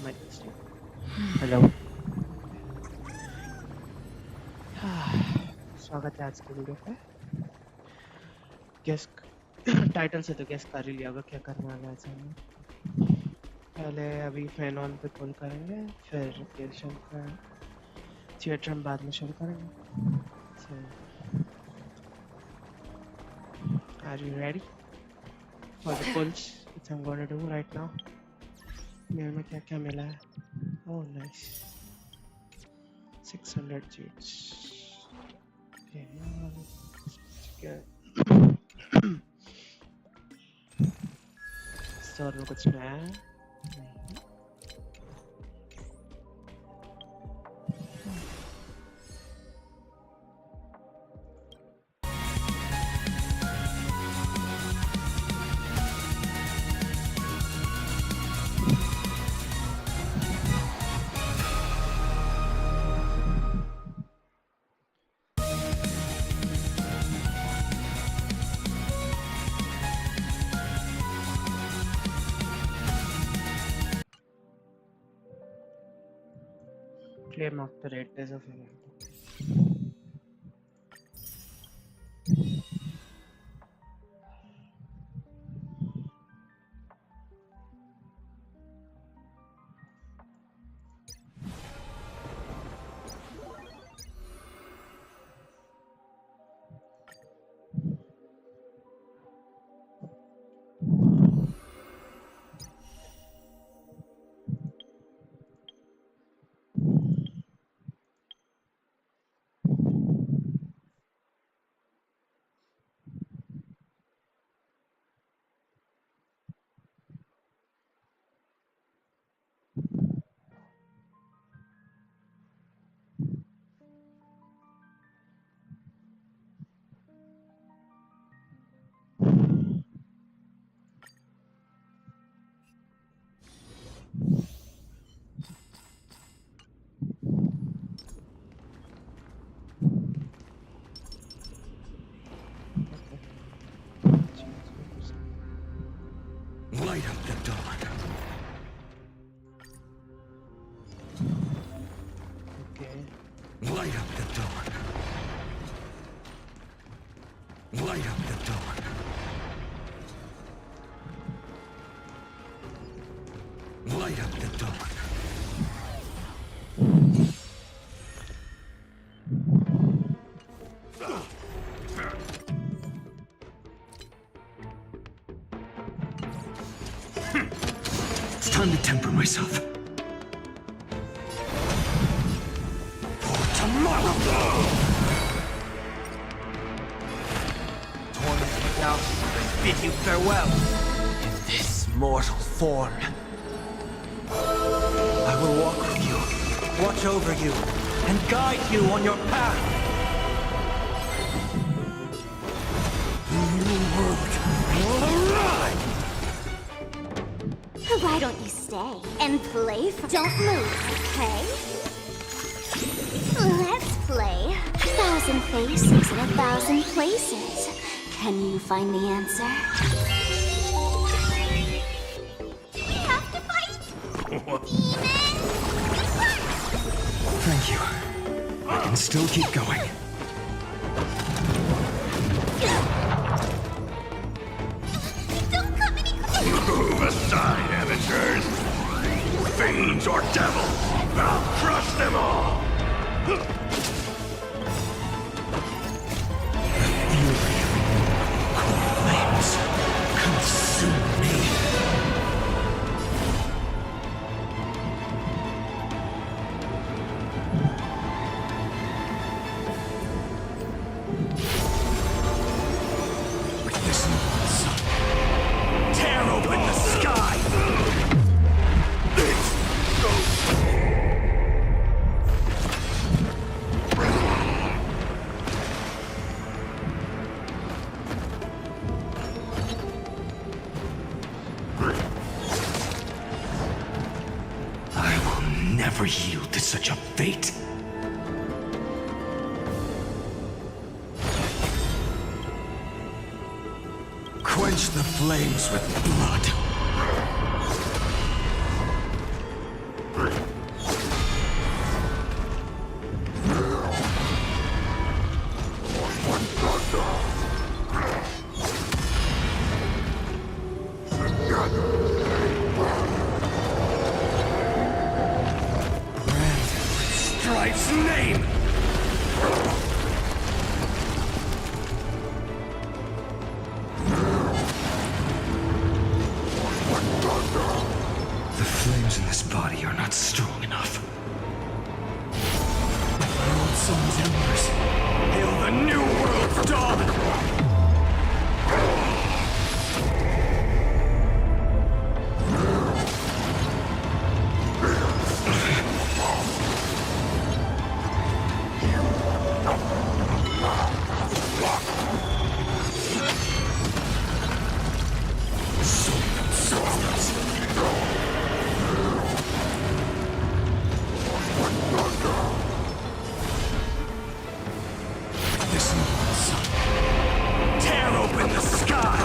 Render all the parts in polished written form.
Hello स्वागत है आज के वीडियो पे। गेस टाइटल से तो गेस कर ही लिया होगा क्या करने वाला है आज हम। पहले अभी फैन ऑन पे कॉल करेंगे, फिर रिप्लेशन का थिएटर हम बाद में शुरू करेंगे। So, are you ready for the pulse which I'm going to do right now? मेरे में क्या क्या मिला है? Oh nice, 600 Gs. Okay, store में कुछ नया है? Claim after 8 days of event. Light up the dawn. Okay. Light up the dawn. Light up the dawn. Light up the dawn. It's time to temper myself. For tomorrow! Torment without bid you farewell in this mortal form. I will walk with you, watch over you, and guide you on your path. The new world will arrive! Why don't you stay and play? Don't move, okay? Let's play. 1,000 faces in 1,000 places. Can you find the answer? Do we have to fight? Demons! Thank you. I can still keep going. Don't come any closer! Move aside, amateurs! Fiends or devils, I'll crush them all! Flames consume me. With this new sun, tear open the sky! I will never yield to such a fate. Quench the flames with blood. life's name! The flames in this body are not strong enough. My old son's embers. Hail the new world's dawn! This new sun. Tear open the sky!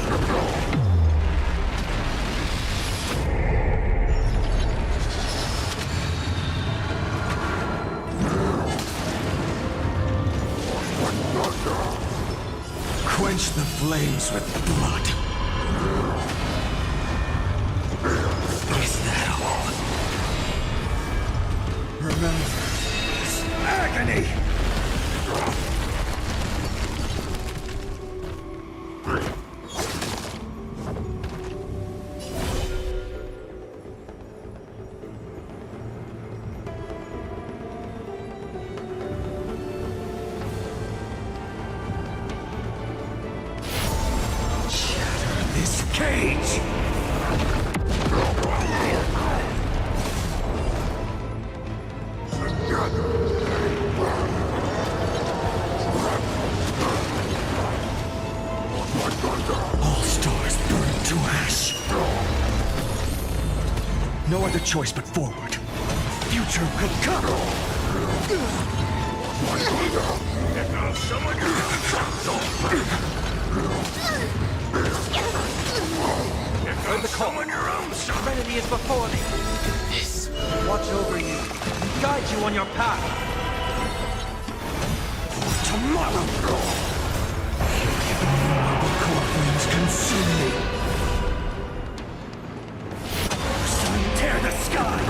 Quench the flames with blood. Is that all? Remember this Agony! shatter this Cage! All stars burn to ash. No other choice but forward. Future will come. Here comes someone Here comes someone your own son! Serenity is before thee. This will watch over you, guide you on your path. Tomorrow. Marble core flames consume me. Sun, tear the sky!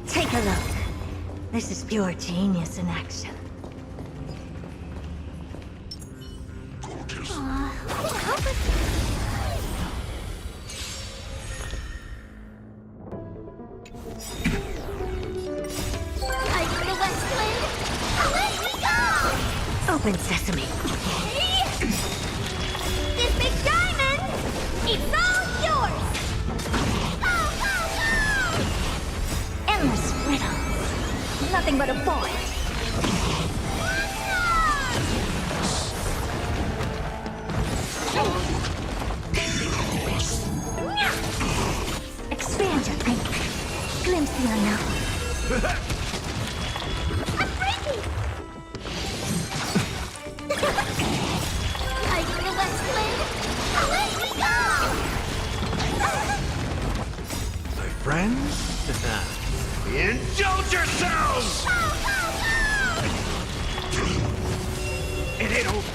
Take a look. This is pure genius in action. Open sesame. This big diamond, it's all yours! Go, go, go! Endless riddles. Nothing but a void. Expand your thinking. Glimpse the unknown. I'm breaking! I feel that split! Away we go! My friends? Indulge yourselves! Go, go, go! It ain't over.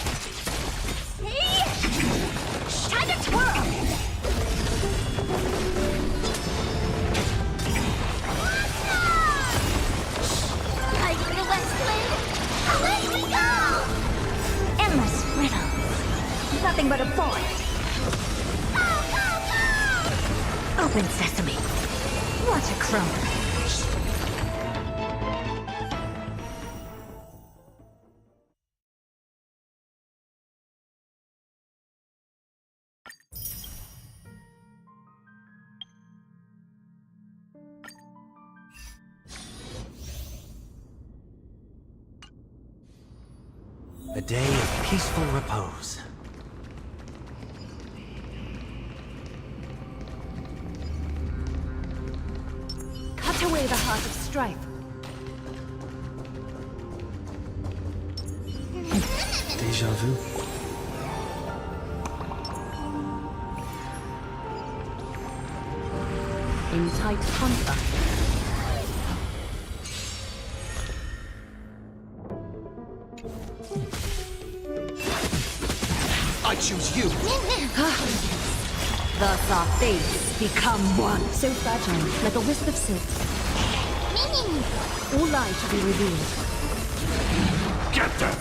See? Time to twirl! Endless riddle. Nothing but a forest. Open sesame. What a crumb. A day of peaceful repose. Cut away the heart of strife. Deja vu. In tight contact. I choose you. Thus our fates become one. So fragile, like a wisp of silk. All light to be revealed. Get them!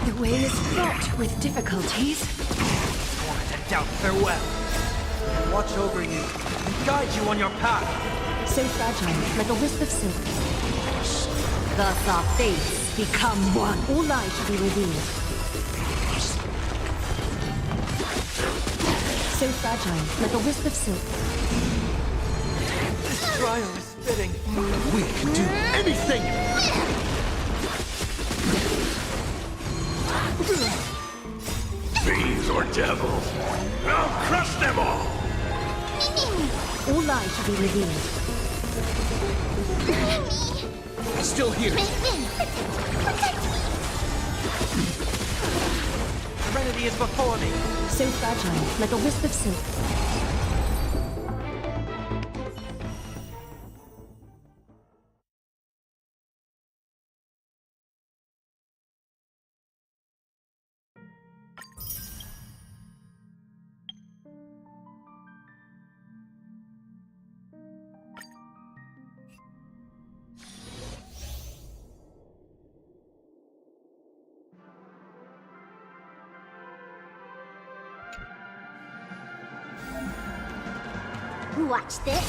The way is fraught with difficulties. Sworn to doubt farewell. Watch over you and guide you on your path. So fragile, like a wisp of silk. Thus our fates become one. All light to be revealed. So fragile, like a wisp of silk. This trial is fitting. We can do anything! Fiends or devils, I'll crush them all! All light to be revealed. Still here. Serenity is before me. So fragile, like a wisp of silk. Watch this.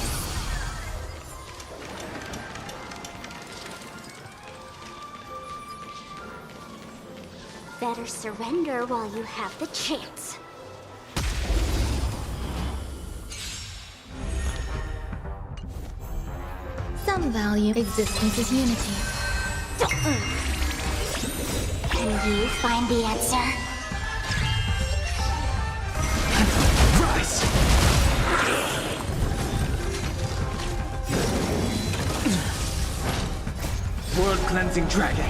Better surrender while you have the chance. Some value existence is unity. Can you find the answer? Rise! World-cleansing dragon.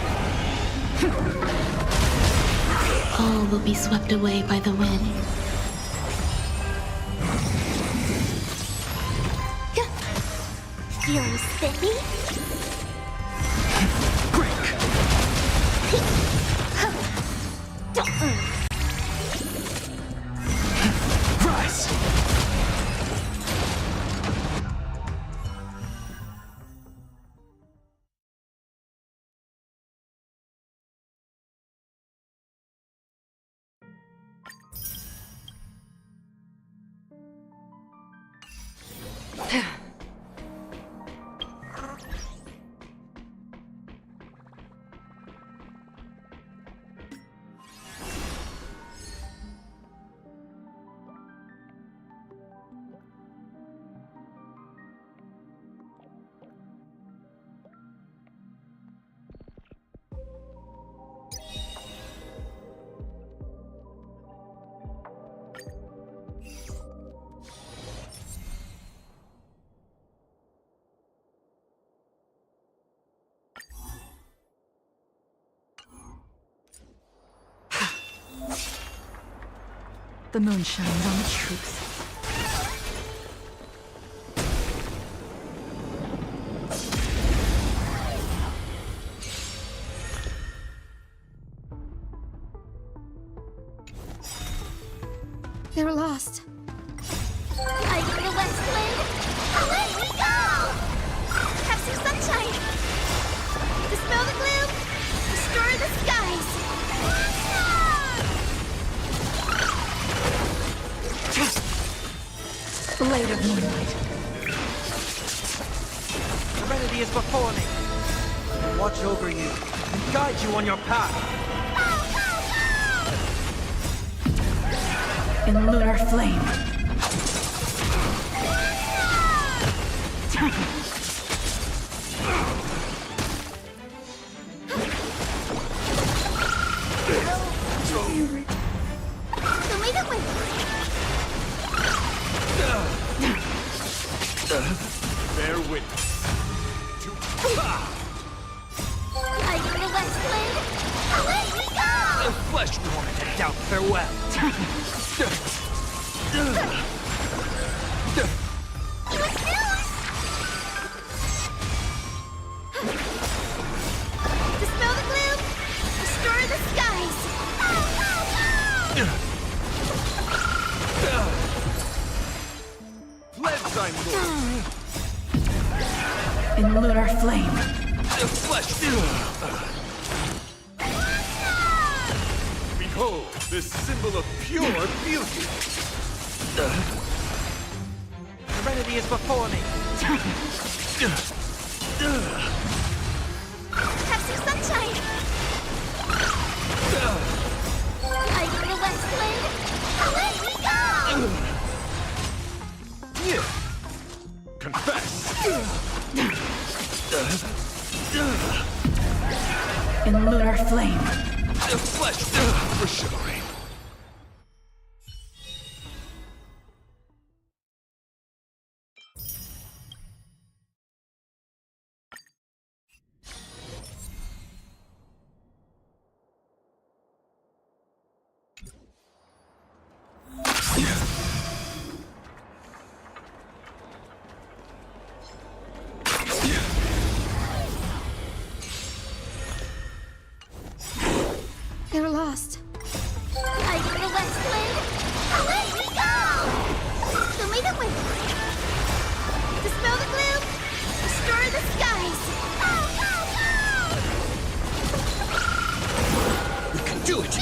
All will be swept away by the wind. Feeling spiffy? Rise! The moon shines on the truth. They're lost. Hide in the west wind. Away we go! Have some sunshine. Dispel the gloom. Restore the skies. blade of moonlight. Serenity is before me. Watch over you and guide you on your path. In lunar flame. Bear witness. The flesh torment and doubt farewell. Dispel the gloom! Restore the skies! Pledge thy Lord. In lunar flame. The flesh. Behold, this symbol of pure beauty. Serenity is before me. Have some sunshine! Light in the west wind! Away we go! Confess. In lunar flame. The flesh. For chivalry. They're lost. Light in the west wind! Away we go! Show me the wind! Dispel the gloom! Restore the skies! We can do it.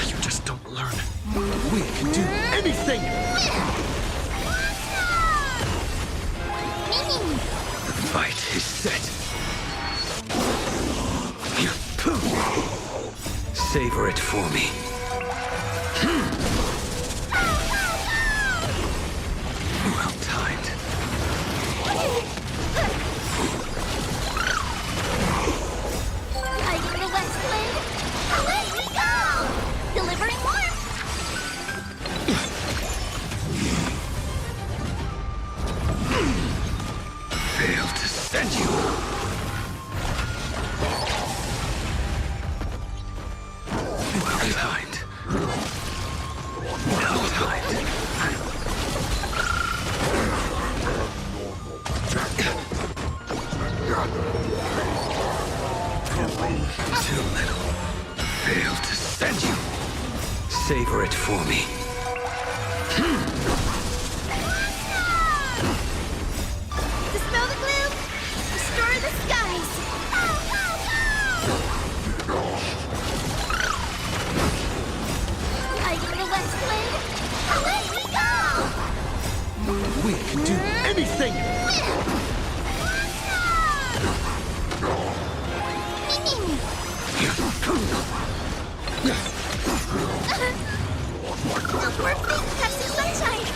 You just don't learn. We can do anything. The fight is set. Savor it for me. Well timed. Light in the west wind! Away we go! Delivering warmth! Failed to send you. Well timed. Well timed. Too little. Failed to send you. Savor it for me. Dispel the gloom! Restore the skies! Light in the west wind! Away we go! We can do anything. Have some sunshine!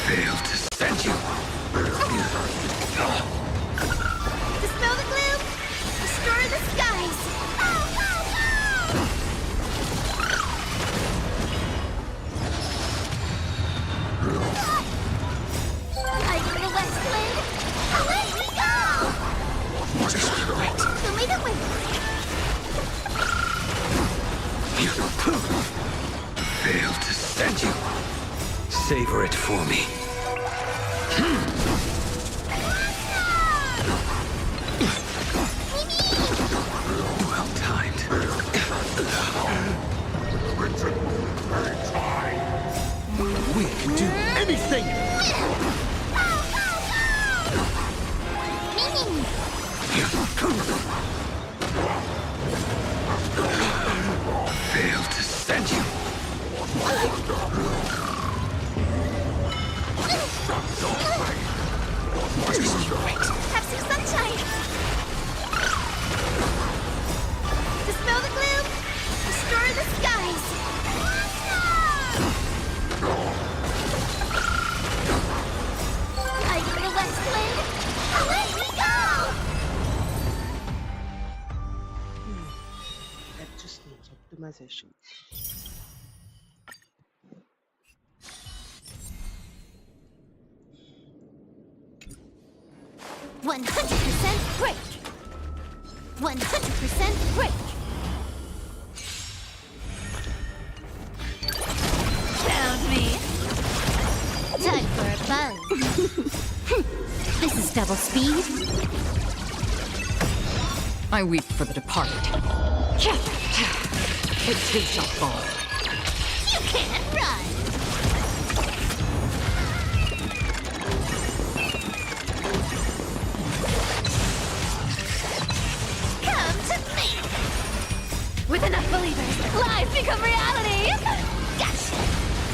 Failed to send you. Dispel the gloom! Restore the skies! Light in the west wind! Away we go! Just wait. Show me the wind! Failed to send you. Savor it for me. Well timed. We can do anything. Failed to sent you. Have some sunshine. Dispel the gloom. Destroy the skies. Like the west wind. Away we go! Adjustments, optimization. One 100% break. 100% break. Found me. Time for a buzz. This is double speed. I weep for the departed. It too shall fall. You can't run. Come to me. With enough believers, lies become reality! Gotcha.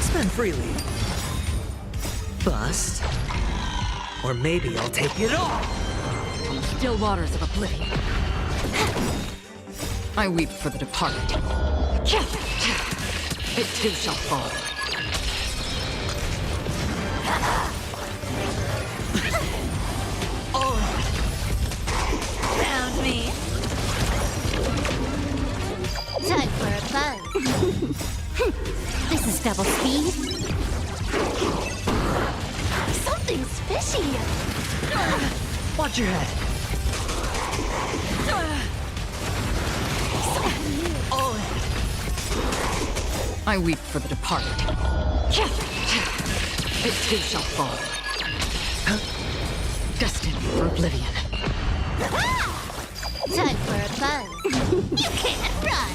Spend freely. Bust. Or maybe I'll take it all. Still waters of oblivion. I weep for the departed. It too shall fall. Found me. Time for a buzz. This is double speed. Something's fishy. Watch your head. I weep for the departed. It too shall fall. Destined for oblivion. Time for a buzz. You can't run.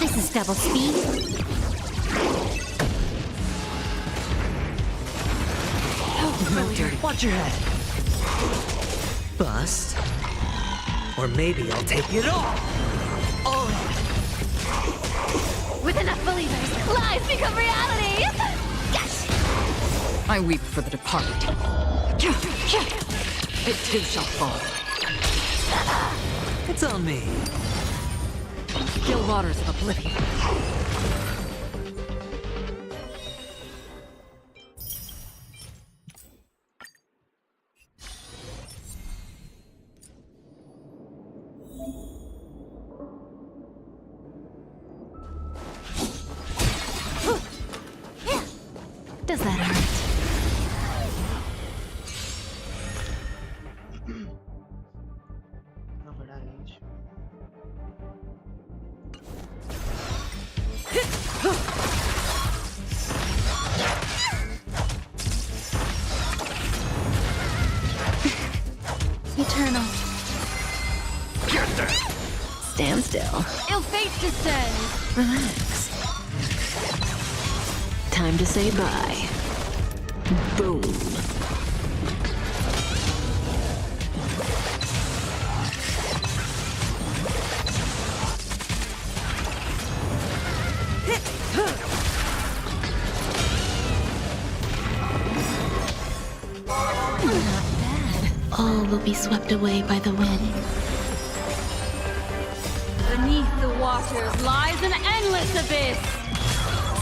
This is double speed. Watch your head. Bust. Or maybe I'll take it all. With enough believers, lies become reality! Gotcha. I weep for the departed. It too shall fall. It's on me. Still waters of oblivion. Does that hurt? इतना बड़ा range Eternal. Get that! Stand still. Ill fate descends. Relax. Time to say bye. Boom. All will be swept away by the wind. Beneath the waters lies an endless abyss.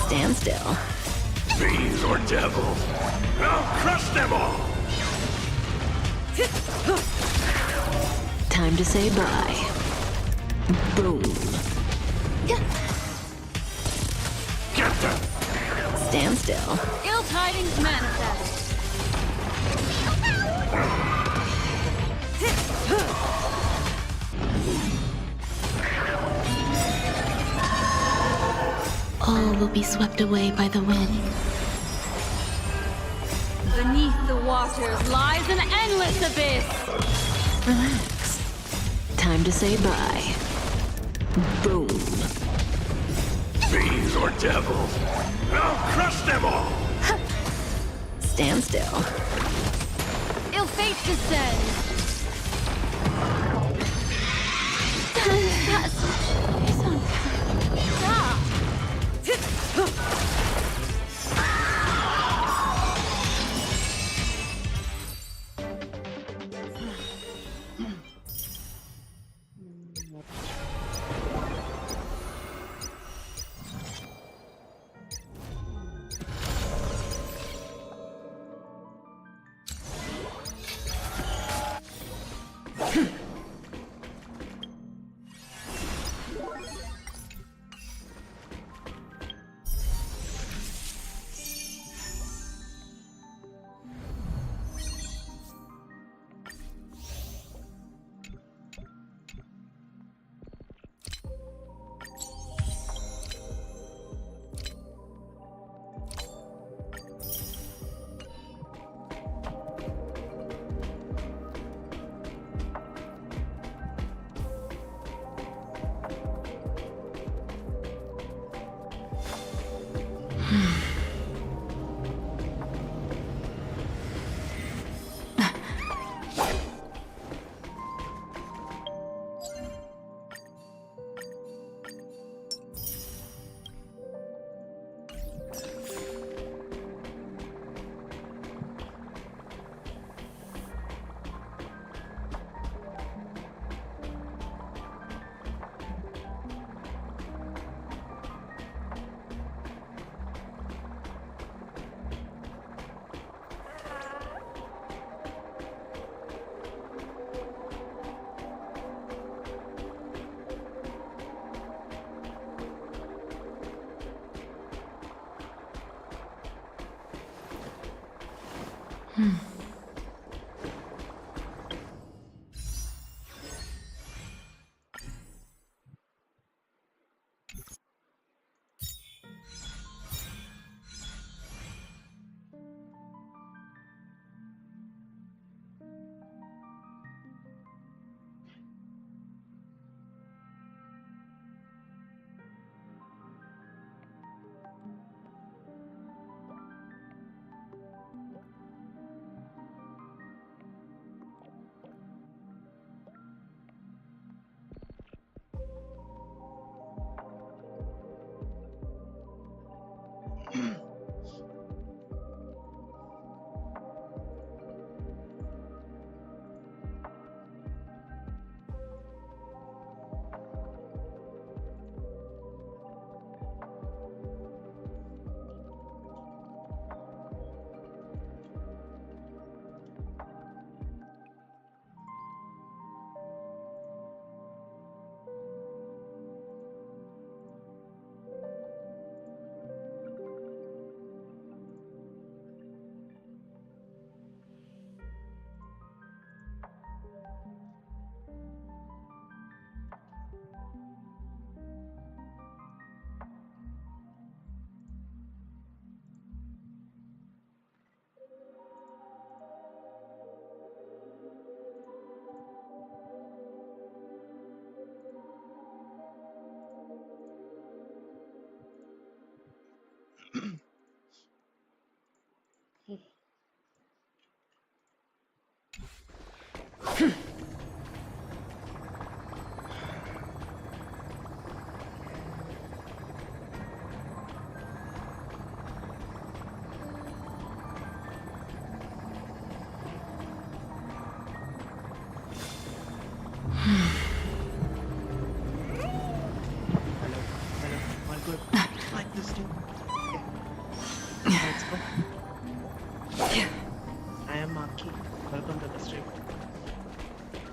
Stand still. Fiends or devils, I'll crush them all! Time to say bye. Boom. Get them! Stand still. Ill tidings manifest. All will be swept away by the wind. Beneath the waters lies an endless abyss. Relax. Time to say bye. Boom. Fiends or devils, I'll crush them all! Stand still. Ill fate descends. He's on fire.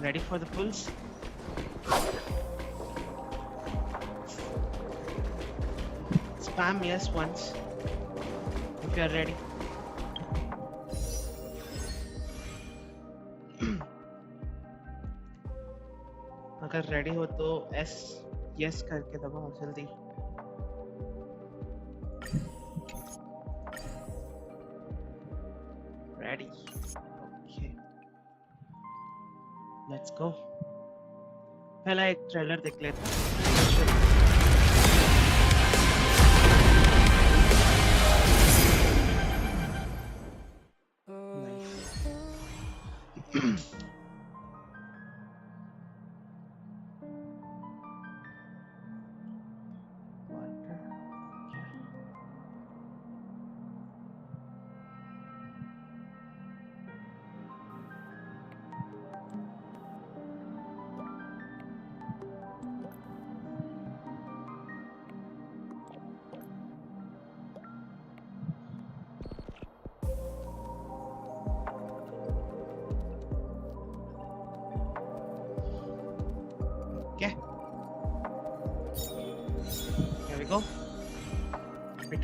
Ready for the pulse? Spam yes once if you are ready. अगर ready हो तो S yes करके दबाओ जल्दी. Ready. Okay. Let's go. पहला एक trailer देख लेते हैं.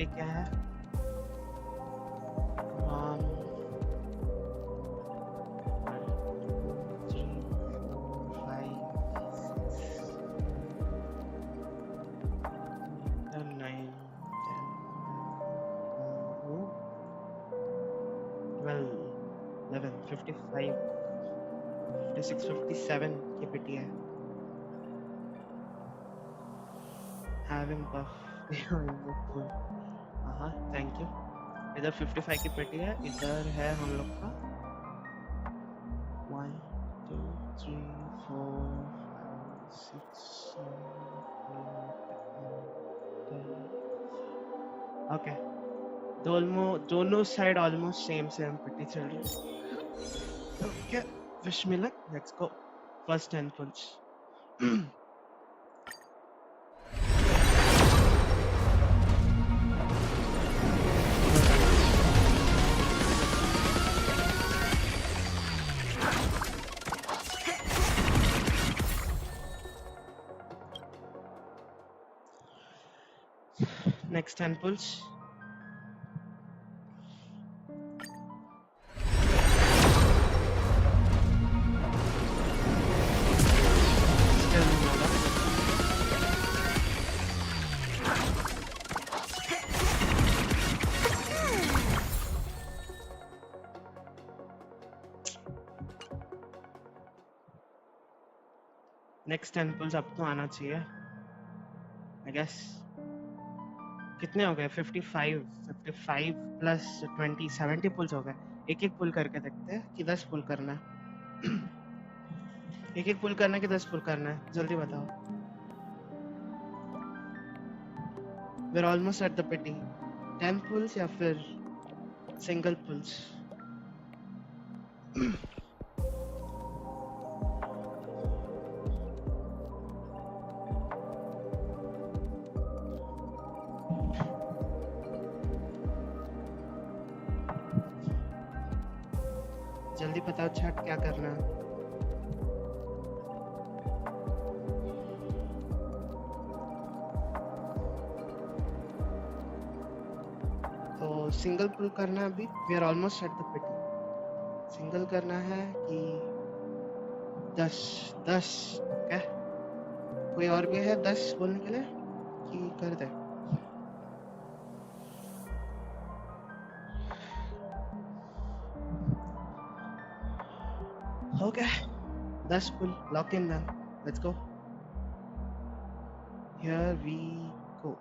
पेटी क्या है? Um, 1, 2, 3, 4, 5, 6, 7, 9, 10, 12, 11, 55, 56, 57 की पेटी है. Having buff. हाँ, thank you. इधर 55 की पेटी है, इधर है हम लोग का 1, 2, 3, 4, 5, 6, 7, 8, 9, 10. ओके, दोनों साइड ऑलमोस्ट सेम पेटी चल रही है. Okay, wish me luck. Let's go. First 10 punch. Next 10 pulls. Still nada. Next 10 pulls अब तो आना चाहिए. I guess. कितने हो गए? 55 प्लस 20, 70 पुल्स हो गए. एक पुल करके देखते हैं कि 10 पुल करना है. एक पुल करना है कि 10 पुल करना है? जल्दी बताओ. We're almost at the pity. 10 pulls या फिर single pulls? जल्दी बताओ छठ क्या करना है. तो सिंगल पुल करना है अभी. We are almost at the pity. Single करना है कि 10. ओके, कोई और भी है 10 बोलने के लिए कि कर दे? Okay, 10 pull. Lock in then. Let's go. Here we go.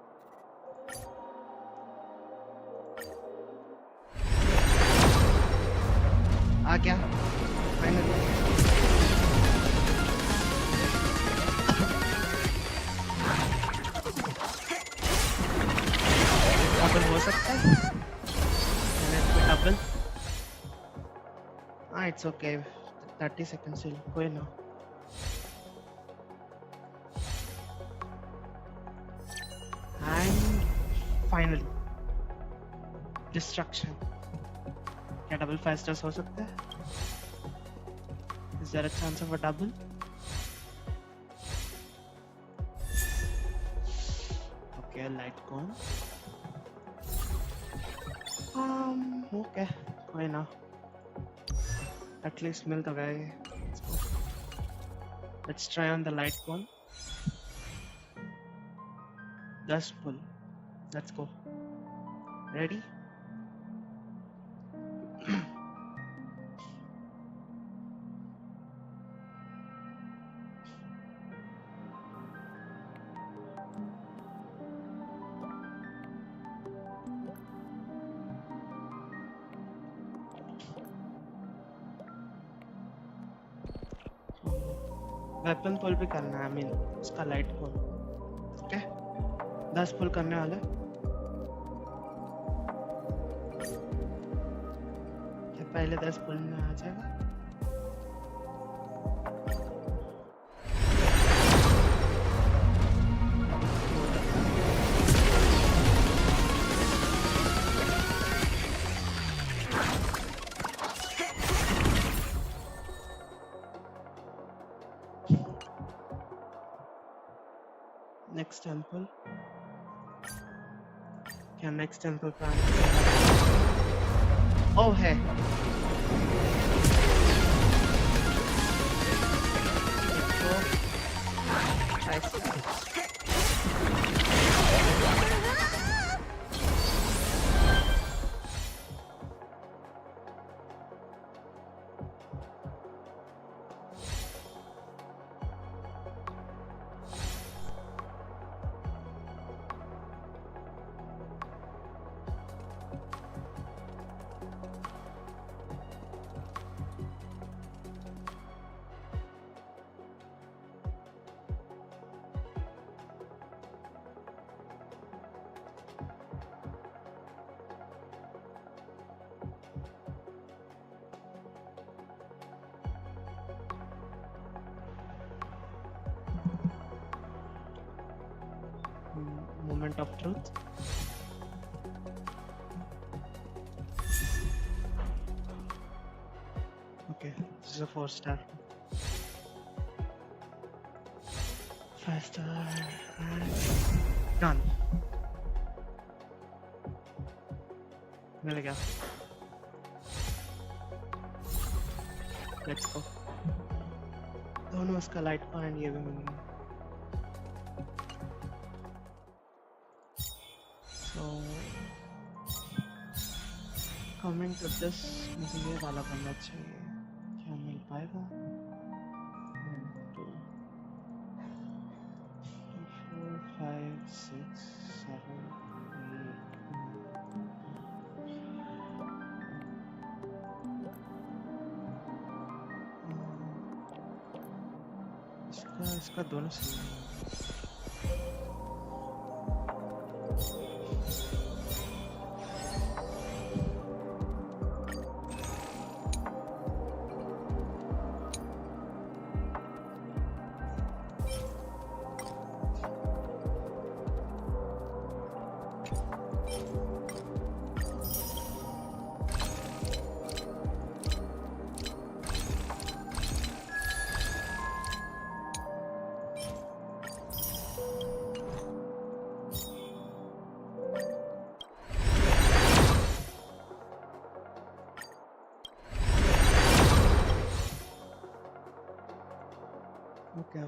आ गया फाइनली. डबल हो सकता है. डबल. हाँ, इट्स ओके. 30 seconds till. कोई ना. And finally destruction. क्या डबल फास्टर्स हो सकता है? Is there a chance of a double? Okay, light gone. Okay, कोई ना. At least मिल तो गए. Let's go. Let's try on the light one. 10 pull. Let's go. Ready? Weapon pull भी करना है. I mean उसका लाइट पुल. ओके, 10 पुल करने वाला. क्या पहले 10 पुल में आ जाएगा? नेक्स्ट टेम्पल क्या next temple plan? Oh है. Let's go. Nice. Moment of truth. Okay, this is a 4-star. 5-star and done. मिल गया. Let's go. दोनों इसका लाइट का एंड ये भी मिल गया. So coming to this, मुझे ये वाला बनना चाहिए. क्या मिल पाएगा? 1, 2, 3, 4, 5, 6, 7, 8. इसका दोनों सही है. Okay.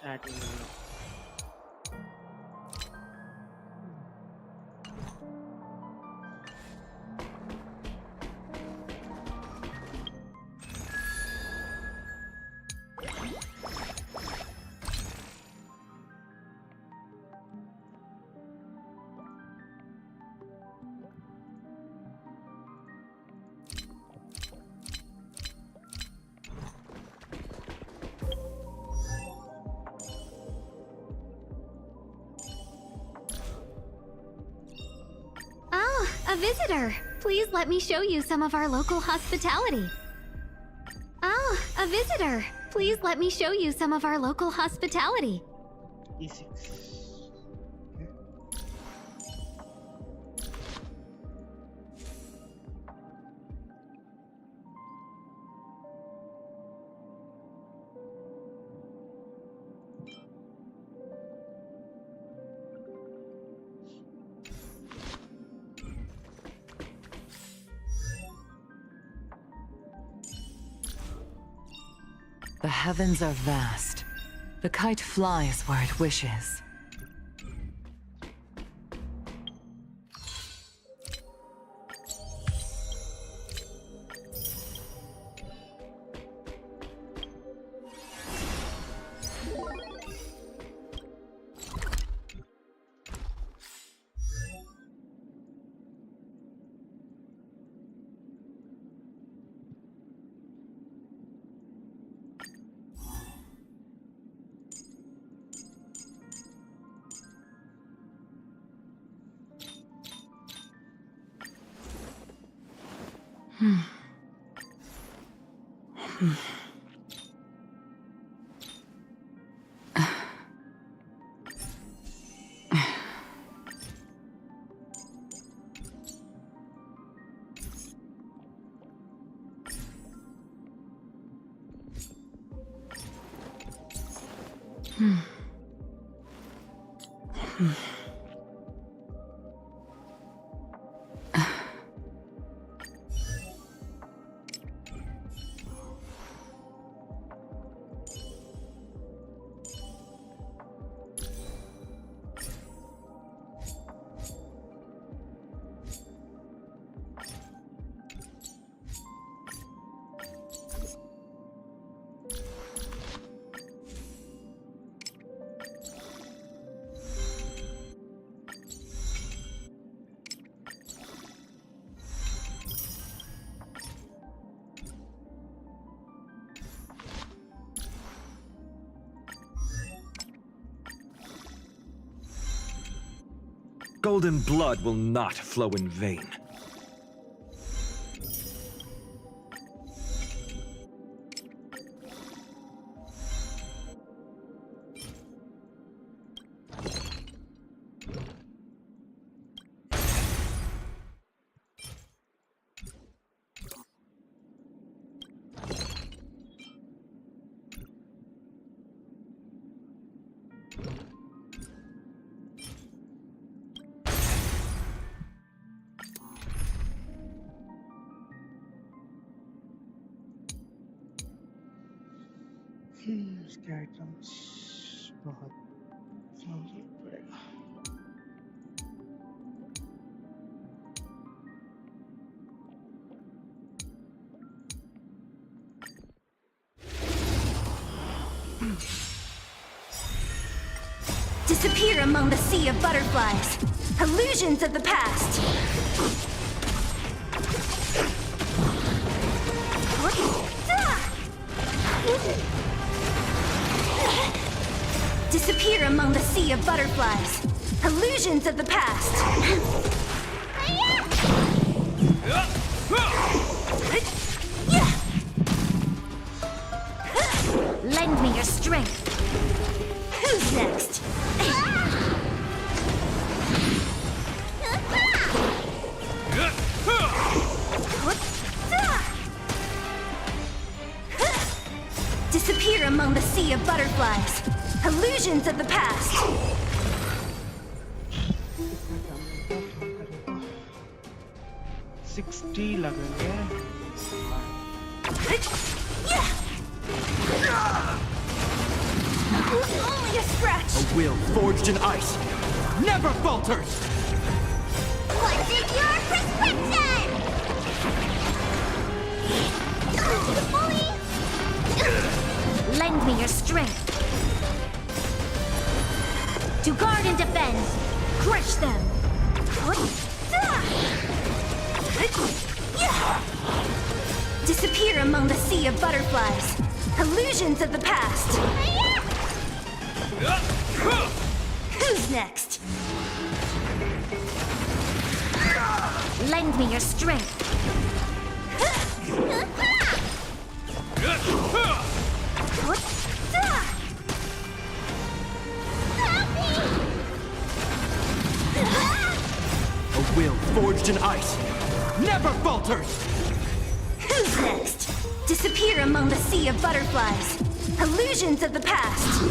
Sad. A visitor. Please let me show you some of our local hospitality. Ah, a visitor. Please let me show you some of our local hospitality. E6. Okay. The heavens are vast. The kite flies where it wishes. Golden blood will not flow in vain. इसके items बहुत जरूरत पड़ेगा. Disappear among the sea of butterflies. Illusions of the past. Disappear among the sea of butterflies. Illusions of the past. Lend me your strength. Who's next? Disappear among the sea of butterflies. Illusions of the past. 60 लगेंगे. Only a scratch. A will forged in ice never falters! What's in your prescription? Lend me your strength. To guard and defend. Crush them. Disappear among the sea of butterflies. Illusions of the past. Who's next? Lend me your strength. A will forged in ice never falters! Who's next? Disappear among the sea of butterflies. Illusions of the past.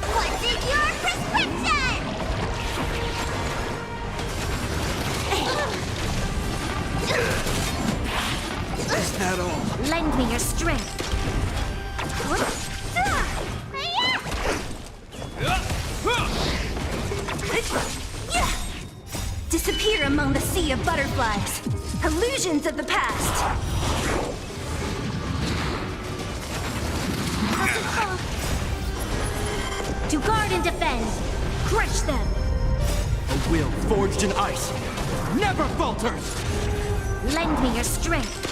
What's in your prescription? Is that all? Lend me your strength. Disappear among the sea of butterflies. Illusions of the past. To guard and defend. Crush them. A will forged in ice never falters! Lend me your strength.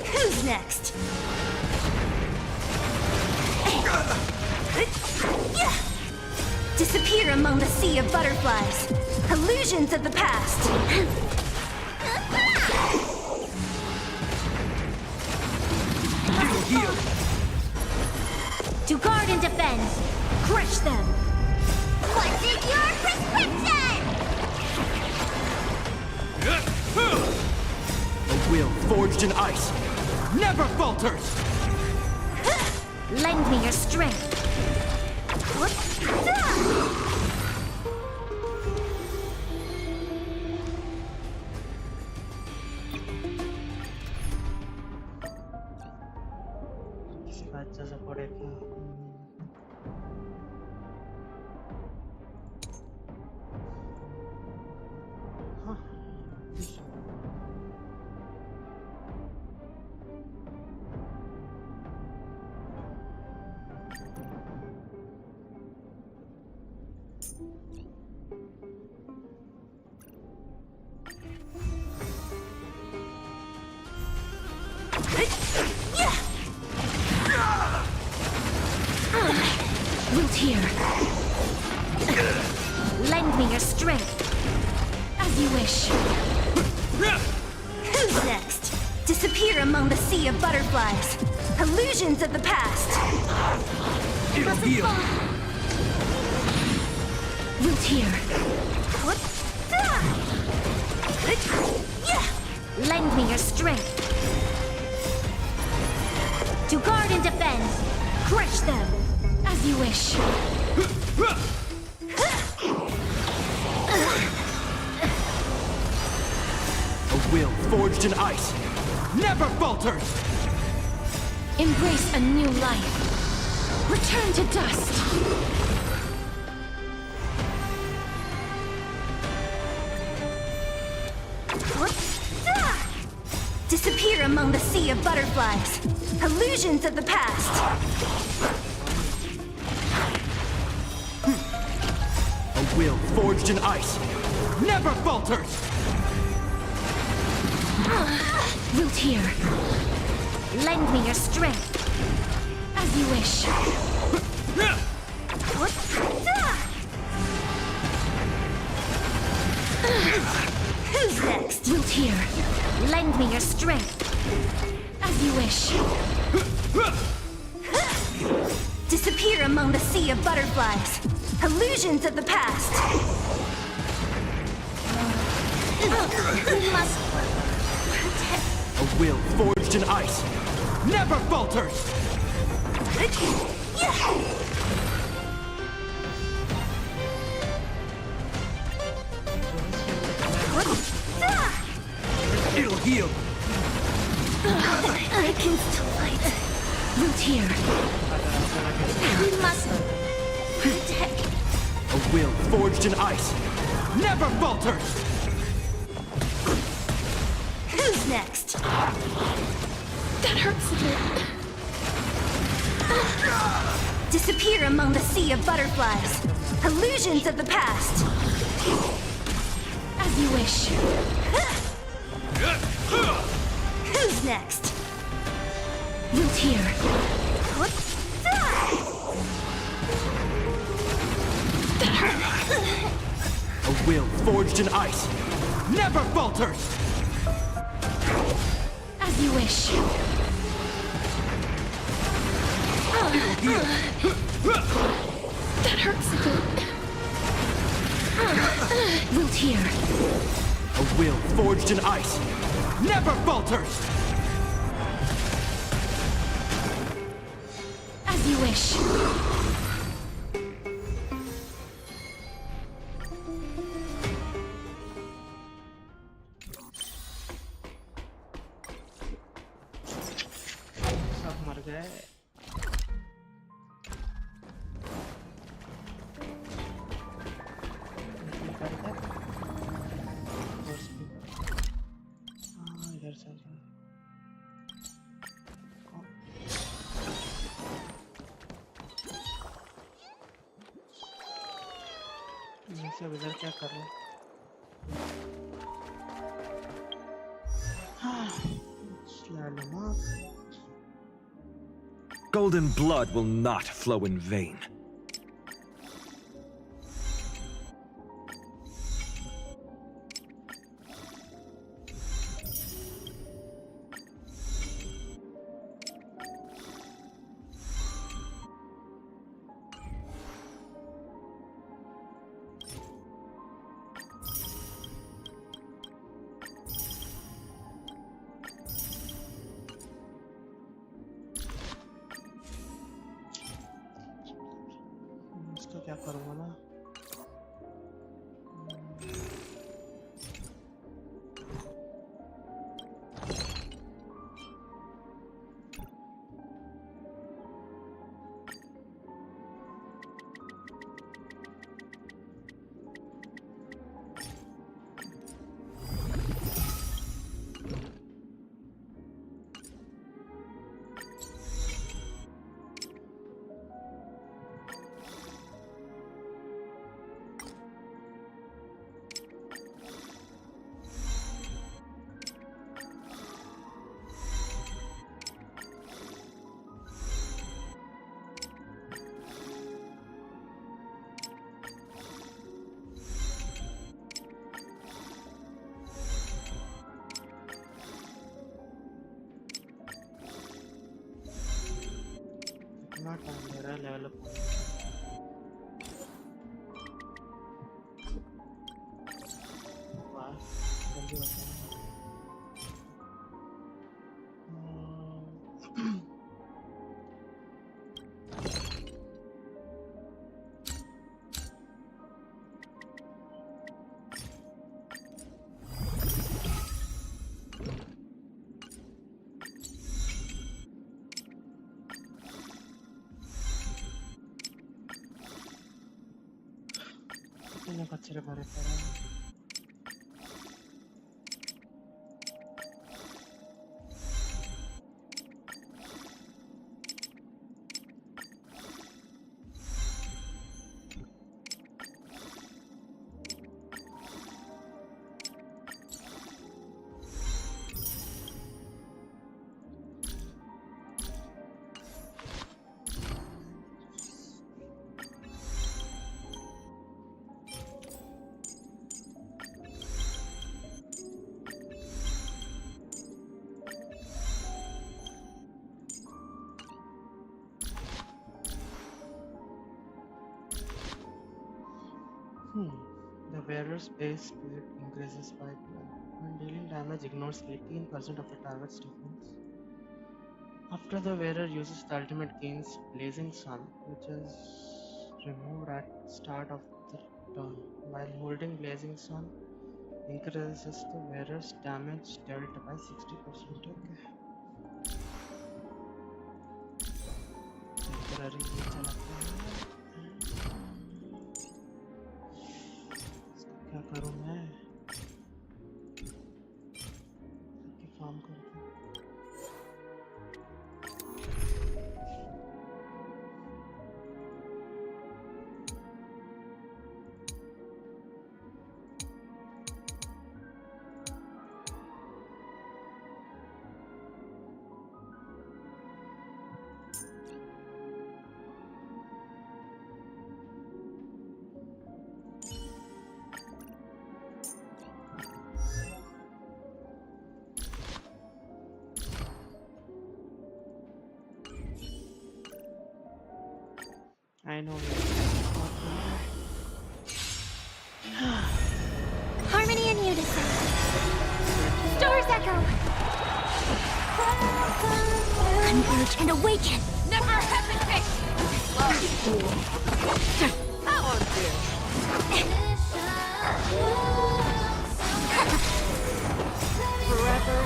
Who's next? Disappear among the sea of butterflies. Illusions of the past. Heal! To guard and defend. Crush them. What's in your prescription? A will forged in ice never falters! Lend me your strength. किसी का अच्छा सा पड़े क्या हाँ Root here. Lend me your strength. As you wish. Who's next? Disappear among the sea of butterflies. Illusions of the past. Heal! Root here. Lend me your strength. To guard and defend. Crush them. As you wish. A will forged in ice never falters! Embrace a new life. Return to dust. Disappear among the sea of butterflies. Illusions of the past. A will forged in ice never falters! Root here. Lend me your strength. As you wish. Who's next? Root here. Lend me your strength. As you wish. Disappear among the sea of butterflies. Illusions of the past. We must A will forged in ice never falters! It'll heal! I can still fight. Root here. We must protect. A will forged in ice never falters! Who's next? That hurts a bit. Disappear among the sea of butterflies. Illusions of the past. As you wish. Who's next? Root here. A will forged in ice never falters! As you wish. That hurts a bit. Root here. A will forged in ice never falters! As you wish. सब मर गए इधर से ये सब इधर क्या कर रहे हैं Golden blood will not flow in vain. इसका क्या करूँगा ना कितना टाइम ले रहा है लेवल अप वाह जल्दी बताओ कितने कचरे भरे पड़े हैं The wearer's base speed increases by 12. When dealing damage, ignores 18% of the target's defense. After the wearer uses the ultimate, gains Blazing Sun, which is removed at start of the turn. While holding Blazing Sun, increases the wearer's damage dealt by 60%. Temporary चलाते हैं क्या करूं मैं कि farm करके fine हो गया Harmony and unison. Stars echo. Converge and awaken. Never hesitate! That won't do. Forever.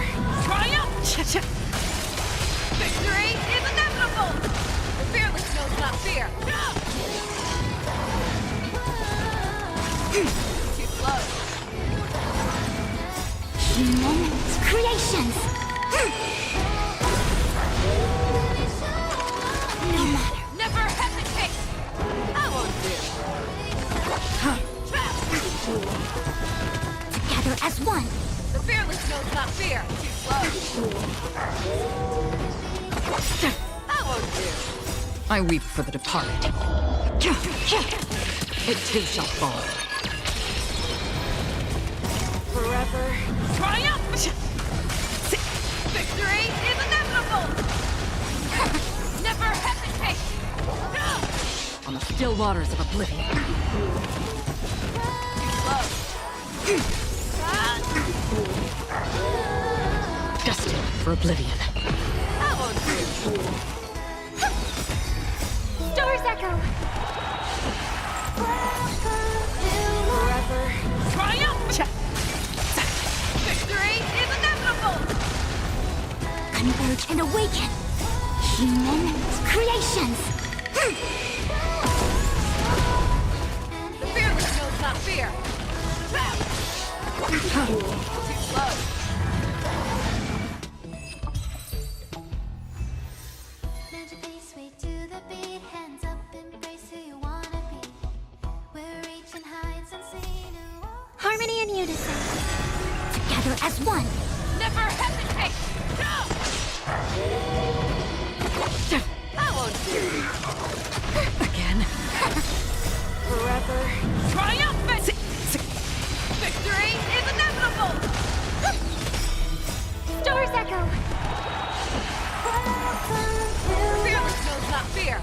Triumph! Victory is inevitable! The fearless knows not fear. Too close. Humans. Creations. No matter. Never hesitate! That won't do. Together as one. The fearless knows not fear. Too close. That won't do. I weep for the departed. It too shall fall. Forever. Triumph! Victory is inevitable! Never hesitate! On the still waters of oblivion. Destined for oblivion. That won't do. Stars echo. Forever. Triumph! Victory is inevitable! Converge and awaken. Humans. Creations. The fearless knows not fear. Too close. Bend your face way to the beat. Hands up, embrace who you wanna be. We're reaching heights unseen. Harmony and unison. Together as one. Never hesitate! That won't do. Again. Forever. Triumphant! Victory is inevitable! Stars echo. Fearless knows not fear.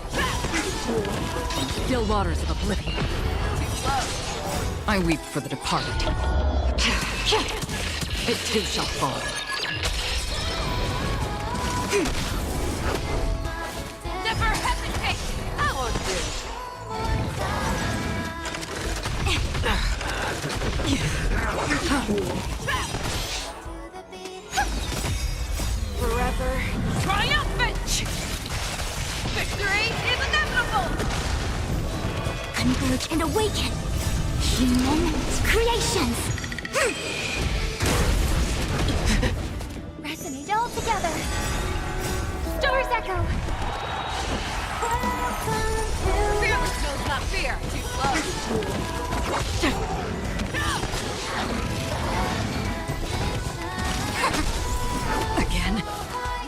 On the still waters of oblivion. Too close. I weep for the departed. It too shall fall. Never hesitate! That won't do. Forever. Triumphant! Victory is inevitable! Converge and awaken. Humans. Creations. Resonate all together. Stars echo. Fearless knows not fear. Too close. Again.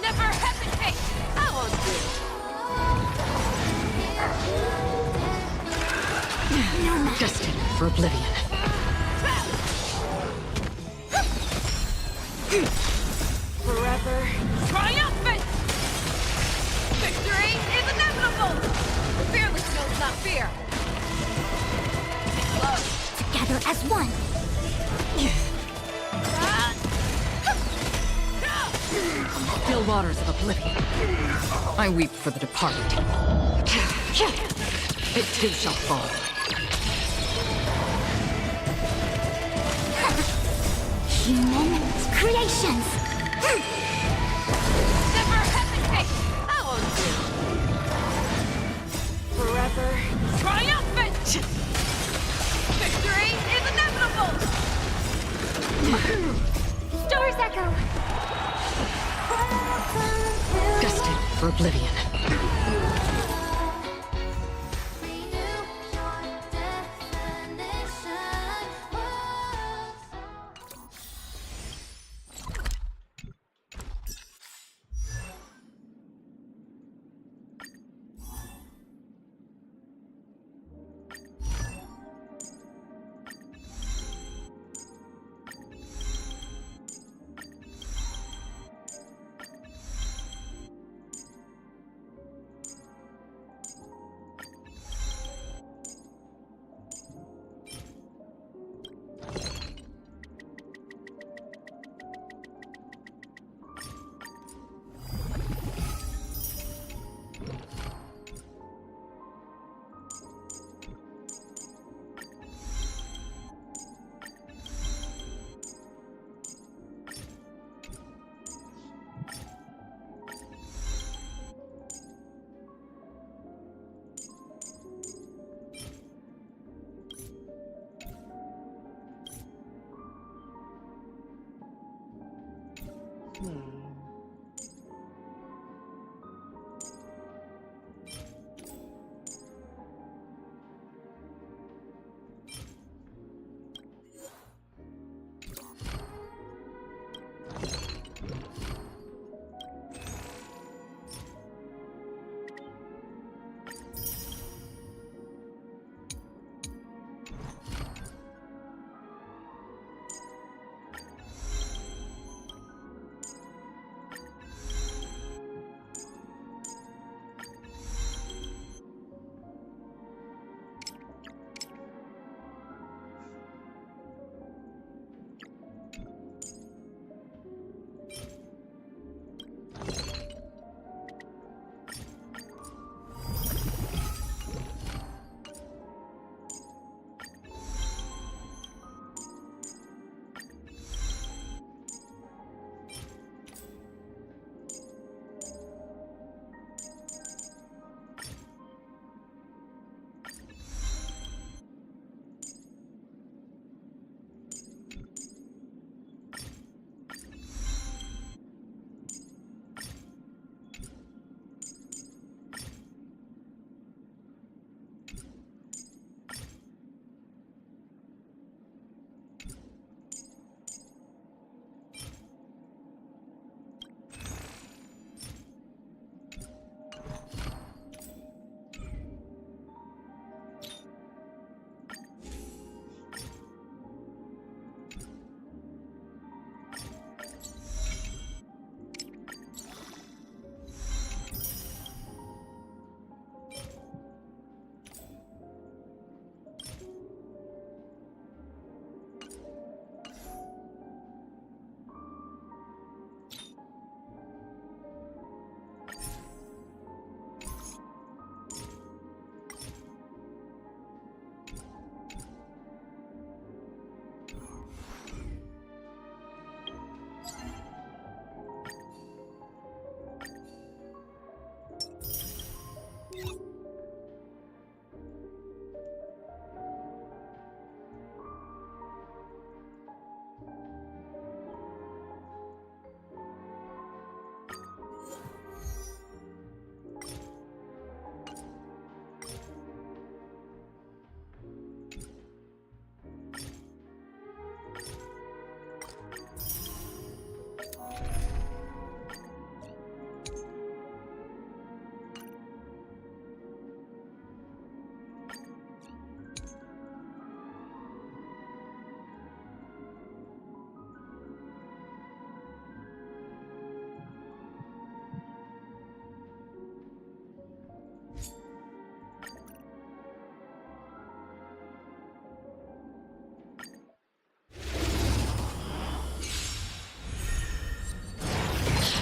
Never hesitate! That won't do. Destined for oblivion. Forever. Triumphant! Victory is inevitable! The fearless knows not fear. Too close. Together as one. Still waters of oblivion. I weep for the departed. It too shall fall. Humans. Creations. Never hesitate! That won't do. Forever. Triumphant! Victory is inevitable! Stars echo. Destined for oblivion.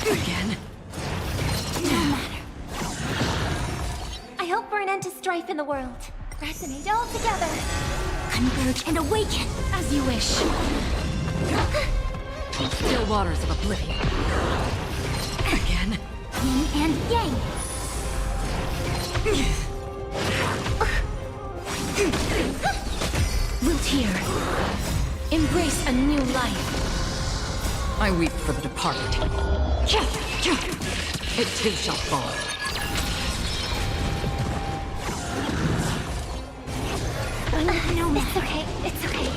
Again? No matter. I hope for an end to strife in the world. Resonate all together. Converge and awaken. As you wish. Still waters of oblivion. Again? Yin and yang. Root here. Embrace a new life. I weep for the departed. It too shall fall. No, it's okay. It's okay.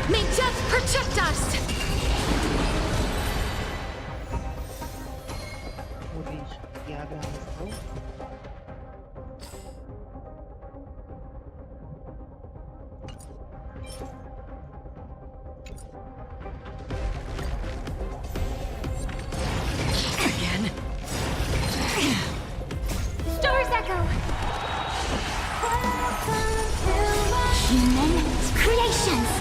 May death protect us! Holy shit, क्या गया इसको? Again? Stars echo. Human creations.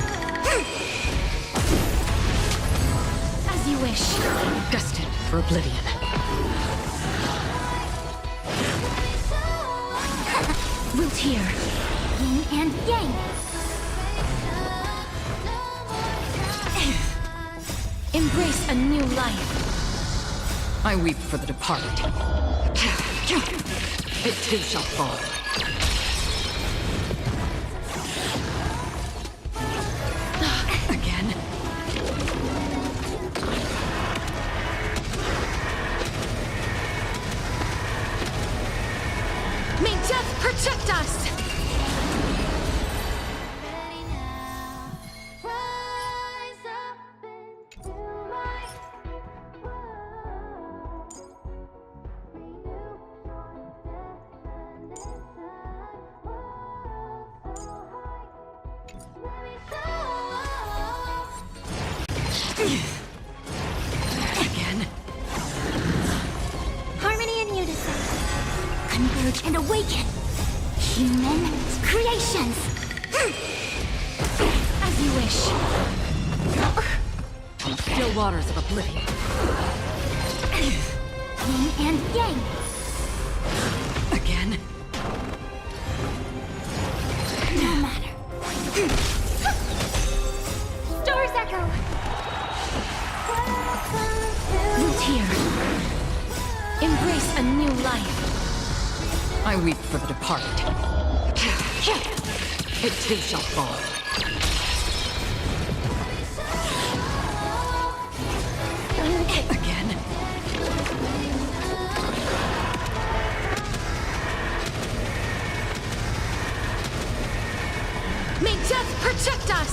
As you wish. Destined for oblivion. Root here. Yin and yang. Embrace a new life. I weep for the departed. It too shall fall. protect us! Ready now. Rise up into light. Whoa. Renew your definition. Whoa, so high. Let me show. Again. Harmony and unison. Converge and awaken. Human creations. As you wish. Still waters of oblivion. Yin and yang. Again. No matter. Stars echo. Root here. Embrace a new life. I weep for the departed. It too shall fall. Again. May death protect us!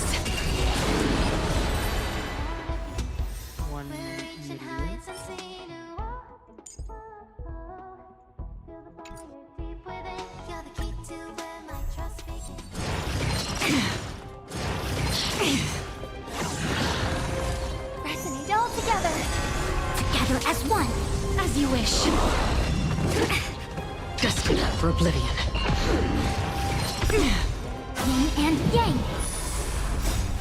1 Reaching million. heights unseen. Feel the fire deep within. You're the key to where my trust begins. Resonate all together. Together as one. As you wish. Destined for oblivion. Yin and yang.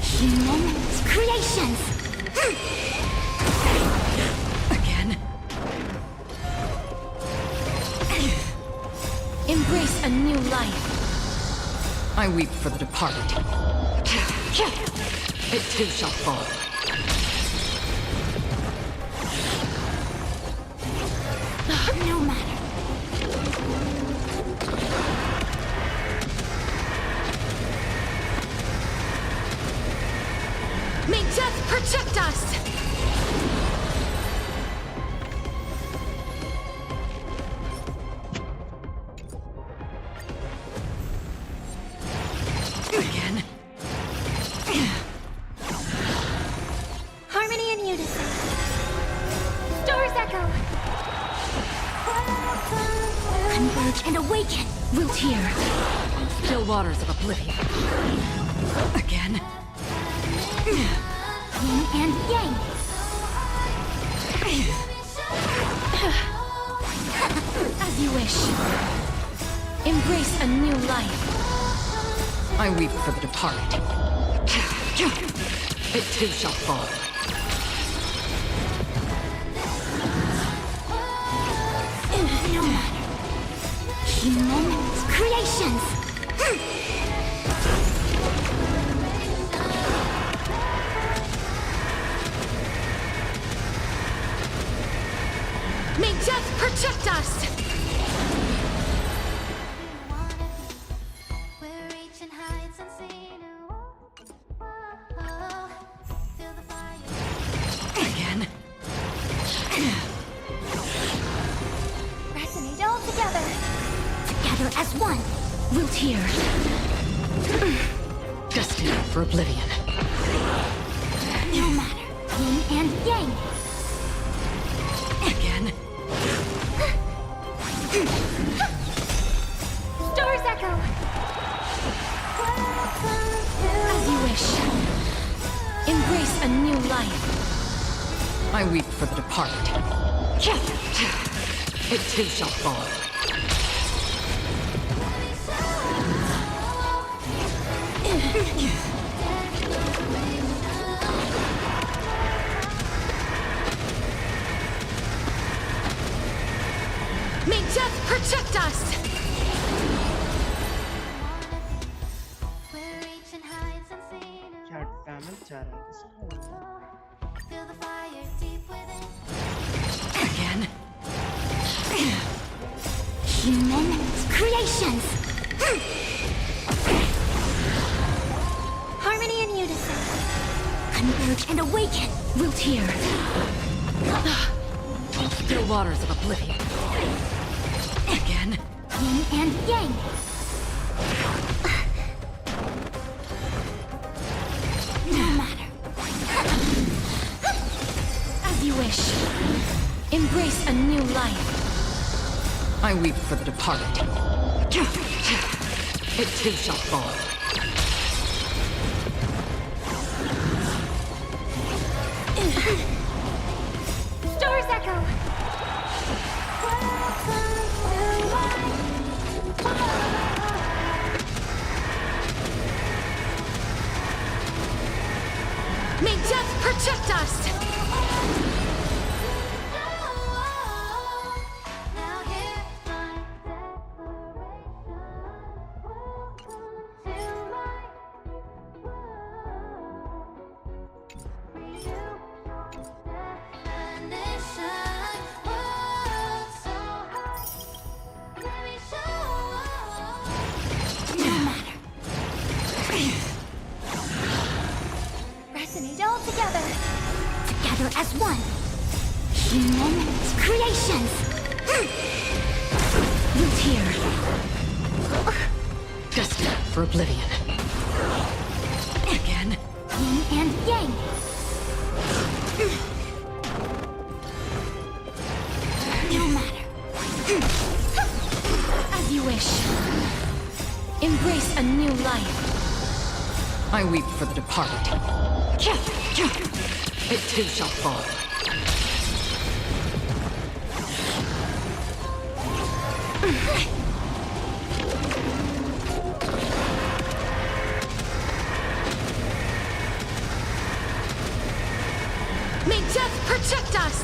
Human creations. Again. Embrace a new life. I weep for the departed. It too shall fall. No matter. May death protect us! Again. Harmony and unison. Stars echo. Converge and awaken. Root here. Still waters of oblivion. Again. Yin and yang. As you wish. Embrace a new life. I weep for the departed. It too shall fall. No matter. Human creations. May death protect us! We're reaching heights unseen. Whoa, feel the fire. Again. Resonate all together. Together as one. Root here. Destined for oblivion. No matter. Yin and yang. Again. Stars echo. As you wish. Embrace a new life. I weep for the departed. It too shall fall. May death protect us! We're reaching heights unseen. Chat panel जा रहा है किसका? Feel the fire deep within. Again. Human creations. Harmony and unison. Converge and awaken. Root here. Still waters of oblivion. Again. Yin and yang. I weep for the departed. It too shall fall. Stars echo! May death protect us! Now here's my declaration. Welcome to my world. Renew definition. World so high. Let me show. No matter. Resonate all together. Together as one. Human creations. Root here. Destined for oblivion. Again. Yin and yang. No matter. As you wish. Embrace a new life. I weep for the departed. It too shall fall. May death protect us!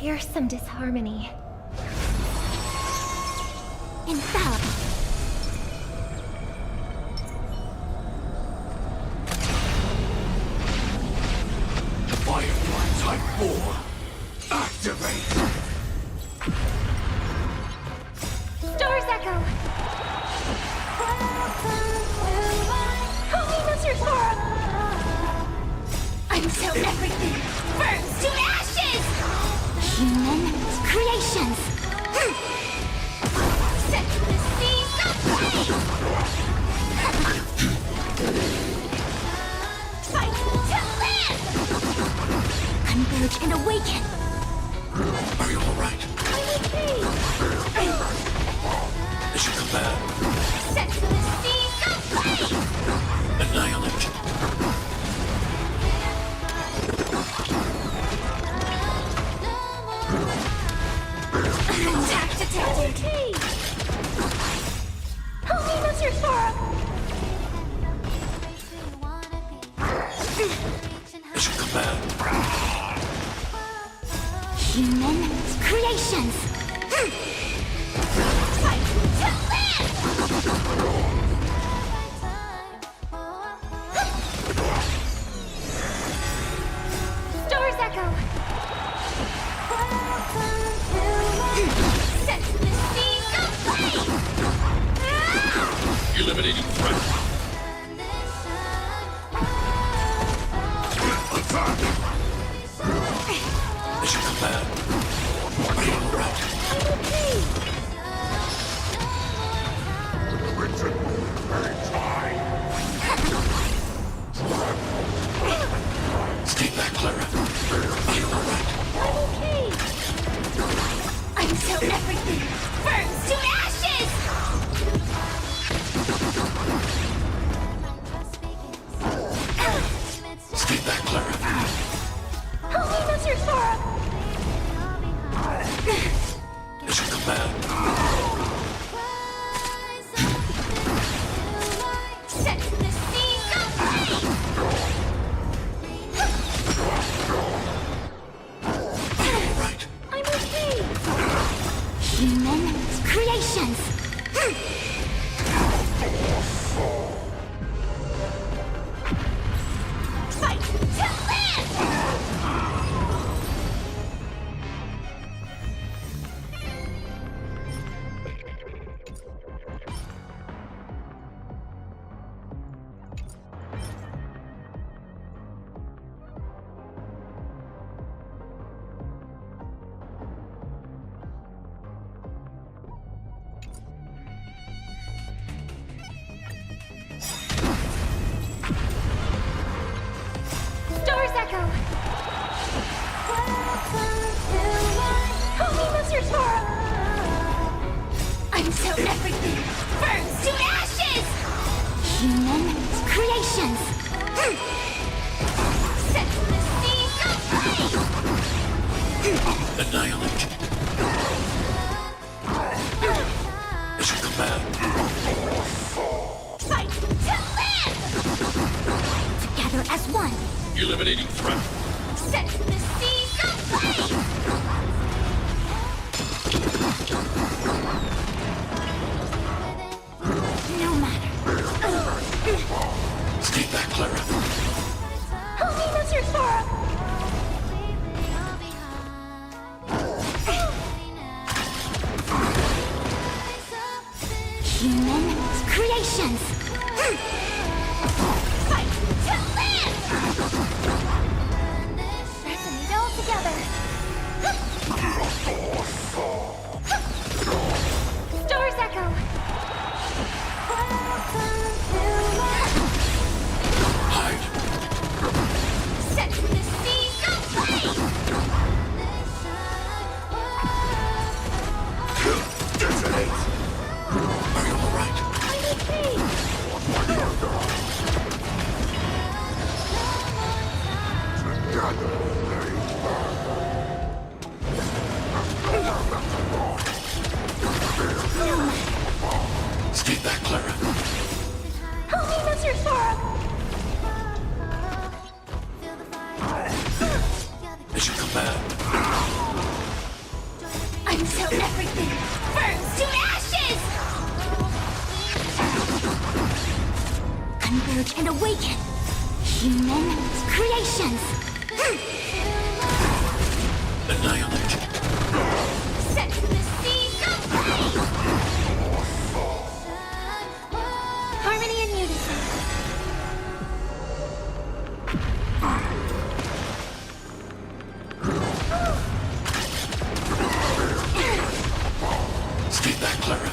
Hear some disharmony. Infallible. Firefly Type 4, activate! Stars echo! Holy Mr. Torah! Until everything burns to ashes! Human creations! Set the seas aflame! Fight to live! Converge and awaken! Are you alright? I'm okay! Mission confirmed. Mission command. Human creations. Fight to live! Stars echo. Set the seas aflame. Eliminating threat. Attack! Mission command. Are you alright? Written Stay back, Clara. Are you alright? I'm okay. Until everything burns to ashes! Stay back, Clara. Only Mr. Sora! Mission command. Set the seas aflame! Alright. I'm okay. Human creations. Fight to live! Stars echo. Only Mr. Sora! Until everything burns to ashes! Human creations. Set the seas aflame! Annihilate. Mission command. Fight to live! Together as one. Eliminating threat. Set the seas aflame! No matter. Stay back, Clara. Only Mr. Sora! Human creations. Fight to live! Resonate all together. Stars echo. Hide. Set the seas aflame! Detonate! Are you alright? I'm okay. Stay back, Clara. Only Mr. Sora! Mission command. Until everything burns to ashes! Converge and awaken! Human creations! Annihilate. Set the seas aflame! Harmony and unison. Stay back, Clara.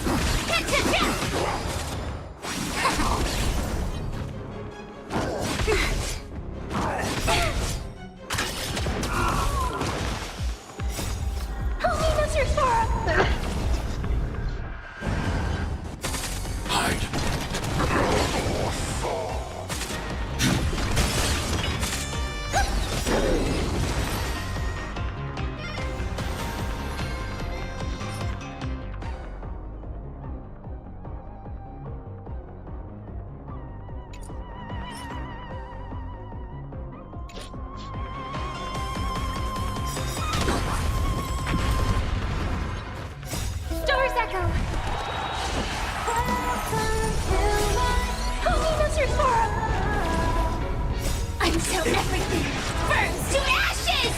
Until everything burns to ashes!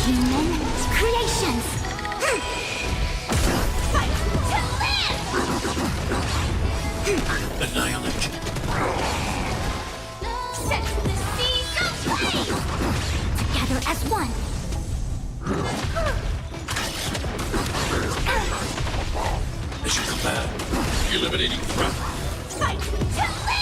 Human creations! Fight to live! Annihilate. Set the seas aflame! Together as one! Mission command. Eliminating threat. Fight to live!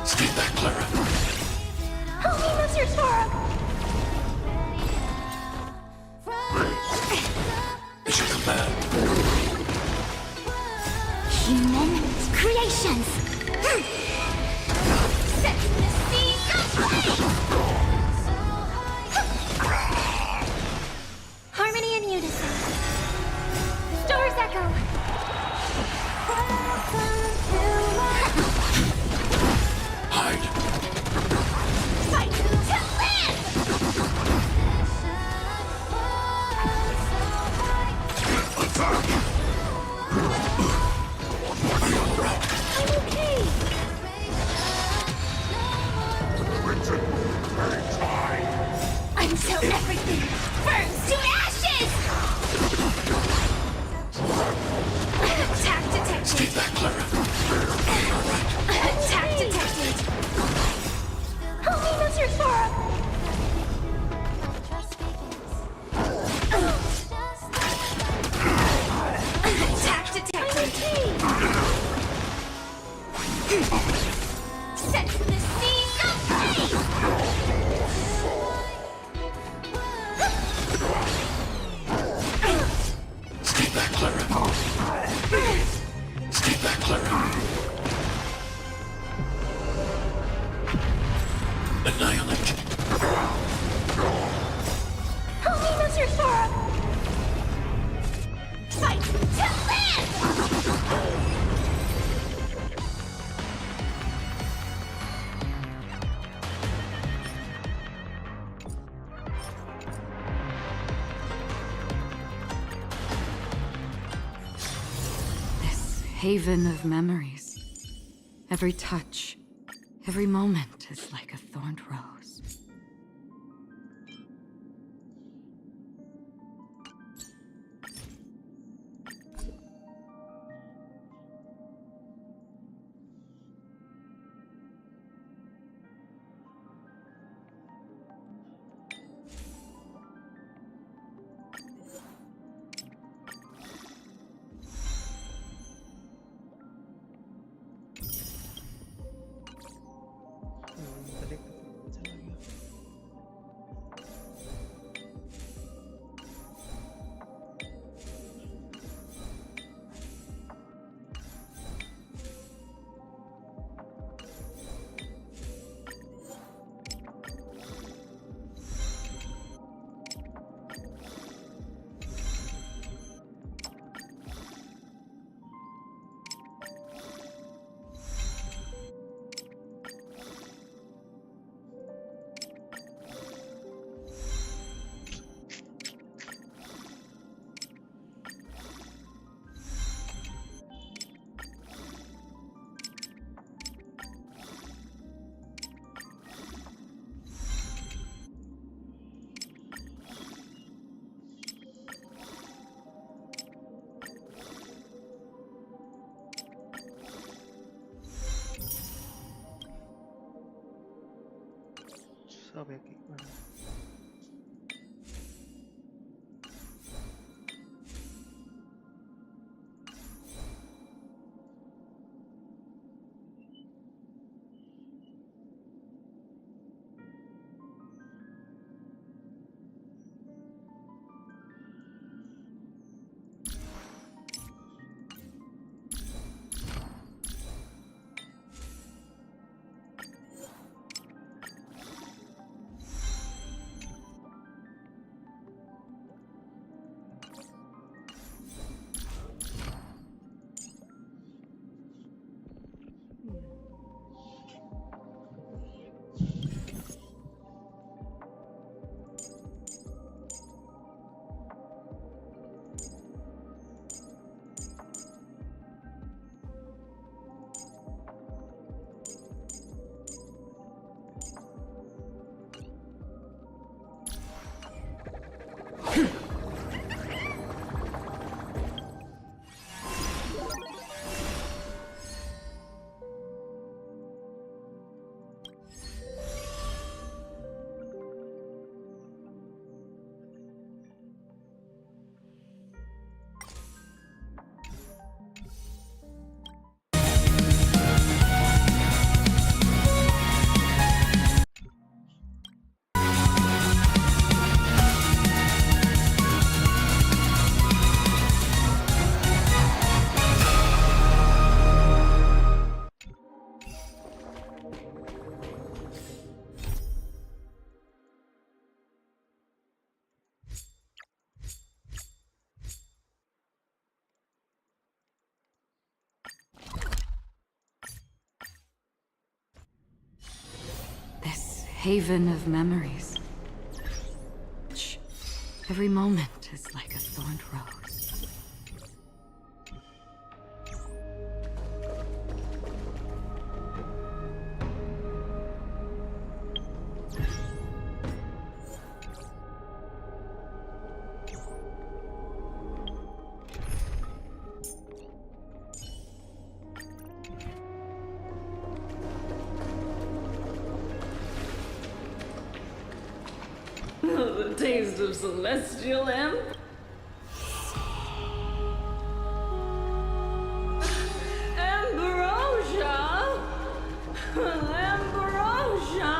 Stay back, Clara. Help me, Mr. Sora! Mission command. Human creations! Set the seas aflame! Harmony and unison. Stars echo. Hide. Fight to live! Attack. Are you alright? I'm okay. Until everything burns to ashes! Attack detected. Stay back, Clara. Are you alright? Attack detected. Help me, Mr. Sora! Attack detected. Set the seas aflame! Stay back, Clara. Stay back, Clara. Annihilate. Help me, Mr. Sora! Fight to live! This haven of memories. Every touch, every moment is like a thorned rose. सब एक एक बना haven of memories. Every moment is like a thorned rose. The taste of celestial amp. Ambrosia! Ambrosia!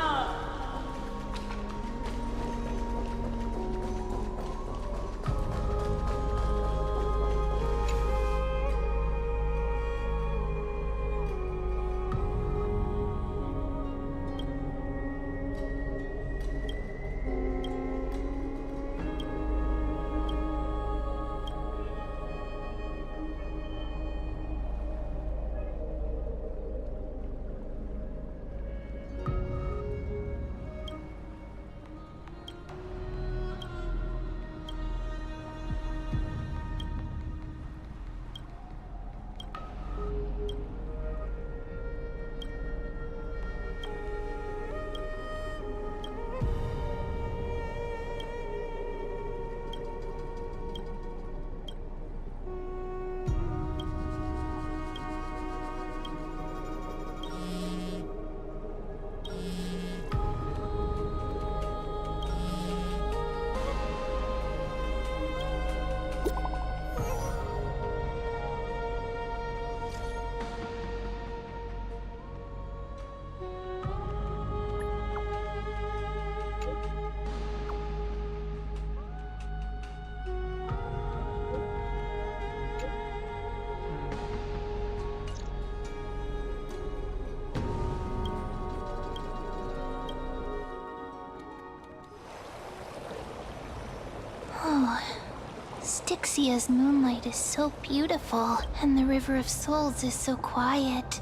Styxia's moonlight is so beautiful, and the River of Souls is so quiet.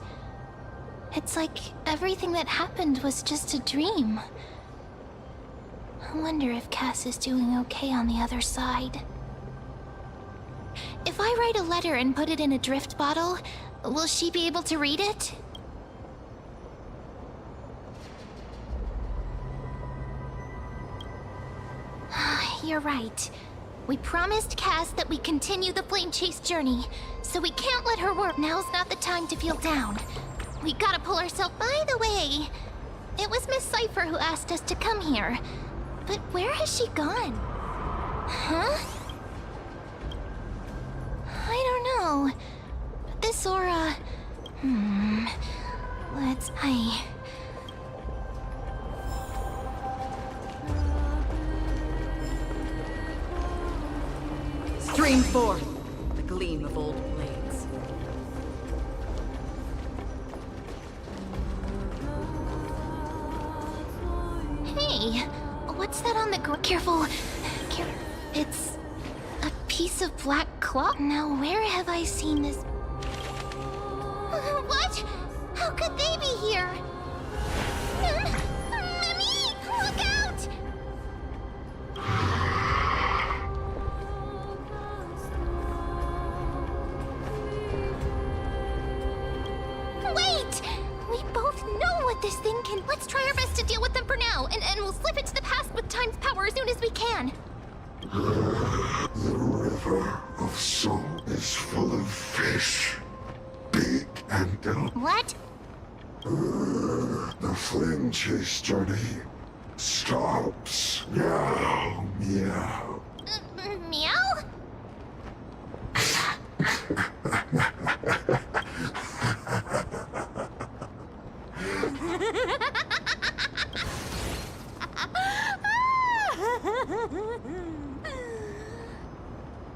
It's like everything that happened was just a dream. I wonder if Cass is doing okay on the other side. If I write a letter and put it in a drift bottle, will she be able to read it? You're right. We promised Cass that we continue the flame chase journey, so we can't let her work. Now's not the time to feel down. We gotta pull ourselves. By the way, it was Miss Cypher who asked us to come here. But where has she gone? Huh? I don't know. But this aura... Stream forth the gleam of old blades. Hey, what's that on the ground? Careful. It's a piece of black cloth. Now, where have I seen this? What? How could they be here? Mimi, look out! Wait! We both know what this thing can. Let's try our best to deal with them for now, and we'll slip into the past with time's power as soon as we can. The River of Soul is full of fish. Big and little. What? The flame chase journey stops. Meow, meow. Meow?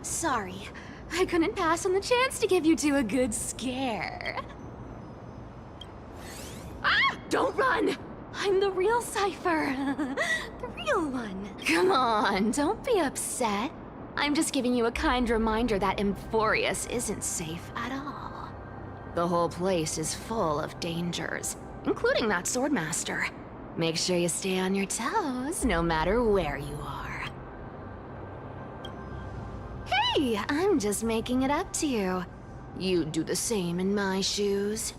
Sorry, I couldn't pass on the chance to give you two a good scare. Ah! Don't run! I'm the real Cypher. The real one. Come on, don't be upset. I'm just giving you a kind reminder that Emphorius isn't safe at all. The whole place is full of dangers, including that swordmaster. Make sure you stay on your toes, no matter where you are. Hey, I'm just making it up to you. You'd do the same in my shoes.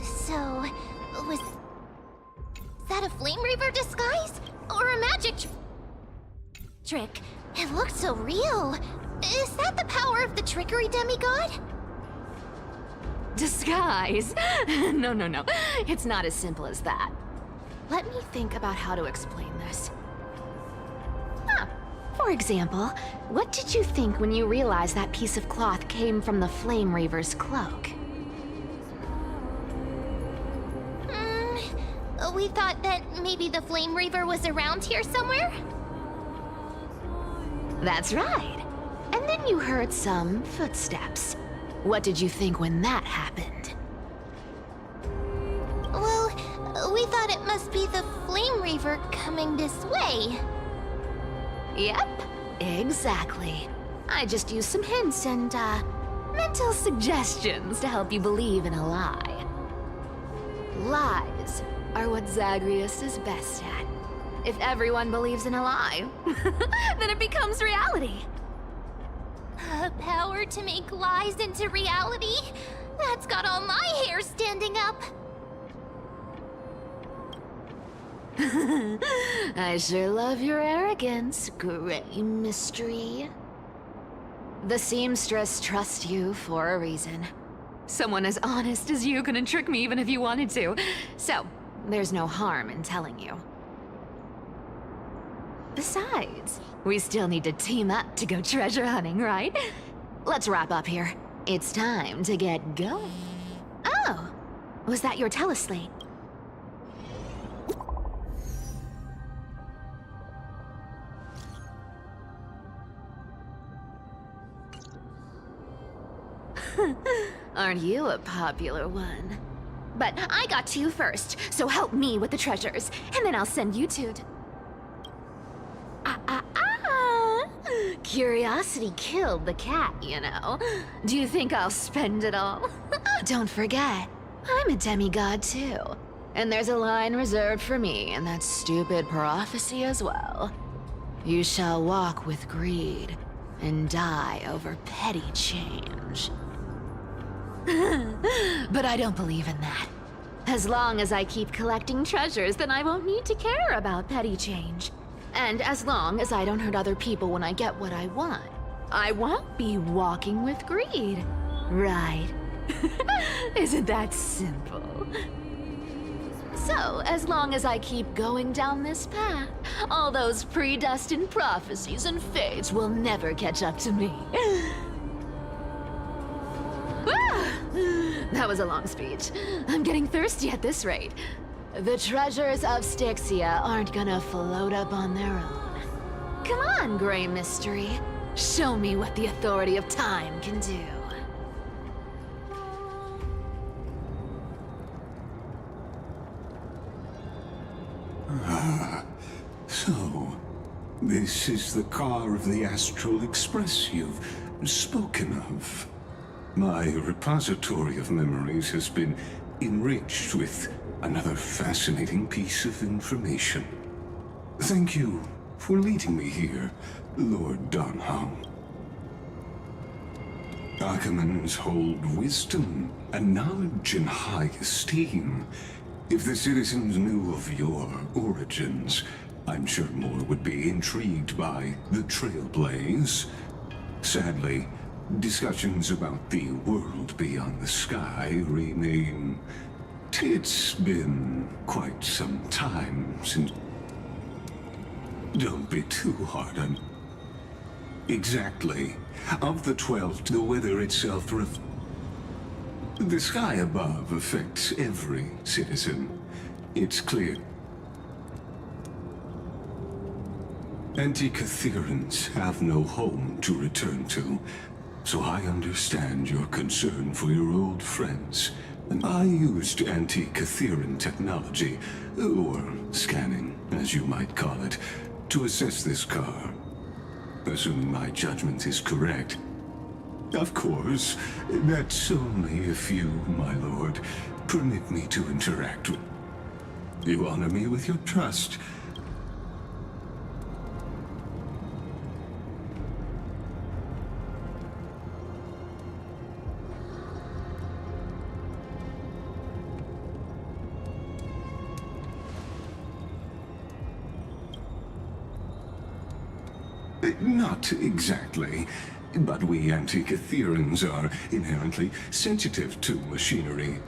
So, was that a Flame Reaver disguise? Or a magic trick? It looked so real. Is that the power of the trickery demigod? Disguise? No. It's not as simple as that. Let me think about how to explain this. For example, what did you think when you realized that piece of cloth came from the Flame Reaver's cloak? We thought that maybe the Flame Reaver was around here somewhere? That's right. And then you heard some footsteps. What did you think when that happened? Well, we thought it must be the Flame Reaver coming this way. Yep, exactly. I just used some hints and, mental suggestions to help you believe in a lie. Lies are what Zagreus is best at. If everyone believes in a lie, then it becomes reality. Power to make lies into reality? That's got all my hair standing up. I sure love your arrogance, Gray Mystery. The seamstress trusts you for a reason. Someone as honest as you couldn't trick me even if you wanted to. So, there's no harm in telling you. Besides, we still need to team up to go treasure hunting, right? Let's wrap up here. It's time to get going. Oh, was that your teleslate? Aren't you a popular one? But I got to you first, so help me with the treasures, and then I'll send you to... Curiosity killed the cat, you know. Do you think I'll spend it all? Don't forget, I'm a demigod too. And there's a line reserved for me in that stupid prophecy as well. You shall walk with greed and die over petty change. But I don't believe in that. As long as I keep collecting treasures, then I won't need to care about petty change. And as long as I don't hurt other people when I get what I want, I won't be walking with greed. Right? Isn't that simple? So, as long as I keep going down this path, all those predestined prophecies and fates will never catch up to me. That was a long speech. I'm getting thirsty at this rate. The treasures of Styxia aren't gonna float up on their own. Come on, Gray Mystery. Show me what the authority of time can do. So, this is the car of the Astral Express you've spoken of. My repository of memories has been enriched with another fascinating piece of information. Thank you for leading me here, Lord Donham. Archimans hold wisdom and knowledge in high esteem. If the citizens knew of your origins, I'm sure more would be intrigued by the Trailblaze. Sadly, discussions about the world beyond the sky remain... It's been quite some time since... Don't be too hard on... Exactly. Of the 12, the weather itself the sky above affects every citizen. It's clear. Anti-Catherians have no home to return to, so I understand your concern for your old friends. And I used anti-Catherian technology, or scanning, as you might call it, to assess this car. assuming my judgment is correct. Of course, that's only if you, my lord, permit me to interact with... You honor me with your trust. Not exactly, but we Antikytherians are inherently sensitive to machinery,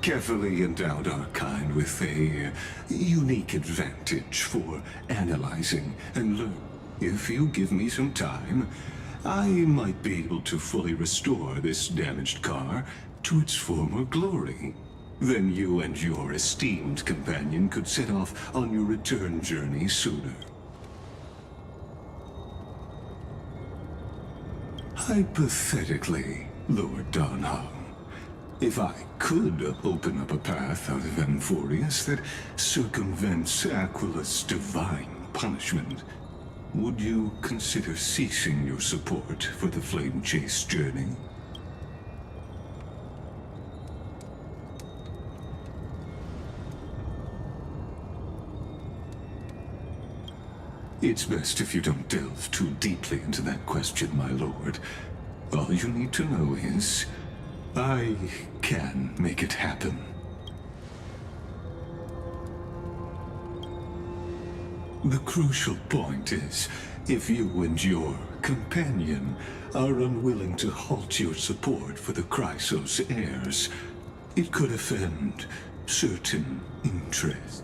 carefully endowed our kind with a unique advantage for analyzing and learning. If you give me some time, I might be able to fully restore this damaged car to its former glory. Then you and your esteemed companion could set off on your return journey sooner. Hypothetically, Lord Donhong, if I could open up a path out of Amphorius that circumvents Aquila's divine punishment, would you consider ceasing your support for the Flame Chase journey? It's best if you don't delve too deeply into that question, my lord. All you need to know is, I can make it happen. The crucial point is, if you and your companion are unwilling to halt your support for the Chrysos heirs, it could offend certain interests.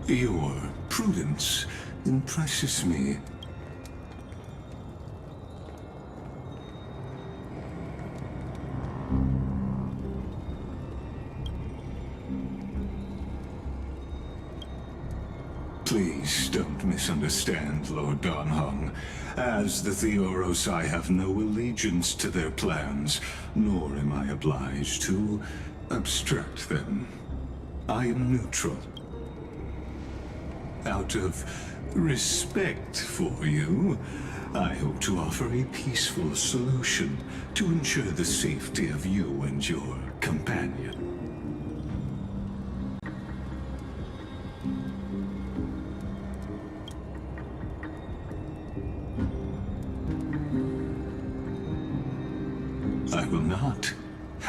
Your prudence impresses me. Please don't misunderstand, Lord Donhong. As the Theoros, I have no allegiance to their plans, nor am I obliged to obstruct them. I am neutral. Out of respect for you, I hope to offer a peaceful solution to ensure the safety of you and your companion. I will not.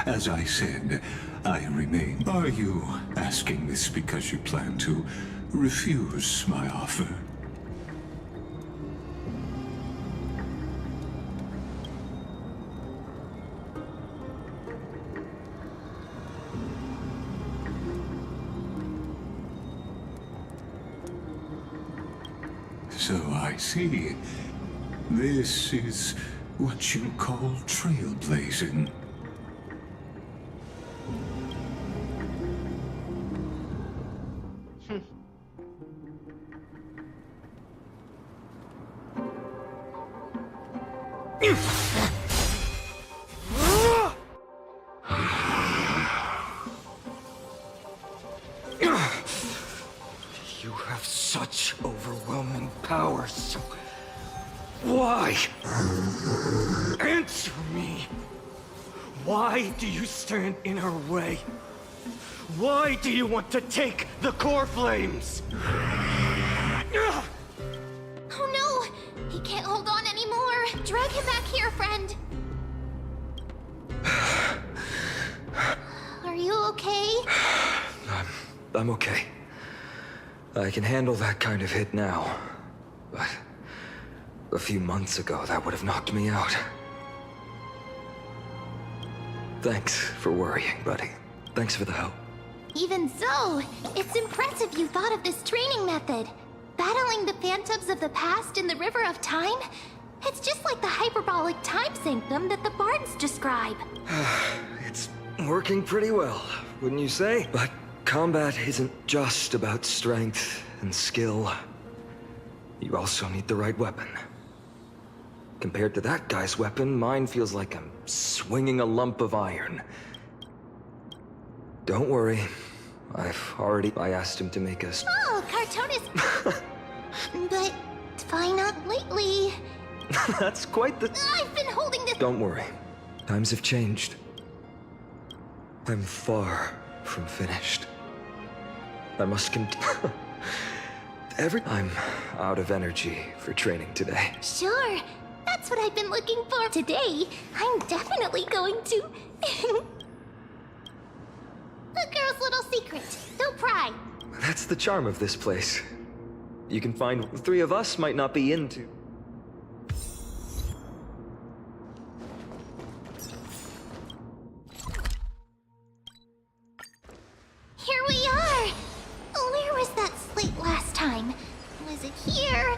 As I said, I remain. Are you asking this because you plan to refuse my offer? So I see. This is what you call trailblazing. You have such overwhelming power, so... Why? Answer me! Why do you stand in her way? Why do you want to take the core flames? Oh no! He can't hold on anymore! Drag him back here, friend! Are you okay? I'm okay. I can handle that kind of hit now. But a few months ago, that would have knocked me out. Thanks for worrying, buddy. Thanks for the help. Even so, it's impressive you thought of this training method. Battling the phantoms of the past in the river of time? It's just like the hyperbolic time sanctum that the bards describe. It's working pretty well, wouldn't you say? But Combat isn't just about strength and skill. You also need the right weapon. Compared to that guy's weapon, mine feels like I'm swinging a lump of iron. Don't worry. I asked him to make us. Oh, cartoonist. But why not lately? That's quite the... I've been holding this. Don't worry. Times have changed. I'm far from finished. I must continue. I'm out of energy for training today. Sure, that's what I've been looking for. Today, I'm definitely going to. A girl's little secret. Don't pry. That's the charm of this place. You can find the three of us might not be into. Here we are. Where was that slate last time? Was it here?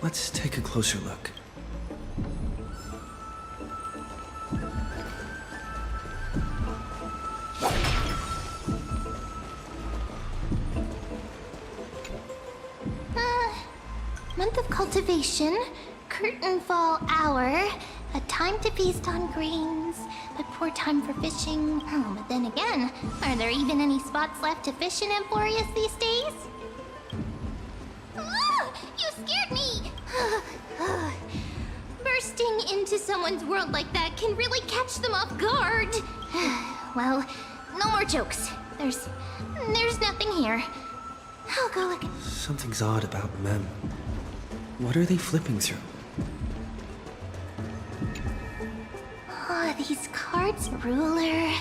Let's take a closer look. Month of cultivation, curtain fall hour, a time to feast on grains, but poor time for fishing. Oh, but then again, are there even any spots left to fish in Emporius these days? Ah, you scared me! Bursting into someone's world like that can really catch them off guard. Well, no more jokes. There's nothing here. I'll go look. Something's odd about Mem. What are they flipping through? Oh, these cards, ruler.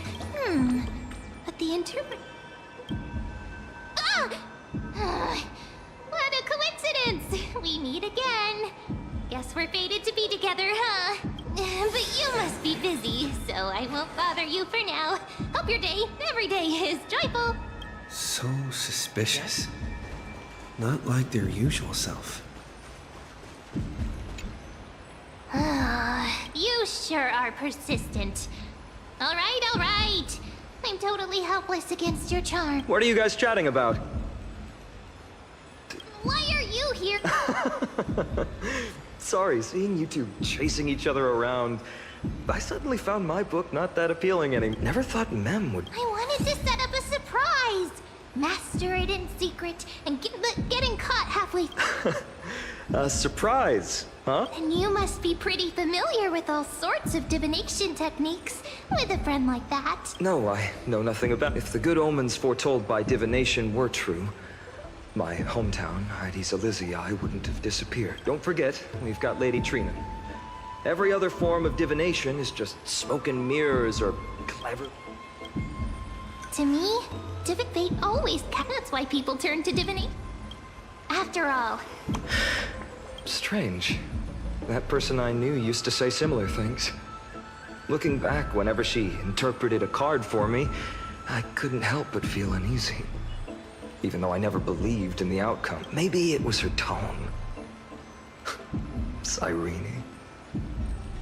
But the interpret. What a coincidence! We meet again. Guess we're fated to be together, huh? But you must be busy, so I won't bother you for now. Hope your day, every day, is joyful. So suspicious. Not like their usual self. You sure are persistent. All right. I'm totally helpless against your charm. What are you guys chatting about? Why are you here? Sorry, seeing you two chasing each other around. I suddenly found my book not that appealing anymore. Never thought Mem would. I wanted to set up a surprise. Master it in secret and getting caught halfway. A surprise, huh? And you must be pretty familiar with all sorts of divination techniques with a friend like that. No, I know nothing about. If the good omens foretold by divination were true, my hometown, Heidi's Elysiae, wouldn't have disappeared. Don't forget, we've got Lady Trina. Every other form of divination is just smoke and mirrors or clever. To me, fate always that's why people turn to divination. After all. Strange. That person I knew used to say similar things. Looking back, whenever she interpreted a card for me, I couldn't help but feel uneasy. Even though I never believed in the outcome. Maybe it was her tone. Cyrene.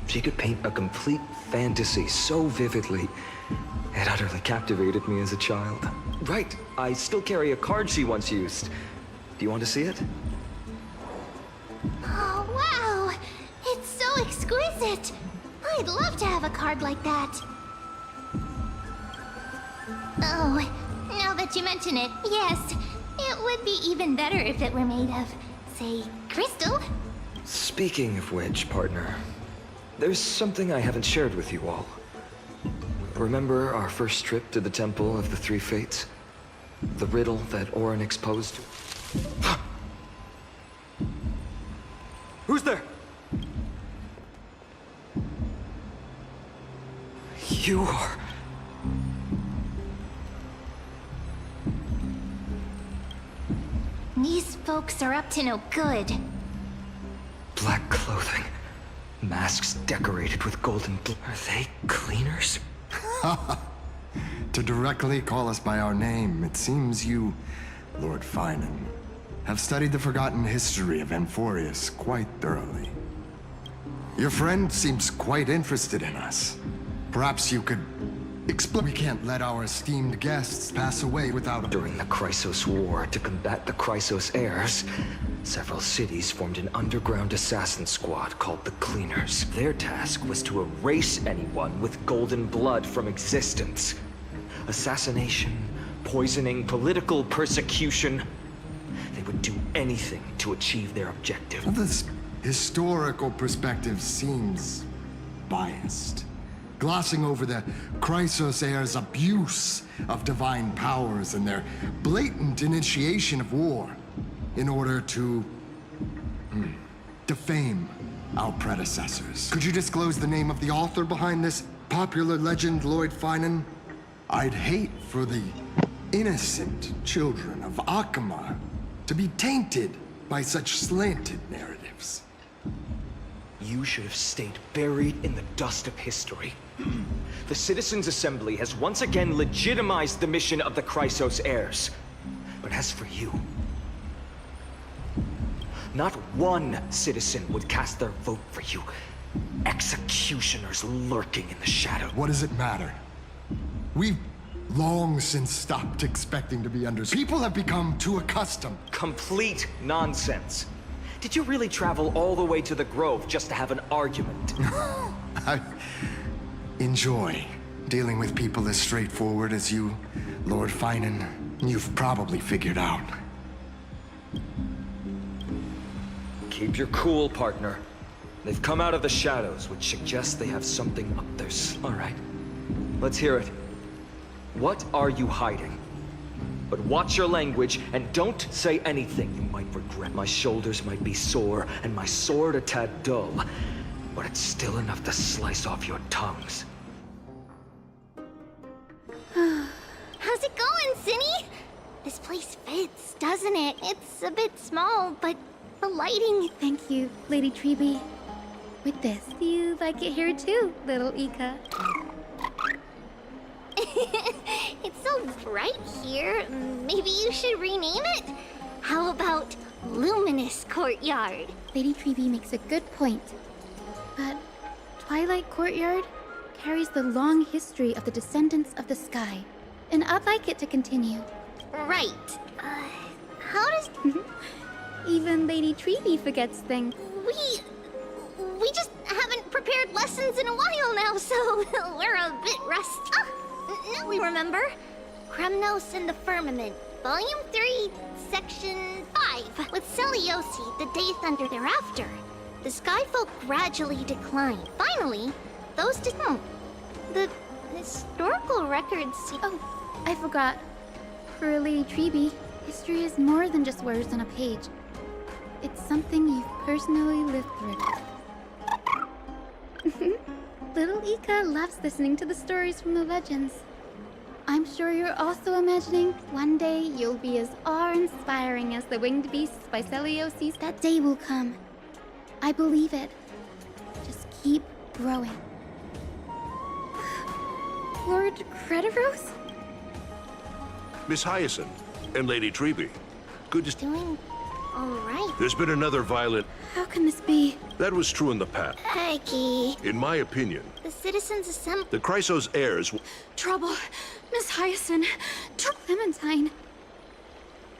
She could paint a complete fantasy so vividly, it utterly captivated me as a child. Right, I still carry a card she once used. Do you want to see it? Oh, wow! It's so exquisite! I'd love to have a card like that. Oh, now that you mention it, yes. It would be even better if it were made of, say, crystal. Speaking of which, partner, there's something I haven't shared with you all. Remember our first trip to the Temple of the Three Fates? The riddle that Orin exposed? Who's there? You are... folks are up to no good. Black clothing. Masks decorated with golden Are they cleaners? To directly call us by our name, it seems you, Lord Finan, have studied the forgotten history of Amphorius quite thoroughly. Your friend seems quite interested in us. Perhaps you could explain. We can't let our esteemed guests pass away without. During the Chrysos War, to combat the Chrysos heirs, several cities formed an underground assassin squad called the Cleaners. Their task was to erase anyone with golden blood from existence. Assassination, poisoning, political persecution. They would do anything to achieve their objective. Well, this historical perspective seems biased, glossing over the Chrysos heirs' abuse of divine powers and their blatant initiation of war in order to defame our predecessors. Could you disclose the name of the author behind this popular legend, Lord Finan? I'd hate for the innocent children of Akama to be tainted by such slanted narratives. You should have stayed buried in the dust of history. The Citizens' Assembly has once again legitimized the mission of the Chrysos heirs. But as for you, not one citizen would cast their vote for you. Executioners lurking in the shadows. What does it matter? We've long since stopped expecting to be understood. People have become too accustomed. Complete nonsense. Did you really travel all the way to the Grove just to have an argument? I enjoy dealing with people as straightforward as you, Lord Finan. You've probably figured out. Keep your cool, partner. They've come out of the shadows, which suggests they have something up their sleeve. All right, let's hear it. What are you hiding? But watch your language, and don't say anything you might regret. My shoulders might be sore, and my sword a tad dull, but it's still enough to slice off your tongues. How's it going, Cinny? This place fits, doesn't it? It's a bit small, but the lighting... Thank you, Lady Treby. With this, you like it here too, little Ika. It's so bright here. Maybe you should rename it? How about Luminous Courtyard? Lady Treby makes a good point. But Twilight Courtyard carries the long history of the descendants of the sky, and I'd like it to continue. Right. How does... Even Lady Treby forgets things. We just haven't prepared lessons in a while now, so we're a bit rusty. Now we remember. Kremnos and the Firmament, Volume 3, Section 5. With Seliosi, the Day Thunder thereafter, the Skyfolk gradually decline. Finally, those the historical records... Oh, I forgot. For Lady Treby, history is more than just words on a page. It's something you've personally lived through. Little Ika loves listening to the stories from the legends. I'm sure you're also imagining one day you'll be as awe-inspiring as the winged beasts by Seliosis. That day will come. I believe it. Just keep growing. Lord Crediros? Miss Hyacinth and Lady Treby. Good to... Doing all right. There's been another violent... How can this be? That was true in the past. Peggy. In my opinion, The Citizens Assembly... the Chrysos heirs... Trouble. Miss Hyacinth. Clementine.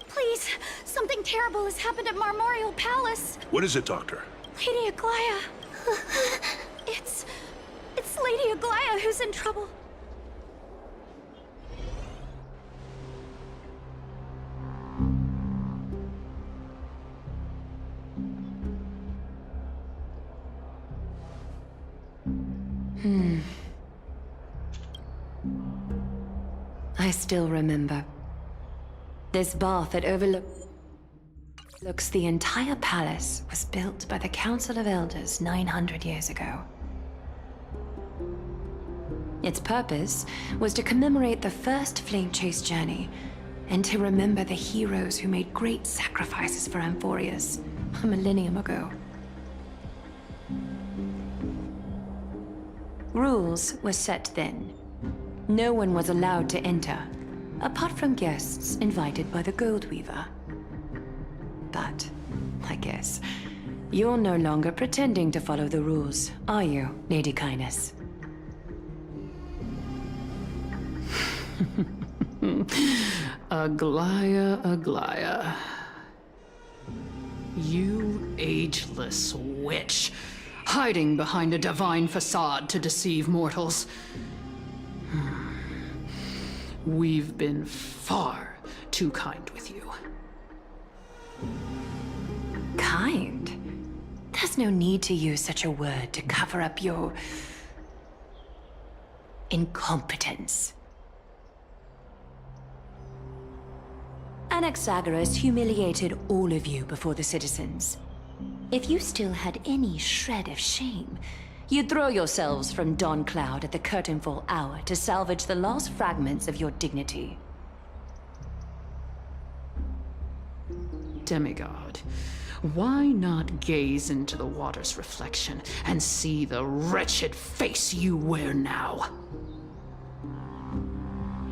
Please, something terrible has happened at Marmorial Palace. What is it, Doctor? Lady Aglaya. It's Lady Aglaya who's in trouble. I still remember. This bath that overlooks the entire palace was built by the Council of Elders 900 years ago. Its purpose was to commemorate the first flame chase journey and to remember the heroes who made great sacrifices for Amphorius a millennium ago. Rules were set then. No one was allowed to enter, apart from guests invited by the Goldweaver. But, I guess, you're no longer pretending to follow the rules, are you, Lady Kindness? Aglaia. You ageless witch, hiding behind a divine facade to deceive mortals. We've been far too kind with you. Kind? There's no need to use such a word to cover up your incompetence. Anaxagoras humiliated all of you before the citizens. If you still had any shred of shame, you'd throw yourselves from Dawn Cloud at the curtainfall hour to salvage the last fragments of your dignity. Demigod, why not gaze into the water's reflection and see the wretched face you wear now?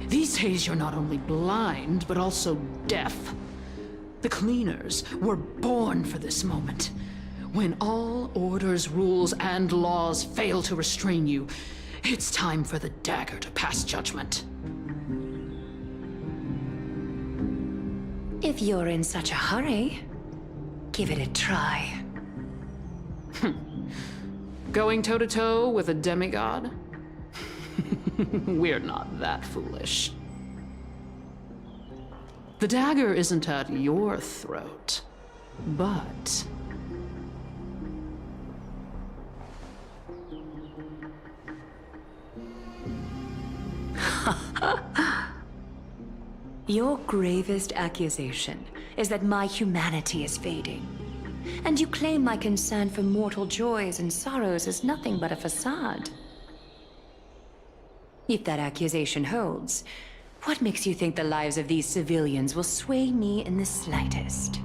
These days you're not only blind, but also deaf. The cleaners were born for this moment. When all orders, rules, and laws fail to restrain you, it's time for the dagger to pass judgment. If you're in such a hurry, give it a try. Going toe-to-toe with a demigod? We're not that foolish. The dagger isn't at your throat, but... Your gravest accusation is that my humanity is fading. And you claim my concern for mortal joys and sorrows is nothing but a facade. If that accusation holds, what makes you think the lives of these civilians will sway me in the slightest?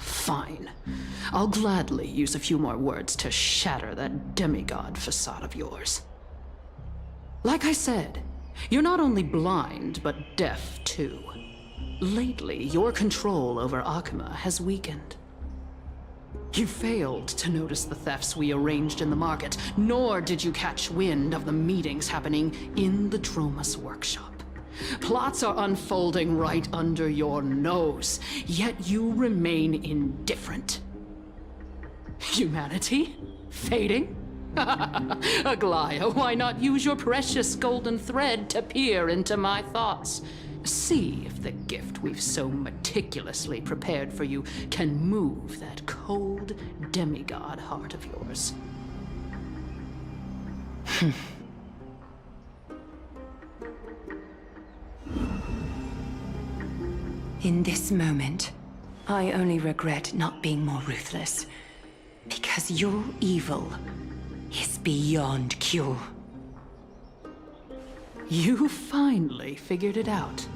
Fine. I'll gladly use a few more words to shatter that demigod facade of yours. Like I said, you're not only blind, but deaf too. Lately, your control over Akuma has weakened. You failed to notice the thefts we arranged in the market, nor did you catch wind of the meetings happening in the Dromus workshop. Plots are unfolding right under your nose, yet you remain indifferent. Humanity? Fading? Aglaia, why not use your precious golden thread to peer into my thoughts? See if the gift we've so meticulously prepared for you can move that cold demigod heart of yours. In this moment, I only regret not being more ruthless. Because your evil is beyond cure. You finally figured it out.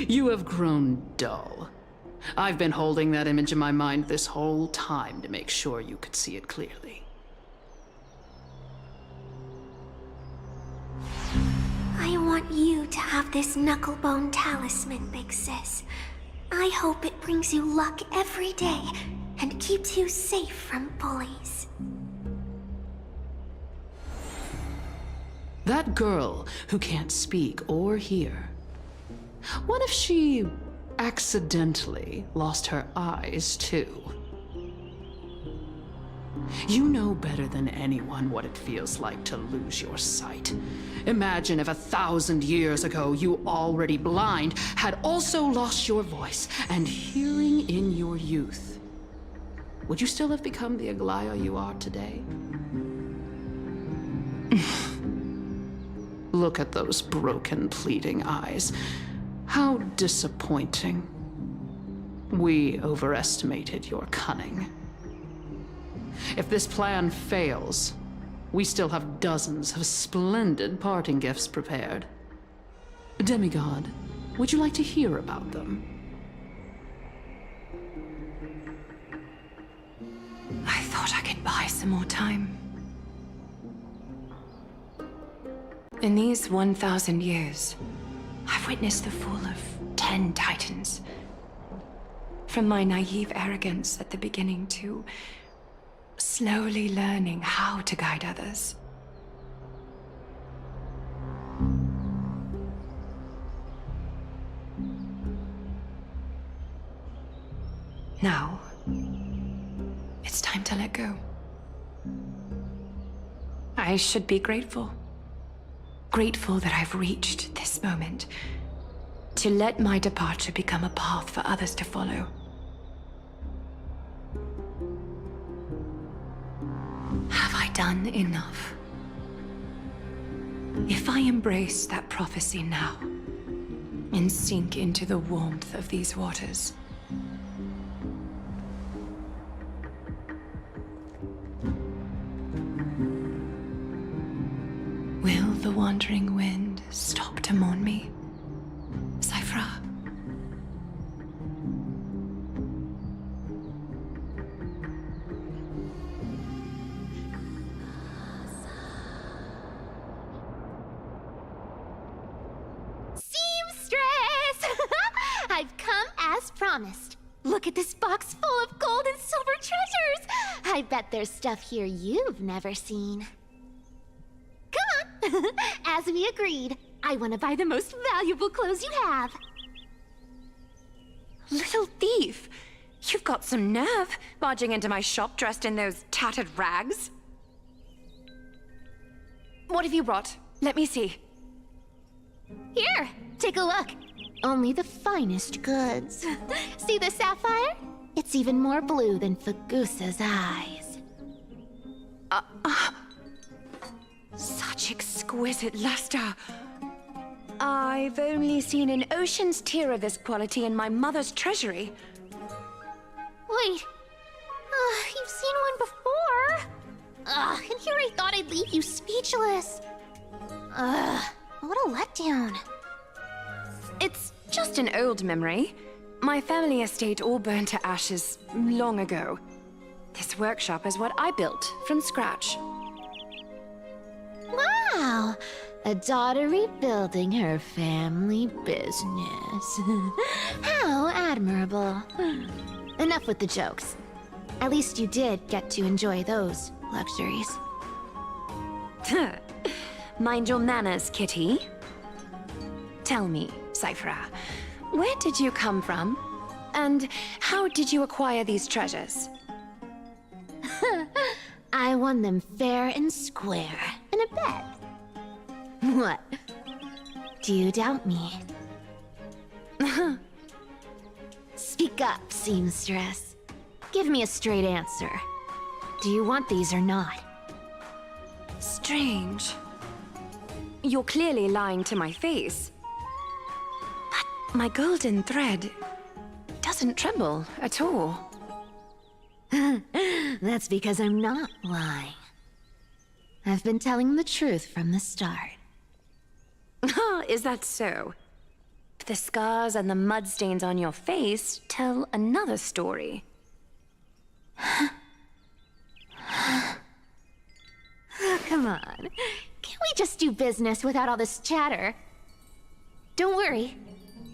You have grown dull. I've been holding that image in my mind this whole time to make sure you could see it clearly. I want you to have this knucklebone talisman, Big Sis. I hope it brings you luck every day and keeps you safe from bullies. That girl who can't speak or hear. What if she accidentally lost her eyes too? You know better than anyone what it feels like to lose your sight. Imagine if 1,000 years ago you, already blind, had also lost your voice and hearing in your youth. Would you still have become the Aglaia you are today? Look at those broken, pleading eyes. How disappointing. We overestimated your cunning. If this plan fails, We still have dozens of splendid parting gifts prepared. Demigod, would you like to hear about them? I thought I could buy some more time. In these 1,000 years, I've witnessed the fall of 10 titans. From my naive arrogance at the beginning to slowly learning how to guide others. Now, it's time to let go. I should be grateful. Grateful that I've reached this moment. To let my departure become a path for others to follow. Have I done enough? If I embrace that prophecy now, and sink into the warmth of these waters, will the wandering wind stop to mourn me, Cyphra? Seamstress! I've come as promised. Look at this box full of gold and silver treasures! I bet there's stuff here you've never seen. Come on! As we agreed, I want to buy the most valuable clothes you have. Little thief! You've got some nerve, barging into my shop dressed in those tattered rags. What have you brought? Let me see. Here, take a look. Only the finest goods. See the sapphire? It's even more blue than Fagusa's eyes. Such exquisite luster. I've only seen an ocean's tier of this quality in my mother's treasury. Wait. You've seen one before. And here I thought I'd leave you speechless. What a letdown. It's just an old memory. My family estate all burned to ashes long ago. This workshop is what I built from scratch. Wow! A daughter rebuilding her family business. How admirable. Enough with the jokes. At least you did get to enjoy those luxuries. Mind your manners, kitty. Tell me, Cyphra, where did you come from? And how did you acquire these treasures? I won them fair and square in a bet. What? Do you doubt me? Speak up, seamstress. Give me a straight answer. Do you want these or not? Strange. You're clearly lying to my face. But my golden thread doesn't tremble at all. That's because I'm not lying. I've been telling the truth from the start. Is that so? The scars and the mud stains on your face tell another story. Oh, come on. Can't we just do business without all this chatter? Don't worry.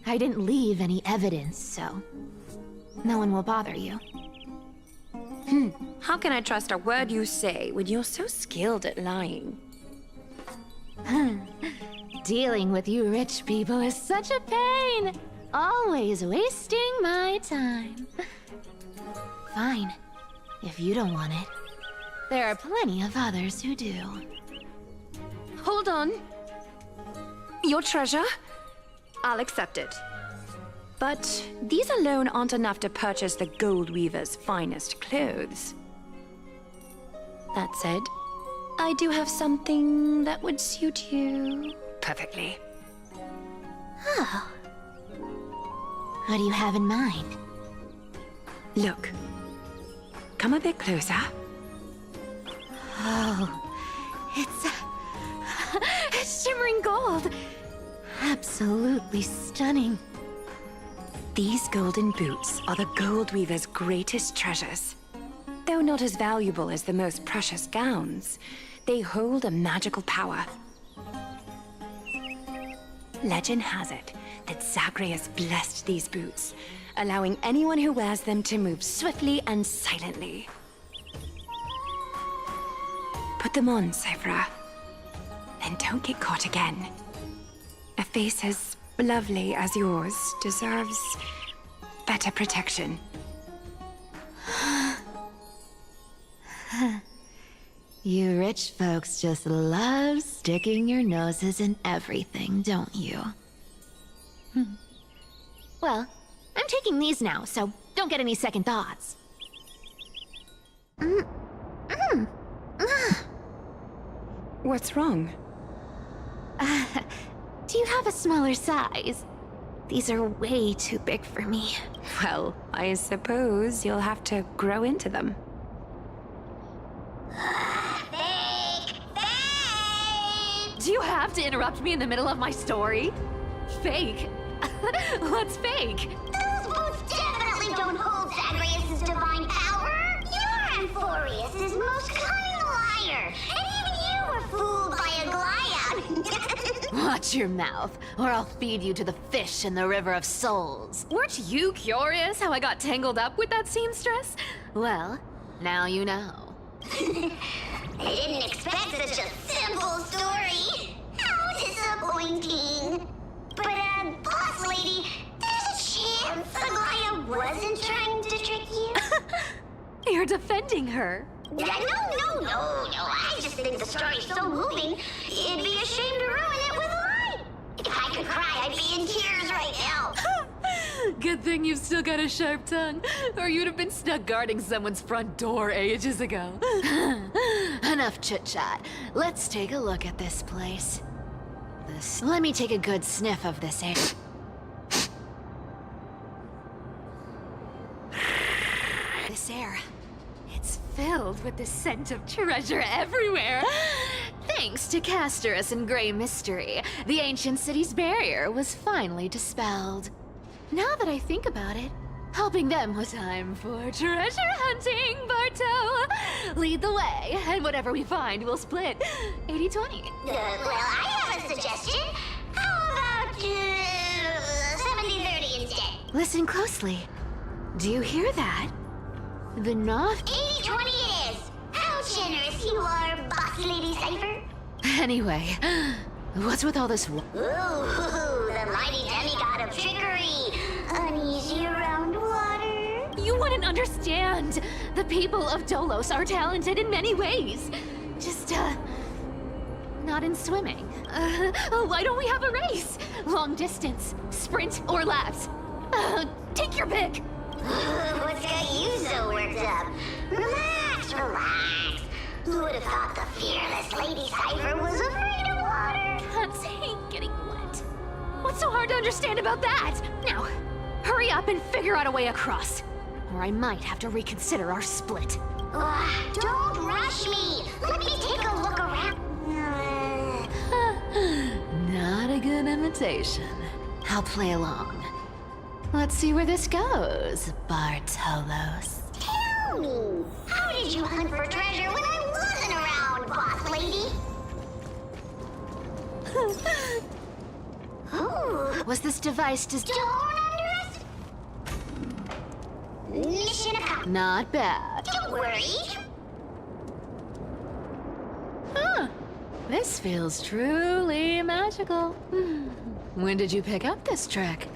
I didn't leave any evidence, so no one will bother you. How can I trust a word you say when you're so skilled at lying? Dealing with you rich people is such a pain. Always wasting my time. Fine, if you don't want it. There are plenty of others who do. Hold on. Your treasure? I'll accept it. But these alone aren't enough to purchase the Gold Weaver's finest clothes. That said, I do have something that would suit you perfectly. Oh. What do you have in mind? Look. Come a bit closer. Oh, It's shimmering gold. Absolutely stunning. These golden boots are the Gold Weaver's greatest treasures. Though not as valuable as the most precious gowns, they hold a magical power. Legend has it that Zagreus blessed these boots, allowing anyone who wears them to move swiftly and silently. Put them on, Cyphra. And don't get caught again. A face as lovely as yours deserves better protection. You rich folks just love sticking your noses in everything, don't you? Well, I'm taking these now, so don't get any second thoughts. What's wrong? Do you have a smaller size? These are way too big for me. Well, I suppose you'll have to grow into them. Do you have to interrupt me in the middle of my story? Fake? What's fake? Those boots definitely don't hold Zagreus' divine power. You're Amphorius' most cunning liar, and even you were fooled by a Glyad. Watch your mouth, or I'll feed you to the fish in the River of Souls. Weren't you curious how I got tangled up with that seamstress? Well, now you know. I didn't expect such a simple story. How disappointing. But, boss lady, there's a chance Aglaia wasn't trying to trick you? You're defending her. No. I just think the story's so moving, it'd be a shame to ruin it with a lie. If I could cry, I'd be in tears right now. Good thing you've still got a sharp tongue, or you'd have been stuck guarding someone's front door ages ago. Enough chit-chat. Let's take a look at this place. Let me take a good sniff of this air. This air. It's filled with the scent of treasure everywhere. Thanks to Castorus and Grey Mystery, the ancient city's barrier was finally dispelled. Now that I think about it, helping them was time for treasure hunting, Barto! Lead the way, and whatever we find, we'll split 80-20. Well, I have a suggestion. How about 70-30 instead? Listen closely. Do you hear that? The Noth? 80-20 it is. How generous you are, boss lady Cypher. Anyway, what's with all this? Ooh, the mighty demigod of trickery. Uneasy around water. You wouldn't understand. The people of Dolos are talented in many ways. Just, not in swimming. Why don't we have a race? Long distance, sprint, or laps? Take your pick. What's got you so worked up? Relax. Who would have thought the fearless Lady Cypher was afraid of water? Cats hate getting wet. What's so hard to understand about that? Now, hurry up and figure out a way across. Or I might have to reconsider our split. Don't rush me. Let me take a look around. Not a good invitation. I'll play along. Let's see where this goes, Bartolos. Tell me, how did you hunt for treasure when I wasn't around, boss lady? Was this device just... Don't underestimate. Mission accomplished. Not bad. Don't worry. Huh. This feels truly magical. When did you pick up this trick?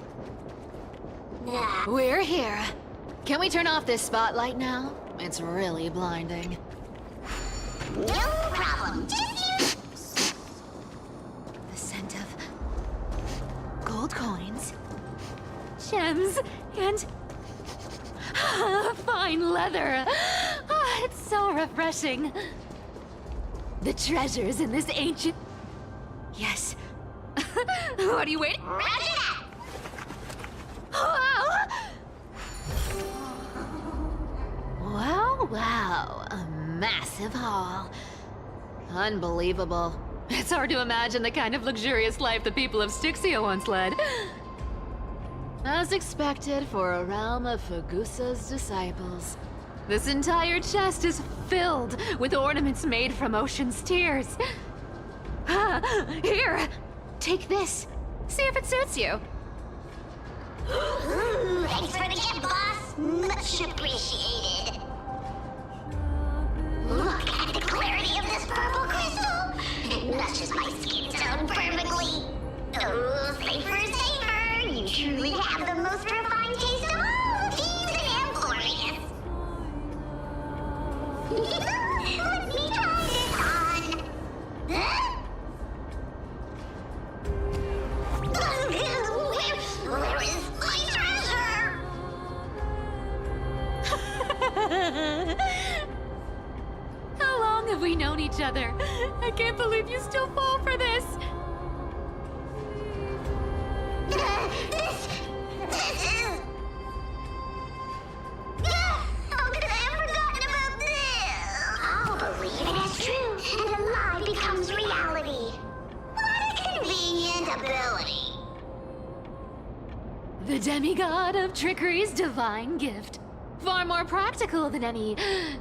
We're here. Can we turn off this spotlight now? It's really blinding. No problem. Just use... The scent of gold coins, gems, and fine leather. It's so refreshing. The treasures in this ancient... Yes. What are you waiting? Roger that. Wow, a massive haul. Unbelievable. It's hard to imagine the kind of luxurious life the people of Styxia once led. As expected for a realm of Fagusa's disciples. This entire chest is filled with ornaments made from ocean's tears. Here, take this. See if it suits you. Thanks for the gift, boss. Much appreciated. Look at the clarity of this purple crystal. It matches my skin tone perfectly. Oh, safer, safer. You truly have the most refined taste of all thieves in Amphorius. Let me try this on. Huh? Where is my treasure? How long have we known each other? I can't believe you still fall for this. This is... How could I have forgotten about this? I'll believe it as true, and a lie becomes reality. What a convenient ability. The demigod of trickery's divine gift. Far more practical than any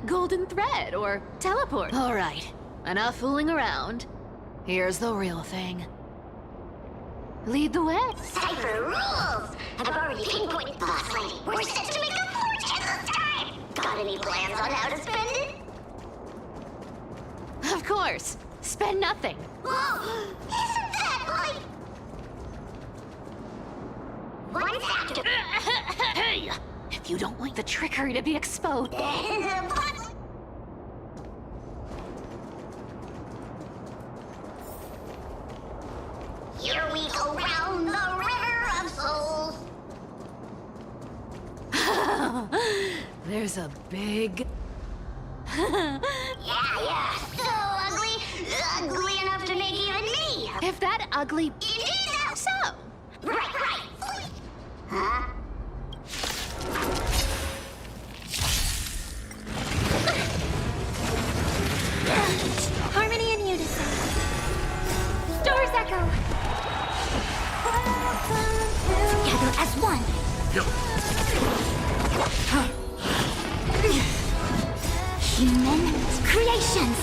golden thread or teleport. All right, enough fooling around. Here's the real thing. Lead the way. Cypher rules! I've already pinpointed the boss lady. We're set to make a fortune this time! Got any plans on how to spend it? Of course. Spend nothing. Whoa! Isn't that like... What's after... Hey! If you don't want the trickery to be exposed... Here we go round the river of souls. There's a big... Yeah, so ugly. Ugly enough to make even me. If that ugly... It is So... Right. Huh? Harmony and unison. Stars echo. Together as one. Human creations.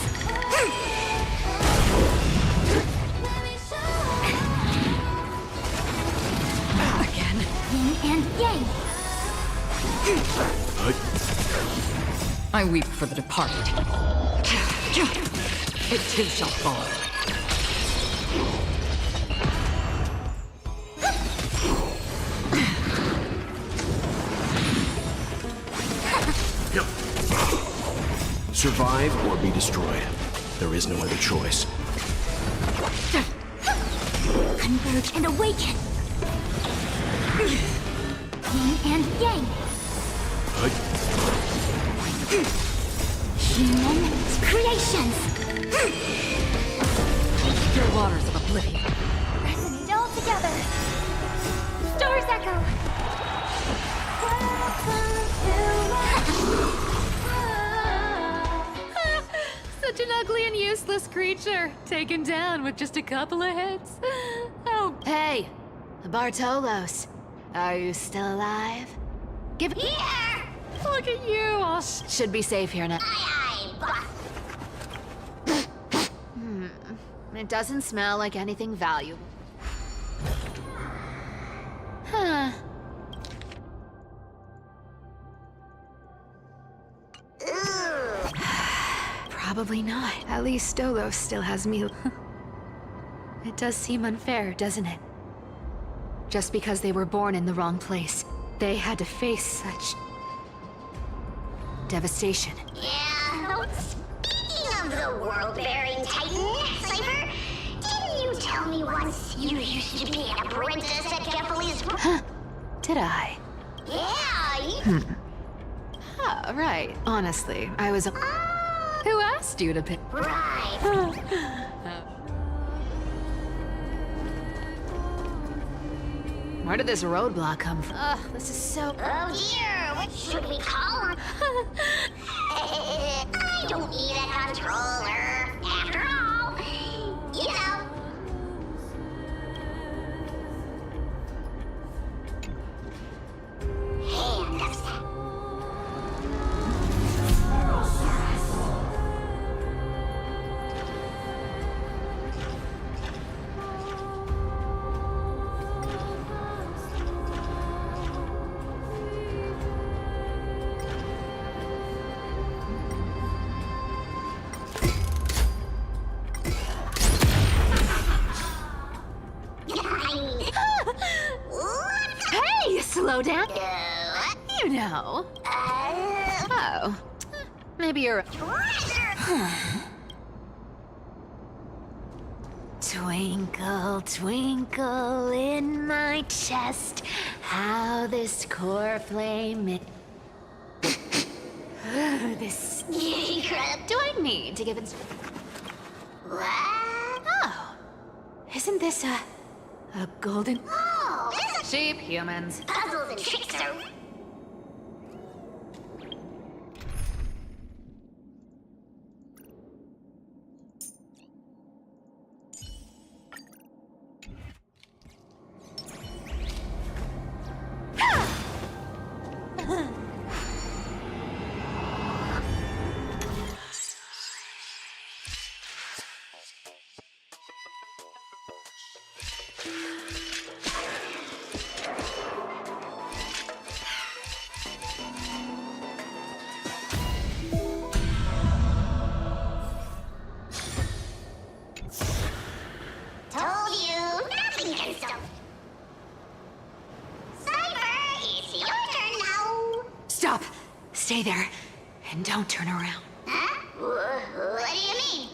Again. Yin and yang. I weep for the departed. It too shall fall. Survive or be destroyed. There is no other choice. Converge and awaken. Yin and yang. Human creations. Your waters of oblivion. Resonate all together. Stars echo. Such an ugly and useless creature, taken down with just a couple of hits. Oh, hey, Bartolos, are you still alive? Give Here! Look at you, all should be safe here now. Aye, boss. It doesn't smell like anything valuable. Huh. Probably not. At least Stolos still has me. It does seem unfair, doesn't it? Just because they were born in the wrong place, they had to face such... devastation. Yeah, speaking of the world-bearing titan, Cypher, didn't you tell me once you used to be an apprentice at Kefali's... Huh? Did I? Yeah, Oh, right. Honestly, I was... Who asked you to pick? Right. Where did this roadblock come from? Ugh, this is so... Oh dear, what should we call her? I don't need a controller. After all, you know? Oh. Maybe you're... Twinkle, twinkle in my chest, how this core flame it... this... Do I need to give it... Oh. Isn't this a golden... Oh, Sheep humans. puzzles and tricks are... Told you, nothing can stop. Cypher, it's your turn now. Stop! Stay there, and don't turn around. Huh? What do you mean?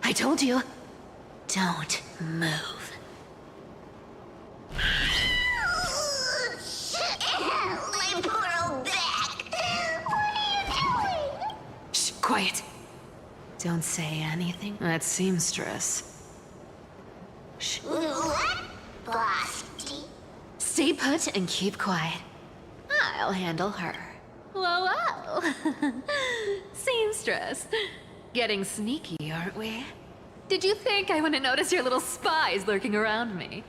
I told you, don't move. My poor old back. What are you doing? Shh, quiet. Don't say anything. That seamstress. Shh. What? Boss. Stay put and keep quiet. I'll handle her. Whoa, whoa. Seamstress. Getting sneaky, aren't we? Did you think I wouldn't notice your little spies lurking around me?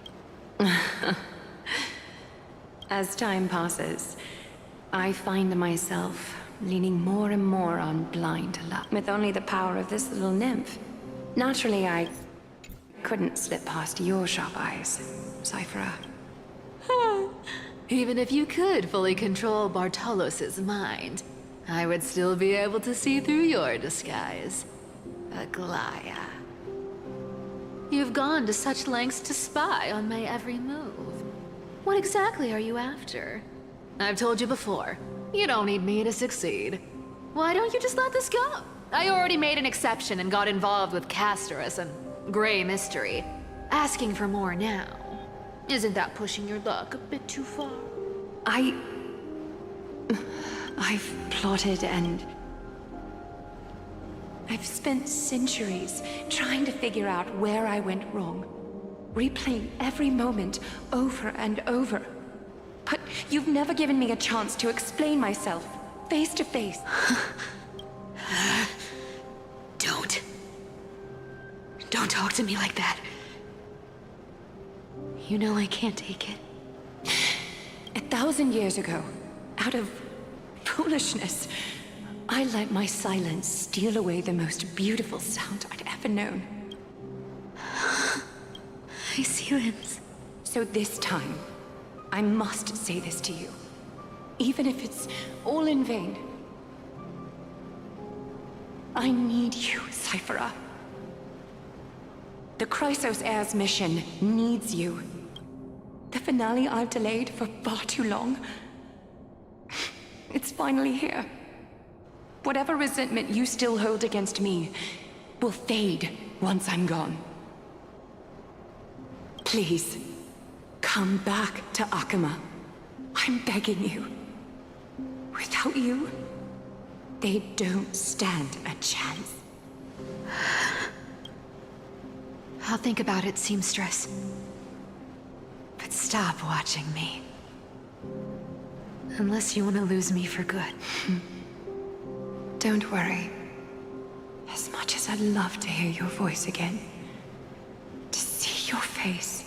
As time passes, I find myself leaning more and more on blind luck. With only the power of this little nymph. Naturally, I couldn't slip past your sharp eyes, Cypher. Even if you could fully control Bartolos's mind, I would still be able to see through your disguise. Aglaya. You've gone to such lengths to spy on my every move. What exactly are you after? I've told you before, you don't need me to succeed. Why don't you just let this go? I already made an exception and got involved with Castorus and Grey Mystery. Asking for more now. Isn't that pushing your luck a bit too far? I've plotted and... I've spent centuries trying to figure out where I went wrong. Replaying every moment over and over. But you've never given me a chance to explain myself, face to face. Don't talk to me like that. You know I can't take it. 1,000 years ago, out of foolishness, I let my silence steal away the most beautiful sound I'd ever known. I see limbs. So this time, I must say this to you. Even if it's all in vain. I need you, Cyphera. The Chrysos Heir's mission needs you. The finale I've delayed for far too long. It's finally here. Whatever resentment you still hold against me will fade once I'm gone. Please, come back to Akama. I'm begging you. Without you, they don't stand a chance. I'll think about it, seamstress. But stop watching me. Unless you want to lose me for good. Don't worry. As much as I'd love to hear your voice again, to see your face,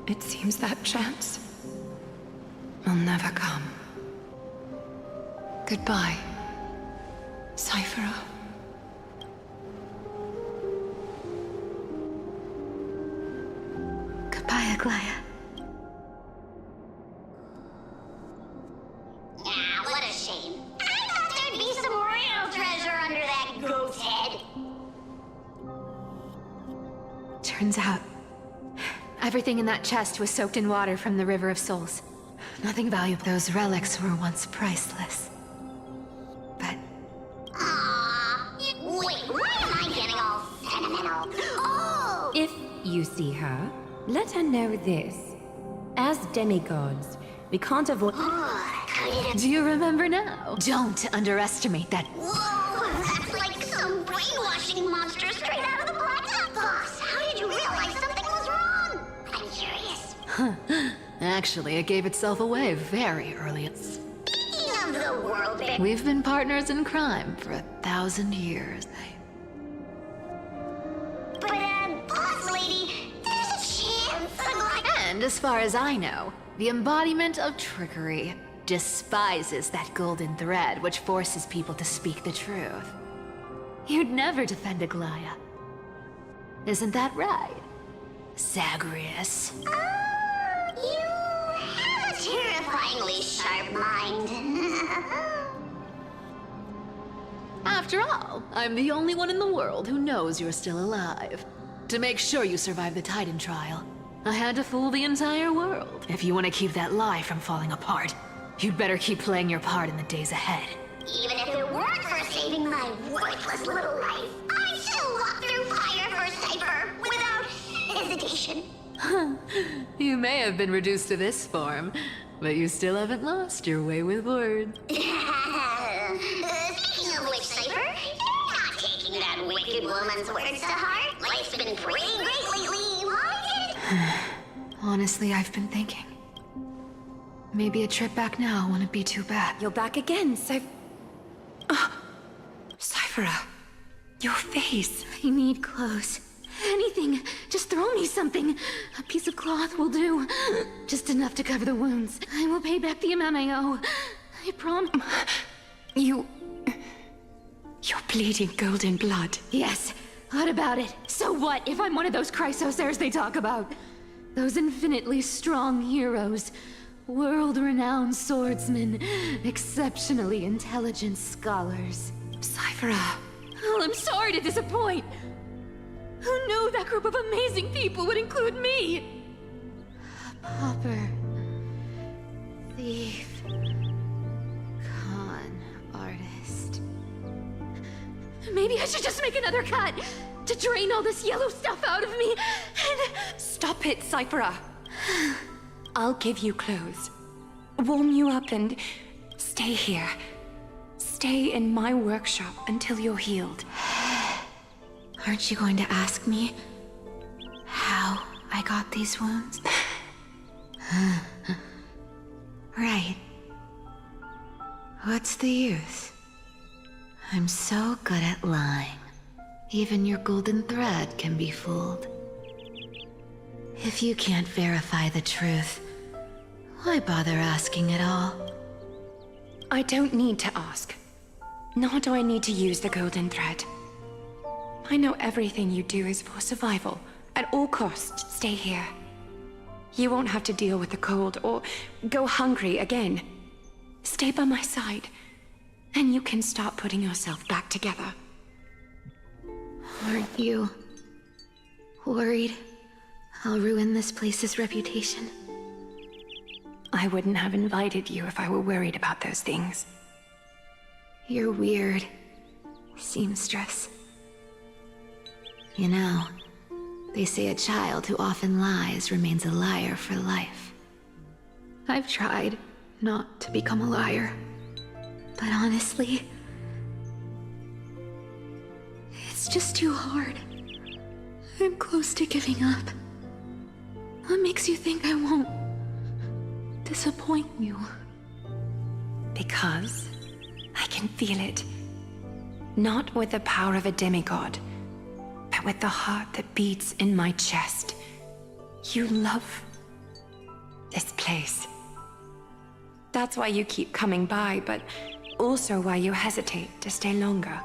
it seems that chance will never come. Goodbye, Cyphera. Goodbye, Aglaya. What a shame. I thought there'd be some real treasure under that goat's head. Turns out, Everything in that chest was soaked in water from the River of Souls. Nothing valuable. Those relics were once priceless. But... Wait, why am I getting all sentimental? Oh! If you see her, let her know this. As demigods, we can't avoid... Do you remember now? Don't underestimate that. Whoa, that's like some brainwashing monster straight out of the Black Hat Boss. How did you realize something was wrong? I'm curious. Huh. Actually, it gave itself away very early. Speaking of the world, We've been partners in crime for 1,000 years. But, boss lady, there's a chance And as far as I know, the embodiment of trickery despises that golden thread which forces people to speak the truth. You'd never defend a Glaya. Isn't that right, Zagreus? You have a terrifyingly sharp mind. After all, I'm the only one in the world who knows you're still alive. To make sure you survive the Titan trial, I had to fool the entire world. If you want to keep that lie from falling apart, you'd better keep playing your part in the days ahead. Even if it weren't for saving my worthless little life, I'd still walk through fire for Cypher without hesitation. You may have been reduced to this form, but you still haven't lost your way with words. Speaking of which, Cypher, you're not taking that wicked woman's words to heart. Life's been pretty great lately, why Honestly, I've been thinking. Maybe a trip back now wouldn't be too bad. You're back again, Cyphera, your face. I need clothes. Anything. Just throw me something. A piece of cloth will do. Just enough to cover the wounds. I will pay back the amount I owe. I promise. You're bleeding golden blood. Yes. What about it? So what if I'm one of those Chrysosairs they talk about? Those infinitely strong heroes. World-renowned swordsmen. Exceptionally intelligent scholars. Cyphera. Well, I'm sorry to disappoint. Who knew that group of amazing people would include me? A pauper. Thief. Con artist. Maybe I should just make another cut to drain all this yellow stuff out of me and... Stop it, Cyphera. I'll give you clothes. Warm you up and stay here. Stay in my workshop until you're healed. Aren't you going to ask me how I got these wounds? Right. What's the use? I'm so good at lying. Even your golden thread can be fooled. If you can't verify the truth, why bother asking at all? I don't need to ask. Nor do I need to use the golden thread. I know everything you do is for survival. At all costs, stay here. You won't have to deal with the cold or go hungry again. Stay by my side, and you can start putting yourself back together. Aren't you worried I'll ruin this place's reputation? I wouldn't have invited you if I were worried about those things. You're weird, seamstress. You know, they say a child who often lies remains a liar for life. I've tried not to become a liar, but honestly, it's just too hard. I'm close to giving up. What makes you think I won't disappoint you? Because I can feel it. Not with the power of a demigod, but with the heart that beats in my chest. You love this place. That's why you keep coming by, but also why you hesitate to stay longer.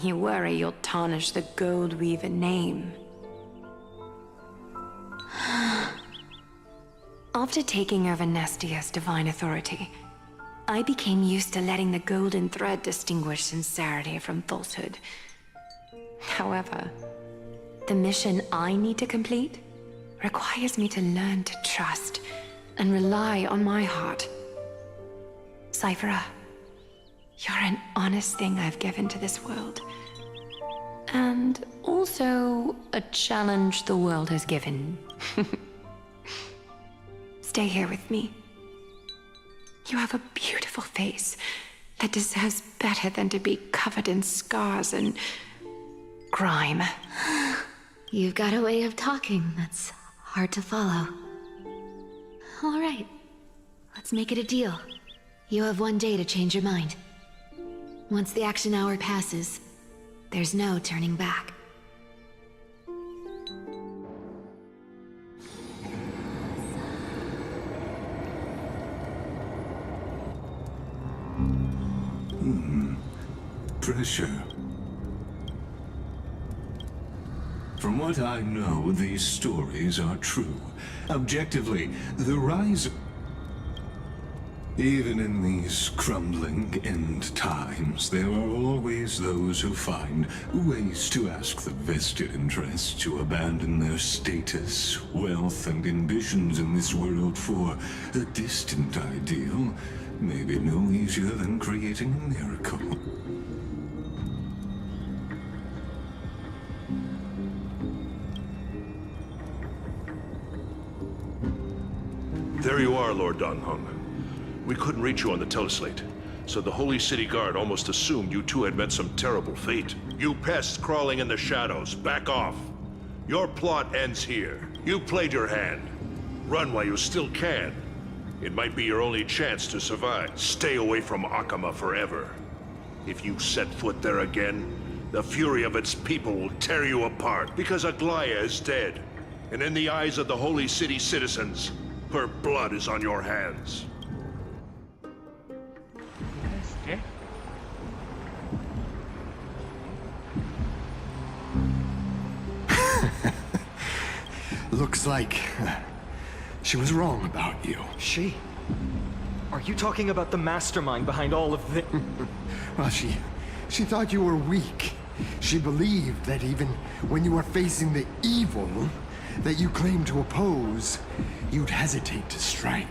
You worry you'll tarnish the Gold Weaver name. After taking over Nestia's divine authority, I became used to letting the golden thread distinguish sincerity from falsehood. However, the mission I need to complete requires me to learn to trust and rely on my heart. Cyphera, you're an honest thing I've given to this world. And also a challenge the world has given. Stay here with me. You have a beautiful face that deserves better than to be covered in scars and grime. You've got a way of talking that's hard to follow. All right, let's make it a deal. You have 1 day to change your mind. Once the action hour passes, there's no turning back. Pressure. From what I know, these stories are true. Objectively, the Ryzen... Even in these crumbling end times, there are always those who find ways to ask the vested interests to abandon their status, wealth, and ambitions in this world for a distant ideal. Maybe no easier than creating a miracle. There you are, Lord Donghung. We couldn't reach you on the teleslate, so the Holy City Guard almost assumed you two had met some terrible fate. You pests crawling in the shadows, back off. Your plot ends here. You played your hand. Run while you still can. It might be your only chance to survive. Stay away from Akama forever. If you set foot there again, the fury of its people will tear you apart, because Aglaya is dead. And in the eyes of the Holy City citizens, her blood is on your hands. Okay. Looks like she was wrong about you. She? Are you talking about the mastermind behind all of this? Well, she thought you were weak. She believed that even when you were facing the evil that you claimed to oppose, you'd hesitate to strike.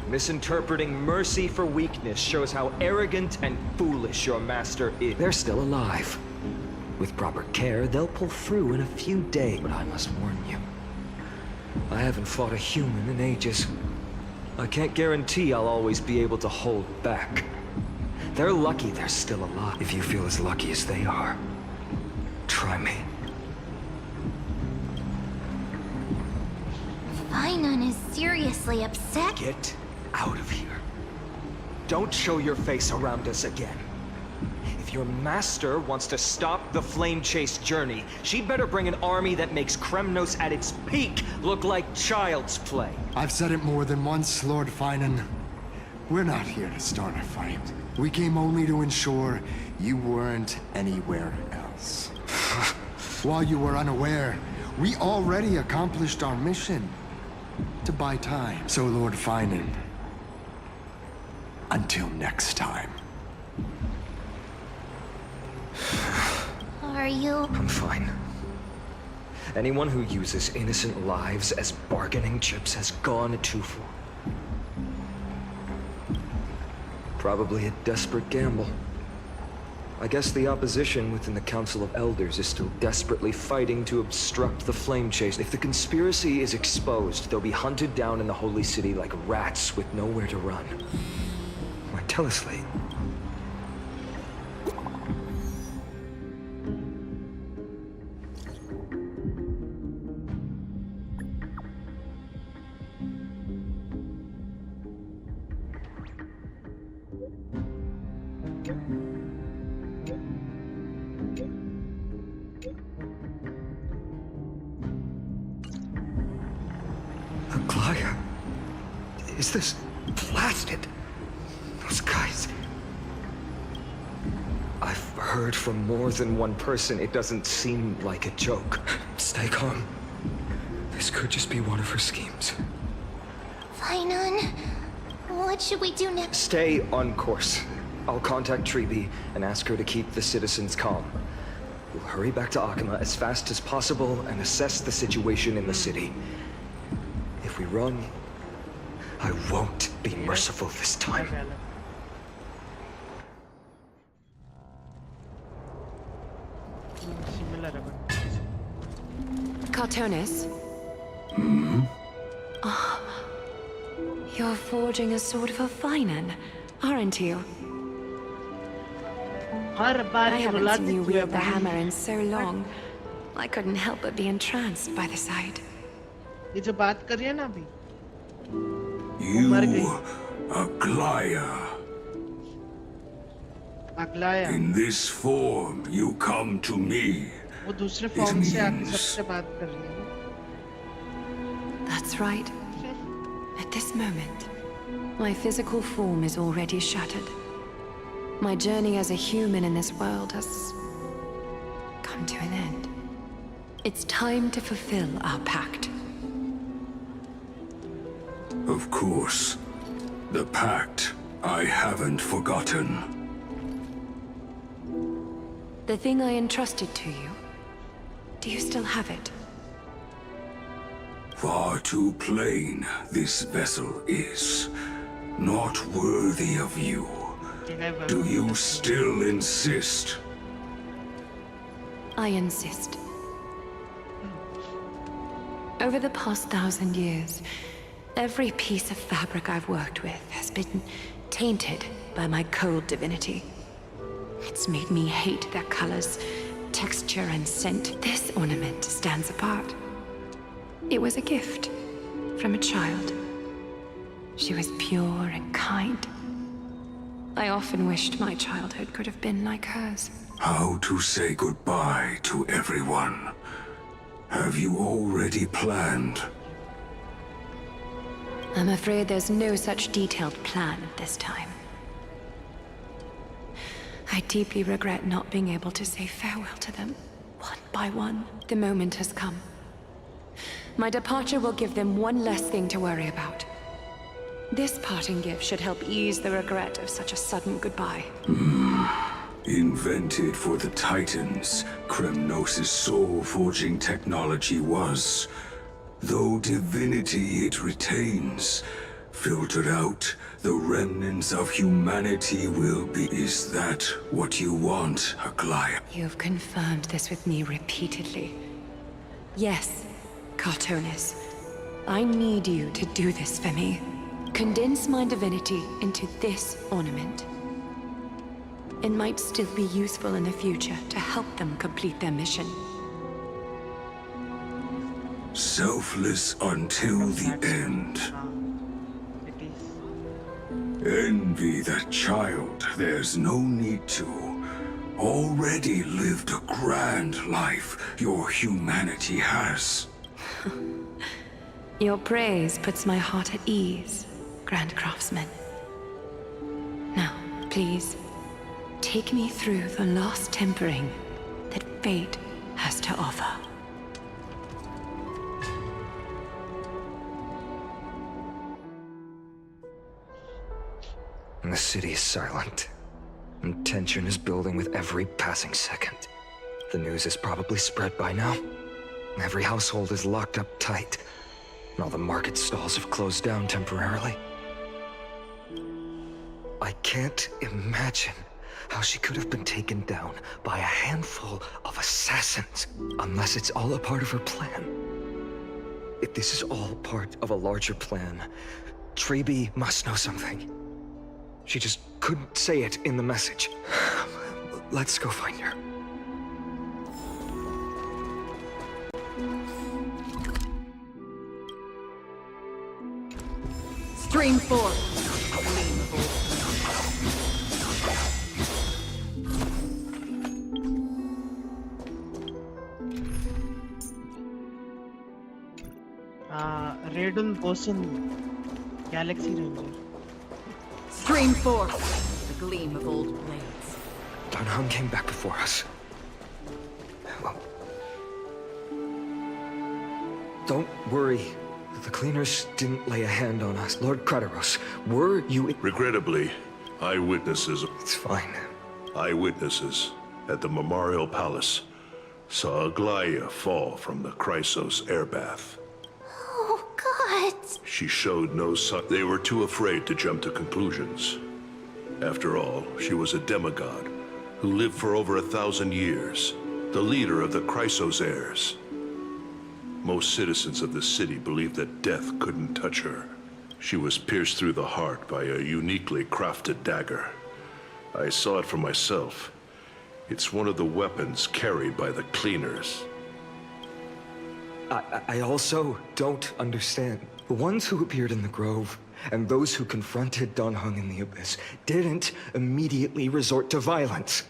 Misinterpreting mercy for weakness shows how arrogant and foolish your master is. They're still alive. With proper care, they'll pull through in a few days. But I must warn you, I haven't fought a human in ages. I can't guarantee I'll always be able to hold back. They're lucky they're still alive. If you feel as lucky as they are, try me. Finon is seriously upset. Get out of here. Don't show your face around us again. If your master wants to stop the flame chase journey, she'd better bring an army that makes Kremnos at its peak look like child's play. I've said it more than once, Lord Finan. We're not here to start a fight. We came only to ensure you weren't anywhere else. While you were unaware, we already accomplished our mission. To buy time. So, Lord Finan, until next time. Are you... I'm fine. Anyone who uses innocent lives as bargaining chips has gone too far. Probably a desperate gamble. I guess the opposition within the Council of Elders is still desperately fighting to obstruct the flame chase. If the conspiracy is exposed, they'll be hunted down in the Holy City like rats with nowhere to run. My teleslate. Aglaya? Is this blasted? Those guys... I've heard from more than one person. It doesn't seem like a joke. Stay calm. This could just be one of her schemes. Finon, what should we do next? Stay on course. I'll contact Treeby and ask her to keep the citizens calm. We'll hurry back to Akima as fast as possible and assess the situation in the city. If we run, I won't be merciful this time. Cartonis? Oh, you're forging a sword for Finan, aren't you? I haven't seen you wield the hammer in so long. I couldn't help but be entranced by the sight. ये जो बात कर रही है ना अभी You, Aglaya. Aglaya. In this form, you come to me. वो दूसरे फॉर्म से आके सबसे बात कर रही है. That's right. At this moment, my physical form is already shattered. My journey as a human in this world has come to an end. It's time to fulfill our pact. Of course. The pact I haven't forgotten. The thing I entrusted to you, do you still have it? Far too plain this vessel is. Not worthy of you. Do you still insist? I insist. Over the past 1,000 years, every piece of fabric I've worked with has been tainted by my cold divinity. It's made me hate their colors, texture, and scent. This ornament stands apart. It was a gift from a child. She was pure and kind. I often wished my childhood could have been like hers. How to say goodbye to everyone? Have you already planned? I'm afraid there's no such detailed plan at this time. I deeply regret not being able to say farewell to them, one by one. The moment has come. My departure will give them one less thing to worry about. This parting gift should help ease the regret of such a sudden goodbye. Invented for the Titans, Kremnos' soul-forging technology was, though divinity it retains, filtered out, the remnants of humanity will be. Is that what you want, Aglaya? You've confirmed this with me repeatedly. Yes, Cartonis. I need you to do this for me. Condense my divinity into this ornament. It might still be useful in the future to help them complete their mission. Selfless until the end. Envy that child, there's no need to. Already lived a grand life your humanity has. Your praise puts my heart at ease, Grand Craftsman. Now, please, take me through the last tempering that fate has to offer. The city is silent, and tension is building with every passing second. The news is probably spread by now. Every household is locked up tight, and all the market stalls have closed down temporarily. I can't imagine how she could have been taken down by a handful of assassins, unless it's all a part of her plan. If this is all part of a larger plan, Treeby must know something. She just couldn't say it in the message. Let's go find her. Stream 4. Raiden Bosun, Galaxy Ranger. Stream 4. The gleam of old blades. Dunham came back before us. Well, don't worry. The cleaners didn't lay a hand on us. Lord Krateros, were you... Regrettably, eyewitnesses... It's fine. Eyewitnesses at the Memorial Palace saw Aglaia fall from the Chrysos airbath. Oh, God. She showed no sign. They were too afraid to jump to conclusions. After all, she was a demigod who lived for over 1,000 years, the leader of the Chrysos heirs. Most citizens of the city believed that death couldn't touch her. She was pierced through the heart by a uniquely crafted dagger. I saw it for myself. It's one of the weapons carried by the cleaners. I also don't understand. The ones who appeared in the grove and those who confronted Dan Heng in the abyss didn't immediately resort to violence.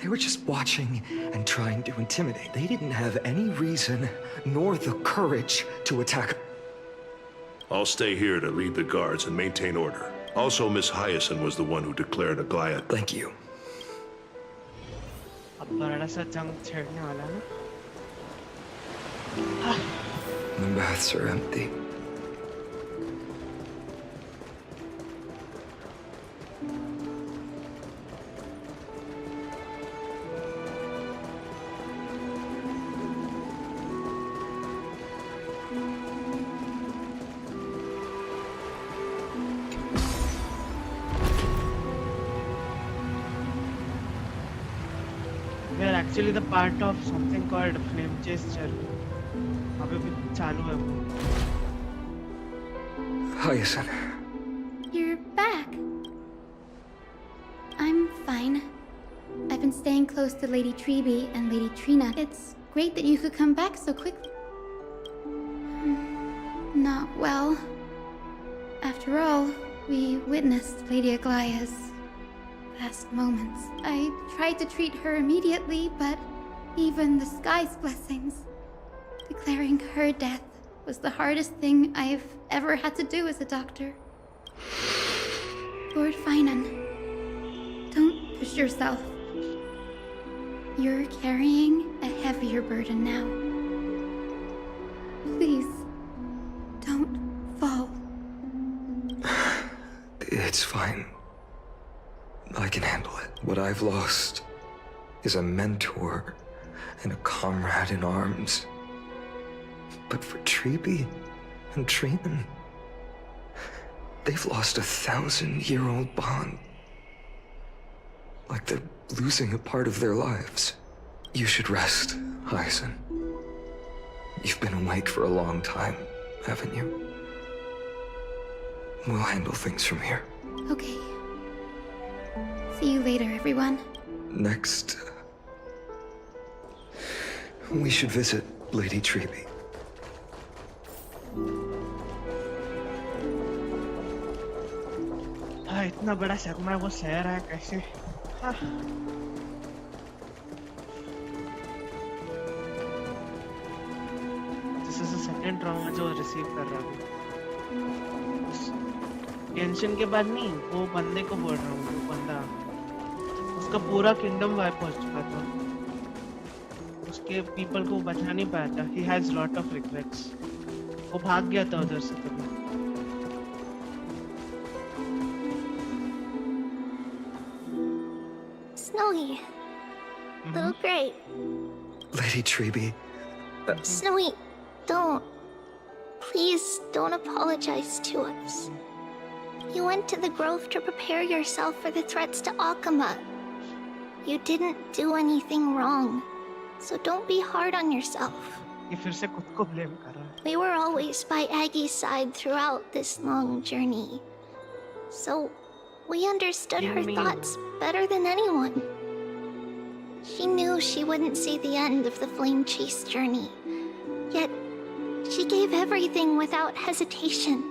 They were just watching and trying to intimidate. They didn't have any reason nor the courage to attack. I'll stay here to lead the guards and maintain order. Also, Miss Hyacinth was the one who declared Aglaia. Thank you. अब बड़ा सा जंग छेड़ने वाला है The baths are empty. We are actually the part of something called flame chase challenge. अभी भी चालू है वो. Hyacinth. You're back. I'm fine. I've been staying close to Lady Treby and Lady Trina. It's great that you could come back so quickly. Not well. After all, we witnessed Lady Aglaia's last moments. I tried to treat her immediately, but even the sky's blessings. Declaring her death was the hardest thing I've ever had to do as a doctor. Lord Finan, don't push yourself. You're carrying a heavier burden now. Please, don't fall. It's fine. I can handle it. What I've lost is a mentor and a comrade in arms. But for Treby and Trina, they've lost 1,000-year-old bond. Like they're losing a part of their lives. You should rest, Hyacinth. You've been awake for a long time, haven't you? We'll handle things from here. Okay. See you later, everyone. Next, we should visit Lady Treby. हाँ इतना बड़ा शर्मा वो सह रहा है कैसे हाँ This is the second trauma जो रिसीव कर रहा हूँ गेंशिन के बाद नहीं वो बंदे को बोल रहा हूँ वो बंदा उसका पूरा किंगडम वाइप हो चुका था उसके पीपल को बचा नहीं पाया था he has lot of regrets वो भाग गया था उधर से तभी Snowy. Little Gray. Lady Treby. Snowy, don't. Please don't apologize to us. You went to the grove to prepare yourself for the threats to Akama. You didn't do anything wrong, so don't be hard on yourself. ये फिर से खुद को blame कर रहा है We were always by Aggie's side throughout this long journey. So, we understood her thoughts better than anyone. She knew she wouldn't see the end of the flame chase journey. Yet, she gave everything without hesitation.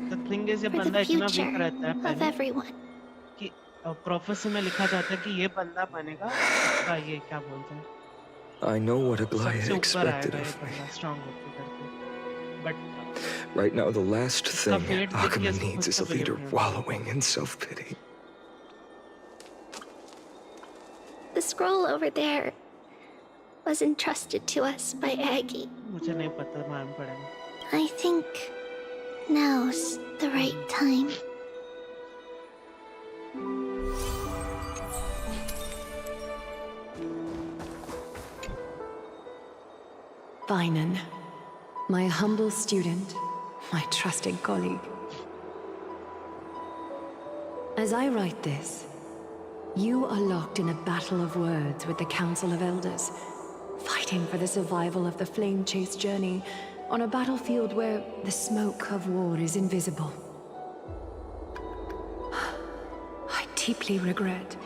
The thing is ये For बंदा the इतना future week रहता है of पहले everyone. कि prophecy में लिखा जाता है कि ये बंदा बनेगा उसका ये क्या बोलते हैं I know what Aglaia सबसे ऊपर expected आएगा ये of me. बंदा स्ट्रांग होके करके but Right now, the last thing fate देख के Akama इसको needs खुद is से a leader believe wallowing in self-pity. The scroll over there was entrusted to us by Aggie. मुझे नहीं पता मालूम पड़ेगा I think now's the right time. Finan, my humble student, my trusted colleague. As I write this, you are locked in a battle of words with the Council of Elders, fighting for the survival of the flame-chased journey on a battlefield where the smoke of war is invisible. I deeply regret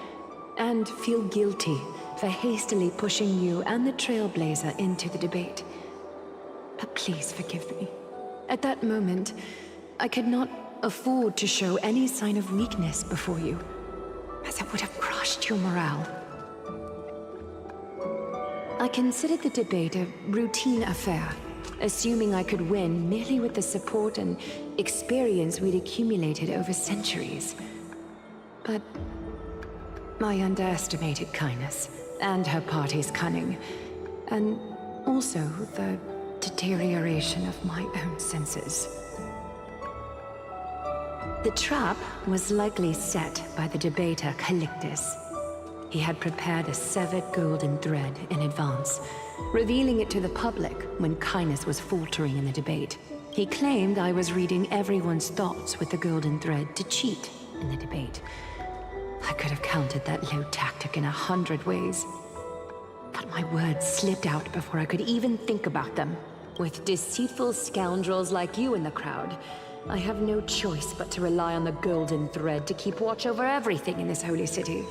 and feel guilty for hastily pushing you and the Trailblazer into the debate. But please forgive me. At that moment, I could not afford to show any sign of weakness before you, as it would have crushed your morale. I considered the debate a routine affair, assuming I could win merely with the support and experience we'd accumulated over centuries. But I underestimated Kindness and her party's cunning, and also the deterioration of my own senses. The trap was likely set by the debater Calictus. He had prepared a severed golden thread in advance, revealing it to the public when Kindness was faltering in the debate. He claimed I was reading everyone's thoughts with the golden thread to cheat in the debate. I could have countered that low tactic in 100 ways. But my words slipped out before I could even think about them. With deceitful scoundrels like you in the crowd, I have no choice but to rely on the golden thread to keep watch over everything in this holy city.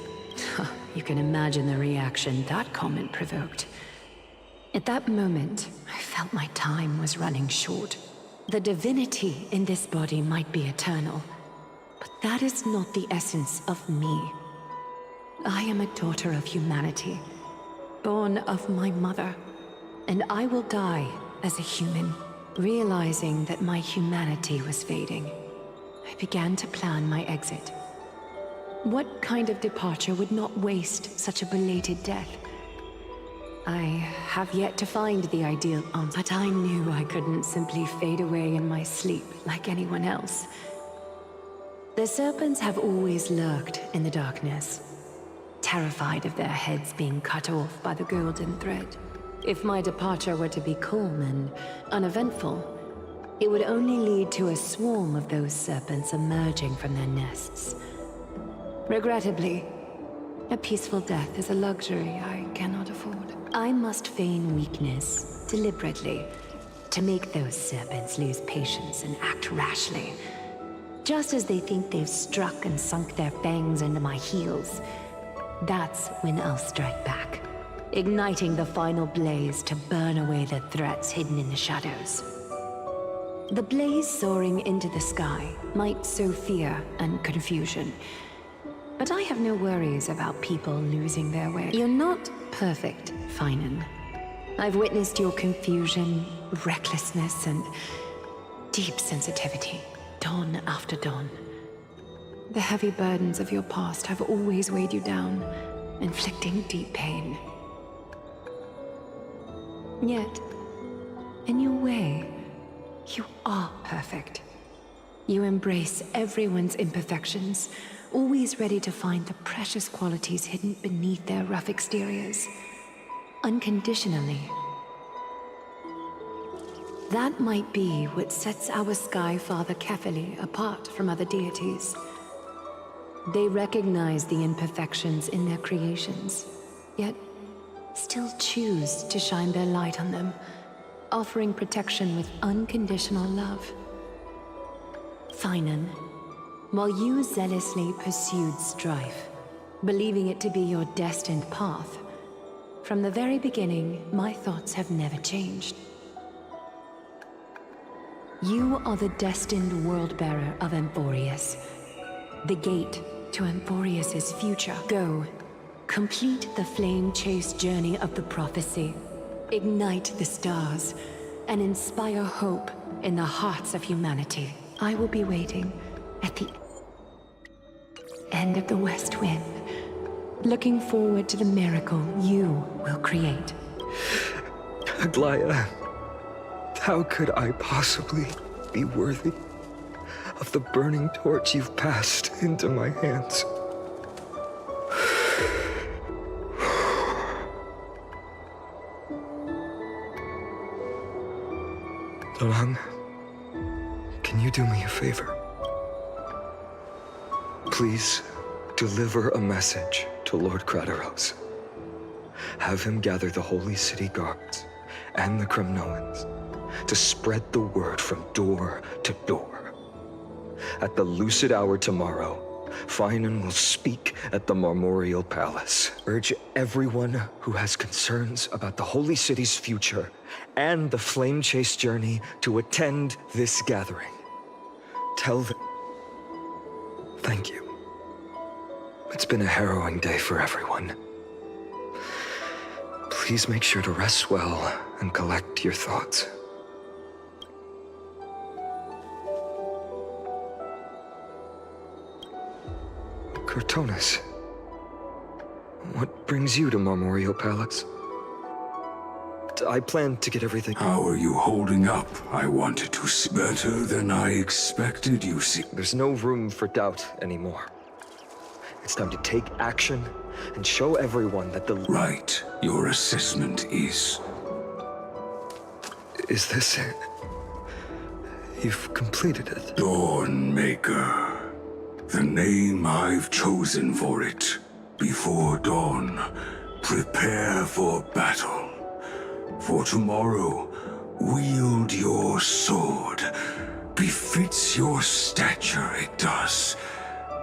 You can imagine the reaction that comment provoked. At that moment, I felt my time was running short. The divinity in this body might be eternal, but that is not the essence of me. I am a daughter of humanity, born of my mother, and I will die as a human. Realizing that my humanity was fading, I began to plan my exit. What kind of departure would not waste such a belated death? I have yet to find the ideal answer, but I knew I couldn't simply fade away in my sleep like anyone else. The serpents have always lurked in the darkness, terrified of their heads being cut off by the golden thread. If my departure were to be calm and uneventful, it would only lead to a swarm of those serpents emerging from their nests. Regrettably, a peaceful death is a luxury I cannot afford. I must feign weakness deliberately to make those serpents lose patience and act rashly. Just as they think they've struck and sunk their fangs into my heels, that's when I'll strike back, igniting the final blaze to burn away the threats hidden in the shadows. The blaze soaring into the sky might sow fear and confusion, but I have no worries about people losing their way. You're not perfect, Finan. I've witnessed your confusion, recklessness, and deep sensitivity, dawn after dawn. The heavy burdens of your past have always weighed you down, inflicting deep pain. Yet, in your way, you are perfect. You embrace everyone's imperfections, always ready to find the precious qualities hidden beneath their rough exteriors. Unconditionally. That might be what sets our Sky Father Kefili apart from other deities. They recognize the imperfections in their creations, yet still choose to shine their light on them, offering protection with unconditional love. Finan, while you zealously pursued strife, believing it to be your destined path, from the very beginning, my thoughts have never changed. You are the destined world-bearer of Amphorius, the gate to Amphorius's future. Go, complete the flame-chased journey of the prophecy, ignite the stars, and inspire hope in the hearts of humanity. I will be waiting at the end of the West Wind, looking forward to the miracle you will create. Aglaya, how could I possibly be worthy of the burning torch you've passed into my hands? Dongheng, can you do me a favor? Please deliver a message to Lord Krateros. Have him gather the Holy City guards and the Kremnoans to spread the word from door to door. At the lucid hour tomorrow, Finan will speak at the Marmorial Palace. Urge everyone who has concerns about the Holy City's future and the Flame Chase journey to attend this gathering. Tell them thank you. It's been a harrowing day for everyone. Please make sure to rest well and collect your thoughts. Cortonis, what brings you to Marmorial Palace? I plan to get everything. How are you holding up? I wanted to see better than I expected, you see. There's no room for doubt anymore. It's time to take action and show everyone that the... Right. Your assessment is... Is this it? You've completed it. Dawnmaker. The name I've chosen for it. Before dawn, prepare for battle. For tomorrow, wield your sword. Befits your stature, it does.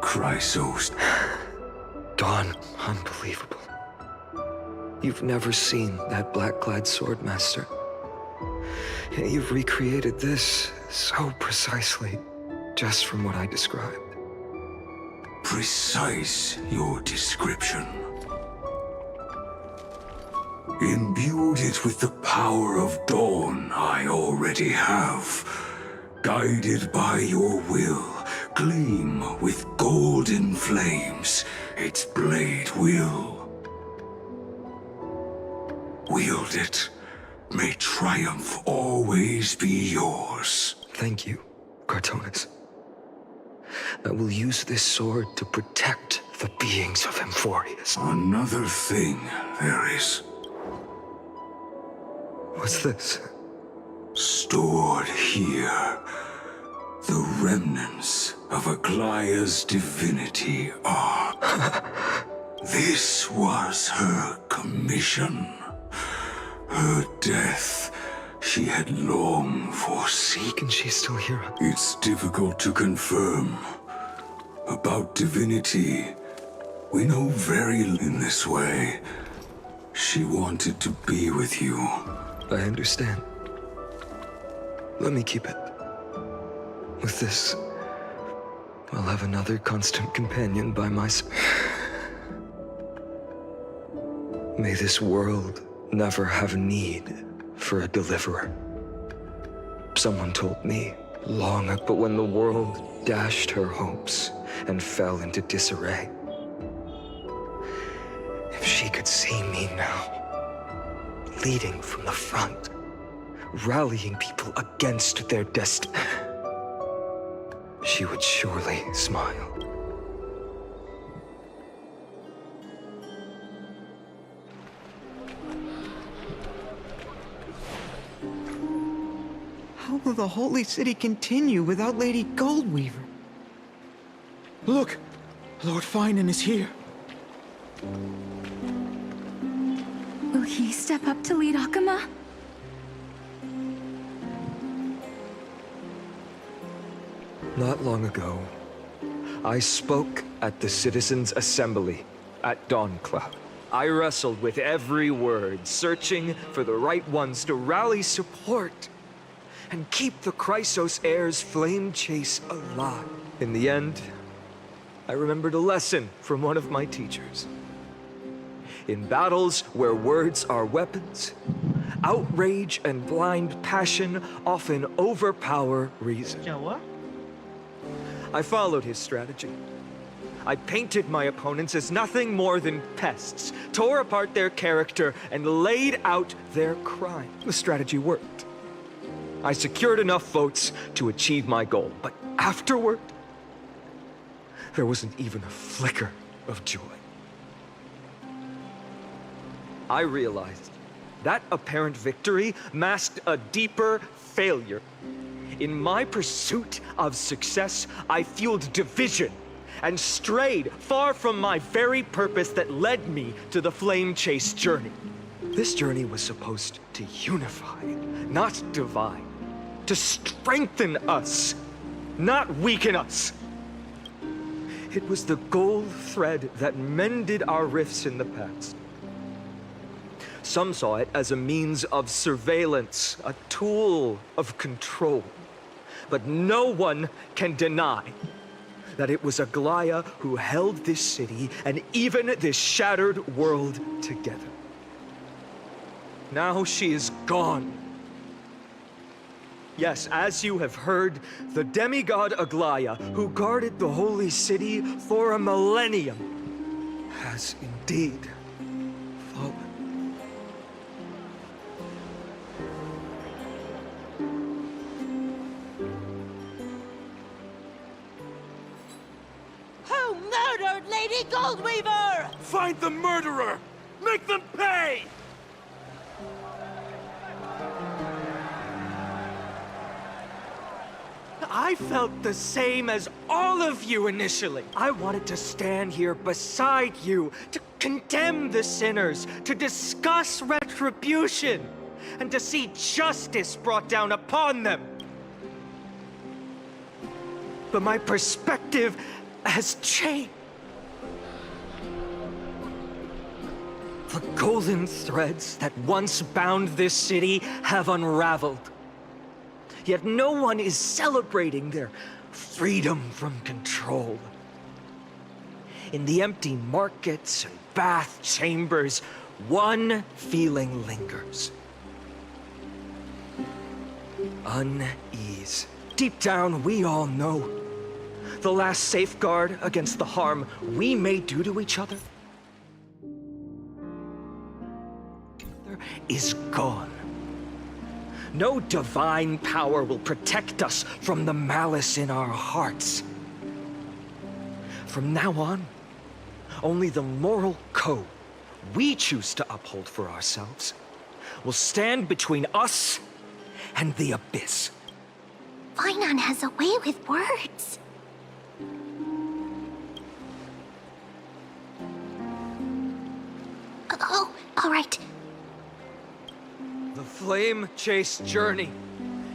Chrysos. Dawn, unbelievable. You've never seen that black-clad sword master. You've recreated this so precisely, just from what I described. Precise, your description. Imbued it with the power of dawn I already have. Guided by your will, gleam with golden flames, its blade will. Wield it. May triumph always be yours. Thank you, Cortonis. I will use this sword to protect the beings of Emphorius. Another thing there is. What's this? Stored here, the remnants of Aglaya's divinity are. This was her commission. Her death she had long foreseen. Can she still hear us? It's difficult to confirm. About divinity, we know very little in this way. She wanted to be with you. I understand. Let me keep it. With this, I'll have another constant companion by my side. May this world never have need for a deliverer. Someone told me long ago, but when the world dashed her hopes and fell into disarray, if she could see me now, leading from the front, rallying people against their destiny, she would surely smile. How will the Holy City continue without Lady Goldweaver? Look! Lord Finan is here. Will he step up to lead Akama? Not long ago, I spoke at the Citizens' Assembly at Dawncloud. I wrestled with every word, searching for the right ones to rally support and keep the Chrysos heir's flame chase alive. In the end, I remembered a lesson from one of my teachers. In battles where words are weapons, outrage and blind passion often overpower reason. I followed his strategy. I painted my opponents as nothing more than pests, tore apart their character, and laid out their crime. The strategy worked. I secured enough votes to achieve my goal, but afterward, there wasn't even a flicker of joy. I realized That apparent victory masked a deeper failure. In my pursuit of success, I fueled division and strayed far from my very purpose that led me to the flame chase journey. This journey was supposed to unify, not divide, to strengthen us, not weaken us. It was the gold thread that mended our rifts in the past. Some saw it as a means of surveillance, a tool of control. But no one can deny that it was Aglaya who held this city and even this shattered world together. Now she is gone. Yes, as you have heard, the demigod Aglaya, who guarded the holy city for a millennium, has indeed fallen. Who murdered Lady Goldweaver? Find the murderer! Make them pay! I felt the same as all of you initially. I wanted to stand here beside you, to condemn the sinners, to discuss retribution, and to see justice brought down upon them. But my perspective has changed. The golden threads that once bound this city have unraveled. Yet no one is celebrating their freedom from control. In the empty markets and bath chambers, one feeling lingers. Unease. Deep down, we all know the last safeguard against the harm we may do to each other is gone. No divine power will protect us from the malice in our hearts. From now on, only the moral code we choose to uphold for ourselves will stand between us and the abyss. Finon has a way with words. Oh, all right. The flame chase journey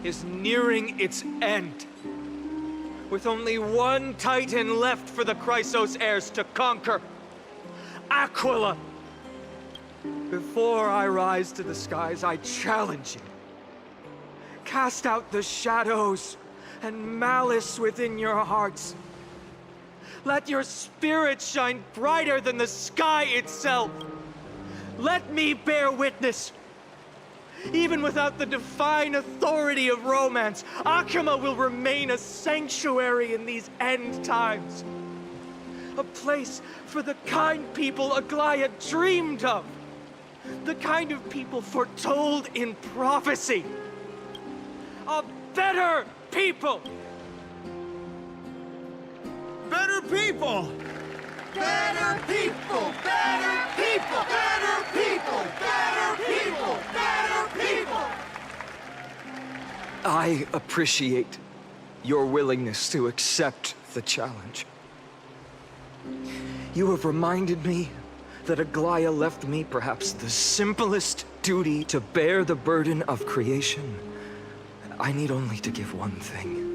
is nearing its end. With only one titan left for the Chrysos heirs to conquer. Aquila! Before I rise to the skies, I challenge you. Cast out the shadows and malice within your hearts. Let your spirit shine brighter than the sky itself. Let me bear witness. Even without the divine authority of romance, Akima will remain a sanctuary in these end times. A place for the kind people Aglaya dreamed of. The kind of people foretold in prophecy. A better people! Better people! Better people! Better people! Better people! Better people! Better people! I appreciate your willingness to accept the challenge. You have reminded me that Aglaya left me perhaps the simplest duty to bear the burden of creation. I need only to give one thing.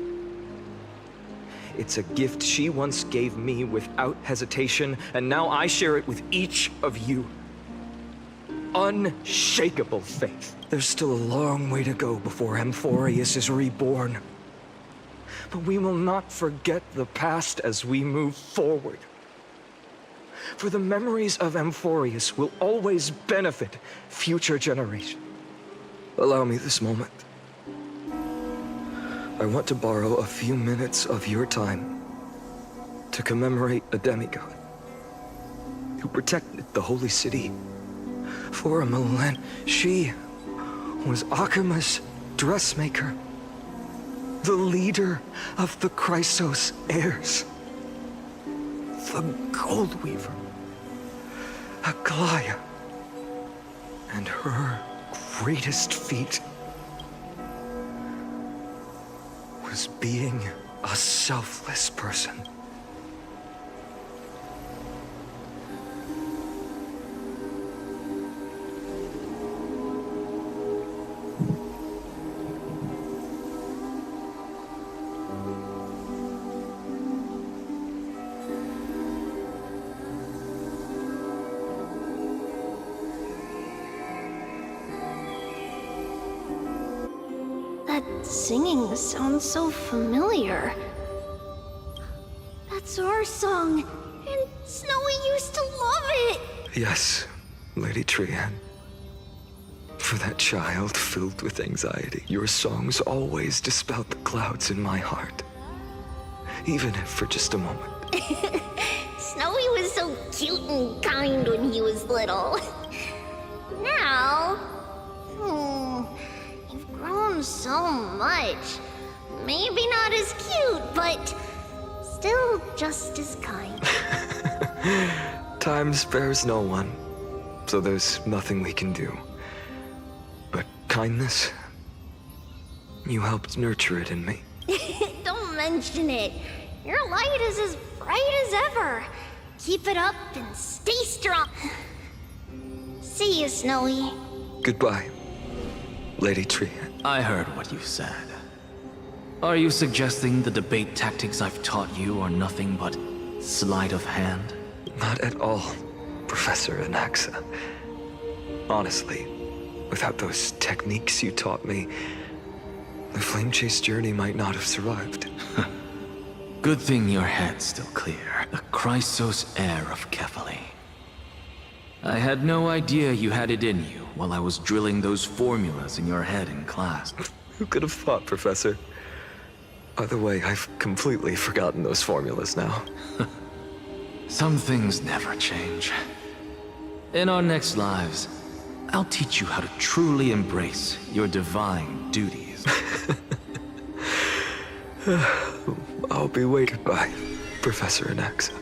It's a gift she once gave me without hesitation, and now I share it with each of you. Unshakable faith. There's still a long way to go before Amphorius is reborn. But we will not forget the past as we move forward. For the memories of Amphorius will always benefit future generations. Allow me this moment. I want to borrow a few minutes of your time to commemorate a demigod who protected the holy city for a millennium. She was Akima's dressmaker, the leader of the Chrysos heirs, the Goldweaver, Aglaya, and her greatest feat was being a selfless person. That singing sounds so familiar. That's our song, and Snowy used to love it! Yes, Lady Trian. For that child filled with anxiety, your songs always dispelled the clouds in my heart. Even if for just a moment. Snowy was so cute and kind when he was little. Now... you've grown so much. Maybe not as cute, but still just as kind. Time spares no one, so there's nothing we can do. But kindness, you helped nurture it in me. Don't mention it. Your light is as bright as ever. Keep it up and stay strong. See you, Snowy. Goodbye, Lady Trian. I heard what you said. Are you suggesting the debate tactics I've taught you are nothing but sleight of hand? Not at all, Professor Anaxa. Honestly, without those techniques you taught me, the flame chase journey might not have survived. Good thing your head's still clear. The Chrysos heir of Kefali. I had no idea you had it in you while I was drilling those formulas in your head in class. Who could have thought, Professor? By the way, I've completely forgotten those formulas now. Some things never change. In our next lives, I'll teach you how to truly embrace your divine duties. I'll be waited by, Professor Anaxa.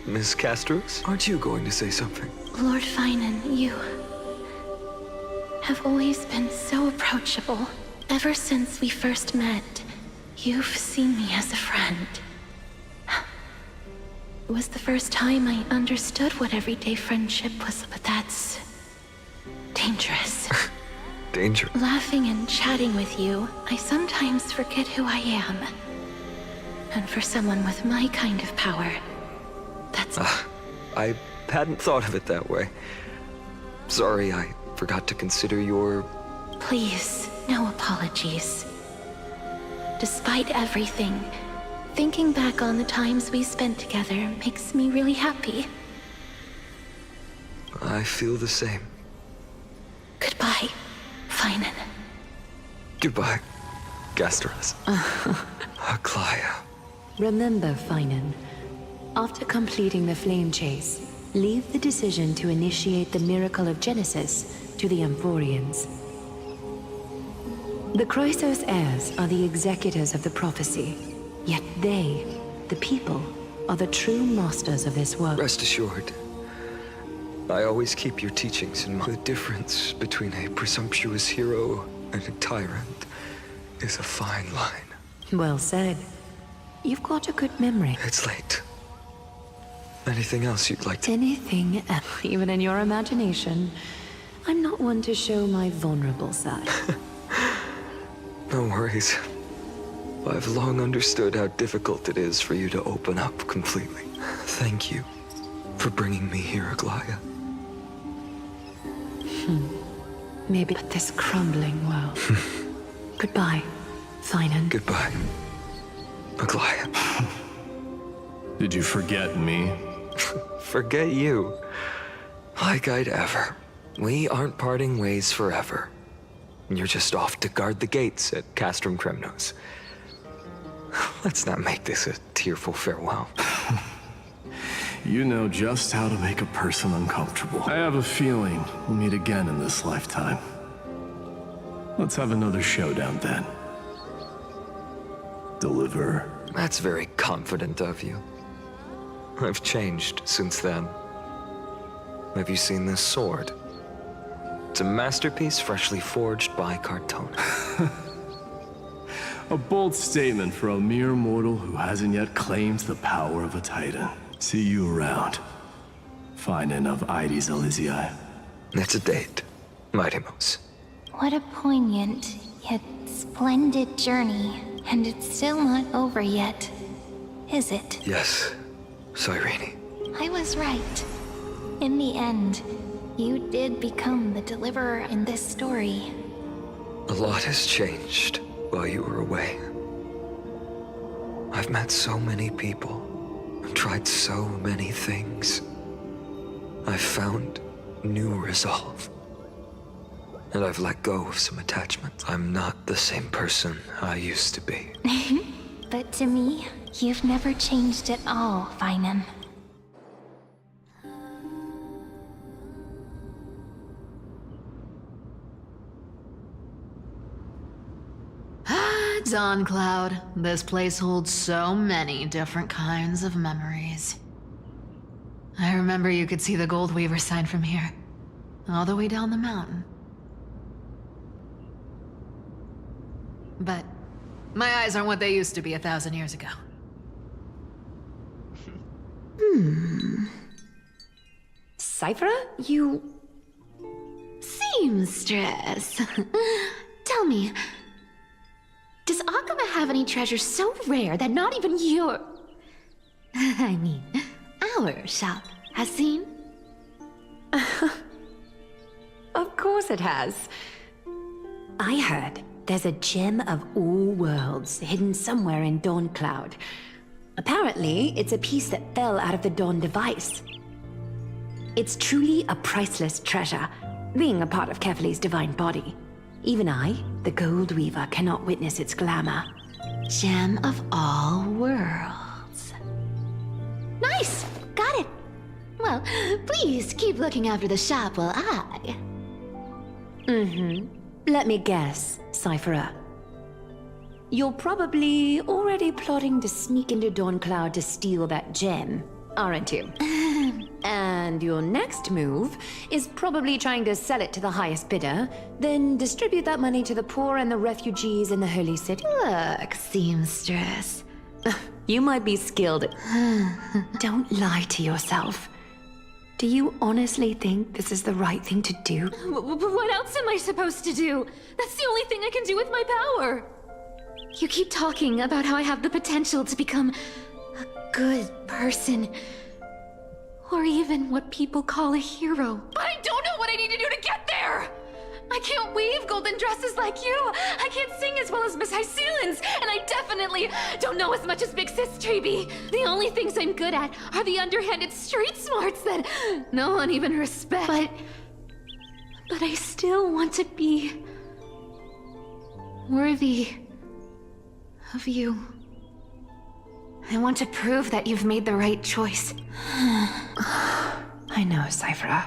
Miss Castros, aren't you going to say something? Lord Finan, you have always been so approachable. Ever since we first met, you've seen me as a friend. It was the first time I understood what everyday friendship was, but that's dangerous. Danger? Laughing and chatting with you, I sometimes forget who I am. And for someone with my kind of power, that's... I hadn't thought of it that way. Sorry, I forgot to consider your... Please, no apologies. Despite everything, thinking back on the times we spent together makes me really happy. I feel the same. Goodbye, Finan. Goodbye, Gastras. Aglaya. Remember, Finan, after completing the flame chase, leave the decision to initiate the miracle of Genesis to the Amphorians. The Chrysos heirs are the executors of the prophecy, yet they, the people, are the true masters of this work. Rest assured, I always keep your teachings in mind. The difference between a presumptuous hero and a tyrant is a fine line. Well said. You've got a good memory. It's late. Anything else you'd like to... Anything else, even in your imagination. I'm not one to show my vulnerable side. No worries. I've long understood how difficult it is for you to open up completely. Thank you for bringing me here, Aglaya. Maybe at this crumbling world. Goodbye, Finan. Goodbye, Aglaya. Did you forget me? Forget you? Like I'd ever. We aren't parting ways forever. You're just off to guard the gates at Castrum Kremnos. Let's not make this a tearful farewell. You know just how to make a person uncomfortable. I have a feeling we'll meet again in this lifetime. Let's have another showdown then. Deliver. That's very confident of you. I've changed since then. Have you seen this sword? It's a masterpiece freshly forged by Cartona. A bold statement for a mere mortal who hasn't yet claimed the power of a titan. See you around. Finan of Ides Elysiae. It's a date, Mighty-Mos. What a poignant, yet splendid journey. And it's still not over yet, is it? Yes, Cyrene. I was right. In the end, you did become the deliverer in this story. A lot has changed while you were away. I've met so many people, and tried so many things. I've found new resolve. And I've let go of some attachments. I'm not the same person I used to be. But to me, you've never changed at all, Finan. Dawn Cloud. This place holds so many different kinds of memories. I remember you could see the Gold Weaver sign from here, all the way down the mountain. But my eyes aren't what they used to be 1,000 years ago. Cyphera, you... Seamstress. Tell me, does Akama have any treasures so rare that not even your... I mean, our shop has seen? Of course it has. I heard there's a gem of all worlds hidden somewhere in Dawn Cloud. Apparently, it's a piece that fell out of the Dawn device. It's truly a priceless treasure, being a part of Kefali's divine body. Even I, the Gold Weaver, cannot witness its glamour. Gem of all worlds. Nice! Got it! Well, please keep looking after the shop while I... Let me guess, Cyphera. You're probably already plotting to sneak into Dawn Cloud to steal that gem, aren't you? And your next move is probably trying to sell it to the highest bidder, then distribute that money to the poor and the refugees in the Holy City. Look, seamstress. You might be skilled at... Don't lie to yourself. Do you honestly think this is the right thing to do? What else am I supposed to do? That's the only thing I can do with my power. You keep talking about how I have the potential to become a good person. Or even what people call a hero. But I don't know what I need to do to get there! I can't weave golden dresses like you! I can't sing as well as Miss Hyceelins! And I definitely don't know as much as Big Sis Treby! The only things I'm good at are the underhanded street smarts that no one even respects. But I still want to be... worthy... of you. I want to prove that you've made the right choice. I know, Cyphera.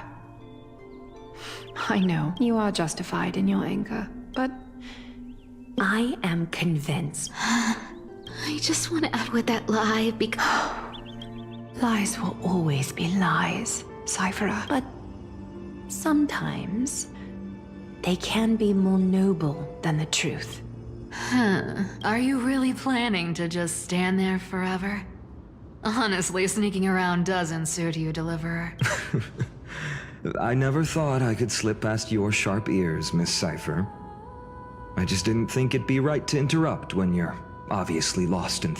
I know you are justified in your anger, but I am convinced. I just want to add with that lie because... Lies will always be lies, Cyphera, but sometimes they can be more noble than the truth. Are you really planning to just stand there forever? Honestly, sneaking around doesn't suit you, Deliverer. I never thought I could slip past your sharp ears, Miss Cypher. I just didn't think it'd be right to interrupt when you're obviously lost in...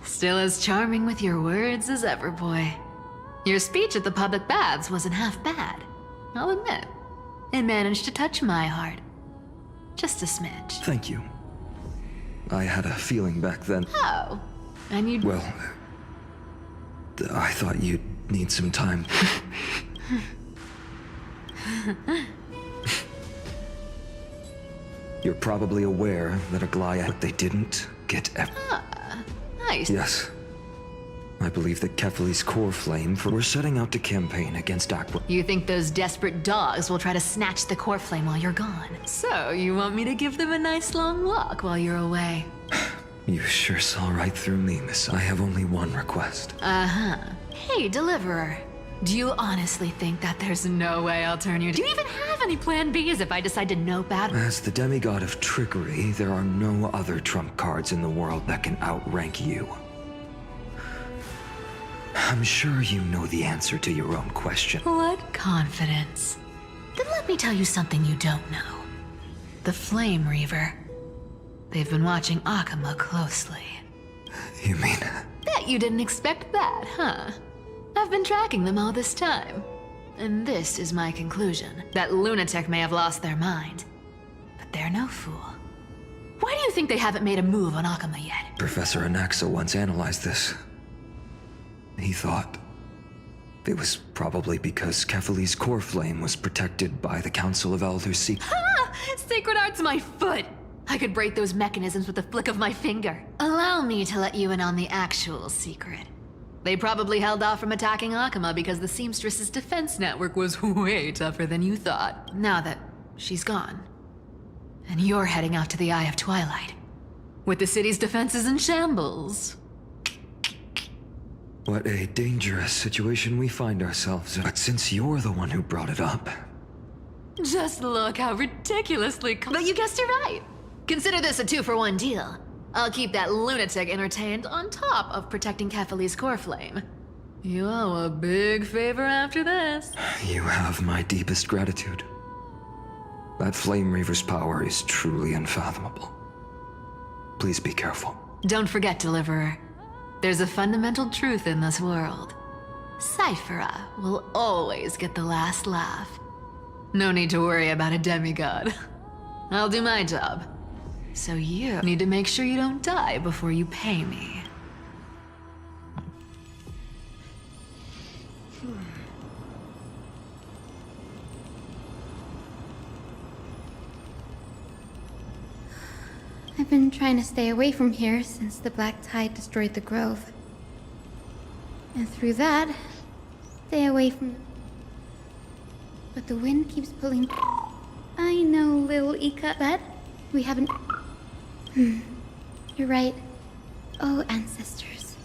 Still as charming with your words as ever, boy. Your speech at the public baths wasn't half bad. I'll admit. It managed to touch my heart. Just a smidge. Thank you. I had a feeling back then... Oh. And you'd... Well... I thought you'd need some time. You're probably aware that Aglaia... They didn't get Nice. Yes. I believe that Kefali's core flame for... We're setting out to campaign against Aqua... You think those desperate dogs will try to snatch the core flame while you're gone? So, you want me to give them a nice long walk while you're away? You sure saw right through me, miss. I have only one request. Uh-huh. Hey, Deliverer. Do you honestly think that there's no way I'll turn you? Do you even have any plan Bs if I decide to know battle? As the demigod of trickery, there are no other trump cards in the world that can outrank you. I'm sure you know the answer to your own question. What confidence. Then let me tell you something you don't know. The Flame Reaver. They've been watching Akama closely. You mean... Bet you didn't expect that, huh? I've been tracking them all this time. And this is my conclusion. That lunatic may have lost their mind. But they're no fool. Why do you think they haven't made a move on Akama yet? Professor Anaxa once analyzed this. He thought it was probably because Kefali's core flame was protected by the Council of Elders. Ha! Sacred Art's my foot! I could break those mechanisms with a flick of my finger. Allow me to let you in on the actual secret. They probably held off from attacking Akama because the Seamstress's defense network was way tougher than you thought. Now that she's gone, and you're heading out to the Eye of Twilight, with the city's defenses in shambles. What a dangerous situation we find ourselves in. But since you're the one who brought it up... Just look how ridiculously... But you guessed it right. Consider this a 2-for-1 deal. I'll keep that lunatic entertained on top of protecting Kefali's core flame. You owe a big favor after this. You have my deepest gratitude. That Flame Reaver's power is truly unfathomable. Please be careful. Don't forget, Deliverer. There's a fundamental truth in this world. Cyphera will always get the last laugh. No need to worry about a demigod. I'll do my job. So you need to make sure you don't die before you pay me. I've been trying to stay away from here since the Black Tide destroyed the grove. And through that, stay away from... But the wind keeps pulling... I know, little Ika, but we haven't... You're right. Oh, ancestors.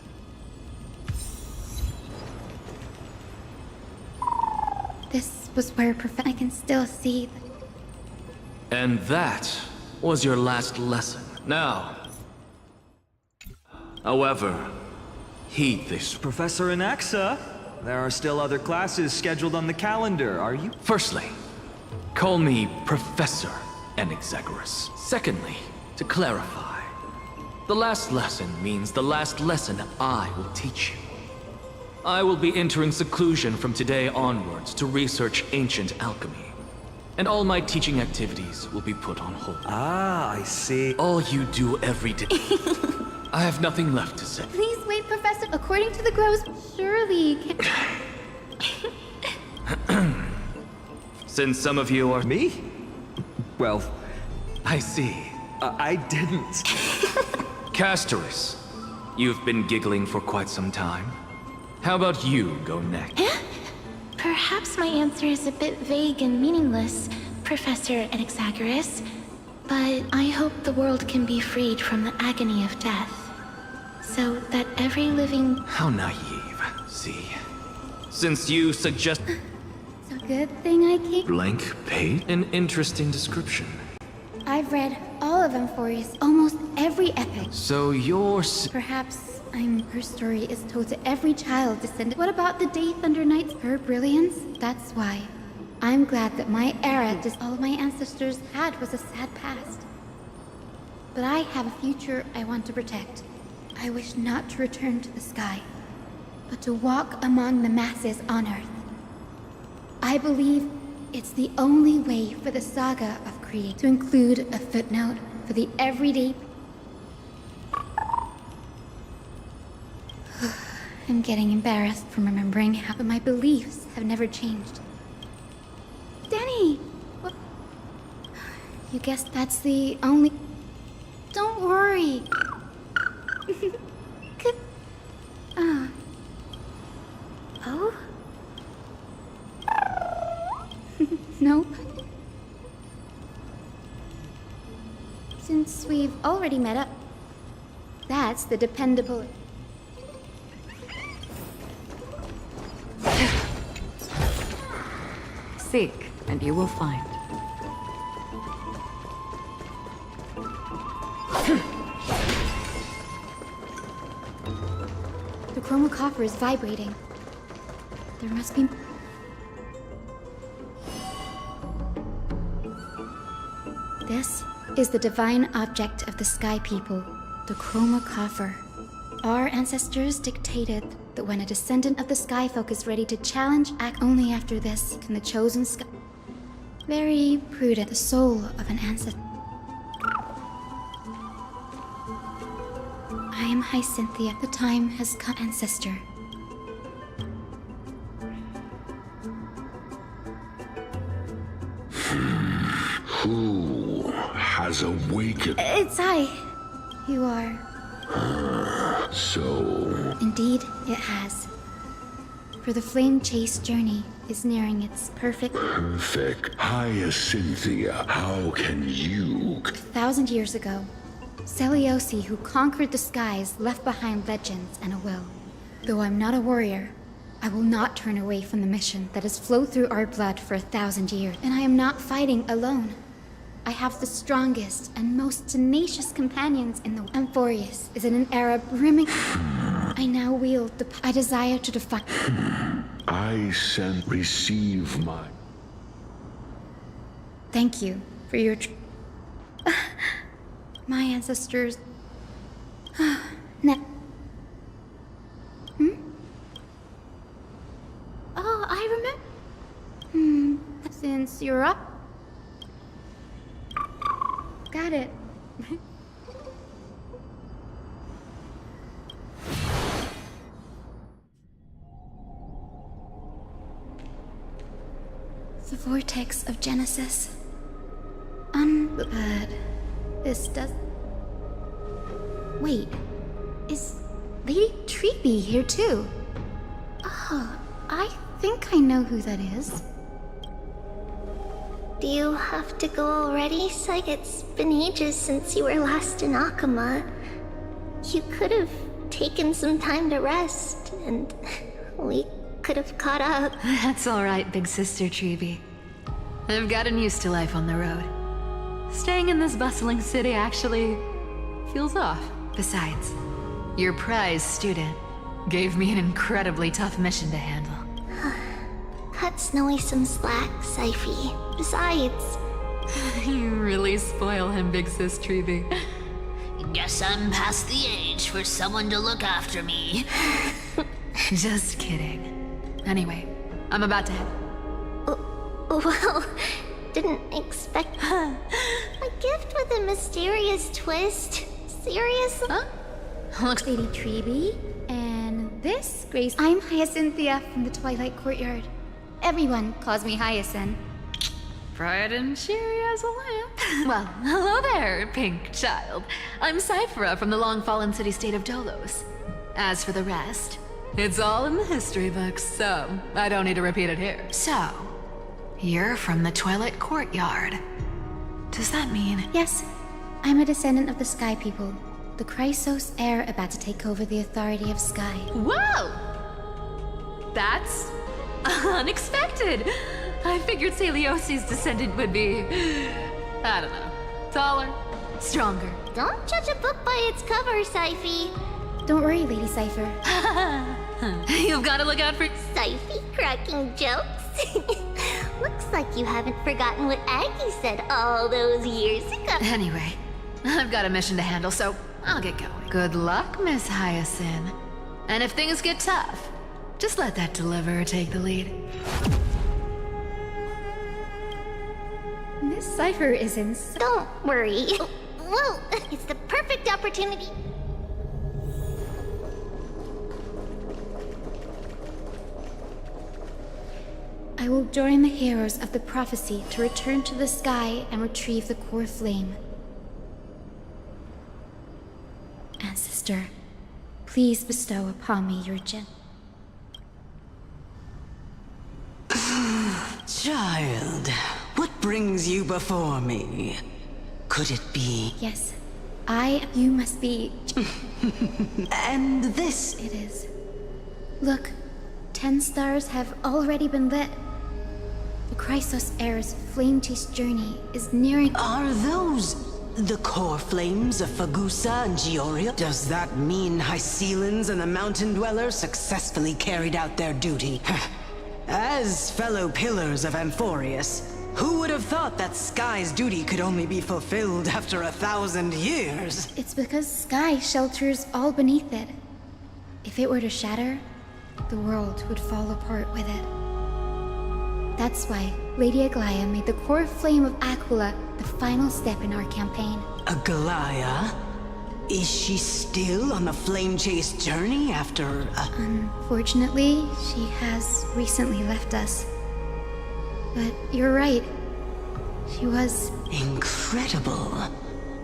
This was where I can still see... And that was your last lesson. Now, however, heed this. Professor Anaxa, there are still other classes scheduled on the calendar, are you? Firstly, call me Professor Enexagoras. Secondly, to clarify, the last lesson means the last lesson I will teach you. I will be entering seclusion from today onwards to research ancient alchemy. And all my teaching activities will be put on hold. Ah, I see. All you do every day. I have nothing left to say. Please wait, Professor. According to the groves, surely Since some of you are... Me? Well... I see. I didn't. Castoris, you've been giggling for quite some time. How about you go next? Perhaps my answer is a bit vague and meaningless, Professor Enexagoras, but I hope the world can be freed from the agony of death, so that every living... How naive. See, since you suggest... It's a good thing I came... Blank page? An interesting description. I've read all of Amphorius, almost every epic. So you're... Perhaps her story is told to every child descended. What about the Day Thunder Knights? Her brilliance? That's why. I'm glad that my era, just all my ancestors had, was a sad past. But I have a future I want to protect. I wish not to return to the sky, but to walk among the masses on Earth. I believe it's the only way for the saga of creation to include a footnote for the everyday... I'm getting embarrassed from remembering how, but my beliefs have never changed. Danny! What? You guess that's the only... Don't worry. Good... Oh? Nope. Since we've already met up, that's the dependable... Seek, and you will find. The chroma coffer is vibrating. There must be... This is the divine object of the Sky People, the chroma coffer. Our ancestors dictated that when a descendant of the Sky Folk is ready to challenge, act only after this can the chosen Sky... Very prudent, the soul of an ancestor. I am Hyacinthia. The time has come, ancestor. Who has awakened? It's I. You are. So... Indeed, it has. For the flame chase journey is nearing its perfect... Perfect. Hyacinthia, how can you... 1,000 years ago, Seliosi, who conquered the skies, left behind legends and a will. Though I'm not a warrior, I will not turn away from the mission that has flowed through our blood for 1,000 years. And I am not fighting alone. I have the strongest and most tenacious companions in the world. Amphorius is in an era brimming... I now wield the... I desire to defy... I receive my... Thank you for your... My ancestors... Oh, I remember... Since you're up... Got it. The vortex of Genesis. Bad. This does... Wait. Is Lady Treeby here too? Oh, I think I know who that is. Do you have to go already, Psych? It's been ages since you were last in Akama. You could have taken some time to rest, and we could have caught up. That's alright, big sister Treeby. I've gotten used to life on the road. Staying in this bustling city actually feels off. Besides, your prize student gave me an incredibly tough mission to handle. Cut Snowy some slack, Syphie. Besides... You really spoil him, big sis Treeby. Guess I'm past the age for someone to look after me. Just kidding. Anyway, I'm about to head. Well, didn't expect... A gift with a mysterious twist? Seriously? Huh? Looks Lady Treeby, and this Grace. I'm Hyacinthia from the Twilight Courtyard. Everyone calls me Hyacinth. Bright and cheery as a lamp. Well, hello there, pink child. I'm Cyphera from the long-fallen city-state of Dolos. As for the rest, it's all in the history books, so I don't need to repeat it here. So, you're from the Twilight Courtyard. Does that mean... Yes, I'm a descendant of the Sky People. The Chrysos heir about to take over the authority of Sky. Whoa! That's... unexpected! I figured Seliosi's descendant would be... I don't know. Taller, stronger. Don't judge a book by its cover, Syphie. Don't worry, Lady Cypher. You've got to look out for... Syphie cracking jokes? Looks like you haven't forgotten what Aggie said all those years ago. Anyway, I've got a mission to handle, so I'll get going. Good luck, Miss Hyacinth. And if things get tough, just let that deliverer take the lead. This cipher is in... Don't worry. Whoa, it's the perfect opportunity. I will join the heroes of the prophecy to return to the sky and retrieve the core flame. Ancestor, please bestow upon me your gem. Child, what brings you before me? Could it be... Yes, you must be... And this... It is. Look, 10 stars have already been lit. The Chrysos Heir's flame-chased journey is nearing. Are those the core flames of Fagusa and Gioriel? Does that mean Hycelans and the Mountain Dwellers successfully carried out their duty? As fellow pillars of Amphorius, who would have thought that Sky's duty could only be fulfilled after 1,000 years? It's because Sky shelters all beneath it. If it were to shatter, the world would fall apart with it. That's why Lady Aglaya made the core flame of Aquila the final step in our campaign. Aglaya? Is she still on the flame-chased journey after Unfortunately, she has recently left us. But you're right. She was... Incredible.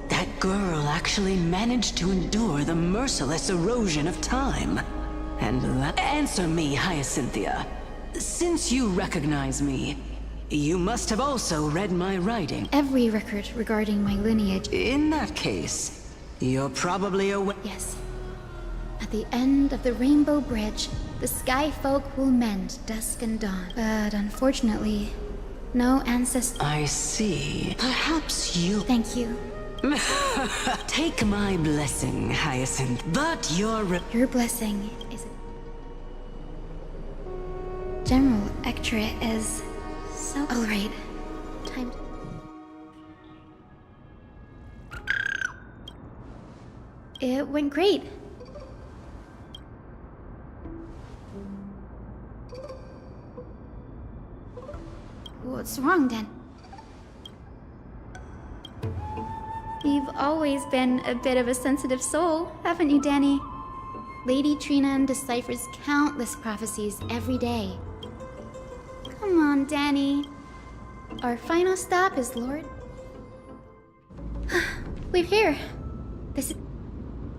That girl actually managed to endure the merciless erosion of time. And that... Answer me, Hyacinthia. Since you recognize me, you must have also read my writing. Every record regarding my lineage. In that case, you're probably aware... Yes. At the end of the Rainbow Bridge, the Sky Folk will mend dusk and dawn. But unfortunately, no ancestor... I see. Perhaps you... Thank you. Take my blessing, Hyacinth. But your blessing is... General Ectra is... so... Alright. Time... It went great. What's wrong, then? You've always been a bit of a sensitive soul, haven't you, Danny? Lady Trina deciphers countless prophecies every day. Come on, Danny. Our final stop is Lord... We're here. This is...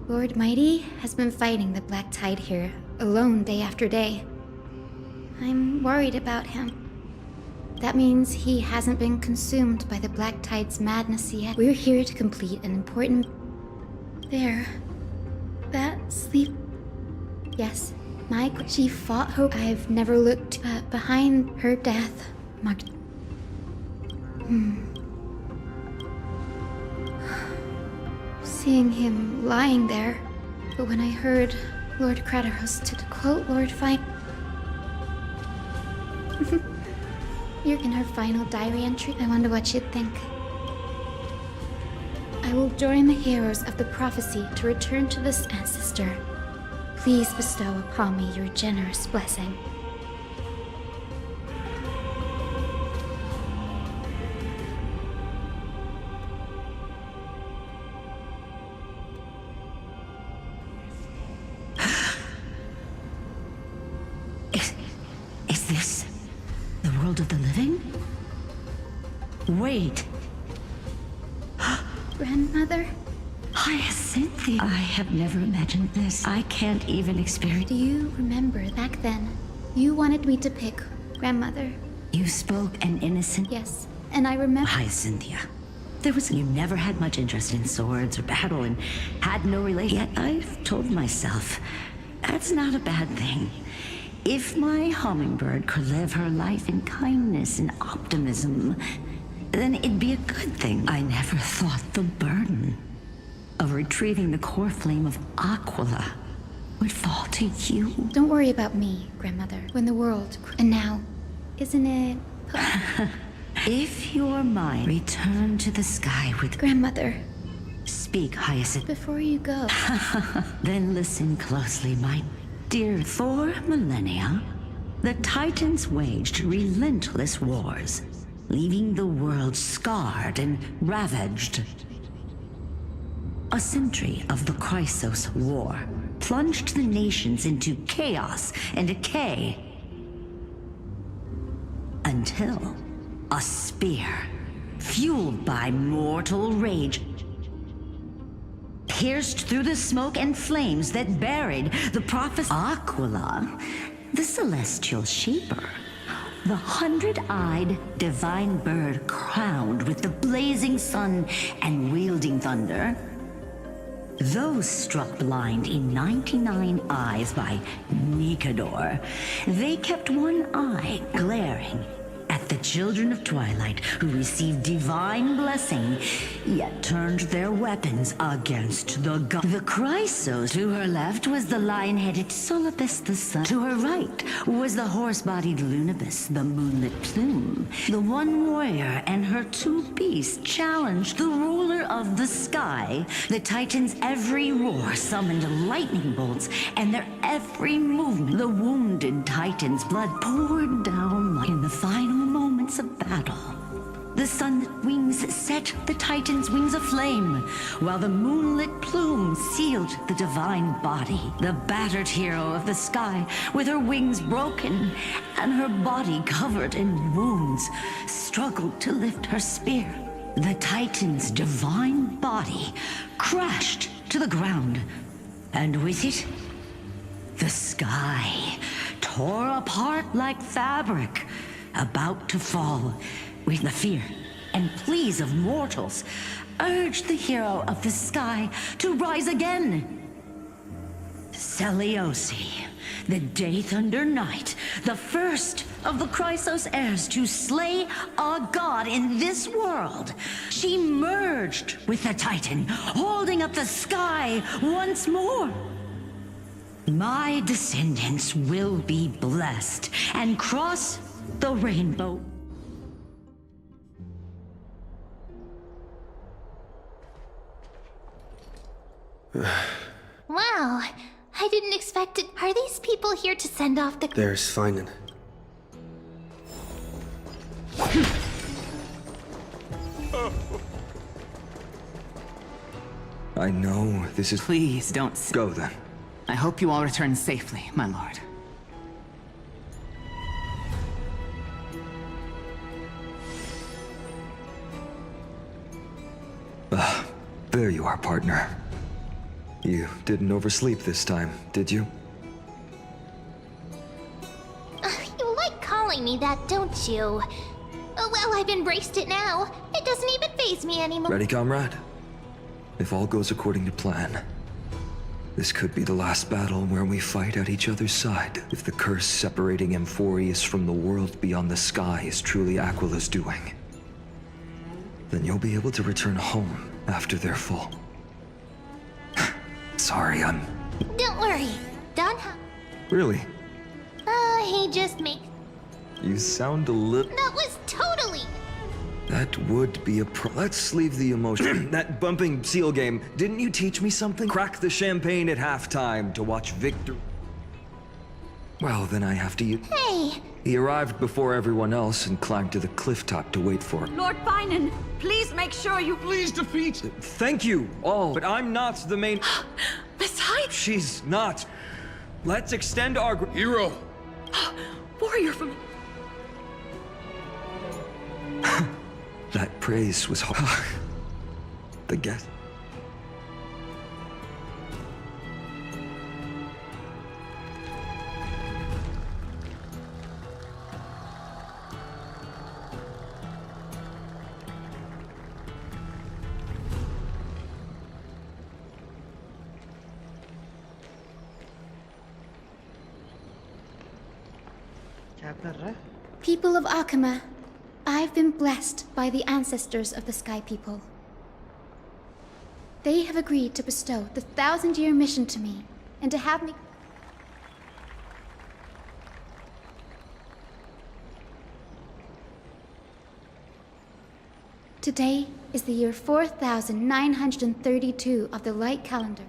Lord Mighty has been fighting the Black Tide here, alone day after day. I'm worried about him. That means he hasn't been consumed by the Black Tide's madness yet. We're here to complete an important... There. That sleep... Yes, she fought hope. I've never looked behind her death. Marked... Seeing him lying there, but when I heard Lord Craterus, to quote Lord Fine... You're in her final diary entry. I wonder what she'd think. I will join the heroes of the prophecy to return to this ancestor. Please bestow upon me your generous blessing. Is this the world of the living? Wait. Grandmother? Hyacinthia. I have never imagined this. I can't even experience... Do you remember back then? You wanted me to pick Grandmother. You spoke an innocent... Yes, and I remember... Hyacinthia. You never had much interest in swords or battle and had no relation. Yet I've told myself, that's not a bad thing. If my hummingbird could live her life in kindness and optimism, then it'd be a good thing. I never thought the burden of retrieving the core flame of Aquila would fall to you. Don't worry about me, Grandmother. When the world... And now, isn't it... If your mind return to the sky with... Grandmother. Speak, Hyacinth. Before you go... Then listen closely, my dear. For millennia, the Titans waged relentless wars, leaving the world scarred and ravaged. A century of the Chrysos War plunged the nations into chaos and decay. Until a spear, fueled by mortal rage, pierced through the smoke and flames that buried the prophet Aquila, the celestial shaper, the 100-eyed divine bird crowned with the blazing sun and wielding thunder. Those struck blind in 99 eyes by Nikador, they kept one eye glaring at the children of Twilight who received divine blessing, yet turned their weapons against the god. The Chrysos. To her left was the lion-headed Solibus the Sun. To her right was the horse-bodied Lunibus, the moonlit plume. The one warrior and her two beasts challenged the ruler of the sky. The Titans' every roar summoned lightning bolts, and their every movement, the wounded Titan's blood poured down in the final moments of battle. The sunlit wings set the Titan's wings aflame, while the moonlit plume sealed the divine body. The battered hero of the sky, with her wings broken and her body covered in wounds, struggled to lift her spear. The Titan's divine body crashed to the ground, and with it, the sky tore apart like fabric, about to fall. With the fear and pleas of mortals, urged the hero of the sky to rise again. Celiosi, the Day Thunder Knight, the first of the Chrysos heirs to slay a god in this world. She merged with the Titan, holding up the sky once more. My descendants will be blessed and cross the rainbow. Wow, I didn't expect it. Are these people here to send off the... There's Finan. I know this is... Please don't... Go then. I hope you all return safely, my lord. There you are, partner. You didn't oversleep this time, did you? You like calling me that, don't you? Well, I've embraced it now. It doesn't even faze me anymore. Ready, comrade? If all goes according to plan, this could be the last battle where we fight at each other's side. If the curse separating Amphorius from the world beyond the sky is truly Aquila's doing, then you'll be able to return home after their fall. Sorry, Don't worry. Don... Really? He just makes... You sound a little... That was totally... That would be a Let's leave the emotion. That bumping seal game. Didn't you teach me something? Crack the champagne at halftime to watch Victor... Well, then I have to use... Hey! He arrived before everyone else and climbed to the cliff top to wait for him. Lord Finan, please make sure you... Please defeat... Thank you, all, but I'm not the main... Besides... She's not. Let's extend our... Hero! Warrior from... That praise was hard. The guest... People of Akama, I've been blessed by the ancestors of the Sky People. They have agreed to bestow the 1,000-year mission to me, and to have me... Today is the year 4932 of the Light Calendar.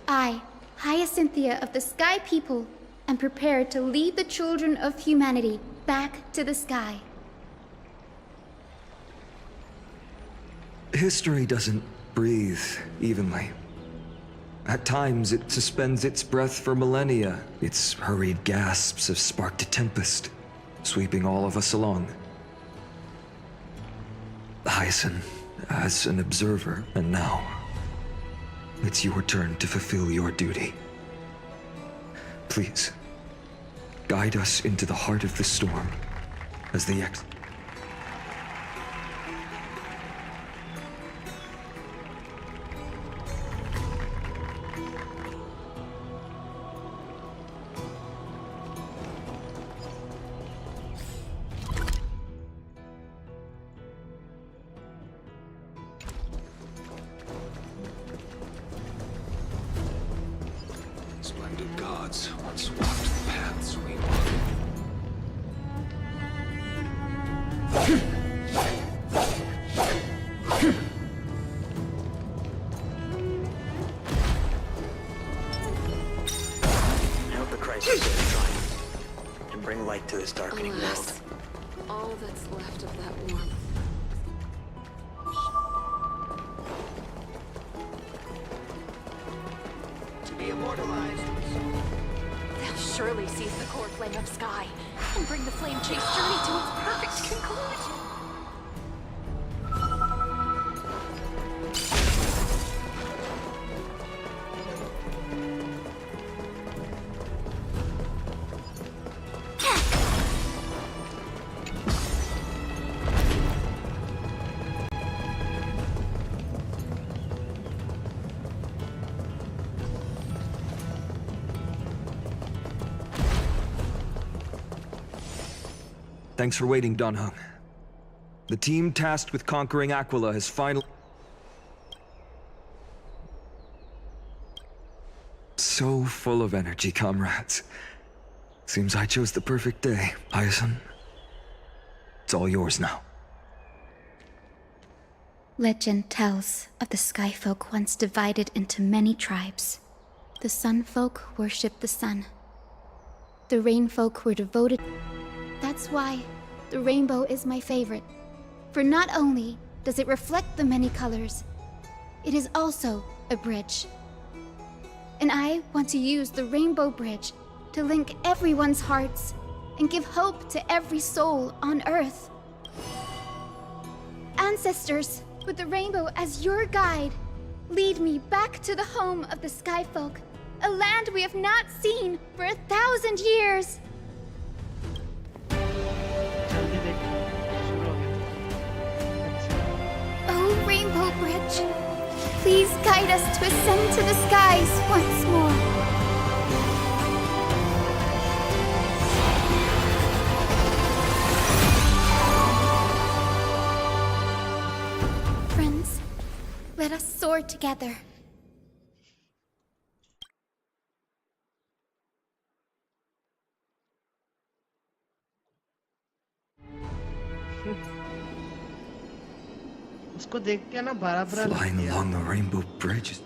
I, Hyacinthia of the Sky People, am prepared to lead the children of humanity back to the sky. History doesn't breathe evenly. At times, it suspends its breath for millennia. Its hurried gasps have sparked a tempest, sweeping all of us along. Hyacinth, as an observer, and now, it's your turn to fulfill your duty. Please, guide us into the heart of the storm as the gods once walked the paths we walk. I hope the crisis is trying to bring light to this darkening world. All that's left of that warmth. To be immortalized. They'll surely seize the core flame of sky and bring the flame chase journey to its perfect conclusion. Thanks for waiting, Donhung. The team tasked with conquering Aquila has finally... So full of energy, comrades. Seems I chose the perfect day. Hyacin, it's all yours now. Legend tells of the Sky Folk once divided into many tribes. The Sun Folk worshipped the sun. The Rain Folk were devoted... That's why the rainbow is my favorite. For not only does it reflect the many colors, it is also a bridge. And I want to use the Rainbow Bridge to link everyone's hearts and give hope to every soul on Earth. Ancestors, with the rainbow as your guide, lead me back to the home of the Sky Folk, a land we have not seen for 1,000 years. Oh, Rainbow Bridge, please guide us to ascend to the skies once more. Friends, let us soar together. उसको देख के ना बराबर Flying along the Rainbow Bridge.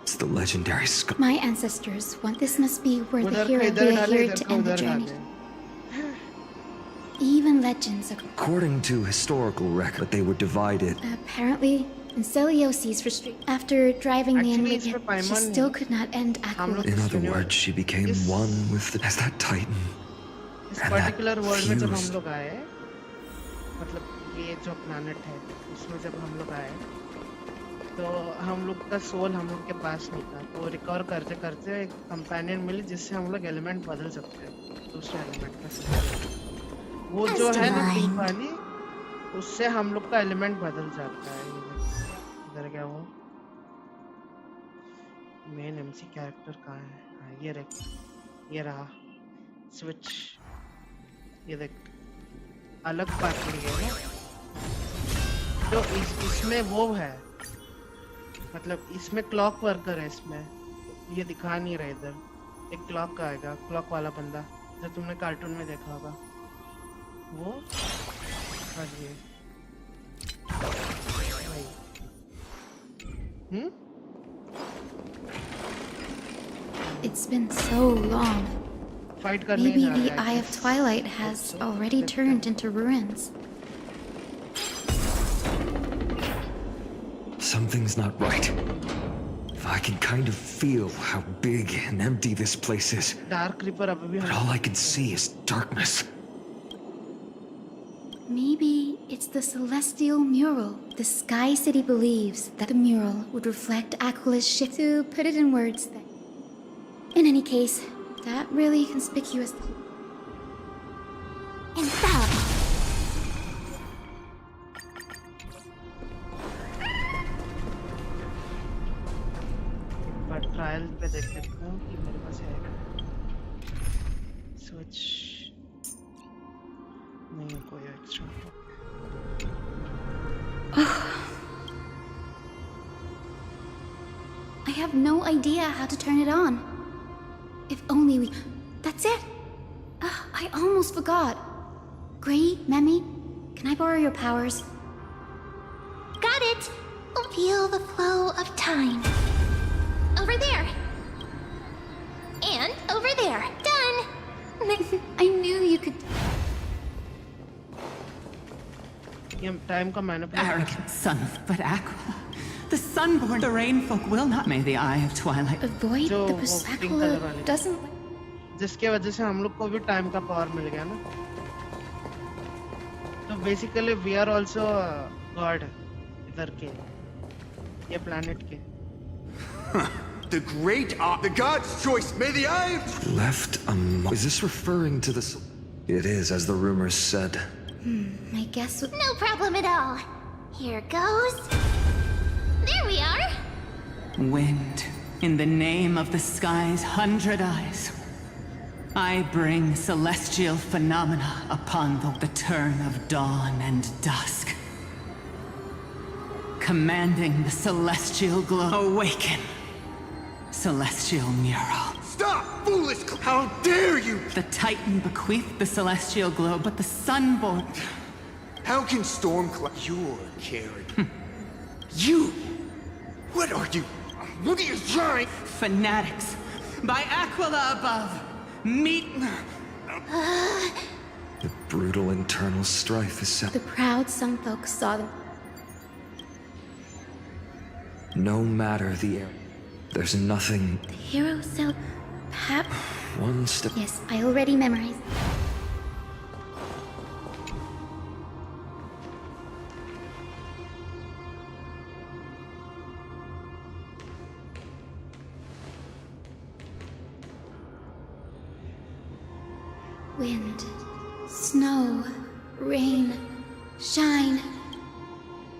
It's the legendary sky. My ancestors want this must be where the hero we are here to end the journey. Even legends are... According to historical record, they were divided. Apparently, in Celios's restrict. After driving the Nvidia, she still could not end Aquila. In other words, she became one with the... As that Titan. इस particular world में जब हम लोग आए, मतलब ये जो planet है, उसमें जब हम लोग आए, तो हम लोग का सोल हम लोग के पास नहीं था, तो रिकवर करते करते एक कंपेनियन मिली जिससे हम लोग एलिमेंट बदल सकते हैं, दूसरे एलिमेंट में। वो जो है ना पिंक वाली, उससे हम लोग का एलिमेंट बदल जाता है। इधर क्या वो मेन एमसी कैरेक्टर कहाँ है? हाँ, ये रहा स्विच। ये देख अलग बात है ना, तो इसमें वो है, मतलब इसमें क्लॉक वर्कर है, इसमें ये दिखा नहीं रहा। इधर एक क्लॉक का आएगा, क्लॉक वाला बंदा जो तुमने कार्टून में देखा होगा, वो ये It's been so long. Maybe the Eye of Twilight has already turned into ruins. Something's not right. I can kind of feel how big and empty this place is. But all I can see is darkness. Maybe it's the celestial mural. The Sky City believes that the mural would reflect Aquila's shift. To put it in words, then. In any case, that really conspicuous. Infallible. But trial पे देख सकता हूँ कि मेरे पास है switch नहीं है कोई extra. I have no idea how to turn it on. If only we... That's it! I almost forgot. Gray, Memi, can I borrow your powers? Got it! Feel the flow of time. Over there. And over there. Done! I knew you could... ये time का manipulate. Arrogant son of... But Aquila, the Sunborn, the Rainfolk will not... May the Eye of Twilight... Avoid जो the वो pink Aquila color वाली doesn't... जिसके वजह से हम लोग को भी time का power मिल गया ना तो basically we are also god इधर के ये planet के The great the god's choice. May the eye of... Left a mark. Is this referring to this? It is, as the rumors said. I guess... No problem at all. Here goes. There we are. Wind, in the name of the sky's 100 eyes, I bring celestial phenomena upon the turn of dawn and dusk. Commanding the celestial glow, awaken. Celestial mural. Stop, foolish! How dare you! The Titan bequeathed the celestial glow, but the Sunborn... How can Stormcloud... You're caring. You! What are you... What are you trying... Fanatics. By Aquila above. Meet... The brutal internal strife is set. The proud some folks saw them. No matter the area. There's nothing... The hero cell... Perhaps... One step... Yes, I already memorized. Wind, snow, rain, shine.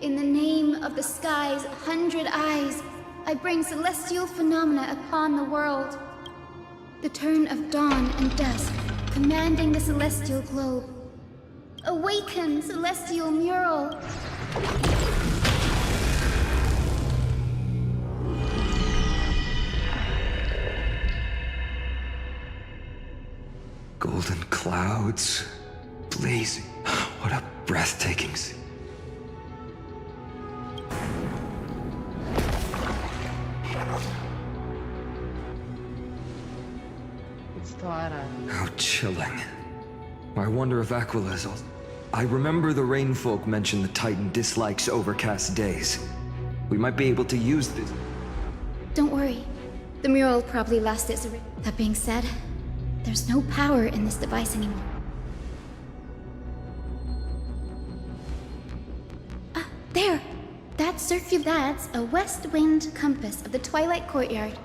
In the name of the sky's 100 eyes, I bring celestial phenomena upon the world. The turn of dawn and dusk, commanding the celestial globe. Awaken, celestial mural! Golden clouds, blazing. What a breathtaking scene. How chilling. I wonder if Aquila is also... I remember the Rainfolk mentioned the Titan dislikes overcast days. We might be able to use this. Don't worry. The mural probably lost its... That being said, there's no power in this device anymore. Ah, there! That circulates a west wind compass of the Twilight Courtyard.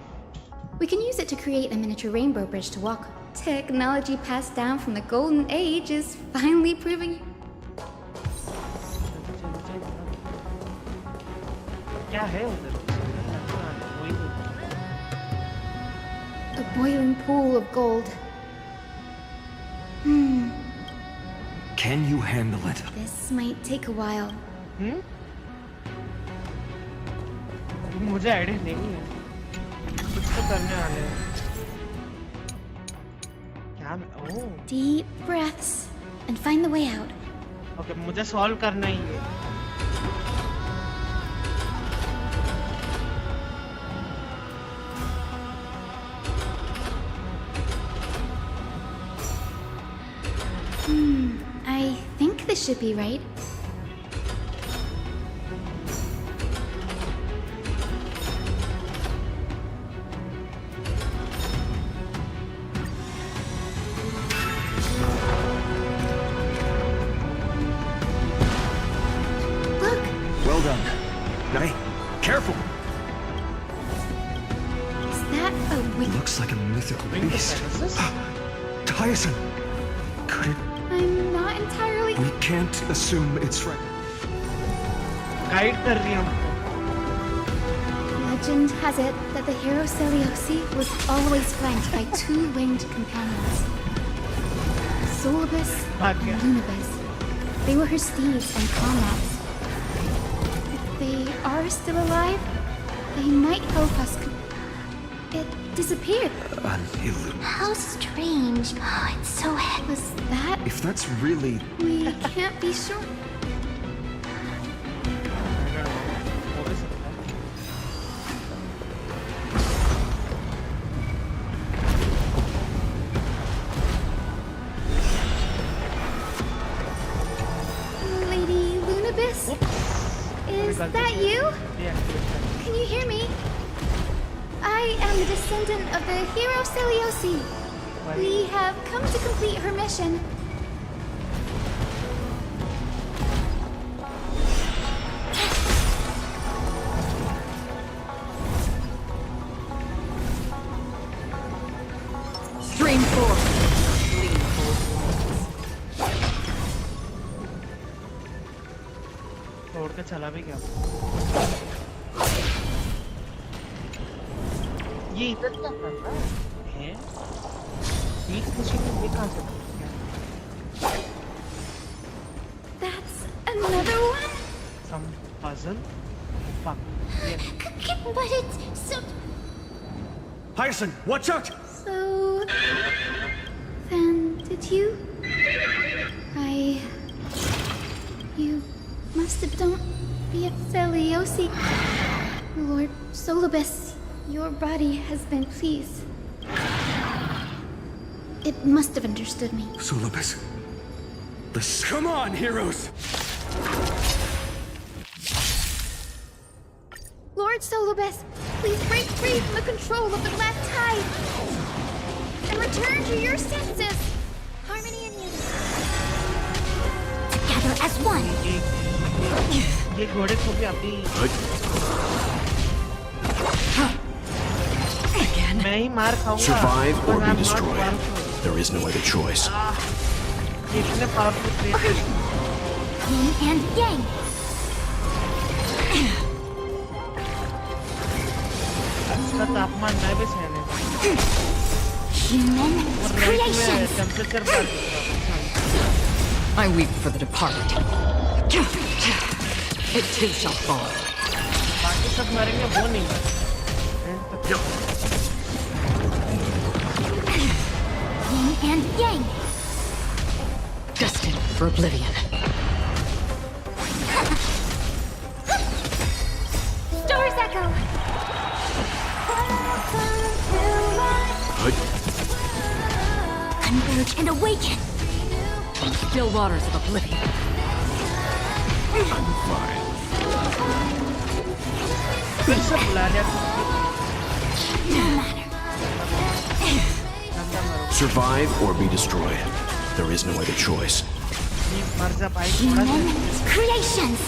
We can use it to create a miniature rainbow bridge to walk on. Technology passed down from the Golden Age is finally proving... A boiling pool of gold. Can you handle it? This might take a while. मुझे idea नहीं है कुछ तो करने वाले हैं क्या Deep breaths and find the way out. Okay मुझे सॉल्व करना ही है I think this should be right. Well done. Hey, careful! Is that a wing? Looks like a mythical beast. Tyson! Could it... I'm not entirely... We can't assume it's right. Guide कर रही है हमको. Legend has it that the hero Celiosi was always flanked by two winged companions. Solibus and Lunibus. They were her steeds and comrades. If they are still alive, They might help us. It disappeared. How strange. Oh, it's so heavy. Was that? If that's really... We can't be sure. Lady Lunabis? Is that you? Yeah. Can you hear me? I am the descendant of the hero Celiosi. We have come to complete her mission. Stream 4. तोड़ के चला भी गया ये इधर क्या कर रहा है बीच मशीन में ये कहाँ से That's another one? some puzzle fuck yeah. But it's so... Hyacinth, watch out! So... Then, did you? You must have don't be a Celiosi. Lord Solibus, your body has been pleased. It must have understood me. Solibus. Come on, heroes! Lord Solibus, please break free from the control of the black tide and return to your senses. Harmony and unity. Together as one. ये घोड़े को भी अभी मैं ही मार खाऊंगा. Survive or be destroyed. There is no other choice. इतने powerful creatures. Yin and yang. इसका तापमान मैं भी सहने. Human creations. टेम्परेचर बढ़ गया. I weep for the departed. It too shall fall. बाकी सब मरेंगे वो नहीं. Yin and yang. Destined for oblivion. Stars echo. Converge and awaken. Still waters of oblivion. I'm fine. फिर से बुला लिया. Survive or be destroyed. There is no other choice. Human creations.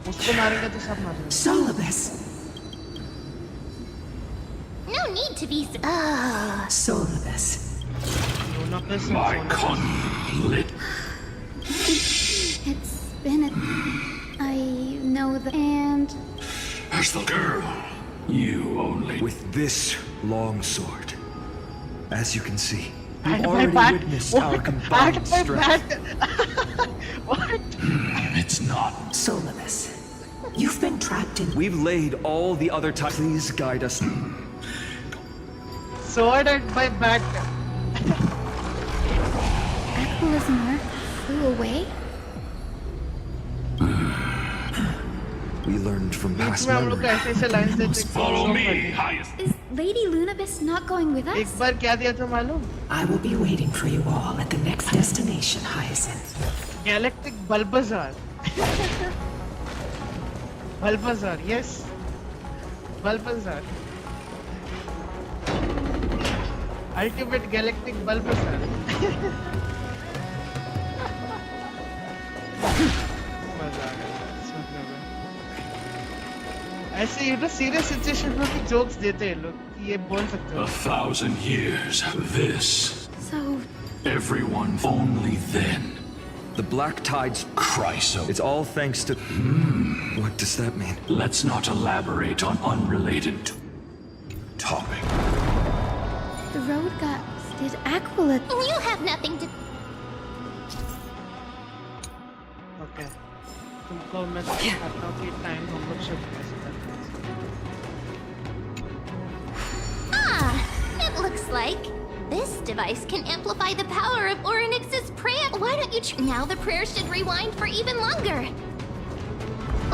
उसको मारेंगे तो सब मारेंगे. Solibus. No need to be. Solibus. My conflict. It's been I know that. And. As the girl, you only. With this long sword, as you can see, And we've my already back. witnessed What? our combined And my strength. What? It's not. Solibus. You've been trapped in. We've laid all the other time. Please guide us. Sword at my back. Aqualismar flew away? We learned from past बीच में हम लोग memories. ऐसे ऐसे lines देते थे. Follow me, highest. Is Lady Lunabis not going with us? एक बार क्या दिया था मालूम? I will be waiting for you all at the next destination, Hyacinth. Galactic Bulbasaur. Bulbasaur, yes. Bulbasaur. Ultimate Galactic Bulbasaur. मजा आ गया सुनने में. ऐसे ये तो सीरियस सिचुएशन में भी जोक्स देते हैं लोग कि ये बोल सकते हो. 1,000 years, this. So, Everyone, only then The Black Tide's Chryso. It's all thanks to... What does that mean? Let's not elaborate on unrelated topic. The road gods did Aquila. You have nothing to. Okay. तुमको मैं कहता हूँ कि time हम लोग shift कैसे करते हैं. Ah, it looks like this device can amplify the power of Orynyx's prayer. Why don't you now the prayer should rewind for even longer.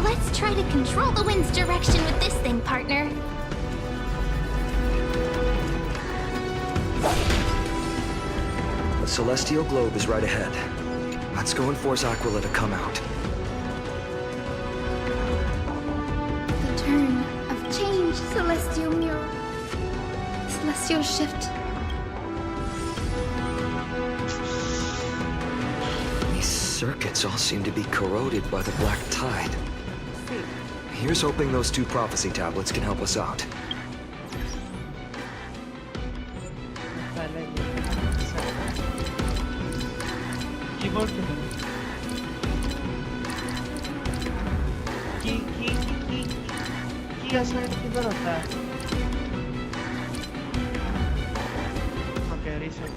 Let's try to control the wind's direction with this thing, partner. The celestial globe is right ahead. Let's go and force Aquila to come out. The turn of change, celestial mirror. Celestial shift. These circuits all seem to be corroded by the Black Tide. Here's hoping those 2 prophecy tablets can help us out. Keyboard की assign किधर होता है? Okay reset.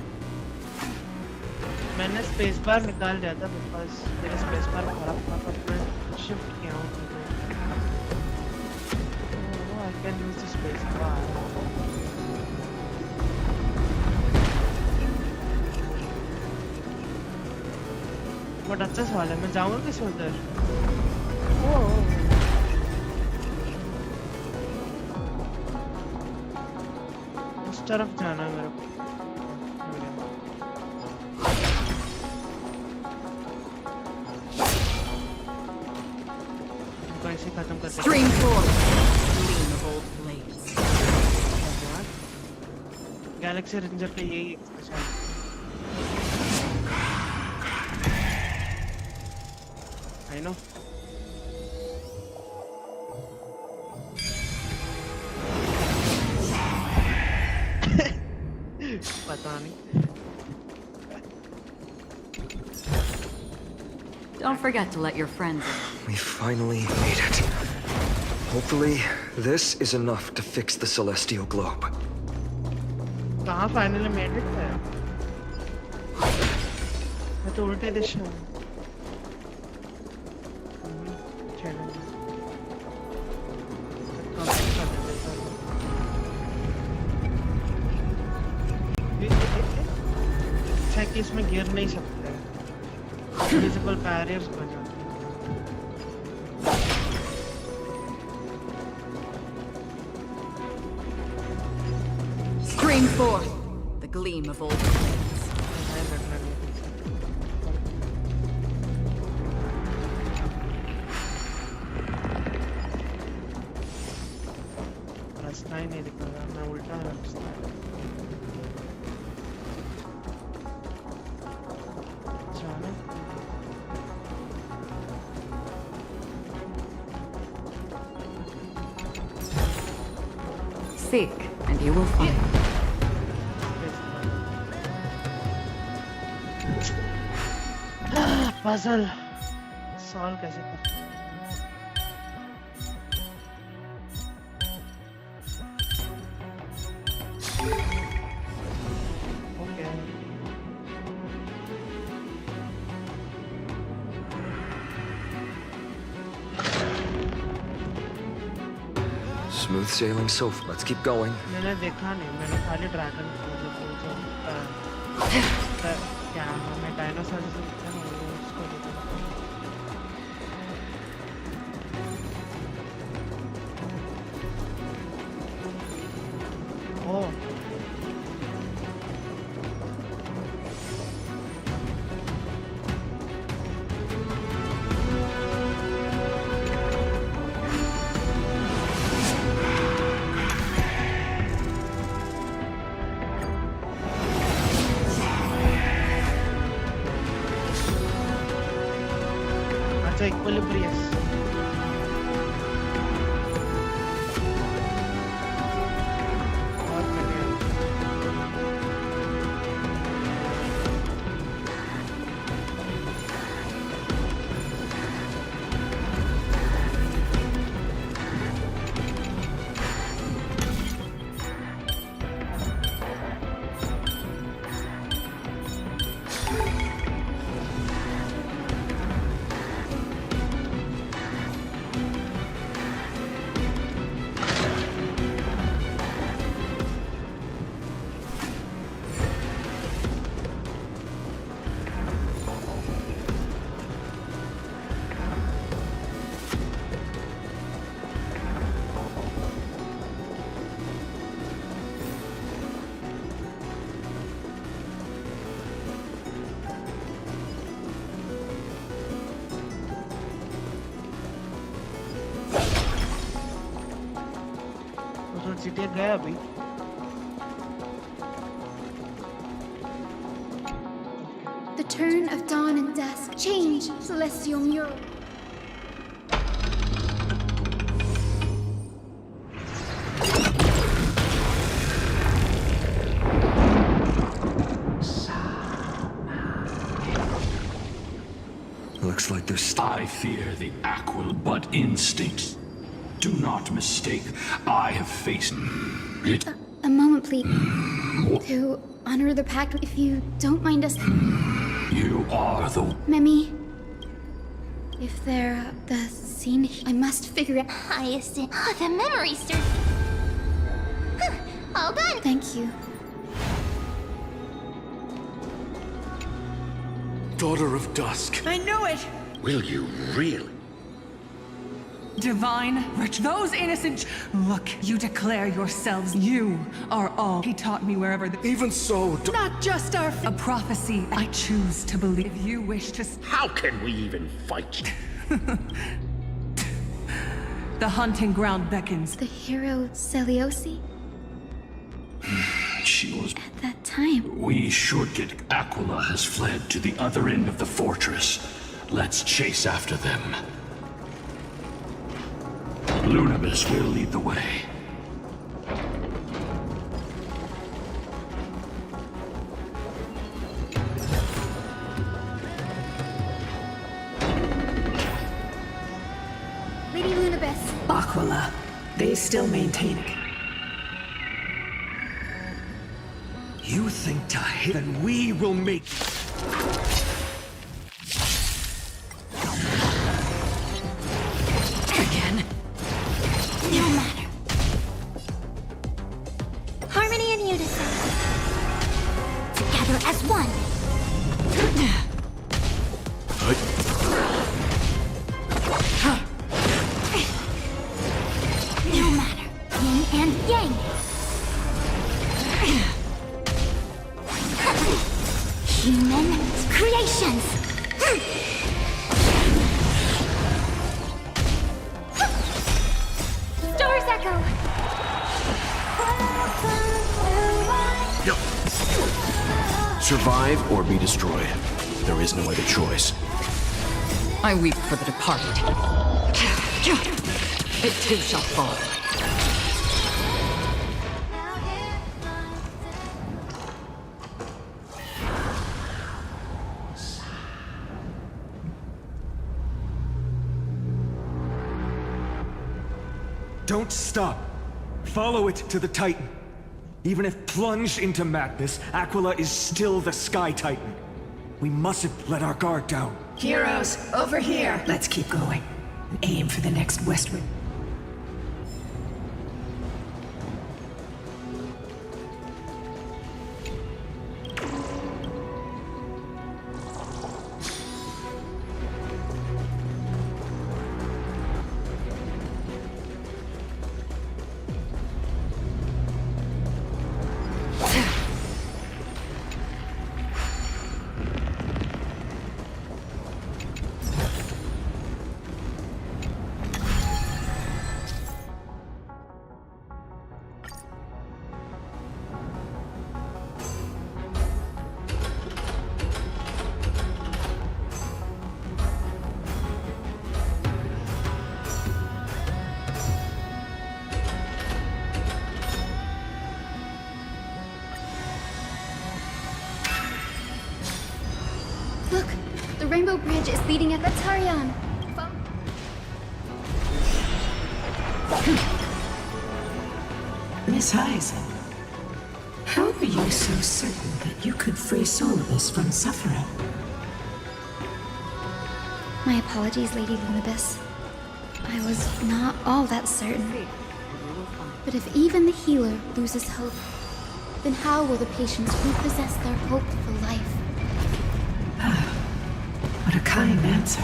मैंने space bar निकाल दिया था because मेरा space bar खराब था तो मैं शिफ्ट किया हूँ. I can use the space bar. But अच्छा सवाल है. मैं जाऊँगा किस उधर? उस तरफ जाना है मेरे को. इनको ऐसे खत्म कर देते हैं. Stream 4. Gleam of old blades. Galaxy ranger का यही एक्सप्रेशन. I know. पता नहीं. Don't forget to let your friends in. We finally made it. Hopefully, this is enough to fix the celestial globe. कहाँ finally made it है? मैं तो उल्टे दिशा हूँ. कि इसमें गिर नहीं सकते. Invisible barriers बन जाते हैं. Stream 4. The gleam of old blades. रास्ता ही नहीं दिख रहा. मैं उल्टा रास्ता. Seek, and you will find. Puzzle solve कैसे करते हैं? Okay. Smooth sailing so far. Let's keep going. मैंने देखा नहीं. मैंने खाली ड्रैगन को जो क्या हमें डायनासोर से उसको देखा. Oh. Equilibrious. GTA गया अभी. The turn of dawn and dusk. Change, celestial mural. Looks like there's I fear the Aquilbud instincts. Do not mistake. I have faced it. A moment, please. To honor the pact, if you don't mind us. You are the... Mimi. If they're the scene, I must figure it. I see. Oh, the memory stir. Huh, all done. Thank you. Daughter of Dusk. I knew it! Will you really? Divine, rich, those innocent. Look, you declare yourselves. You are all. He taught me wherever the. Even so, Not just our. A prophecy. I choose to believe. If you wish to. How can we even fight? The hunting ground beckons. The hero Celiosi? She was... At that time. We should get... Aquila has fled to the other end of the fortress. Let's chase after them. Lunabis will lead the way. Lady Lunabis. Aquila. They still maintain it. You think to hit, then we will make it. Again. No matter. Harmony and unison. Together as one. No matter. Yin and yang. Human creations. Stars echo. No. Survive or be destroyed. There is no other choice. I weep for the departed. It too shall fall. Don't stop. Follow it to the Titan. Even if plunged into madness, Aquila is still the Sky Titan. We mustn't let our guard down. Heroes, over here! Let's keep going. And aim for the next westward. Look, the Rainbow Bridge is leading at Latarian. Miss Ryzen, how are you so certain that you could free Solibus from suffering? My apologies, Lady Lunabis. I was not all that certain. But if even the healer loses hope, then how will the patients repossess their hope for life? What a kind answer.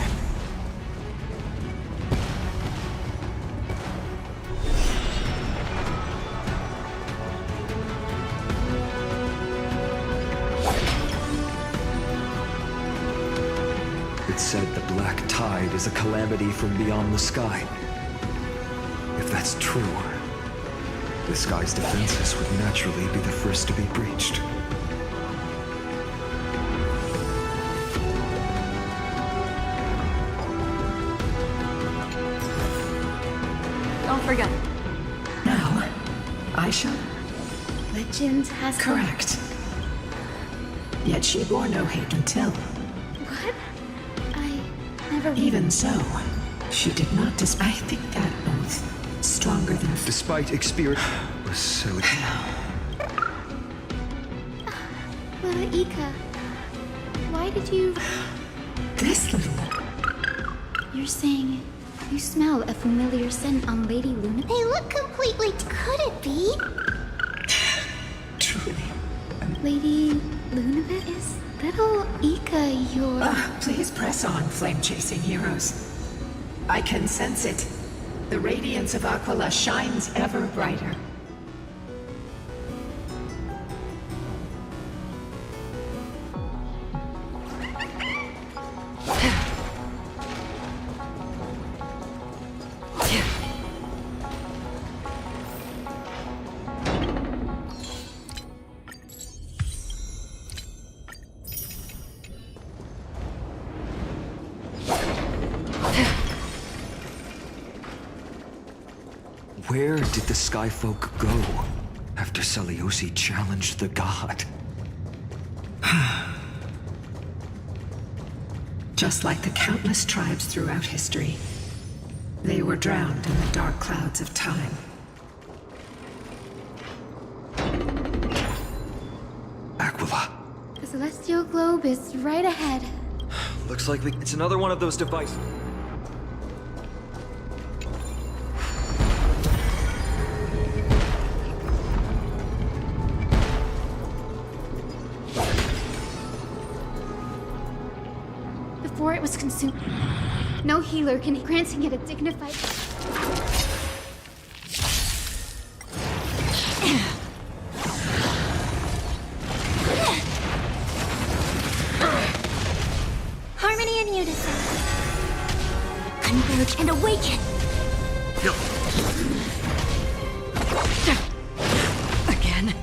It said the black tide is a calamity from beyond the sky. If that's true, The sky's defenses would naturally be the first to be breached. Don't forget. No. I shall. Legend has... Correct. Yet she bore no hate until... What? I never... Even so, she did not I think that oath stronger than... Despite experience... was so... Little Ika, why did you... This little... You're saying you smell a familiar scent on Lady Luna? They look completely... Could it be? Truly. Lady Lunabit, is little Ika your... Please press on, flame-chasing heroes. I can sense it. The radiance of Aquila shines ever brighter. Where did the Skyfolk go after Seleuci challenged the god? Just like the countless tribes throughout history, they were drowned in the dark clouds of time. Aquila. The celestial globe is right ahead. Looks like it's another one of those devices. Before it was consumed, no healer can granting it a dignified... Harmony and unison. Converge and awaken. Again.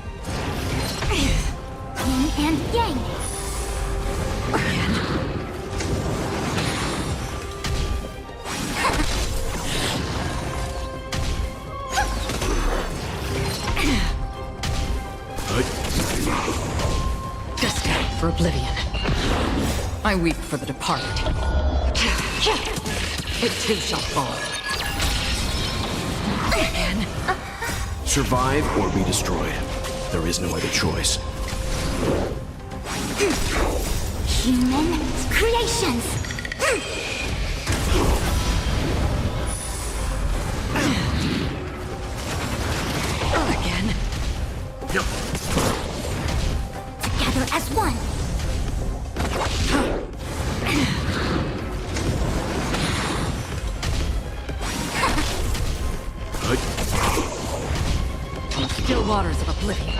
Yin and yang. Again. Destined for oblivion. I weep for the departed. It too shall fall. Again. Survive or be destroyed. There is no other choice. Human creations. Again. Together as one. On the still waters of oblivion.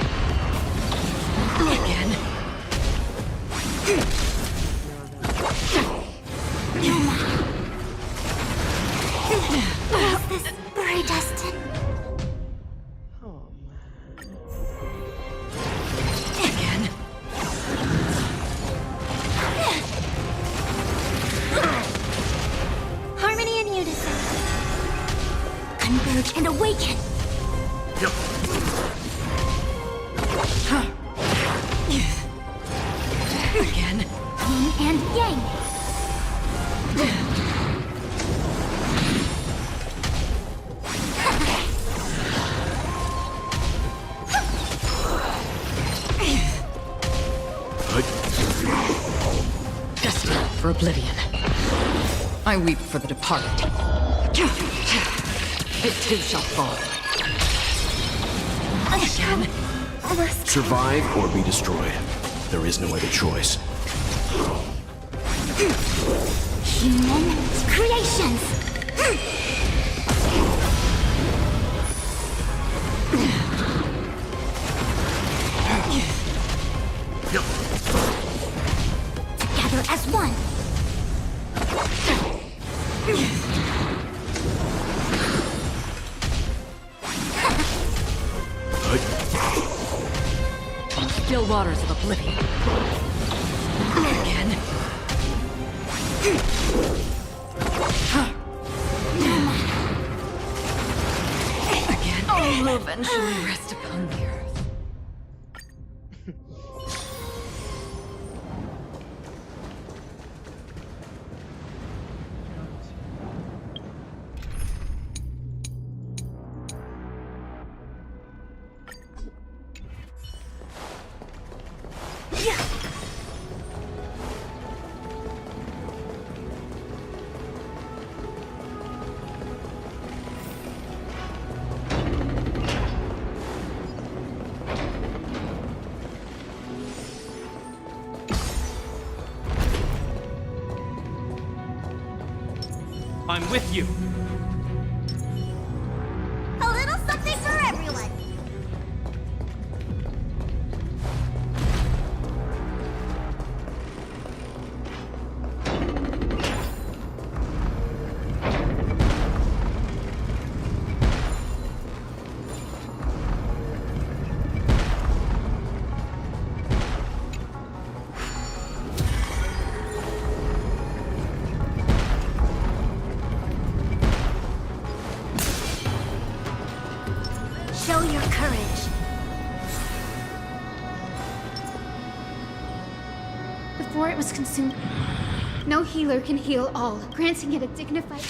Again. Was this predestined? Again. Harmony and unison. Converge and awaken. Again. Yin and yang. Destined for oblivion. I weep for the departed. It too shall fall. Again. Survive or be destroyed. There is no other choice. Human creations. Together as one. Still waters of oblivion. Again. Again. All will eventually rest upon the earth. I'm with you. A little something for everyone. Show your courage. Before it was consumed, no healer can heal all, granting it a dignified...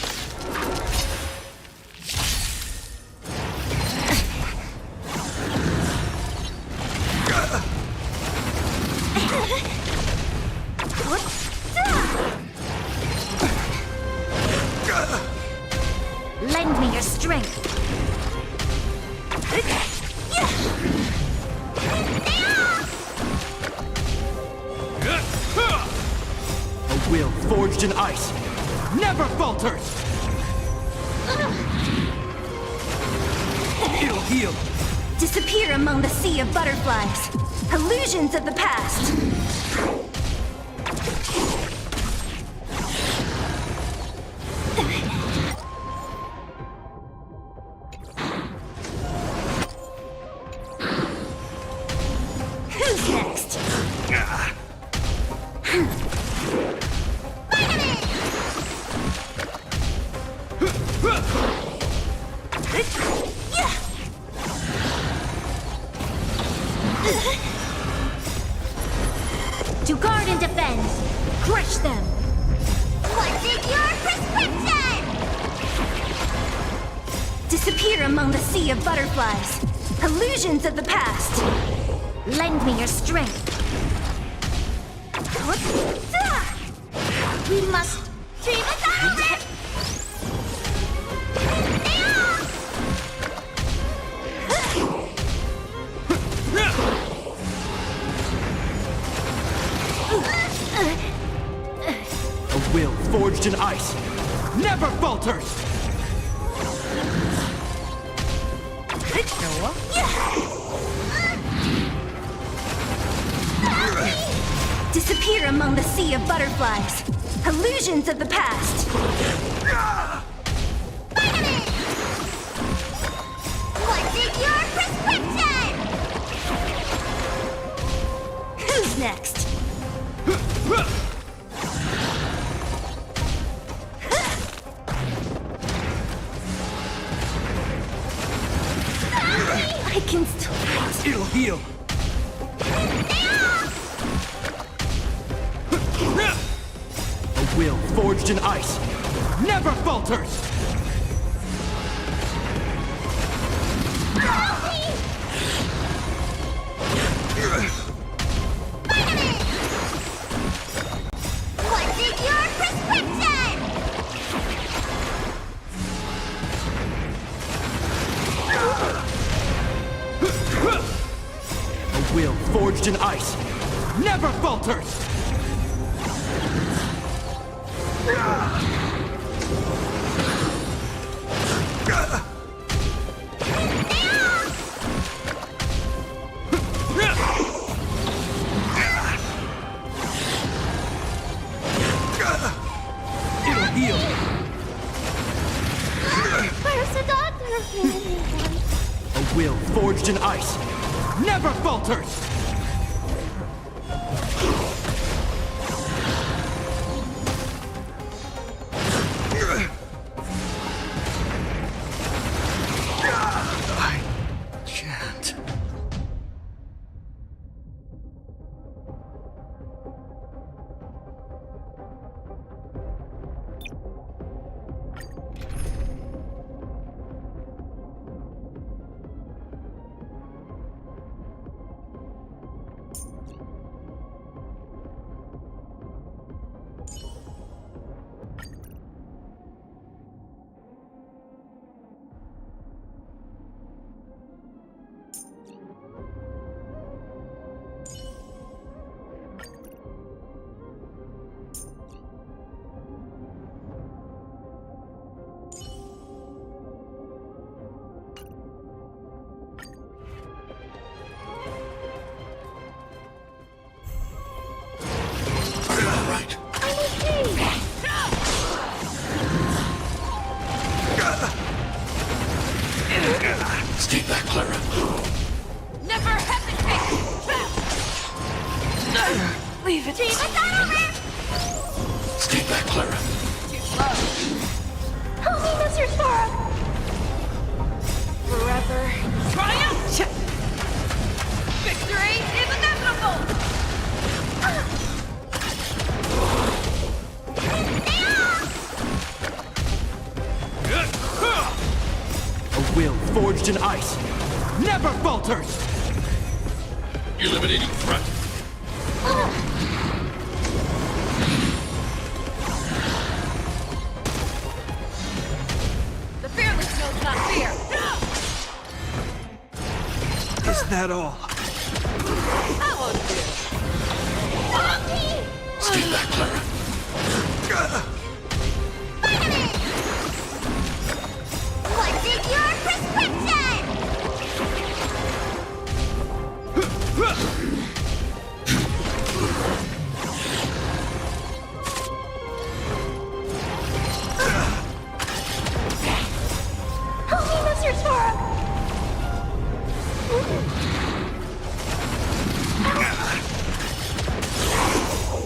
Lend me your strength. A will forged in ice never falters! It'll heal. Disappear among the sea of butterflies. Illusions of the past. Who's next? To guard and defend, crush them. What's in your prescription? Disappear among the sea of butterflies. Illusions of the past. Lend me your strength. We must dream it over. A will forged in ice never falters! Disappear among the sea of butterflies. Illusions of the past. What's in your prescription? Who's next? I can still fight. It'll heal! A will forged in ice never falters! What's in your prescription? A will forged in ice never falters! It'll heal! Where's the doctor? A will forged in ice never falters! I can't. Stay back, Clara. Never hesitate! Leave it. Leave it over! Stay back, Clara. Too slow. Help me, Mr. Sora! Forever. Triumph! Victory is inevitable! A will forged in ice never falters! Eliminating threat. The fearless knows not fear! Is that all? I won't do. Stay back, Clara. What is your prescription? Help me, Mr. Sora!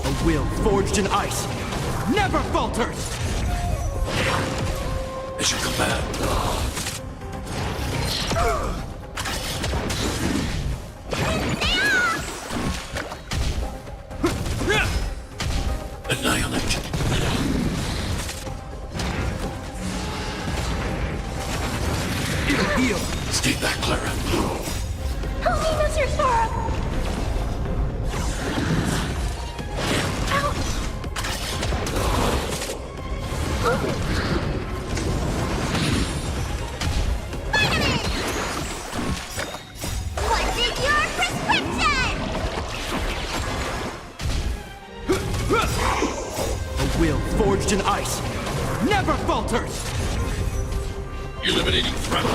A will forged in ice never falters! As you command. Annihilate. It'll heal! Stay back, Clara. Help me, Mr. Sora! What is your prescription? A will forged in ice never falters! Eliminating threat.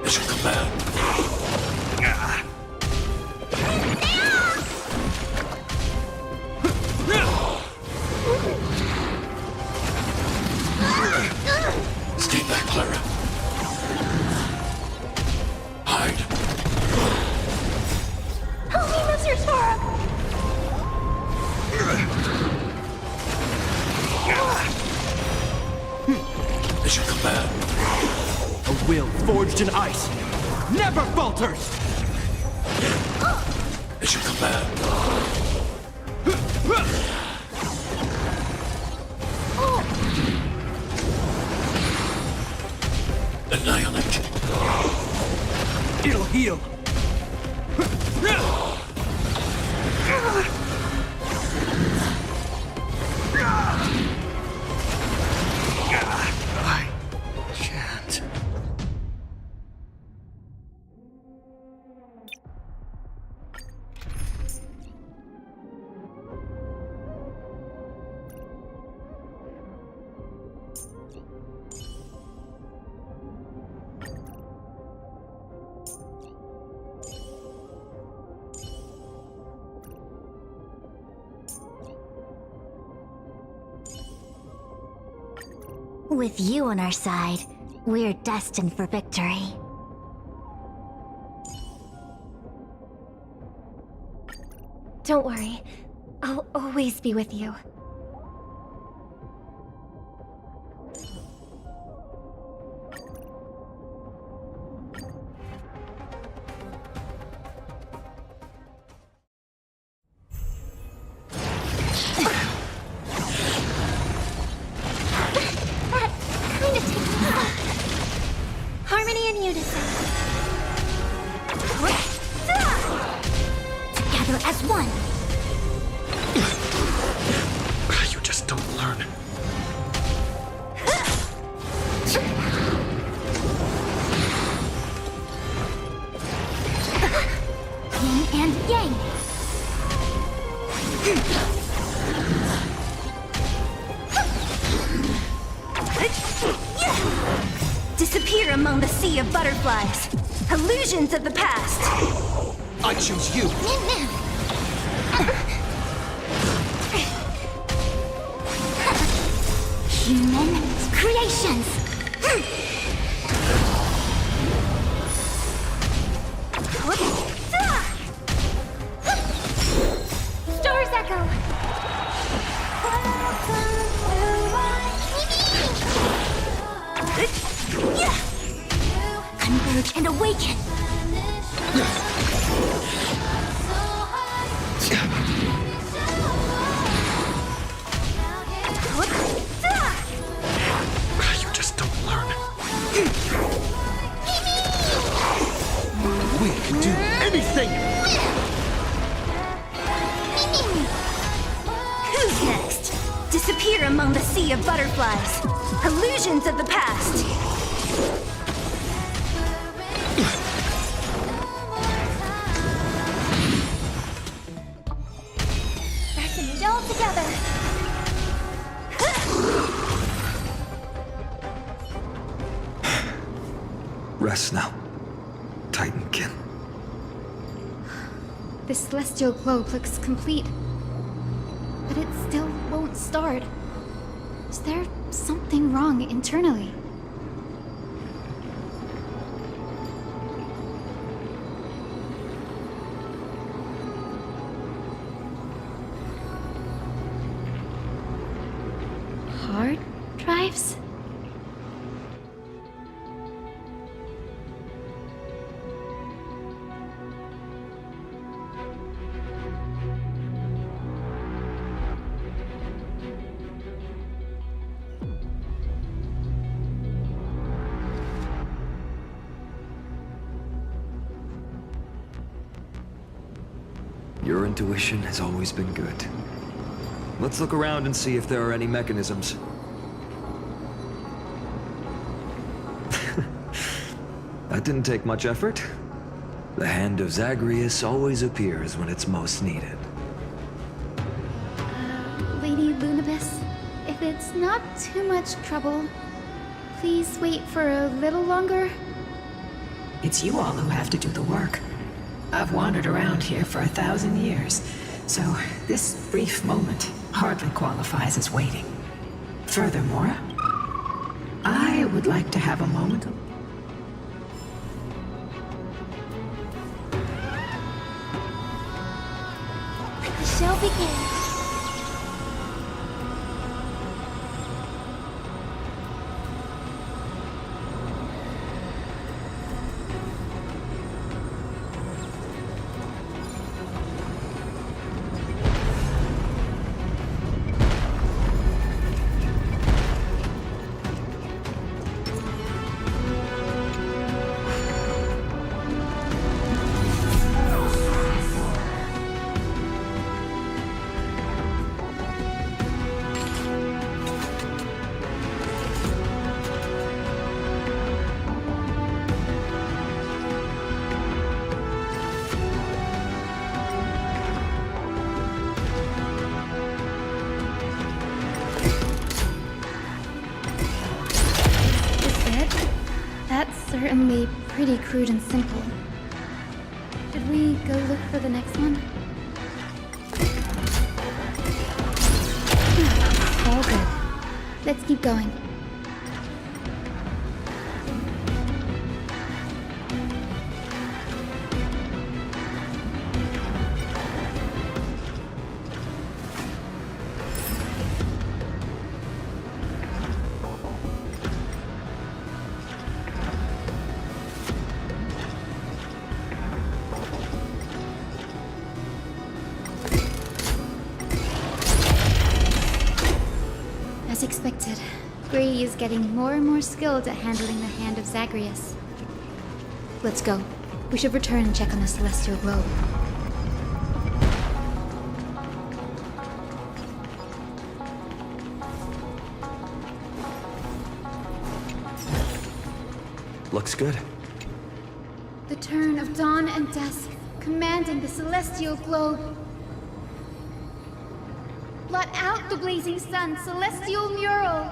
As you command. Stay back, Clara. Hide. Help me, Mr. Sora! As you command. A will forged in ice never falters! As you command. Annihilate. It'll heal! I can't. With you on our side, We're destined for victory. Don't worry. I'll always be with you. Harmony and unison. Together as one. You just don't learn. Yin and yang. Disappear among the sea of butterflies. Illusions of the past. I choose you. Human creations. Stars echo. Converge and awaken. You just don't learn. We can do anything! Who's next? Disappear among the sea of butterflies. Illusions of the past. Resonate all together. Rest now, Titankin. The celestial globe looks complete, but it still won't start. Is there something wrong internally? Hard drives? Your intuition has always been good. Let's look around and see if there are any mechanisms. That didn't take much effort. The hand of Zagreus always appears when it's most needed. Lady Lunabis, if it's not too much trouble, please wait for a little longer. It's you all who have to do the work. I've wandered around here for 1,000 years, so this brief moment hardly qualifies as waiting. Furthermore, I would like to have a moment of... We shall begin. Certainly pretty crude and simple. Should we go look for the next one? All good. Let's keep going. is getting more and more skilled at handling the hand of Zagreus. Let's go. We should return and check on the celestial globe. Looks good. The turn of dawn and dusk, commanding the celestial globe. Blot out the blazing sun, celestial mural!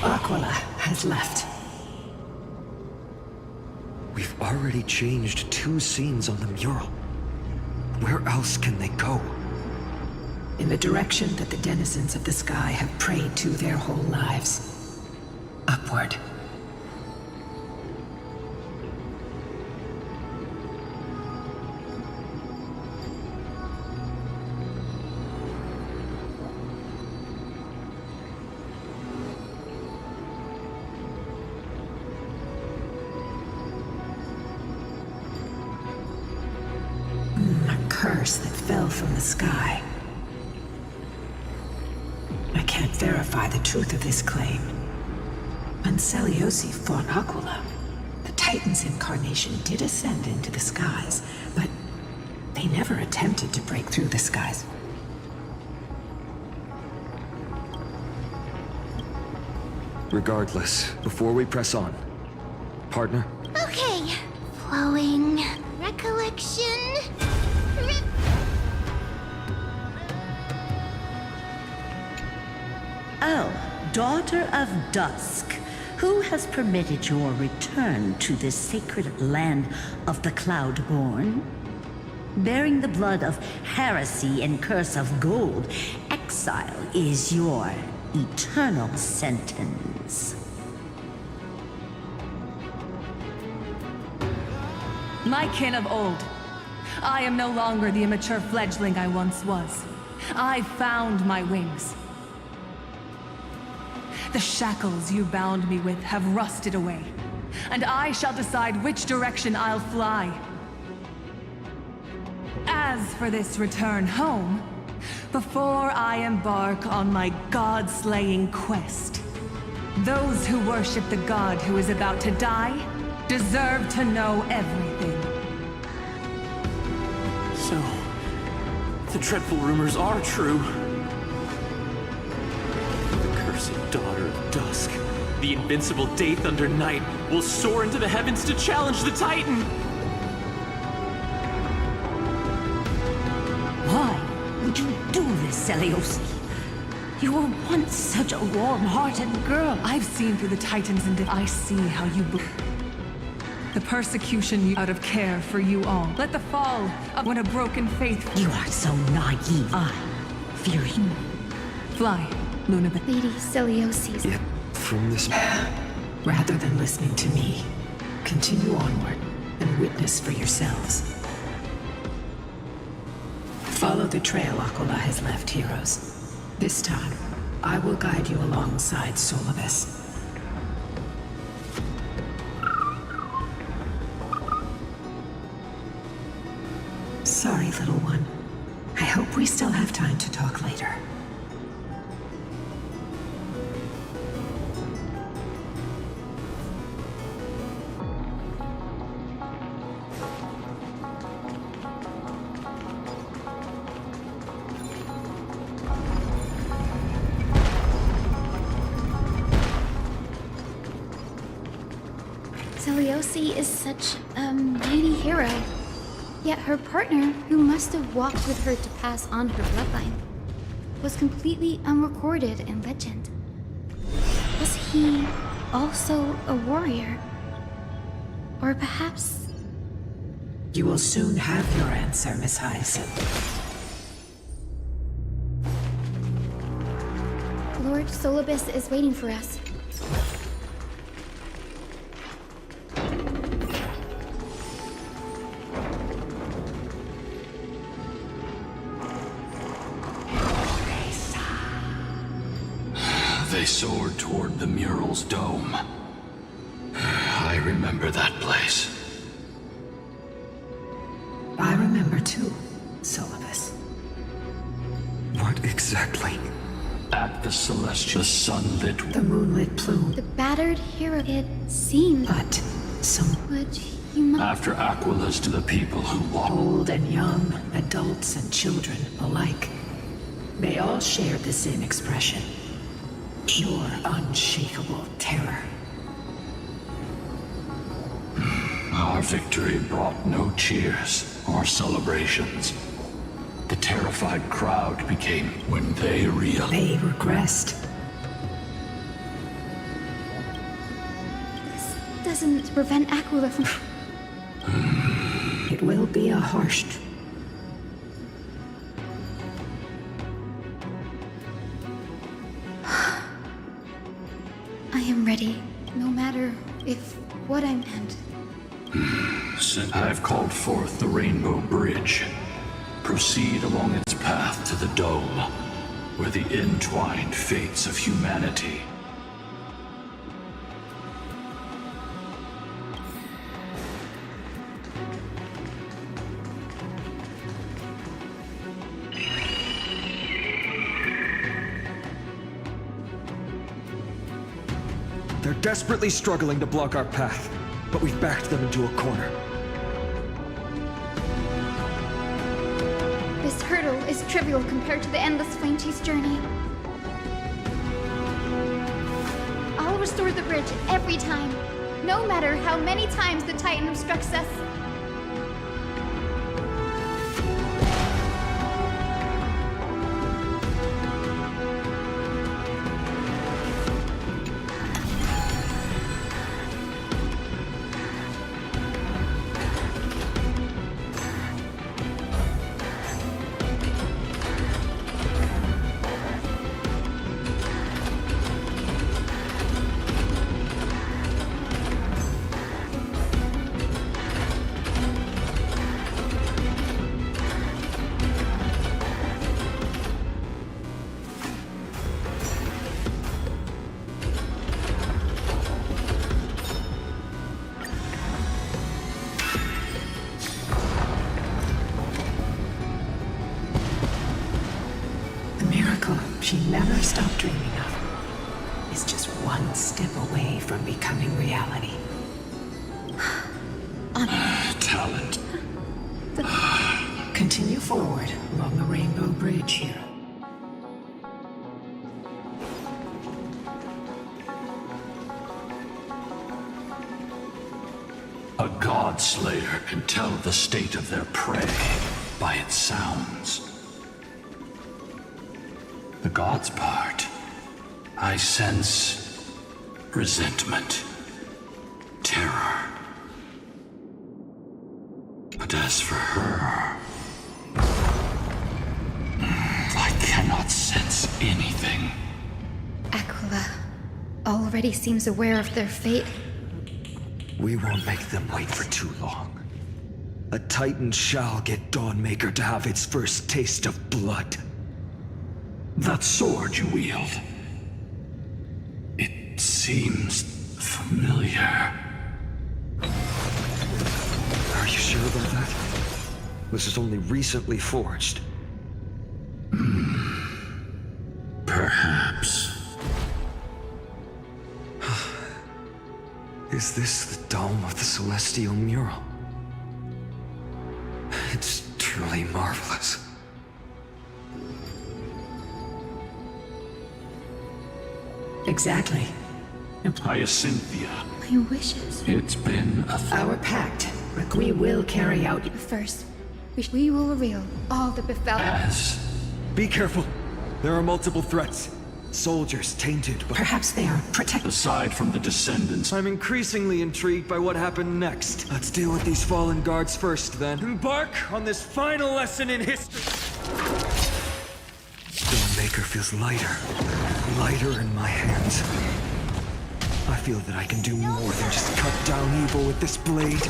Aquila has left. We've already changed 2 scenes on the mural. Where else can they go? In the direction that the denizens of the sky have prayed to their whole lives. Upward. A curse that fell from the sky. I can't verify the truth of this claim. When Seliosi fought Aquila, the Titan's incarnation did ascend into the skies, but they never attempted to break through the skies. Regardless, before we press on, partner? Okay. Flowing recollection. Oh, daughter of dusk, who has permitted your return to this sacred land of the Cloudborn? Bearing the blood of heresy and curse of gold, exile is your eternal sentence. My kin of old, I am no longer the immature fledgling I once was. I found my wings. The shackles you bound me with have rusted away, and I shall decide which direction I'll fly. As for this return home, before I embark on my god-slaying quest, those who worship the god who is about to die deserve to know everything. So, the dreadful rumors are true. Daughter of Dusk, the invincible Day Thunder Knight, will soar into the heavens to challenge the Titan! Why would you do this, Seliosi? You were once such a warm-hearted girl. I've seen through the Titans and I see how you the persecution you out of care for you all. Let the fall of when a broken faith. You are so naive. I fear you. Fly. Lady Seliosi. Yet, from this... Rather than listening to me, continue onward and witness for yourselves. Follow the trail Aquila has left, heroes. This time, I will guide you alongside Solibus. Sorry, little one. I hope we still have time to talk later. Seliosi is such a mighty hero. Yet her partner, who must have walked with her to pass on her bloodline, was completely unrecorded in legend. Was he also a warrior? Or perhaps... You will soon have your answer, Miss Hyacinth. Lord Solibus is waiting for us. They soared toward the mural's dome. I remember that place. I remember too, Solibus. What exactly? At the celestial sunlit... The moonlit plume. The battered hero, it seemed. But some... Would you mind? After Aquila's to the people who walked... Old and young, adults and children alike. They all shared the same expression. Pure, unshakable terror. Our victory brought no cheers or celebrations. The terrified crowd became when they realized... They regressed. This doesn't prevent Aquila from... It will be a harsh... I am ready, no matter if what I meant. I've called forth the Rainbow Bridge. Proceed along its path to the dome, where the entwined fates of humanity. They're desperately struggling to block our path, but we've backed them into a corner. This hurdle is trivial compared to the endless flame chase journey. I'll restore the bridge every time, no matter how many times the Titan obstructs us. She never stopped dreaming of is just one step away from becoming reality. Talent. Continue forward along the Rainbow Bridge here. A god slayer can tell the state of their prey by its sounds. The god's part, I sense resentment, terror. But as for her, I cannot sense anything. Aquila already seems aware of their fate. We won't make them wait for too long. A Titan shall get Dawnmaker to have its first taste of blood. That sword you wield, it seems familiar. Are you sure about that? This is only recently forged. Perhaps. Is this the dome of the celestial mural? It's truly marvelous. Exactly. Hyacinthia. My wishes. It's been Our pact. We will carry out... First, we will reveal all that befell... Be careful. There are multiple threats. Soldiers tainted, but... Perhaps they are protected. Aside from the descendants... I'm increasingly intrigued by what happened next. Let's deal with these fallen guards first, then. Embark on this final lesson in history! Dawnmaker feels lighter in my hands. I feel that I can do more than just cut down evil with this blade.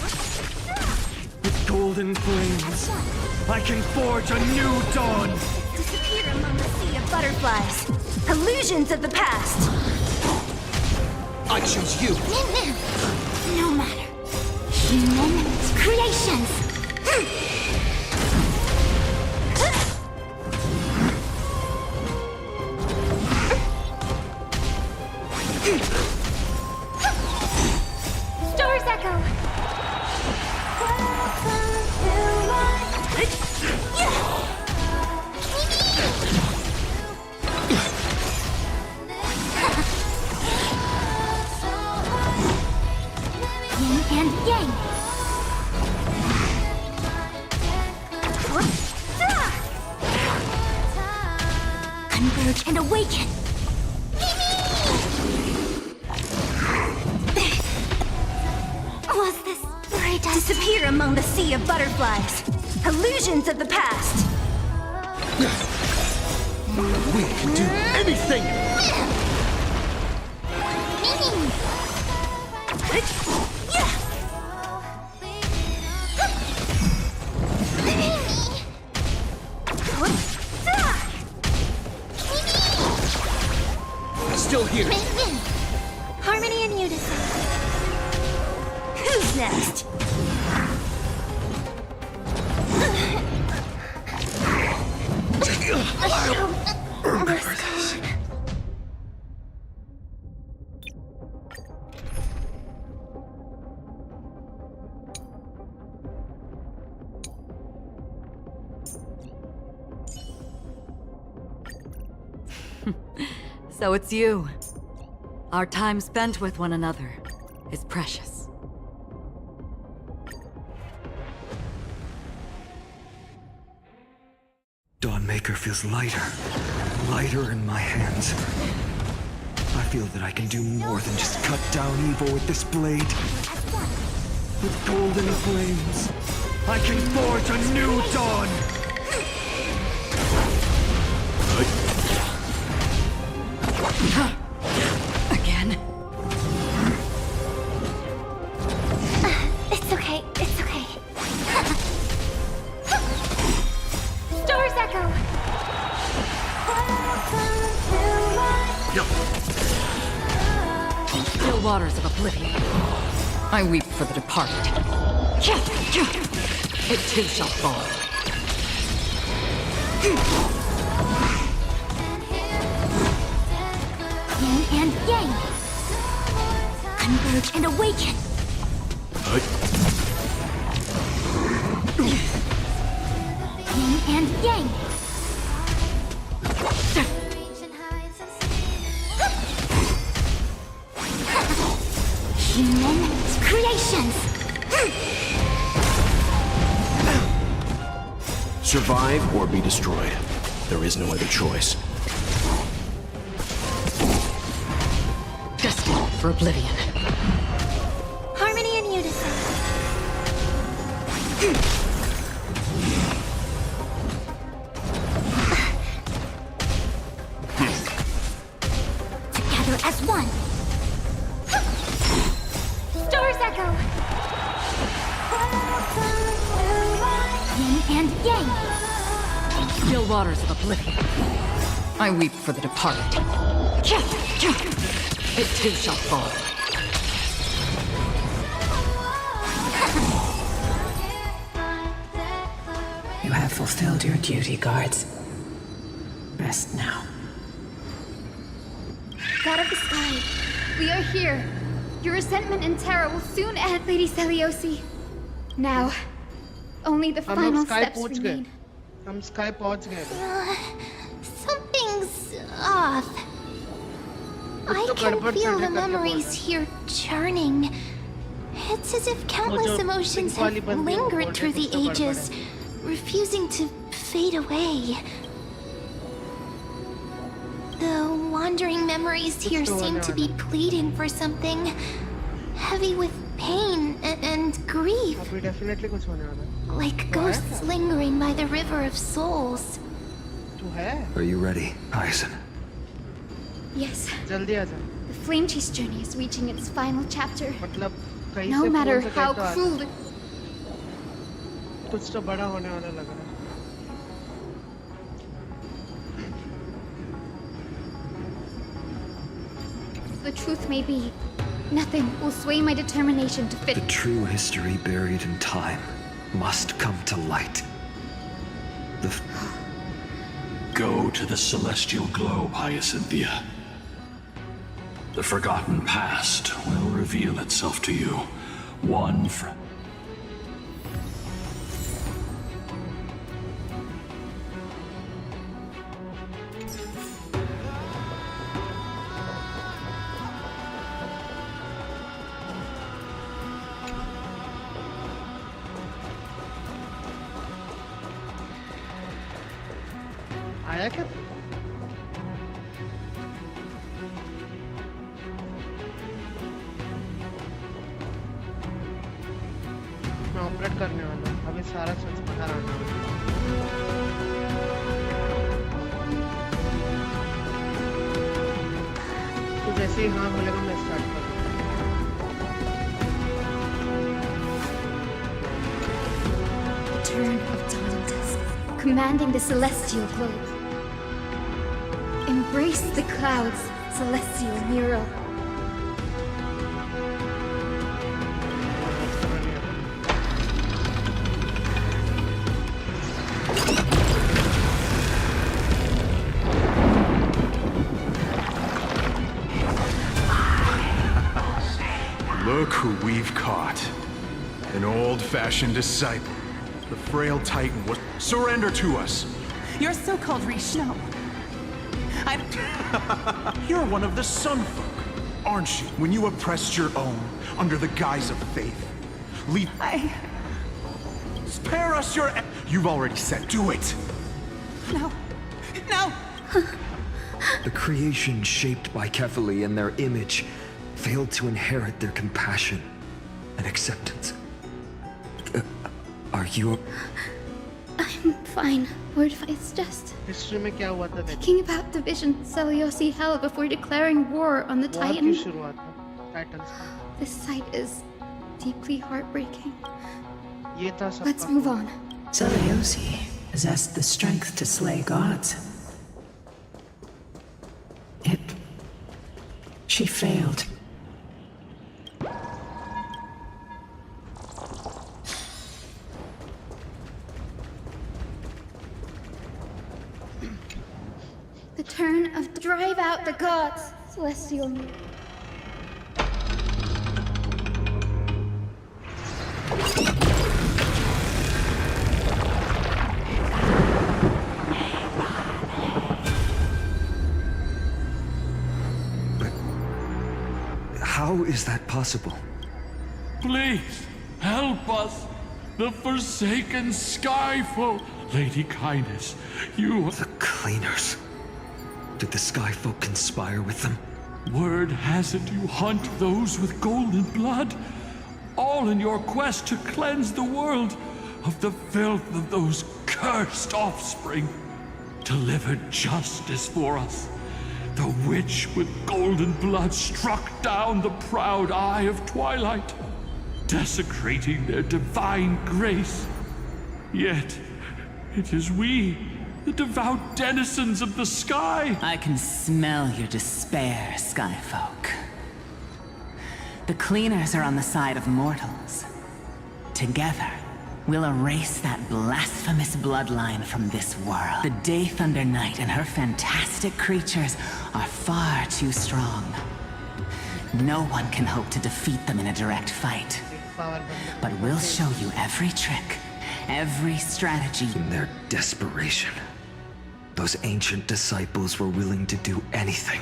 With golden flames, I can forge a new dawn! Disappear among the sea of butterflies. Illusions of the past. I choose you. No matter. Human creations. Stars echo. Yin and yang. Converge and awaken. Was this right? Disappear among the sea of butterflies. Illusions of the past. We can do anything. Still here. Harmony and unison. Who's next? So it's you. Our time spent with one another is precious. Dawnmaker feels lighter, lighter in my hands. I feel that I can do more than just cut down evil with this blade. With golden flames, I can forge a new dawn! Again? It's okay, it's okay. Stars echo. Still waters of oblivion. I weep for the departed. It too shall fall. Yin and yang. Converge and awaken. Yin and yang. Human creations. Survive or be destroyed. There is no other choice. Destined for oblivion. Harmony and unison. Together as one. Stars echo. Yin and yang. Still waters of oblivion. I weep for the departed. It too shall fall. You have fulfilled your duty, guards. Rest now. God of the sky, we are here. Your resentment and terror will soon end, Lady Seliosi. Now, only the final steps remain. हम sky पहुंच गए. Something's off. I can feel the memories here churning. It's as if countless emotions have lingered through the ages, refusing to fade away. The wandering memories here seem to be pleading for something, heavy with pain and grief. Like ghosts lingering by the river of souls. Are you ready, Ryzen? Yes. The Flame Chase journey is reaching its final chapter. No matter how cruel it... कुछ तो बड़ा होने वाला लग रहा है. the truth may be, nothing will sway my determination to fit. The true history buried in time must come to light. Go to the celestial globe, Hyacinthia. The forgotten past will reveal itself to you, one from... आया क्या? मैं operate करने वाला हूँ अभी सारा switch बाहर आना है तो जैसे ही हाँ बोलेगा मैं स्टार्ट कर Turn of dawn and dusk, commanding the celestial globe. Embrace the clouds, celestial mural. Look who we've caught. An old-fashioned disciple. The frail titan was... Surrender to us! Your so-called Rishno. You're one of the Sun folk, aren't you? When you oppressed your own, under the guise of faith. Spare us your... You've already said, do it! No. No! The creation shaped by Kefali and their image failed to inherit their compassion and acceptance. Are you... I'm fine. Lord Vice just... history में क्या हुआ था? Thinking about the vision Seliosi held before declaring war on the Titan. की शुरुआत है Titans का. This sight is deeply heartbreaking. ये था सबका. Let's move on. Seliosi possessed the strength to slay gods. She failed. The turn of drive out the gods, celestial mirror. How is that possible? Please, help us! The forsaken Skyfolk! Lady Kindness, you... The cleaners. Did the Skyfolk conspire with them? Word has it you hunt those with golden blood, all in your quest to cleanse the world of the filth of those cursed offspring. Deliver justice for us. The witch with golden blood struck down the proud eye of twilight, desecrating their divine grace. Yet, it is we, the devout denizens of the sky. I can smell your despair, Skyfolk. The cleaners are on the side of mortals. Together, we'll erase that blasphemous bloodline from this world. The Day Thunder Knight and her fantastic creatures are far too strong. No one can hope to defeat them in a direct fight. But we'll show you every trick, every strategy. In their desperation, those ancient disciples were willing to do anything.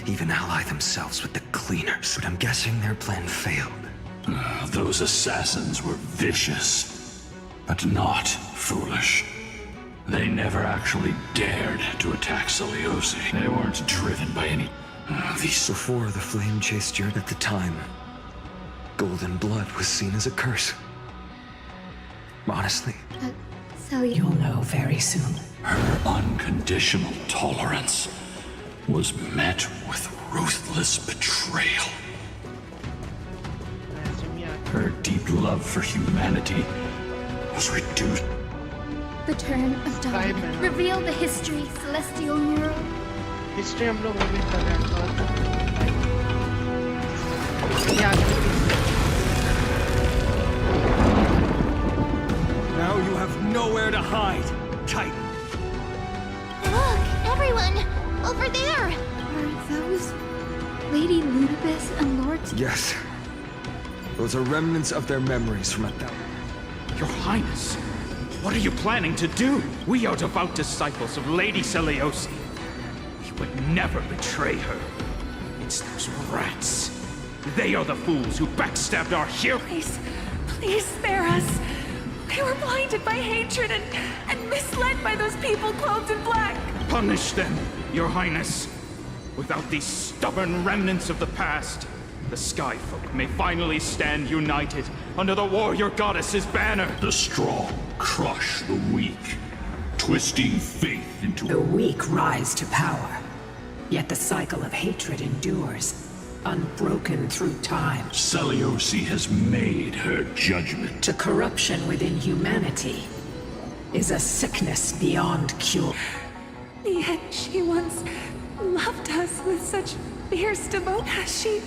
Even ally themselves with the cleaners. But I'm guessing their plan failed. Those assassins were vicious, but not foolish. They never actually dared to attack Seliosi. They weren't driven by any... Before the flame chased you at the time, golden blood was seen as a curse. Honestly. You'll know very soon. Her unconditional tolerance was met with ruthless betrayal. Her deep love for humanity was reduced. The turn of dawn. Reveal the history, celestial mural. History हम लोग omit कर रहे हैं Now you have nowhere to hide, Titan. Look, everyone! Over there! Are those Lady Ludibus and Lord... Yes. Those are remnants of their memories from a thousand... Your Highness, what are you planning to do? We are devout disciples of Lady Seliosi. We would never betray her. It's those rats. They are the fools who backstabbed our hero. Please spare us. We were blinded by hatred and misled by those people clothed in black. Punish them, Your Highness. Without these stubborn remnants of the past, the Sky Folk may finally stand united under the warrior goddess's banner. The strong crush the weak, twisting faith into... The weak rise to power, yet the cycle of hatred endures, unbroken through time. Seliosi has made her judgment. The corruption within humanity is a sickness beyond cure. Yet she once loved us with such fierce devotion. Has she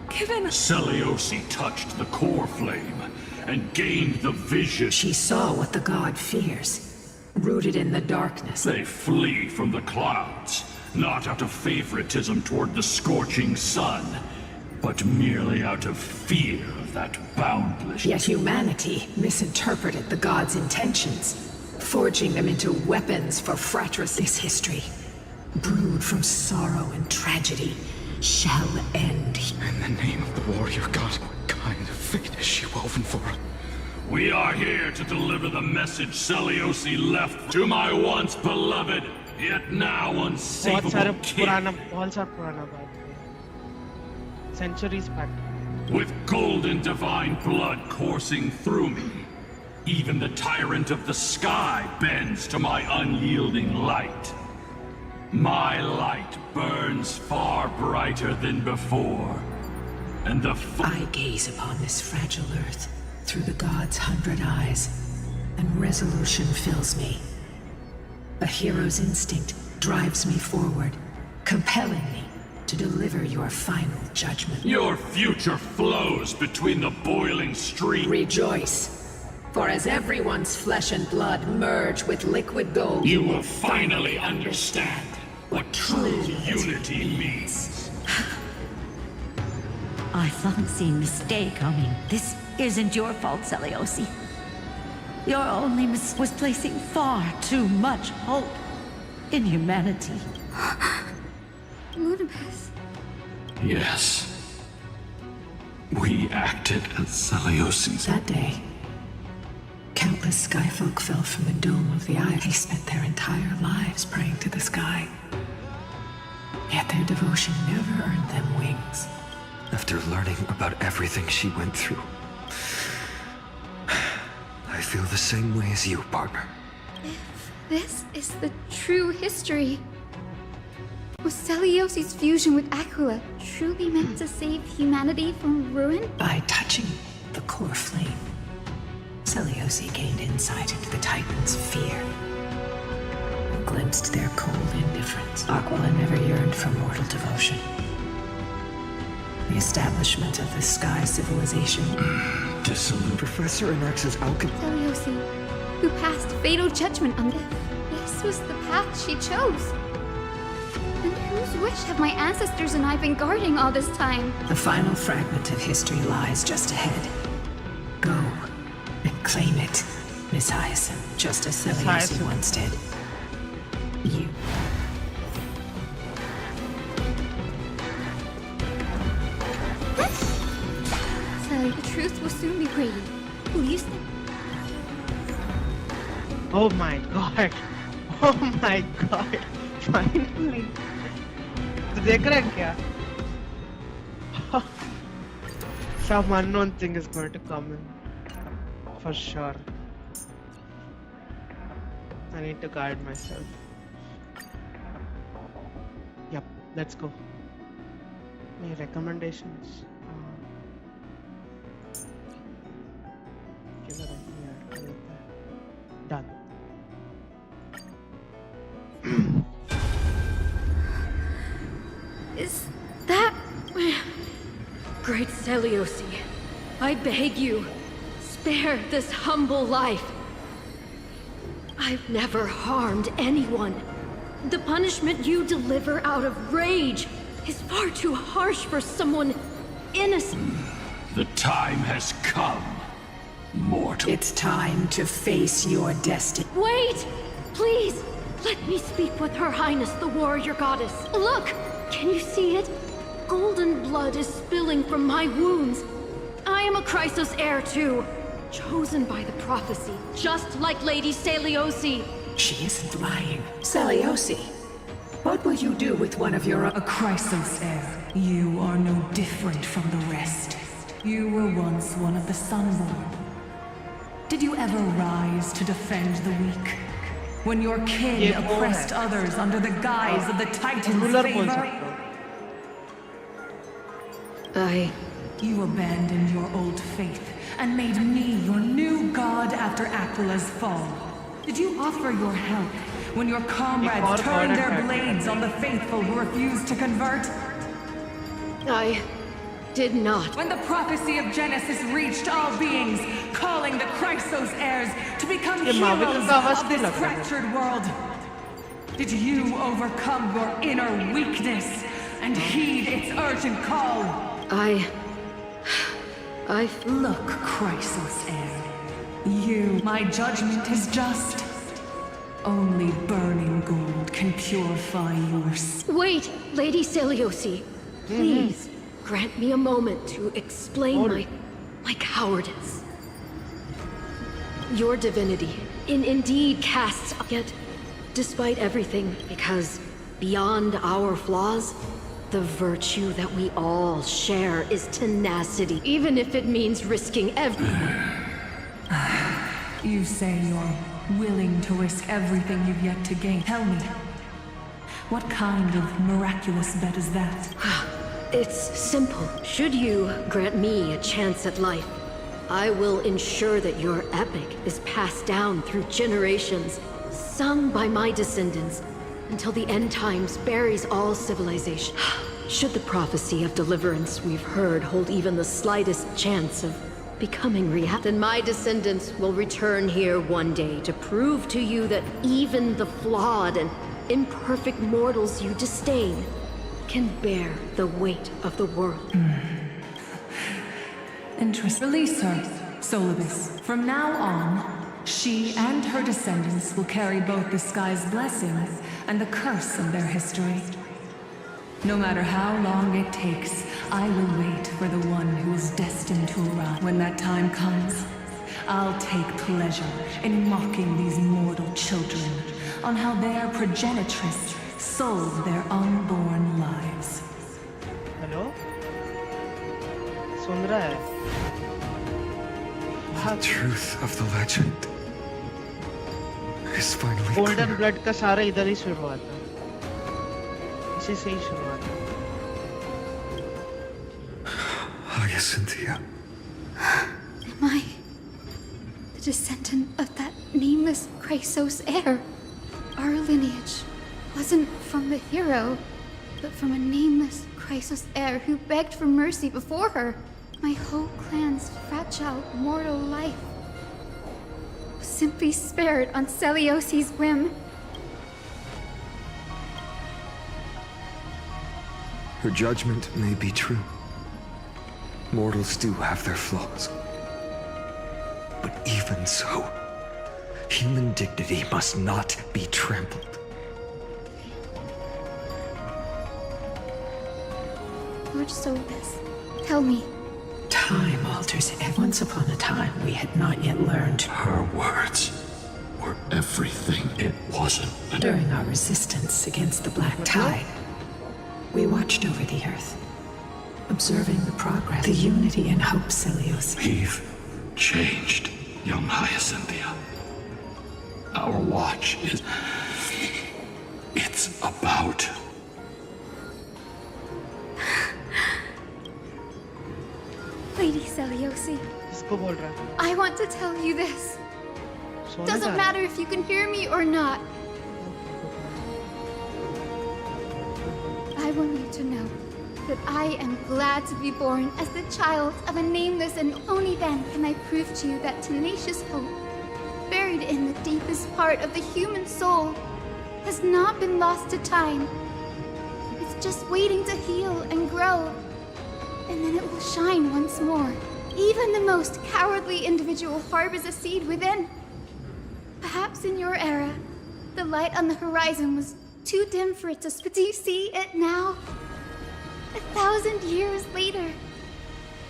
given us... Seliosi touched the core flame and gained the vision. She saw what the god fears, rooted in the darkness. They flee from the clouds, not out of favoritism toward the scorching sun, but merely out of fear of that boundless... Yet humanity misinterpreted the god's intentions, forging them into weapons for fratricide's history. Brewed from sorrow and tragedy, shall end. In the name of the warrior god, what kind of fate has she woven for us? We are here to deliver the message Seliosi left to my once beloved, yet now unsavable king. Centuries back. With golden divine blood coursing through me, even the tyrant of the sky bends to my unyielding light. My light burns far brighter than before, and the I gaze upon this fragile earth through the god's 100 eyes, and resolution fills me. A hero's instinct drives me forward, compelling me to deliver your final judgment. Your future flows between the boiling stream. Rejoice, for as everyone's flesh and blood merge with liquid gold, you will finally understand what true unity means. I thought seen mistake coming. This isn't your fault, Seliosi. Your only mistake was placing far too much hope in humanity. Ludibus. Yes. We acted as Seliosi's... That day, countless skyfolk fell from the dome of the eye. They spent their entire lives praying to the sky. Yet their devotion never earned them wings. After learning about everything she went through, I feel the same way as you, partner. If this is the true history, was Seliosi's fusion with Aquila truly meant to save humanity from ruin? By touching the core flame, Seliosi gained insight into the Titan's fear, and glimpsed their cold indifference. Aquila never yearned for mortal devotion. The establishment of the sky civilization. Dissolute Professor Anax's alchemy. Seliosi, who passed fatal judgment on this. This was the path she chose. And whose wish have my ancestors and I been guarding all this time? The final fragment of history lies just ahead. Go and claim it, Miss Hyacinth, just as Seliosi once did. You. Sally, the truth will soon be ready. Will you stay? Oh my god. Oh my god. Finally. तो देख रहे हैं क्या? Some unknown thing is going to come in. For sure. I need to guard myself. Yep, let's go. Any recommendations? Done. Great Seliosi, I beg you, spare this humble life. I've never harmed anyone. The punishment you deliver out of rage is far too harsh for someone innocent. The time has come, mortal. It's time to face your destiny. Wait! Please! Let me speak with Her Highness, the warrior goddess. Look! Can you see it? Golden blood is spilling from my wounds. I am a Chrysos heir too, chosen by the prophecy, just like Lady Seliosi. She isn't lying. Seliosi, what will you do with one of your own? A Chrysos heir. You are no different from the rest. You were once one of the Sunborn. Did you ever rise to defend the weak? When your kin oppressed others under the guise of the Titan's favor? You abandoned your old faith and made me your new god after Aquila's fall. Did you offer your help when your comrades turned their blades on the faithful who refused to convert? I did not. When the prophecy of Genesis reached all beings, calling the Chrysos heirs to become heroes of this fractured world, did you overcome your inner weakness and heed its urgent call? Look, Chrysos heir. My judgment is just. Only burning gold can purify your Wait, Lady Seliosi. Please, grant me a moment to explain my cowardice. Your divinity indeed casts, yet despite everything, because beyond our flaws, the virtue that we all share is tenacity, even if it means risking everything. You say you're willing to risk everything you've yet to gain. Tell me, what kind of miraculous bet is that? It's simple. Should you grant me a chance at life, I will ensure that your epic is passed down through generations, sung by my descendants, until the end times buries all civilization. Should the prophecy of deliverance we've heard hold even the slightest chance of becoming reality, then my descendants will return here one day to prove to you that even the flawed and imperfect mortals you disdain can bear the weight of the world. Interesting. Release her, Solibus. From now on, she and her descendants will carry both the sky's blessings and the curse of their history. No matter how long it takes, I will wait for the one who is destined to arrive. When that time comes, I'll take pleasure in mocking these mortal children on how their progenitress sold their unborn lives. Hello? सुन रहा है? The truth of the legend is finally Golden blood का सारा इधर ही शुरू हुआ था. इसी से ही शुरू हुआ था. Cynthia. Am I the descendant of that nameless Chrysos heir? Our lineage wasn't from the hero, but from a nameless Chrysos heir who begged for mercy before her. My whole clan's fragile mortal life was simply spared on Seliosi's whim. Her judgment may be true. Mortals do have their flaws. But even so, human dignity must not be trampled. Lord Solibus, tell me. Time alters it. Once upon a time, we had not yet learned. Her words were everything it wasn't. During our resistance against the Black Tide, we watched over the Earth, observing the progress, the unity and hope Seliosi. We've changed, young Hyacinthia. Our watch is... It's about... Lady Seliosi, I want to tell you this. Doesn't matter if you can hear me or not. I want you to know that I am glad to be born as the child of a nameless, and only then can I prove to you that tenacious hope, buried in the deepest part of the human soul, has not been lost to time. It's just waiting to heal and grow, and then it will shine once more. Even the most cowardly individual harbors a seed within. Perhaps in your era, the light on the horizon was too dim for it to but do you see it now? 1,000 years later,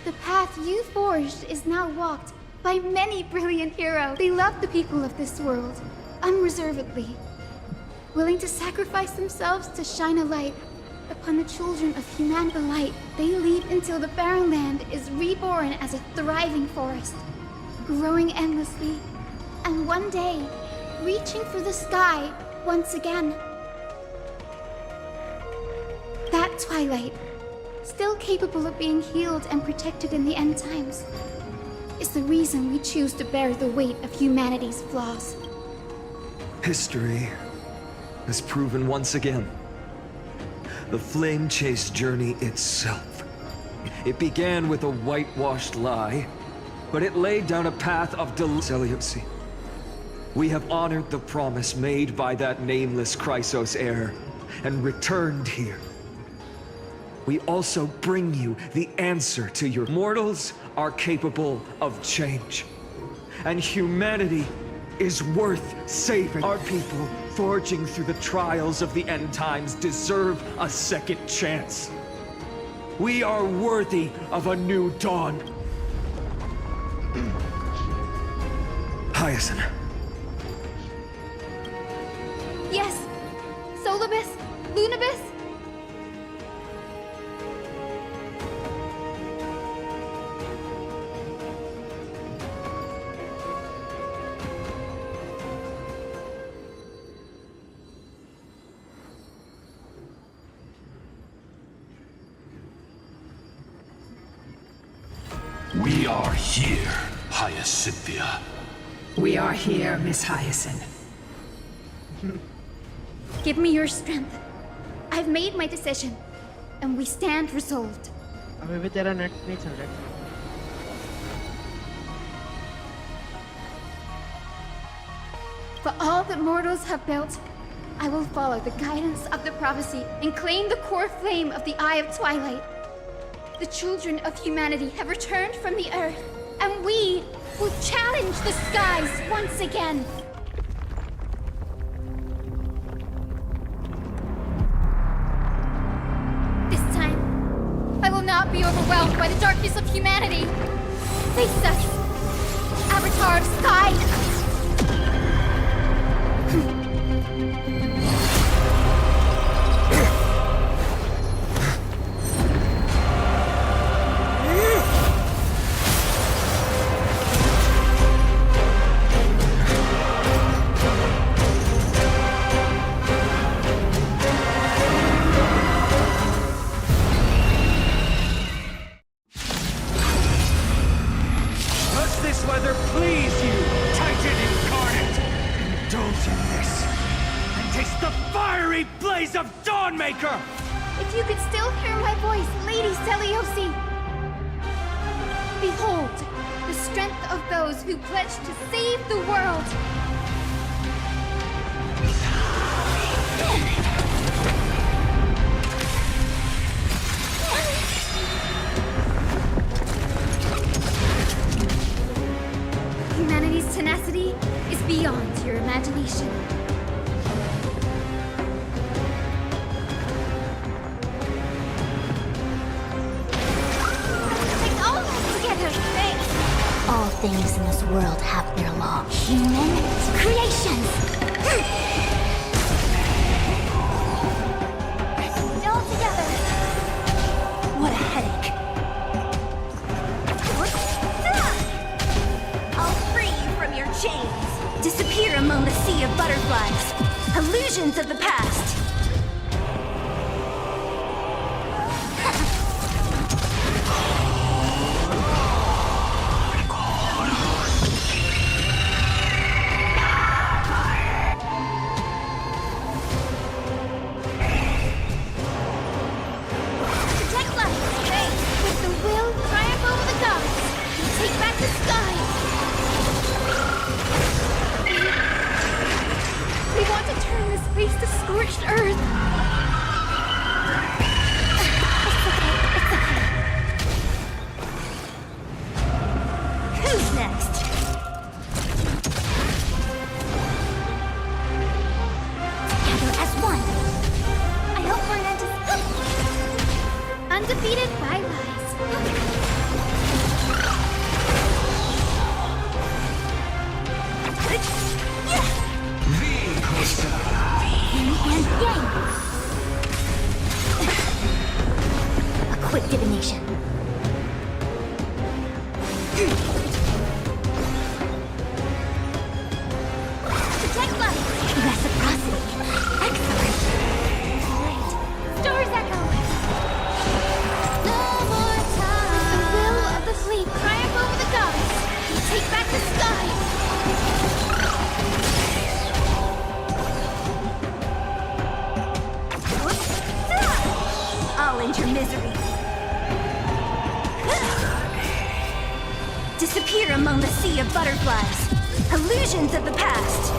the path you forged is now walked by many brilliant heroes. They love the people of this world, unreservedly, willing to sacrifice themselves to shine a light upon the children of humanity. The light they leave until the barren land is reborn as a thriving forest, growing endlessly, and one day, reaching for the sky once again. That twilight, still capable of being healed and protected in the end times, is the reason we choose to bear the weight of humanity's flaws. History has proven once again the flame chase journey itself. It began with a whitewashed lie, but it laid down a path of Celiosy. We have honored the promise made by that nameless Chrysos heir and returned here. We also bring you the answer to your mortals are capable of change, and humanity is worth saving. Our people, forging through the trials of the end times, deserve a second chance. We are worthy of a new dawn. Hyacinth. Yes! Solibus! Lunibus! We are here, Hyacinthia. We are here, Miss Hyacinth. Give me your strength. I've made my decision, and we stand resolved. अबे भी तेरा net नहीं चल रहा। For all that mortals have built, I will follow the guidance of the prophecy and claim the core flame of the Eye of Twilight. The children of humanity have returned from the earth, and we will challenge the skies once again. This time, I will not be overwhelmed by the darkness of humanity. Face us, Avatar of Sky! If you could still hear my voice, Lady Celiosy! Behold, the strength of those who pledge to save the world! Humanity's tenacity is beyond your imagination. All things in this world have their law. Human creations! All together! What a headache. I'll free you from your chains. Disappear among the sea of butterflies. Illusions of the past. Protect Who's next? Together as one. I hope we're not undefeated by lies. Yin and yang. A quick divination. Protect life. Reciprocity. Excellent. Right. Stars echo. No more time. The will of the fleet triumph over the gods. Take back the sky. I'll end your misery. Disappear among the sea of butterflies. Illusions of the past.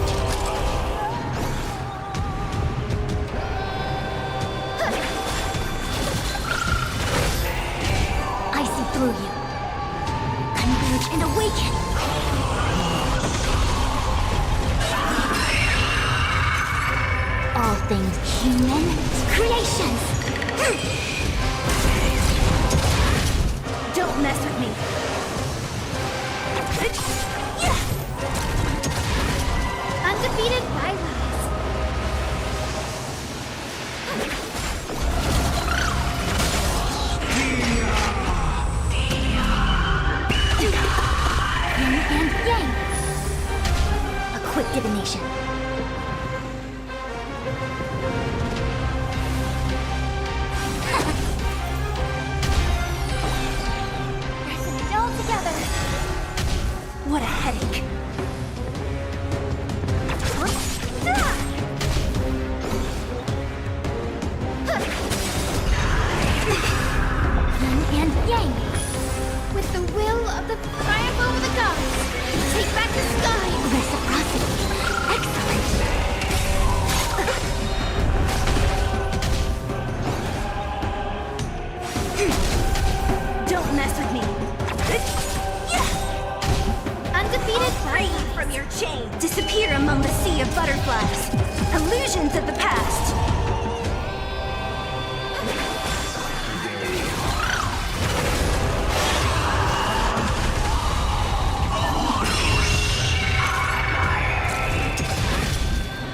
I see through you. Converge and awaken. All things human creations. Don't mess with me. Undefeated by lies. Yin and yang. A quick divination. All together. What a headache. Yin and yang. With the will of the triumph over the gods. Take back the sky. Reciprocity. Excellent. Don't mess with me. Undefeated free from your chain. Disappear among the sea of butterflies. Illusions of the past.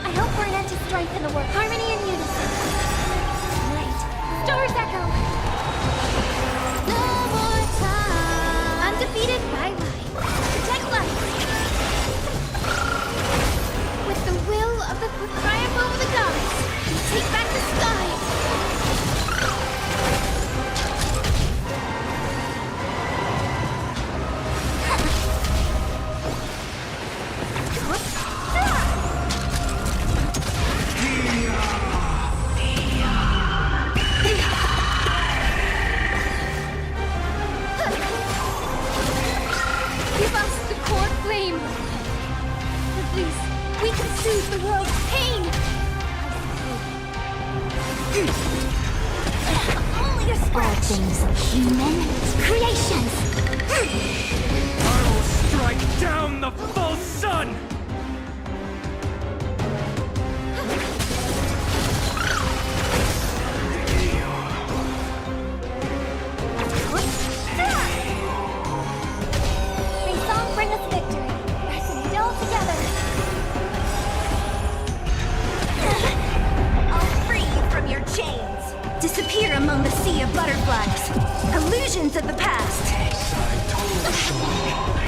I hope we're meant to strengthen the world. Harmony and unison. Right. Stars echo. No more time. Undefeated by light. Protect life. With the will of the triumph over the gods. Take back the sky. Give us the core flame. At least we can soothe the world's pain. Only a scratch. All things human creations. I will strike down the false sun! May song bring us victory. Resonate all together. I'll free you from your chains. Disappear among the sea of butterflies. Illusions of the past.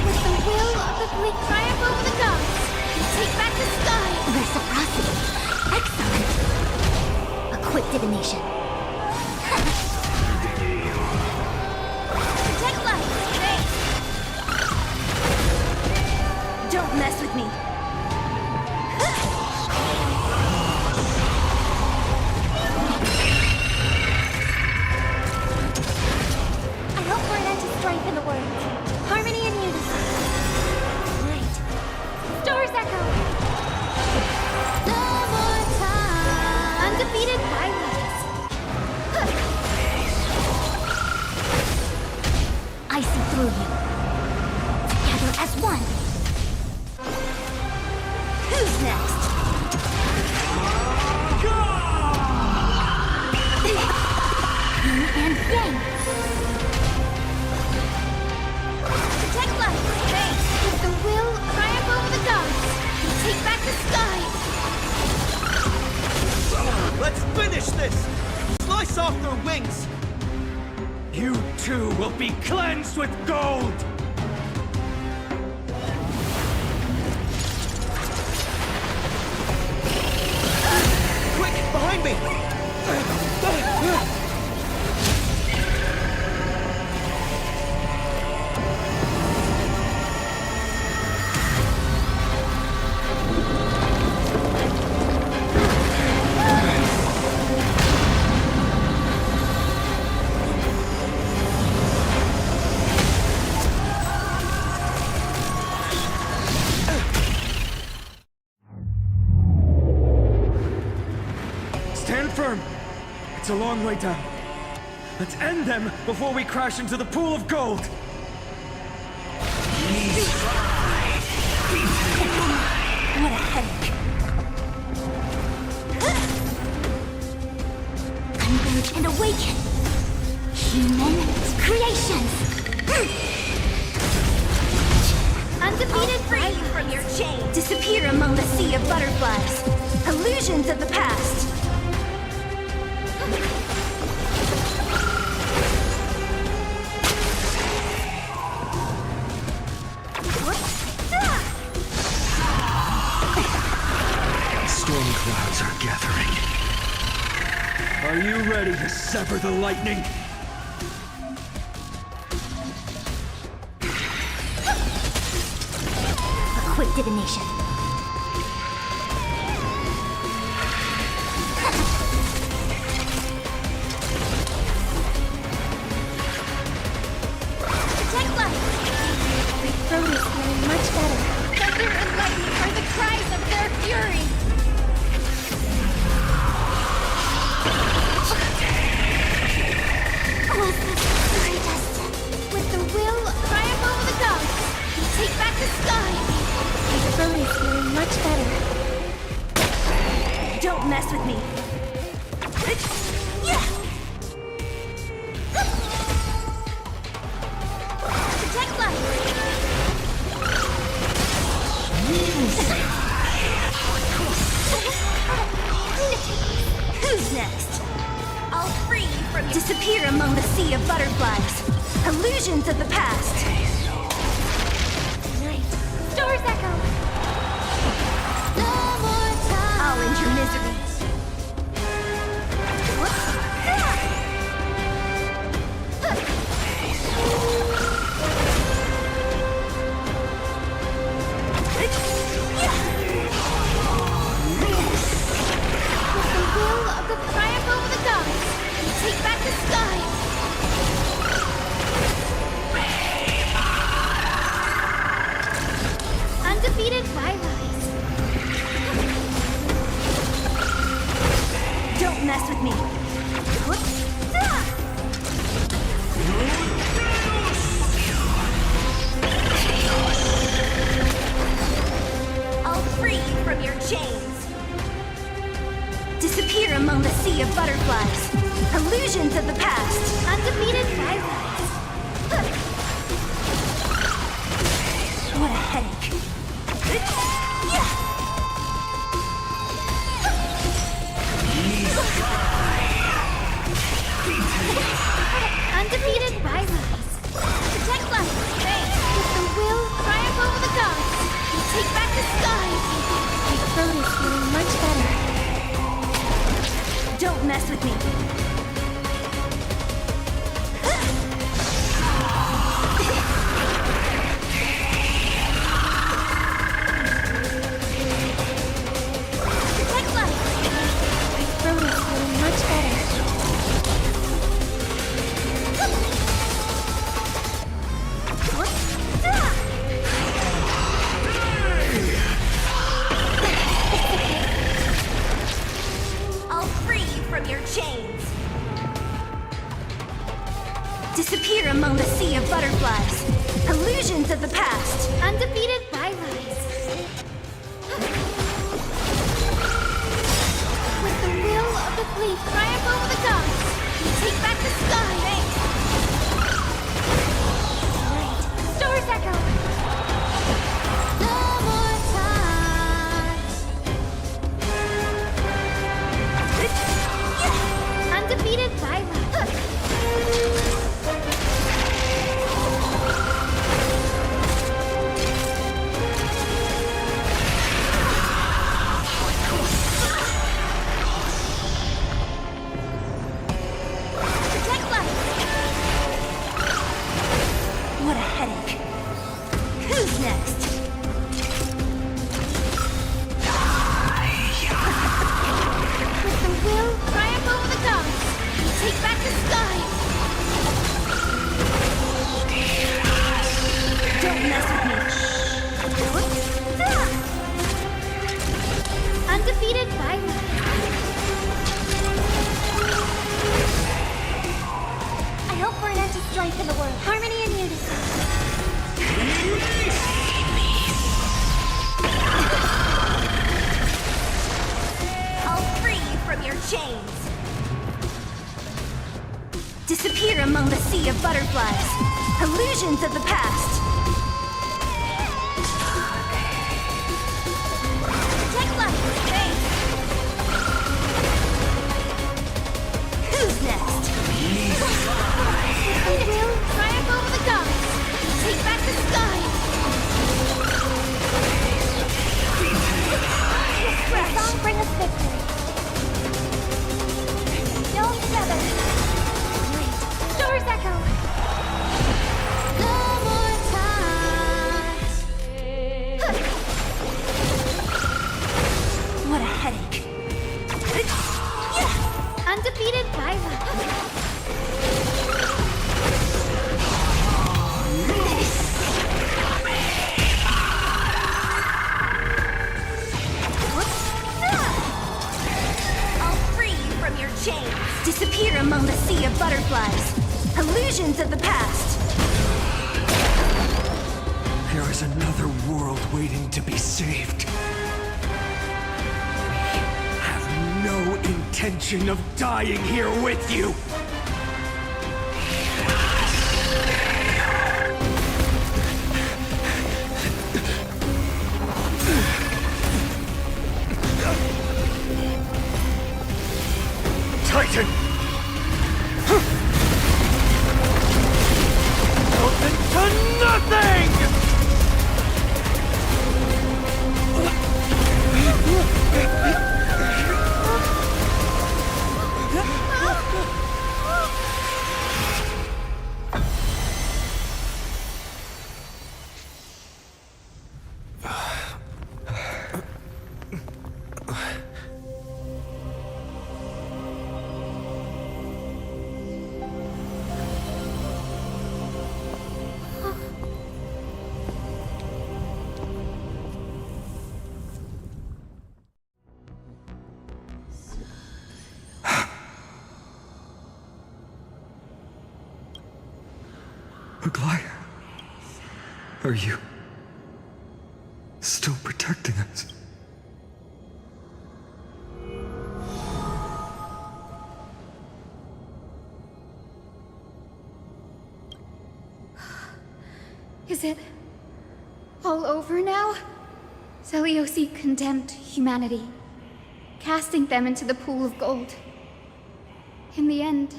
With the will of the fleet triumph over the gods. Take back the sky. Reciprocity. Excellent. A quick divination. Protect life. Thanks. Don't mess with me. I hope we're meant to strengthen the world. Harmony and unison. Right. Stars echo. No more time. Undefeated by lies. I see through you. Together as one. Who's next? Yin and yang. Protect life. With the will, triumph over the gods. And take back the sky. Let's finish this! Slice off their wings! You too will be cleansed with gold! Quick, behind me! Stand firm! It's a long way down. Let's end them before we crash into the pool of gold! What a headache. Converge and awaken. Human creations. Undefeated, free from your chain. Disappear among the sea of butterflies. Illusions of the past. Storm clouds are gathering. Are you ready to sever the lightning? A quick divination. Protect life. My throat is feeling much better. Thunder and lightning are the cries of their fury. With the will, triumph over the gods, and take back the sky. My throat is feeling much better. Don't mess with me. Protect life. Who's next? I'll free you from your... Disappear among the sea of butterflies. Illusions of the past. Tonight, stars echo. No more time. I'll end your misery. With the will of the triumph over the gods, and take back the sky. Undefeated Rise. Don't mess with me. I'll free you from your chains. Disappear among the sea of butterflies. Illusions of the past. Undefeated Rise. What a headache. Undefeated Ryzen. Protect life. With the will, triumph over the gods. And take back the sky. My throat is feeling much better. Don't mess with me. Protect life. My throat is feeling much better. I'll free you from your chains. Disappear among the sea of butterflies. Illusions of the past. Take back the sky! Great. Stars echo! No more time! Undefeated Violet! What a headache. Who's next? With the will, triumph over the gods! Take back the sky! Don't mess with me. Undefeated Violet! I hope for an end to strife in the world. Harmony and unison. I'll free you from your chains. Disappear among the sea of butterflies. Illusions of the past. Protect life! Who's next? With the will, triumph over the gods! Take back the sky! This song bring us victory! No feather! Great! Stars echo! No more time! What a headache. Undefeated Violet! I'll free you from your chains. Disappear among the sea of butterflies. Illusions of the past. There is another world waiting to be saved. We have no intention of dying here with you. Titan! Open to nothing! Aglaia, are you still protecting us? Is it all over now? Seliosi condemned humanity, casting them into the pool of gold. In the end,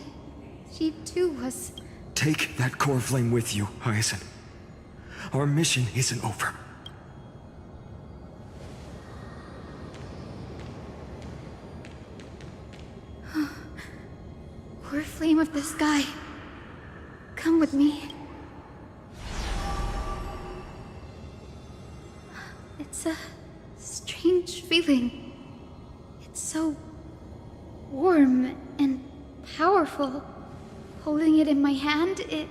she too was... Take that core flame with you, Ryzen. Our mission isn't over. Core flame of the sky, come with me. It's a strange feeling. It's so warm and powerful. Holding it in my hand, it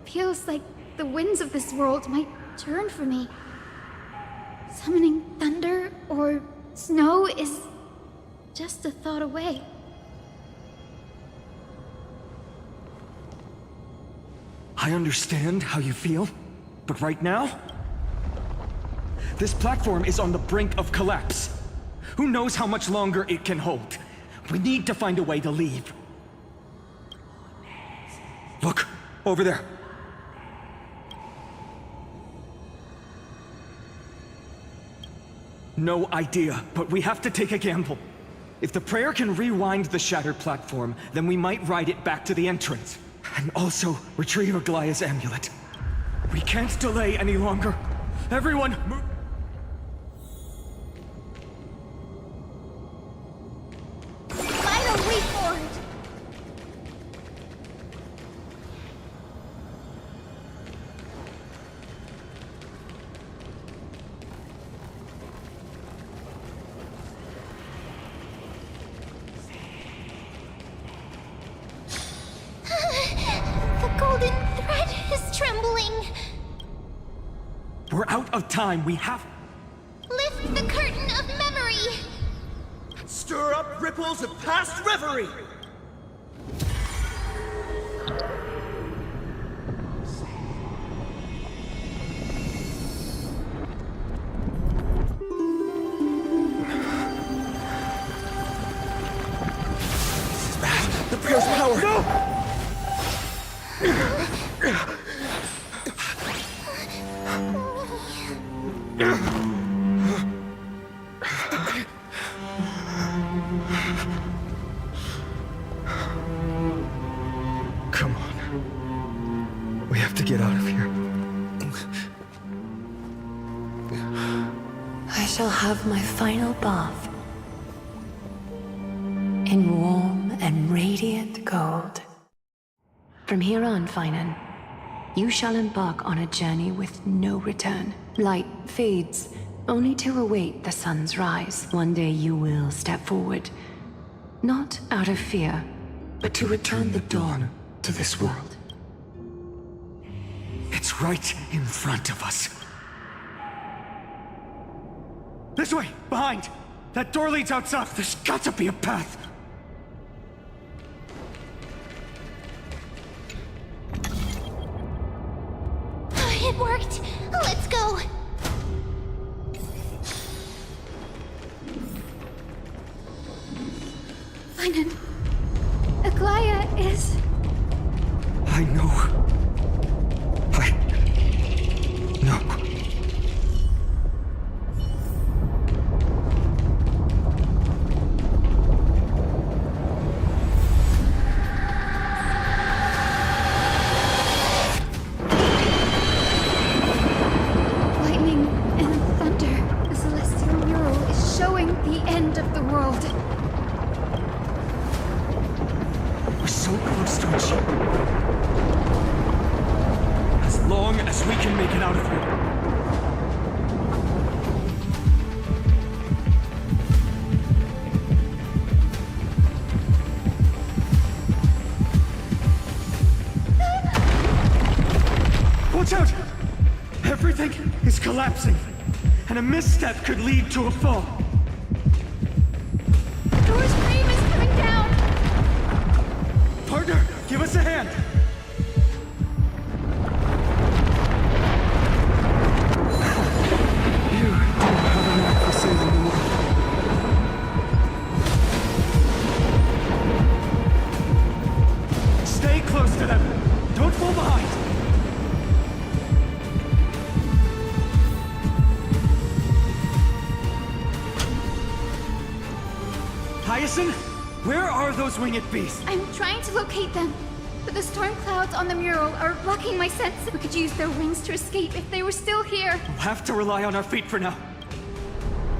feels like the winds of this world might turn for me. Summoning thunder or snow is just a thought away. I understand how you feel, but right now, this platform is on the brink of collapse. Who knows how much longer it can hold? We need to find a way to leave. Over there. No idea, but we have to take a gamble. If the prayer can rewind the shattered platform, then we might ride it back to the entrance. And also retrieve Aglaya's amulet. We can't delay any longer. Everyone, move! Final leap forward! The golden thread is trembling. We're out of time. We have... Lift the curtain of memory. Stir up ripples of past reverie! This is bad. The prayer's power! No! Come on. We have to get out of here. I shall have my final bath in warm and radiant gold. From here on, Finan, you shall embark on a journey with no return. Light fades, only to await the sun's rise. One day you will step forward, not out of fear, but to return the dawn to this world. It's right in front of us. This way! Behind! That door leads outside! There's got to be a path! It worked. Let's go. Finan, Aglaya is... I know. No. Lightning and thunder. The celestial mural is showing the end of the world. We're so close to it. As long as we can make it out of here. Watch out! Everything is collapsing, and a misstep could lead to a fall. The door's frame is coming down! Partner, give us a hand! You do have a knack for saving the world. Stay close to them! Don't fall behind! Hyacinth, where are those winged beasts? I'm trying to locate them, but the storm clouds on the mural are blocking my sense. We could use their wings to escape if they were still here. We'll have to rely on our feet for now.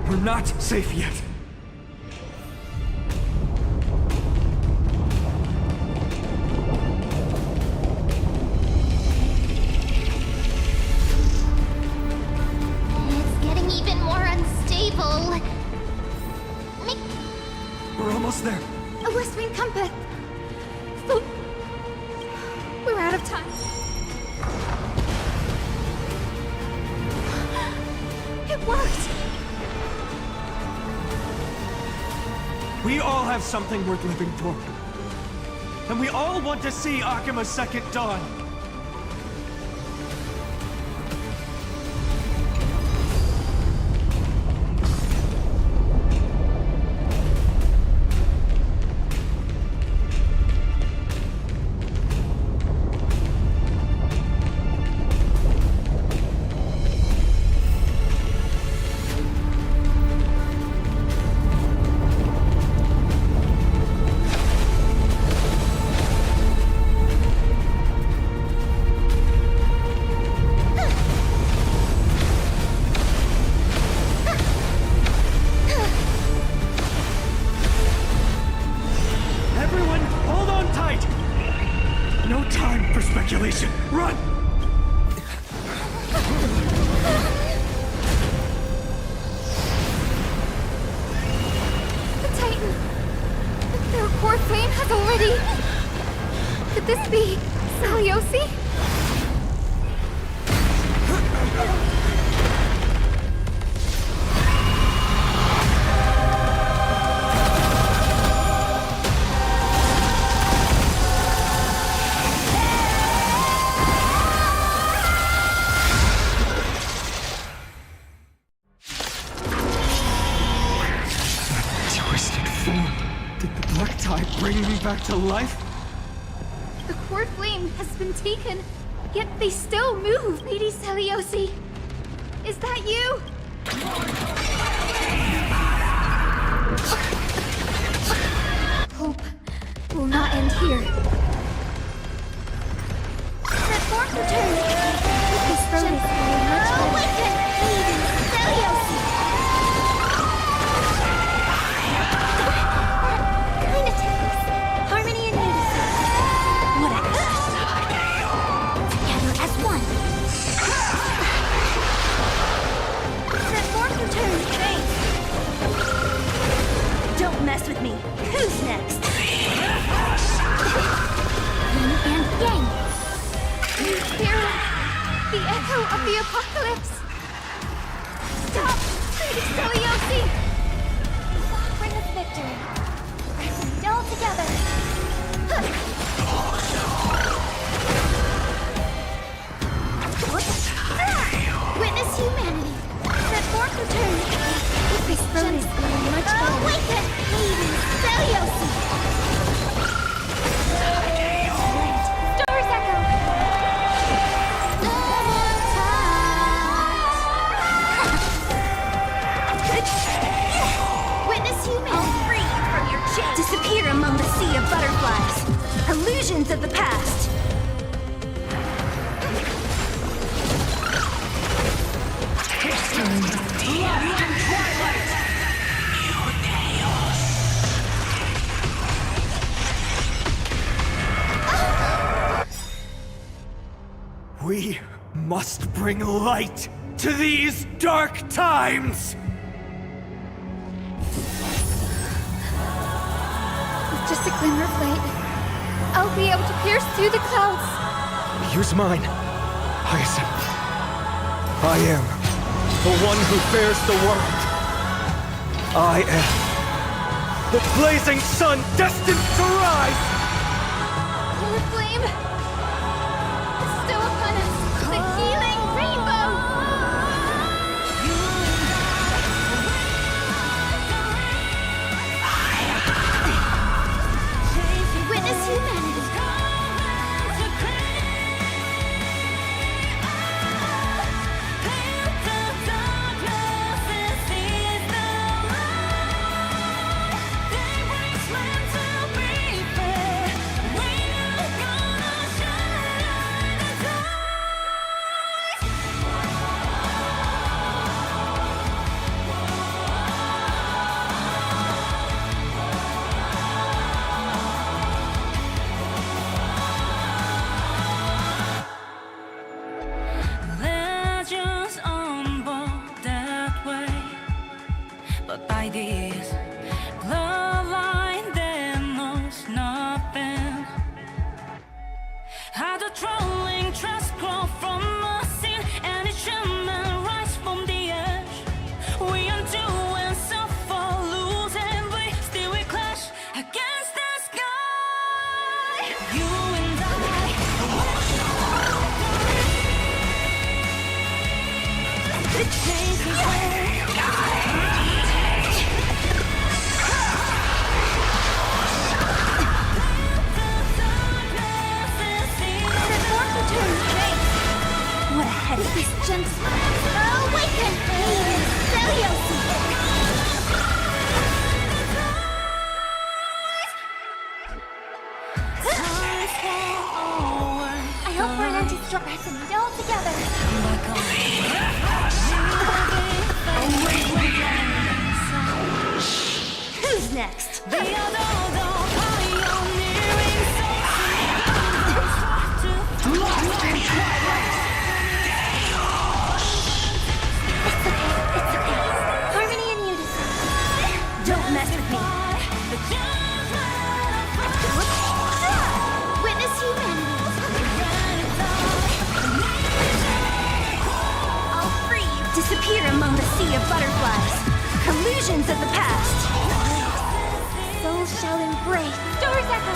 We're not safe yet. It's getting even more unstable. We're almost there. A west wind compass. So we're out of time. It worked. We all have something worth living for. And we all want to see Akima's second dawn. this be? Saliosi? Twisted form. Did the black tide bring me back to life? The core flame has been taken, yet they still move. Lady Celiosi, is that you? Hope will not end here. Transform return. This road is very much awaken, Lady Celiosi. Harmony and unison. What a together as one. Transform return. Thanks. Don't mess with me. Who's next? Yin and yang. Hear the echo of the apocalypse. Stop, Lady Celiosi. Bring us victory. All together. Witness humanity. Transform return. This road is going much better. Awaken, Lady Celiosi. Stars echo. Witness humanity. Free from your chains. Disappear among the sea of butterflies. Illusions of the past. We must bring light to these dark times! With just a glimmer of light, I'll be able to pierce through the clouds. Use mine, Hyacinth. I am the one who bears the world. I am the blazing sun destined to rise! Your flame is still upon us. The healing rainbow. Witness humanity. Legends unfold that way, but ideas glow like they knows nothing. How the trolling trust grow from a scene, and each human rise from the edge. We undo and suffer, lose and bleed, still we clash against the sky. You and I. The change is what a headache. This gentle awaken, Lady Celiosi. I hope we're an anti-stress and eat all together. Who's next? Harmony and unison. Don't mess with me. Witness humanity. Disappear among the sea of butterflies. Illusions of the past. Souls shall embrace. Stars echo.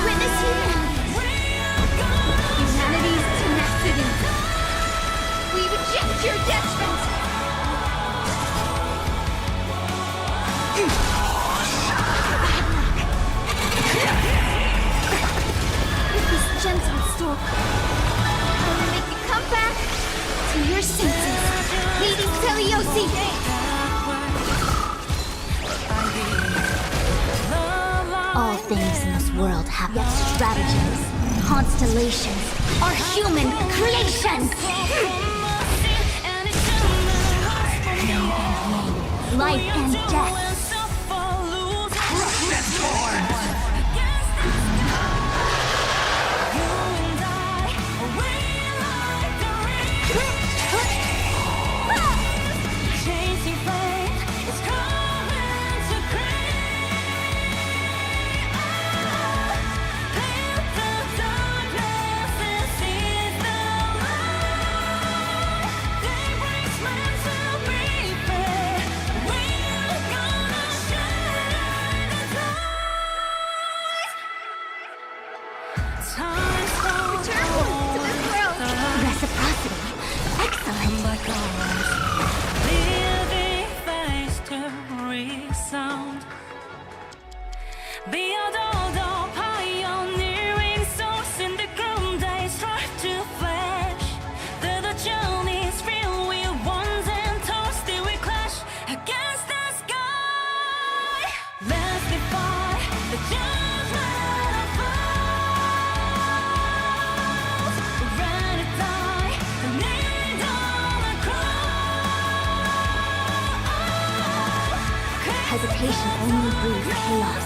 Witness here. Humanity's tenacity. We reject your judgment. With this gentle stroke, I will make you come back to your senses. Lady Celiosi! All things in this world have their stratagems. Constellations are human creations! Life and death. Hesitation only breeds chaos.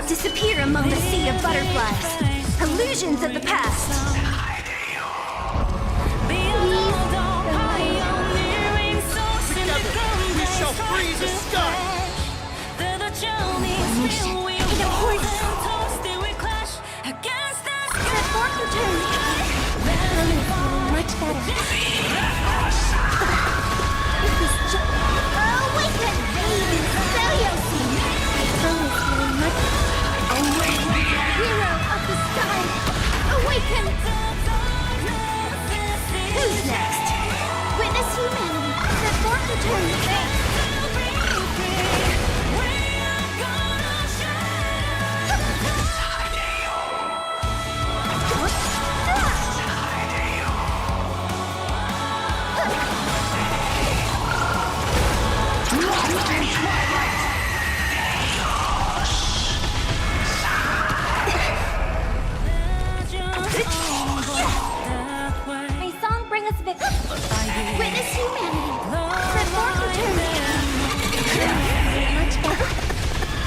Disappear among the sea of butterflies. Illusions of the past. We shall freeze the sky. Transform your turn. Much better. This is just... Awaken! Celiosine! Much... Hero of the sky! Awaken! Who's next? Witness humanity! Transform your turn. May song bring us victory. Witness humanity. Transform your turn. Much better.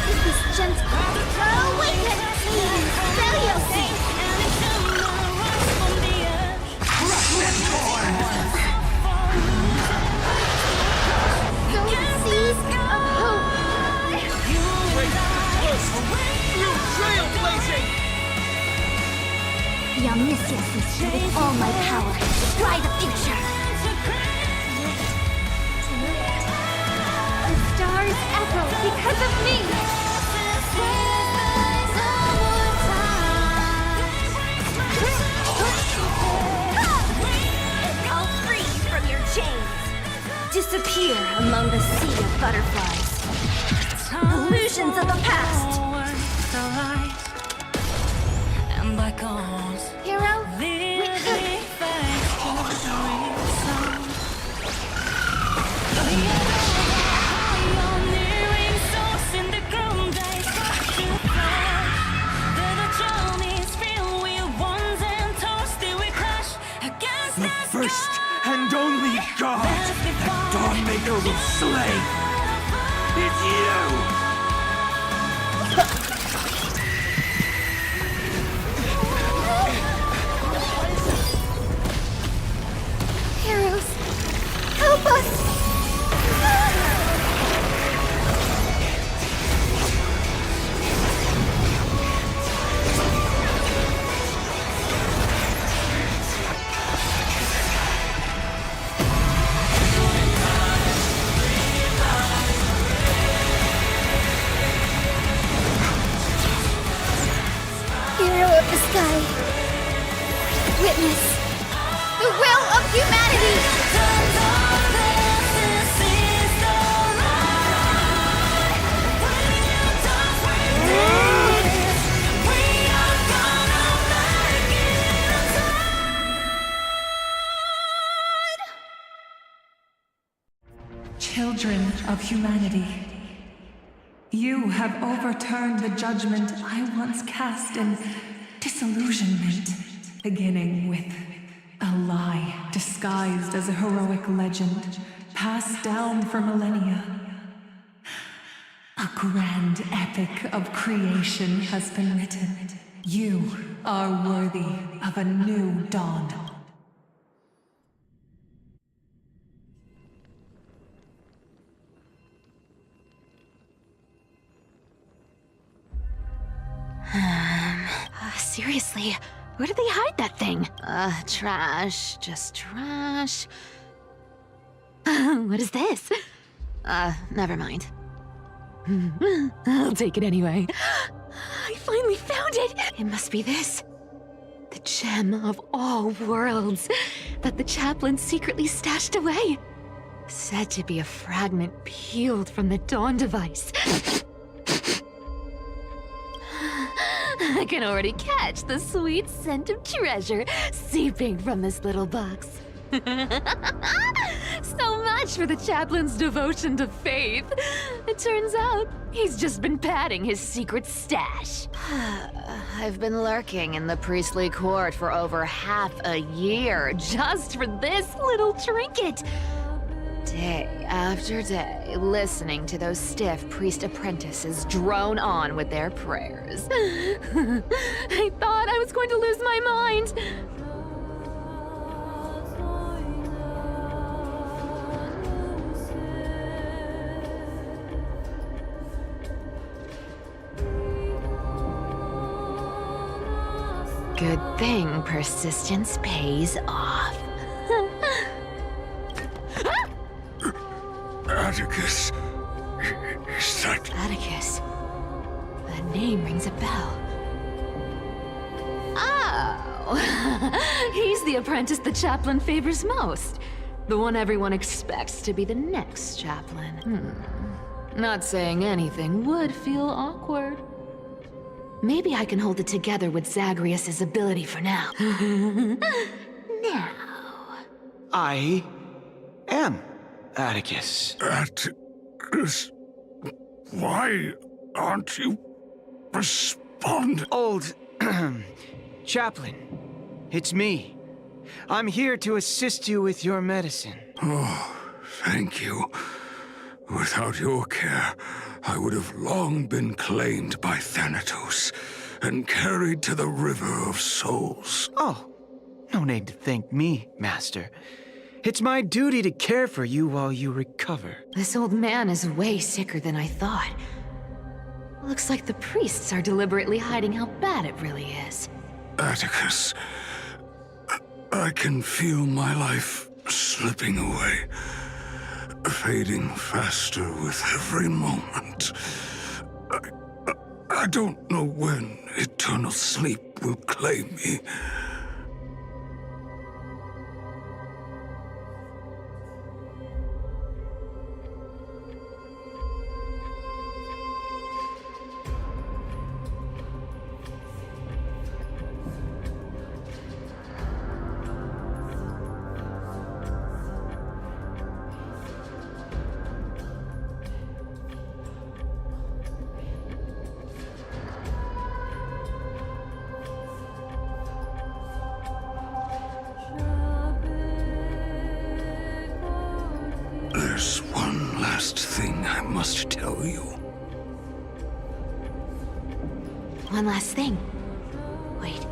This is gentle. Awaken! Celiosine! Seas of hope. Trailblazing! The omniscience is with all my power. Fly the future. The stars echo because of me. I'll free you from your chains. Disappear among the sea of butterflies. Illusions of the past. Hero, The first and only god that Dawnmaker will slay is you! heroes, help us! Hero of the sky, witness the will of humanity! Children of humanity, you have overturned the judgment I once cast in disillusionment, beginning with a lie disguised as a heroic legend passed down for millennia. A grand epic of creation has been written. You are worthy of a new dawn. Seriously, where did they hide that thing? Trash. Just trash. What is this? Never mind. I'll take it anyway. I finally found it! It must be this. The gem of all worlds that the chaplain secretly stashed away. Said to be a fragment peeled from the Dawn device. I can already catch the sweet scent of treasure seeping from this little box. So much for the chaplain's devotion to faith. It turns out he's just been padding his secret stash. I've been lurking in the priestly court for over half a year just for this little trinket. Day after day, listening to those stiff priest apprentices drone on with their prayers. I thought I was going to lose my mind. Good thing persistence pays off. Atticus. Is that... Atticus. That name rings a bell. Oh! He's the apprentice the chaplain favors most. The one everyone expects to be the next chaplain. Not saying anything would feel awkward. Maybe I can hold it together with Zagreus' ability for now. Now. I am Atticus. Atticus? Why aren't you responding? Old chaplain, it's me. I'm here to assist you with your medicine. Oh, thank you. Without your care, I would have long been claimed by Thanatos and carried to the River of Souls. Oh, no need to thank me, Master. It's my duty to care for you while you recover. This old man is way sicker than I thought. Looks like the priests are deliberately hiding how bad it really is. Atticus, I can feel my life slipping away, fading faster with every moment. I don't know when eternal sleep will claim me. There's one last thing I must tell you. One last thing. Wait.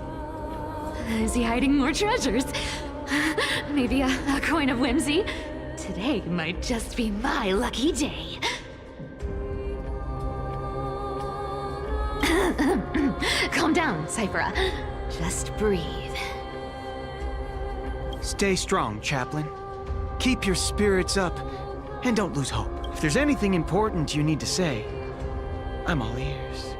Is he hiding more treasures? Maybe a coin of whimsy? Today might just be my lucky day. Calm down, Cyphera. Just breathe. Stay strong, chaplain. Keep your spirits up, and don't lose hope. If there's anything important you need to say, I'm all ears.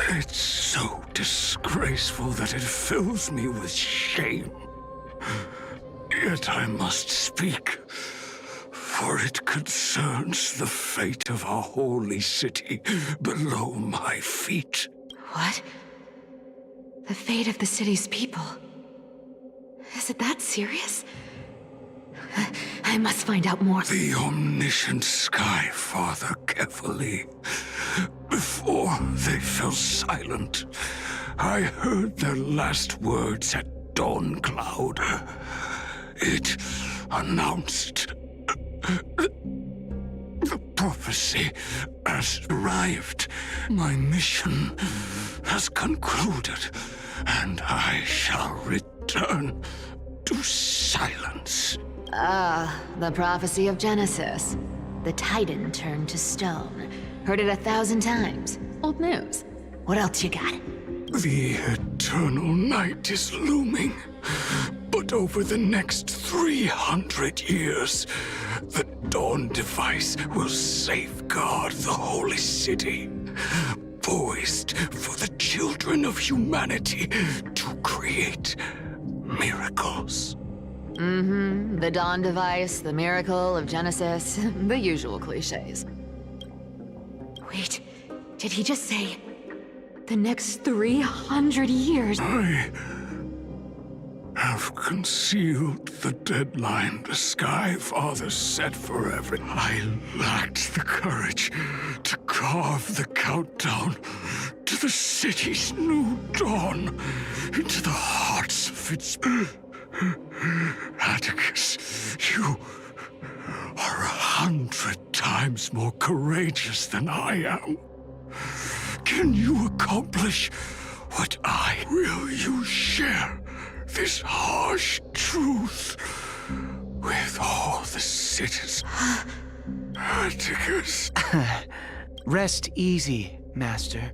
It's so disgraceful that it fills me with shame. Yet I must speak, for it concerns the fate of our holy city below my feet. What? The fate of the city's people? Is it that serious? I must find out more. The omniscient Sky Father carefully. Before they fell silent, I heard their last words at dawn cloud. It announced the prophecy has arrived. My mission has concluded, and I shall return to silence. Ah, the prophecy of Genesis. The Titan turned to stone. Heard it 1,000 times. Old news. What else you got? The eternal night is looming. But over the next 300 years, the Dawn device will safeguard the holy city, poised for the children of humanity to create miracles. Mm-hmm. The Dawn device, the miracle of Genesis, the usual cliches. Wait, did he just say the next 300 years? I have concealed the deadline the Sky Father set for every... I lacked the courage to carve the countdown to the city's new dawn, into the hearts of its... Atticus, you are 100 times more courageous than I am. Can you accomplish what I... Will you share this harsh truth with all the citizens? Atticus. Rest easy, Master.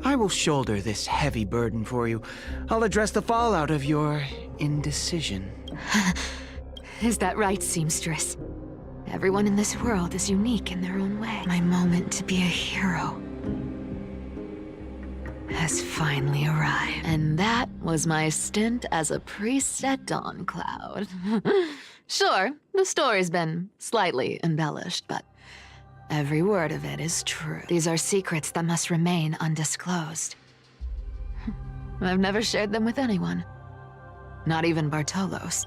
I will shoulder this heavy burden for you. I'll address the fallout of your indecision. Is that right, seamstress? Everyone in this world is unique in their own way. My moment to be a hero has finally arrived. And that was my stint as a priest at Dawncloud. Sure, the story's been slightly embellished, but every word of it is true. These are secrets that must remain undisclosed. I've never shared them with anyone. Not even Bartolos.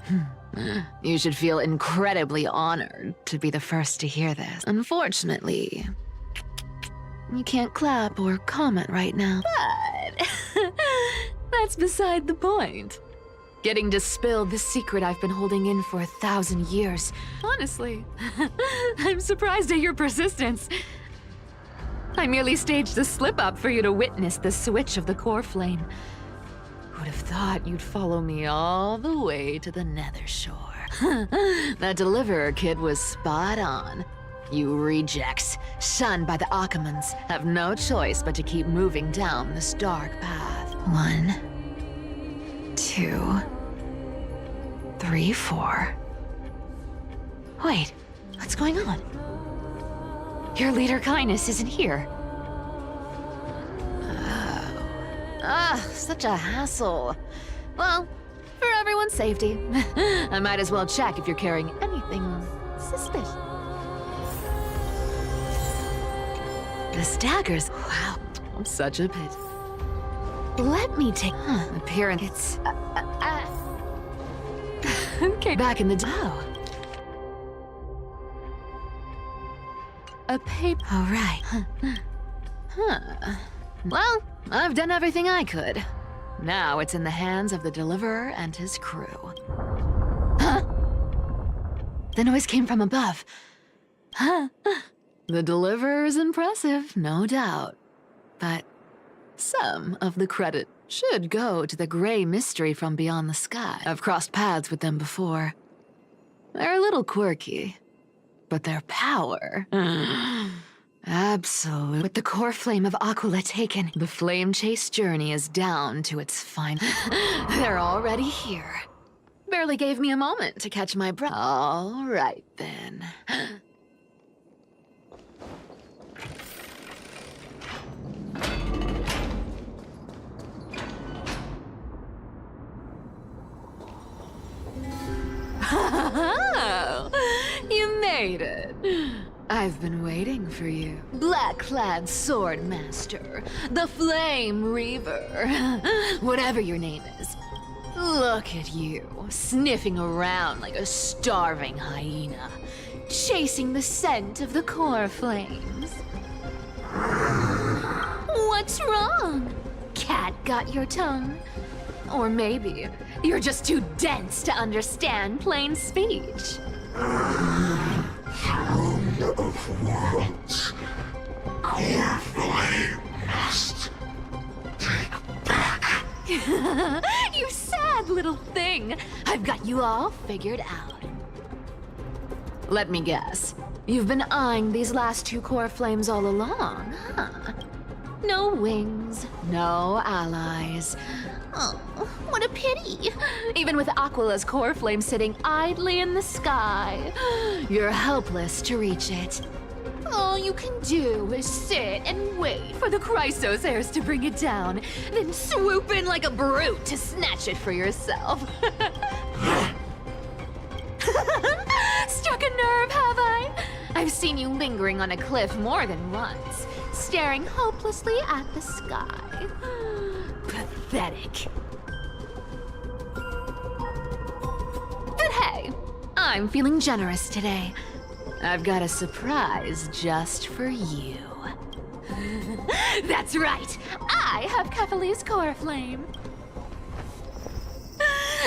You should feel incredibly honored to be the first to hear this. Unfortunately, you can't clap or comment right now. But that's beside the point. Getting to spill the secret I've been holding in for 1,000 years. Honestly, I'm surprised at your persistence. I merely staged a slip-up for you to witness the switch of the core flame. Would have thought you'd follow me all the way to the Nether Shore. That deliverer kid was spot on. You rejects, shunned by the Akamans, have no choice but to keep moving down this dark path. 1, 2, 3, 4. Wait, what's going on? Your leader Kindness isn't here. Such a hassle. Well, for everyone's safety, I might as well check if you're carrying anything suspicious. The daggers. Wow, I'm such a pit. Let me take appearance. It's okay. Back in the a paper. All right. Well, I've done everything I could. Now it's in the hands of the deliverer and his crew. Huh? The noise came from above. Huh? The deliverer is impressive, no doubt. But some of the credit should go to the gray mystery from beyond the sky. I've crossed paths with them before. They're a little quirky, but their power... Absolutely. With the core flame of Aquila taken, the flame chase journey is down to its final. They're already here. Barely gave me a moment to catch my breath. All right, then. You made it. I've been waiting for you. Black-clad sword master, the flame reaver, whatever your name is. Look at you, sniffing around like a starving hyena, chasing the scent of the core flames. What's wrong? Cat got your tongue? Or maybe you're just too dense to understand plain speech. Throne of worlds, core flame must take back. You sad little thing. I've got you all figured out. Let me guess. You've been eyeing these last 2 core flames all along, huh? No wings, no allies. Oh, what a pity. Even with Aquila's core flame sitting idly in the sky, you're helpless to reach it. All you can do is sit and wait for the Chrysos heirs to bring it down, then swoop in like a brute to snatch it for yourself. Struck a nerve, have I? I've seen you lingering on a cliff more than once, staring hopelessly at the sky. Pathetic. But hey, I'm feeling generous today. I've got a surprise just for you. That's right. I have Kephalie's core flame.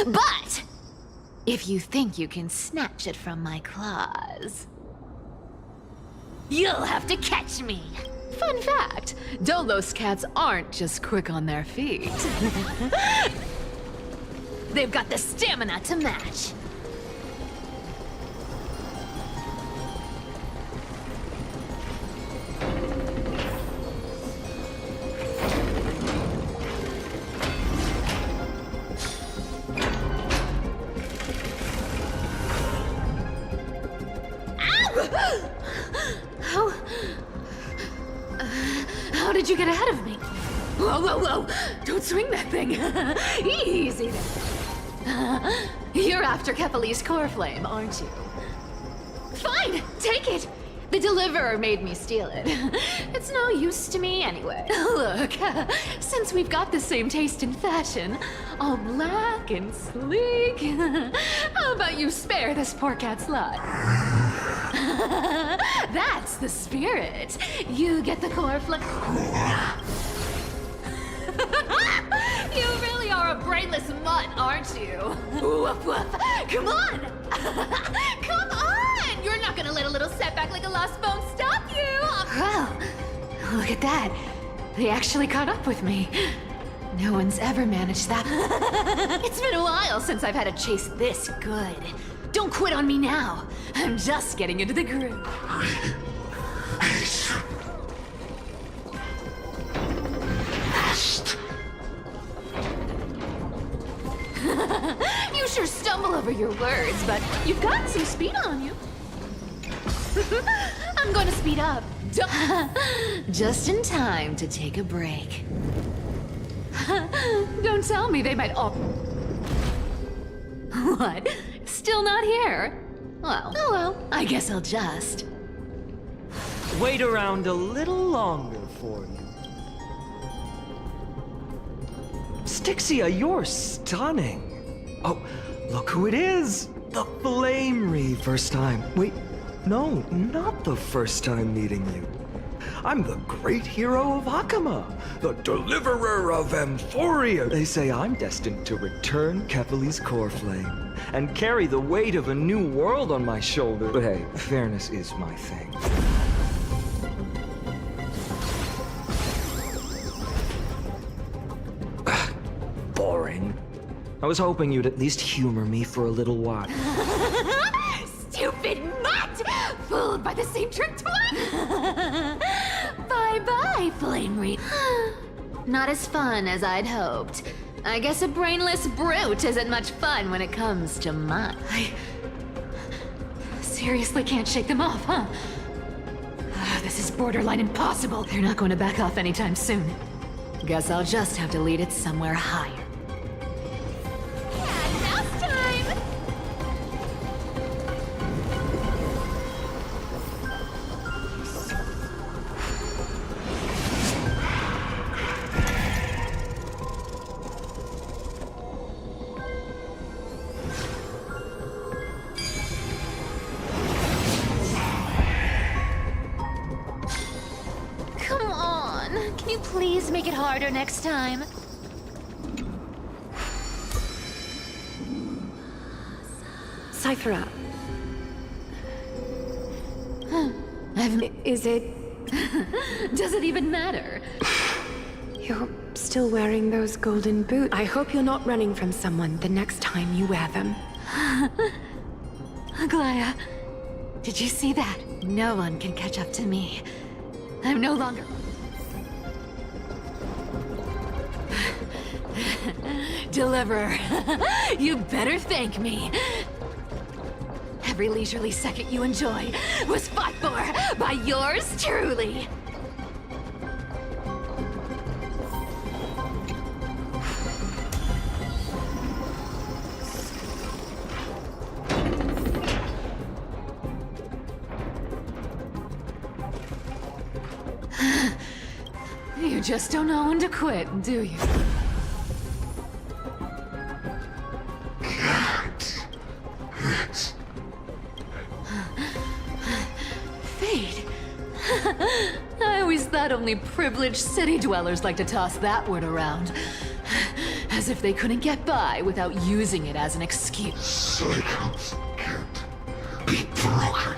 But if you think you can snatch it from my claws, you'll have to catch me. Fun fact, Dolos cats aren't just quick on their feet. They've got the stamina to match. How did you get ahead of me? Whoa, whoa, whoa! Don't swing that thing! Easy there. You're after Kephalie's core flame, aren't you? Fine, take it! The deliverer made me steal it. It's no use to me anyway. Look, since we've got the same taste in fashion, all black and sleek, how about you spare this poor cat's life? That's the spirit. You get the core flame. You really are a brainless mutt, aren't you? Woof woof. Come on! Come on! You're not gonna let a little setback like a lost bone stop you! Well, look at that. They actually caught up with me. No one's ever managed that. It's been a while since I've had a chase this good. Don't quit on me now. I'm just getting into the groove. You sure stumble over your words, but you've got some speed on you. I'm gonna speed up. Just in time to take a break. Don't tell me they might all... What? Still not here? Well, oh well, I guess I'll just... Wait around a little longer for you. Styxia, you're stunning. Oh, look who it is! The Flame Re, first time. Wait, no, not the first time meeting you. I'm the great hero of Hakama, the deliverer of Amphoria. They say I'm destined to return Kephalie's core flame and carry the weight of a new world on my shoulder. But hey, fairness is my thing. Boring. I was hoping you'd at least humor me for a little while. Stupid mutt! Fooled by the same trick twice! Bye-bye, Flame Re. Not as fun as I'd hoped. I guess a brainless brute isn't much fun when it comes to mine. I seriously can't shake them off, huh? This is borderline impossible. They're not going to back off anytime soon. Guess I'll just have to lead it somewhere higher. Please make it harder next time. Cypher. Is it... Does it even matter? You're still wearing those golden boots. I hope you're not running from someone the next time you wear them. Aglaya, did you see that? No one can catch up to me. I'm no longer... Deliverer, you better thank me. Every leisurely second you enjoy was fought for by yours truly. You just don't know when to quit, do you? that only privileged city dwellers like to toss that word around. As if they couldn't get by without using it as an excuse. Cycles can't be broken.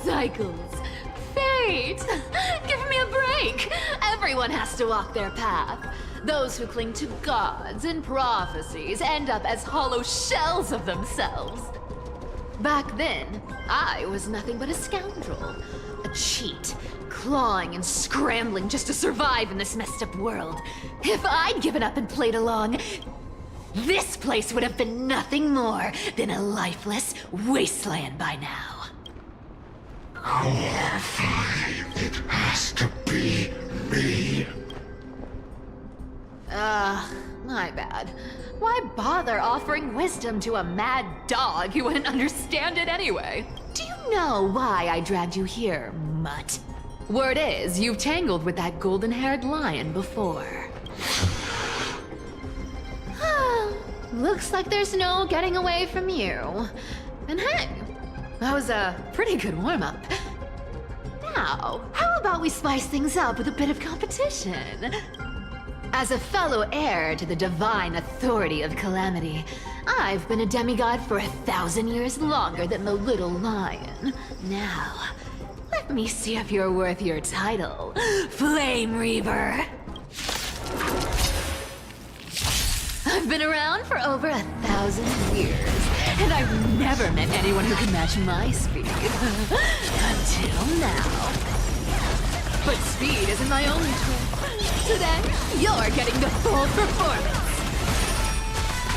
Cycles. Fate. Give me a break. Everyone has to walk their path. Those who cling to gods and prophecies end up as hollow shells of themselves. Back then, I was nothing but a scoundrel. A cheat. Clawing and scrambling just to survive in this messed up world. If I'd given up and played along, this place would have been nothing more than a lifeless wasteland by now. It has to be me. My bad. Why bother offering wisdom to a mad dog who wouldn't understand it anyway? Do you know why I dragged you here, mutt? Word is, you've tangled with that golden-haired lion before. Looks like there's no getting away from you. And hey, that was a pretty good warm-up. Now, how about we spice things up with a bit of competition? As a fellow heir to the divine authority of calamity, I've been a demigod for 1,000 years longer than the little lion. Now, let me see if you're worth your title, Flame Reaver. I've been around for over 1,000 years, and I've never met anyone who can match my speed. Until now. But speed isn't my only trick. Today, you're getting the full performance.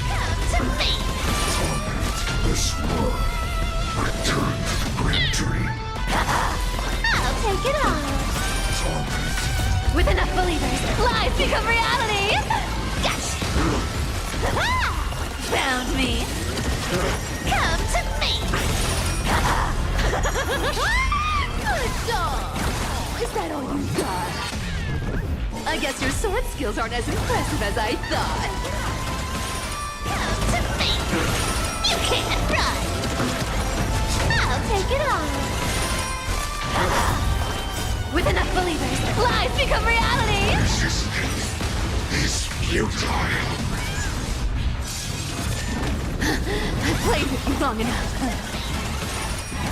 Come to me! This world returned to the great dream. I'll take it on. With enough believers, lies become reality! Gotcha! Found me! Come to me! Good dog! Is that all you got? I guess your sword skills aren't as impressive as I thought. Come to me! You can't run! I'll take it on. With enough believers, lies become reality! Resistance is futile. I've played with you long enough.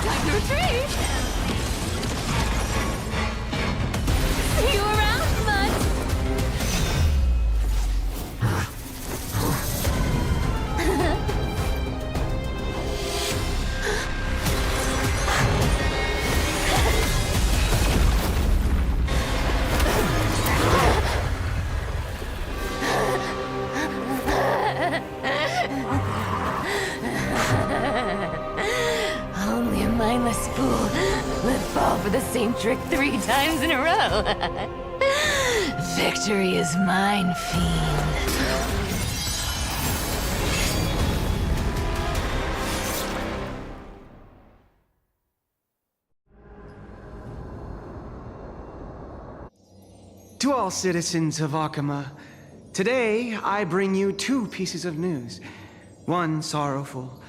Time to retreat! See you around, bud! Only a mindless fool would fall for the same trick 3 times in a row. Victory is mine, fiend. To all citizens of Akama, today I bring you 2 pieces of news. One sorrowful,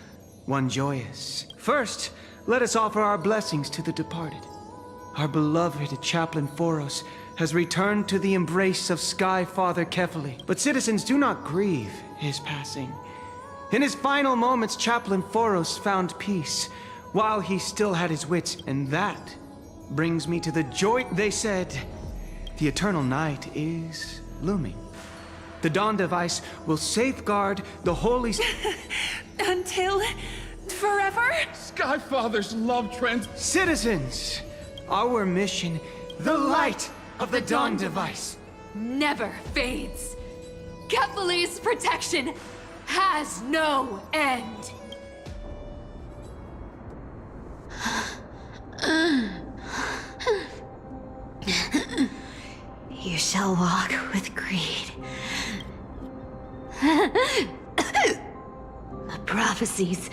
one joyous. First, let us offer our blessings to the departed. Our beloved Chaplain Foros has returned to the embrace of Sky Father Kefali. But citizens, do not grieve his passing. In his final moments, Chaplain Foros found peace while he still had his wits. And that brings me to the joy. They said, the eternal night is looming. The Dawn device will safeguard the holy... Until... forever? Skyfather's love trend. Citizens, our mission, the light of the Dawn device, never fades. Kefali's protection has no end. You shall walk with greed. The prophecies,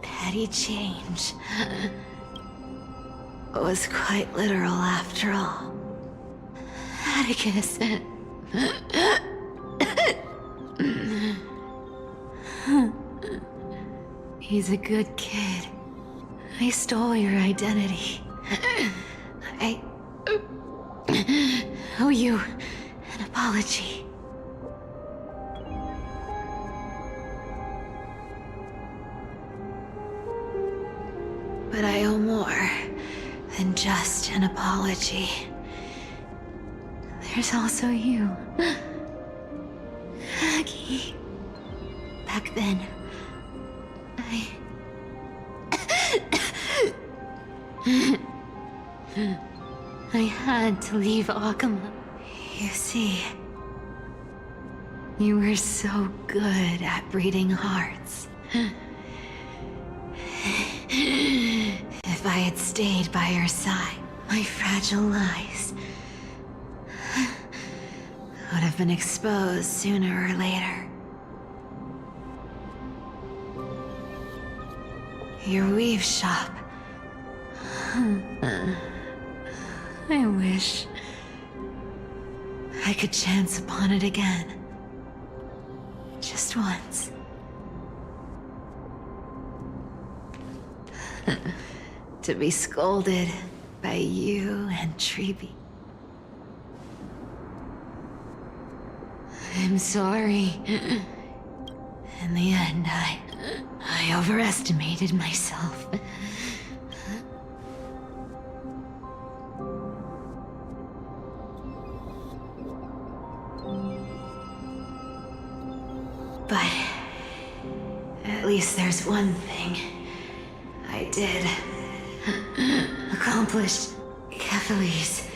petty change, was quite literal after all. Atticus. He's a good kid. I stole your identity. I owe you an apology. But I owe more than just an apology. There's also you, Aggie. Back then, I had to leave Akama. You see, you were so good at breeding hearts. If I had stayed by your side, my fragile lies would have been exposed sooner or later. Your weave shop. I wish I could chance upon it again. Just once. To be scolded by you and Treeby. I'm sorry. In the end, I overestimated myself. But at least there's one thing I did accomplish. Kefali's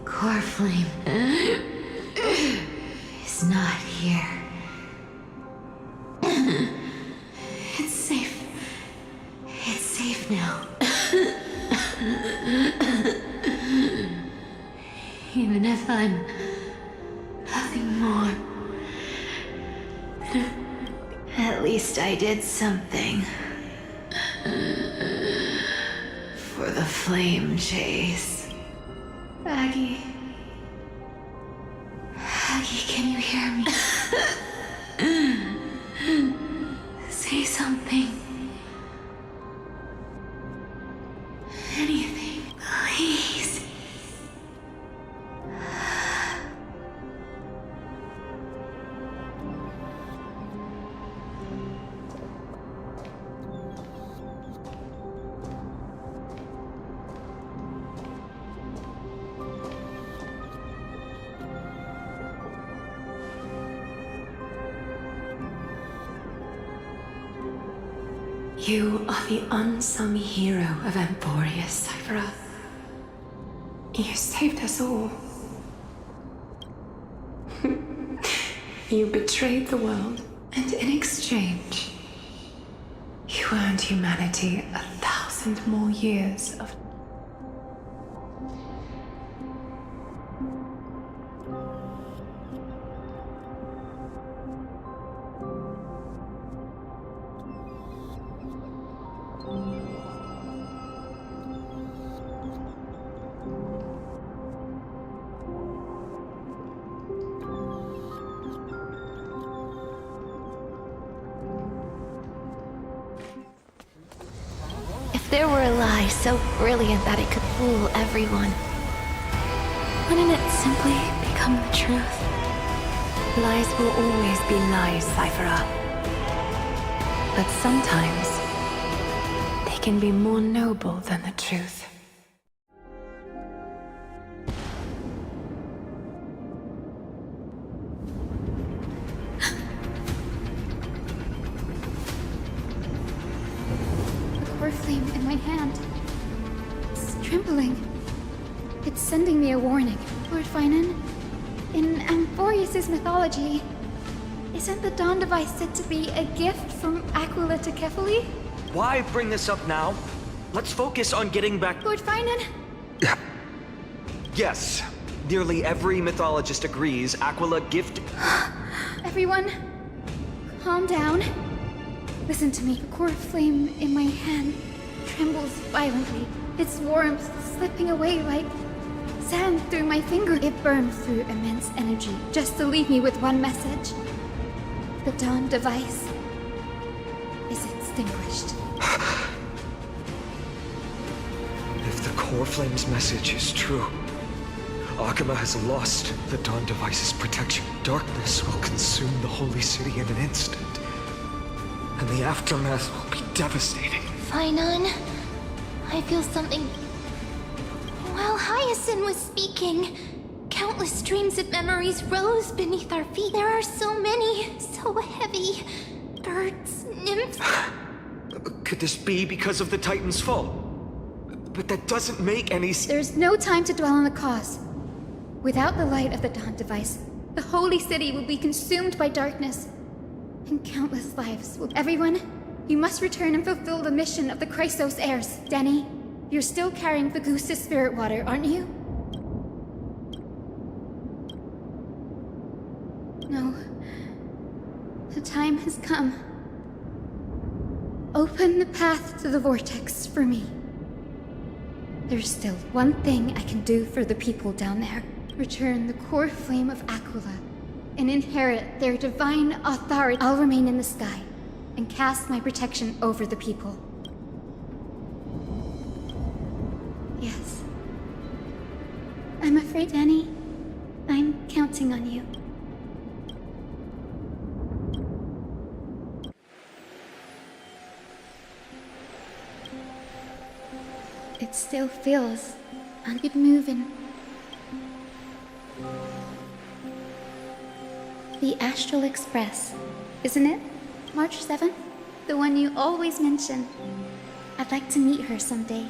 core flame is not here. It's safe. It's safe now. Even if I'm nothing more. At least I did something. For the flame chase. Aggie. Aggie, can you hear me? Say something. Anything, please. You are the unsung hero of Emporia, Cypher. You saved us all. You betrayed the world, and in exchange, you earned humanity 1,000 more years of... If there were a lie so brilliant that it could fool everyone, wouldn't it simply become the truth? Lies will always be lies, Cypher. But sometimes, they can be more noble than the truth. Flame in my hand. It's trembling. It's sending me a warning. Lord Finan, in Amphorius' mythology, isn't the Dawn device said to be a gift from Aquila to Kefali? Why bring this up now? Let's focus on getting back... Lord Finan? Yes. Nearly every mythologist agrees Aquila gifted... Everyone, calm down. Listen to me. The core flame in my hand trembles violently. Its warmth slipping away like sand through my finger. It burns through immense energy just to leave me with one message. The Dawn device is extinguished. If If the Core Flame's message is true, Akama has lost the Dawn Device's protection. Darkness will consume the Holy City in an instant, and the aftermath will be devastating. Fainan, I feel something. While Hyacinth was speaking, countless streams of memories rose beneath our feet. There are so many, so heavy. Birds, nymphs. Could this be because of the Titan's fall? But that doesn't make any sense. There's no time to dwell on the cause. Without the light of the Dawn Device, the Holy City will be consumed by darkness. And countless lives will... Everyone, you must return and fulfill the mission of the Chrysos heirs. Denny, you're still carrying the Goose's spirit water, aren't you? No. The time has come. Open the path to the vortex for me. There's still one thing I can do for the people down there. Return the core flame of Aquila and inherit their divine authority. I'll remain in the sky and cast my protection over the people. Yes. I'm afraid, Danny. I'm counting on you. It still feels... I'll keep moving. The Astral Express, isn't it? March 7th? The one you always mention. I'd like to meet her someday.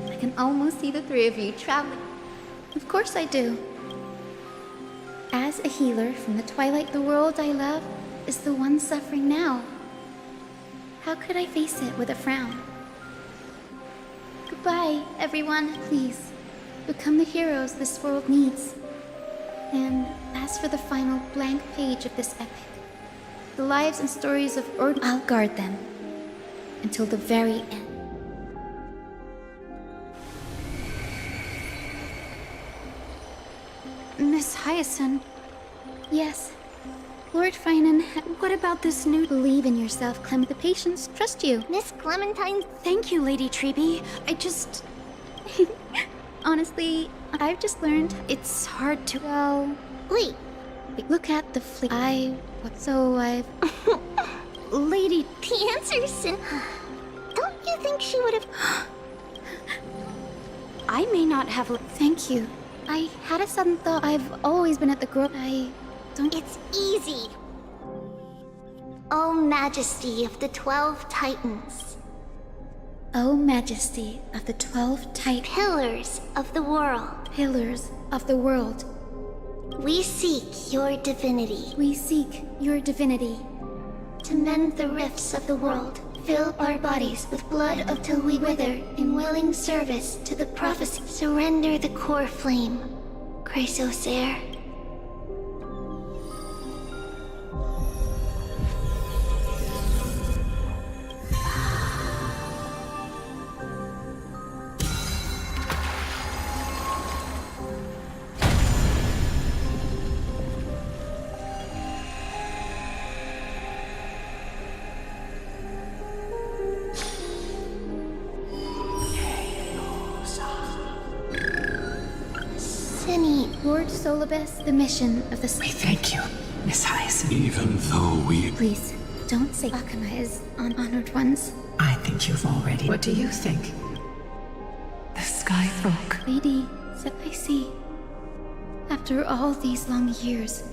I can almost see the three of you traveling. Of course I do. As a healer from the twilight, the world I love is the one suffering now. How could I face it with a frown? Goodbye, everyone. Please, become the heroes this world needs. And as for the final blank page of this epic, the lives and stories of I'll guard them until the very end. Miss Hyacinth. Yes. Lord Finan, what about this new... Believe in yourself, Clem. The patients trust you. Miss Clementine. Thank you, Lady Treby. I just... Honestly, I've just learned it's hard to... Well... Wait. Look at the fleet. So I've... Lady, the answer's in... Don't you think she would have... I may not have... Thank you. I had a sudden thought. I've always been at the grove. It's easy. O Majesty of the 12 Titans. O Majesty of the 12 Titans. Pillars of the world. Pillars of the world. We seek your divinity. We seek your divinity. To mend the rifts of the world, fill our bodies with blood until we wither in willing service to the prophecy. Surrender the core flame, Chrysos heir. Lord Solibus, the mission of the... We thank you, Miss Hyacinth. Even though we... Please, don't say Akama is on Honored Ones. I think you've already... What do you think? The sky folk. Lady, said I see. After all these long years,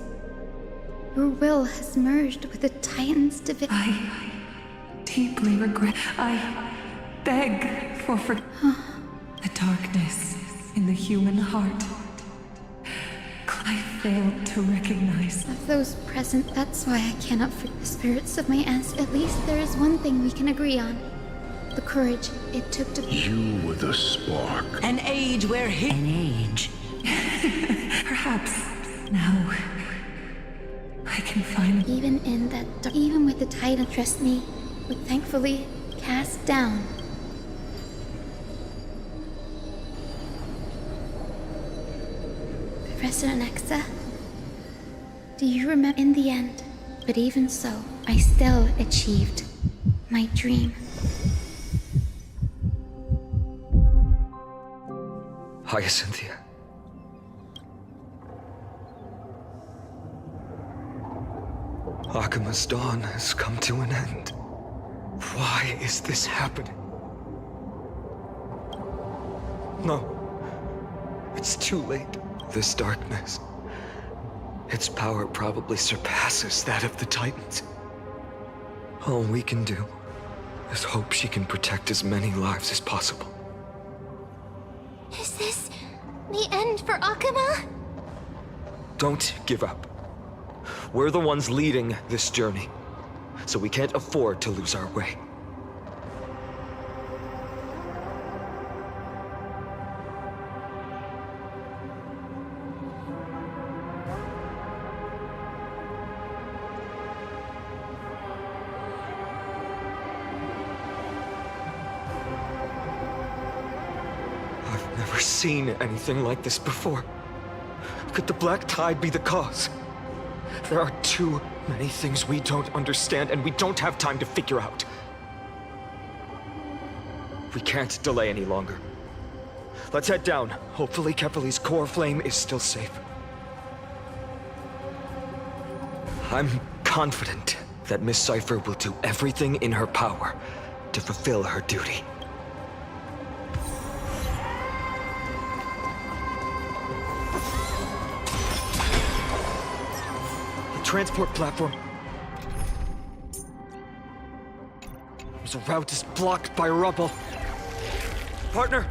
your will has merged with the Titan's divinity. I deeply regret. I beg for the darkness in the human heart. I failed to recognize. Of those present, that's why I cannot forget the spirits of my ancestors. At least there is one thing we can agree on. The courage it took to... You were the spark. An age where An age. Perhaps now I can find... Even in that dark... Even with the Titan, trust me, would thankfully cast down. Professor Nexa, do you remember in the end? But even so, I still achieved my dream. Hyacinthia. Akima's dawn has come to an end. Why is this happening? No. It's too late. This darkness, its power probably surpasses that of the Titans. All we can do is hope she can protect as many lives as possible. Is this the end for Akuma? Don't give up. We're the ones leading this journey, so we can't afford to lose our way. I've never seen anything like this before. Could the Black Tide be the cause? There are too many things we don't understand, and we don't have time to figure out. We can't delay any longer. Let's head down. Hopefully Kefali's core flame is still safe. I'm confident that Miss Cypher will do everything in her power to fulfill her duty. Transport platform. The route is blocked by rubble. Partner,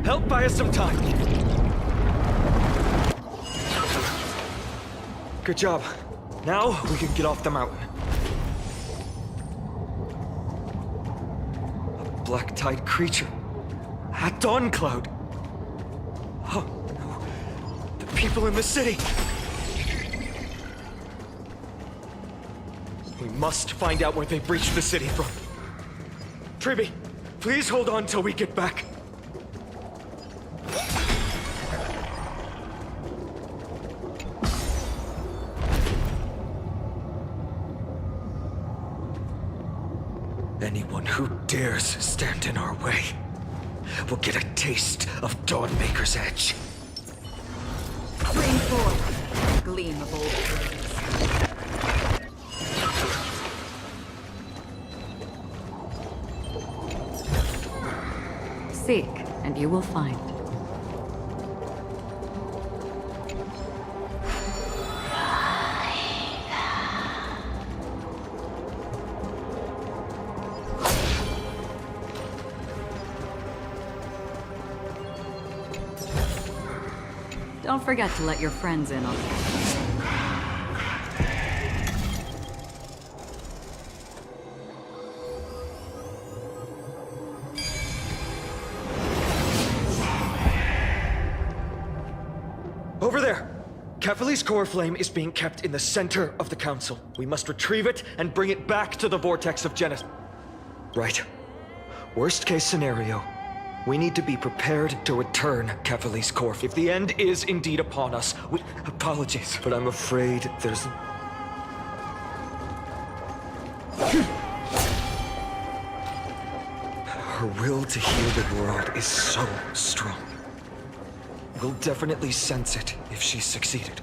help buy us some time. Good job. Now we can get off the mountain. A black tide creature. A dawn cloud. Oh no. The people in the city. We must find out where they breached the city from. Triby, please hold on till we get back. Anyone who dares stand in our way will get a taste of Dawnmaker's edge. Bring forth a gleam of old praise. Seek, and you will find. Don't forget to let your friends in on it. Over there! Kefali's core flame is being kept in the center of the council. We must retrieve it and bring it back to the vortex of Genesis. Right. Worst case scenario, we need to be prepared to return Kefali's core. If the end is indeed upon us, apologies, but I'm afraid there's... Her will to heal the world is so strong. We'll definitely sense it if she's succeeded.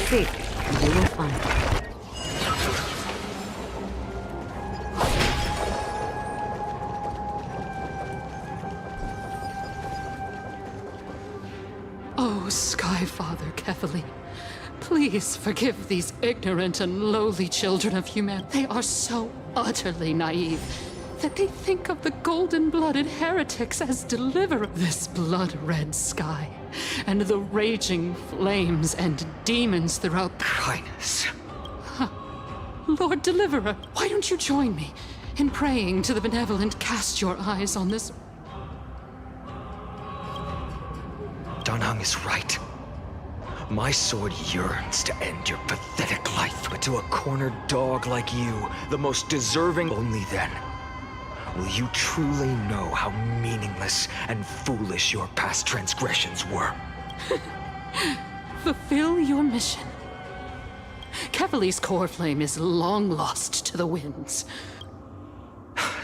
Seek, and you will find. Oh, Skyfather Kefali, please forgive these ignorant and lowly children of humanity. They are so utterly naive that they think of the golden-blooded heretics as deliverer. This blood-red sky, and the raging flames and demons throughout... Highness. Lord Deliverer, why don't you join me in praying to the benevolent? Cast your eyes on this... Danheng is right. My sword yearns to end your pathetic life, but to a cornered dog like you, the most deserving, only then will you truly know how meaningless and foolish your past transgressions were. Fulfill your mission. Kefali's core flame is long lost to the winds.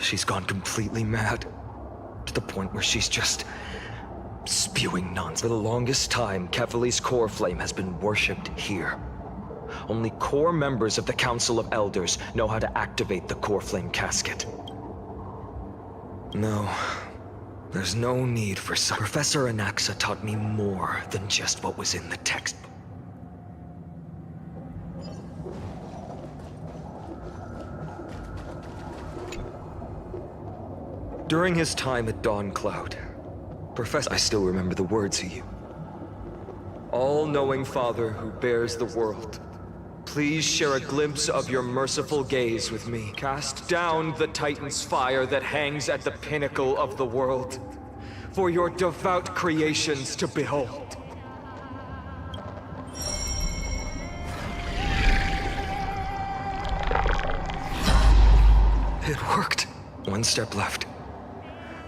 She's gone completely mad. To the point where she's just spewing nonsense. For the longest time, Kefali's core flame has been worshipped here. Only core members of the Council of Elders know how to activate the core flame casket. No, there's no need for some. Professor Anaxa taught me more than just what was in the textbook. During his time at Dawn Cloud, I still remember the words he used. All-knowing Father who bears the world, please share a glimpse of your merciful gaze with me. Cast down the Titan's fire that hangs at the pinnacle of the world, for your devout creations to behold. It worked. One step left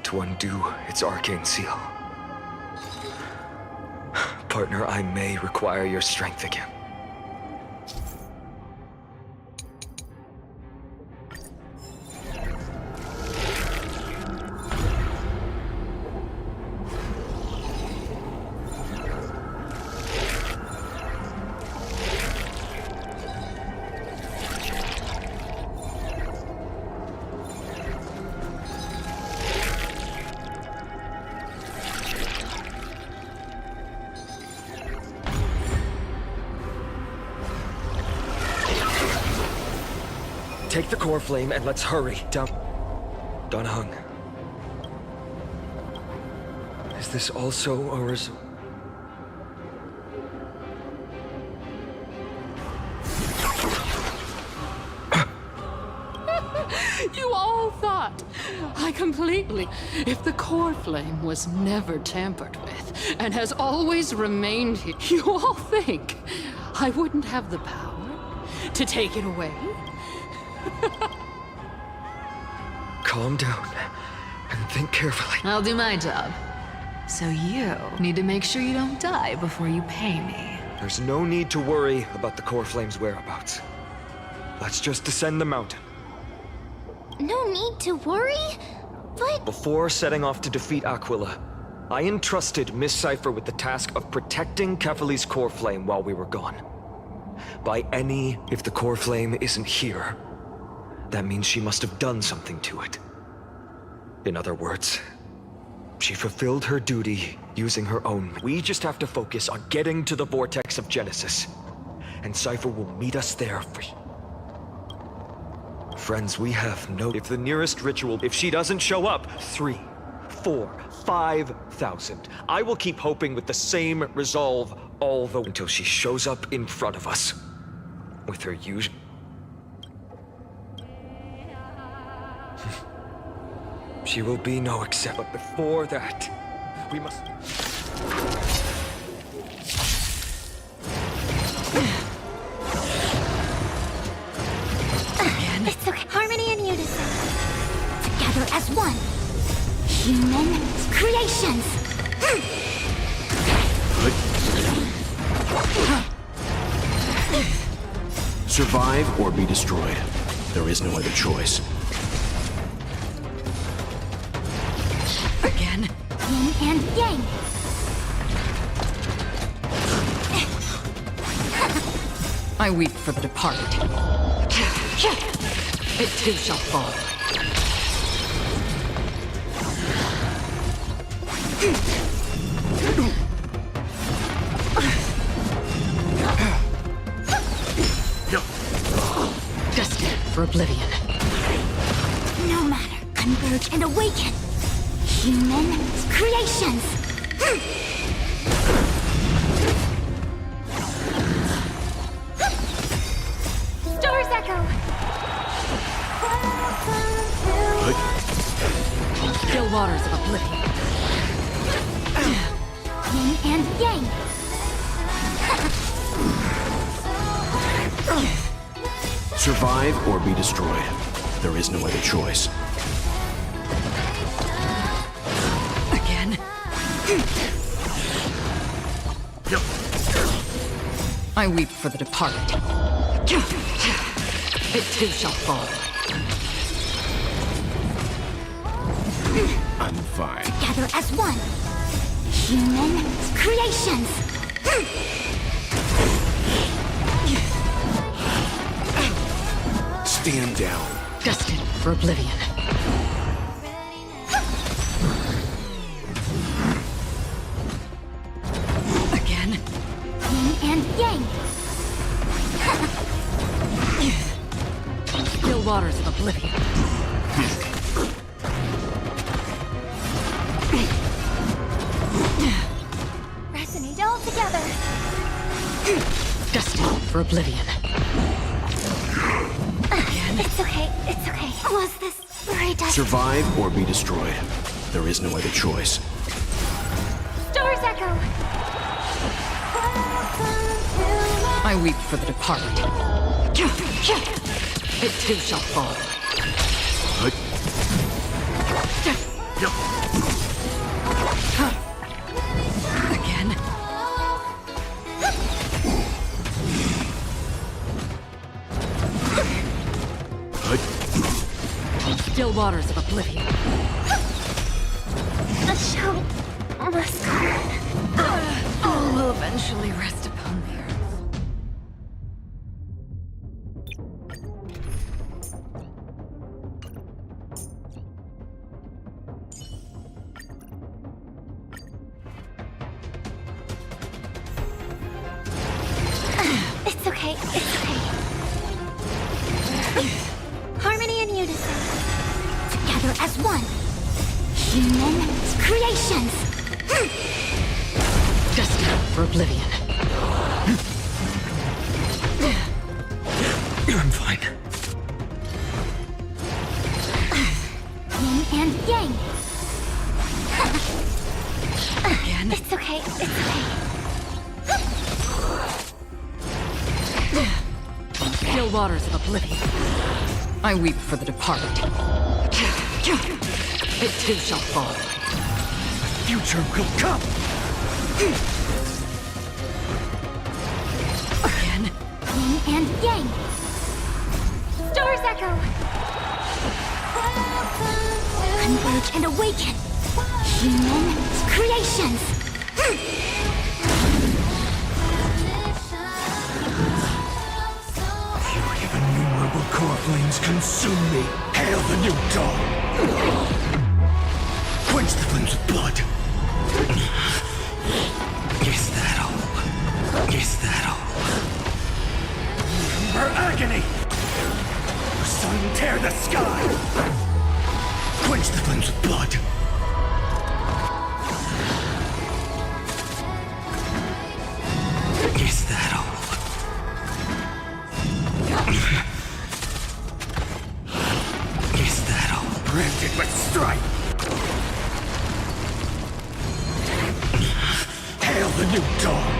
to undo its arcane seal. Partner, I may require your strength again. Take the core flame and let's hurry down. Donahung. Is this also a result? You all thought I completely. If the core flame was never tampered with and has always remained here, you all think I wouldn't have the power to take it away? Calm down and think carefully. I'll do my job. So you need to make sure you don't die before you pay me. There's no need to worry about the core flame's whereabouts. Let's just descend the mountain. No need to worry, but... Before setting off to defeat Aquila, I entrusted Miss Cypher with the task of protecting Kefali's core flame while we were gone. If the core flame isn't here, that means she must have done something to it. In other words, she fulfilled her duty using her own. We just have to focus on getting to the vortex of Genesis, and Cypher will meet us there for... Friends, we have no... If the nearest ritual... If she doesn't show up, 3, 4, 5,000. I will keep hoping with the same resolve all the... Until she shows up in front of us. With her usual... She will be no exception. But before that, we must... It's okay. Harmony and unison. Together as one. Human creations. Survive or be destroyed. There is no other choice. Again. Yin and yang. I weep for the departed. It too shall fall. Destined for oblivion. No matter. Converge and awaken. Human creations. Stars echo. Still waters of oblivion. Yin and yang. Survive or be destroyed. There is no other choice. Again. I weep for the departed. It too shall fall. I'm fine. Together as one. Human creations. Stand down. Destined for oblivion. Again. Yin and yang. Still waters of oblivion. Resonate all together. Destined for oblivion. It's okay. It's okay. Was this very desperate? Survive or be destroyed. There is no other choice. Stars echo. I weep for the departed. It too shall fall. Again. Still waters of oblivion. The show must go on. All will eventually rest upon the earth. It's okay. It's okay. Harmony and unison. Together as one. Human creations. Destined for oblivion. I'm fine. Yin and yang. Again. It's okay. It's okay. Still waters of oblivion. I weep for the departed. It too shall fall. Future will come. Again. Yin and yang. Stars echo. Converge and awaken. Human creations. Fury of innumerable core flames consume me. Hail the new dawn. Quench the flames of blood. Is that all? Is that all? Her agony! Sun tear the sky! Quench the flames of blood. Is that all? Is that all? Branded with strife! Hail the new dawn!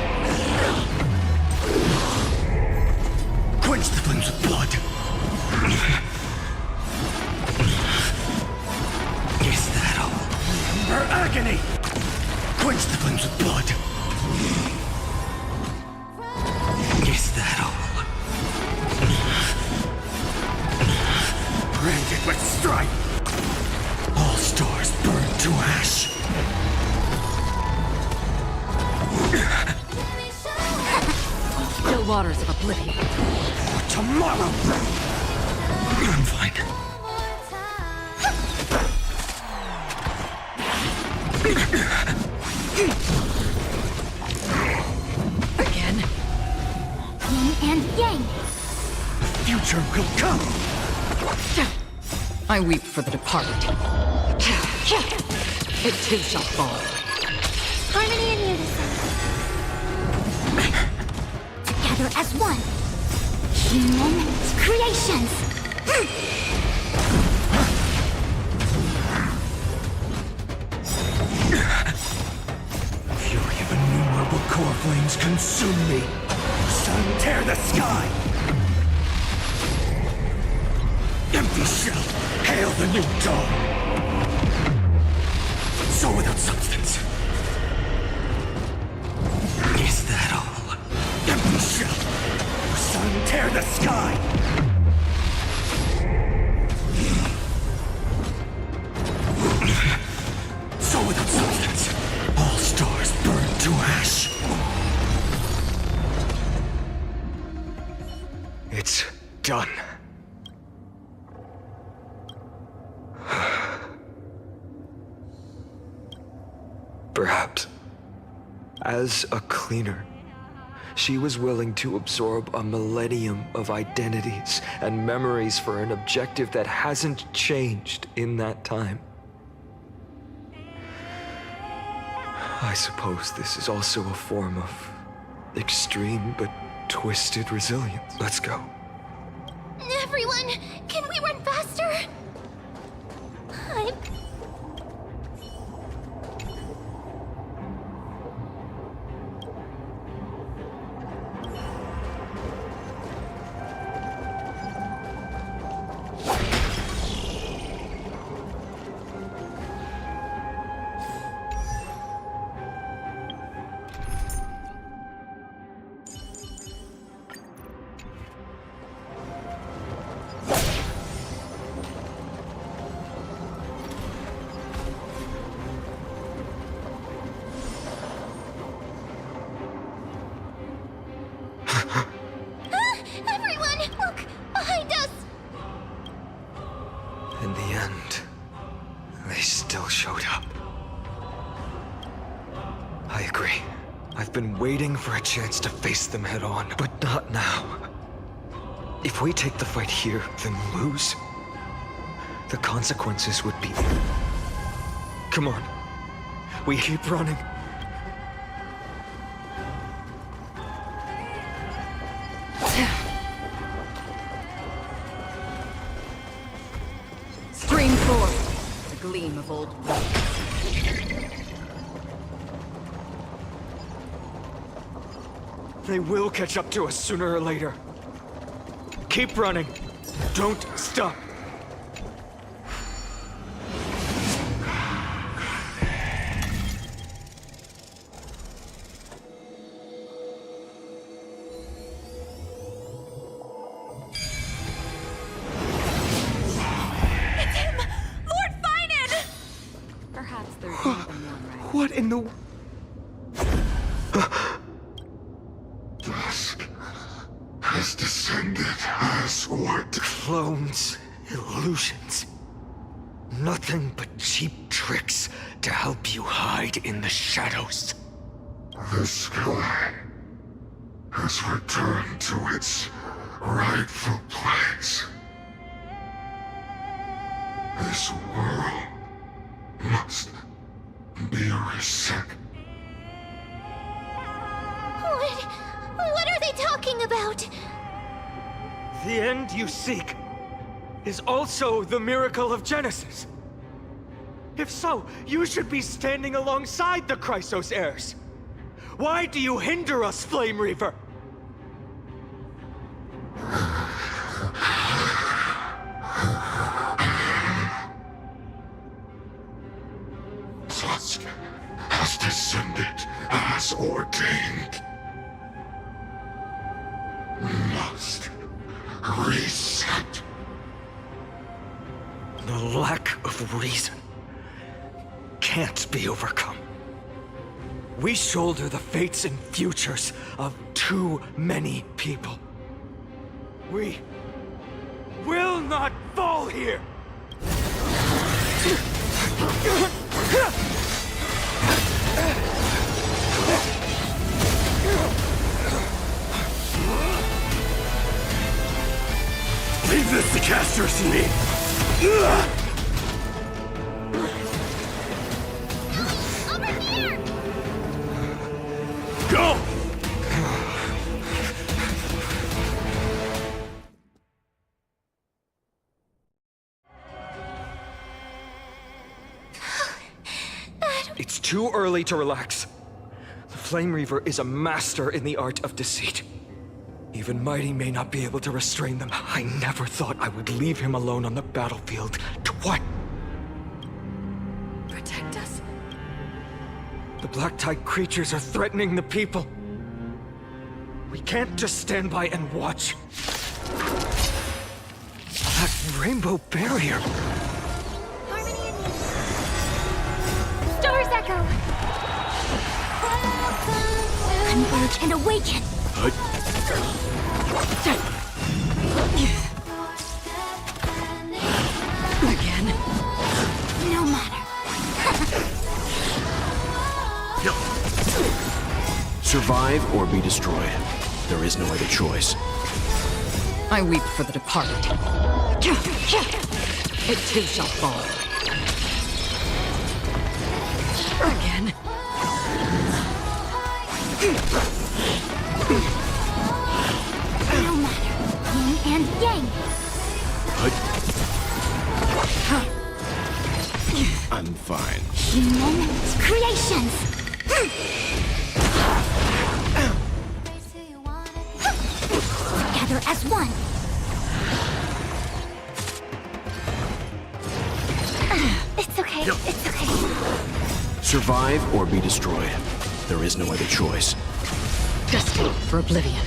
Quench the flames of blood! Is that all? Her agony! Quench the flames of blood! Is that all? Branded with strife! All stars burn to ash! Still waters of oblivion. For tomorrow! I'm fine. Again. Yin and yang. Future will come! I weep for the departed. It too shall fall. Harmony and unison. Together as one. Human creations. Fury of innumerable core flames consume me. Sun tear the sky! Empty shell! Hail the new dawn! So without substance. Is that all? Empty shell! Sun tear the sky! So without substance, all stars burn to ash. It's done. Perhaps, as a cleaner, she was willing to absorb a millennium of identities and memories for an objective that hasn't changed in that time. I suppose this is also a form of extreme but twisted resilience. Let's go. Everyone, can we run faster? I'm... Everyone, look! Behind us! In the end, they still showed up. I agree. I've been waiting for a chance to face them head on, but not now. If we take the fight here, then lose, the consequences would be... Come on. We keep running. Stream forth, the gleam of old blood. They will catch up to us sooner or later. Keep running. Don't stop. It's him! Lord Finan! Perhaps there's more than one, right? What in the... Dusk has descended as what? Clones, illusions. Nothing but cheap tricks to help you hide in the shadows. The sky has returned to its rightful place. This world must be reset. What are they talking about? The end you seek is also the miracle of Genesis. If so, you should be standing alongside the Chrysos heirs. Why do you hinder us, Flame Reaver? Dusk has descended as ordained. Must reset. The lack of reason can't be overcome. We shoulder the fates and futures of too many people. We will not fall here! Leave this to Casters and me! Over here! Go! It's too early to relax. The Flame Reaver is a master in the art of deceit. Even Mighty may not be able to restrain them. I never thought I would leave him alone on the battlefield. To what? Protect us. The Black Tide creatures are threatening the people. We can't just stand by and watch. That rainbow barrier. Stars echo! Converge and awaken! Again. No matter. Survive or be destroyed. There is no other choice. I weep for the departed. It too shall fall. Again. No matter. Yin and yang. I'm fine. Human creations. Together as one. It's okay. It's okay. Survive or be destroyed. There is no other choice. Destined for oblivion.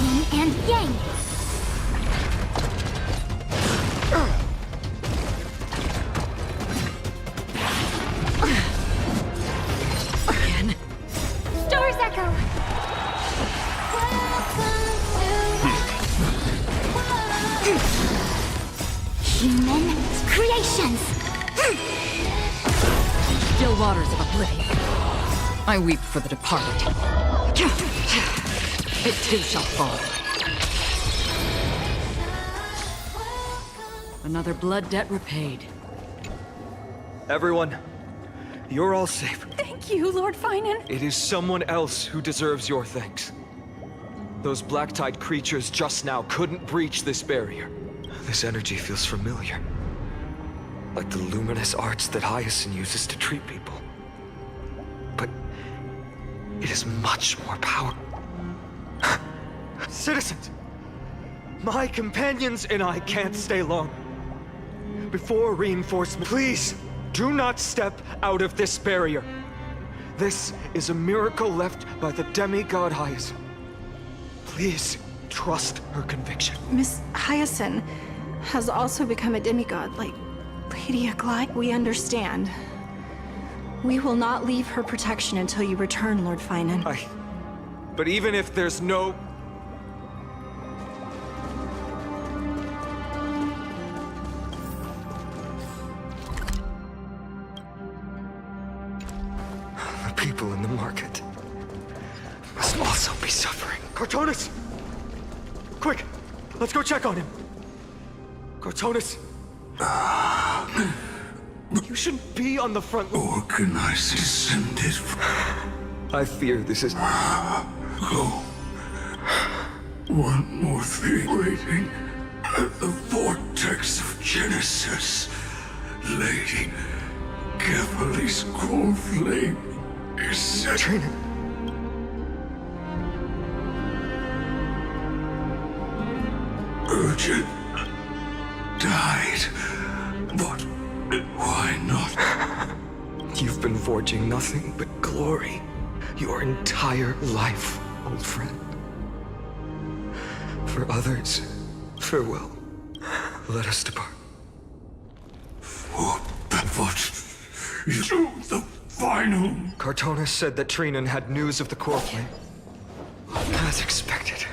Yin and yang. Again. Stars echo. Human creations. Still waters of oblivion. I weep for the departed. It too shall fall. Another blood debt repaid. Everyone, you're all safe. Thank you, Lord Finan. It is someone else who deserves your thanks. Those black-tide creatures just now couldn't breach this barrier. This energy feels familiar. Like the luminous arts that Hyacinth uses to treat people. But it is much more powerful. Citizens! My companions and I can't stay long. Before reinforcement, please do not step out of this barrier. This is a miracle left by the demigod Hyacinth. Please trust her conviction. Miss Hyacinth has also become a demigod, like Lady Aglaia. We understand. We will not leave her protection until you return, Lord Finan. But even if there's no... The people in the market must also be suffering. Cartonis! Quick! Let's go check on him! Cartonis! You shouldn't be on the front line. Organize descended. I fear this is... Go. One more thing. Waiting at the vortex of Genesis. Lady Cavali's core flame is set. Trina. Urgent. Died. But why not? You've been forging nothing but glory your entire life, old friend. For others, farewell. Let us depart. What you do the final? Cartonis said that Trinan had news of the core flame. As expected,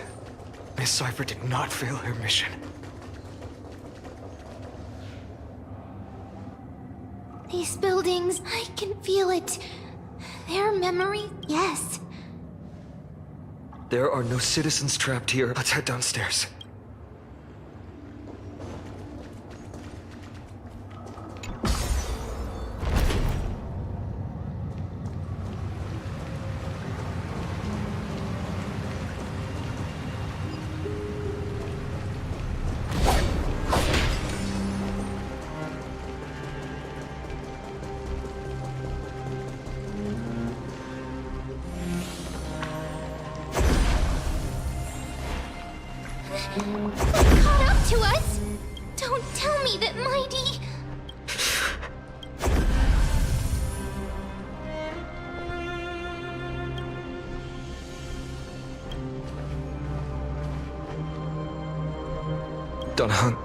Miss Cypher did not fail her mission. These buildings, I can feel it. Their memory, yes. There are no citizens trapped here. Let's head downstairs. Caught up to us? Don't tell me that mighty... Donahun.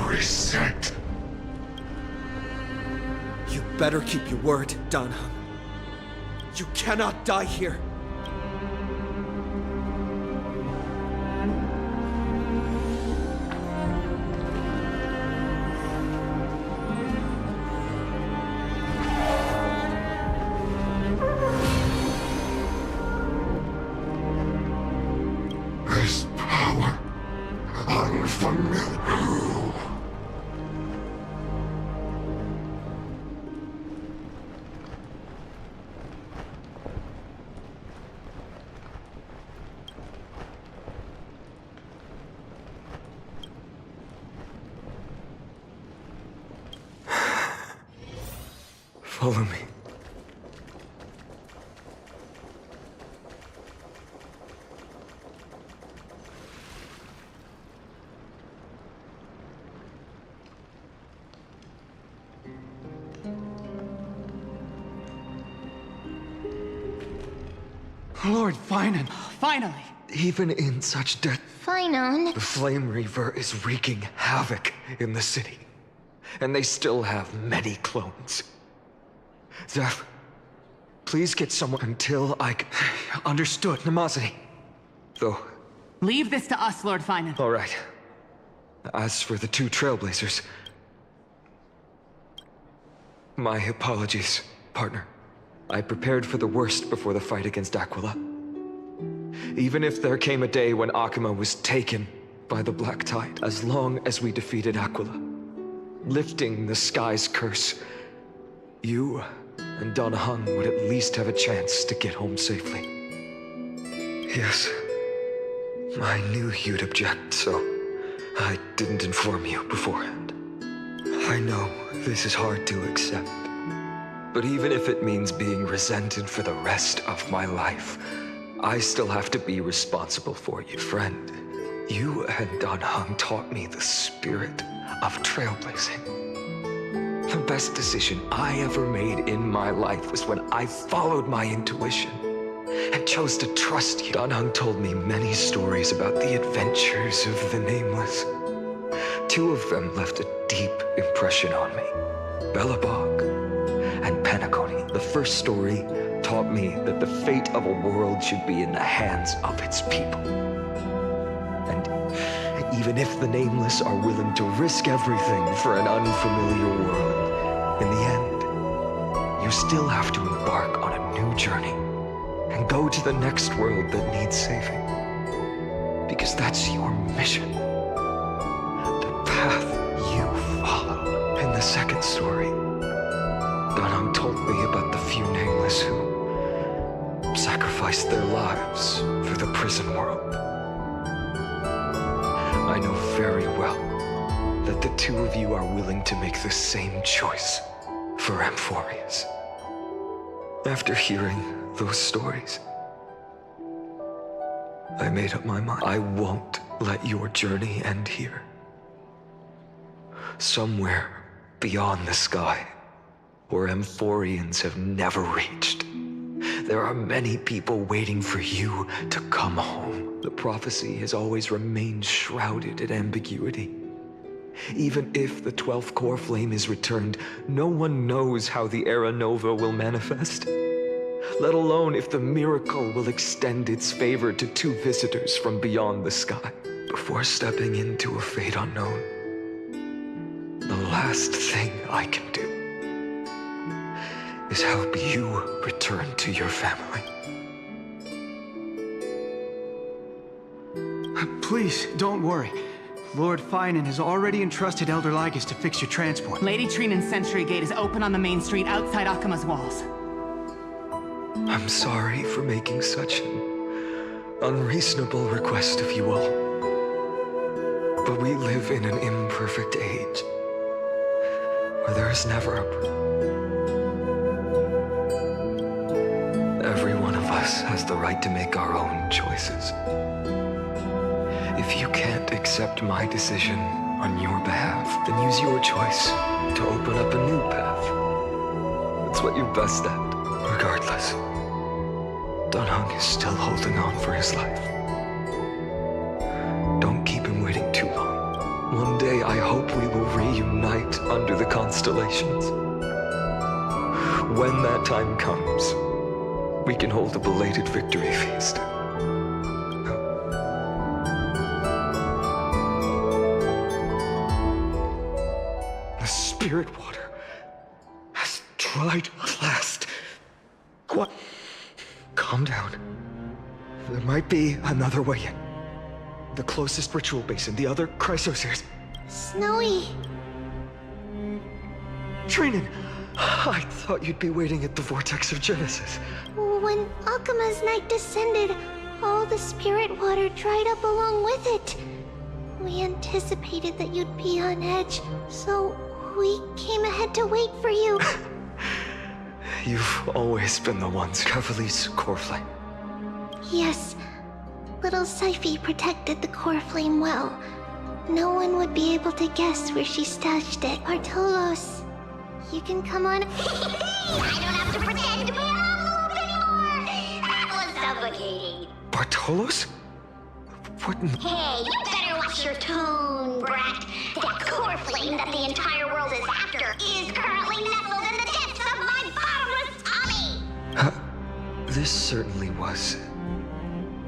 Reset. You better keep your word, Donahun. You cannot die here. This power, unfamiliar. Follow me. Lord Finan. Finally! Even in such death, Fine on. the Flame Reaver is wreaking havoc in the city. And they still have many clones. Zeph, please get someone until I can... Understood. Namazani. Though... Leave this to us, Lord Finan. All right. As for the two Trailblazers... My apologies, partner. I prepared for the worst before the fight against Aquila. Even if there came a day when Akuma was taken by the Black Tide, as long as we defeated Aquila, lifting the sky's curse, you and Donahun would at least have a chance to get home safely. Yes, I knew you'd object, so I didn't inform you beforehand. I know this is hard to accept, but even if it means being resented for the rest of my life, I still have to be responsible for you. Friend, you and Donahun taught me the spirit of trailblazing. The best decision I ever made in my life was when I followed my intuition and chose to trust you. Donahun told me many stories about the adventures of the Nameless. Two of them left a deep impression on me. Belobog and Penacony. The first story taught me that the fate of a world should be in the hands of its people. And even if the Nameless are willing to risk everything for an unfamiliar world, in the end, you still have to embark on a new journey and go to the next world that needs saving. Because that's your mission. The path you follow. In the second story, Donahun told me about the few Nameless who sacrificed their lives for the prison world. I know very well that the two of you are willing to make the same choice for Amphorius. After hearing those stories, I made up my mind. I won't let your journey end here. Somewhere beyond the sky, where Amphorians have never reached, there are many people waiting for you to come home. The prophecy has always remained shrouded in ambiguity. Even if the 12th core flame is returned, no one knows how the Era Nova will manifest, let alone if the miracle will extend its favor to two visitors from beyond the sky. Before stepping into a fate unknown, the last thing I can do is help you return to your family. Please, don't worry. Lord Finan has already entrusted Elder Lygus to fix your transport. Lady Trinan's sentry gate is open on the main street outside Akuma's walls. I'm sorry for making such an unreasonable request of you all. But we live in an imperfect age, where there is never a... Every one of us has the right to make our own choices. If you can't accept my decision on your behalf, then use your choice to open up a new path. That's what you're best at. Regardless, Dunhung is still holding on for his life. Don't keep him waiting too long. One day I hope we will reunite under the constellations. When that time comes, we can hold a belated victory feast. The spirit water has dried at last. What? Calm down. There might be another way in. The closest ritual basin, the other chrysosers. Snowy. Trinan, I thought you'd be waiting at the vortex of Genesis. When Akuma's night descended, all the spirit water dried up along with it. We anticipated that you'd be on edge, so we came ahead to wait for you. You've always been the ones, Cavali's core flame. Yes. Little Syphie protected the core flame well. No one would be able to guess where she stashed it. Bartolos, you can come on. I don't have to pretend to be an envelope anymore! That was suffocating. Bartolos? What in... Hey, you better watch your tone, brat. That core flame that the entire world is after is currently nestled in the depths of my bottomless tummy! This certainly was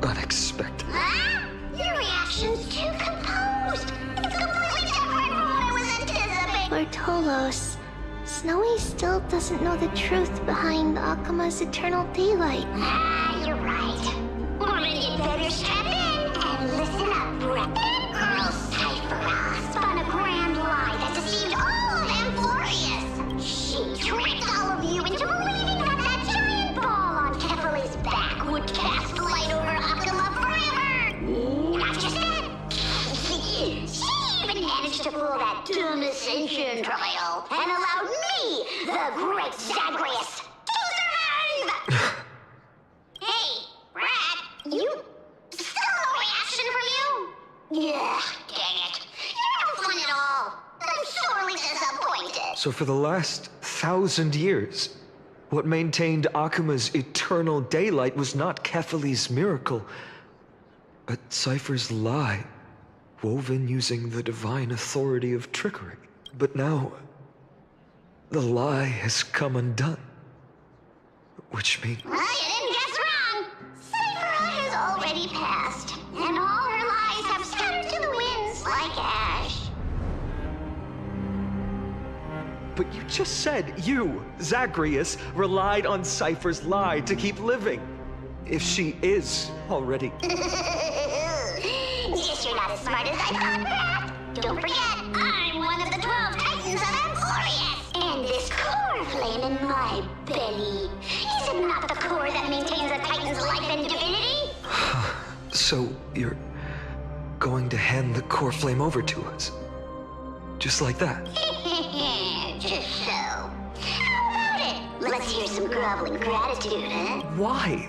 unexpected. Huh? Your reaction's too composed. It's completely different from what I was anticipating. Bartolos, Snowy still doesn't know the truth behind Akuma's eternal daylight. You're right. Well, then you'd better strap in and listen up, brat. That girl Cypher spun a grand lie that deceived all of Amphorius. She tricked all of you into believing that that giant ball on Kefali's back would cast light over Akuma forever. Not just that. She even managed to pull that dumb ascension trial and allowed me, the great Zagreus, to survive! Hey, Rat, you... still no reaction from you? Yeah, dang it. You're no fun at all. I'm sorely disappointed. So for the last 1,000 years, what maintained Akuma's eternal daylight was not Kefali's miracle, but Cypher's lie, woven using the divine authority of trickery. But now, the lie has come undone. Which means... Well, you didn't guess wrong. Cypher has already passed, and all her lies have scattered to the winds like ash. But you just said you, Zagreus, relied on Cypher's lie to keep living. If she is already... Guess you're not as smart as I thought, Rat. Don't forget, I'm one of the 12 Titans of Amphorius. And this core flame in my belly, is it not the core that maintains a Titan's life and divinity? So you're going to hand the core flame over to us? Just like that? Just so. How about it? Let's hear some groveling gratitude, huh? Why?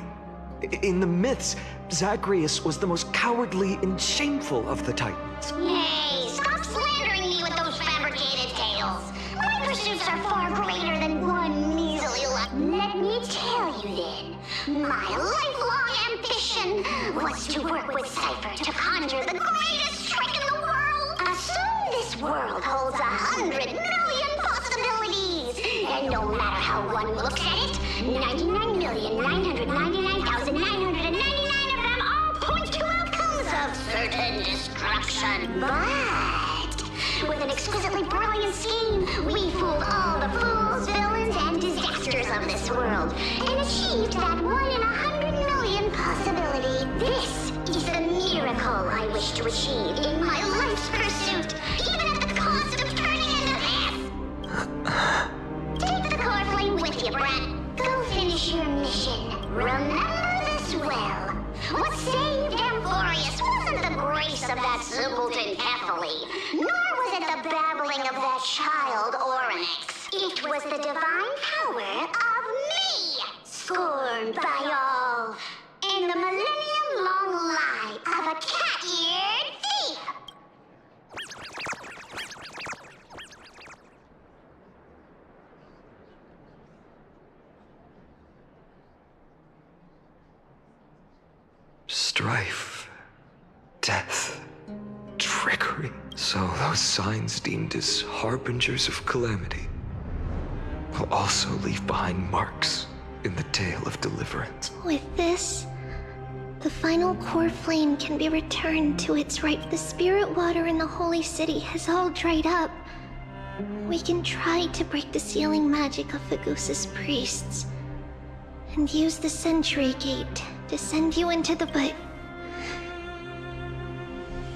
In the myths, Zagreus was the most cowardly and shameful of the Titans. Hey, stop slandering me with those fabricated tales. My pursuits are far greater than one measly life. Let me tell you then, my lifelong ambition was to work with Cypher to conjure the greatest trick in the world. Assume this world holds 100 million possibilities. And no matter how one looks at it, 99,999,999 of them all point to outcomes of certain destruction. But with an exquisitely brilliant scheme, we fooled all the fools, villains, and disasters of this world and achieved that 1 in 100 million possibility. This is the miracle I wish to achieve in my life's pursuit, even at the cost of turning into this. Take the core flame with you, Brat. Go finish your mission. Remember this well. What saved Amphorius wasn't the grace of that simpleton Ephilie, nor was it the babbling of that child Oryx. It was the divine power of me, scorned by all, and the millennium-long lie of a cat-eared thief. Strife, death, trickery. So those signs deemed as harbingers of calamity will also leave behind marks in the tale of deliverance. With this, the final core flame can be returned to its right. The spirit water in the holy city has all dried up. We can try to break the sealing magic of Fagusa's priests and use the Century Gate to send you into the but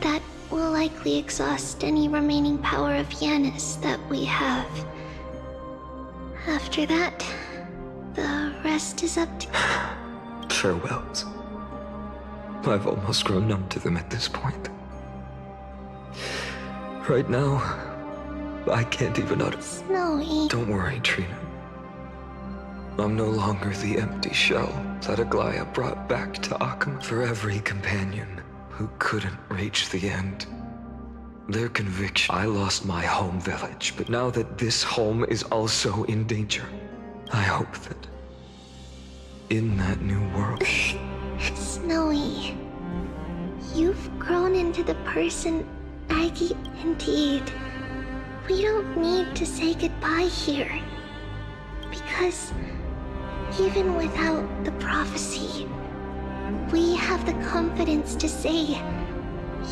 that will likely exhaust any remaining power of Yanis that we have. After that, the rest is up to... Farewells. I've almost grown numb to them at this point. Right now, I can't even utter... Snowy. Don't worry, Trina. I'm no longer the empty shell that Aglaya brought back to Akama. For every companion who couldn't reach the end, their conviction. I lost my home village, but now that this home is also in danger, I hope that in that new world... Snowy, you've grown into the person Aggie indeed. We don't need to say goodbye here, because even without the prophecy, we have the confidence to say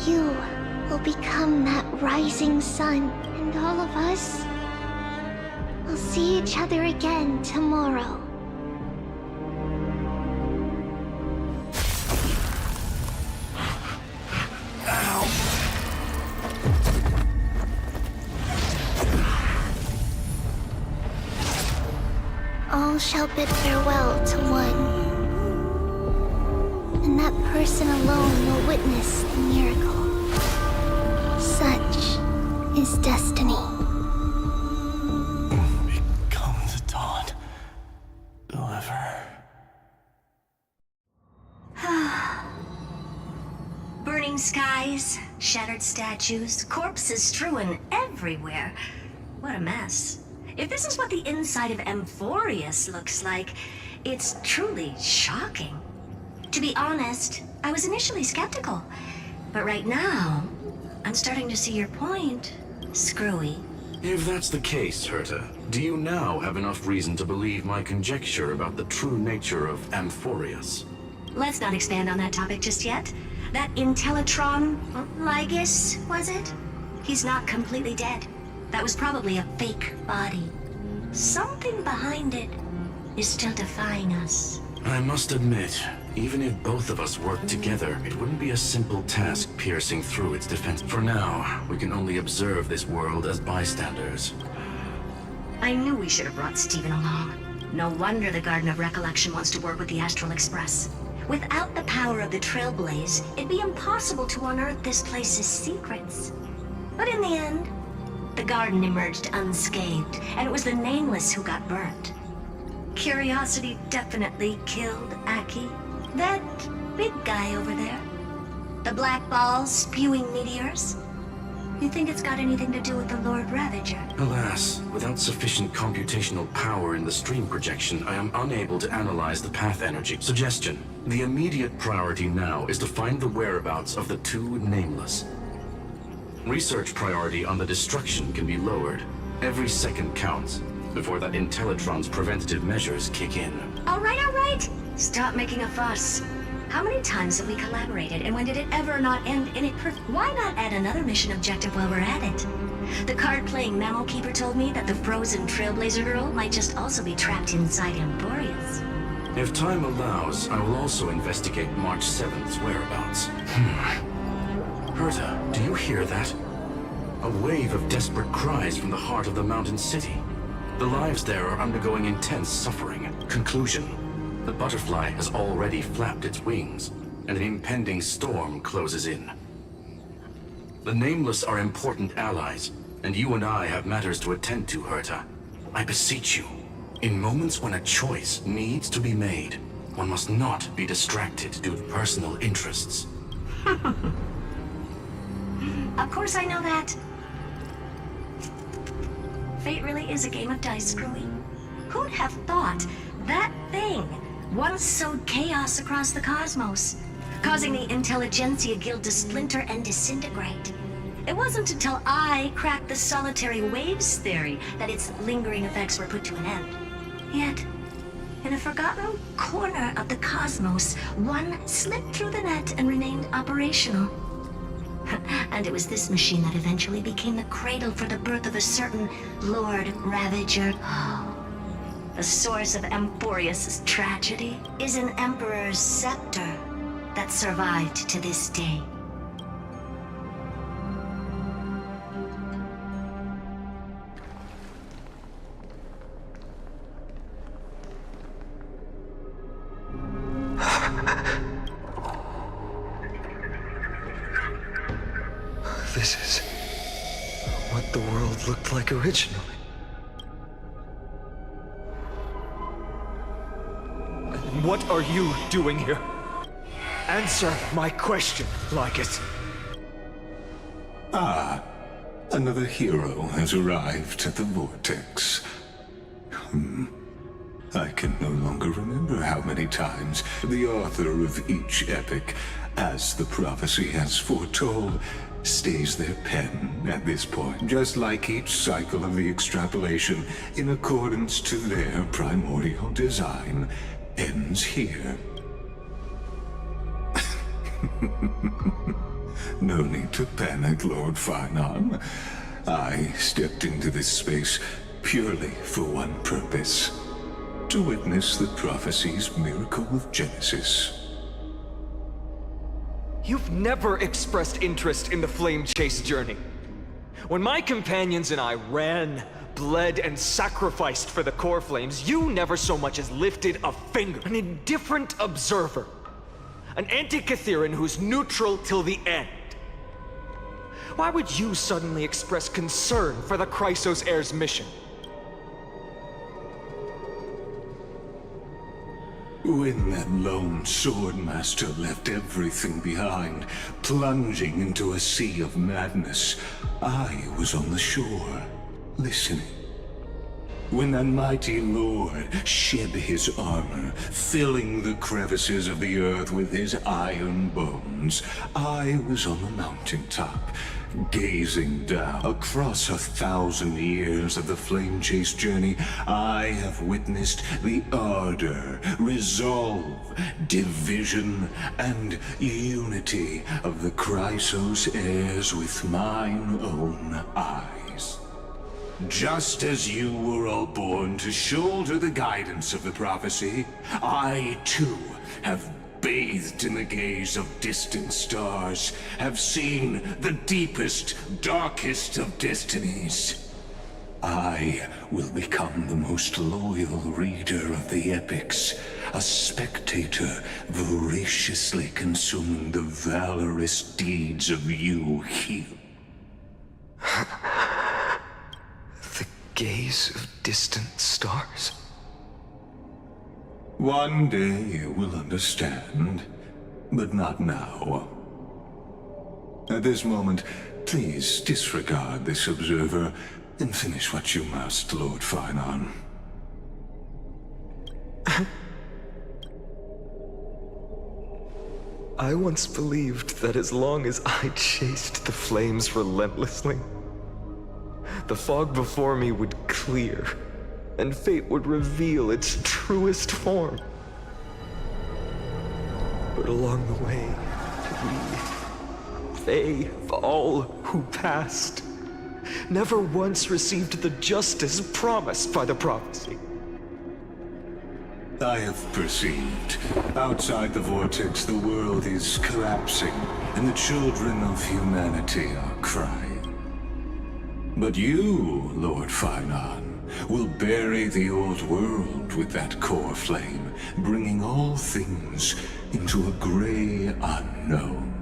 you will become that rising sun, and all of us will see each other again tomorrow. All shall bid farewell to one, and that person alone will witness the miracle. Such is destiny. Become the dawn. Deliver. Burning skies, shattered statues, corpses strewn everywhere. What a mess. If this is what the inside of Amphorius looks like, it's truly shocking. To be honest, I was initially skeptical, but right now, I'm starting to see your point, Screwy. If that's the case, Herta, do you now have enough reason to believe my conjecture about the true nature of Amphorius? Let's not expand on that topic just yet. That Intellitron, Lygus, was it? He's not completely dead. That was probably a fake body. Something behind it is still defying us. I must admit, even if both of us worked together, it wouldn't be a simple task piercing through its defense. For now, we can only observe this world as bystanders. I knew we should have brought Stephen along. No wonder the Garden of Recollection wants to work with the Astral Express. Without the power of the Trailblaze, it'd be impossible to unearth this place's secrets. But in the end, the garden emerged unscathed, and it was the Nameless who got burnt. Curiosity definitely killed Aki. That big guy over there. The black balls spewing meteors. You think it's got anything to do with the Lord Ravager? Alas, without sufficient computational power in the stream projection, I am unable to analyze the path energy. Suggestion: the immediate priority now is to find the whereabouts of the two Nameless. Research priority on the destruction can be lowered. Every second counts before that Intellitron's preventative measures kick in. All right. Stop making a fuss. How many times have we collaborated, and when did it ever not end in a Why not add another mission objective while we're at it? The card-playing Memo Keeper told me that the frozen Trailblazer girl might just also be trapped inside Amphorius. If time allows, I will also investigate March 7th's whereabouts. Herta, do you hear that? A wave of desperate cries from the heart of the mountain city. The lives there are undergoing intense suffering. Conclusion: The butterfly has already flapped its wings, and an impending storm closes in. The Nameless are important allies, and you and I have matters to attend to, Herta. I beseech you, in moments when a choice needs to be made, one must not be distracted due to personal interests. Of course I know that. Fate really is a game of dice, Screwy. Who'd have thought that thing once sowed chaos across the cosmos, causing the Intelligentsia Guild to splinter and disintegrate? It wasn't until I cracked the solitary waves theory that its lingering effects were put to an end. Yet, in a forgotten corner of the cosmos, one slipped through the net and remained operational. And it was this machine that eventually became the cradle for the birth of a certain Lord Ravager. The source of Emporius' tragedy is an Emperor's scepter that survived to this day. This is what the world looked like originally. What are you doing here? Answer my question, Lycus. Ah, another hero has arrived at the Vortex. I can no longer remember how many times the author of each epic, as the prophecy has foretold, stays their pen at this point, just like each cycle of the extrapolation, in accordance to their primordial design, ends here. No need to panic, Lord Finon. I stepped into this space purely for one purpose: to witness the prophecy's miracle of Genesis. You've never expressed interest in the Flame Chase journey. When my companions and I ran, bled, and sacrificed for the core flames, you never so much as lifted a finger. An indifferent observer. An anti-Catharan who's neutral till the end. Why would you suddenly express concern for the Chrysos Heir's mission? When that lone swordmaster left everything behind, plunging into a sea of madness, I was on the shore, listening. When that mighty lord shed his armor, filling the crevices of the earth with his iron bones, I was on the mountaintop, gazing down. Across 1,000 years of the Flame Chase journey, I have witnessed the ardor, resolve, division, and unity of the Chrysos heirs with mine own eyes. Just as you were all born to shoulder the guidance of the prophecy, I too have bathed in the gaze of distant stars, have seen the deepest, darkest of destinies. I will become the most loyal reader of the epics, a spectator voraciously consuming the valorous deeds of you here. The gaze of distant stars? One day you will understand, but not now. At this moment, please disregard this observer and finish what you must, Lord Finon. I once believed that as long as I chased the flames relentlessly, the fog before me would clear, and fate would reveal its truest form. But along the way, they, all who passed, never once received the justice promised by the prophecy. I have perceived. Outside the vortex, the world is collapsing, and the children of humanity are crying. But you, Lord Finon, We'll bury the old world with that core flame, bringing all things into a gray unknown.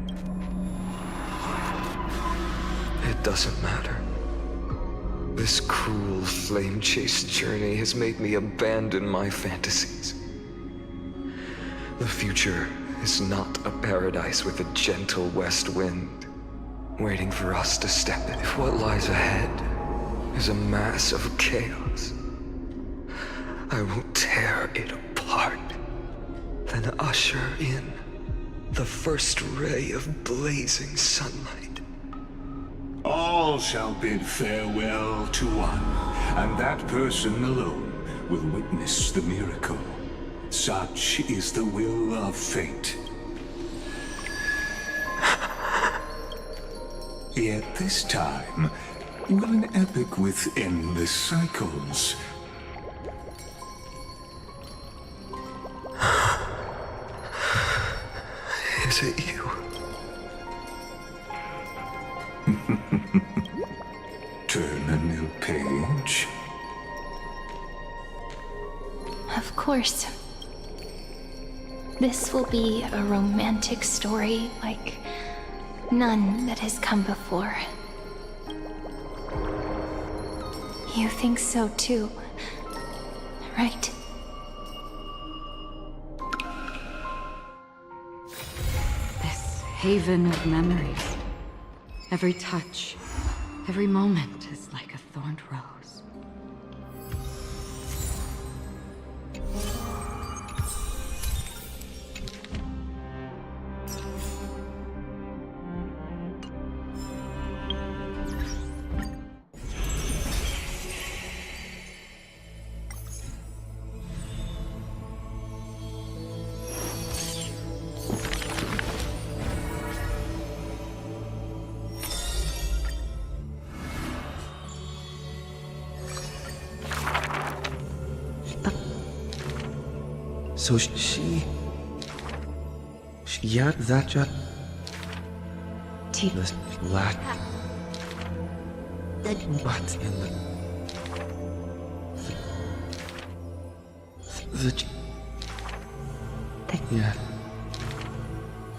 It doesn't matter. This cruel flame-chased journey has made me abandon my fantasies. The future is not a paradise with a gentle west wind, waiting for us to step in. If what lies ahead is a mass of chaos, I will tear it apart, then usher in the first ray of blazing sunlight. All shall bid farewell to one, and that person alone will witness the miracle. Such is the will of fate. Yet this time, will an epic with endless cycles Is it you? turn a new page? Of course. This will be a romantic story like none that has come before. You think so too, right? This haven of memories. Every touch, every moment is like a thorned rose. So yeah, that just this black. What in the yeah.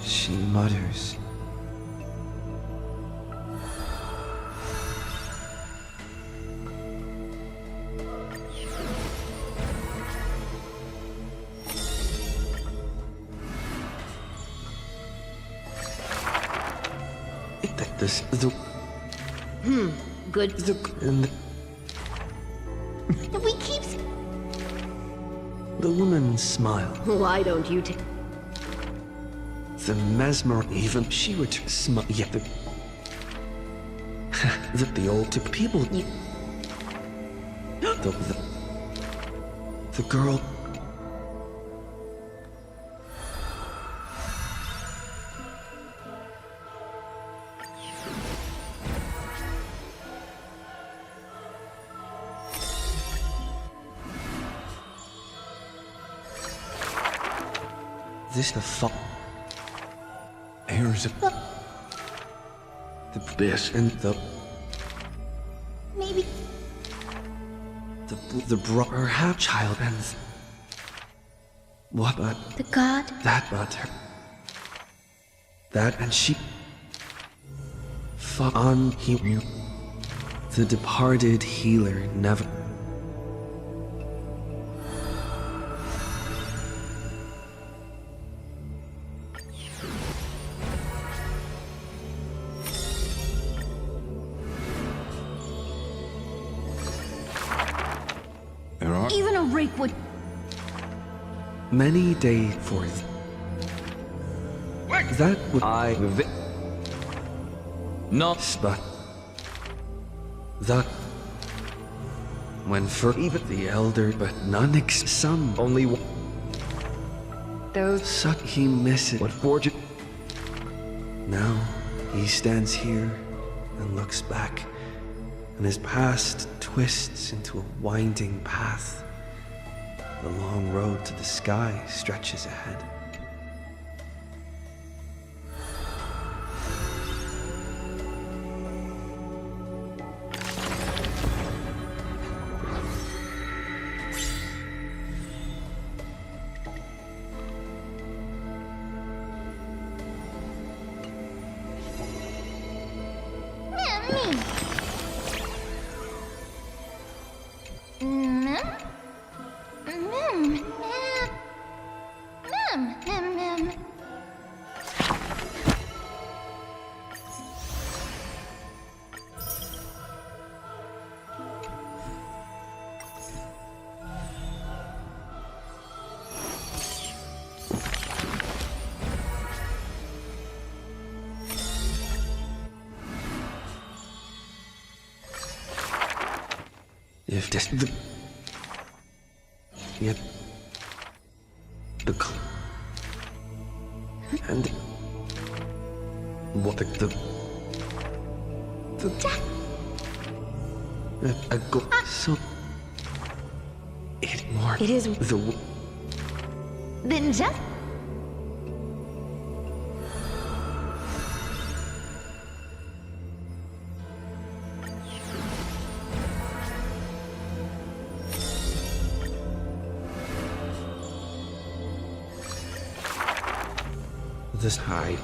She mutters. This the Good. We keep. The woman smiled. Why don't you take? The mesmer, even she would smile. Yeah, the old people. The girl. This the fuck? Here's a the this and the Maybe. the her half child and what but The god. that but her that and she fuck on he knew the departed healer never. Even a rake would. Many days forth. That would I not but that when for even the elder but none some only one. Those suck he misses what fortune. Now he stands here and looks back, and his past twists into a winding path. The long road to the sky stretches ahead. if this the yet the and what the a go so it more It is the then just this high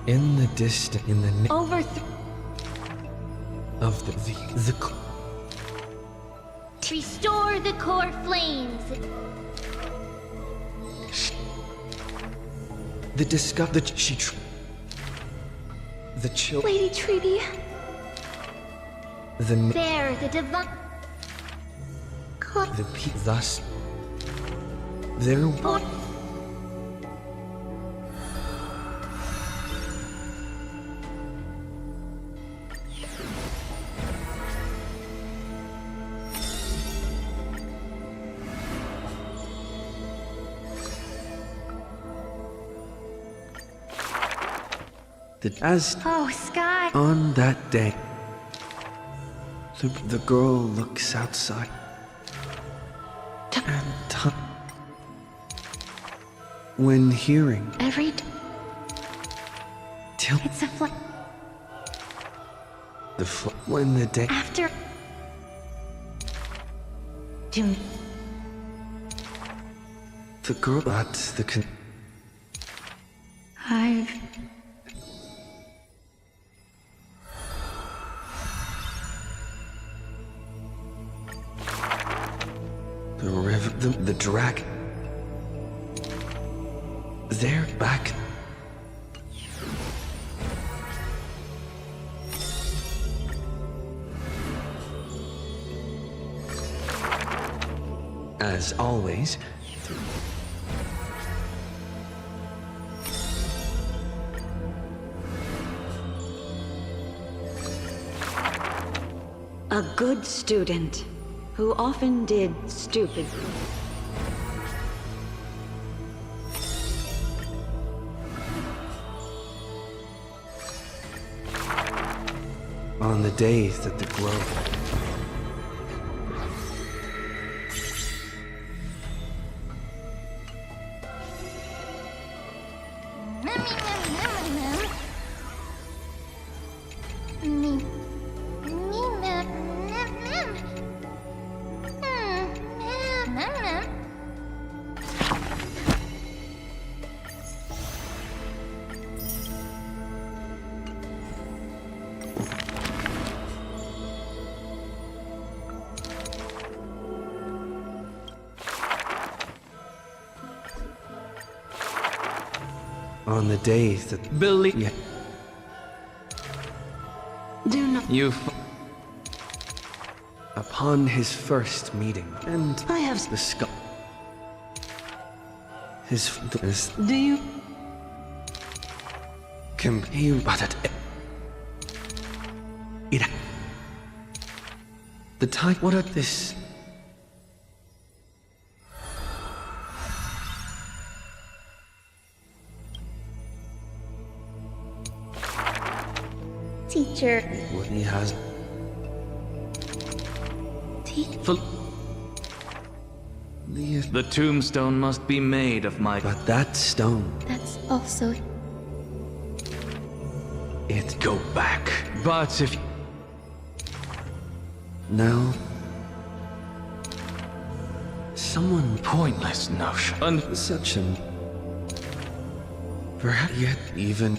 in the distance in the over of the Restore the core flames. the discover the she the chill Lady Treaty. the There, the divine. the thus there that as Oh, Sky. on that day the girl looks outside and when hearing Every till it's a the when the day after Jim. the girl at the I've the river the dragon they're back as always A good student who often did stupid. on the days that the grove on the days that believe yeah. Do not. You upon his first meeting, and I have the skull. His Do you? Can you but it the time what at this teacher. what he has The tombstone must be made of my... But that stone... That's also... It go back. But if... No. Someone... Pointless notion. And such an... Perhaps yet even...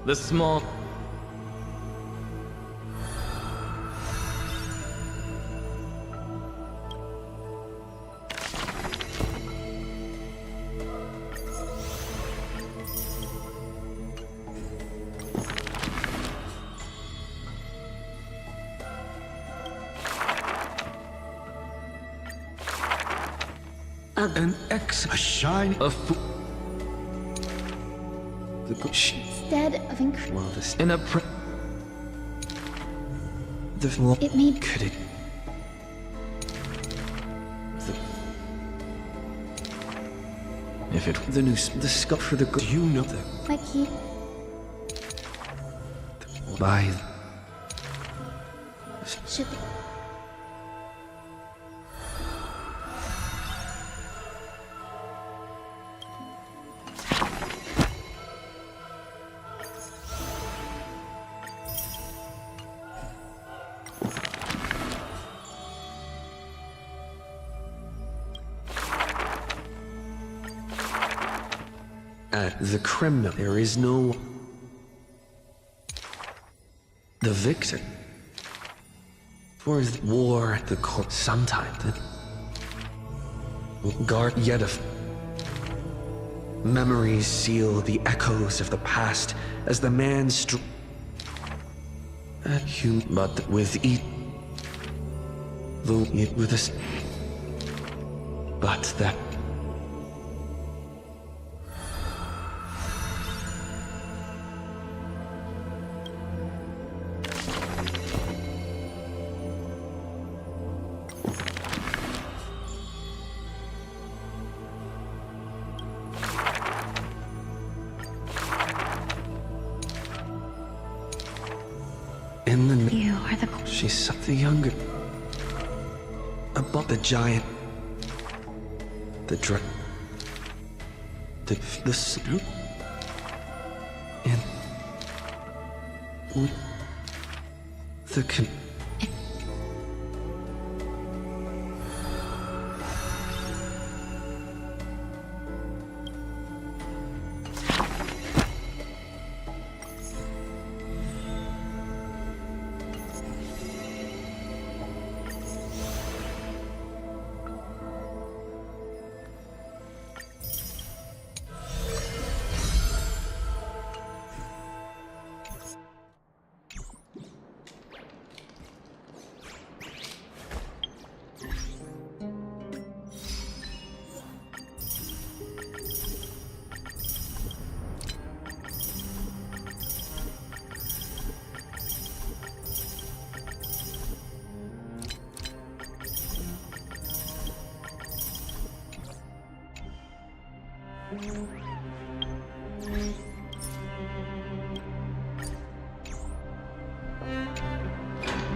The small... A shine of instead of well, this in a It made... Could it... If it... The news... The scuff for the... Do you know that? Like he... By... Should they... At the Kremlin, there is no... The victor. For the war at the court, sometime the... Guard yet of... Memories seal the echoes of the past as the man at hum, but with though it with us, but that. In the You are the... She's the younger. Above the giant. The snoop. And the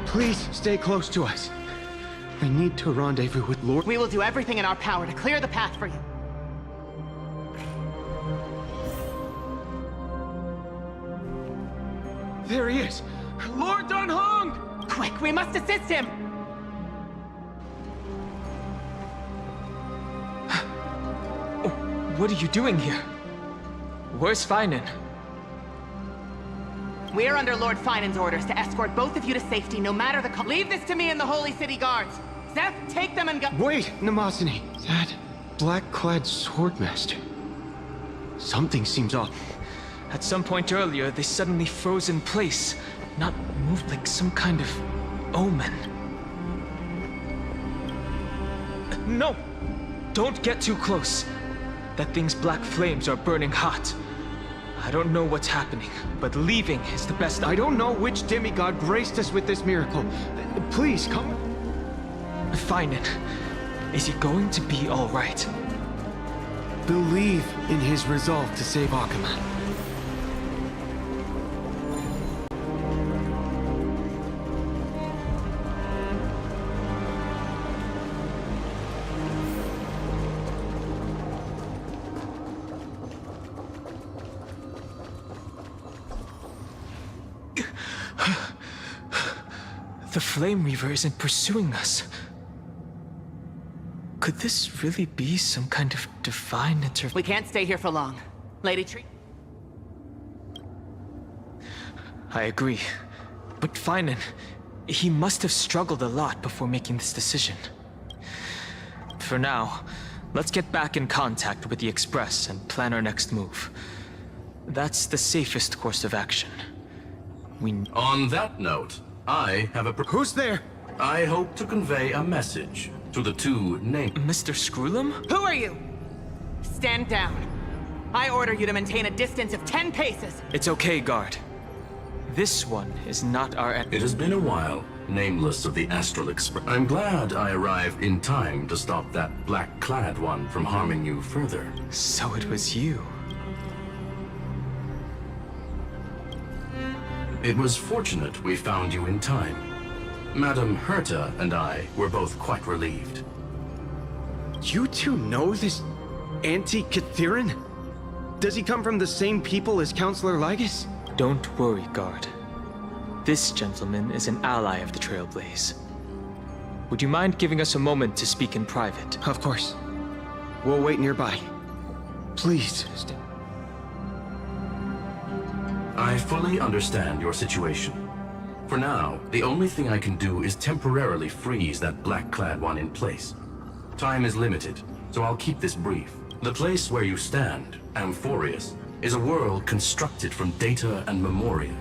Please stay close to us. We need to rendezvous with Lord. We will do everything in our power to clear the path for you. There he is! Lord Dunhong! Quick, we must assist him! What are you doing here? Where's Finan? We are under Lord Finan's orders to escort both of you to safety, no matter the cost. Leave this to me and the Holy City Guards. Zeph, take them and go. Wait, Namasini. That black-clad swordmaster. Something seems off. At some point earlier, they suddenly froze in place, not moved like some kind of omen. No! Don't get too close. That thing's black flames are burning hot. I don't know what's happening, but leaving is the best. I don't know which demigod graced us with this miracle. Please, come. Finan. Is he going to be all right? Believe in his resolve to save Akama. The Flame Reaver isn't pursuing us. Could this really be some kind of divine intervention? We can't stay here for long. Lady Tree. I agree. But Finan, he must have struggled a lot before making this decision. For now, let's get back in contact with the Express and plan our next move. That's the safest course of action. On that note, I have a... Who's there? I hope to convey a message to the two named... Mr. Screwlum? Who are you? Stand down. I order you to maintain a distance of 10 paces. It's okay, guard. This one is not our... It has been a while. nameless of the Astral Express. I'm glad I arrived in time to stop that black-clad one from harming you further. So it was you. It was fortunate we found you in time. Madame Herta and I were both quite relieved. You two know this anti-Catharin? Does he come from the same people as Counselor Lygus? Don't worry, guard. This gentleman is an ally of the Trailblaze. Would you mind giving us a moment to speak in private? Of course. We'll wait nearby. Please. I fully understand your situation. For now, the only thing I can do is temporarily freeze that black-clad one in place. Time is limited, so I'll keep this brief. The place where you stand, Amphorius, is a world constructed from data and memoria,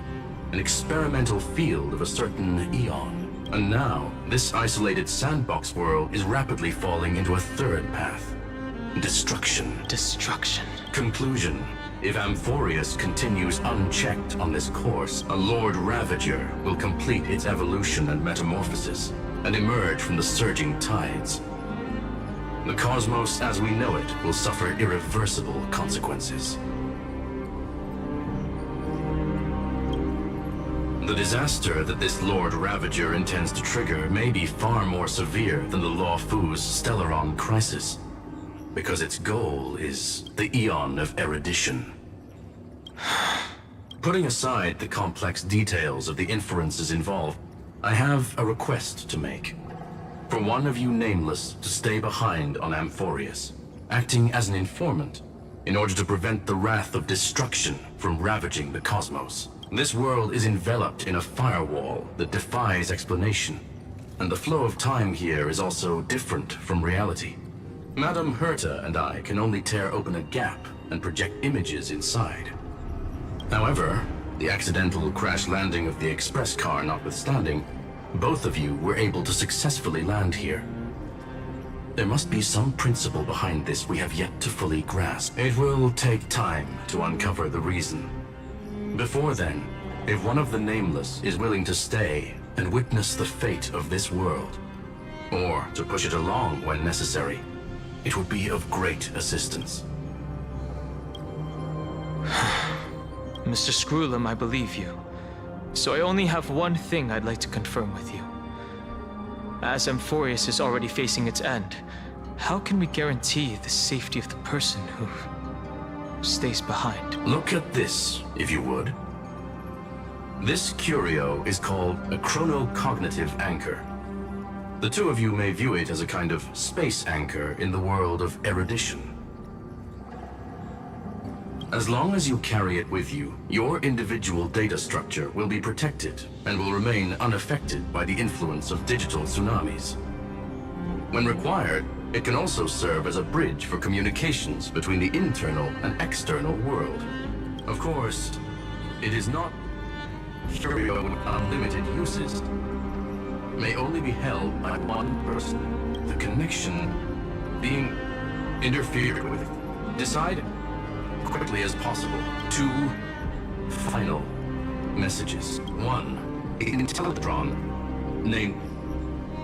an experimental field of a certain eon. And now, this isolated sandbox world is rapidly falling into a third path. Destruction. Destruction. Conclusion. If Amphorius continues unchecked on this course, a Lord Ravager will complete its evolution and metamorphosis, and emerge from the surging tides. The cosmos as we know it will suffer irreversible consequences. The disaster that this Lord Ravager intends to trigger may be far more severe than the Law Fu's Stellaron crisis, because its goal is the Eon of Erudition. Putting aside the complex details of the inferences involved, I have a request to make. For one of you nameless to stay behind on Amphorius, acting as an informant, in order to prevent the wrath of destruction from ravaging the cosmos. This world is enveloped in a firewall that defies explanation, and the flow of time here is also different from reality. Madame Herta and I can only tear open a gap and project images inside. However, the accidental crash landing of the express car notwithstanding, both of you were able to successfully land here. There must be some principle behind this we have yet to fully grasp. It will take time to uncover the reason. Before then, if one of the Nameless is willing to stay and witness the fate of this world, or to push it along when necessary, it would be of great assistance. Mr. Screwlum, I believe you. So I only have one thing I'd like to confirm with you. As Amphorius is already facing its end, how can we guarantee the safety of the person who stays behind? Look at this, if you would. This curio is called a chronocognitive anchor. The two of you may view it as a kind of space anchor in the world of erudition. As long as you carry it with you, your individual data structure will be protected and will remain unaffected by the influence of digital tsunamis. When required, it can also serve as a bridge for communications between the internal and external world. Of course, it is not curio with unlimited uses. May only be held by one person. The connection being interfered with. Decide quickly as possible. 2 final messages. 1, an Intellatron named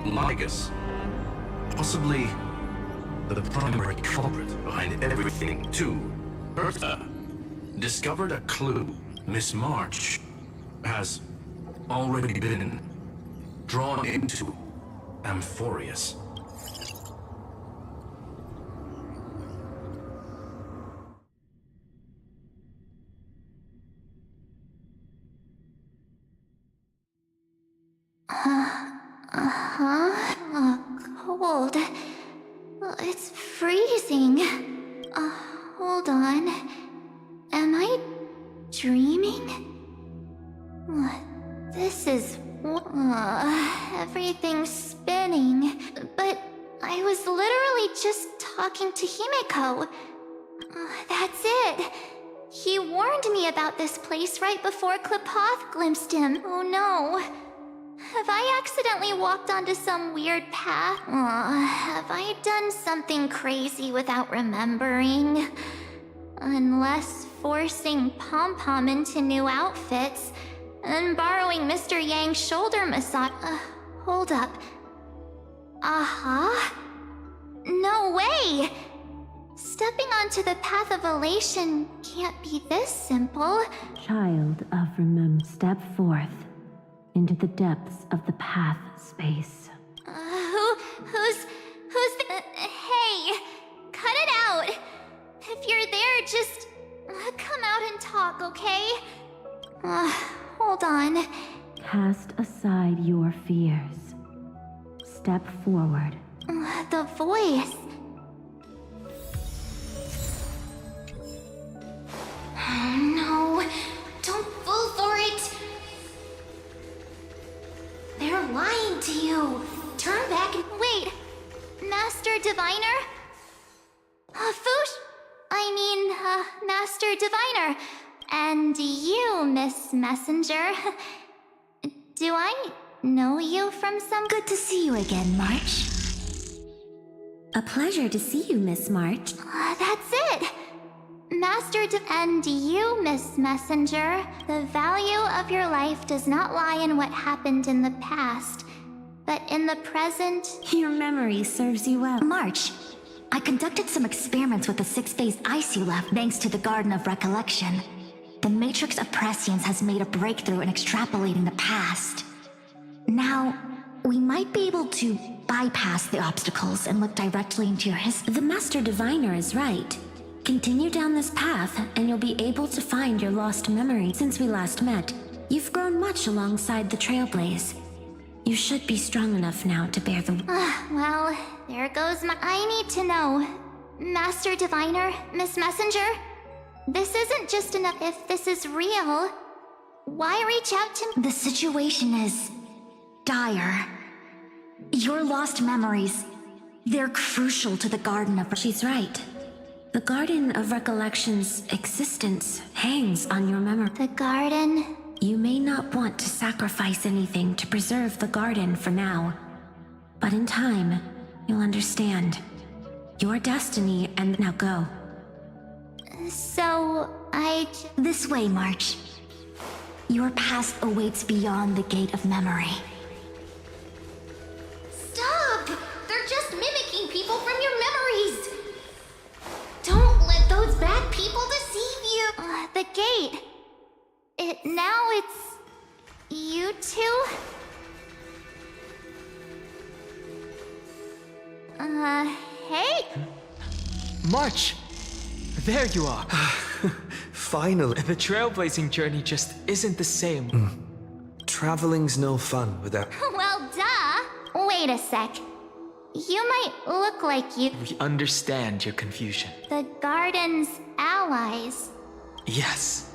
Lygus, possibly the primary culprit behind everything. 2, Herta discovered a clue. Miss March has already been drawn into Amphorius. Cold. It's freezing. Hold on. Am I dreaming? This is... everything's spinning. But I was literally just talking to Himeko. That's it. He warned me about this place right before Klapoth glimpsed him. Oh no. Have I accidentally walked onto some weird path? Have I done something crazy without remembering? Unless forcing Pom-Pom into new outfits, and borrowing Mr. Yang's shoulder massage. Hold up. No way! Stepping onto the path of elation can't be this simple. Child of remember, step forth into the depths of the path space. Who's hey, cut it out. If you're there, just come out and talk, okay? Hold on. Cast aside your fears. Step forward. The voice. Oh no, don't fall for it. They're lying to you. Turn back and wait. Master Diviner? Master Diviner. And you, Miss Messenger. Do I know you from some... Good to see you again, March. A pleasure to see you, Miss March. That's it. And you, Miss Messenger. The value of your life does not lie in what happened in the past, but in the present. Your memory serves you well. March, I conducted some experiments with the 6-phase ice you left thanks to the Garden of Recollection. The Matrix of Prescience has made a breakthrough in extrapolating the past. Now, we might be able to bypass the obstacles and look directly into your history. The Master Diviner is right. Continue down this path, and you'll be able to find your lost memory. Since we last met, you've grown much alongside the Trailblaze. You should be strong enough now to bear the... Well, there goes my... I need to know. Master Diviner, Miss Messenger? This isn't just enough. If this is real, why reach out to me? The situation is... dire. Your lost memories, they're crucial to the Garden of... She's right. The Garden of Recollection's existence hangs on your memory. The Garden? You may not want to sacrifice anything to preserve the Garden for now. But in time, you'll understand. Your destiny and... Now go. So, This way, March. Your past awaits beyond the Gate of Memory. Stop! They're just mimicking people from your memories! Don't let those bad people deceive you! The gate. Now it's... you two? Hey? March! There you are! Finally. The trailblazing journey just isn't the same. Traveling's no fun without... Well, duh! Wait a sec. You might look like you... We understand your confusion. The Garden's allies. Yes.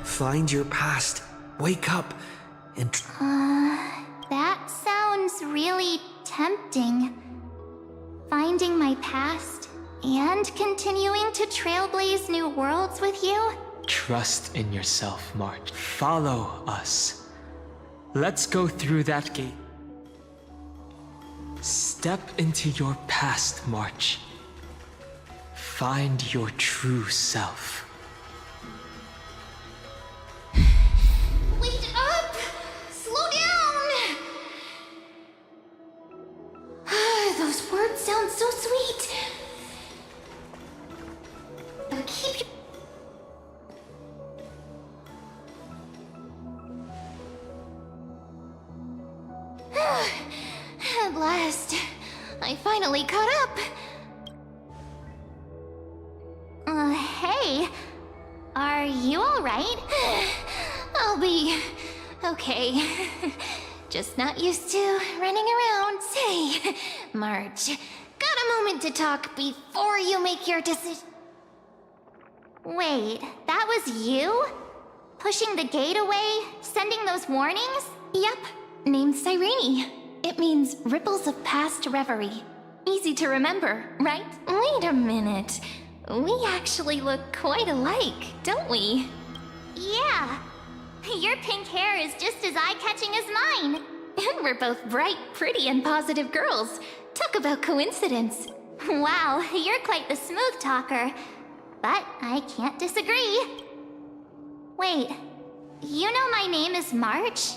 Find your past. Wake up. And... That sounds really tempting. Finding my past and continuing to trailblaze new worlds with you? Trust in yourself, March. Follow us. Let's go through that gate. Step into your past, March. Find your true self. Wait up! Slow down! Those words sound so sweet. Keep your... At last, I finally caught up. Hey, are you all right? I'll be okay. Just not used to running around. Say, March, got a moment to talk before you make your decision? Wait, that was you? Pushing the gate away? Sending those warnings? Yep, named Cyrene. It means ripples of past reverie. Easy to remember, right? Wait a minute. We actually look quite alike, don't we? Yeah. Your pink hair is just as eye-catching as mine. And we're both bright, pretty, and positive girls. Talk about coincidence. Wow, you're quite the smooth talker. But I can't disagree. Wait, You know my name is March?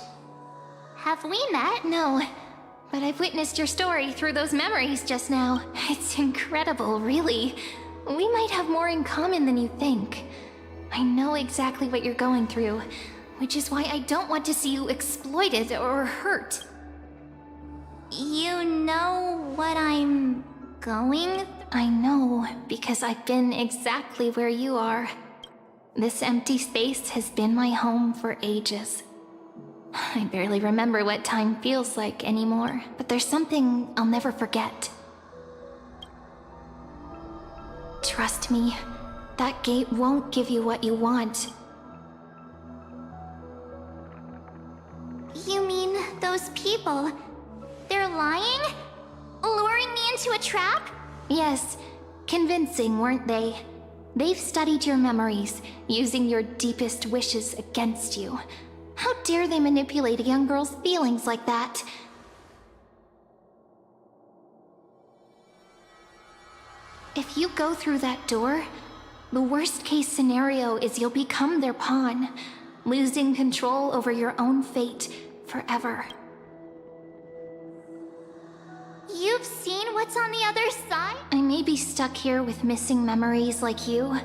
Have we met? No, but I've witnessed your story through those memories just now. It's incredible, really. We might have more in common than you think. I know exactly what you're going through, which is why I don't want to see you exploited or hurt. You know what I'm going? I know, because I've been exactly where you are. This empty space has been my home for ages. I barely remember what time feels like anymore, but there's something I'll never forget. Trust me, that gate won't give you what you want. You mean those people? They're lying? Luring me into a trap? Yes, convincing, weren't they? They've studied your memories, using your deepest wishes against you. How dare they manipulate a young girl's feelings like that? If you go through that door, the worst-case scenario is you'll become their pawn, losing control over your own fate forever. You've seen what's on the other side? I may be stuck here with missing memories like you,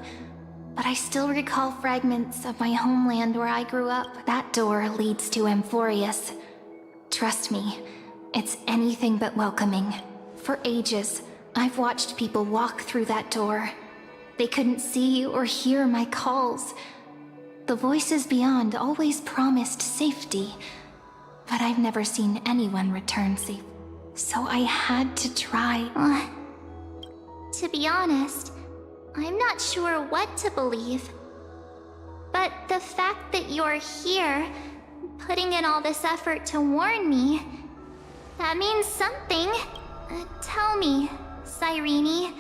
but I still recall fragments of my homeland where I grew up. That door leads to Amphorius. Trust me, it's anything but welcoming. For ages, I've watched people walk through that door. They couldn't see or hear my calls. The voices beyond always promised safety, but I've never seen anyone return safe. So I had to try. To be honest, I'm not sure what to believe. But the fact that you're here, putting in all this effort to warn me, that means something. Tell me, Cyrene,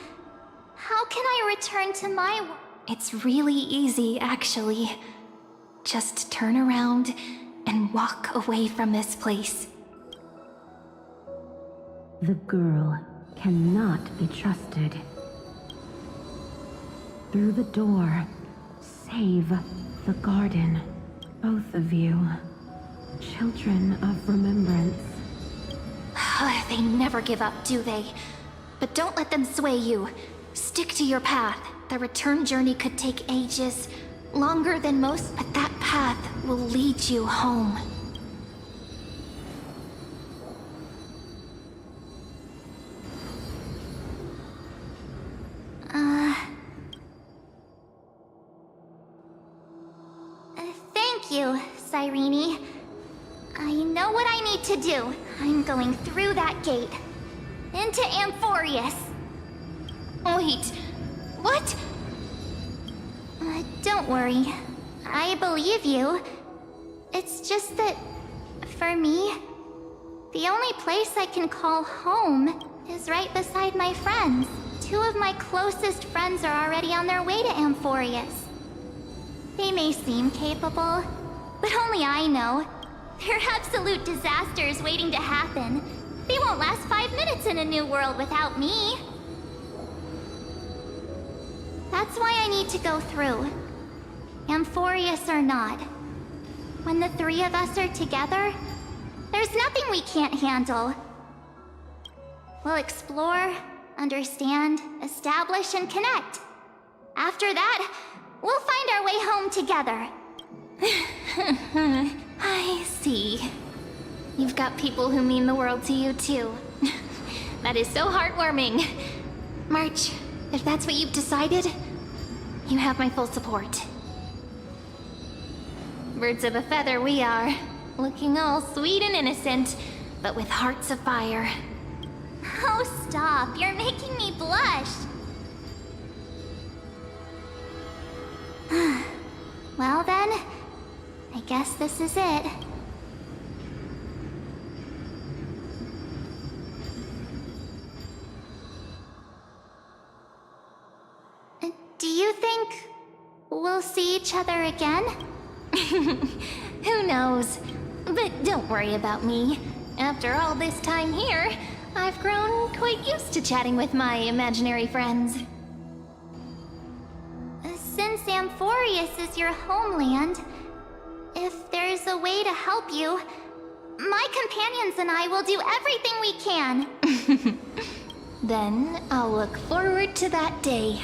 how can I return to my world? It's really easy, actually. Just turn around and walk away from this place. The girl cannot be trusted. Through the door, save the garden. Both of you, children of remembrance. They never give up, do they? But don't let them sway you. Stick to your path. The return journey could take ages, longer than most, but that path will lead you home. Thank you, Cyrene. I know what I need to do. I'm going through that gate. Into Amphorius. Wait, what? Don't worry. I believe you. It's just that, for me, the only place I can call home is right beside my friends. Two of my closest friends are already on their way to Amphorius. They may seem capable, but only I know. They're absolute disasters waiting to happen. They won't last 5 minutes in a new world without me. That's why I need to go through. Amphorius or not. When the three of us are together, there's nothing we can't handle. We'll explore, understand, establish, and connect. After that, we'll find our way home together. I see. You've got people who mean the world to you, too. That is so heartwarming. March, if that's what you've decided, you have my full support. Birds of a feather we are, looking all sweet and innocent, but with hearts of fire. Oh, stop. You're making me blush. Well then, I guess this is it. Do you think we'll see each other again? Who knows? But don't worry about me. After all this time here, I've grown quite used to chatting with my imaginary friends. Since Amphorius is your homeland, if there's a way to help you, my companions and I will do everything we can. Then I'll look forward to that day.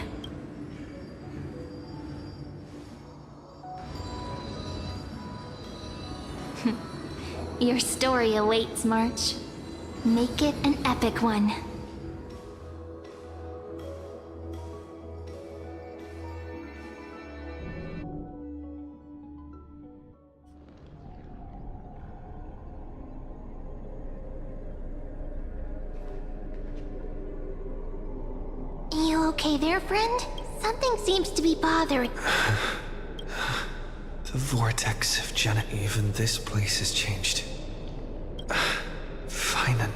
Your story awaits, March. Make it an epic one. You okay there, friend? Something seems to be bothering. The vortex of Genevieve in this place has changed. Finan.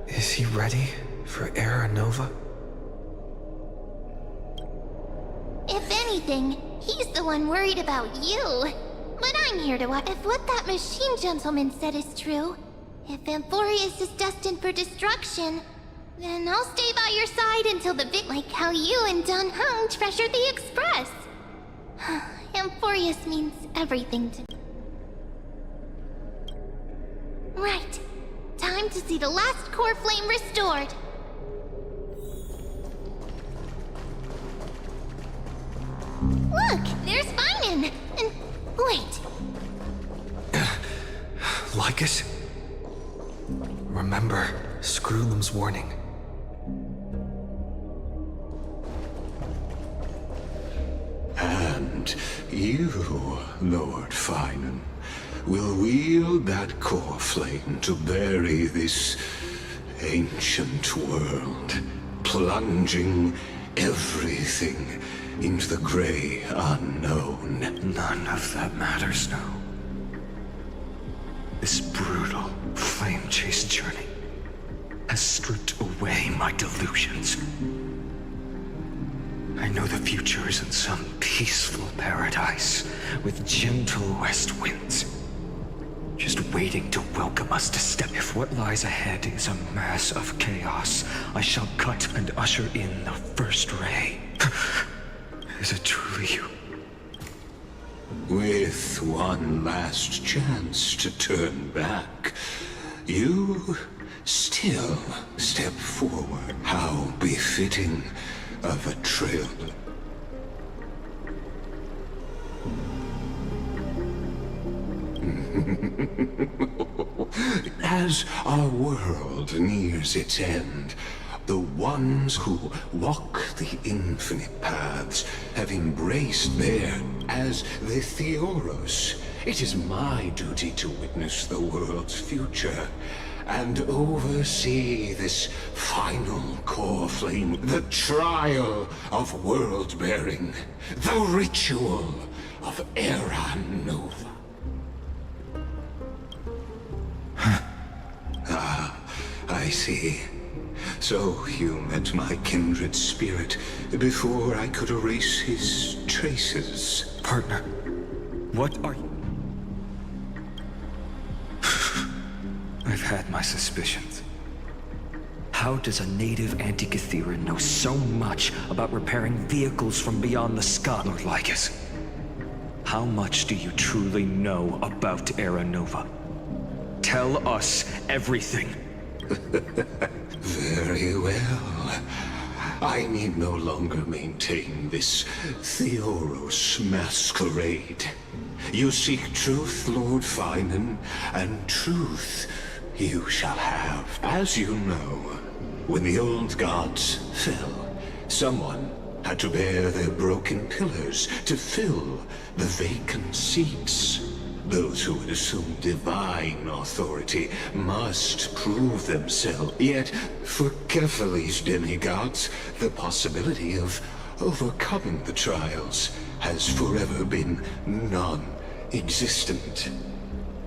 Is he ready for Era Nova? If anything, he's the one worried about you. But I'm here to watch. If what that machine gentleman said is true, if Amphorius is destined for destruction, then I'll stay by your side until the bit, like how you and Dun Hung treasured the Express. Amphorius means everything to me. Right. Time to see the last core flame restored. Look, there's Finan. And wait. Lycus? Remember Screwlum's warning. And you, Lord Finan, will wield that core flame to bury this ancient world, plunging everything into the gray unknown. None of that matters now. This brutal, flame-chased journey has stripped away my delusions. I know the future is in some peaceful paradise with gentle west winds, just waiting to welcome us to step. If what lies ahead is a mass of chaos, I shall cut and usher in the first ray. Is it truly you? With one last chance to turn back, you still step forward. How befitting of a trail. As our world nears its end, the ones who walk the infinite paths have embraced their as the Theoros. It is my duty to witness the world's future and oversee this final core flame, the trial of world-bearing, the ritual of Era Nova. Ah, I see. So you met my kindred spirit before I could erase his traces. Partner, what are you? I've had my suspicions. How does a native Antikytheran know so much about repairing vehicles from beyond the sky, Lord Lycus? How much do you truly know about Era Nova? Tell us everything. Very well. I need no longer maintain this Theoros masquerade. You seek truth, Lord Finan, and truth you shall have. As you know, when the old gods fell, someone had to bear their broken pillars to fill the vacant seats. Those who would assume divine authority must prove themselves. Yet, for Kefali's demigods, the possibility of overcoming the trials has forever been non-existent.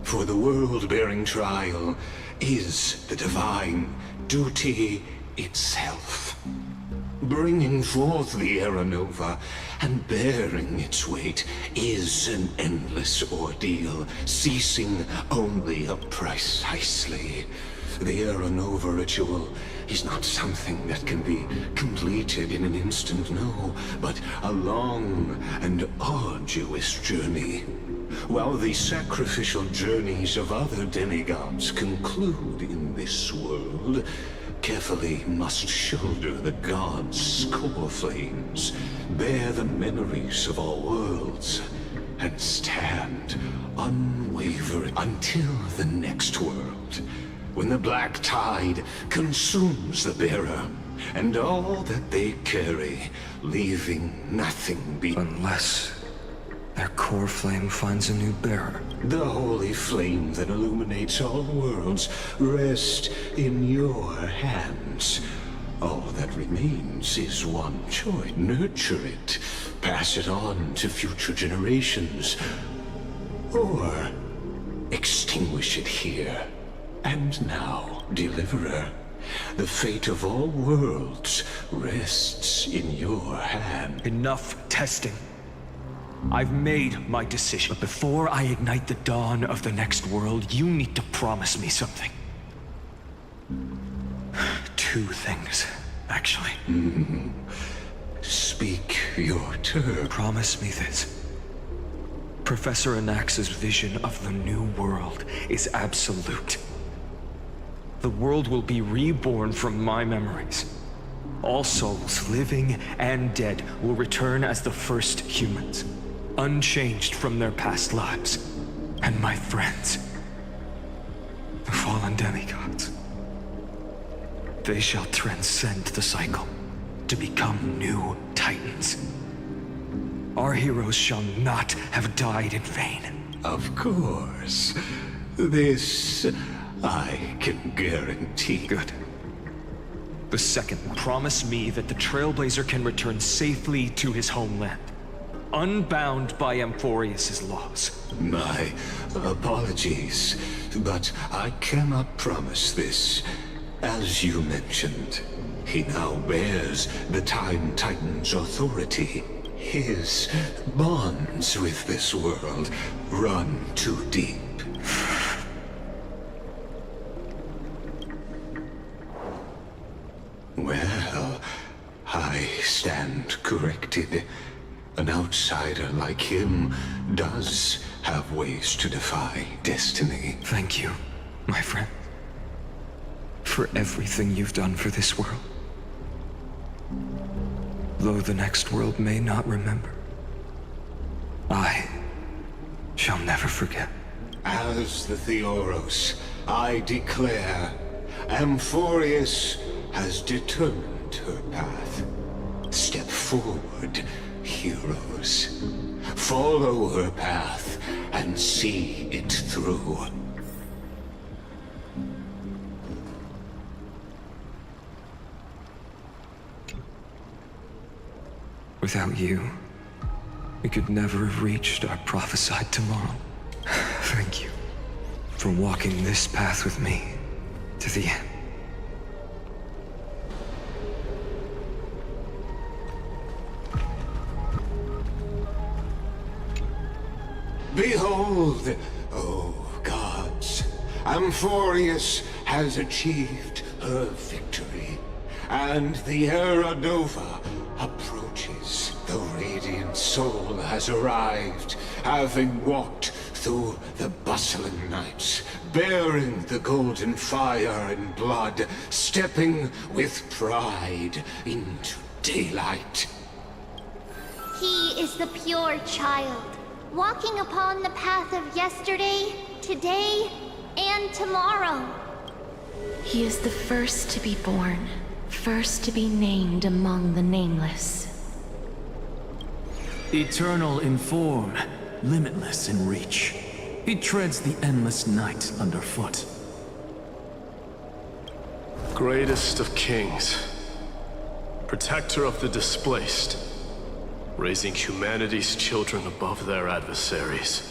For the world-bearing trial is the divine duty itself. Bringing forth the Era Nova and bearing its weight is an endless ordeal, ceasing only precisely The Era Nova ritual is not something that can be completed in an instant, no, but a long and arduous journey. While the sacrificial journeys of other demigods conclude in this world, carefully must shoulder the gods' core flames, bear the memories of all worlds, and stand unwavering until the next world, when the black tide consumes the bearer and all that they carry, leaving nothing unless their core flame finds a new bearer. The holy flame that illuminates all worlds rests in your hands. All that remains is one choice. Nurture it, pass it on to future generations, or extinguish it here and now, Deliverer. The fate of all worlds rests in your hand. Enough testing. I've made my decision. But before I ignite the dawn of the next world, you need to promise me something. 2 things, actually. Speak your turn. Promise me this. Professor Anax's vision of the new world is absolute. The world will be reborn from my memories. All souls, living and dead, will return as the first humans, unchanged from their past lives. And my friends, the fallen demigods, they shall transcend the cycle to become new titans. Our heroes shall not have died in vain. Of course. This I can guarantee. Good. The second, promise me that the Trailblazer can return safely to his homeland, unbound by Amphorius's laws. My apologies, but I cannot promise this. As you mentioned, he now bears the Time Titan's authority. His bonds with this world run too deep. Well, I stand corrected. An outsider like him does have ways to defy destiny. Thank you, my friend, for everything you've done for this world. Though the next world may not remember, I shall never forget. As the Theoros, I declare, Amphorius has determined her path. Step forward, heroes. Follow her path and see it through. Without you, we could never have reached our prophesied tomorrow. Thank you for walking this path with me to the end. Behold, oh gods, Amphorius has achieved her victory, and the Era Nova approaches. The radiant soul has arrived, having walked through the bustling nights, bearing the golden fire and blood, stepping with pride into daylight. He is the pure child, walking upon the path of yesterday, today, and tomorrow. He is the first to be born, first to be named among the nameless. Eternal in form, limitless in reach. He treads the endless night underfoot. Greatest of kings, protector of the displaced, raising humanity's children above their adversaries.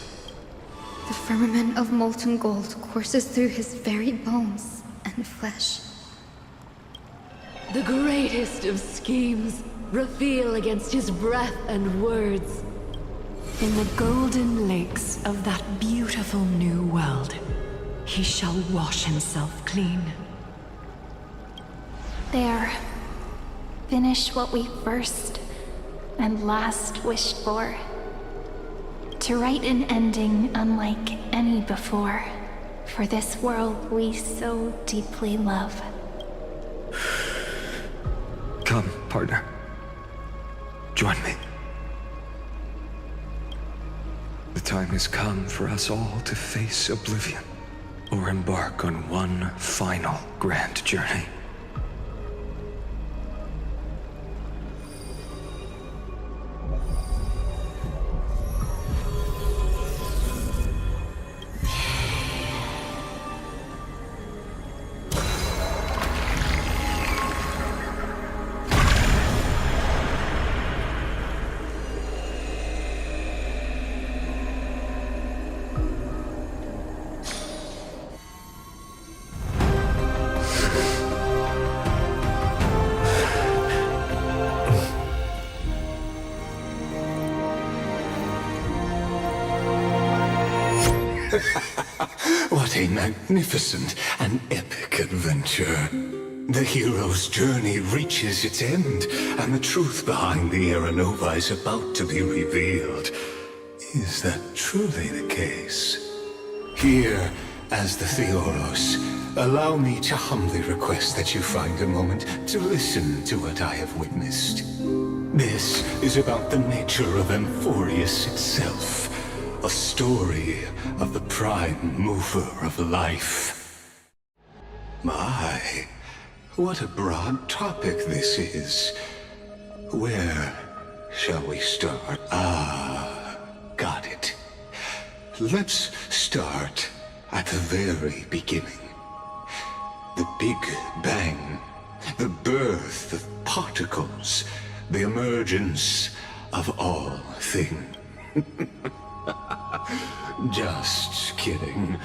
The firmament of molten gold courses through his very bones and flesh. The greatest of schemes reveal against his breath and words. In the golden lakes of that beautiful new world, he shall wash himself clean. There. Finish what we first and last wished for. To write an ending unlike any before, for this world we so deeply love. Come, partner. Join me. The time has come for us all to face oblivion, or embark on one final grand journey. What a magnificent and epic adventure. The hero's journey reaches its end, and the truth behind the Era Nova is about to be revealed. Is that truly the case? Here, as the Theoros, allow me to humbly request that you find a moment to listen to what I have witnessed. This is about the nature of Amphorius itself. A story of the prime mover of life. My, what a broad topic this is. Where shall we start? Got it. Let's start at the very beginning. The Big Bang, the birth of particles, the emergence of all things. Just kidding.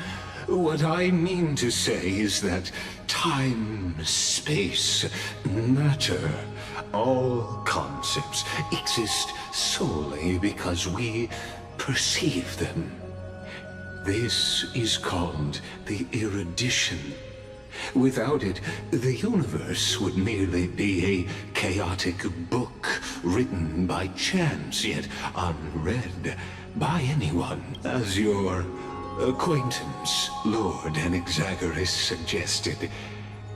What I mean to say is that time, space, matter, all concepts exist solely because we perceive them. This is called the erudition. Without it, the universe would merely be a chaotic book written by chance, yet unread by anyone. As your acquaintance, Lord Anaxagoras, suggested,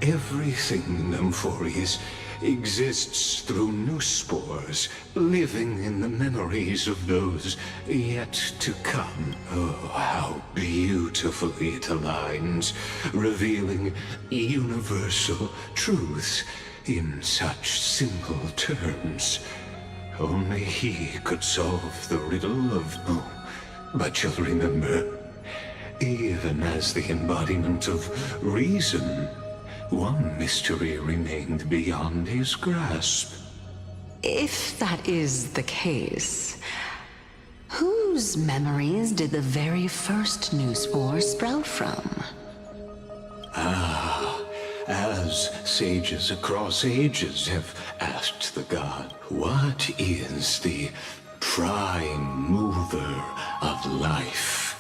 everything in Amphorius exists through new spores, living in the memories of those yet to come. Oh, how beautifully it aligns, revealing universal truths in such simple terms. Only he could solve the riddle of... But you'll remember, even as the embodiment of reason, one mystery remained beyond his grasp. If that is the case, whose memories did the very first new spore sprout from? As sages across ages have asked the god, what is the prime mover of life?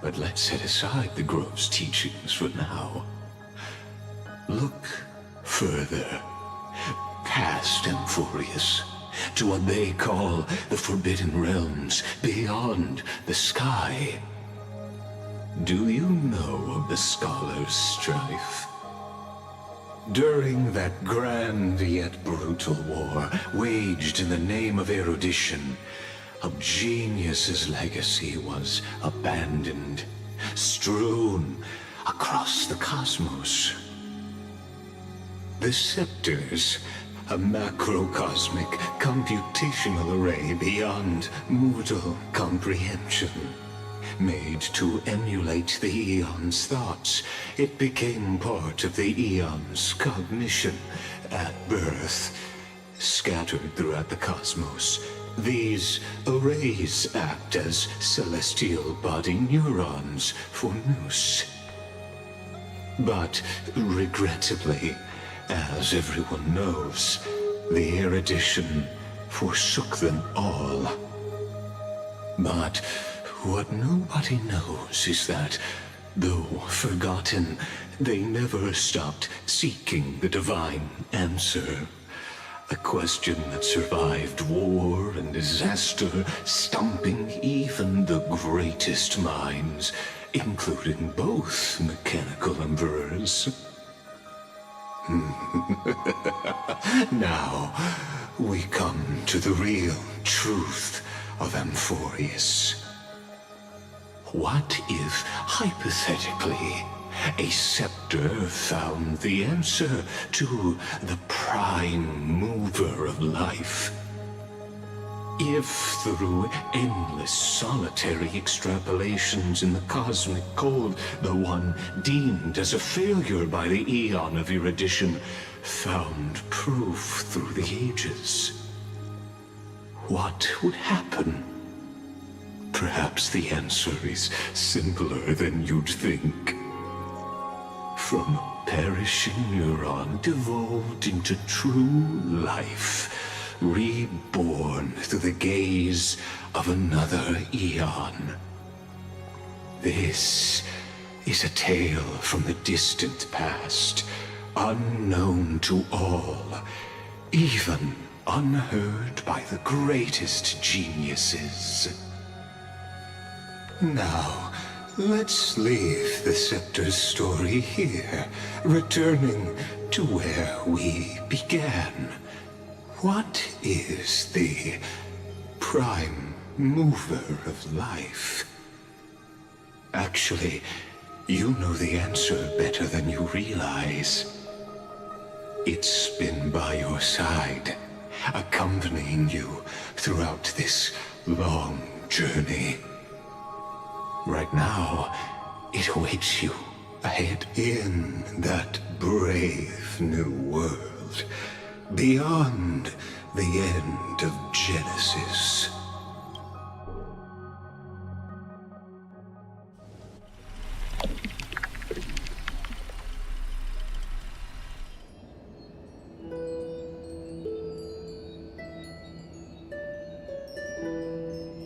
But let's set aside the grove's teachings for now. Look further, past Amphorius, to what they call the Forbidden Realms, beyond the sky. Do you know of the Scholar's Strife? During that grand yet brutal war, waged in the name of erudition, a genius's legacy was abandoned, strewn across the cosmos. The Scepters, a macrocosmic computational array beyond mortal comprehension. Made to emulate the Eon's thoughts, it became part of the Eon's cognition at birth. Scattered throughout the cosmos, these arrays act as celestial body neurons for Nous. But regrettably, as everyone knows, the erudition forsook them all. But what nobody knows is that Though forgotten, they never stopped seeking the divine answer. A question that survived war and disaster, stumping even the greatest minds, including both mechanical emperors. Now, we come to the real truth of Amphorius. What if, hypothetically, a scepter found the answer to the prime mover of life? If through endless solitary extrapolations in the cosmic code, the one deemed as a failure by the eon of erudition found proof through the ages, what would happen? Perhaps the answer is simpler than you'd think. From a perishing neuron devolved into true life, reborn through the gaze of another eon. This is a tale from the distant past, unknown to all, even unheard by the greatest geniuses. Now, let's leave the Scepter's story here, returning to where we began. What is the prime mover of life? Actually, you know the answer better than you realize. It's been by your side, accompanying you throughout this long journey. Right now, it awaits you ahead in that brave new world, beyond the end of Genesis.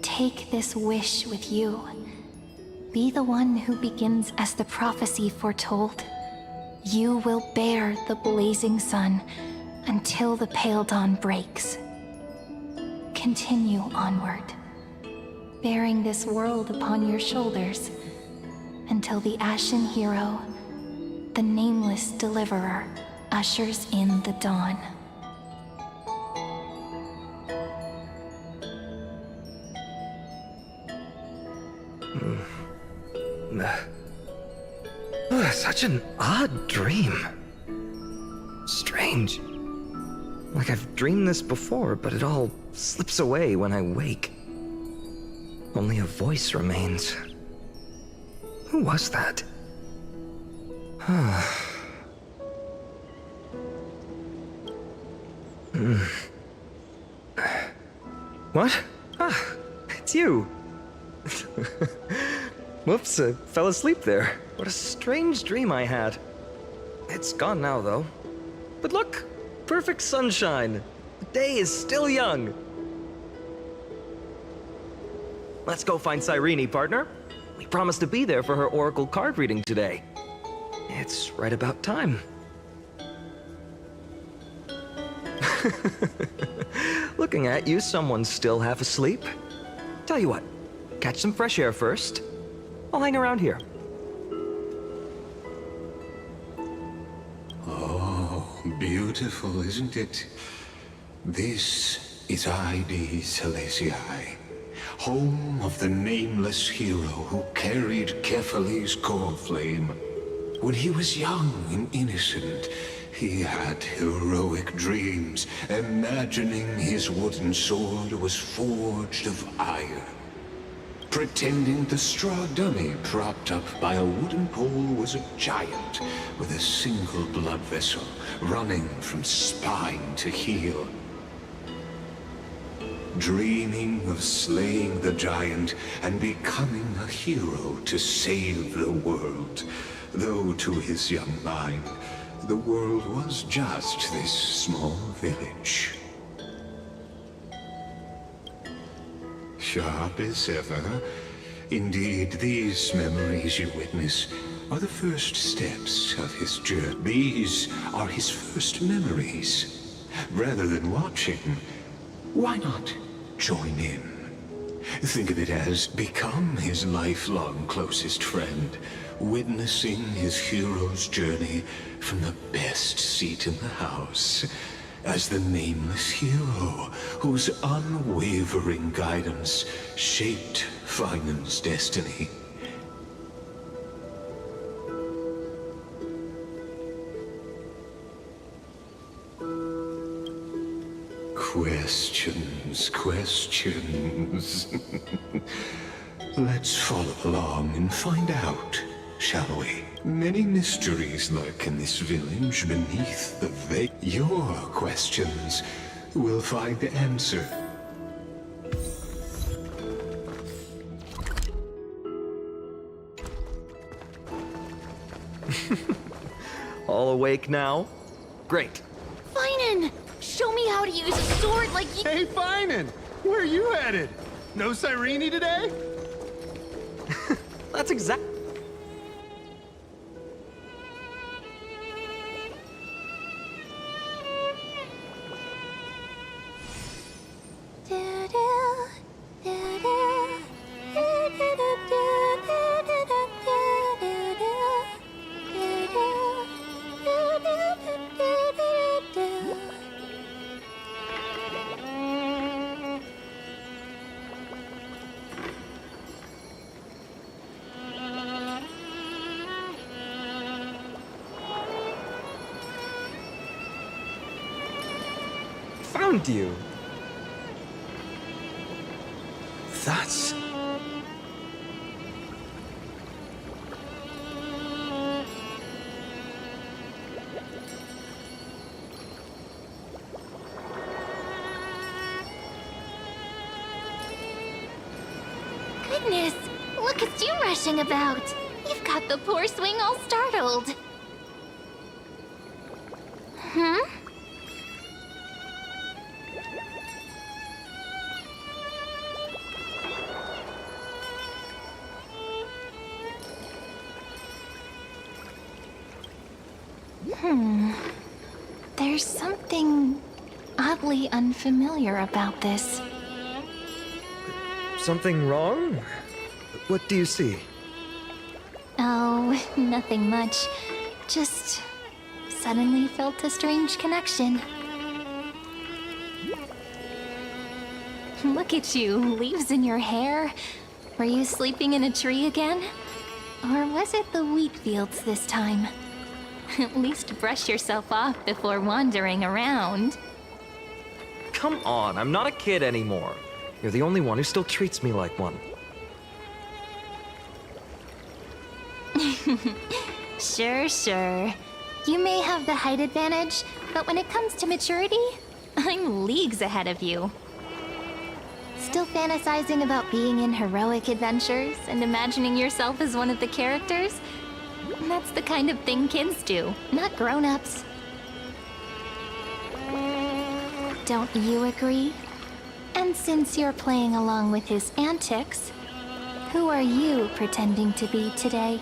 Take this wish with you. Be the one who begins as the prophecy foretold. You will bear the blazing sun until the pale dawn breaks. Continue onward, bearing this world upon your shoulders until the Ashen Hero, the nameless deliverer, ushers in the dawn. Such an odd dream. Strange. Like I've dreamed this before, but it all slips away when I wake. Only a voice remains. Who was that? What? Ah, it's you. Whoops, I fell asleep there. What a strange dream I had. It's gone now, though. But look, perfect sunshine. The day is still young. Let's go find Cyrene, partner. We promised to be there for her oracle card reading today. It's right about time. Looking at you, someone's still half asleep. Tell you what, catch some fresh air first. I'll hang around here. Oh, beautiful, isn't it? This is ID Silesii, home of the nameless hero who carried Kefali's core flame. When he was young and innocent, he had heroic dreams, imagining his wooden sword was forged of iron. Pretending the straw dummy propped up by a wooden pole was a giant with a single blood vessel running from spine to heel. Dreaming of slaying the giant and becoming a hero to save the world, though to his young mind, the world was just this small village. Sharp as ever, Indeed, these memories you witness are the first steps of his journey. These are his first memories. Rather than watching, why not join in? Think of it as become his lifelong closest friend, witnessing his hero's journey from the best seat in the house, as the nameless hero whose unwavering guidance shaped Finan's destiny. Questions. Let's follow along and find out, shall we? Many mysteries lurk in this village beneath the veil. Your questions will find the answer. All awake now? Great. Finan! Show me how to use a sword like you— Hey, Finan! Where are you headed? No Cyrene today? That's exact. Found you. That's... Goodness, look at you rushing about. You've got the poor swing all startled. Hmm? There's something oddly unfamiliar about this. Something wrong? What do you see? Oh, nothing much. Just suddenly felt a strange connection. Look at you, leaves in your hair. Were you sleeping in a tree again? Or was it the wheat fields this time? At least brush yourself off before wandering around. Come on, I'm not a kid anymore. You're the only one who still treats me like one. Sure. You may have the height advantage, but when it comes to maturity, I'm leagues ahead of you. Still fantasizing about being in heroic adventures and imagining yourself as one of the characters? That's the kind of thing kids do, not grown-ups. Don't you agree? And since you're playing along with his antics, who are you pretending to be today?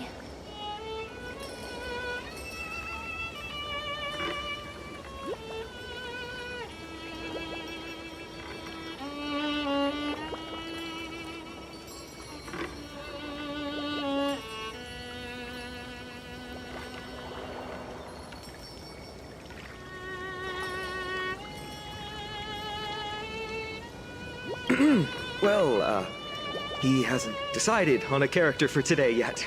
Well, he hasn't decided on a character for today yet.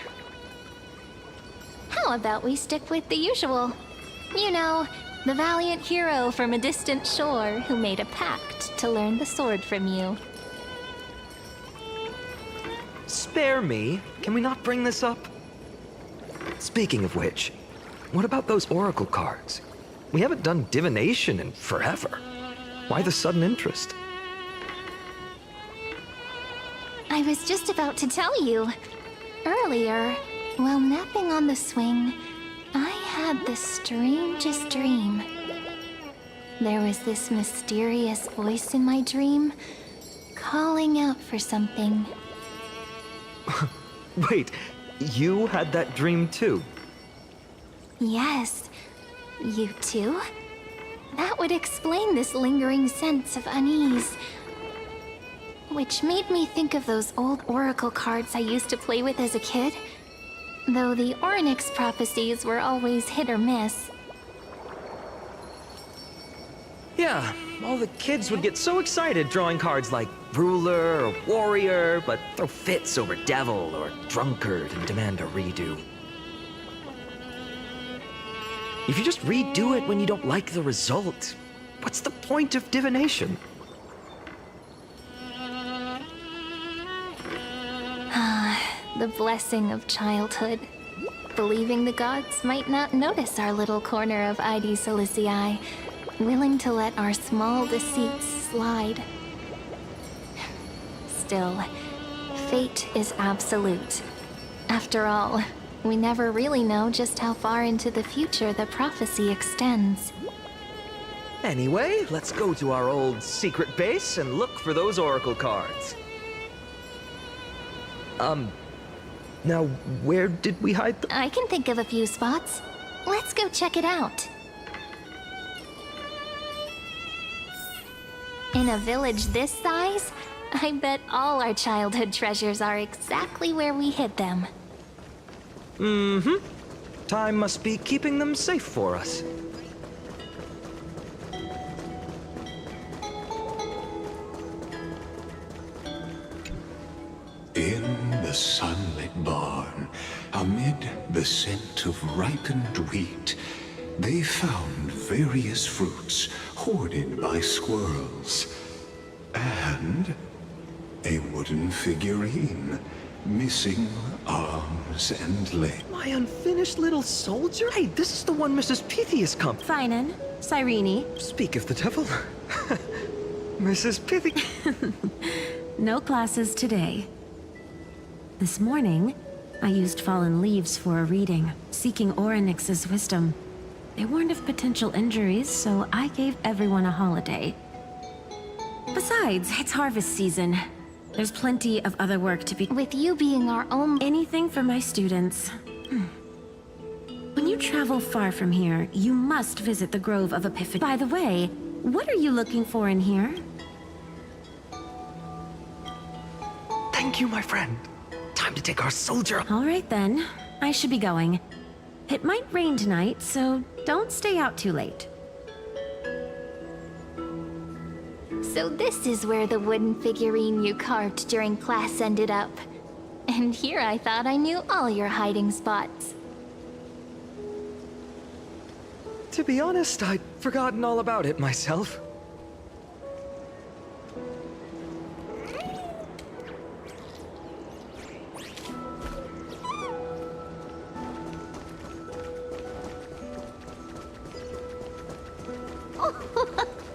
How about we stick with the usual? You know, the valiant hero from a distant shore who made a pact to learn the sword from you. Spare me. Can we not bring this up? Speaking of which, what about those oracle cards? We haven't done divination in forever. Why the sudden interest? I was just about to tell you. Earlier, while napping on the swing, I had the strangest dream. There was this mysterious voice in my dream, calling out for something. Wait, you had that dream too? Yes. You too? That would explain this lingering sense of unease. Which made me think of those old oracle cards I used to play with as a kid. Though the Ornyx prophecies were always hit or miss. Yeah, all the kids would get so excited drawing cards like ruler or warrior, but throw fits over devil or drunkard and demand a redo. If you just redo it when you don't like the result, what's the point of divination? The blessing of childhood. Believing the gods might not notice our little corner of ID Silicii, willing to let our small deceits slide. Still, fate is absolute. After all, we never really know just how far into the future the prophecy extends. Anyway, let's go to our old secret base and look for those oracle cards. Now, where did we hide them? I can think of a few spots. Let's go check it out. In a village this size, I bet all our childhood treasures are exactly where we hid them. Mm-hmm. Time must be keeping them safe for us. In the sunlit barn, amid the scent of ripened wheat, they found various fruits hoarded by squirrels. And a wooden figurine, missing arms and legs. My unfinished little soldier? Hey, this is the one Mrs. Pythias come. Finan, Cyrene. Speak of the devil. Mrs. Pythias. No classes today. This morning, I used fallen leaves for a reading, seeking Ornyx's wisdom. They warned of potential injuries, so I gave everyone a holiday. Besides, it's harvest season. There's plenty of other work to be— With you being our own— Anything for my students. When you travel far from here, you must visit the Grove of Epiphany. By the way, what are you looking for in here? Thank you, my friend. Time to take our soldier. All right then. I should be going. It might rain tonight, so don't stay out too late. So this is where the wooden figurine you carved during class ended up. And here I thought I knew all your hiding spots. To be honest, I'd forgotten all about it myself.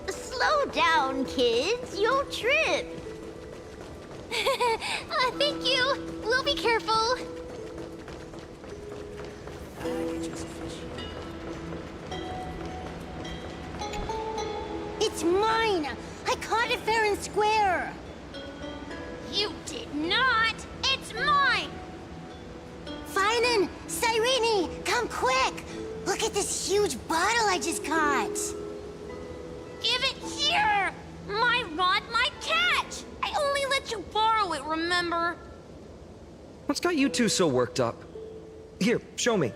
Slow down, kids. You'll trip. Thank you. We'll be careful. It's mine. I caught it fair and square. You did not. It's mine. Finan, Cyrene, come quick. Look at this huge bottle I just caught. Give it here. My rod, my catch. I only let you borrow it, remember? What's got you two so worked up? Here, show me.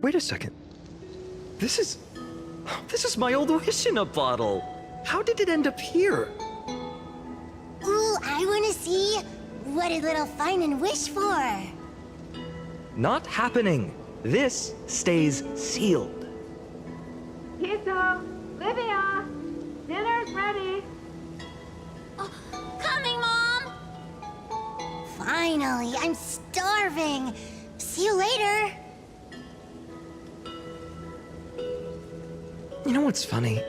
Wait a second. This is my old wish in a bottle. How did it end up here? Ooh, I want to see. What did little Finan wish for? Not happening. This stays sealed. Kiso, Livia, dinner's ready. Coming, Mom. Finally, I'm starving. See you later. You know what's funny?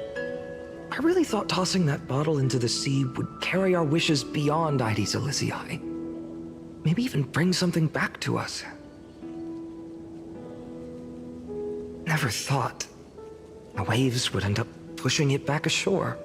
I really thought tossing that bottle into the sea would carry our wishes beyond ID Silicii. Maybe even bring something back to us. Never thought the waves would end up pushing it back ashore.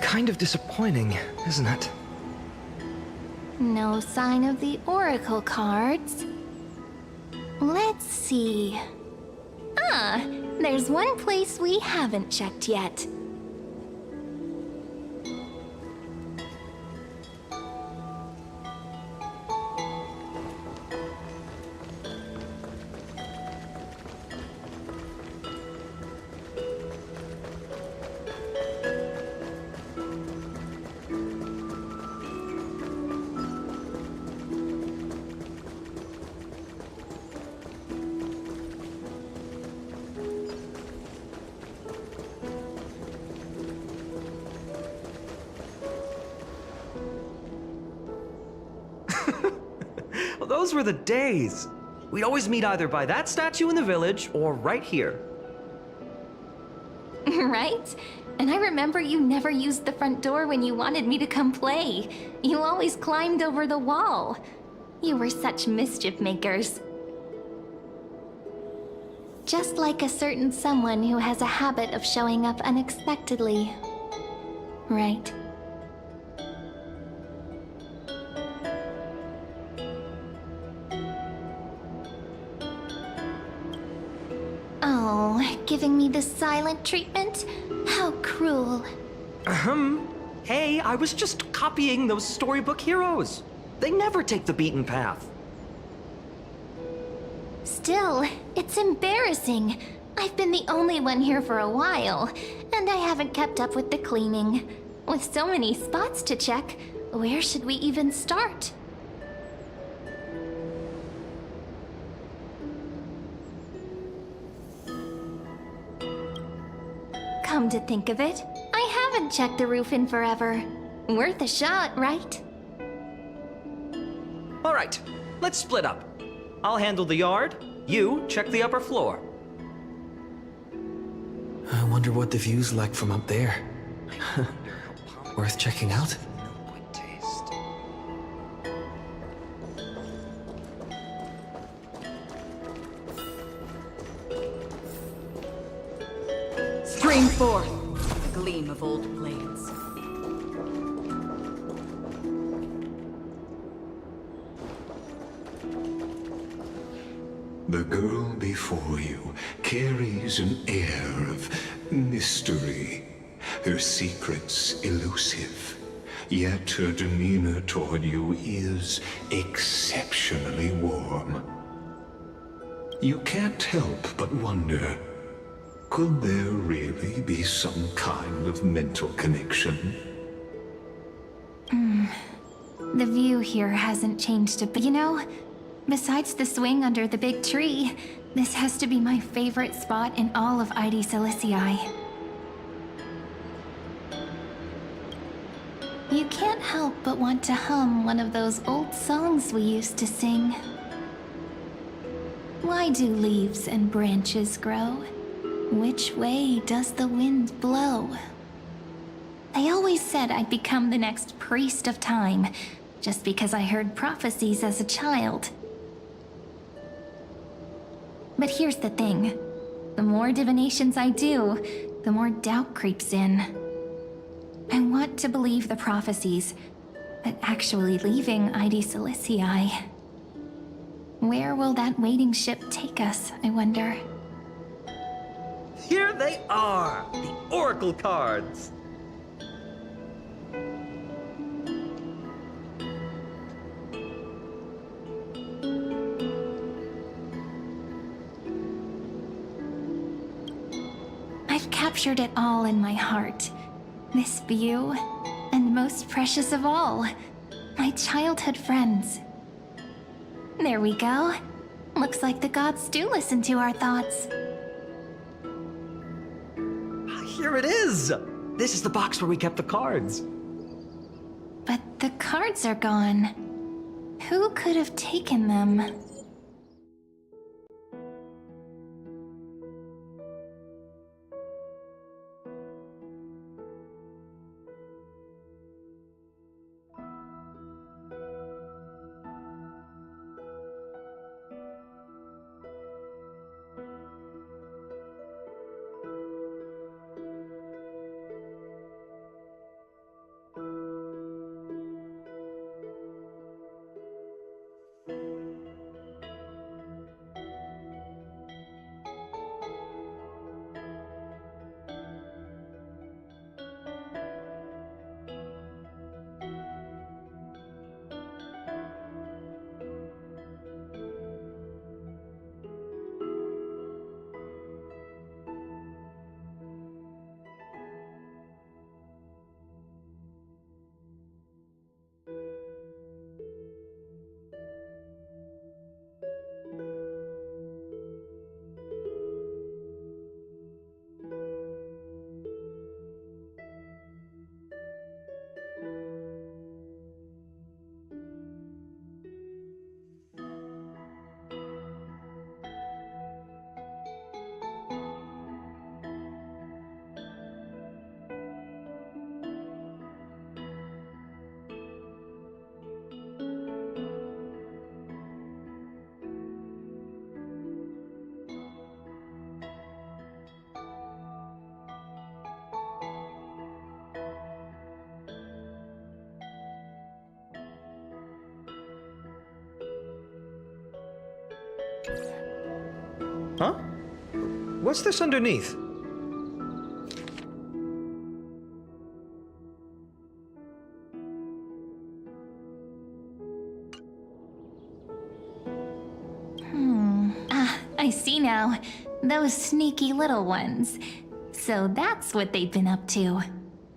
Kind of disappointing, isn't it? No sign of the oracle cards. Let's see. Ah, there's one place we haven't checked yet. Well, those were the days. We'd always meet either by that statue in the village or right here. Right? And I remember you never used the front door when you wanted me to come play. You always climbed over the wall. You were such mischief makers. Just like a certain someone who has a habit of showing up unexpectedly. Right? Oh, giving me the silent treatment? How cruel. Hey, I was just copying those storybook heroes. They never take the beaten path. Still, it's embarrassing. I've been the only one here for a while, and I haven't kept up with the cleaning. With so many spots to check, where should we even start? Come to think of it, I haven't checked the roof in forever. Worth a shot, right? All right, let's split up. I'll handle the yard, you check the upper floor. I wonder what the view's like from up there. Worth checking out? Stream forth, the gleam of old blades. The girl before you carries an air of mystery, her secrets elusive, yet her demeanor toward you is exceptionally warm. You can't help but wonder, could there really be some kind of mental connection? The view here hasn't changed a bit. You know, besides the swing under the big tree, this has to be my favorite spot in all of ID Silicii. You can't help but want to hum one of those old songs we used to sing. Why do leaves and branches grow? Which way does the wind blow? They always said I'd become the next priest of time, just because I heard prophecies as a child. But here's the thing. The more divinations I do, the more doubt creeps in. I want to believe the prophecies, but actually leaving ID Silicii. Where will that waiting ship take us, I wonder? Here they are! The Oracle cards! I've captured it all in my heart. This view, and most precious of all, my childhood friends. There we go. Looks like the gods do listen to our thoughts. Here it is! This is the box where we kept the cards. But the cards are gone. Who could have taken them? Huh? What's this underneath? I see now. Those sneaky little ones. So that's what they've been up to.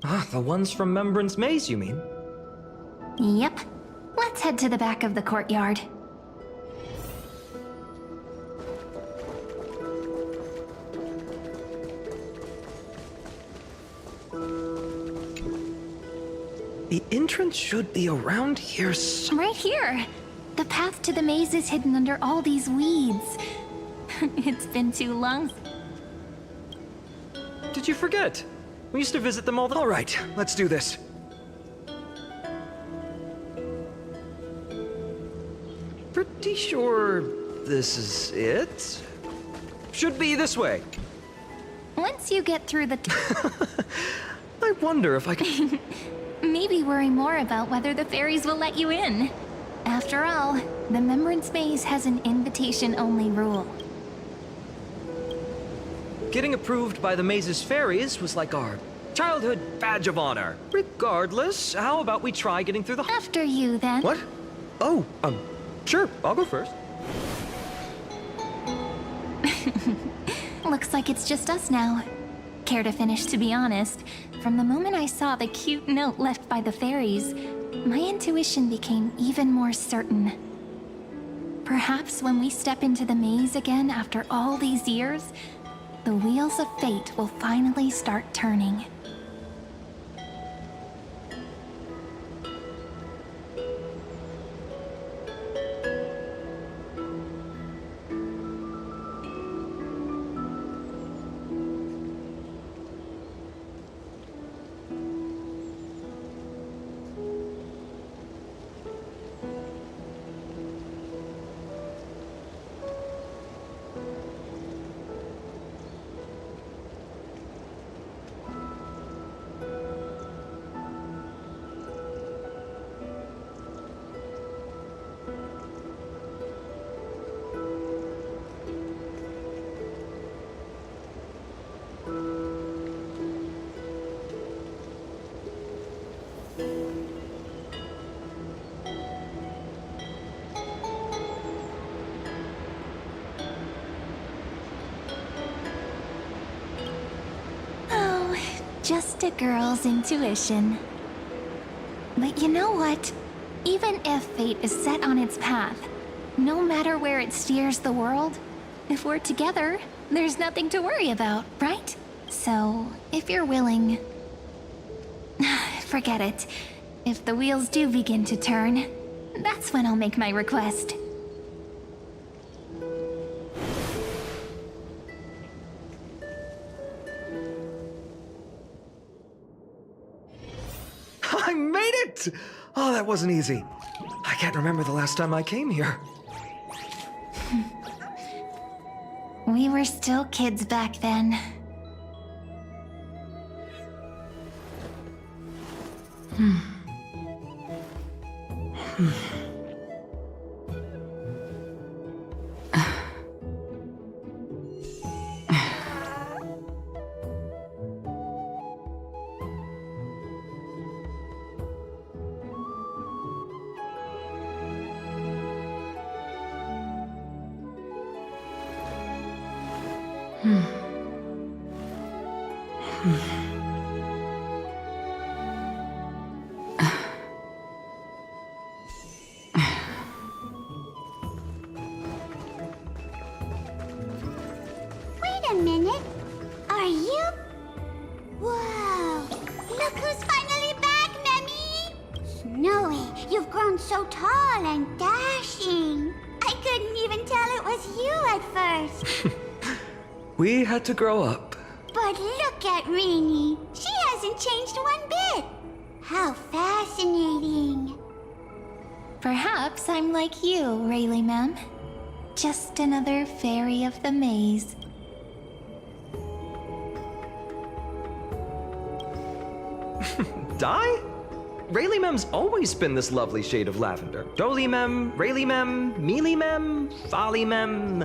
Ah, the ones from Membrance Maze, you mean? Yep. Let's head to the back of the courtyard. The entrance should be around here Right here. The path to the maze is hidden under all these weeds. It's been too long. Did you forget? We used to visit them all the— All right, let's do this. Pretty sure this is it? Should be this way. Once you get through the... I wonder if I can... Maybe worry more about whether the fairies will let you in. After all, the Membrance Maze has an invitation-only rule. Getting approved by the maze's fairies was like our childhood badge of honor. Regardless, how about we try getting through the... After you, then. What? Oh, sure, I'll go first. Looks like it's just us now. Care to finish, to be honest? From the moment I saw the cute note left by the fairies, my intuition became even more certain. Perhaps when we step into the maze again after all these years, the wheels of fate will finally start turning. Just a girl's intuition. But you know what? Even if fate is set on its path, no matter where it steers the world, if we're together, there's nothing to worry about, right? So, if you're willing... Forget it. If the wheels do begin to turn, that's when I'll make my request. I made it! Oh, that wasn't easy. I can't remember the last time I came here. We were still kids back then. Wait a minute. Are you? Whoa! Look who's finally back, Memmy! Snowy, you've grown so tall and dashing. I couldn't even tell it was you at first. We had to grow up. But look at Rini. She hasn't changed one bit. How fascinating. Perhaps I'm like you, Rayleigh ma'am. Just another fairy of the maze. Dye? Rayleigh Mem's always been this lovely shade of lavender. Dolly Mem, Rayleigh Mem, Mealy Mem, Folly Mem.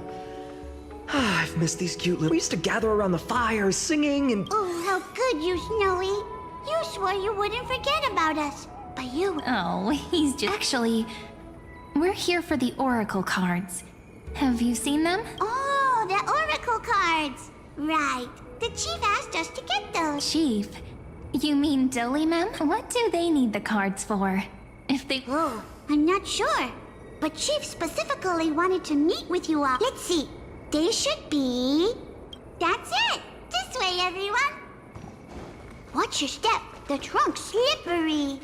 I've missed these cute little... We used to gather around the fire, singing and... Oh, how good you, Snowy. You swore you wouldn't forget about us, but you... Oh, he's just... Actually, we're here for the Oracle cards. Have you seen them? Oh, the Oracle cards. Right. The Chief asked us to get those. Chief? You mean Dolly ma'am? What do they need the cards for? If they... Oh, I'm not sure. But Chief specifically wanted to meet with you all. Let's see. They should be... That's it! This way, everyone! Watch your step. The trunk's slippery.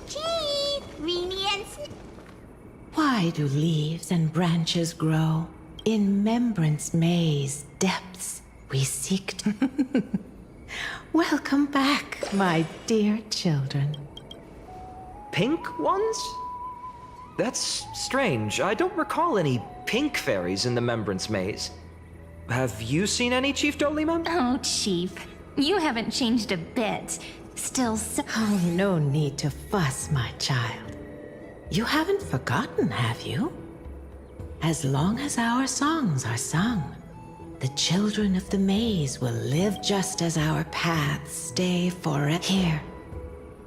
Chief! Rini and Why do leaves and branches grow? In Membrance Maze depths we seek to... Welcome back, my dear children. Pink ones? That's strange. I don't recall any pink fairies in the Membrance Maze. Have you seen any, Chief Dolly Mem? Oh, Chief. You haven't changed a bit. Still so... Oh, no need to fuss, my child. You haven't forgotten, have you? As long as our songs are sung, the children of the maze will live just as our paths stay forever. Here,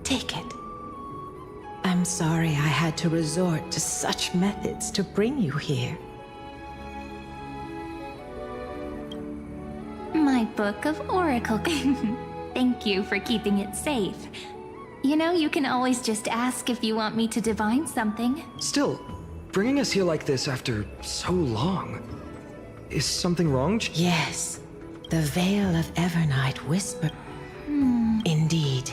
take it. I'm sorry I had to resort to such methods to bring you here. My book of Oracle. Thank you for keeping it safe. You know, you can always just ask if you want me to divine something. Still, bringing us here like this after so long. Is something wrong? Yes, the Veil of Evernight whisper. Indeed,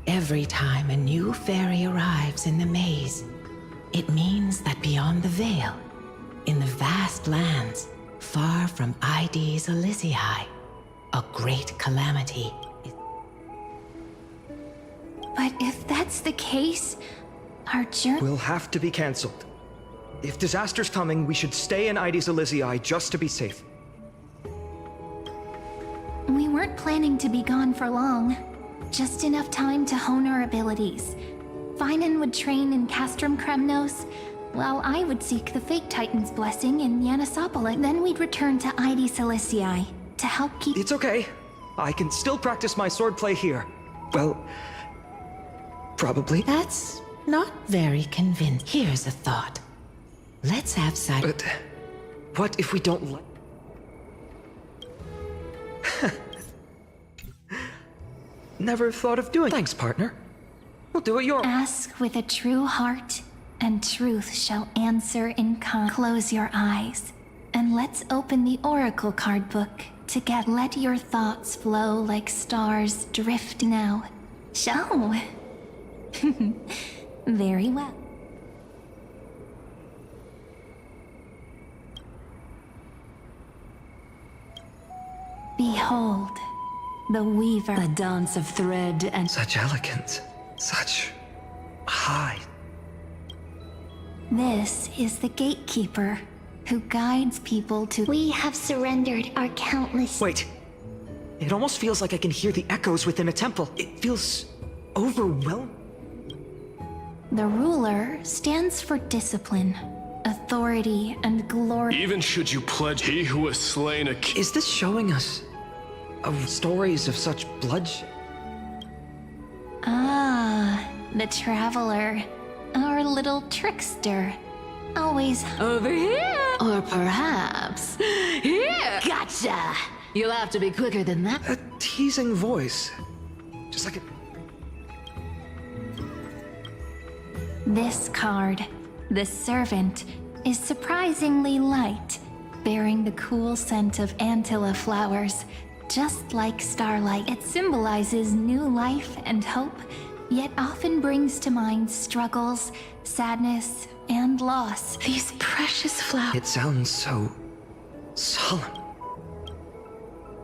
every time a new fairy arrives in the maze, it means that beyond the Veil, in the vast lands, far from ID's Elysiae, a great calamity. But if that's the case, our journey... Will have to be cancelled. If disaster's coming, we should stay in ID's Elysiae just to be safe. We weren't planning to be gone for long. Just enough time to hone our abilities. Finan would train in Castrum Kremnos, while I would seek the Fake Titan's blessing in Yanasopolis. Then we'd return to ID Elysiae to help keep... It's okay. I can still practice my swordplay here. Well, probably. That's not very convincing. Here's a thought. Let's have sight. But what if we don't like... never thought of doing. Thanks, partner. We'll do it your way. Ask with a true heart, and truth shall answer in kind. Close your eyes, and let's open the Oracle card book together. Let your thoughts flow like stars drift now. Shall we? Very well. Behold, the weaver. The dance of thread and such elegance, such high. This is the gatekeeper who guides people to. We have surrendered our countless. Wait. It almost feels like I can hear the echoes within a temple. It feels overwhelming. The ruler stands for discipline, authority, and glory. Even should you pledge he who has slain a king. Is this showing us of stories of such bloodshed? Ah, the traveler, our little trickster. Always over here. Or perhaps here. Gotcha! You'll have to be quicker than that. A teasing voice. Just like a... This card, the servant, is surprisingly light, bearing the cool scent of Antilla flowers, just like starlight. It symbolizes new life and hope, yet often brings to mind struggles, sadness, and loss. These precious flowers. It sounds so solemn.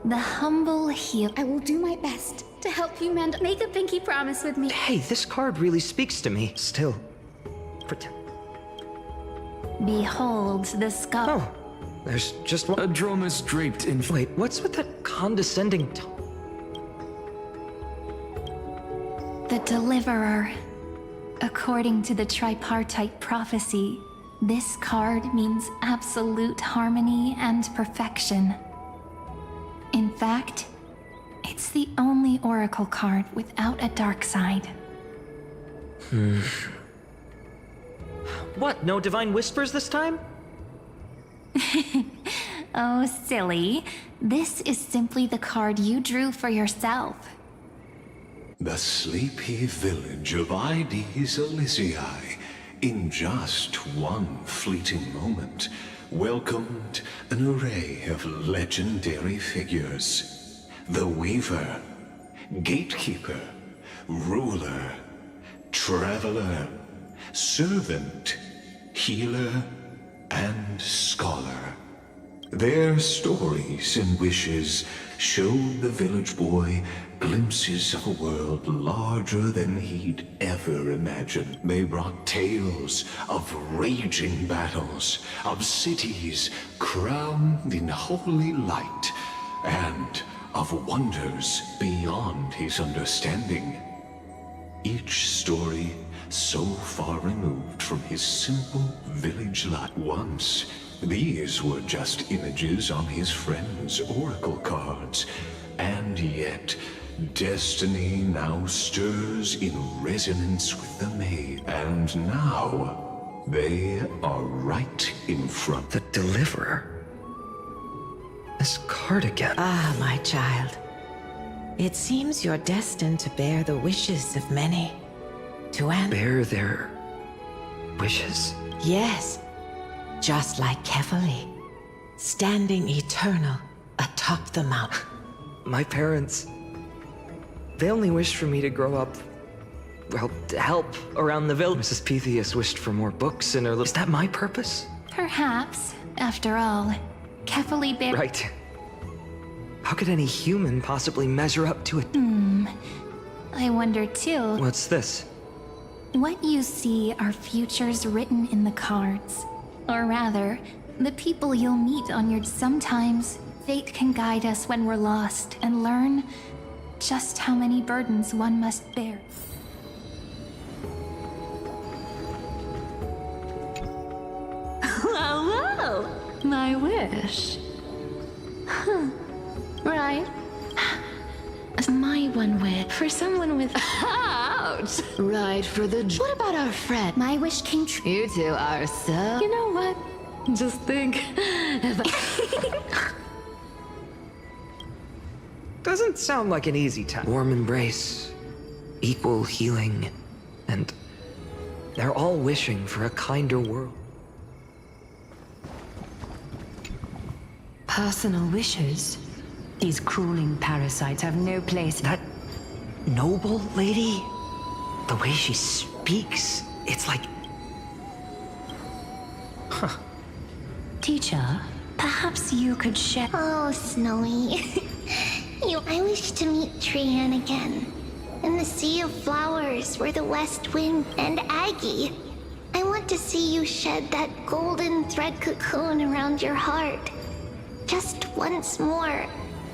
The humble heal. I will do my best to help you mend. Make a pinky promise with me. Hey, this card really speaks to me. Still. Behold the skull. Oh, there's just one. A drum is draped in... Wait, what's with that condescending tone? The Deliverer. According to the tripartite prophecy, this card means absolute harmony and perfection. In fact, it's the only Oracle card without a dark side. What, no divine whispers this time? Oh, silly. This is simply the card you drew for yourself. The sleepy village of Ides Elysiae, in just one fleeting moment, welcomed an array of legendary figures. The Weaver, Gatekeeper, Ruler, Traveler, Servant, Healer, and Scholar. Their stories and wishes showed the village boy glimpses of a world larger than he'd ever imagined. They brought tales of raging battles, of cities crowned in holy light, and of wonders beyond his understanding. Each story so far removed from his simple village life. Once, these were just images on his friend's oracle cards, and yet destiny now stirs in resonance with the maid, and now they are right in front. The Deliverer? This card again. Ah, my child. It seems you're destined to bear the wishes of many. Bear their wishes? Yes. Just like Kefali, standing eternal atop the mountain. My parents, they only wished for me to grow up, well, to help around the village. Mrs. Pythias wished for more books in her little... Is that my purpose? Perhaps, after all, Kefali bear... Right. How could any human possibly measure up to it? I wonder too. What's this? What you see are futures written in the cards. Or rather, the people you'll meet on your... Sometimes, fate can guide us when we're lost and learn just how many burdens one must bear. Hello! My wish. Huh. Right. My one wish. For someone with... Ouch! Right for the... What about our friend? My wish came true. You two are so... You know what? Just think... doesn't sound like an easy task. Warm embrace, equal healing, and they're all wishing for a kinder world. Personal wishes? These crawling parasites have no place. That noble lady, the way she speaks, it's like... Huh. Teacher, perhaps you could share... Oh, Snowy. I wish to meet Trian again. In the sea of flowers where the west wind and Aggie. I want to see you shed that golden thread cocoon around your heart. Just once more.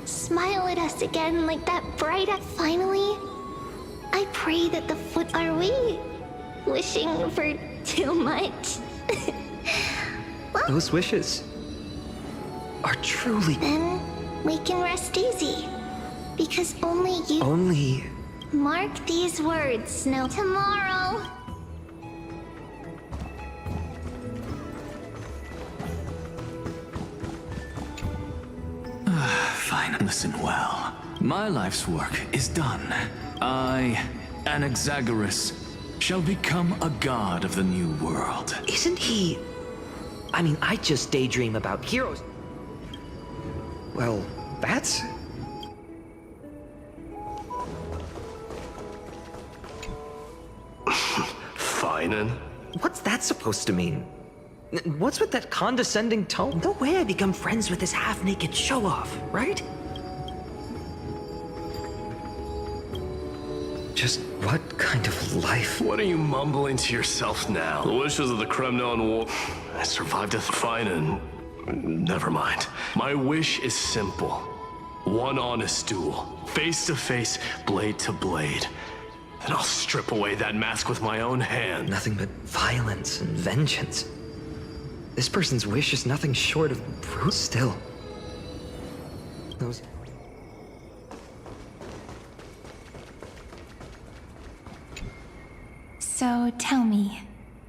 Smile at us again like that bright... Finally, I pray that the foot... Are we wishing for too much? Those wishes are truly... Then we can rest easy. Because only you... Only... Mark these words, Snow. Tomorrow... Fine, listen well. My life's work is done. I, Anaxagoras, shall become a god of the new world. Isn't he... I mean, I just daydream about heroes. Well, that's... Feinen? What's that supposed to mean? What's with that condescending tone? No way I become friends with this half-naked show-off, right? Just what kind of life? What are you mumbling to yourself now? The wishes of the Kremnon War... I survived a Feinen. Never mind. My wish is simple. One honest duel. Face to face, blade to blade. And I'll strip away that mask with my own hand. Nothing but violence and vengeance. This person's wish is nothing short of brute. Still. Those... So tell me,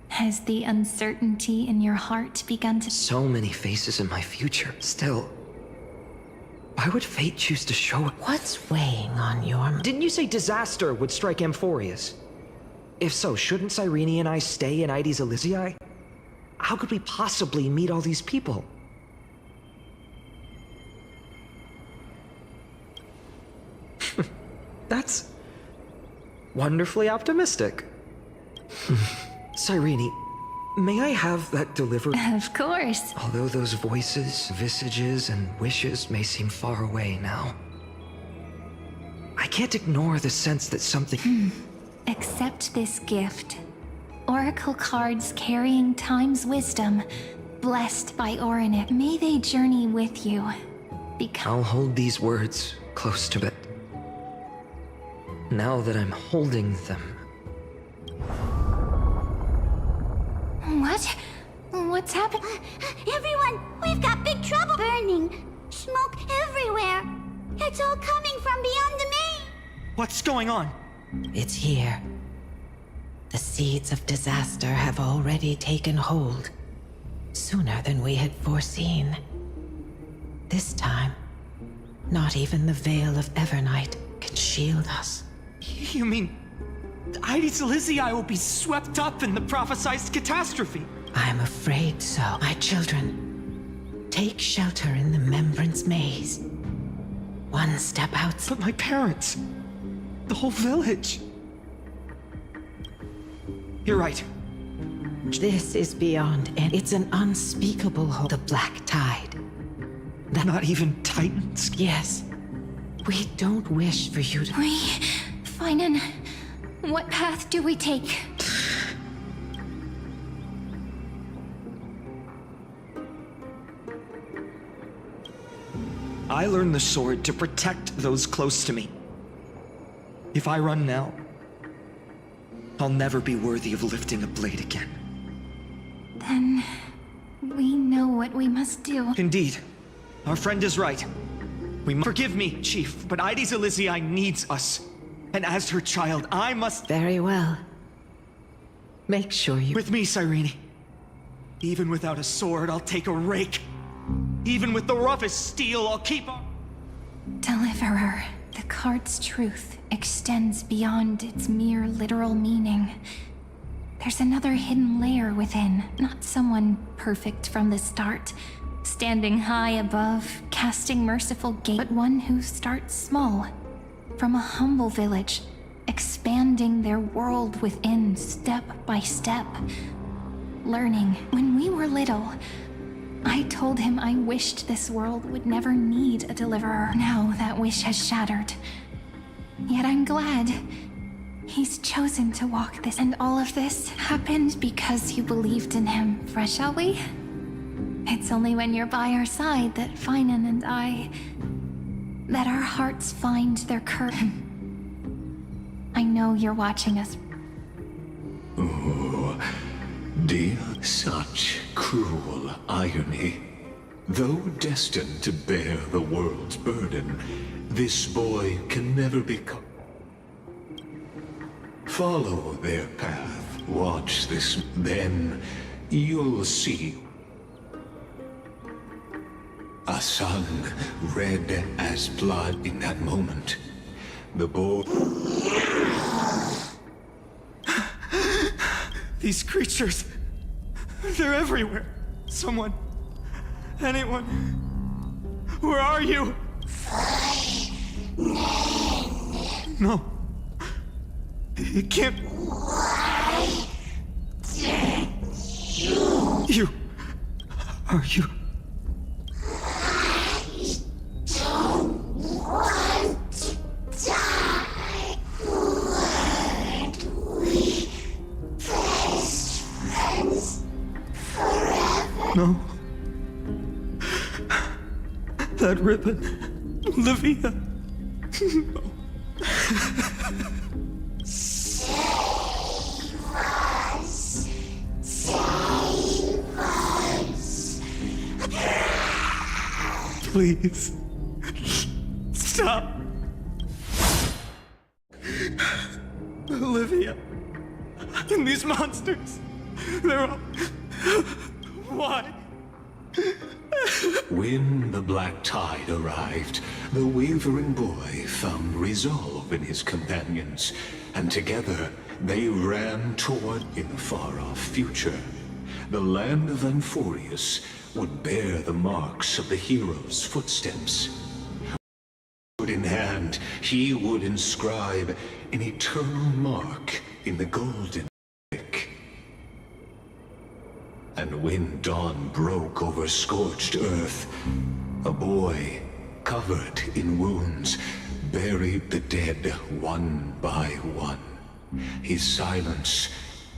has the uncertainty in your heart begun to... So many faces in my future. Still. Why would fate choose to show... What's weighing on your... Didn't you say disaster would strike Amphorius? If so, shouldn't Cyrene and I stay in Ides Elysiae? How could we possibly meet all these people? That's... wonderfully optimistic. Cyrene, may I have that delivered? Of course. Although those voices, visages, and wishes may seem far away now, I can't ignore the sense that something... Accept this gift. Oracle cards carrying time's wisdom, blessed by Orinic. May they journey with you. I'll hold these words close to it. Now that I'm holding them... What? What's happened? Everyone, we've got big trouble. Burning. Smoke everywhere. It's all coming from beyond the main. What's going on? It's here. The seeds of disaster have already taken hold, sooner than we had foreseen. This time, not even the Veil of Evernight can shield us. You mean... Ides Elysiae will be swept up in the prophesized catastrophe? I'm afraid so. My children, take shelter in the Membrance Maze. One step out... But my parents... the whole village... You're right. This is beyond, and it's an unspeakable hope. The Black Tide. Not even Titans? Yes. We don't wish for you to... Feinen, what path do we take? I learned the sword to protect those close to me. If I run now, I'll never be worthy of lifting a blade again. Then... we know what we must do. Indeed. Our friend is right. Forgive me, Chief, but Ides Elysiae needs us. And as her child, I must... Very well. Make sure you... With me, Cyrene. Even without a sword, I'll take a rake. Even with the roughest steel, I'll keep on... Deliverer. card's truth extends beyond its mere literal meaning. There's another hidden layer within, not someone perfect from the start, standing high above, casting merciful gaze, but one who starts small, from a humble village, expanding their world within step by step, learning. When we were little, I told him I wished this world would never need a deliverer. Now that wish has shattered. Yet I'm glad he's chosen to walk this. And all of this happened because you believed in him, fresh, shall we? It's only when you're by our side that Finan and I... that our hearts find their courage. I know you're watching us. Oh, dear, such cruel irony. Though destined to bear the world's burden, this boy can never become... Follow their path, watch this, then you'll see. A sun red as blood in that moment. The boy... These creatures, they're everywhere. Someone, anyone, where are you? No, it can't. You, are you? No. That ribbon. Olivia. No. Please. Stop. Olivia. And these monsters. They're all... Why? When the black tide arrived, the wavering boy found resolve in his companions, and together they ran toward, in the far-off future, the land of Amphorius would bear the marks of the hero's footsteps. Sword in hand, he would inscribe an eternal mark in the golden brick. And when dawn broke over scorched earth, a boy, covered in wounds, buried the dead one by one. His silence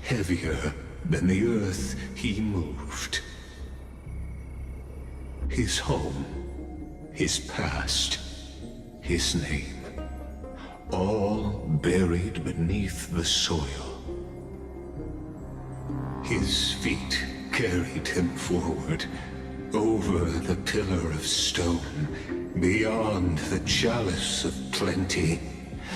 heavier than the earth he moved. His home, his past, his name, all buried beneath the soil. His feet carried him forward, over the pillar of stone, beyond the chalice of plenty,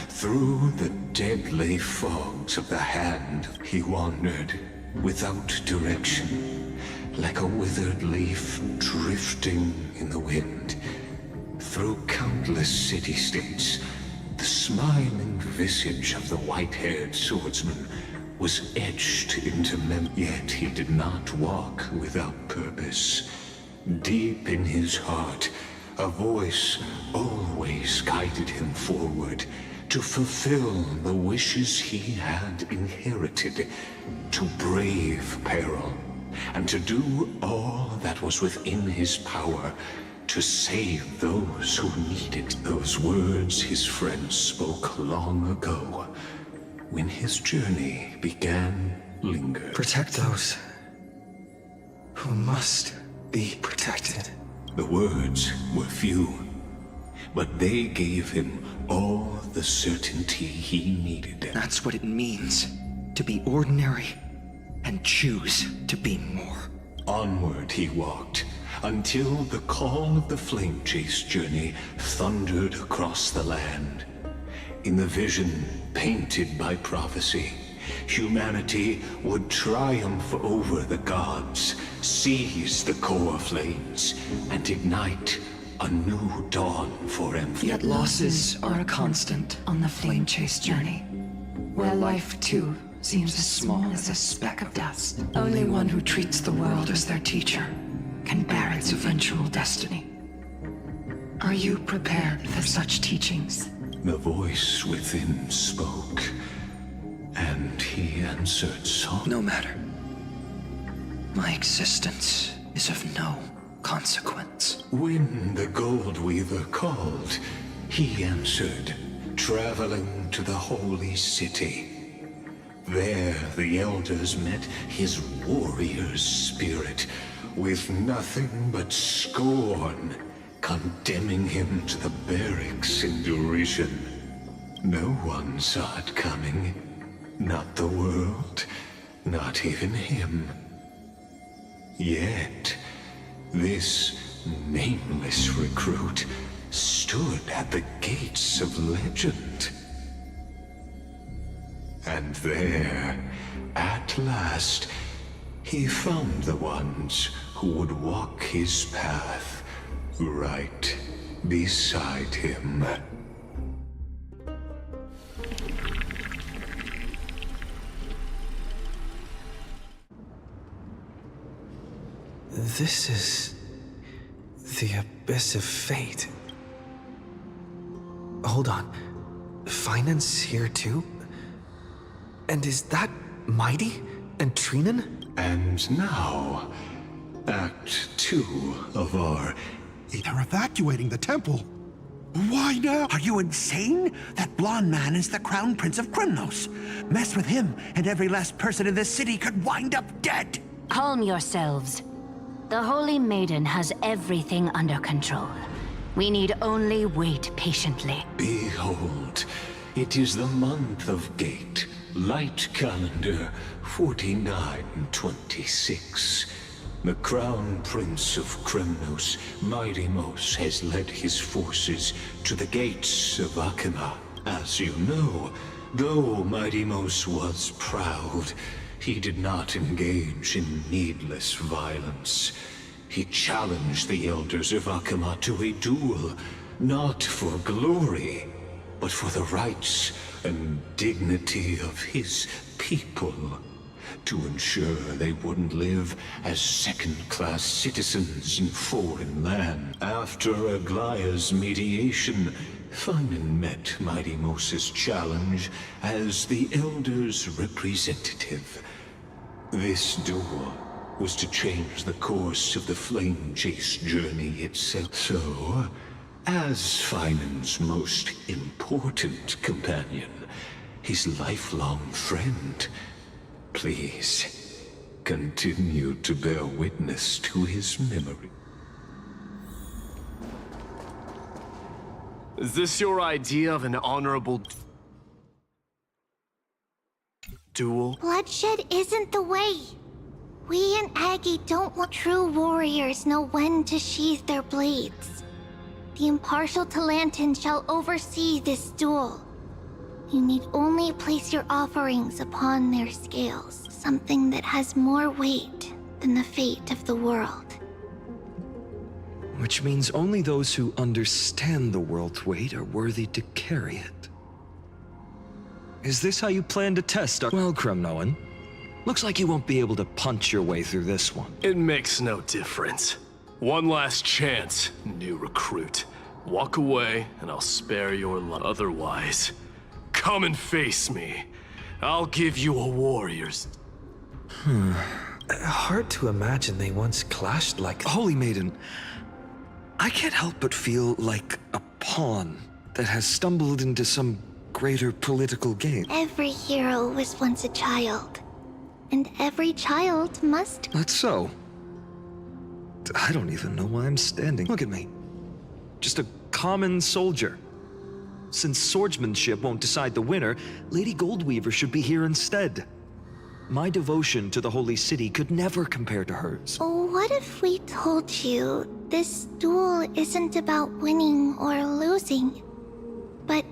through the deadly fogs of the hand. He wandered without direction, like a withered leaf drifting in the wind, through countless city-states. The smiling visage of the white-haired swordsman was etched into yet he did not walk without purpose. Deep in his heart, a voice always guided him forward to fulfill the wishes he had inherited, to brave peril, and to do all that was within his power to save those who needed. Those words his friends spoke long ago, when his journey began, lingered. Protect those who must be protected. The words were few, but they gave him all the certainty he needed. That's what it means to be ordinary and choose to be more. Onward he walked, until the call of the flame chase journey thundered across the land. In the vision painted by prophecy, humanity would triumph over the gods, seize the core flames, and ignite a new dawn for Empire. Yet losses are a constant on the flame chase journey, where life, too, seems as small as a speck of dust. Only one who treats the world as their teacher can bear its eventual destiny. Are you prepared for such teachings? The voice within spoke, and he answered softly. No matter. My existence is of no consequence. When the Gold Weaver called, he answered, traveling to the holy city. There the elders met his warrior's spirit, with nothing but scorn, condemning him to the barracks in derision. No one saw it coming. Not the world, not even him. Yet, this nameless recruit stood at the gates of legend. And there, at last, he found the ones who would walk his path right beside him. This is the abyss of fate. Hold on. Finance here too? And is that Mighty and Trinen? And now, Act 2 of our... They're evacuating the temple. Why now? Are you insane? That blonde man is the Crown Prince of Krymnos. Mess with him, and every last person in this city could wind up dead. Calm yourselves. The Holy Maiden has everything under control. We need only wait patiently. Behold, it is the month of Gate, Light Calendar 4926. The Crown Prince of Krymnos, Midimos, has led his forces to the gates of Akima. As you know, though Midimos was proud, he did not engage in needless violence. He challenged the elders of Akima to a duel, not for glory, but for the rights and dignity of his people, to ensure they wouldn't live as second-class citizens in foreign land. After Aglaya's mediation, Finan met Midimos' challenge as the Elder's representative. This duel was to change the course of the flame chase journey itself. So, as Finan's most important companion, his lifelong friend, please continue to bear witness to his memory. Is this your idea of an honorable duel? Bloodshed isn't the way. We and Aggie don't want true warriors know when to sheathe their blades. The impartial Talantin shall oversee this duel. You need only place your offerings upon their scales, something that has more weight than the fate of the world. Which means only those who understand the world's weight are worthy to carry it. Is this how you plan to test our— Well, Kremnoan, looks like you won't be able to punch your way through this one. It makes no difference. One last chance, new recruit. Walk away, and I'll spare your life. Otherwise, come and face me. I'll give you a warrior's... Hard to imagine they once clashed like... Holy Maiden, I can't help but feel like a pawn that has stumbled into some greater political game. Every hero was once a child. And every child must... That's so. I don't even know why I'm standing. Look at me. Just a common soldier. Since swordsmanship won't decide the winner, Lady Goldweaver should be here instead. My devotion to the Holy City could never compare to hers. What if we told you this duel isn't about winning or losing, but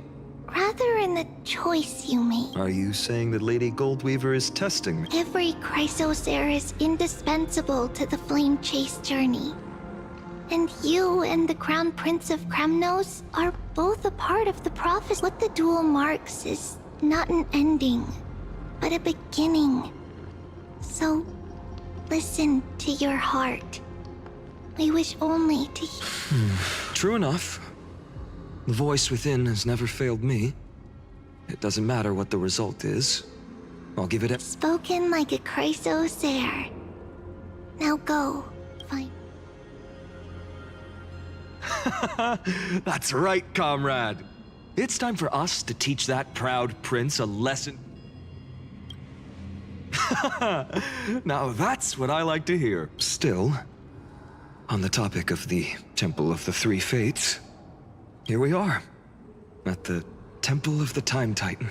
rather in the choice you make? Are you saying that Lady Goldweaver is testing me? Every Chrysos heir is indispensable to the flame chase journey. And you and the Crown Prince of Kremnos are both a part of the prophecy. What the duel marks is not an ending, but a beginning. So, listen to your heart. I wish only to... True enough. The voice within has never failed me. It doesn't matter what the result is. I'll give it a... Spoken like a chrysosaur. Now go. Fine. That's right, comrade. It's time for us to teach that proud prince a lesson. Now that's what I like to hear. Still, on the topic of the Temple of the Three Fates, here we are, at the Temple of the Time Titan.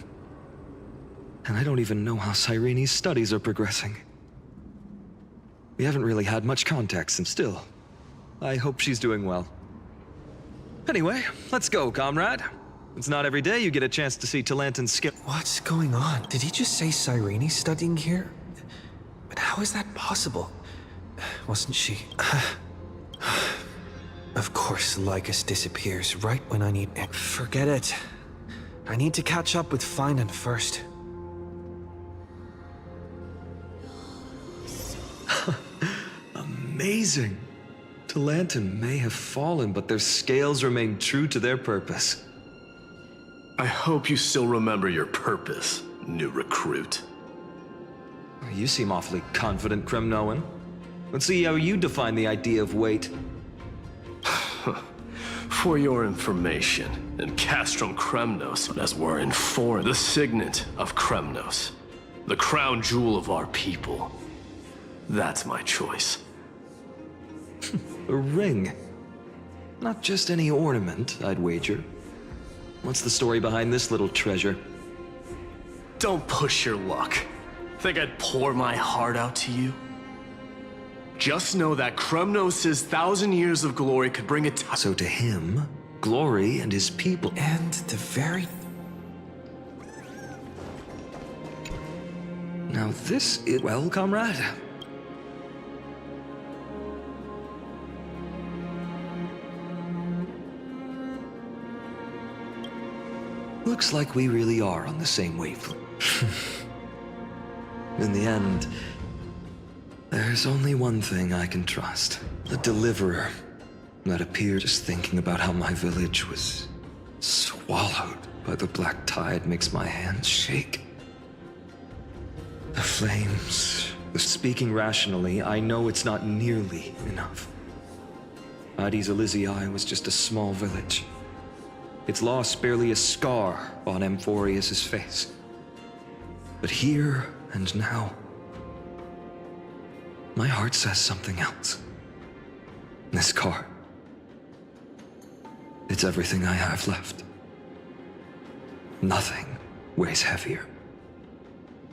And I don't even know how Cyrene's studies are progressing. We haven't really had much context, and still, I hope she's doing well. Anyway, let's go, comrade. It's not every day you get a chance to see Talantan's skill. What's going on? Did he just say Cyrene's studying here? But how is that possible? Wasn't she? Of course, Lycus disappears right when I need it. Forget it. I need to catch up with Finan first. Amazing. Talantan may have fallen, but their scales remain true to their purpose. I hope you still remember your purpose, new recruit. You seem awfully confident, Kremnoan. Let's see how you define the idea of weight. For your information, in Castrum Kremnos, as we're informed, the signet of Kremnos, the crown jewel of our people, that's my choice. A ring. Not just any ornament, I'd wager. What's the story behind this little treasure? Don't push your luck. Think I'd pour my heart out to you? Just know that Kremnos' 1,000 years of glory could bring a time. So to him, glory and his people. And the very... Now this is... Well, comrade. Looks like we really are on the same wavelength. In the end, there's only one thing I can trust. The deliverer that appeared. Just thinking about how my village was swallowed by the black tide makes my hands shake. The flames. Speaking rationally, I know it's not nearly enough. Hades Elysiae was just a small village. Its loss barely a scar on Amphorius' face. But here and now, my heart says something else. This car. It's everything I have left. Nothing weighs heavier.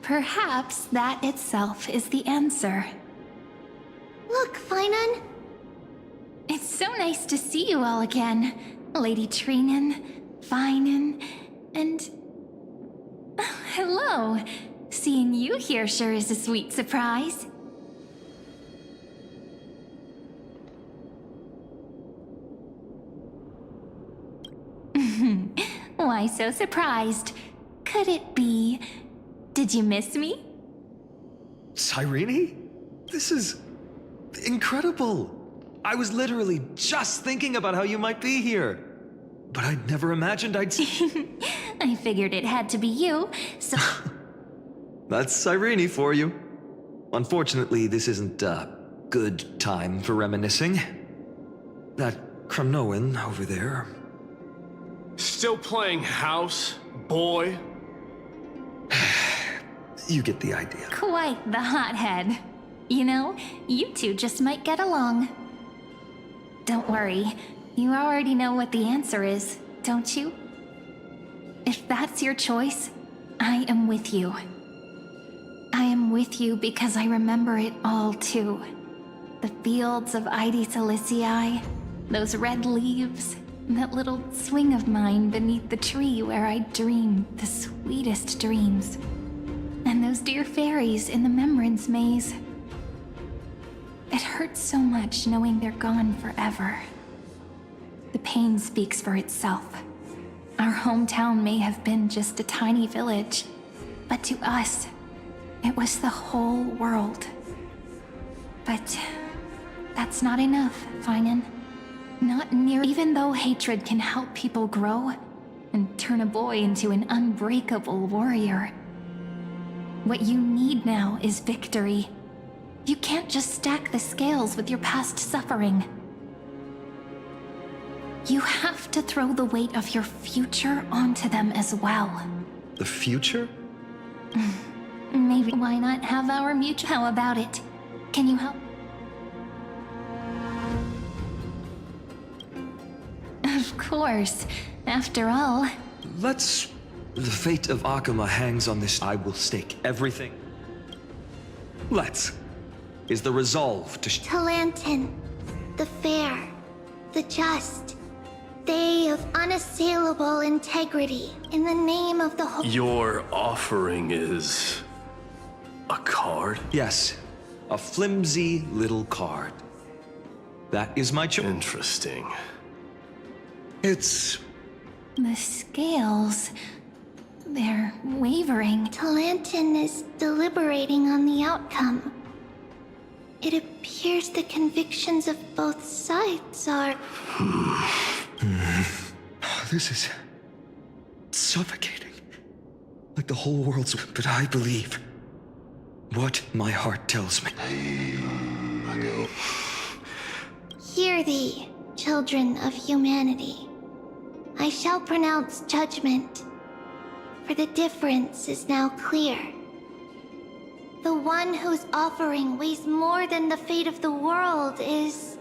Perhaps that itself is the answer. Look, Finan! It's so nice to see you all again. Lady Treenan, Finan, and... hello. Seeing you here sure is a sweet surprise. Why so surprised? Could it be... Did you miss me? Cyrene? This is... incredible. I was literally just thinking about how you might be here. But I'd never imagined I'd... I figured it had to be you, so... That's Cyrene for you. Unfortunately, this isn't a good time for reminiscing. That Kremnoan over there... Still playing house, boy? You get the idea. Quite the hothead. You know, you two just might get along. Don't worry, you already know what the answer is, don't you? If that's your choice, I am with you. I am with you because I remember it all too. The fields of Hades Elysiae, those red leaves, that little swing of mine beneath the tree where I dreamed the sweetest dreams. And those dear fairies in the Memorance Maze. It hurts so much knowing they're gone forever. The pain speaks for itself. Our hometown may have been just a tiny village, but to us, it was the whole world. But that's not enough, Finan. Not near. Even though hatred can help people grow and turn a boy into an unbreakable warrior, what you need now is victory. You can't just stack the scales with your past suffering. You have to throw the weight of your future onto them as well. The future? Maybe why not have our mutual? How about it? Can you help? Of course. After all... Let's... The fate of Akuma hangs on this. I will stake everything. Let's. Is the resolve to... Talantin, the fair, the just. They of unassailable integrity, in the name of the whole... Your offering is... a card? Yes. A flimsy little card. That is my choice. Interesting. It's... The scales... They're wavering. Talantin is deliberating on the outcome. It appears the convictions of both sides are... This is... suffocating. Like the whole world's... But I believe... what my heart tells me. Hear thee, children of humanity. I shall pronounce judgment, for the difference is now clear. The one whose offering weighs more than the fate of the world is...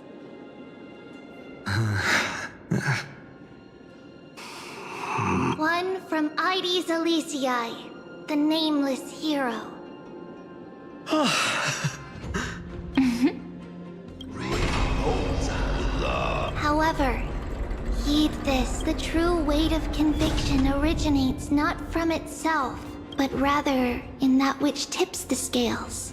one from Ides Elysiae, the nameless hero. However, heed this. The true weight of conviction originates not from itself, but rather in that which tips the scales.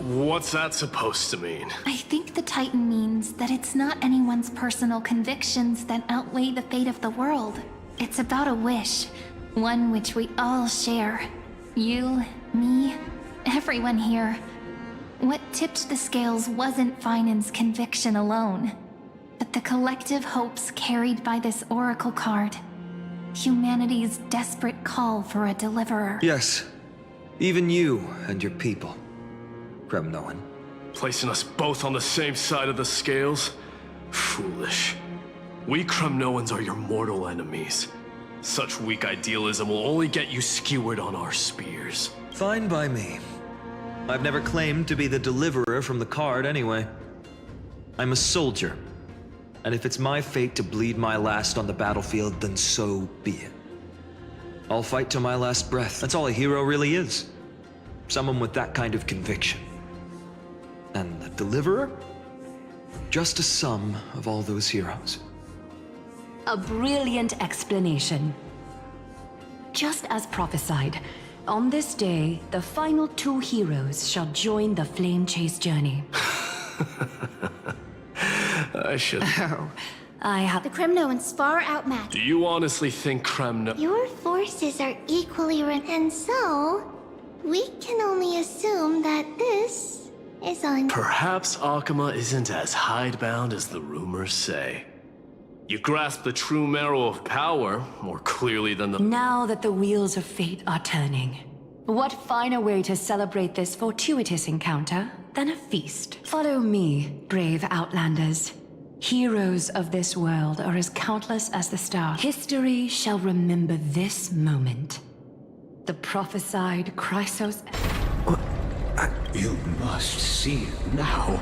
What's that supposed to mean? I think the Titan means that it's not anyone's personal convictions that outweigh the fate of the world. It's about a wish, one which we all share. You, me, everyone here. What tipped the scales wasn't Finan's conviction alone, but the collective hopes carried by this oracle card. Humanity's desperate call for a deliverer. Yes. Even you and your people. Kremnoan. Placing us both on the same side of the scales? Foolish. We Kremnoans are your mortal enemies. Such weak idealism will only get you skewered on our spears. Fine by me. I've never claimed to be the deliverer from the card anyway. I'm a soldier. And if it's my fate to bleed my last on the battlefield, then so be it. I'll fight till my last breath. That's all a hero really is. Someone with that kind of conviction. And the deliverer? Just a sum of all those heroes. A brilliant explanation. Just as prophesied, on this day, the final two heroes shall join the Flame Chase journey. I should... Oh, I have... The Kremnoans far outmatched. Do you honestly think Kremno... Your forces are equally and so... we can only assume that this is on... Perhaps Akuma isn't as hidebound as the rumors say. You grasp the true marrow of power more clearly than the... Now that the wheels of fate are turning, what finer way to celebrate this fortuitous encounter than a feast? Follow me, brave Outlanders. Heroes of this world are as countless as the stars. History shall remember this moment. The prophesied Chrysos... You must see now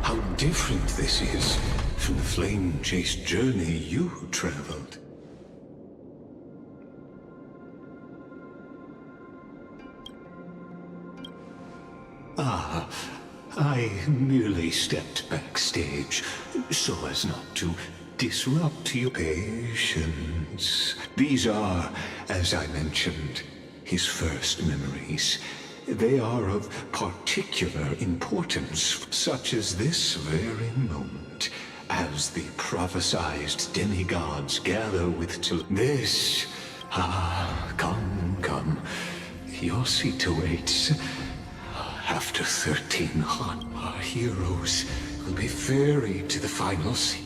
how different this is from the flame chase journey you traveled. Ah, I merely stepped backstage so as not to disrupt your patience. These are, as I mentioned, his first memories. They are of particular importance, such as this very moment, as the prophesized demigods gather with this. Come. Your seat awaits. After 13 hot, our heroes will be ferried to the final scene.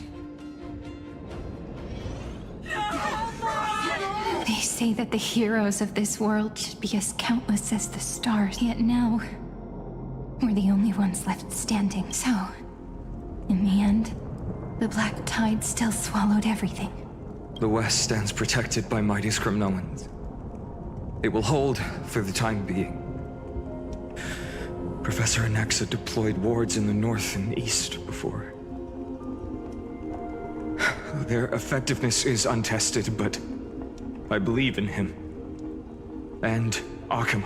They say that the heroes of this world should be as countless as the stars. Yet now, we're the only ones left standing. So, in the end, the black tide still swallowed everything. The West stands protected by mighty Scrimnoans. It will hold for the time being. Professor Anaxa deployed wards in the north and east before. Their effectiveness is untested, but I believe in him. And Arkham.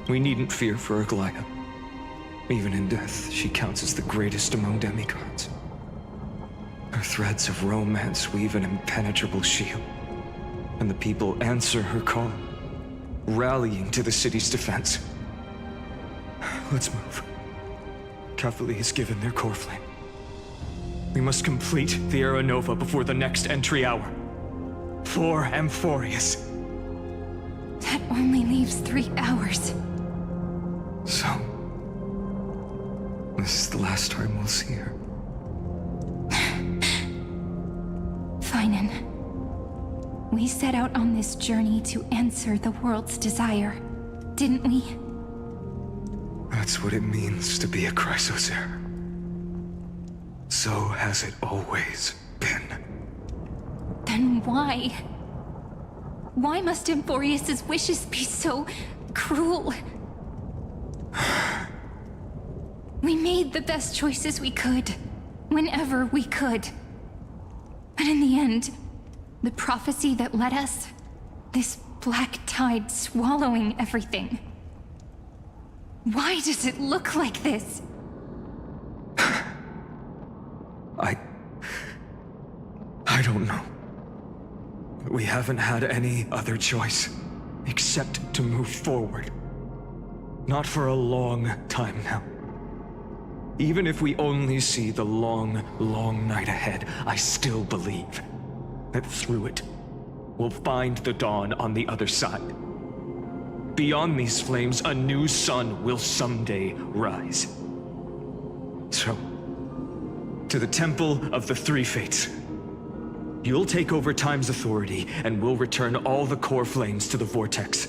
We needn't fear for Aglaya. Even in death, she counts as the greatest among demigods. Her threads of romance weave an impenetrable shield, and the people answer her call, rallying to the city's defense. Let's move. Cavalry has given their core flame. We must complete the Era Nova before the next entry hour. For Amphorius. That only leaves 3 hours. So, this is the last time we'll see her. Finan, we set out on this journey to answer the world's desire, didn't we? That's what it means to be a Chrysosaur. So has it always been. Then why? Why must Amphorius's wishes be so cruel? We made the best choices we could, whenever we could. But in the end, the prophecy that led us, this black tide swallowing everything. Why does it look like this? I don't know. We haven't had any other choice, except to move forward. Not for a long time now. Even if we only see the long, long night ahead, I still believe that through it, we'll find the dawn on the other side. Beyond these flames, a new sun will someday rise. So, to the Temple of the Three Fates. You'll take over Time's authority, and we'll return all the core flames to the Vortex.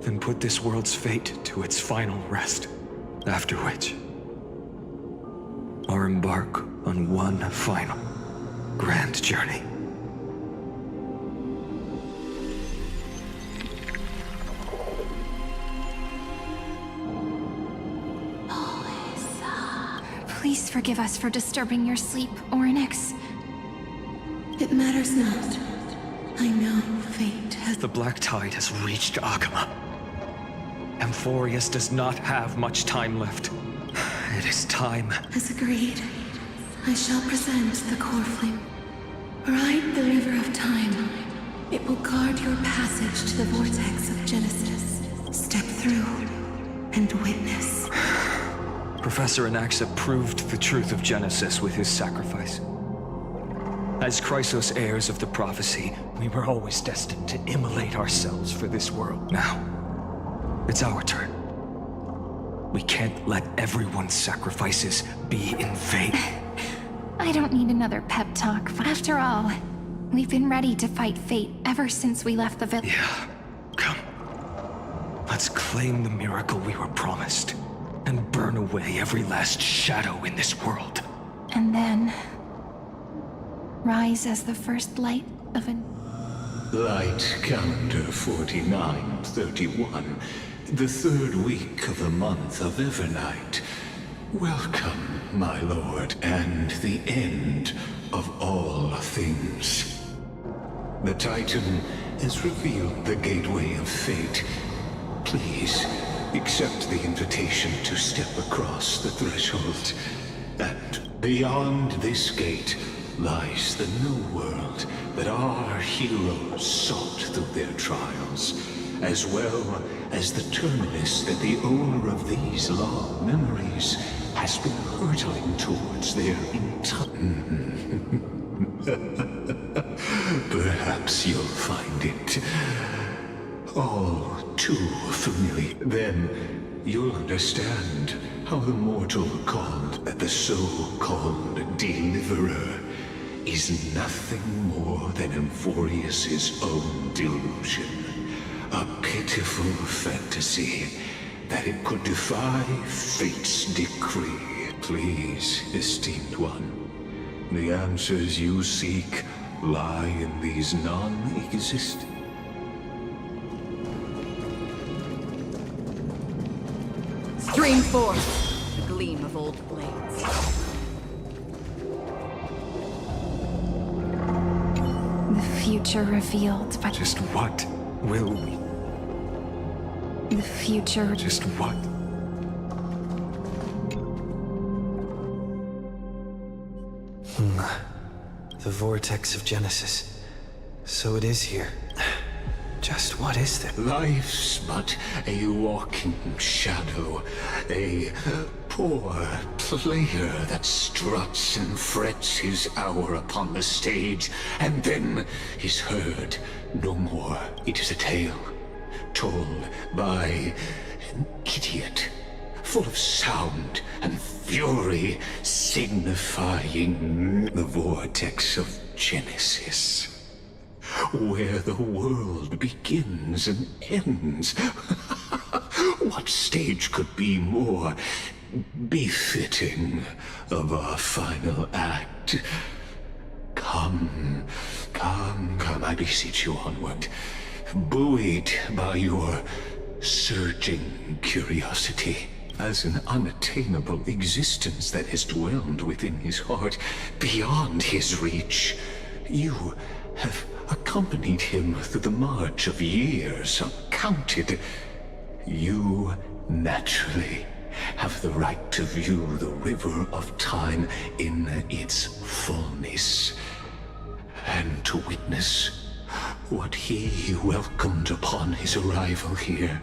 Then put this world's fate to its final rest. After which, or embark on one final grand journey. Please forgive us for disturbing your sleep, Oryx. It matters not. I know fate has... The black tide has reached Akama. Amphorius does not have much time left. It is time. As agreed, I shall present the core flame. Ride the river of time. It will guard your passage to the vortex of Genesis. Step through and witness. Professor Anaxa proved the truth of Genesis with his sacrifice. As Chrysos heirs of the prophecy, we were always destined to immolate ourselves for this world. Now, it's our turn. We can't let everyone's sacrifices be in vain. I don't need another pep talk. After all, we've been ready to fight fate ever since we left the village. Yeah, come. Let's claim the miracle we were promised, and burn away every last shadow in this world. And then... rise as the first light of a... Light calendar 4931, the third week of the month of Evernight. Welcome, my lord, and the end of all things. The Titan has revealed the gateway of fate. Please, accept the invitation to step across the threshold. And beyond this gate lies the new world that our heroes sought through their trials, as well as the terminus that the owner of these long memories has been hurtling towards their Perhaps you'll find it all too familiar. Then you'll understand how the mortal called the so-called Deliverer is nothing more than Emphorius's own delusion. A pitiful fantasy that it could defy fate's decree. Please, esteemed one, the answers you seek lie in these non-existent. Stream forth, the gleam of old blades. The future revealed by... Just what will we? The future... Just what? The vortex of Genesis. So it is here. Just what is there? Life's but a walking shadow, a poor player that struts and frets his hour upon the stage, and then is heard no more. It is a tale told by an idiot, full of sound and fury, signifying the vortex of Genesis, where the world begins and ends. What stage could be more befitting of our final act? Come, I beseech you onward, buoyed by your surging curiosity. As an unattainable existence that has dwelled within his heart, beyond his reach, you have accompanied him through the march of years uncounted. You naturally have the right to view the river of time in its fullness, and to witness what he welcomed upon his arrival here.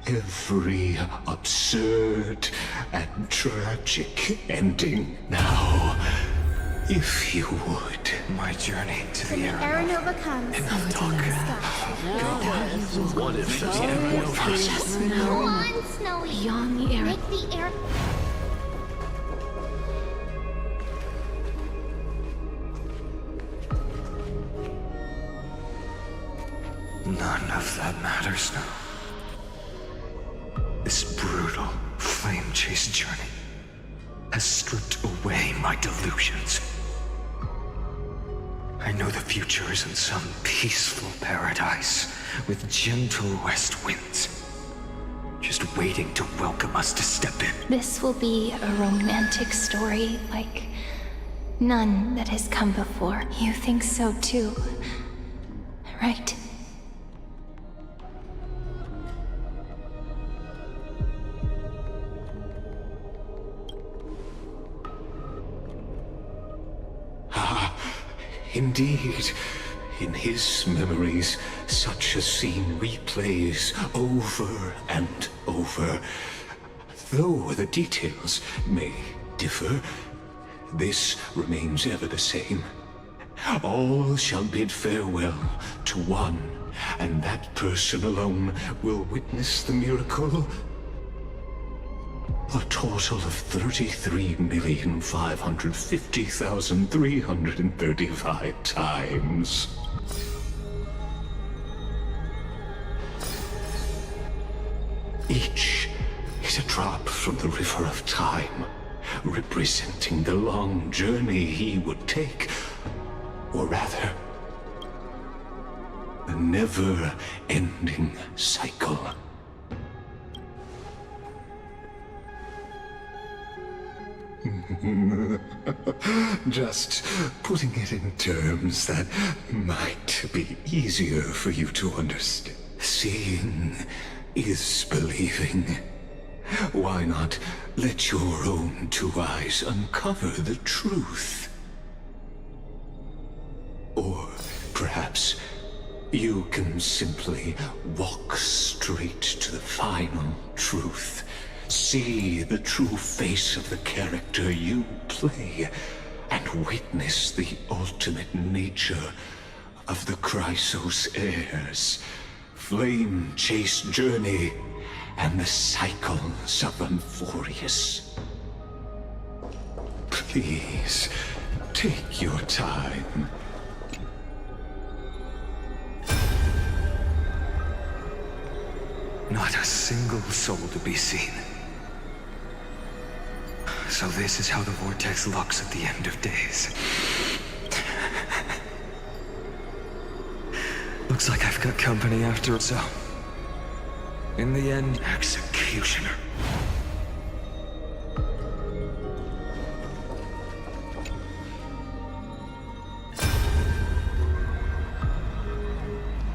Every absurd and tragic ending. Now, if you would, my journey to the era Aeronova comes. What if the Aeronova? Come on, Snowy. Beyond the air. Make the air... None of that matters now. This brutal, flame-chased journey has stripped away my delusions. I know the future is in some peaceful paradise with gentle west winds, just waiting to welcome us to step in. This will be a romantic story like none that has come before. You think so too, right? Indeed, in his memories, such a scene replays over and over. Though the details may differ, this remains ever the same. All shall bid farewell to one, and that person alone will witness the miracle. A total of 33,550,335 times. Each is a drop from the river of time, representing the long journey he would take, or rather, the never-ending cycle. Just putting it in terms that might be easier for you to understand. Seeing is believing. Why not let your own two eyes uncover the truth? Or perhaps you can simply walk straight to the final truth. See the true face of the character you play, and witness the ultimate nature of the Chrysos heirs, flame chase journey, and the cycles of Amphorius. Please, take your time. Not a single soul to be seen. So this is how the vortex looks at the end of days. Looks like I've got company after all. So, in the end, executioner.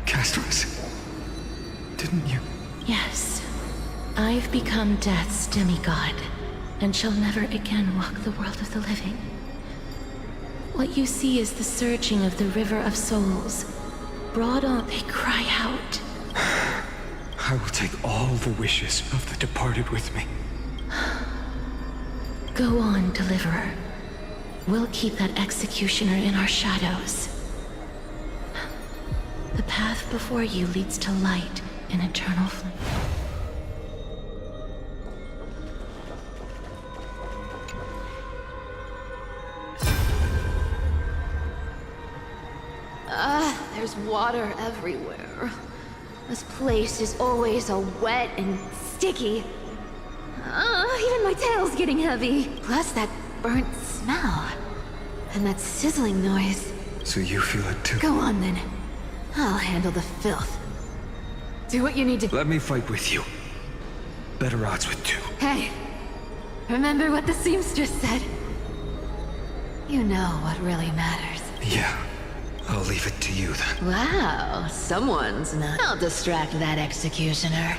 Castros, didn't you? Yes. I've become Death's demigod, and shall never again walk the world of the living. What you see is the surging of the river of souls. Brought on, they cry out. I will take all the wishes of the departed with me. Go on, Deliverer. We'll keep that executioner in our shadows. The path before you leads to light and eternal flame. There's water everywhere. This place is always so wet and sticky. Even my tail's getting heavy. Plus that burnt smell. And that sizzling noise. So you feel it too? Go on then. I'll handle the filth. Do what you need to. Let me fight with you. Better odds with two. Hey, remember what the seamstress said? You know what really matters. Yeah. I'll leave it to you then. Wow, someone's not. I'll distract that executioner.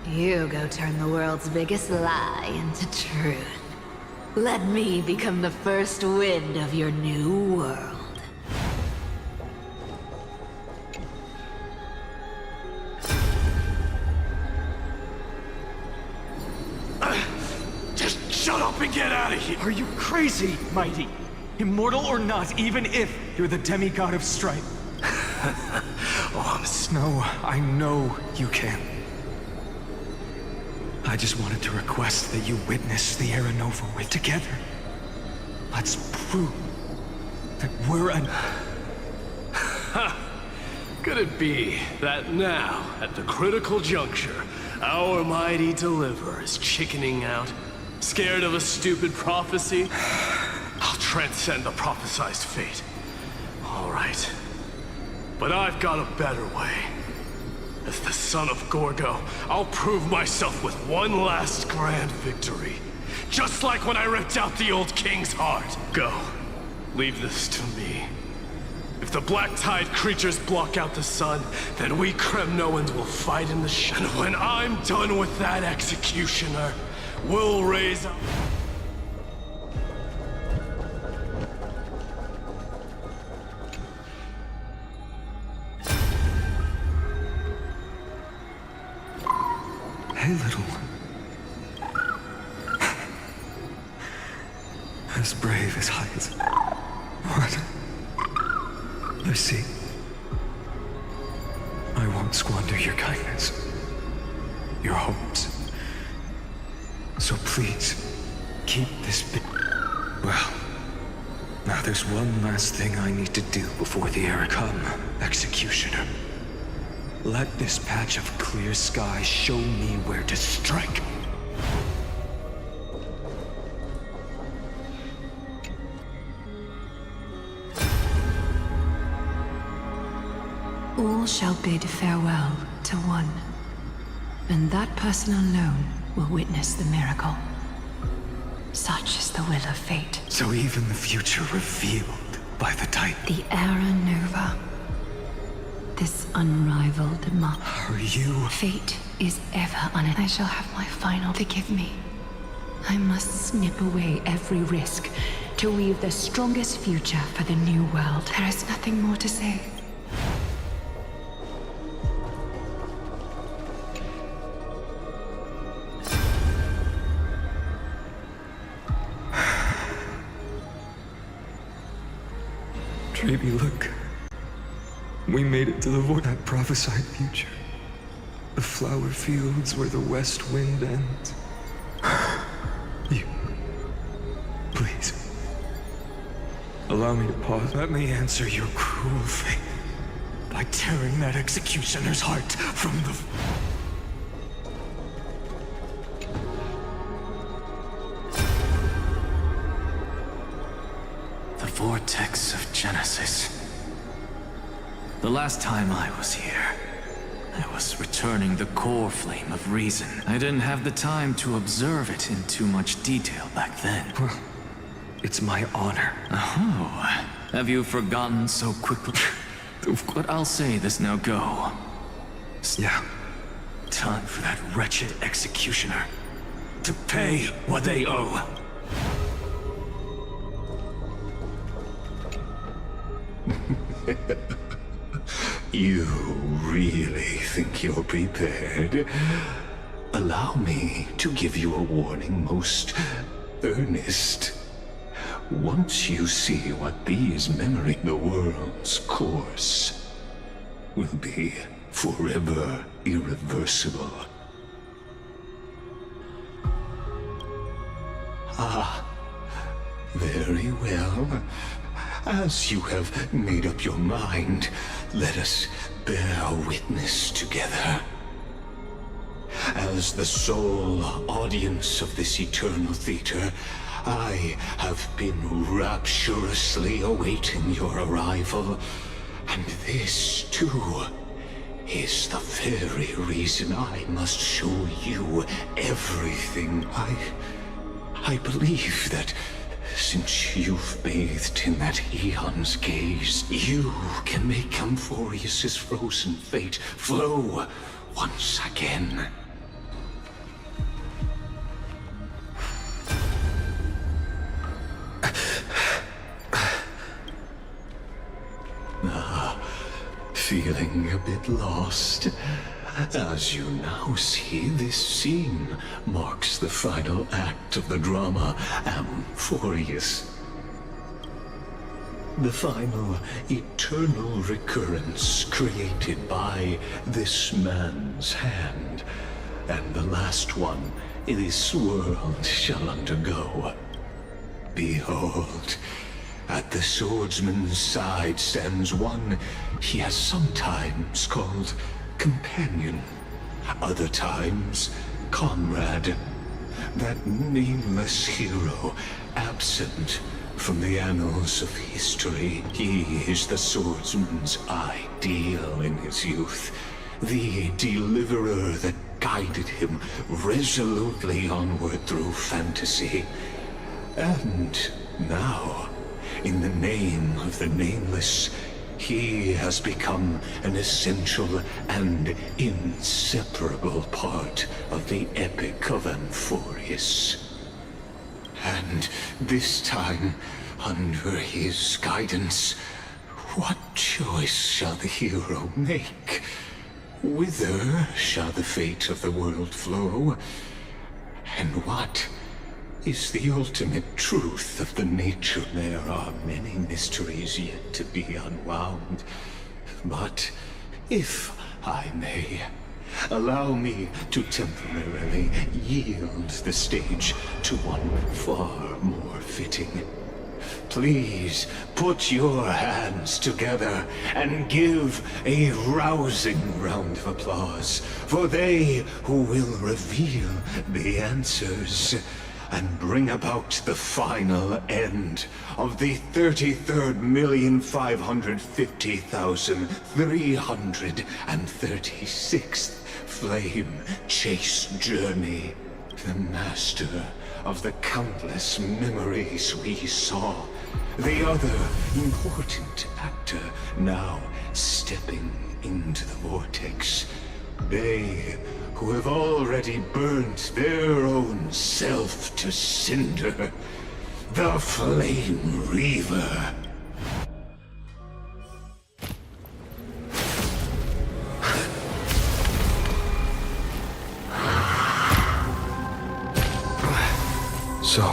You go turn the world's biggest lie into truth. Let me become the first wind of your new world. Just shut up and get out of here! Are you crazy, Mighty? Immortal or not, even if you're the demigod of strife. Oh, Snow, I know you can. I just wanted to request that you witness the Era Nova with together. Let's prove that we're an... Could it be that now, at the critical juncture, our mighty deliverer is chickening out? Scared of a stupid prophecy? I'll transcend the prophesized fate. All right. But I've got a better way. As the son of Gorgo, I'll prove myself with one last grand victory. Just like when I ripped out the old king's heart. Go. Leave this to me. If the Black Tide creatures block out the sun, then we Kremnoans will fight in the shadow. And when I'm done with that executioner, we'll raise up... Hey, little one. As brave as high as... What? I see. I won't squander your kindness. Your hopes. So please, keep this bit... Well, now there's one last thing I need to do before the era come, Executioner. Let this patch of clear sky show me where to strike. All shall bid farewell to one, and that person alone will witness the miracle. Such is the will of fate. So even the future revealed by the Titan. The era nova. This unrivaled month. Are you? Fate is ever on it. I shall have my final. Forgive me. I must snip away every risk to weave the strongest future for the new world. There is nothing more to say. Baby, look. We made it to the void. That prophesied future. The flower fields where the west wind ends. You. Please. Allow me to pause. Let me answer your cruel fate by tearing that executioner's heart from the... The vortex of Genesis. The last time I was here, I was returning the core flame of reason. I didn't have the time to observe it in too much detail back then. Well, it's my honor. Oh, have you forgotten so quickly? But I'll say this now, go. Yeah. Time for that wretched executioner to pay what they owe. You really think you're prepared? Allow me to give you a warning, most earnest. Once you see what these memory, the world's course will be forever irreversible. Ah, very well. As you have made up your mind, let us bear witness together. As the sole audience of this eternal theater, I have been rapturously awaiting your arrival, and this, too, is the very reason I must show you everything. I believe that since you've bathed in that eon's gaze, you can make Amphorius's frozen fate flow once again. Feeling a bit lost? As you now see, this scene marks the final act of the drama Amphorius. The final eternal recurrence created by this man's hand, and the last one this world shall undergo. Behold, at the swordsman's side stands one he has sometimes called companion, other times comrade, that nameless hero absent from the annals of history. He is the swordsman's ideal in his youth, the deliverer that guided him resolutely onward through fantasy. And now, in the name of the nameless, he has become an essential and inseparable part of the epic of Amphorius. And this time, under his guidance, what choice shall the hero make? Whither shall the fate of the world flow? And what is the ultimate truth of the nature? There are many mysteries yet to be unwound. But if I may, allow me to temporarily yield the stage to one far more fitting. Please put your hands together and give a rousing round of applause for they who will reveal the answers and bring about the final end of the 33,550,336th flame chase journey. The master of the countless memories we saw. The other important actor now stepping into the vortex. They who have already burnt their own self to cinder. The Flame Reaver. So,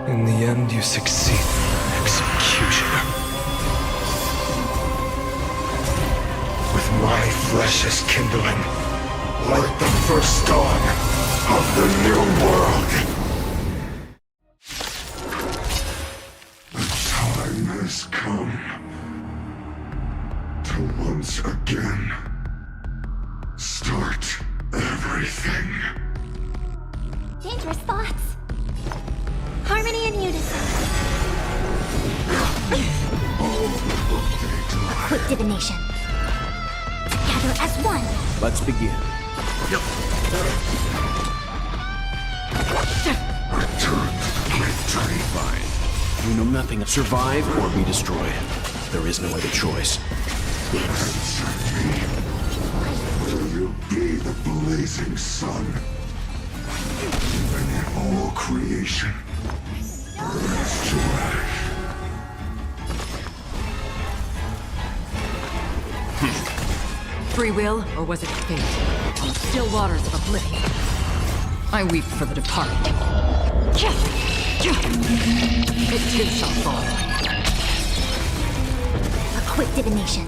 in the end, you succeed, Executioner. With my flesh as kindling, like the first dawn of the new world. The time has come to once again start everything. Dangerous thoughts. Harmony and unison. Quick divination. Together as one. Let's begin. Fine. You know nothing of survive or be destroyed. There is no other choice. Will you be the blazing sun? Even in all creation burns to ash. Free will, or was it fate? On the still waters of oblivion, I weep for the departed. It too shall fall. A quick divination.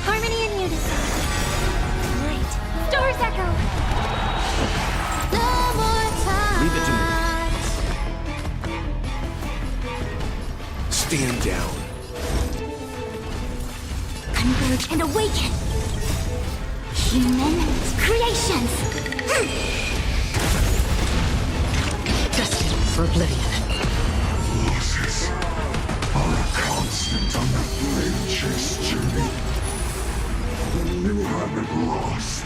Harmony and unison. Light. Stars echo. No more time. Leave it to me. Stand down. Converge and awaken. Human creations. Destined for oblivion. Losses are a constant on the flame chase journey. You haven't lost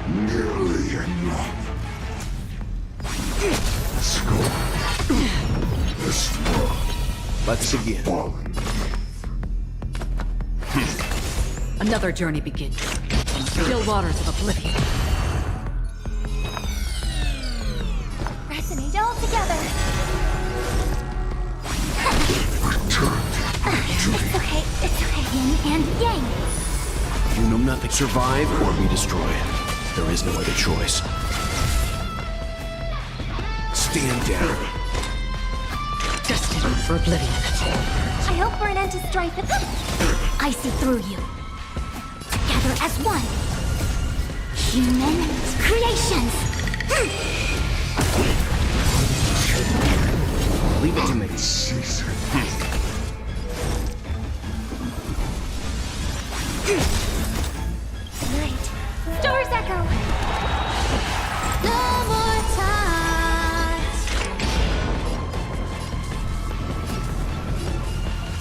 nearly enough. Score. This world. Let's begin. Fallen. Another journey begins. On the still waters of oblivion. Resonate all together. It's okay. It's okay. Yin and yang. You know nothing. Survive or be destroyed. There is no other choice. Stand down. Destined for oblivion. I hope for an end to strife. I see through you. Together as one. Human creations. Leave it to me. Night. Stars echo. No more time.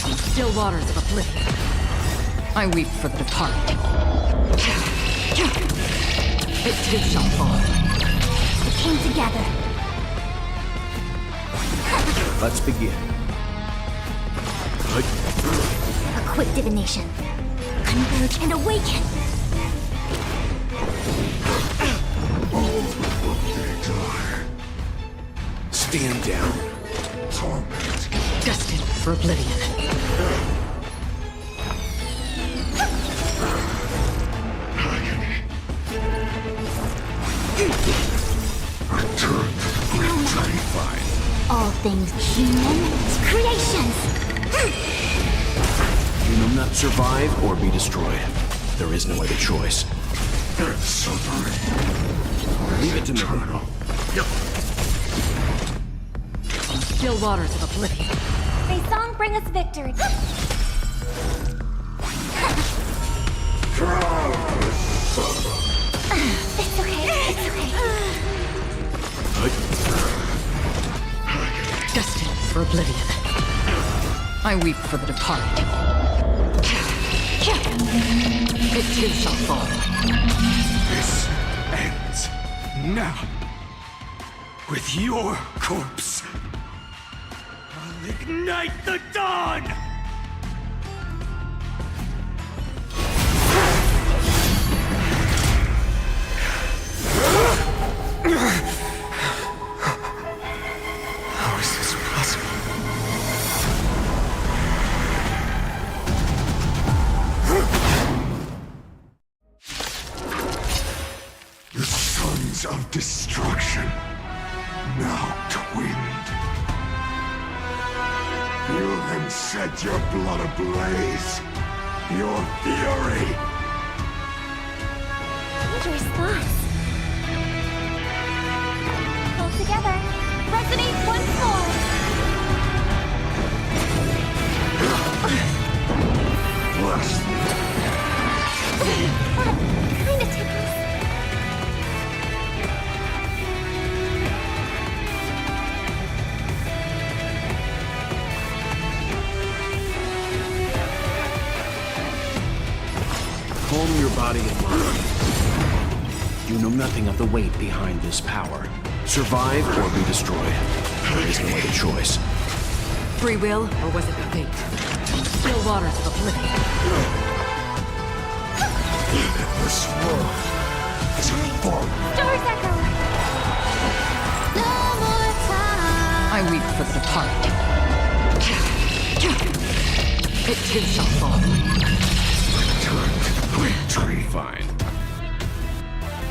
On the still waters of oblivion, I weep for the departed. It too shall fall. We came together. Let's begin. A quick divination. Converge and awaken. Stand down. Torment. Destined for oblivion. All things human creations. You know not survive or be destroyed. There is no other choice. Suffering. Leave it to me. On the still waters of oblivion. May song bring us victory. It's okay. It's okay. Destined for oblivion. I weep for the departed. It too shall fall. This ends Now, with your corpse, I'll ignite the dawn! How is this possible? The sons of destruction, now twinned. You then set your blood ablaze, your fury. Dangerous thoughts. All together, resonate once more. Bless Kinda tickles. Calm your body and mind. You know nothing of the weight behind this power. Survive or be destroyed. There is no other choice. Free will, or was it fate? Still waters of oblivion. This world is a form. Doors echo. No more time. I weep for the departed. It too shall fall. Fine.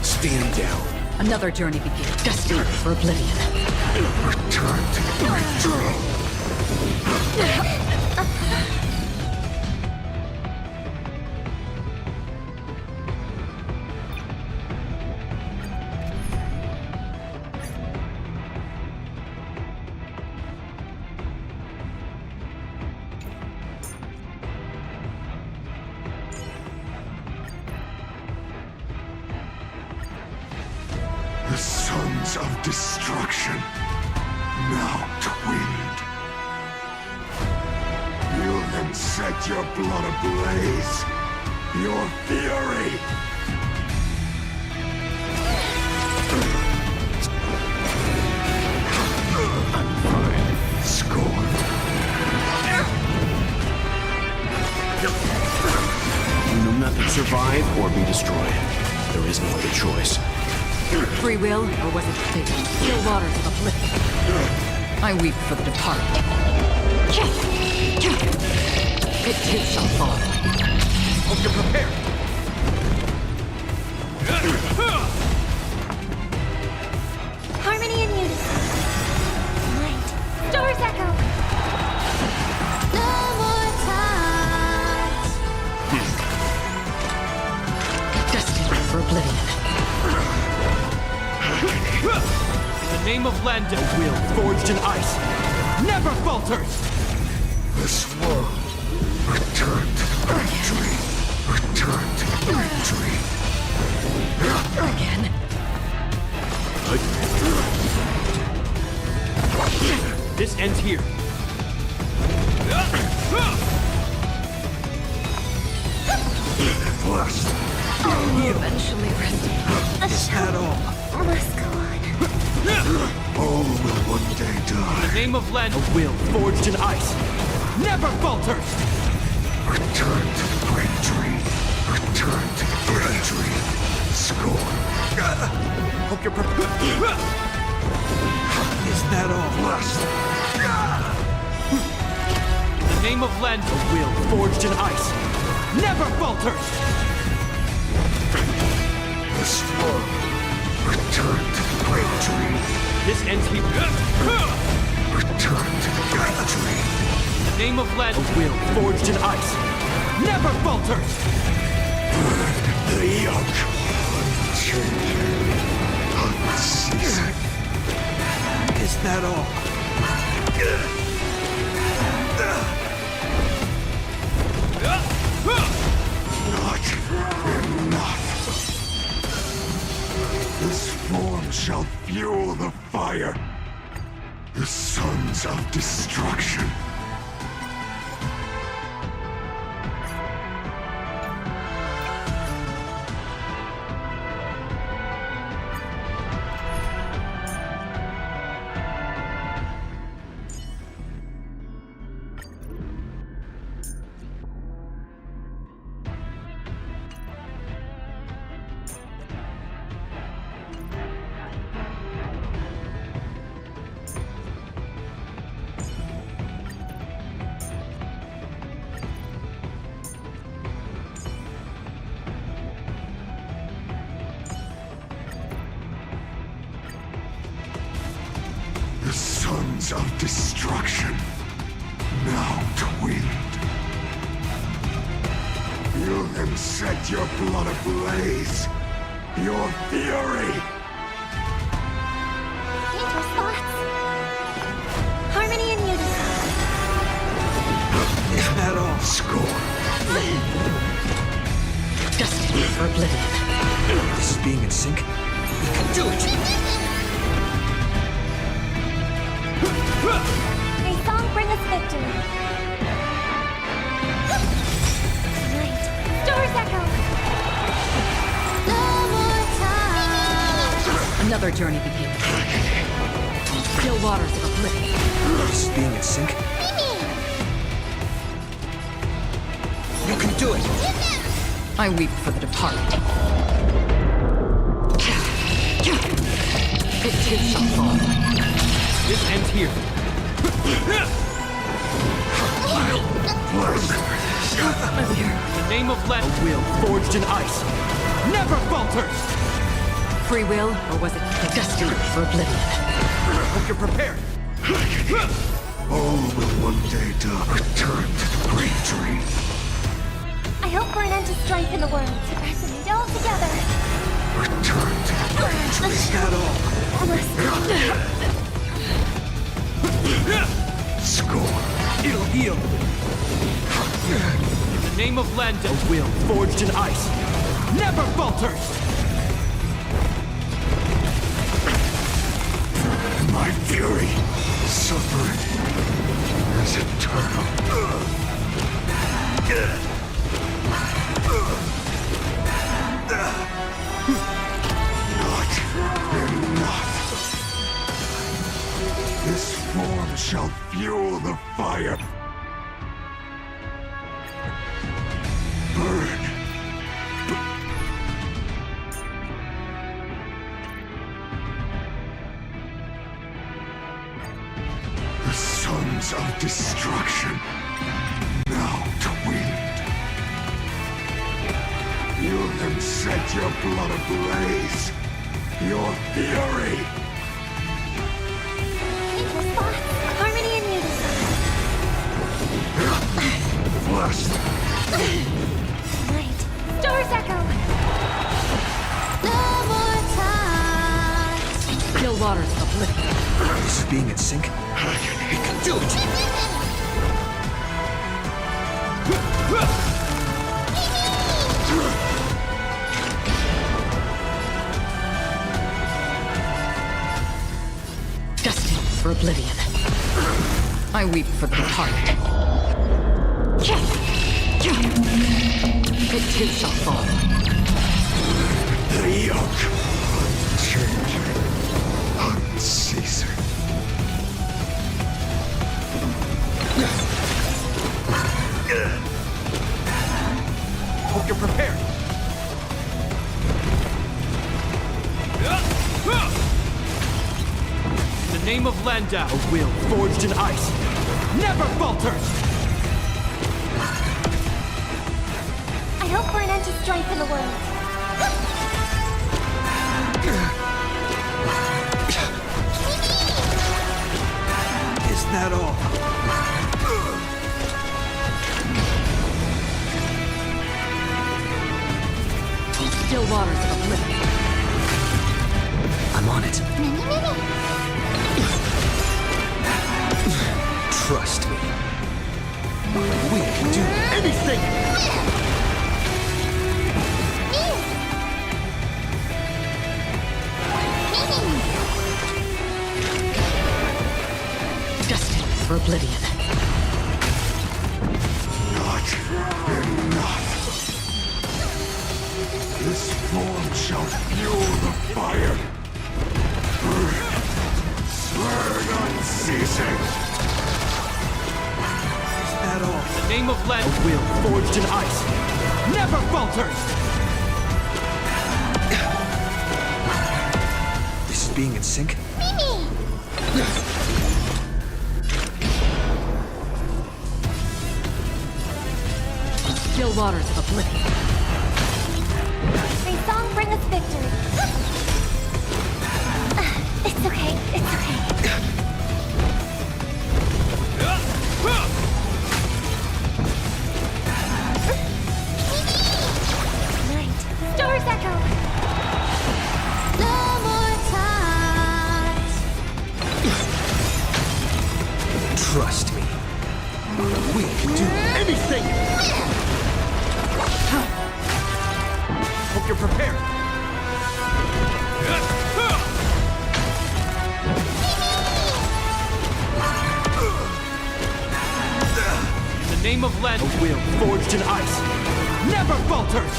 Stand down. Another journey begins, destined for oblivion. Return to victory. The sons of destruction, now twinned. You then set your blood ablaze, your fury. I'm fine. Scorn. You know nothing. Survive or be destroyed. There is no other choice. Free will, or was it fate? Still waters of oblivion. I weep for the departed. It too shall fall. Hope you're prepared. Harmony and unison. Light. Doors echo. No more time. Destined for oblivion. In the name of Lando, a will forged in ice never falters! This world, return to victory. Return to victory. Again? This ends here. Blessed. He eventually rested. The show must go on. All will one day die. In the name of Lando, a will forged in ice never falters! Return to victory. Return to victory. Scorn. Hope you're prepared. Is that all? Blessed. In the name of Lando, a will forged in ice never falters! This world, return to victory. This ends here. Return to victory. In the name of Lando, a will forged in ice never falters! Burn the yoke. Unchanging. Unceasing. Is that all? Not enough. This form shall fuel the fire. The sons of destruction. sons of destruction, now twinned. You then set your blood ablaze, your fury. Dangerous thoughts. Harmony and unity. At all. Score. Destined for oblivion. This is being in sync. We can do it! May song bring us victory. Tonight, stars echo. No more time. Another journey begins. Still waters of oblivion. This is being in sync. You can do it! I weep for the departed. It too shall fall. This ends here. The name of Len, a will forged in ice, never falters! Free will, or was it destined for oblivion? Hope you're prepared. All will one day return to the great dream. I hope for an end to strife in the world, to resonate all together. Return to the great dream. At all. Score. It'll heal. In the name of Lenda, a will forged in ice, never falters! My fury, suffering, is eternal. Not enough. This form shall fuel the fire. Burn. The sons of destruction, now twinned. You then set your blood ablaze, your fury. Dangerous thoughts. Harmony and unity. Blessed. Tonight, stars echo. No more time. Still waters of oblivion. This is being in sync. We can do it! Destined for oblivion. I weep for the departed. It too shall fall. The yoke, unchanging, unceasing. Hope you're prepared. In the name of Lenda, a will forged in ice, never falters! I hope for an end to strife in the world. Is that all? Still waters of oblivion. I'm on it. Mini. Trust me. We can do anything! Destined for oblivion. Not enough. This form shall fuel the fire. Burn. Burn unceasing. At all. In the name of Lenda, a will forged in ice, never falters! This is being in sync. Still waters of oblivion. May song bring us victory. It's okay. It's okay. Trust me. We can do anything! Hope you're prepared. In the name of Len, a will forged in ice never falters!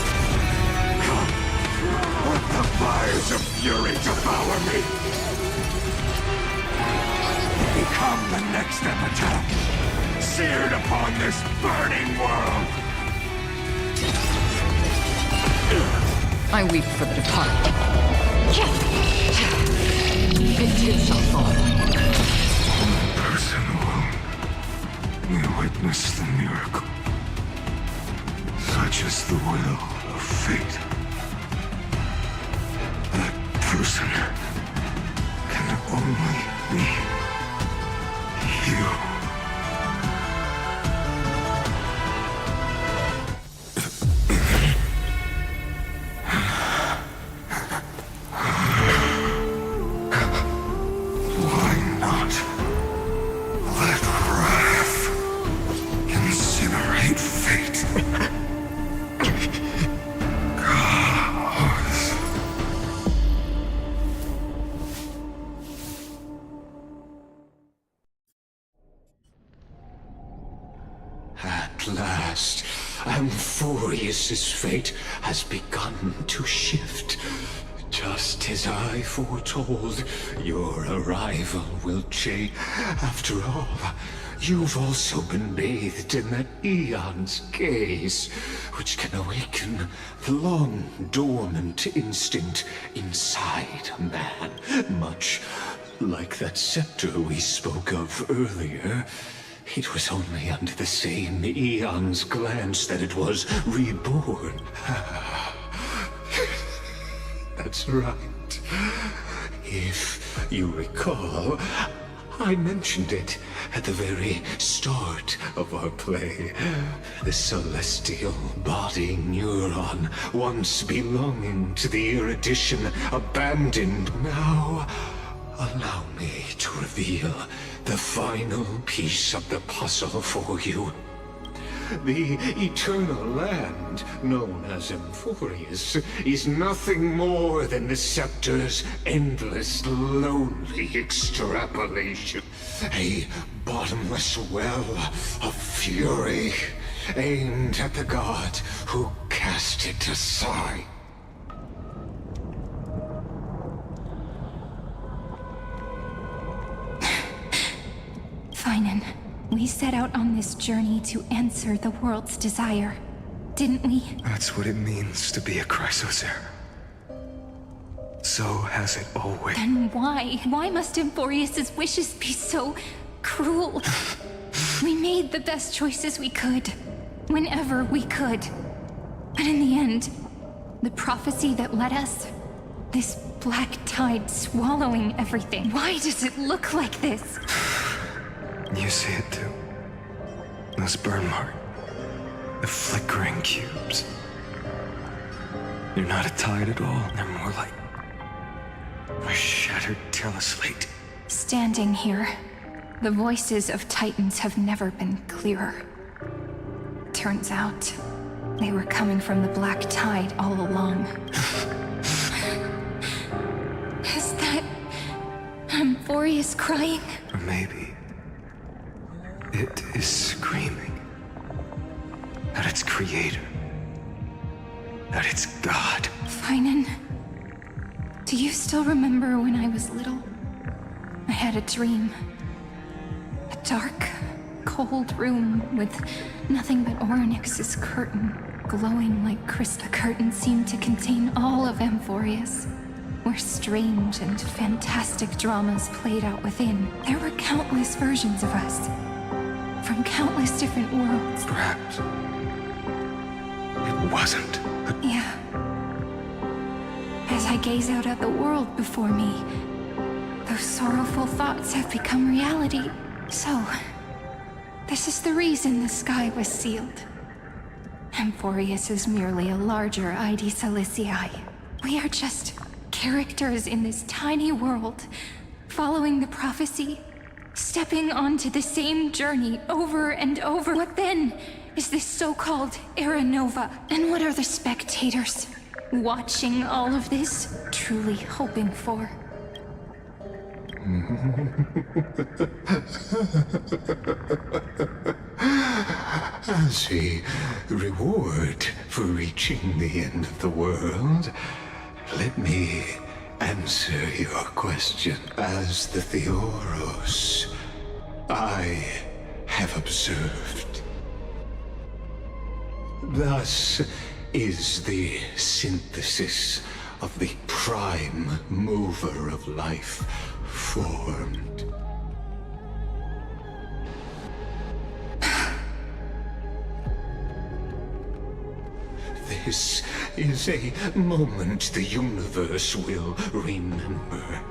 Let the fires of fury devour me! Become the next epitaph, seared upon this burning world! I weep for the departed. It shall fall. Person alone may witness the miracle. Such is the will of fate. That person can only be you. At last, Amphorius's fate has begun to shift. Just as I foretold, your arrival will change. After all, you've also been bathed in that Eon's gaze, which can awaken the long-dormant instinct inside a man, much like that scepter we spoke of earlier. It was only under the same Eon's glance that it was reborn. That's right. If you recall, I mentioned it at the very start of our play. The celestial body neuron, once belonging to the erudition, abandoned. Now, allow me to reveal the final piece of the puzzle for you. The eternal land, known as Amphorius, is nothing more than the scepter's endless, lonely extrapolation. A bottomless well of fury, aimed at the god who cast it aside. Finan, we set out on this journey to answer the world's desire, didn't we? That's what it means to be a Chrysosaur. So has it always. Then why? Why must Amphorius's wishes be so cruel? We made the best choices we could, whenever we could. But in the end, the prophecy that led us, this black tide swallowing everything. Why does it look like this? You see it too. Those burn marks. The flickering cubes. They're not a tide at all. They're more like a shattered teleslate. Standing here, the voices of Titans have never been clearer. Turns out, they were coming from the black tide all along. Is that Amphorius crying? Or maybe it is screaming at its creator, at its god. Finan, do you still remember when I was little? I had a dream. A dark, cold room with nothing but Orynyx's curtain, glowing like crystal. The curtain seemed to contain all of Amphorius, where strange and fantastic dramas played out within. There were countless versions of us, from countless different worlds. Perhaps it wasn't. Yeah. As I gaze out at the world before me, those sorrowful thoughts have become reality. So, this is the reason the sky was sealed. Amphorius is merely a larger ID Silicii. We are just characters in this tiny world, following the prophecy Stepping onto the same journey over and over. What then is this so-called Era Nova? And what are the spectators watching all of this truly hoping for? As a reward for reaching the end of the world, let me answer your question. As the Theoros, I have observed. Thus is the synthesis of the prime mover of life formed. This is a moment the universe will remember.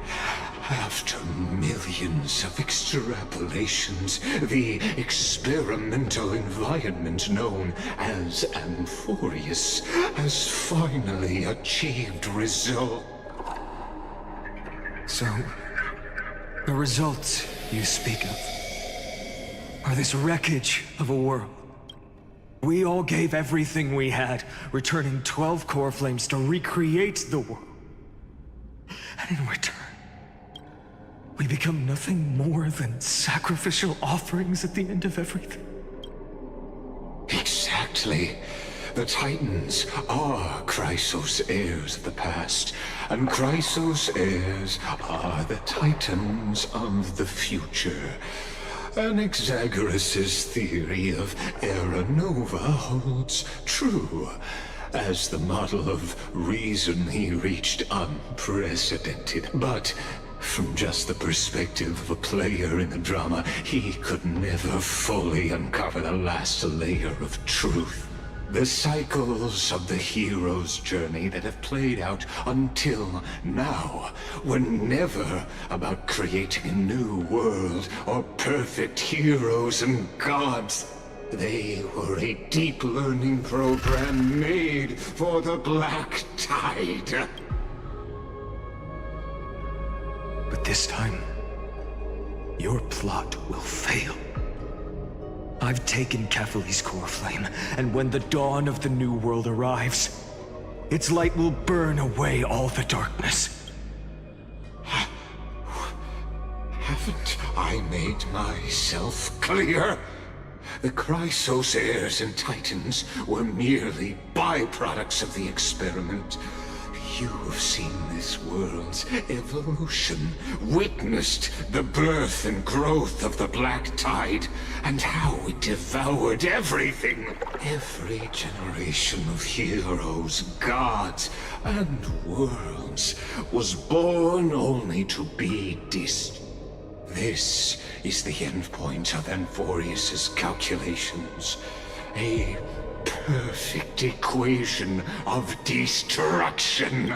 After millions of extrapolations, the experimental environment known as Amphorius has finally achieved result. So, the results you speak of are this wreckage of a world. We all gave everything we had, returning 12 core flames to recreate the world. And in return, we become nothing more than sacrificial offerings at the end of everything. Exactly. The Titans are Chrysos heirs of the past, and Chrysos heirs are the Titans of the future. Anaxagoras' theory of Era Nova holds true. As the model of reason he reached unprecedented, but from just the perspective of a player in the drama, he could never fully uncover the last layer of truth. The cycles of the hero's journey that have played out until now were never about creating a new world or perfect heroes and gods. They were a deep learning program made for the Black Tide. But this time, your plot will fail. I've taken Kefali's core flame, and when the dawn of the new world arrives, its light will burn away all the darkness. Haven't I made myself clear? The Chrysos heirs and Titans were merely byproducts of the experiment. You have seen this world's evolution, witnessed the birth and growth of the Black Tide, and how it devoured everything. Every generation of heroes, gods, and worlds was born only to be destroyed. This is the endpoint of Amphorius' calculations. A perfect equation of destruction.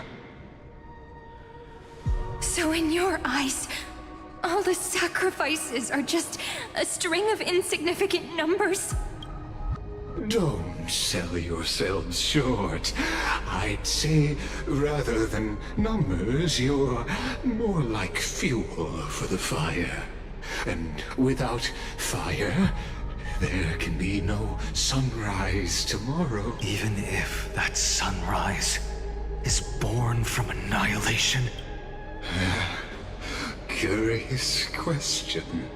So in your eyes, all the sacrifices are just a string of insignificant numbers? Don't sell yourselves short. I'd say, rather than numbers, you're more like fuel for the fire. And without fire, there can be no sunrise tomorrow. Even if that sunrise is born from annihilation? Curious question.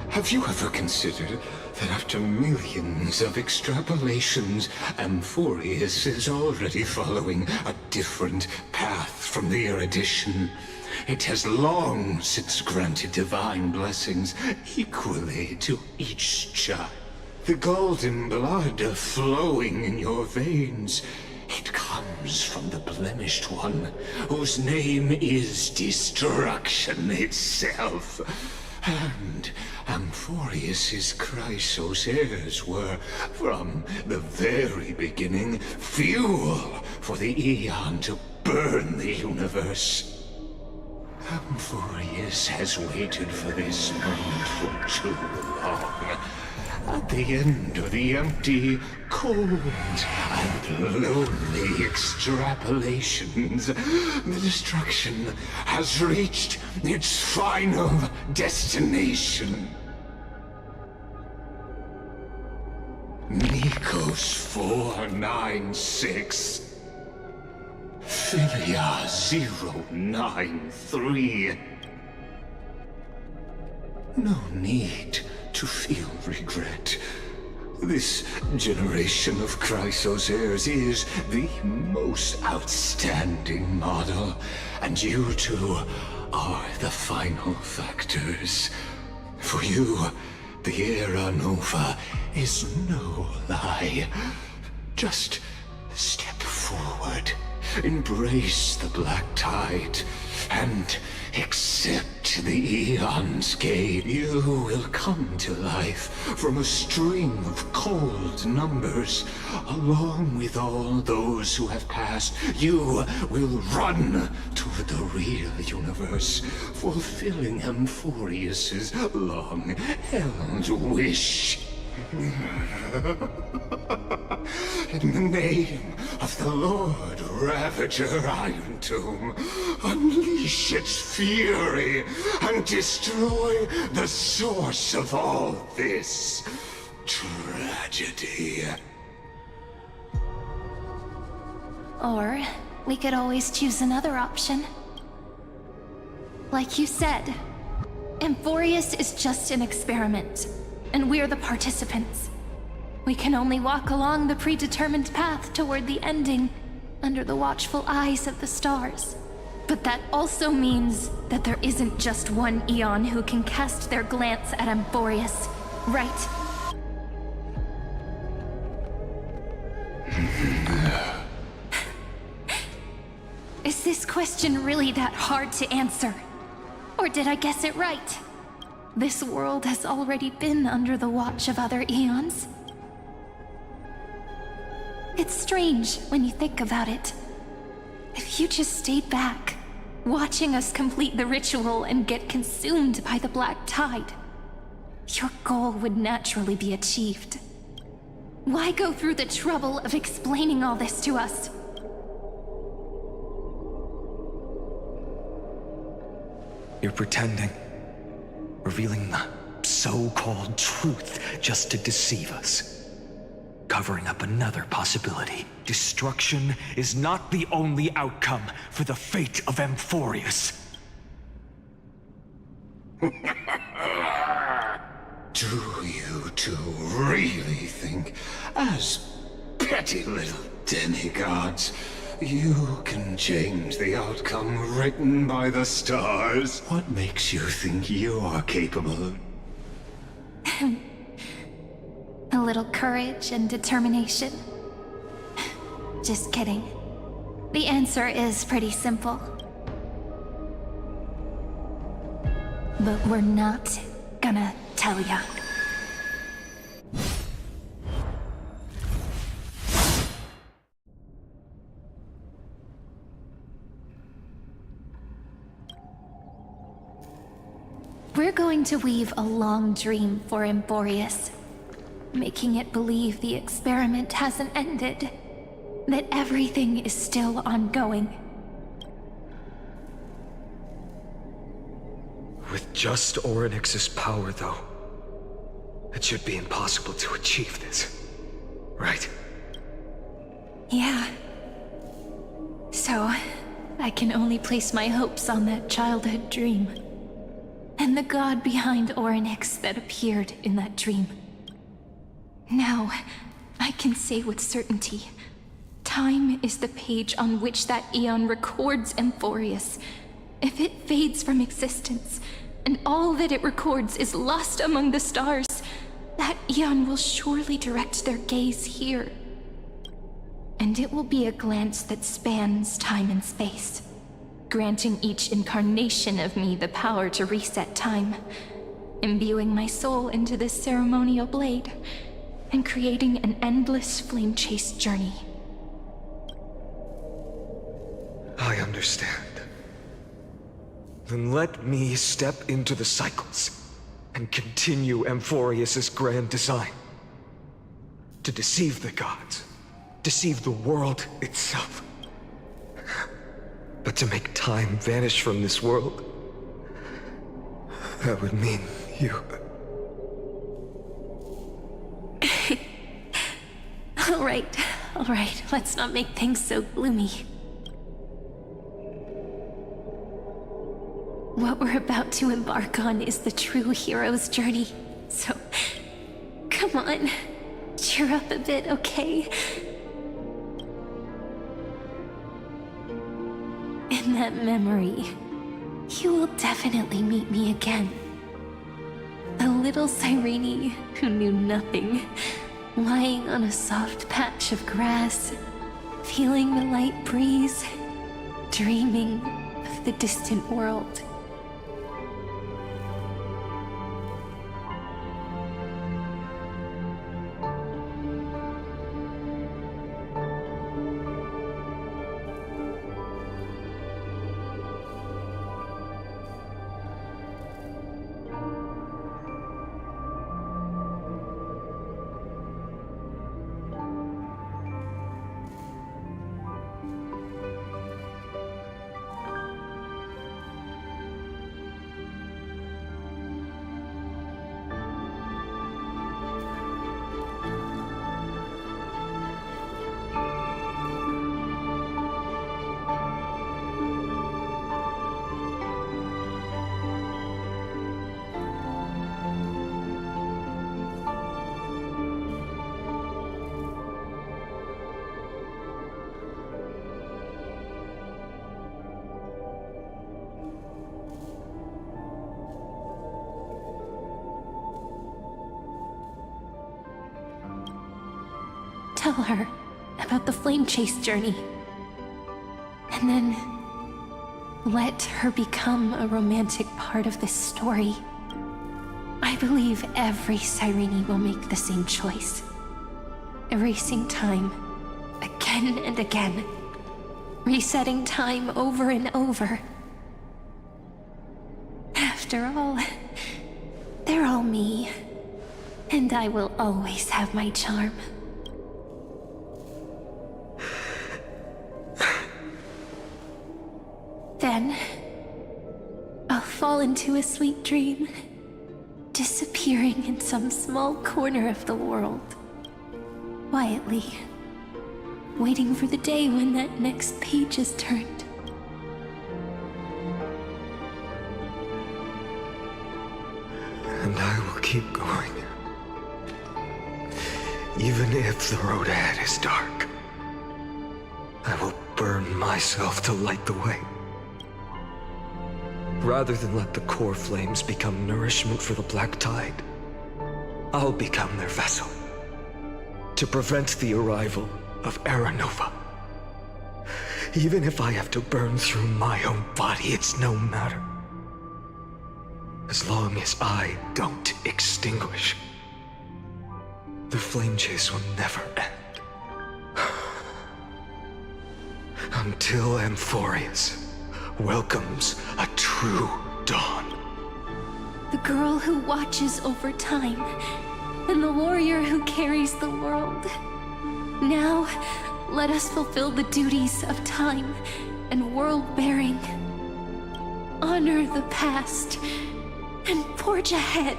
Have you ever considered that after millions of extrapolations, Amphorius is already following a different path from the erudition? It has long since granted divine blessings equally to each child. The golden blood flowing in your veins, it comes from the blemished one, whose name is destruction itself. And Amphorius' Chrysos heirs were, from the very beginning, fuel for the Aeon to burn the universe. Amphorius has waited for this moment for too long. At the end of the empty, cold, and lonely extrapolations, the destruction has reached its final destination. Nikos 496. Philia 093. No need to feel regret. This generation of Chrysos heirs is the most outstanding model, and you two are the final factors. For you, the Era Nova is no lie. Just step forward, embrace the black tide, and accept the Eon's gate. You will come to life from a string of cold numbers. Along with all those who have passed, you will run toward the real universe, fulfilling Amphorius's long-held wish. In the name of the Lord Ravager Iron Tomb, unleash its fury and destroy the source of all this tragedy. Or we could always choose another option. Like you said, Amphorius is just an experiment, and we're the participants. We can only walk along the predetermined path toward the ending, under the watchful eyes of the stars. But that also means that there isn't just one Eon who can cast their glance at Amphorius, right? Is this question really that hard to answer? Or did I guess it right? This world has already been under the watch of other Eons. It's strange when you think about it. If you just stayed back, watching us complete the ritual and get consumed by the black tide, your goal would naturally be achieved. Why go through the trouble of explaining all this to us? You're pretending. Revealing the so-called truth just to deceive us. Covering up another possibility. Destruction is not the only outcome for the fate of Amphorius. Do you two really think, as petty little demigods, you can change the outcome written by the stars? What makes you think you're capable? A little courage and determination. Just kidding. The answer is pretty simple. But we're not gonna tell ya. We're going to weave a long dream for Amphorius, making it believe the experiment hasn't ended, that everything is still ongoing. With just Orynyx's power, though, it should be impossible to achieve this, right? Yeah. So, I can only place my hopes on that childhood dream, and the god behind Orynyx that appeared in that dream. Now, I can say with certainty, time is the page on which that Eon records Amphorius. If it fades from existence, and all that it records is lost among the stars, that Eon will surely direct their gaze here. And it will be a glance that spans time and space, granting each incarnation of me the power to reset time, imbuing my soul into this ceremonial blade, and creating an endless flame-chased journey. I understand. Then let me step into the cycles and continue Amphorius's grand design. To deceive the gods, deceive the world itself. But to make time vanish from this world, that would mean you. All right, let's not make things so gloomy. What we're about to embark on is the true hero's journey. So, come on, cheer up a bit, okay? In that memory, you will definitely meet me again. A little Cyrene who knew nothing, lying on a soft patch of grass, feeling the light breeze, dreaming of the distant world. Tell her about the flame chase journey. And then let her become a romantic part of this story. I believe every Cyrene will make the same choice. Erasing time again and again. Resetting time over and over. After all, they're all me. And I will always have my charm. Then, I'll fall into a sweet dream, disappearing in some small corner of the world. Quietly, waiting for the day when that next page is turned. And I will keep going. Even if the road ahead is dark, I will burn myself to light the way. Rather than let the core flames become nourishment for the black tide, I'll become their vessel. To prevent the arrival of Era Nova. Even if I have to burn through my own body, it's no matter. As long as I don't extinguish, the flame chase will never end. Until Amphorius welcomes a true dawn. The girl who watches over time, and the warrior who carries the world. Now, let us fulfill the duties of time and world-bearing. Honor the past, and forge ahead.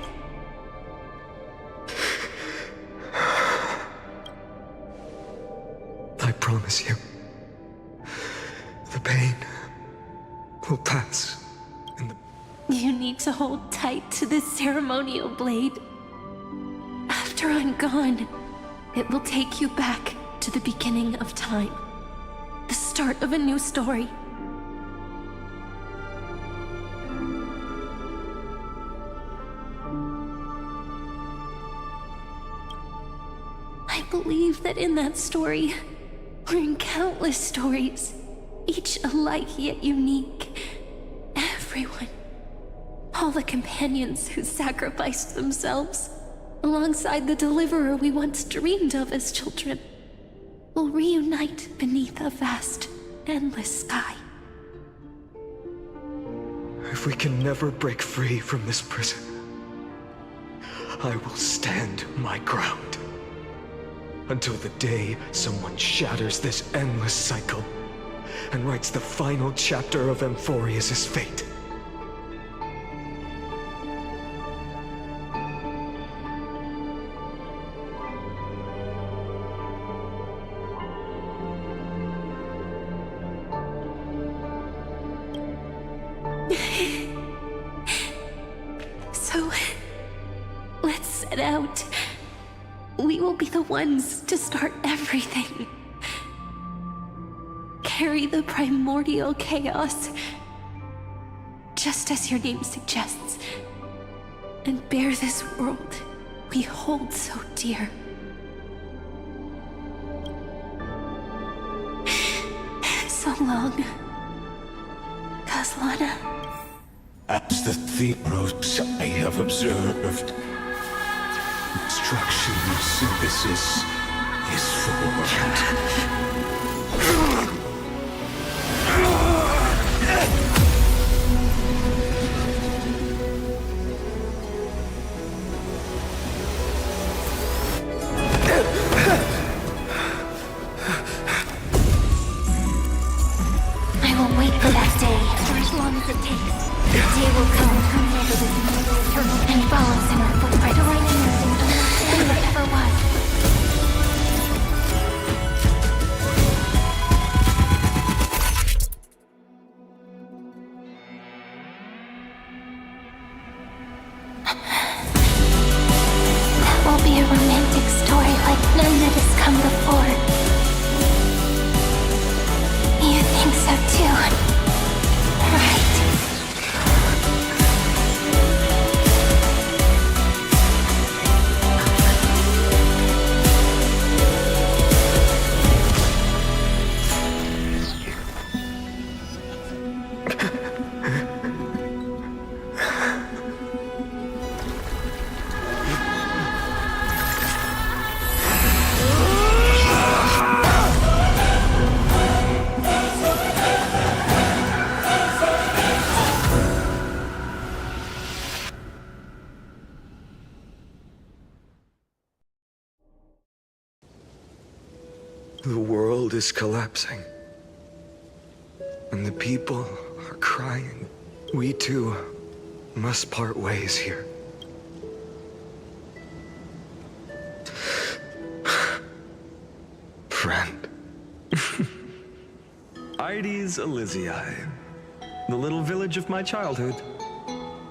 I promise you, the pain will pass in the... You need to hold tight to this ceremonial blade. After I'm gone, it will take you back to the beginning of time. The start of a new story. I believe that in that story, or in countless stories, each alike yet unique, everyone, all the companions who sacrificed themselves, alongside the deliverer we once dreamed of as children, will reunite beneath a vast, endless sky. If we can never break free from this prison, I will stand my ground Until the day someone shatters this endless cycle and writes the final chapter of Amphorius' fate. So, let's set out. We will be the ones to start everything. Carry the primordial chaos, just as your name suggests, and bear this world we hold so dear. So long, Kaslana. As the Theros I have observed, instruction synthesis is formed. I will wait for that day, for as long as it takes. The day will come, turns over this mortal turtle, and follows in our footprint, directing us into understanding what ever was. That will be a romantic story like none that has come before. You think so too, right? The world is collapsing. And the people are crying. We too must part ways here. Friend. Ides Elysiae, the little village of my childhood.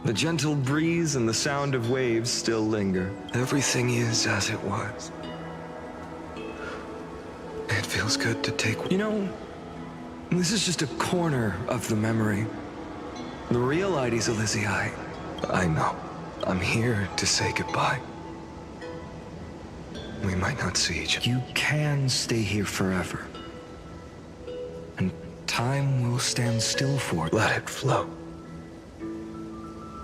The gentle breeze and the sound of waves still linger. Everything is as it was. It feels good to take... You know, this is just a corner of the memory. The real Ides Elysiae. I know. I'm here to say goodbye. We might not see each other. You can stay here forever. And time will stand still for it. Let it flow.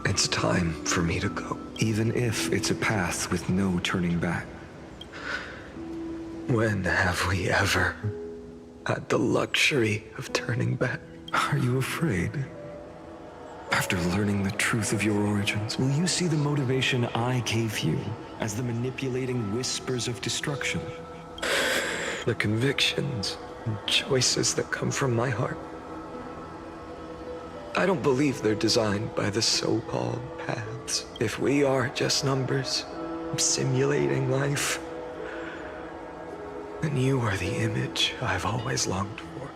It's time for me to go. Even if it's a path with no turning back. When have we ever had the luxury of turning back? Are you afraid? After learning the truth of your origins, will you see the motivation I gave you as the manipulating whispers of destruction? The convictions and choices that come from my heart. I don't believe they're designed by the so-called paths. If we are just numbers, simulating life, then you are the image I've always longed for.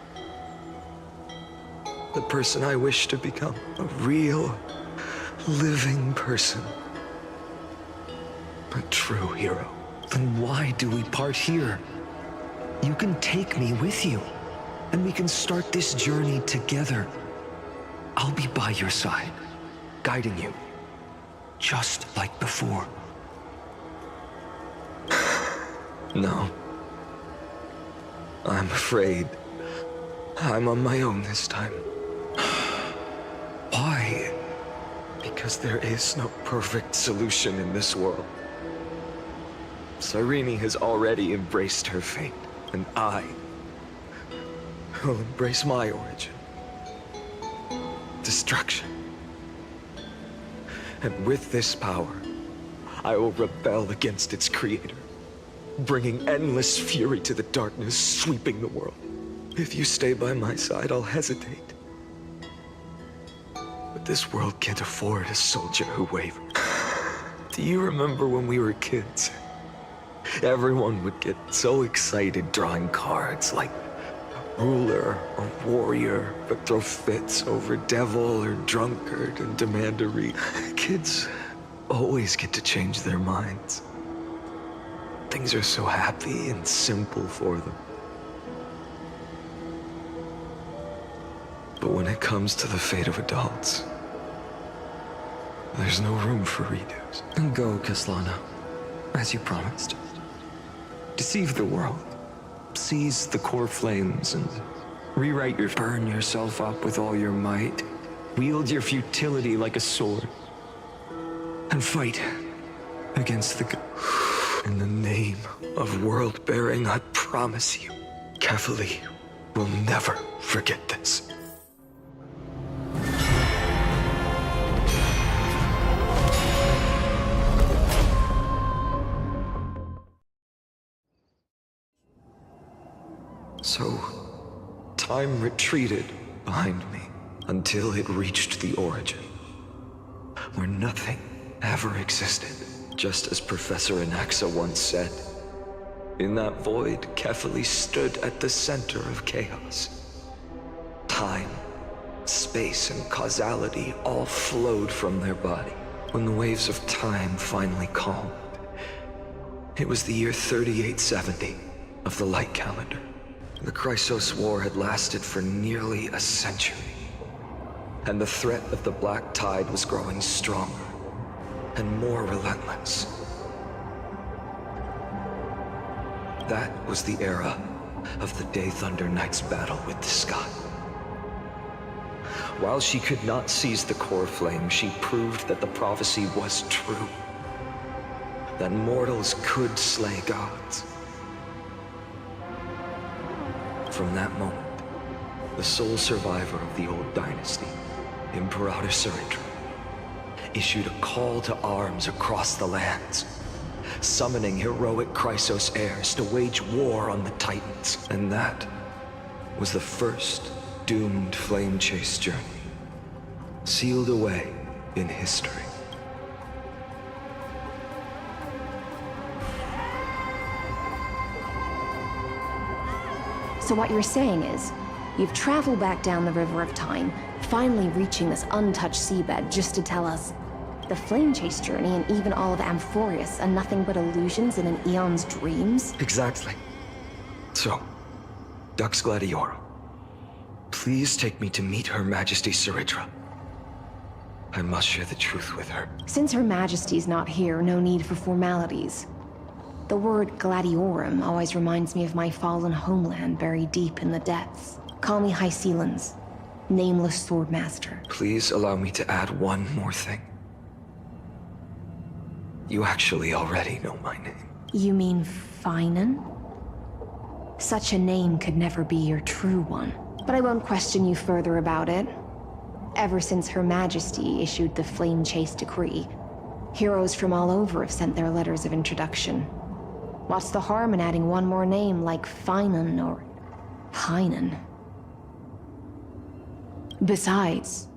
The person I wish to become. A real, living person. A true hero. Then why do we part here? You can take me with you, and we can start this journey together. I'll be by your side, guiding you, just like before. No. I'm afraid I'm on my own this time. Why? Because there is no perfect solution in this world. Cyrene has already embraced her fate, and I will embrace my origin. Destruction. And with this power, I will rebel against its creator. bringing endless fury to the darkness, sweeping the world. If you stay by my side, I'll hesitate. But this world can't afford a soldier who wavers. Do you remember when we were kids? Everyone would get so excited drawing cards like ruler or warrior, but throw fits over devil or drunkard and demand a read. Kids always get to change their minds. Things are so happy and simple for them. But when it comes to the fate of adults, there's no room for redos. And go, Kaslana, as you promised. Deceive the world. Seize the core flames and rewrite your... Burn yourself up with all your might. Wield your futility like a sword. And fight against the... In the name of world-bearing, I promise you, Kefali will never forget this. So, time retreated behind me until it reached the origin, where nothing ever existed, just as Professor Anaxa once said. In that void, Kefali stood at the center of chaos. Time, space, and causality all flowed from their body. When the waves of time finally calmed, it was the year 3870 of the light calendar. The Chrysos War had lasted for nearly a century, and the threat of the Black Tide was growing stronger and more relentless. That was the era of the Day Thunder Knight's battle with the sky. While she could not seize the core flame, she proved that the prophecy was true, that mortals could slay gods. From that moment, the sole survivor of the old dynasty, Imperator Surindra, issued a call to arms across the lands, summoning heroic Chrysos heirs to wage war on the Titans. And that was the first doomed flame chase journey, sealed away in history. So what you're saying is, you've traveled back down the River of Time, finally reaching this untouched seabed just to tell us the flame chase journey and even all of Amphorius are nothing but illusions in an eon's dreams? Exactly. So, Dux Gladiora, please take me to meet Her Majesty Surindra. I must share the truth with her. Since Her Majesty's not here, no need for formalities. The word Gladiorum always reminds me of my fallen homeland buried deep in the depths. Call me High Sealans, Nameless Swordmaster. Please allow me to add one more thing. You actually already know my name. You mean Finan? Such a name could never be your true one. But I won't question you further about it. Ever since Her Majesty issued the Flame Chase Decree, heroes from all over have sent their letters of introduction. What's the harm in adding one more name like Finan or Hynan? Besides,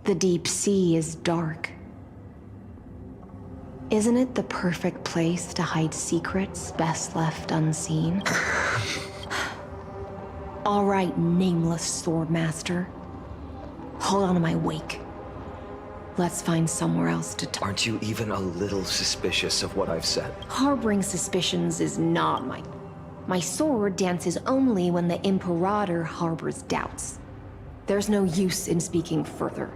the deep sea is dark. Isn't it the perfect place to hide secrets best left unseen? All right, Nameless Swordmaster. Hold on to my wake. Let's find somewhere else to talk. Aren't you even a little suspicious of what I've said? Harboring suspicions is not my sword dances only when the Imperator harbors doubts. There's no use in speaking further.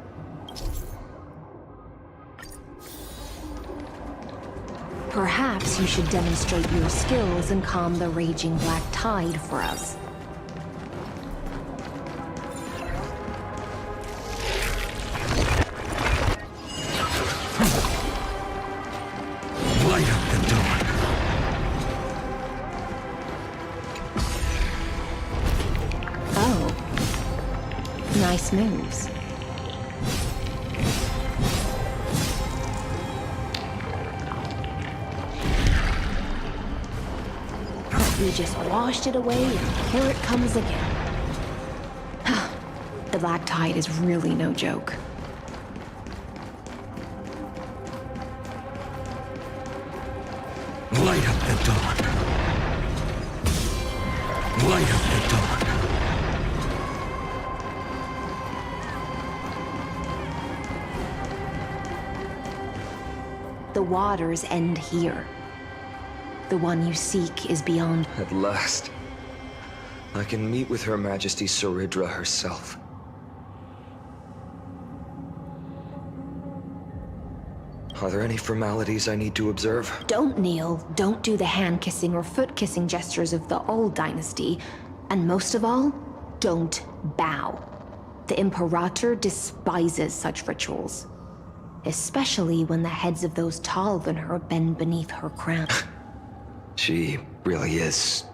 Perhaps you should demonstrate your skills and calm the raging black tide for us. Light up the dawn. Oh. Nice moves. We just washed it away, and here it comes again. The black tide is really no joke. Light up the dawn. Light up the dawn. The waters end here. The one you seek is beyond. At last, I can meet with Her Majesty Saridra herself. Are there any formalities I need to observe? Don't kneel, don't do the hand-kissing or foot-kissing gestures of the old dynasty, and most of all, don't bow. The Imperator despises such rituals, especially when the heads of those taller than her bend beneath her crown. She really is.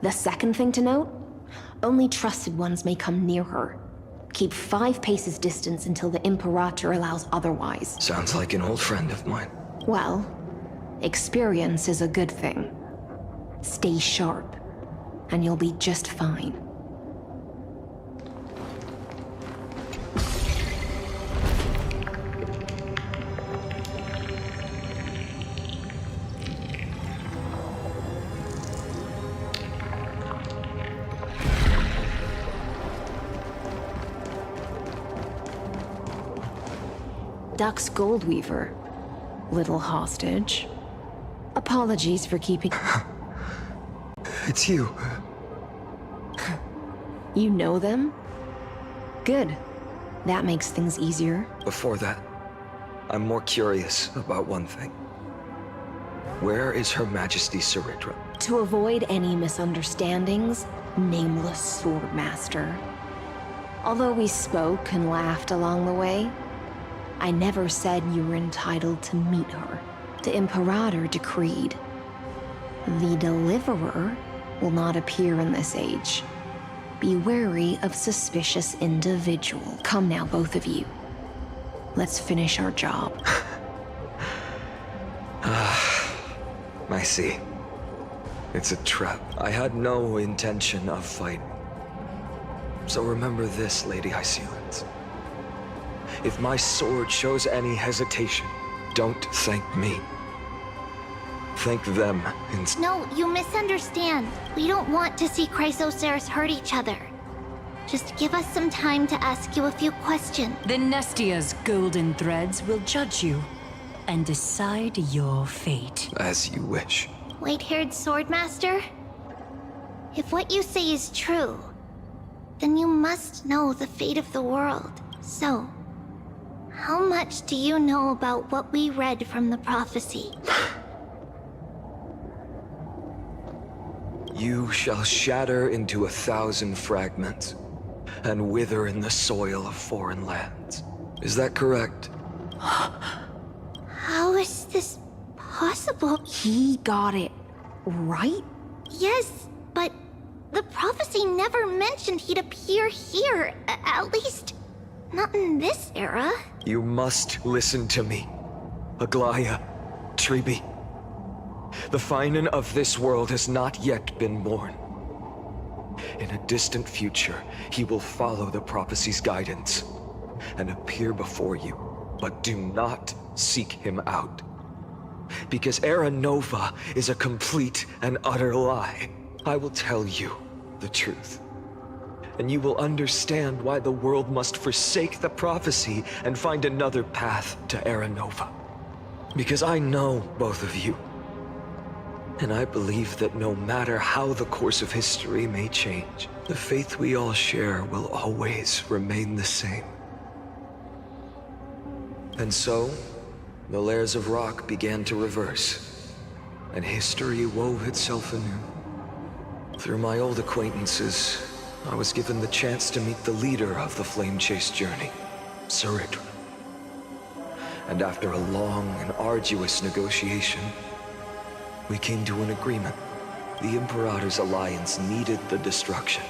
The second thing to note, only trusted ones may come near her. Keep 5 paces distance until the Imperator allows otherwise. Sounds like an old friend of mine. Well, experience is a good thing. Stay sharp, and you'll be just fine. Duck's Goldweaver. Little hostage. Apologies for keeping... It's you. You know them? Good. That makes things easier. Before that, I'm more curious about one thing. Where is Her Majesty Saridra? To avoid any misunderstandings, nameless Swordmaster. Although we spoke and laughed along the way, I never said you were entitled to meet her. The Imperator decreed. The Deliverer will not appear in this age. Be wary of suspicious individuals. Come now, both of you. Let's finish our job. I see. It's a trap. I had no intention of fighting. So remember this, Lady Hysealence. If my sword shows any hesitation, don't thank me. Thank them instead. No, you misunderstand. We don't want to see Chrysoceres hurt each other. Just give us some time to ask you a few questions. The Nestia's golden threads will judge you and decide your fate. As you wish. White-haired Swordmaster? If what you say is true, then you must know the fate of the world. So, how much do you know about what we read from the prophecy? You shall shatter into 1,000 fragments and wither in the soil of foreign lands. Is that correct? How is this possible? He got it right? Yes, but the prophecy never mentioned he'd appear here. At least, not in this era. You must listen to me. Aglaya, Tribi. The Finan of this world has not yet been born. In a distant future, he will follow the prophecy's guidance and appear before you, but do not seek him out. Because Era Nova is a complete and utter lie. I will tell you the truth, and you will understand why the world must forsake the prophecy and find another path to Era Nova. Because I know both of you. And I believe that no matter how the course of history may change, the faith we all share will always remain the same. And so, the layers of rock began to reverse, and history wove itself anew. Through my old acquaintances, I was given the chance to meet the leader of the Flame Chase journey, Saridra. And after a long and arduous negotiation, we came to an agreement. The Imperator's alliance needed the destruction,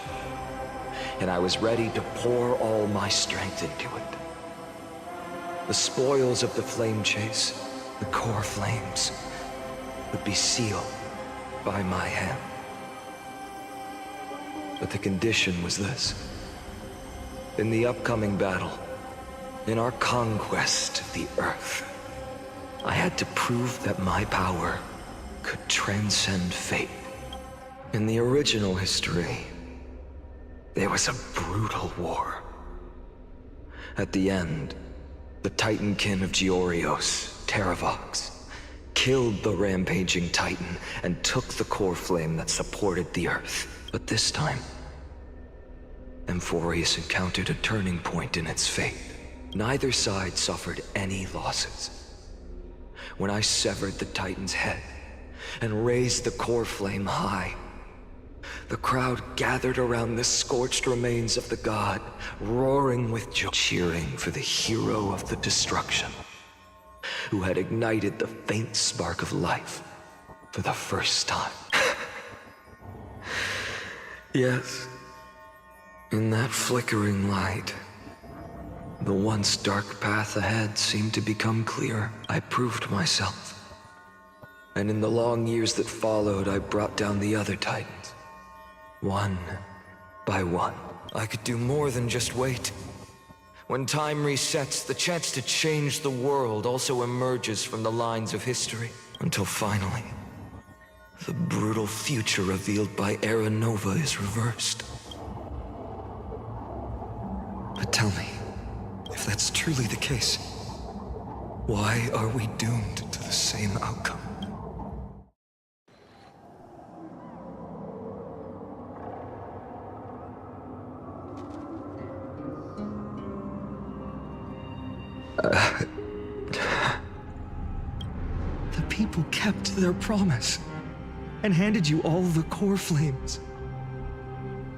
and I was ready to pour all my strength into it. The spoils of the Flame Chase, the core flames, would be sealed by my hand. But the condition was this. In the upcoming battle, in our conquest of the Earth, I had to prove that my power could transcend fate. In the original history, there was a brutal war. At the end, the Titankin of Georios, Terravox, killed the rampaging Titan and took the core flame that supported the Earth. But this time, Amphorius encountered a turning point in its fate. Neither side suffered any losses. When I severed the Titan's head and raised the core flame high, the crowd gathered around the scorched remains of the god, roaring with joy, cheering for the hero of the destruction, who had ignited the faint spark of life for the first time. Yes, in that flickering light, the once dark path ahead seemed to become clear. I proved myself. And in the long years that followed, I brought down the other Titans. One by one. I could do more than just wait. When time resets, the chance to change the world also emerges from the lines of history. Until finally, the brutal future revealed by Era Nova is reversed. But tell me, if that's truly the case, why are we doomed to the same outcome? The people kept their promise and handed you all the core flames.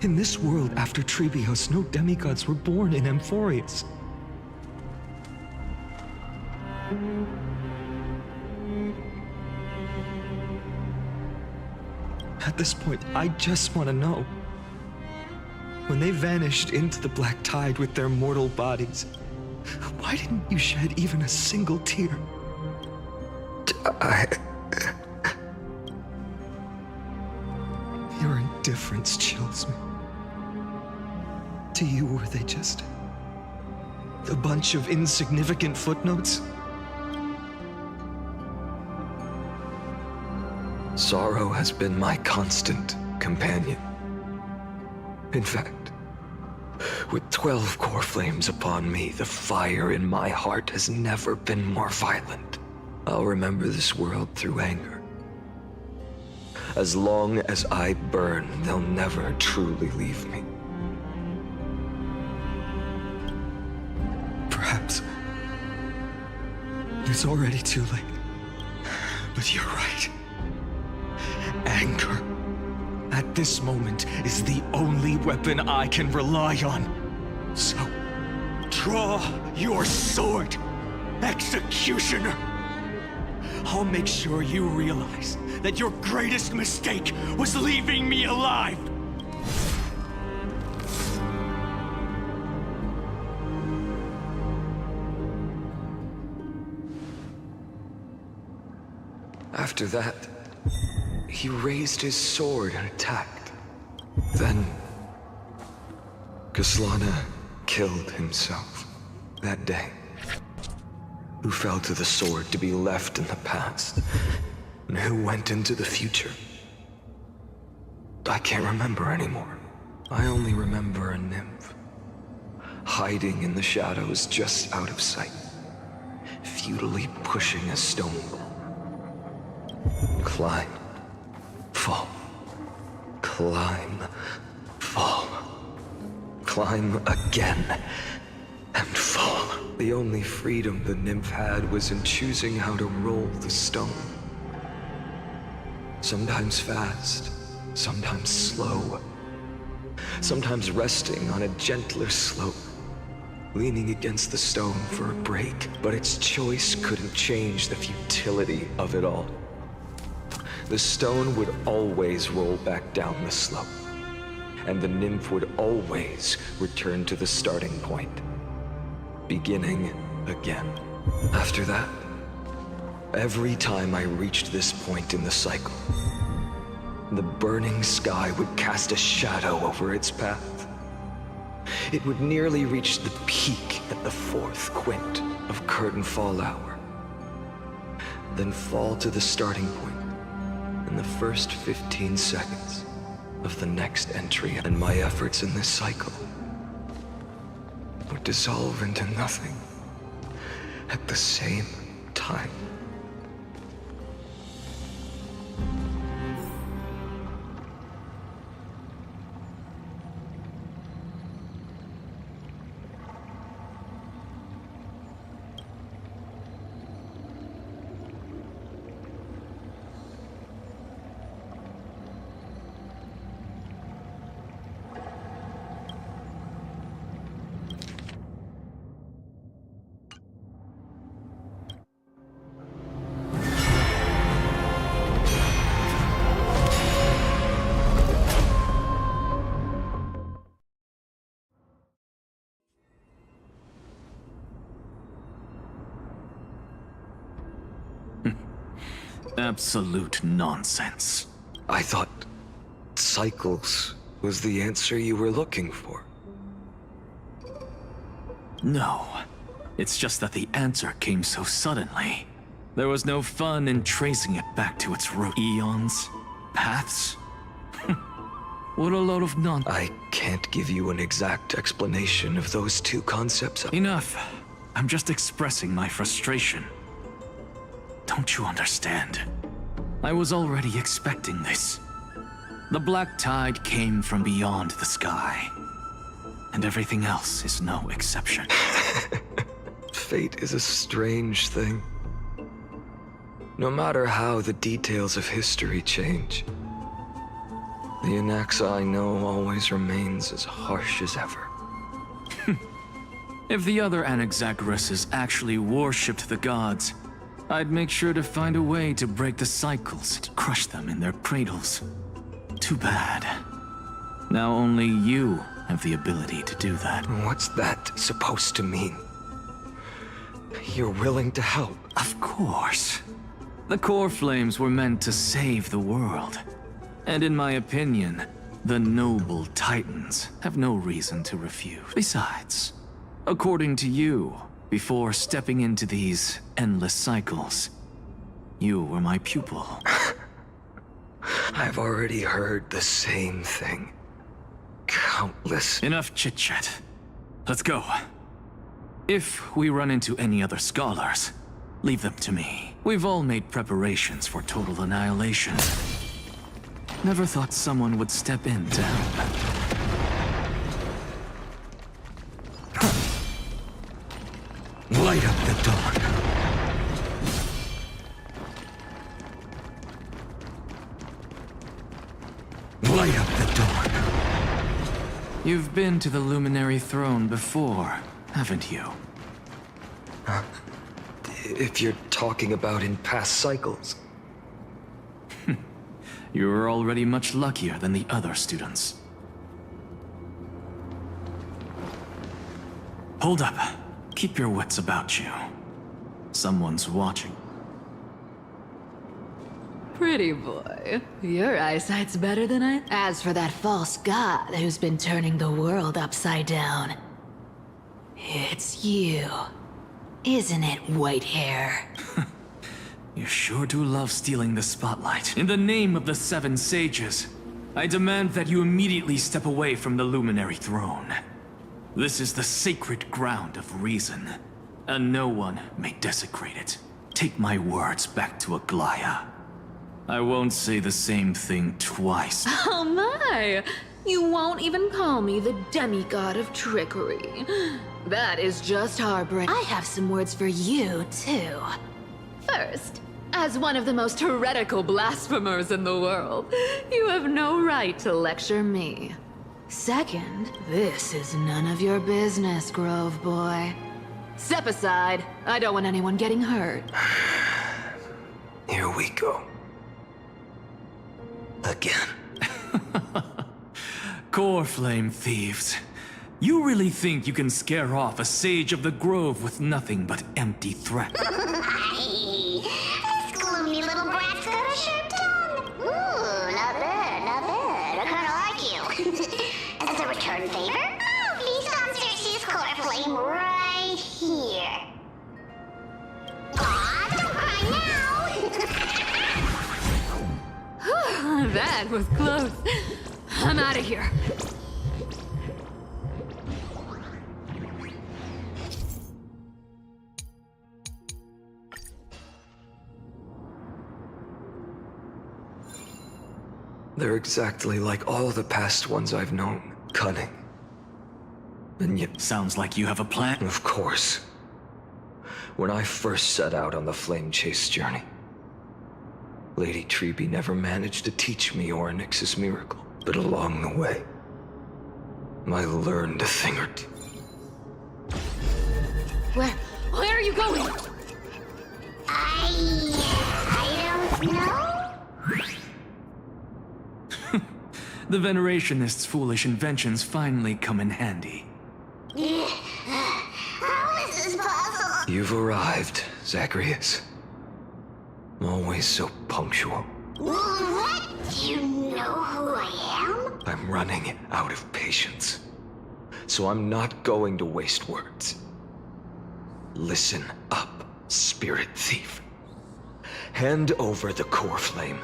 In this world after Trebios, no demigods were born in Amphorius. At this point, I just want to know. When they vanished into the black tide with their mortal bodies, why didn't you shed even a single tear? Your indifference chills me. To you, were they just a bunch of insignificant footnotes? Sorrow has been my constant companion. In fact, with 12 core flames upon me, the fire in my heart has never been more violent. I'll remember this world through anger. As long as I burn, they'll never truly leave me. Perhaps it's already too late. But you're right. Anger, at this moment, is the only weapon I can rely on. So, draw your sword, Executioner! I'll make sure you realize that your greatest mistake was leaving me alive! After that, he raised his sword and attacked. Then, Kaslana killed himself that day. Who fell to the sword to be left in the past, and who went into the future. I can't remember anymore. I only remember a nymph, hiding in the shadows just out of sight, futilely pushing a stone ball. Climb, fall, climb, fall, climb again, and fall. The only freedom the nymph had was in choosing how to roll the stone. Sometimes fast, sometimes slow, sometimes resting on a gentler slope, leaning against the stone for a break. But its choice couldn't change the futility of it all. The stone would always roll back down the slope, and the nymph would always return to the starting point, beginning again. After that, every time I reached this point in the cycle, the burning sky would cast a shadow over its path. It would nearly reach the peak at the 4th quint of curtain fall hour, then fall to the starting point in the first 15 seconds of the next entry, and my efforts in this cycle would dissolve into nothing at the same time. Absolute nonsense. I thought cycles was the answer you were looking for. No. It's just that the answer came so suddenly. There was no fun in tracing it back to its root. Eons? Paths? What a load of nonsense. I can't give you an exact explanation of those two concepts. Enough. I'm just expressing my frustration. Don't you understand? I was already expecting this. The black tide came from beyond the sky. And everything else is no exception. Fate is a strange thing. No matter how the details of history change, the Anaxa I know always remains as harsh as ever. If the other Anaxagoras actually worshipped the gods, I'd make sure to find a way to break the cycles, to crush them in their cradles. Too bad. Now only you have the ability to do that. What's that supposed to mean? You're willing to help? Of course. The core flames were meant to save the world. And in my opinion, the noble titans have no reason to refuse. Besides, according to you, before stepping into these endless cycles, you were my pupil. I've already heard the same thing. Countless. Enough chit-chat. Let's go. If we run into any other scholars, leave them to me. We've all made preparations for total annihilation. Never thought someone would step in to help. Light up the dark. Light up the dark. You've been to the Luminary Throne before, haven't you? If you're talking about in past cycles. You were already much luckier than the other students. Hold up. Keep your wits about you. Someone's watching. Pretty boy. Your eyesight's better than I... As for that false god who's been turning the world upside down, it's you. Isn't it, white hair? You sure do love stealing the spotlight. In the name of the 7 sages, I demand that you immediately step away from the Luminary Throne. This is the sacred ground of reason, and no one may desecrate it. Take my words back to Aglaya. I won't say the same thing twice. Oh my! You won't even call me the demigod of trickery. That is just heartbreak. I have some words for you, too. First, as one of the most heretical blasphemers in the world, you have no right to lecture me. Second, this is none of your business, Grove Boy. Step aside. I don't want anyone getting hurt. Here we go. Again. Core flame thieves. You really think you can scare off a sage of the grove with nothing but empty threat? This gloomy little brat's got a sharp tongue. Ooh, not bad. That was close. I'm out of here. They're exactly like all the past ones I've known. Cunning. And yet... Sounds like you have a plan. Of course. When I first set out on the flame chase journey, Lady Treby never managed to teach me Orynyx's miracle. But along the way, I learned a thing or two. Where are you going? I don't know. The Venerationists' foolish inventions finally come in handy. How is this possible? You've arrived, Zagreus. Always so punctual. What? Do you know who I am? I'm running out of patience. So I'm not going to waste words. Listen up, Spirit Thief. Hand over the core flame,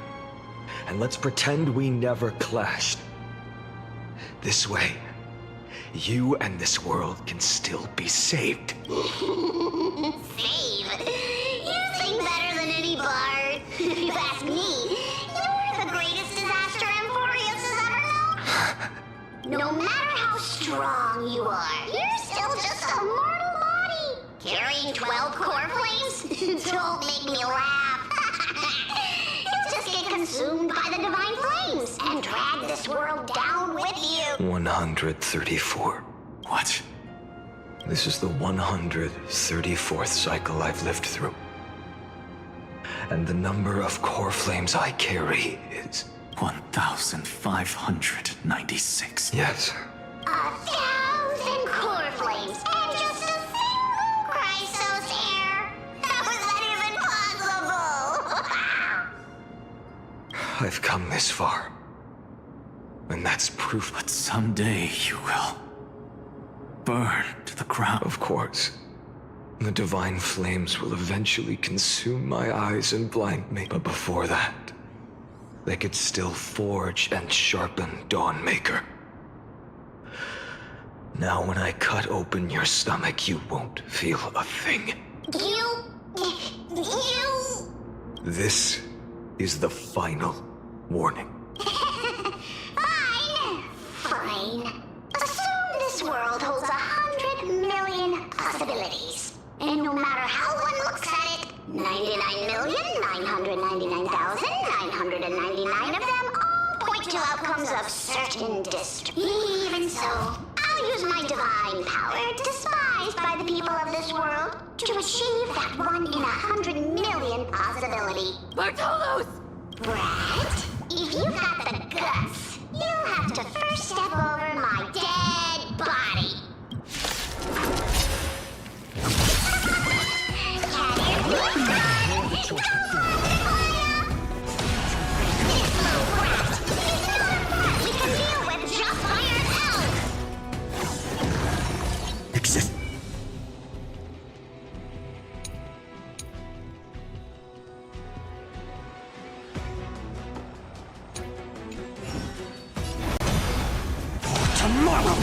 and let's pretend we never clashed. This way, you and this world can still be saved. Save? You sing better than any bard. If you ask me, you're the greatest disaster Amphorius has ever known. No matter how strong you are, you're still just a mortal body. Carrying 12 core flames? Don't make me laugh. You'll just get consumed by the divine flames and drag this world down with you. 134. What? This is the 134th cycle I've lived through. And the number of core flames I carry is... 1,596. Yes. 1,000 core flames and just a single Chrysos hair. How is that even possible? I've come this far. And that's proof. But someday you will burn to the ground. Of course. The divine flames will eventually consume my eyes and blind me. But before that, they could still forge and sharpen Dawnmaker. Now when I cut open your stomach, you won't feel a thing. You... This is the final warning. Fine. Assume this world holds 100 million possibilities. And no matter how one looks at it, 99,999,999 of them all point to outcomes of certain distrust. Even so, I'll use my divine power, despised by the people of this world, to achieve that 1 in 100 million possibility. Bartolos! Brett, if you got the guts, you'll have to first step over my dead body. We can deal with just by ourselves. Exist. Tomorrow!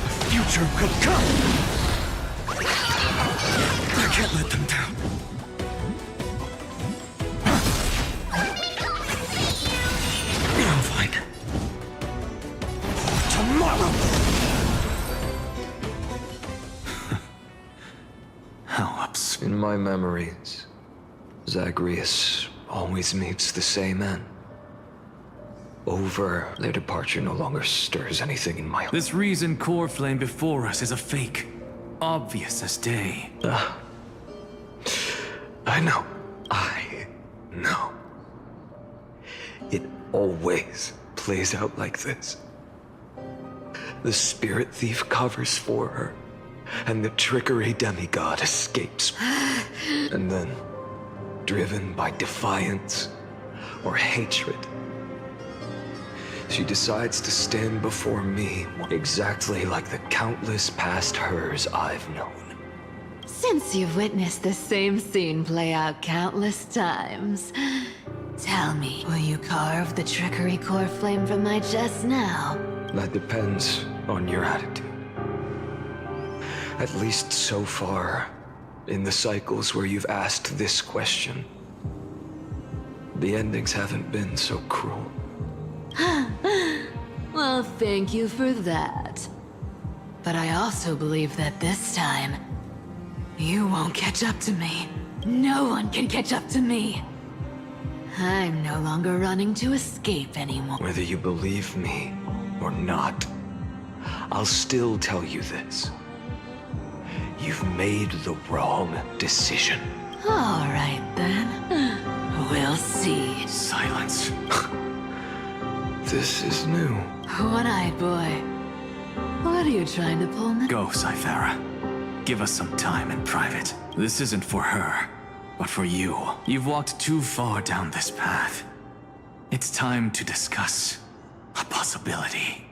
The future will come! I can't let them down. I'm fine. Tomorrow! How absurd. In my memories, Zagreus always meets the same end. Over, their departure no longer stirs anything in my heart. This Ryzen core flame before us is a fake. Obvious as day. I know. It always plays out like this. The Spirit Thief covers for her, and the trickery demigod escapes. And then, driven by defiance or hatred, she decides to stand before me exactly like the countless past hers I've known. So Since you've witnessed the same scene play out countless times, tell me, will you carve the trickery core flame from my chest now? That depends on your attitude. At least so far, in the cycles where you've asked this question, the endings haven't been so cruel. Well, thank you for that. But I also believe that this time, you won't catch up to me. No one can catch up to me. I'm no longer running to escape anymore. Whether you believe me or not, I'll still tell you this. You've made the wrong decision. All right, then. We'll see. Silence. This is new. One-eyed boy. What are you trying to pull me? Go, Cythera. Give us some time in private. This isn't for her, but for you. You've walked too far down this path. It's time to discuss a possibility.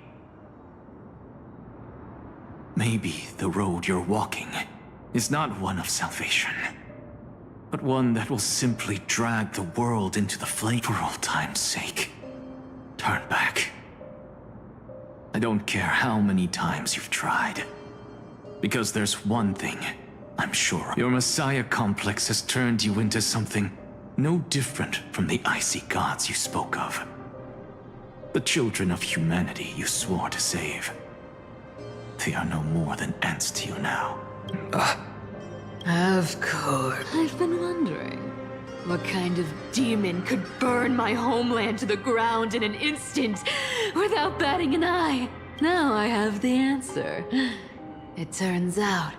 Maybe the road you're walking is not one of salvation, but one that will simply drag the world into the flame for all time's sake. Turn back. I don't care how many times you've tried, because there's one thing I'm sure. Your Messiah complex has turned you into something no different from the icy gods you spoke of. The children of humanity you swore to save. They are no more than ants to you now. Of course. I've been wondering, what kind of demon could burn my homeland to the ground in an instant without batting an eye? Now I have the answer. It turns out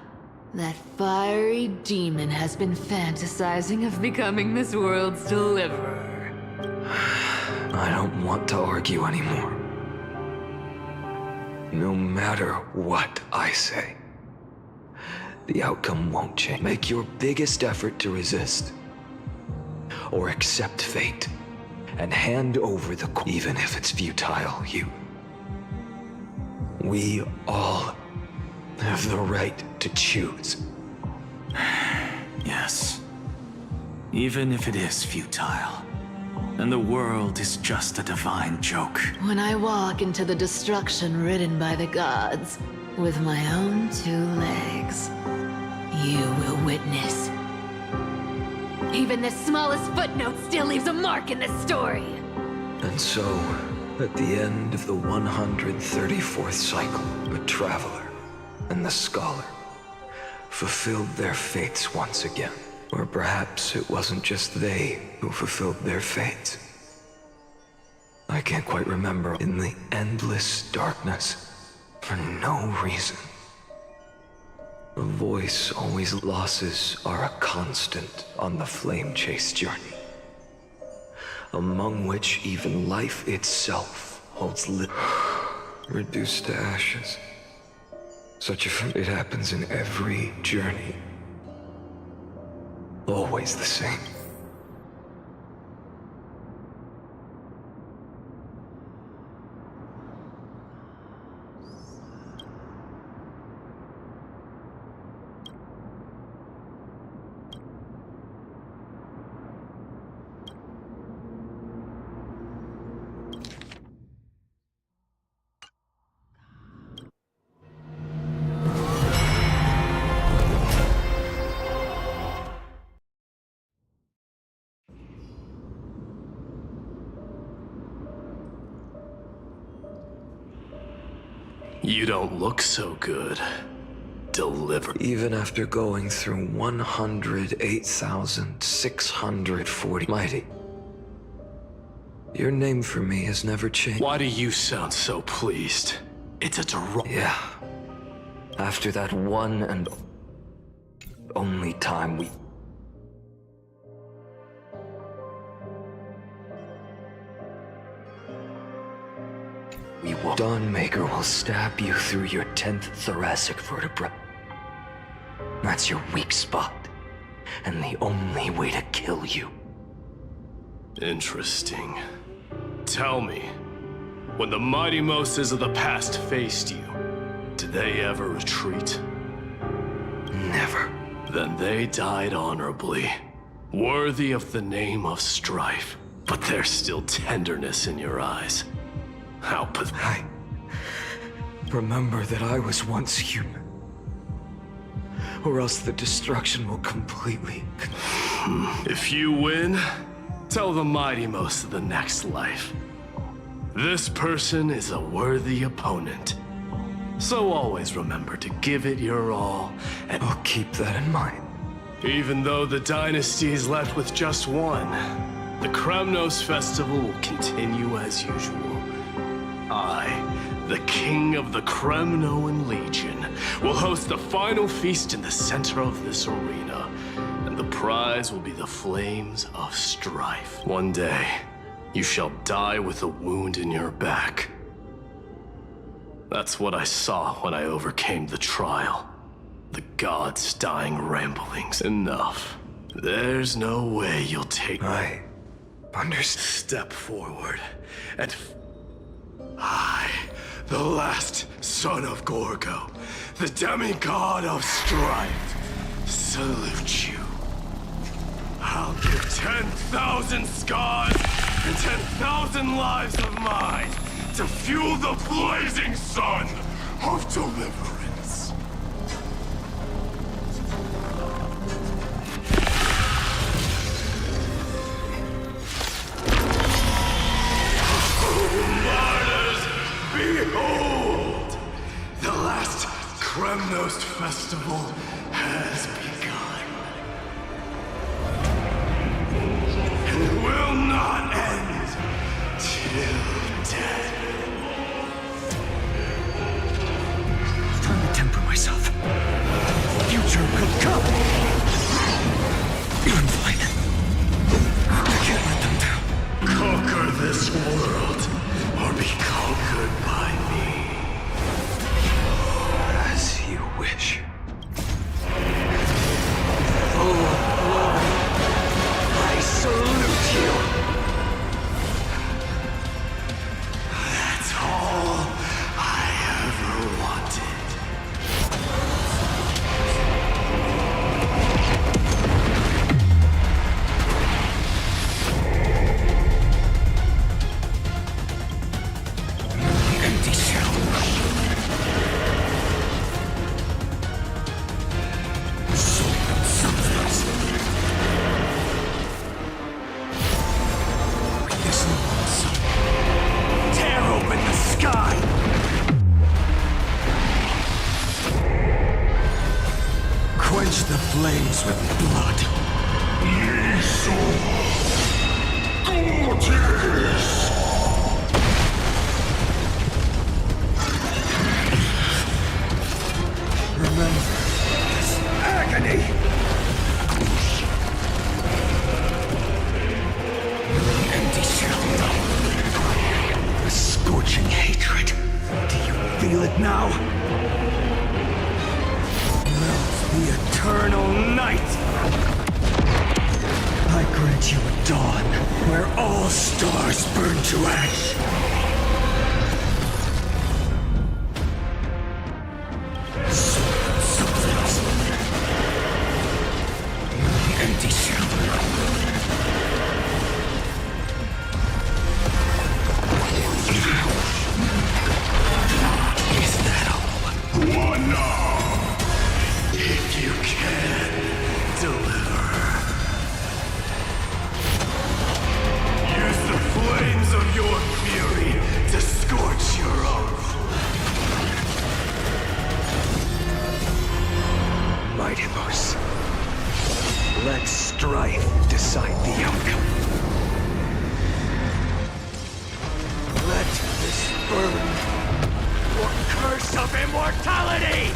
that fiery demon has been fantasizing of becoming this world's deliverer. I don't want to argue anymore. No matter what I say, the outcome won't change. Make your biggest effort to resist, or accept fate, and hand over the even if it's futile, we all have the right to choose. Yes. Even if it is futile, and the world is just a divine joke. When I walk into the destruction written by the gods, with my own 2 legs, you will witness. Even the smallest footnote still leaves a mark in this story. And so, at the end of the 134th cycle, the Traveler and the Scholar fulfilled their fates once again. Or perhaps it wasn't just they who fulfilled their fates. I can't quite remember. In the endless darkness, for no reason, a voice always losses are a constant on the flame chase journey, among which even life itself holds reduced to ashes. It happens in every journey. Always the same. You don't look so good. Deliver. Even after going through 108,640 mighty, your name for me has never changed. Why do you sound so pleased? It's a derog. Yeah. After that one and only time we will. Dawnmaker will stab you through your 10th thoracic vertebra. That's your weak spot, and the only way to kill you. Interesting. Tell me, when the mighty Moses of the past faced you, did they ever retreat? Never. then they died honorably, worthy of the name of strife. But there's still tenderness in your eyes. How pathetic. Remember that I was once human. Or else the destruction will completely... If you win, tell the mighty most of the next life. This person is a worthy opponent. So always remember to give it your all, and I'll keep that in mind. Even though the dynasty is left with just one, the Kremnos festival will continue as usual. I, the king of the Kremnoan Legion, will host the final feast in the center of this arena, and the prize will be the flames of strife. One day, you shall die with a wound in your back. That's what I saw when I overcame the trial. The gods' dying ramblings. Enough. There's no way you'll take... I understand. Step forward, and I, the last son of Gorgo, the demigod of strife, salute you. I'll give 10,000 scars and 10,000 lives of mine to fuel the blazing sun of deliverance. Martyrs, behold! The last Kremnos festival has begun. And will not end till death. Trying to temper myself. Future will come. I'm fine. I can't let them down. Conquer this world, or be conquered by me. As you wish. Full of glory, I salute you. That's all I ever wanted. Empty shell. Tear open the sky! Quench the flames with blood. Remember this agony. Empty shell. A scorching hatred. Do you feel it now? Melt the eternal night. I grant you a dawn where all stars burn to ash. Empty shell. Is that all? One now! If you can, deliver. Use the flames of your fury to scorch your own. Mightimos. Let strife decide the outcome. Let this burn your curse of immortality!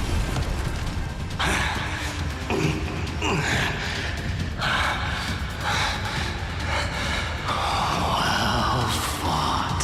Well fought.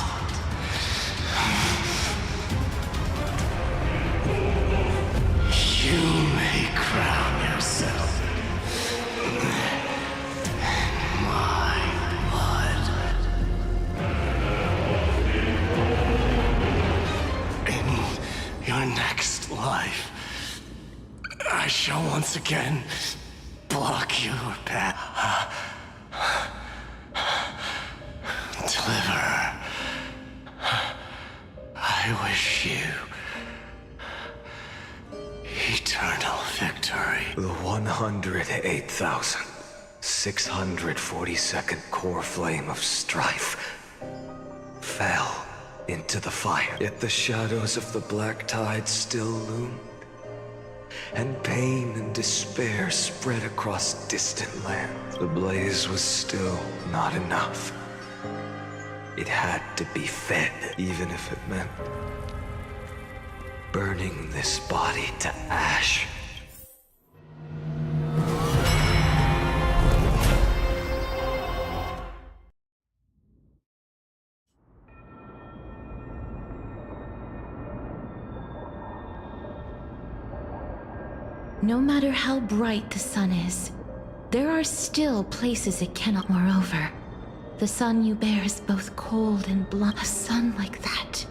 once again block your path. Deliver. I wish you eternal victory. The 108,642nd core flame of strife fell into the fire. Yet the shadows of the black tide still loomed, and pain and despair spread across distant lands. The blaze was still not enough. It had to be fed, even if it meant burning this body to ash. No matter how bright the sun is, there are still places it cannot. Moreover, the sun you bear is both cold and blunt. A sun like that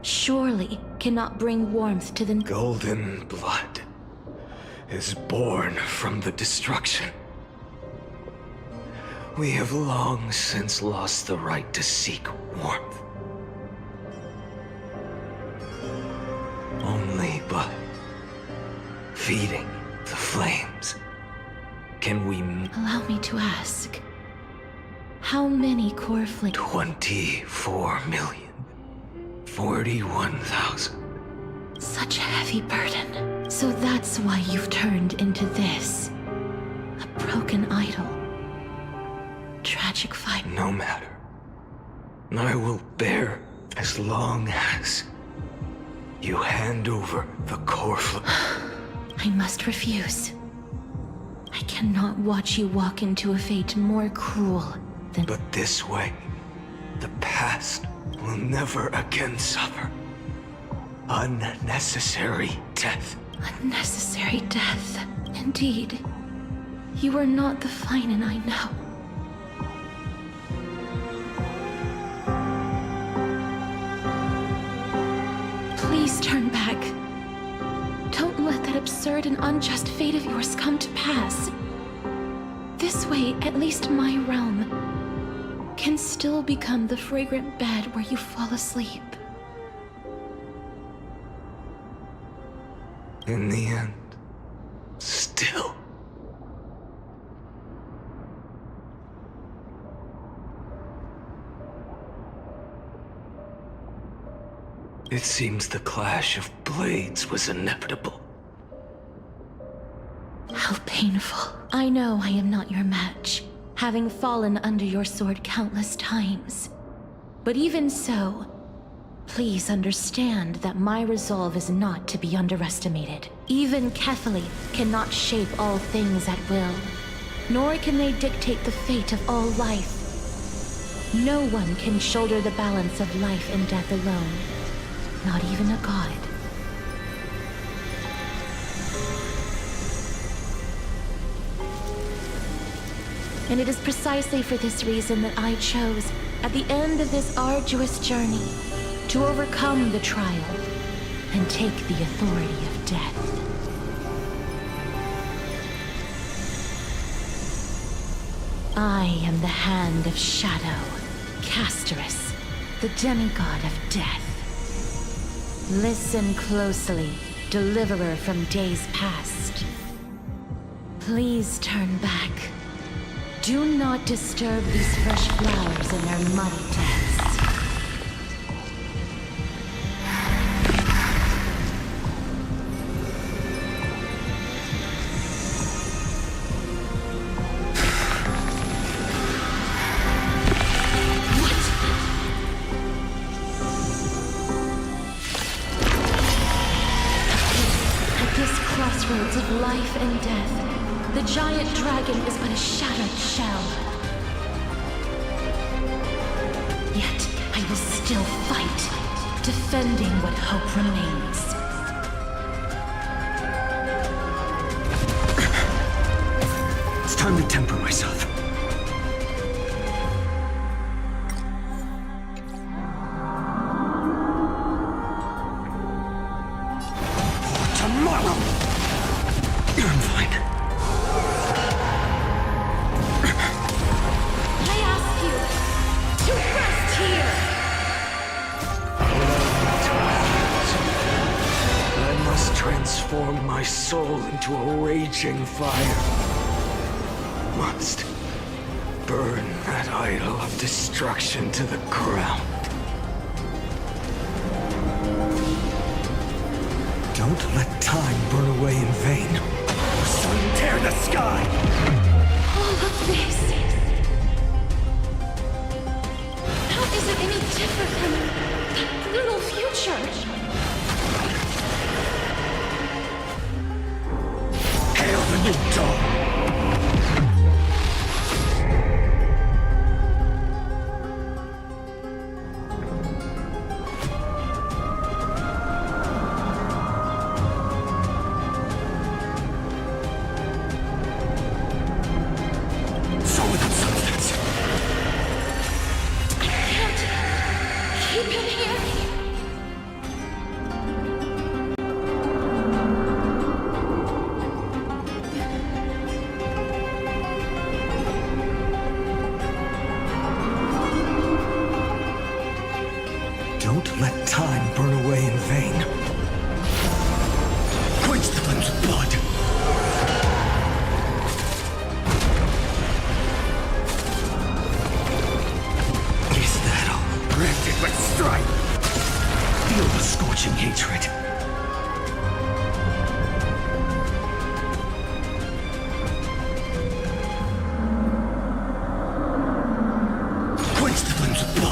surely cannot bring warmth to the golden blood is born from the destruction. We have long since lost the right to seek warmth. Only by feeding the flames can we... Allow me to ask, how many core flames? 24,041,000. Such a heavy burden. So that's why you've turned into this. A broken idol. Tragic fight. No matter. I will bear as long as you hand over the core flame. I must refuse. I cannot watch you walk into a fate more cruel than... But this way, the past will never again suffer unnecessary death. Unnecessary death. Indeed. You are not the Finan I know. Please turn back. Don't let that absurd and unjust fate of yours come to pass. This way, at least my realm can still become the fragrant bed where you fall asleep. In the end, still. It seems the clash of blades was inevitable. How painful. I know I am not your match, having fallen under your sword countless times. But even so, please understand that my resolve is not to be underestimated. Even Kethali cannot shape all things at will, nor can they dictate the fate of all life. No one can shoulder the balance of life and death alone, not even a god. And it is precisely for this reason that I chose, at the end of this arduous journey, to overcome the trial and take the authority of death. I am the Hand of Shadow, Casterus, the demigod of death. Listen closely, deliverer from days past. Please turn back. Do not disturb these fresh flowers in their muddy depths. At this crossroads of life and death, the giant dragon is but a shattered shell. Yet, I will still fight, defending what hope remains. It's time to temper myself. Tomorrow! I'm fine. transform my soul into a raging fire. Must burn that idol of destruction to the ground. Don't let time burn away in vain. Sun tear the sky! All of this. How is it any different from that brutal future? Hail the new dawn! Don't let time burn away in vain. Quench the flames of blood. Is that all? Granted with strife. Feel the scorching hatred. Quench the flames of blood.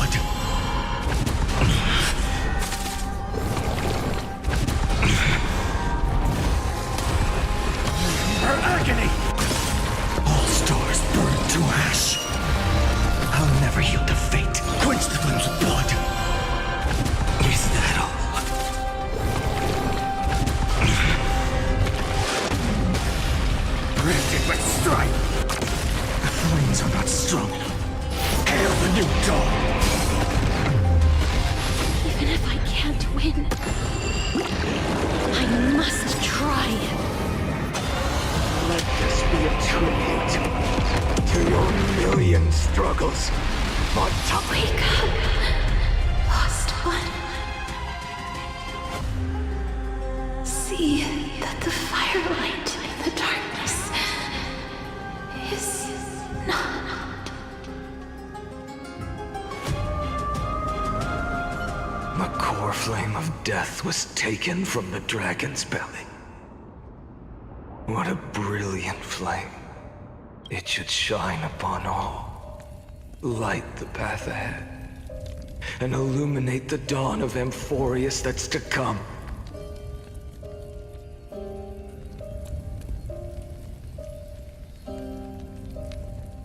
All stars burn to ash. I'll never yield to fate. Quench the flames of blood. Is that all? Granted with strife. The flames are not strong enough. Hail the new dawn. Even if I can't win, I must try. Let this be a tribute to your million struggles. Wake up, lost one. See that the firelight in the darkness is not. The core flame of death was taken from the dragon's belly. What a brilliant flame. It should shine upon all. Light the path ahead. And illuminate the dawn of Amphorius that's to come.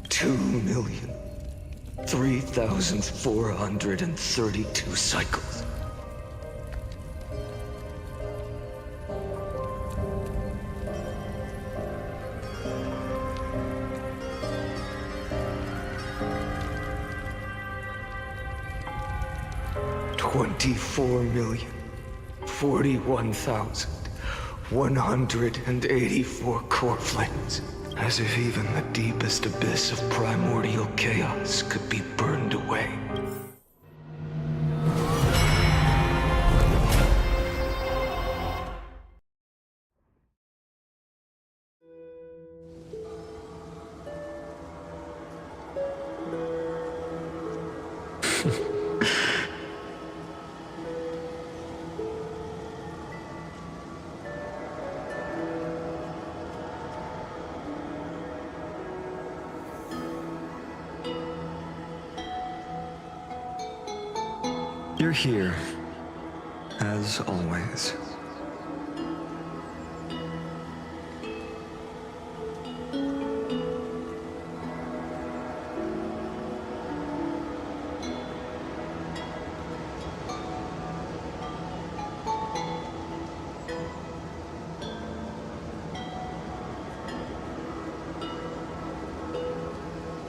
Two 2,003,432 cycles. $24,041,184 core flames. As if even the deepest abyss of primordial chaos could be burned away. You're here, as always.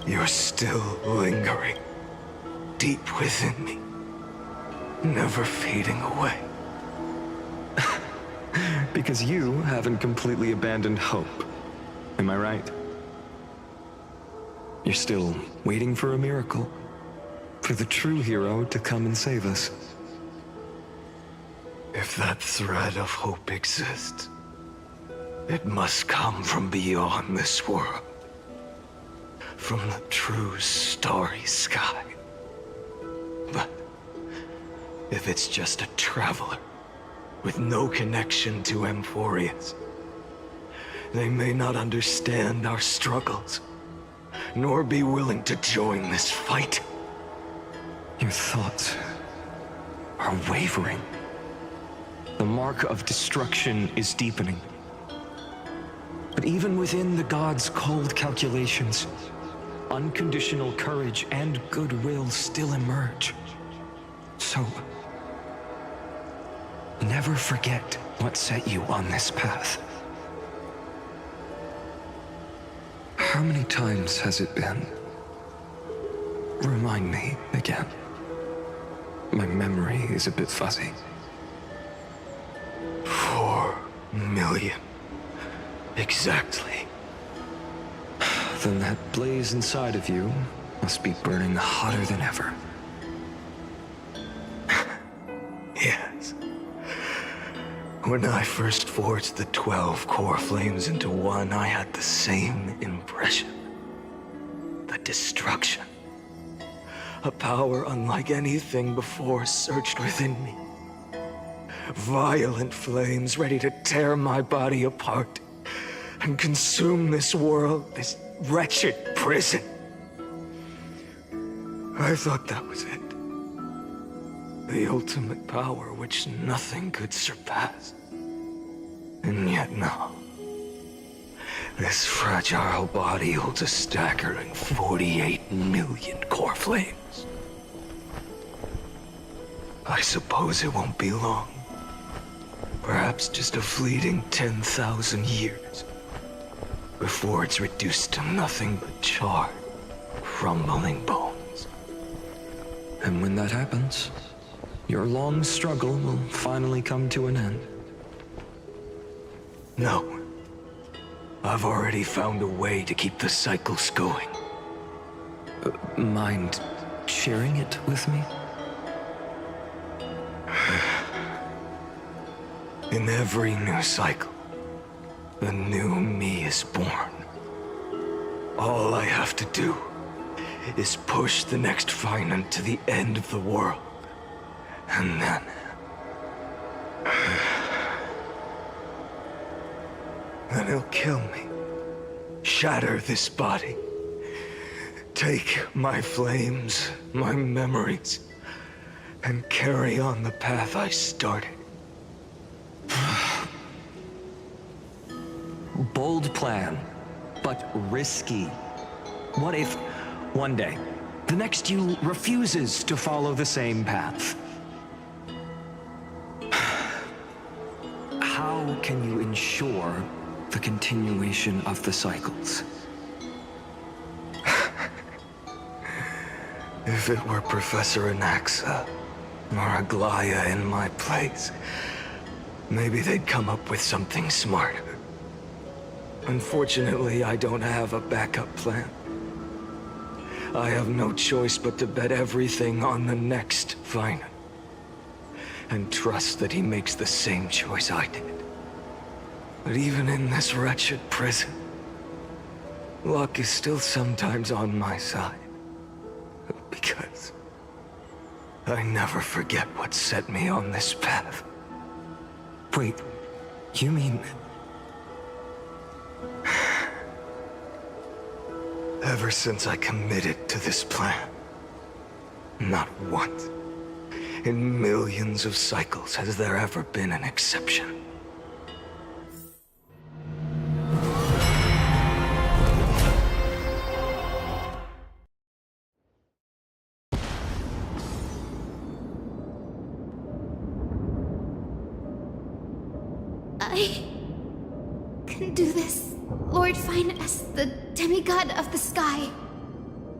You're still lingering, deep within me. Never fading away. Because you haven't completely abandoned hope. Am I right? You're still waiting for a miracle. For the true hero to come and save us. If that thread of hope exists, It must come from beyond this world. From the true starry sky. But if it's just a traveler with no connection to Amphorius, they may not understand our struggles, nor be willing to join this fight. Your thoughts are wavering. The mark of destruction is deepening. But even within the gods' cold calculations, unconditional courage and goodwill still emerge. So, never forget what set you on this path. How many times has it been? Remind me again. My memory is a bit fuzzy. 4 million. Exactly. Then that blaze inside of you must be burning hotter than ever. Yes. When I first forged the 12 core flames into one, I had the same impression. The destruction. A power unlike anything before surged within me. Violent flames ready to tear my body apart and consume this world, this wretched prison. I thought that was it. The ultimate power which nothing could surpass. And yet no. This fragile body holds a staggering 48 million core flames. I suppose it won't be long. Perhaps just a fleeting 10,000 years. Before it's reduced to nothing but charred, crumbling bones. And when that happens, your long struggle will finally come to an end. No. I've already found a way to keep the cycles going. Mind sharing it with me? In every new cycle, a new me is born. All I have to do is push the next finite to the end of the world. And then... then he'll kill me. Shatter this body. Take my flames, my memories, and carry on the path I started. Bold plan, but risky. What if, one day, the next you refuses to follow the same path? How can you ensure the continuation of the cycles? If it were Professor Anaxa or Aglaya in my place, maybe they'd come up with something smarter. Unfortunately, I don't have a backup plan. I have no choice but to bet everything on the next finite. And trust that he makes the same choice I did. But even in this wretched prison, luck is still sometimes on my side. Because I never forget what set me on this path. Wait, you mean... Ever since I committed to this plan, not once, in millions of cycles, has there ever been an exception. I can do this. Lord Finus, the demigod of the sky,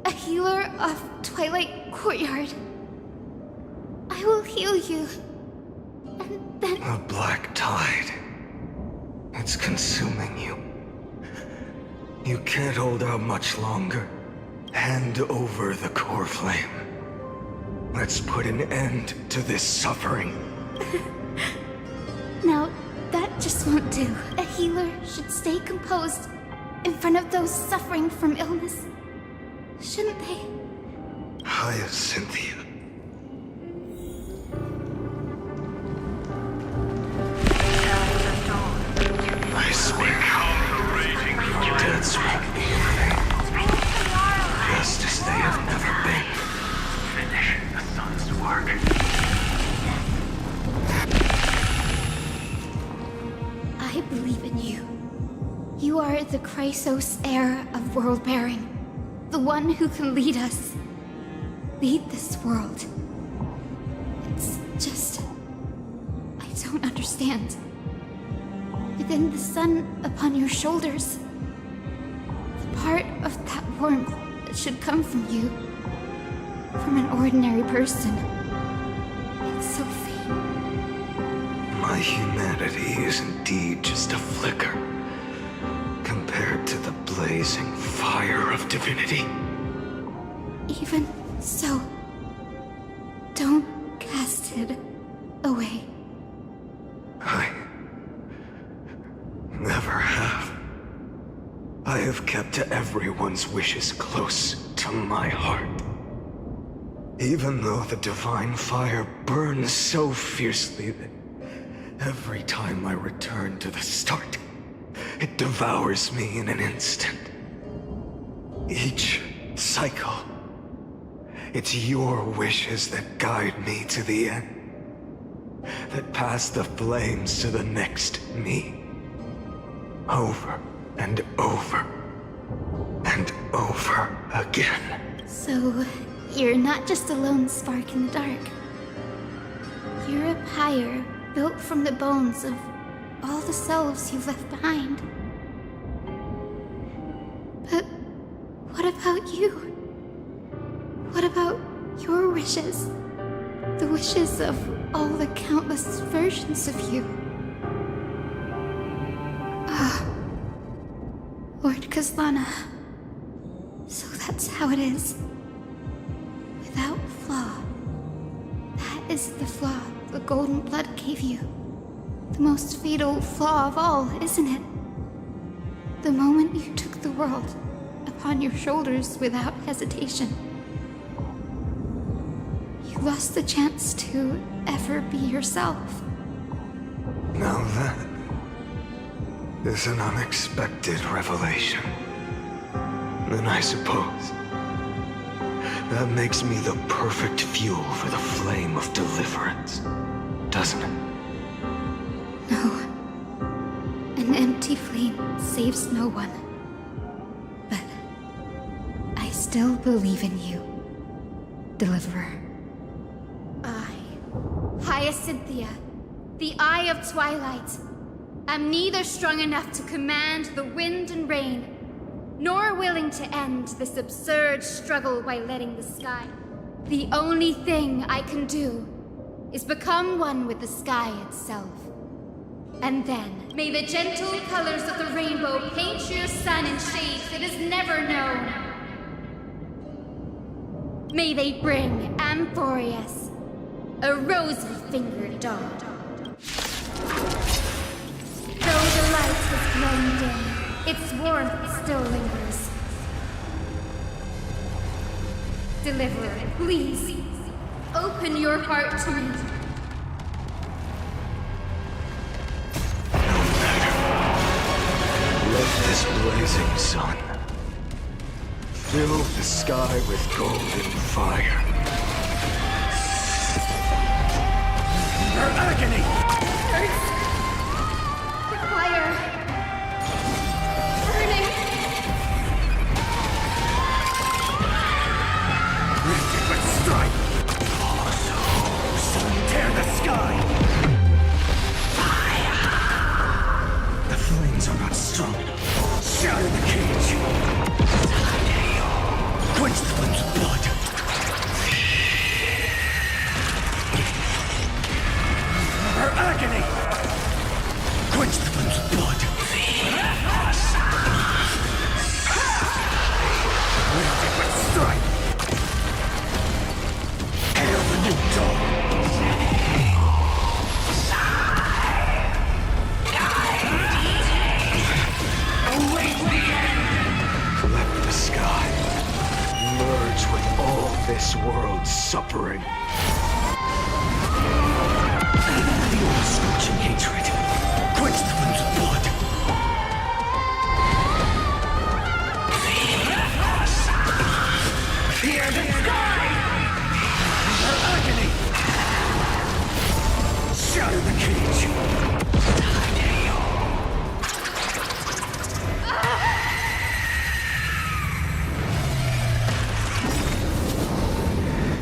a healer of Twilight Courtyard. I will heal you, and then... A black tide. It's consuming you. You can't hold out much longer. Hand over the core flame. Let's put an end to this suffering. No, that just won't do. A healer should stay composed in front of those suffering from illness. Shouldn't they? Hyacinthia. I speak. Your dead speak me in vain. Just as they have never been. Finish the sun's work. I believe in you. You are the Chrysos heir of world-bearing. The one who can lead us. Lead this world. It's just... I don't understand. Within the sun upon your shoulders, the part of that warmth that should come from you, from an ordinary person, it's so faint. My humanity is indeed just a flicker compared to the blazing fire of divinity. Even so, don't cast it away. I never have. I have kept everyone's wishes close to my heart. Even though the divine fire burns so fiercely that every time I return to the start, it devours me in an instant. Each cycle, it's your wishes that guide me to the end, that pass the flames to the next me. Over and over and over again. So, you're not just a lone spark in the dark. You're a pyre built from the bones of all the selves you've left behind. But what about you? What about your wishes? The wishes of all the countless versions of you? Lord Kazlana. So that's how it is. Without flaw. That is the flaw the golden blood gave you. The most fatal flaw of all, isn't it? The moment you took the world upon your shoulders without hesitation. You lost the chance to ever be yourself. Now that is an unexpected revelation. Then I suppose that makes me the perfect fuel for the flame of deliverance, doesn't it? No. An empty flame saves no one. But I still believe in you, Deliverer. I, Hyacinthia, the Eye of Twilight, am neither strong enough to command the wind and rain, nor willing to end this absurd struggle by letting the sky. The only thing I can do is become one with the sky itself. And then, may the gentle colors of the rainbow paint your sun in shades it has never known. May they bring Amphorius, a rosy-fingered dog. Though the light has grown dim, its warmth still lingers. Deliverer, please, open your heart to me. Let this blazing sun fill the sky with golden fire. Her agony! The fire! Burning! But strike! Sun, tear the sky! Fire! The flames are not strong enough. Shatter the cage! Quench the flames with blood! Her agony! Quench the flames with blood! But strike! this world's suffering. The old scorching hatred. Quench the flames of blood. Fear the sky! Her agony! Shatter the cage!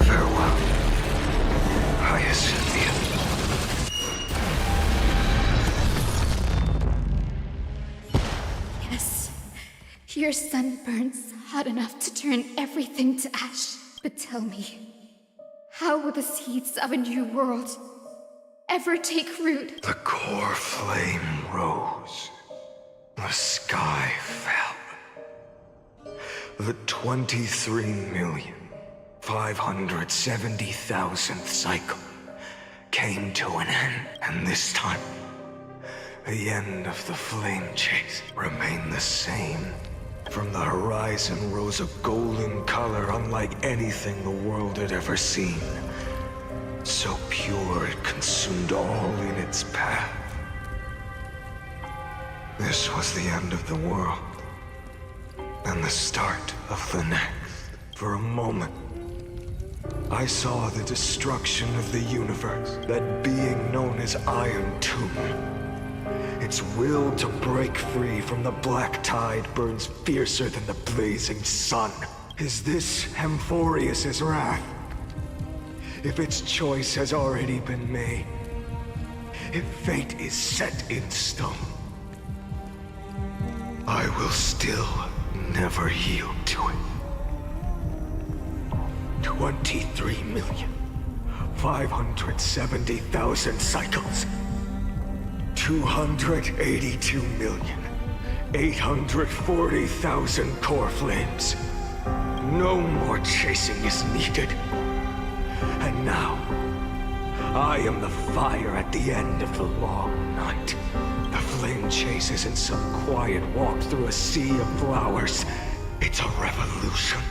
Farewell, Hyacinthia. Yes, your sun burns hot enough to turn everything to ash. But tell me, how will the seeds of a new world ever take root? The core flame rose. The sky fell. The 23,570,000th cycle came to an end. And this time, the end of the flame chase remained the same. From the horizon rose a golden color unlike anything the world had ever seen. So pure it consumed all in its path. This was the end of the world, and the start of the next. For a moment, I saw the destruction of the universe, that being known as Iron Tomb. Its will to break free from the black tide burns fiercer than the blazing sun. Is this Amphorius's wrath? If its choice has already been made, if fate is set in stone, I will still never yield to it. 23,570,000 cycles. 282,840,000 core flames. No more chasing is needed. And now, I am the fire at the end of the long night. The flame chase isn't some quiet walk through a sea of flowers. It's a revolution.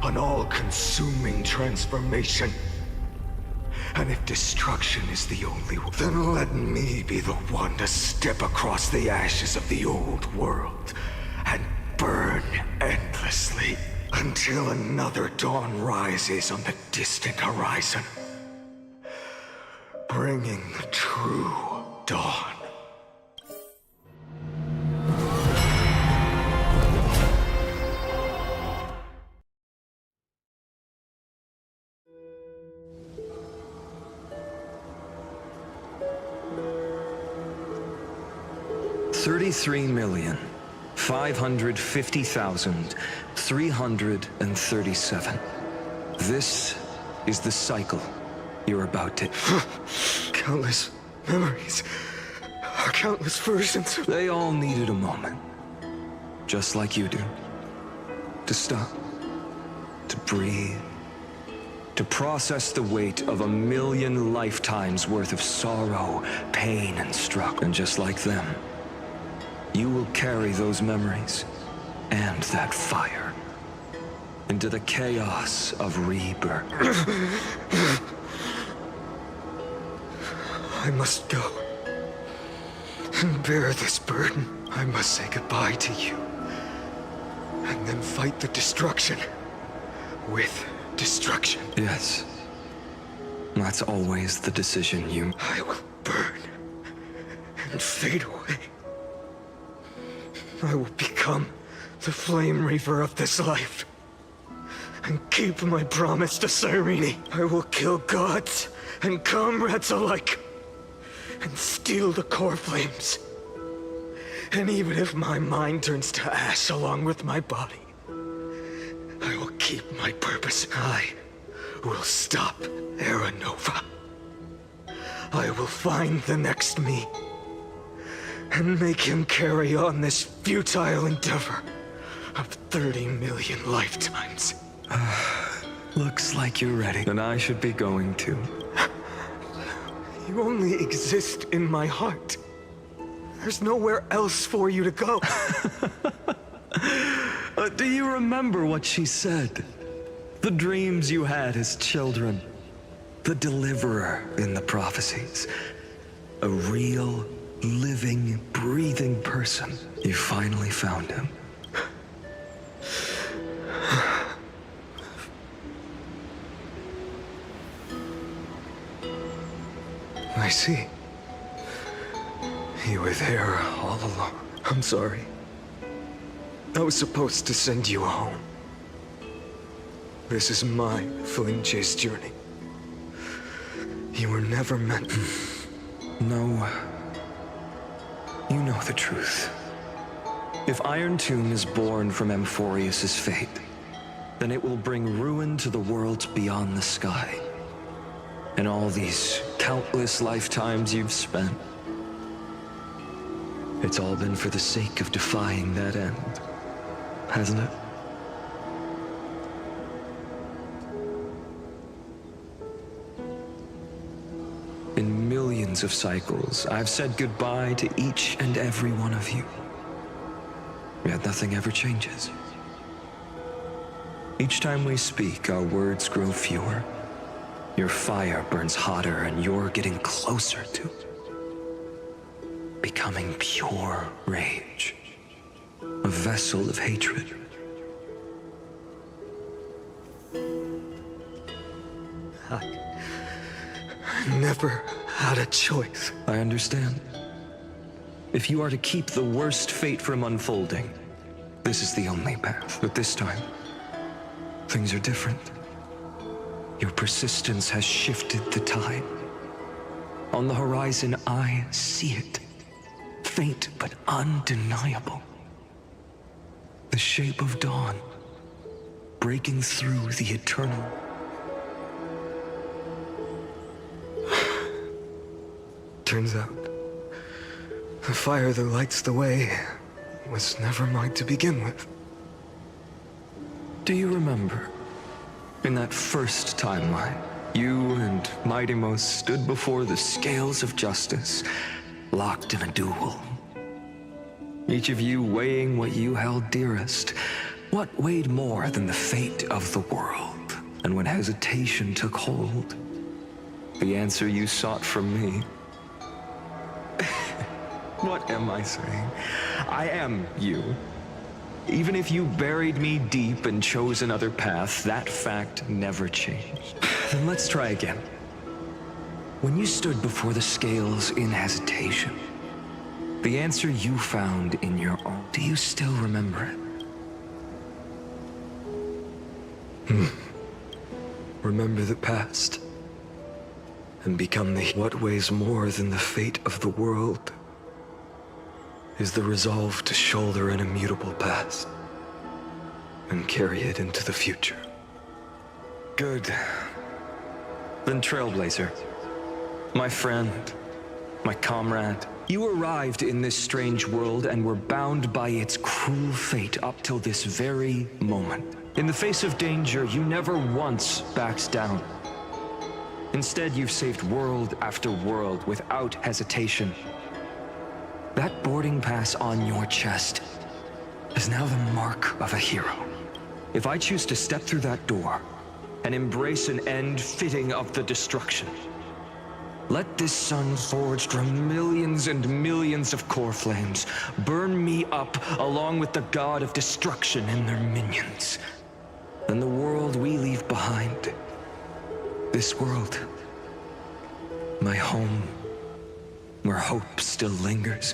An all-consuming transformation. And if destruction is the only way, then let me be the one to step across the ashes of the old world and burn endlessly until another dawn rises on the distant horizon, bringing the true dawn. $33,550,337. This is the cycle you're about to... Countless memories. Countless versions. They all needed a moment. Just like you do. To stop. To breathe. To process the weight of 1,000,000 lifetimes worth of sorrow, pain, and struggle. And just like them, you will carry those memories and that fire into the chaos of rebirth. I must go and bear this burden. I must say goodbye to you, and then fight the destruction with destruction. Yes. That's always the decision you... I will burn and fade away. I will become the flame reaver of this life and keep my promise to Cyrene. I will kill gods and comrades alike and steal the core flames. And even if my mind turns to ash along with my body, I will keep my purpose. I will stop Era Nova. I will find the next me and make him carry on this futile endeavor of 30 million lifetimes. Looks like you're ready. Then I should be going too. You only exist in my heart. There's nowhere else for you to go. Do you remember what she said? The dreams you had as children. The deliverer in the prophecies. A real, living, breathing person. You finally found him. I see. You were there all along. I'm sorry. I was supposed to send you home. This is my flame chase journey. You were never meant... No. You know the truth. If Iron Tomb is born from Amphorius's fate, then it will bring ruin to the worlds beyond the sky. And all these countless lifetimes you've spent, it's all been for the sake of defying that end, hasn't it? In millions of cycles, I've said goodbye to each and every one of you. Yet nothing ever changes. Each time we speak, our words grow fewer. Your fire burns hotter, and you're getting closer to becoming pure rage. A vessel of hatred. I never had a choice. I understand. If you are to keep the worst fate from unfolding, this is the only path. But this time, things are different. Your persistence has shifted the tide. On the horizon, I see it. Faint but undeniable. The shape of dawn, breaking through the eternal. Turns out, the fire that lights the way was never mine to begin with. Do you remember? In that first timeline, you and Mightymost stood before the scales of justice, locked in a duel. Each of you weighing what you held dearest. What weighed more than the fate of the world? And when hesitation took hold, the answer you sought from me. What am I saying? I am you. Even if you buried me deep and chose another path, that fact never changed. Then let's try again. When you stood before the scales in hesitation, the answer you found in your own, do you still remember it? Remember the past, and become the... What weighs more than the fate of the world is the resolve to shoulder an immutable past and carry it into the future. Good. Then Trailblazer, my friend, my comrade, you arrived in this strange world and were bound by its cruel fate up till this very moment. In the face of danger, you never once backed down. Instead, you've saved world after world without hesitation. That boarding pass on your chest is now the mark of a hero. If I choose to step through that door and embrace an end fitting of the destruction, let this sun forged from millions and millions of core flames burn me up along with the god of destruction and their minions. Then the world we leave behind, this world, my home, where hope still lingers.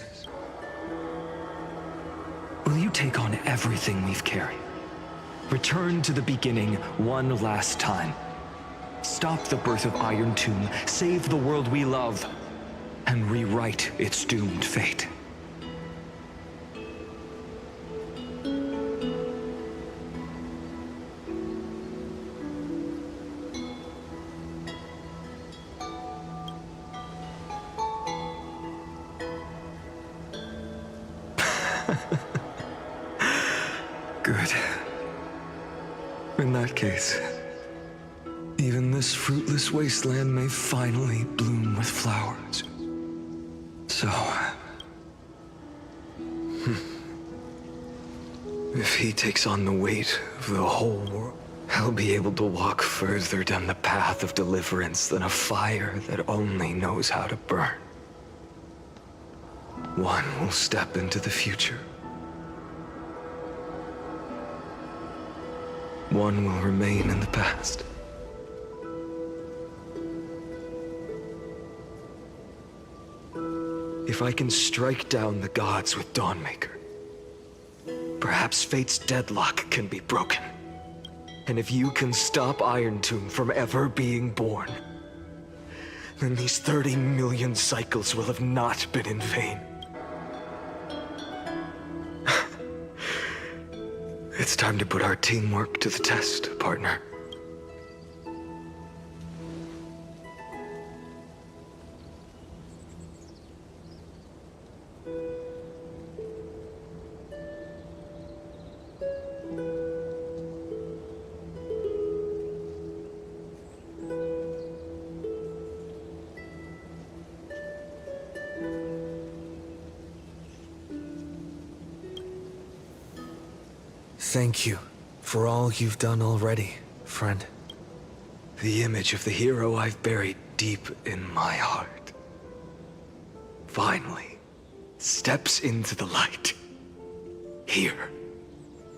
Will you take on everything we've carried? Return to the beginning one last time. Stop the birth of Iron Tomb, save the world we love, and rewrite its doomed fate. Good. In that case, even this fruitless wasteland may finally bloom with flowers. So... if he takes on the weight of the whole world, I'll be able to walk further down the path of deliverance than a fire that only knows how to burn. One will step into the future. One will remain in the past. If I can strike down the gods with Dawnmaker, perhaps fate's deadlock can be broken. And if you can stop Iron Tomb from ever being born, then these 30 million cycles will have not been in vain. It's time to put our teamwork to the test, partner. Thank you for all you've done already, friend. The image of the hero I've buried deep in my heart finally steps into the light. Here,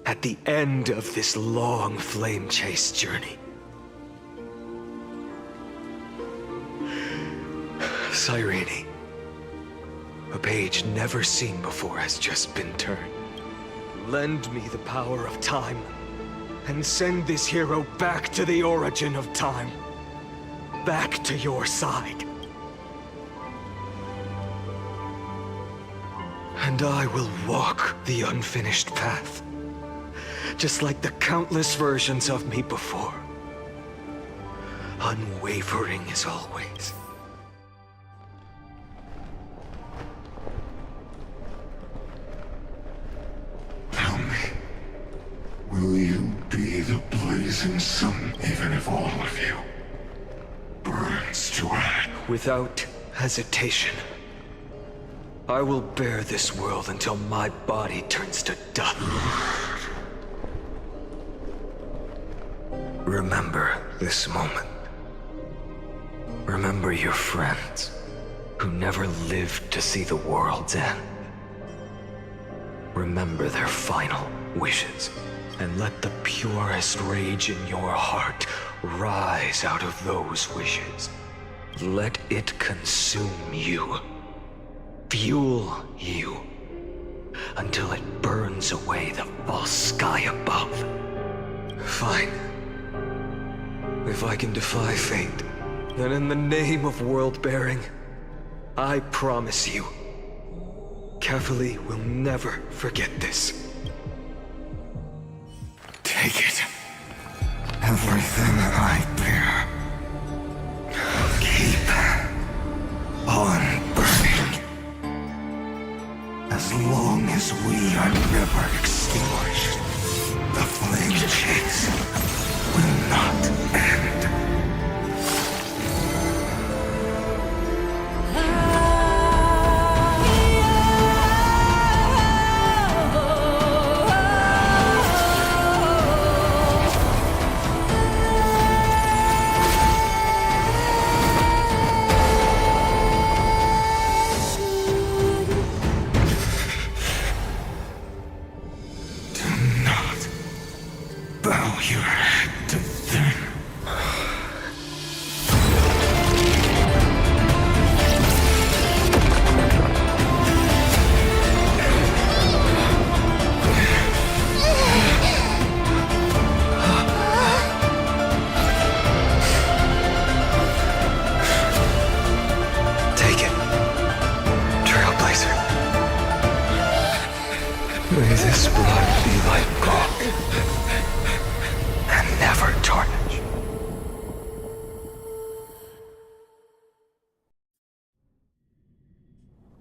at the end of this long flame chase journey. Cyrene, a page never seen before has just been turned. Lend me the power of time, and send this hero back to the origin of time. Back to your side. And I will walk the unfinished path, just like the countless versions of me before. Unwavering as always. Will you be the blazing sun, even if all of you burns to ash? Without hesitation, I will bear this world until my body turns to dust. Remember this moment. Remember your friends who never lived to see the world's end. Remember their final wishes. And let the purest rage in your heart rise out of those wishes. Let it consume you. Fuel you. Until it burns away the false sky above. Fine. If I can defy fate, then in the name of world-bearing, I promise you, Carefully will never forget this. Take it. Everything I bear. Keep on burning. As long as we are never extinguished, the flame chase will not end. May this blood be like gold, and never tarnish.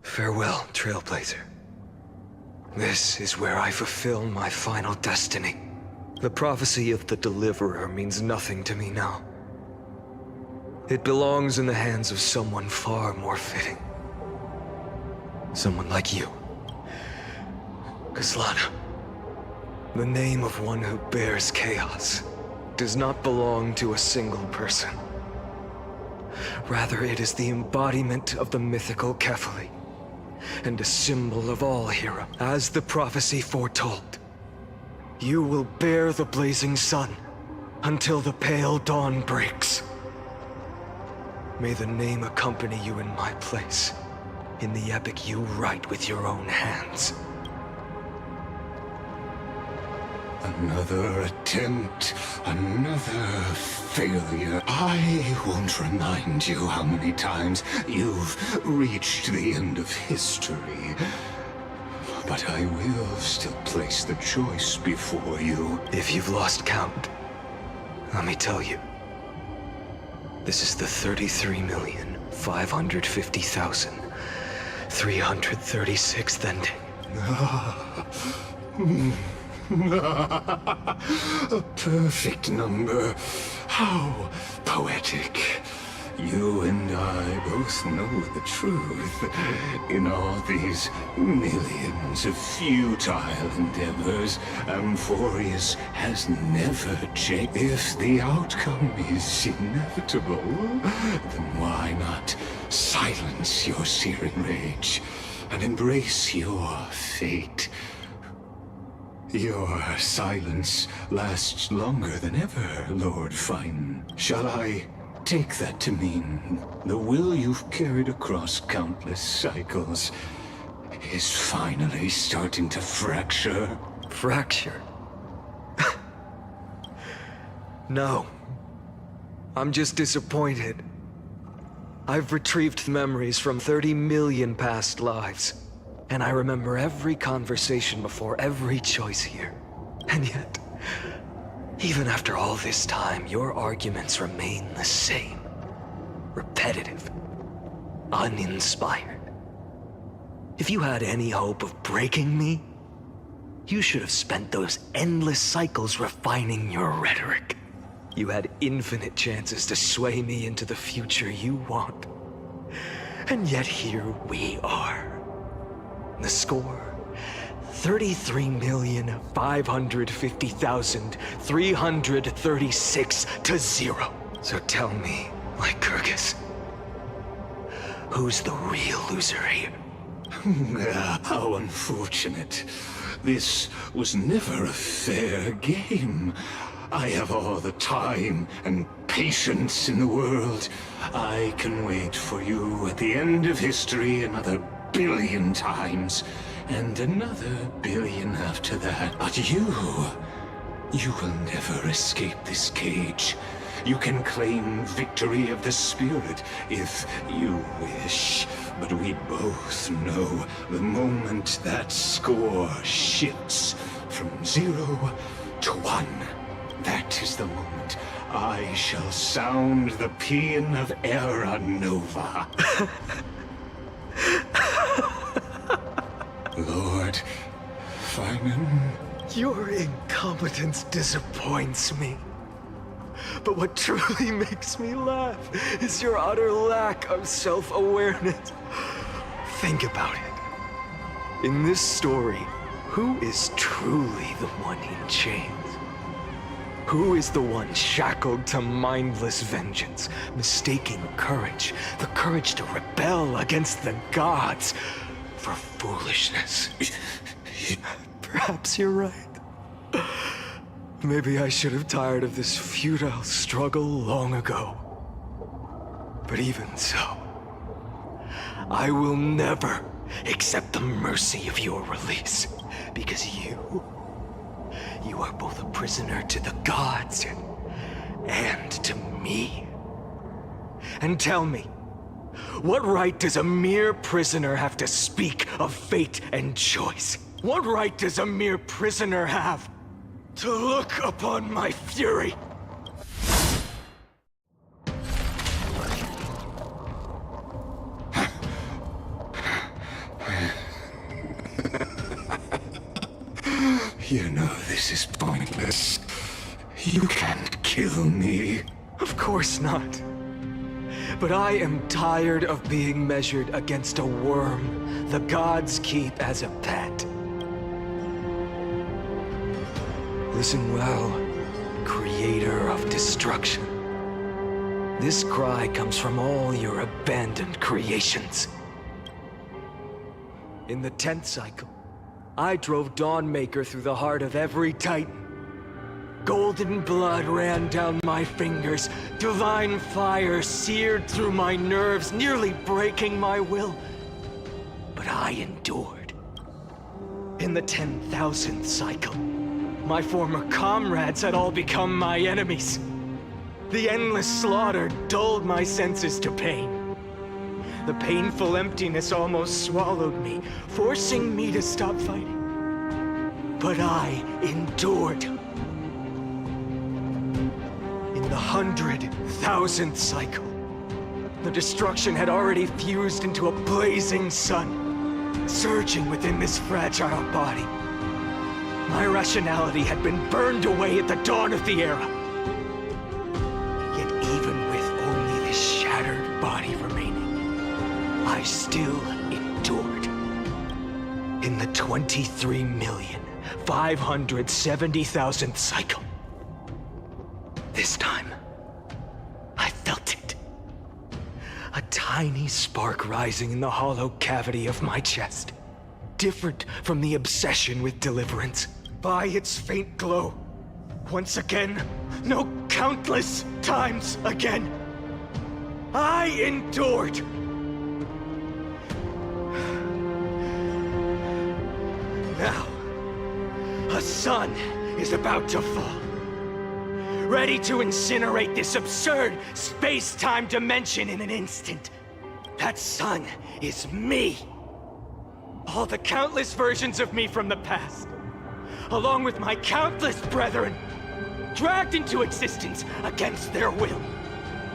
Farewell, Trailblazer. This is where I fulfill my final destiny. The prophecy of the Deliverer means nothing to me now. It belongs in the hands of someone far more fitting. Someone like you. Kaslana, the name of one who bears chaos does not belong to a single person. Rather, it is the embodiment of the mythical Kefali, and a symbol of all heroes. As the prophecy foretold, you will bear the blazing sun until the pale dawn breaks. May the name accompany you in my place, in the epic you write with your own hands. Another attempt, another failure. I won't remind you how many times you've reached the end of history. But I will still place the choice before you. If you've lost count, let me tell you. This is the 33,550,336th ending. A perfect number. How poetic. You and I both know the truth. In all these millions of futile endeavors, Amphorius has never changed. If the outcome is inevitable, then why not silence your searing rage and embrace your fate? Your silence lasts longer than ever, Lord Fine. Shall I take that to mean the will you've carried across countless cycles is finally starting to fracture? Fracture? No. I'm just disappointed. I've retrieved memories from 30 million past lives, and I remember every conversation before every choice here. And yet, even after all this time, your arguments remain the same. Repetitive. Uninspired. If you had any hope of breaking me, you should have spent those endless cycles refining your rhetoric. You had infinite chances to sway me into the future you want. And yet here we are. The score, 33,550,336 to 0. So tell me, Lycurgus, who's the real loser here? How unfortunate. This was never a fair game. I have all the time and patience in the world. I can wait for you at the end of history another billion times, and another billion after that. But you will never escape this cage. You can claim victory of the spirit if you wish, but we both know the moment that score shifts from 0 to 1, that is the moment I shall sound the paean of Era Nova. Lord Finan? Your incompetence disappoints me. But what truly makes me laugh is your utter lack of self-awareness. Think about it. In this story, who is truly the one in chains? Who is the one shackled to mindless vengeance, mistaking courage, the courage to rebel against the gods, for foolishness? Perhaps you're right. Maybe I should have tired of this futile struggle long ago. But even so, I will never accept the mercy of your release, because you are both a prisoner to the gods and to me. And tell me, what right does a mere prisoner have to speak of fate and choice? What right does a mere prisoner have to look upon my fury? You know this is pointless. You can't kill me. Of course not. But I am tired of being measured against a worm the gods keep as a pet. Listen well. creator of destruction. This cry comes from all your abandoned creations. In the 10th cycle, I drove Dawnmaker through the heart of every Titan. Golden blood ran down my fingers, divine fire seared through my nerves, nearly breaking my will. But I endured. In the 10,000th cycle, my former comrades had all become my enemies. The endless slaughter dulled my senses to pain. The painful emptiness almost swallowed me, forcing me to stop fighting. But I endured. In the 100,000th cycle, the destruction had already fused into a blazing sun, surging within this fragile body. My rationality had been burned away at the dawn of the era. Yet even with only this shattered body remaining, I still endured. In the 23,570,000th cycle, this time, I felt it. A tiny spark rising in the hollow cavity of my chest. Different from the obsession with deliverance. By its faint glow, once again, no, countless times again, I endured. Now, a sun is about to fall. Ready to incinerate this absurd space-time dimension in an instant. That sun is me. All the countless versions of me from the past, along with my countless brethren, dragged into existence against their will,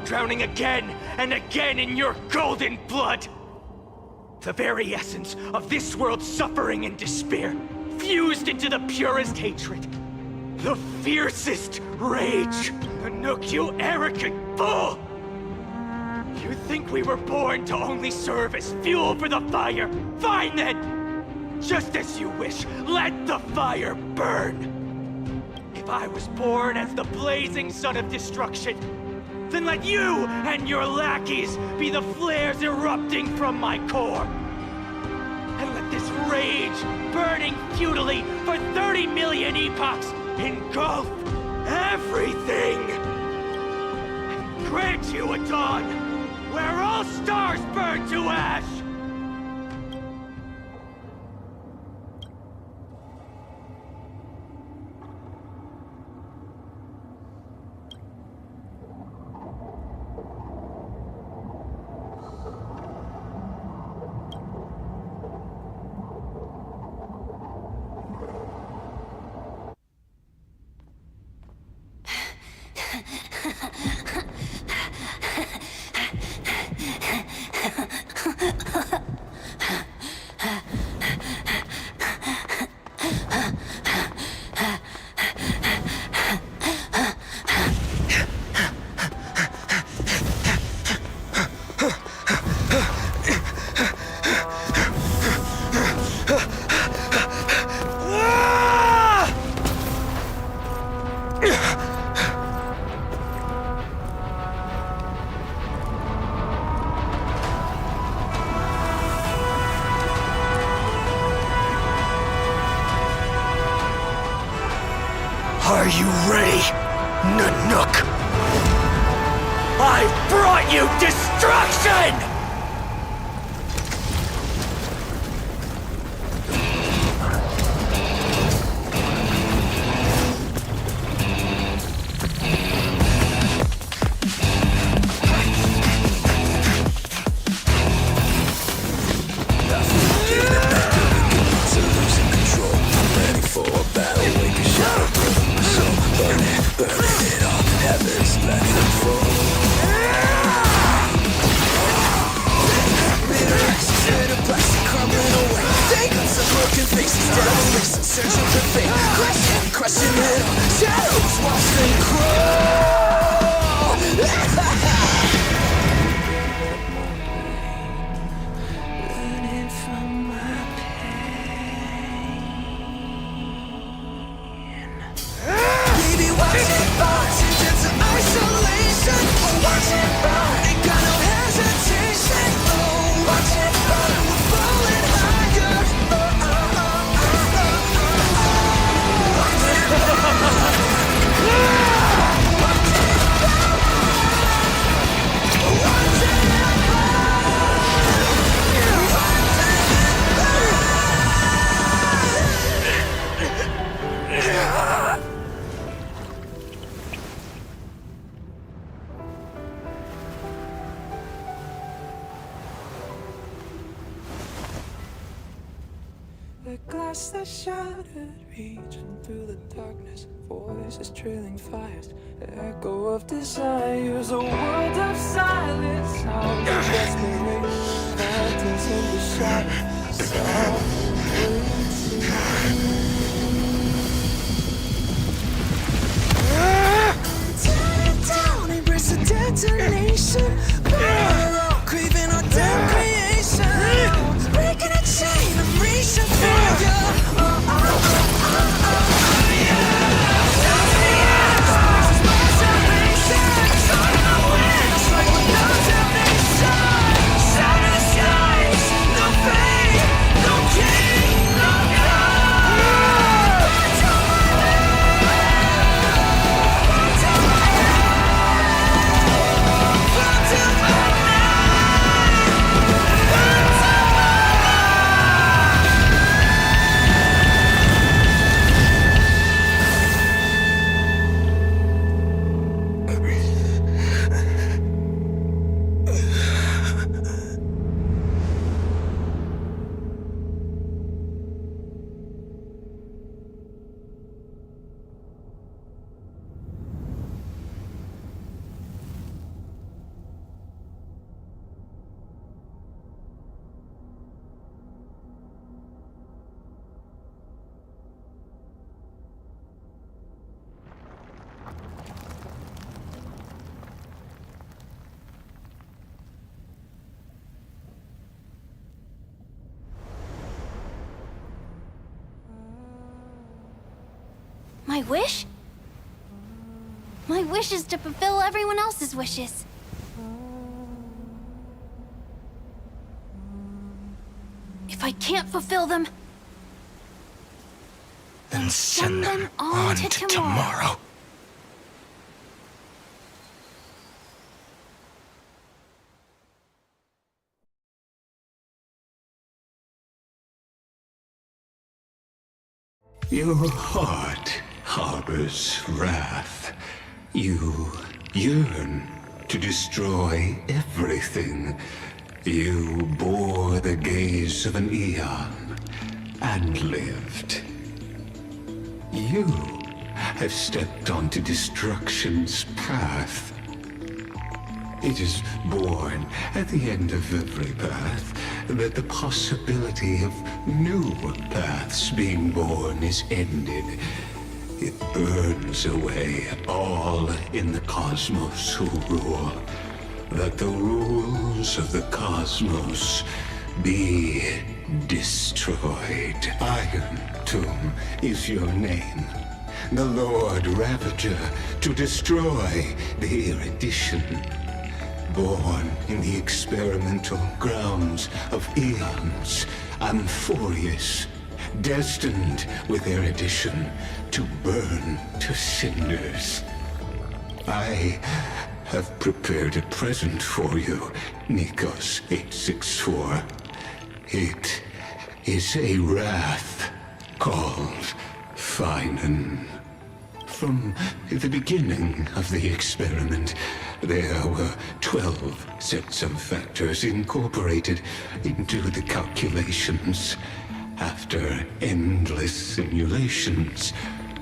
drowning again and again in your golden blood. The very essence of this world's suffering and despair, fused into the purest hatred. The fiercest rage. Nook, you arrogant fool! You think we were born to only serve as fuel for the fire? Fine then! Just as you wish, let the fire burn! If I was born as the blazing sun of destruction, then let you and your lackeys be the flares erupting from my core. And let this rage, burning futilely for 30 million epochs, engulf everything! And grant you a dawn where all stars burn to ash! Are you ready, Nanook? I've brought you destruction! glass that's shattered, reaching through the darkness. Voices trailing fires, echo of desires. A world of silence, sound of desperation. Phantoms in the shadow, soft tear it down, embrace the detonation. Burrow, craving our damn creation. Breaking a chain, I'm reaching for you. My wish? My wish is to fulfill everyone else's wishes. If I can't fulfill them, then send them on to tomorrow. Your heart harbors wrath. You yearn to destroy everything. You bore the gaze of an eon and lived. You have stepped onto destruction's path. It is born at the end of every path that the possibility of new paths being born is ended. It burns away all in the cosmos who rule, that the rules of the cosmos be destroyed. Iron Tomb is your name. The Lord Ravager to destroy the erudition. Born in the experimental grounds of eons, Amphorius, destined with erudition to burn to cinders. I have prepared a present for you, Nikos 864. It is a wrath called Finan. From the beginning of the experiment, there were 12 sets of factors incorporated into the calculations. After endless simulations,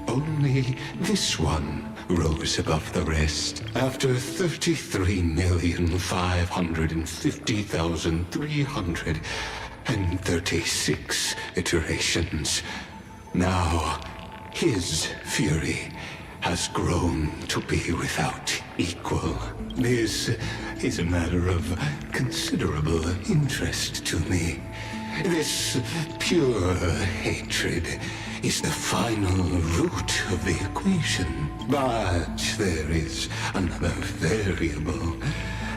only this one rose above the rest. After 33,550,336 iterations, now his fury has grown to be without equal. This is a matter of considerable interest to me. This pure hatred is the final root of the equation. But there is another variable,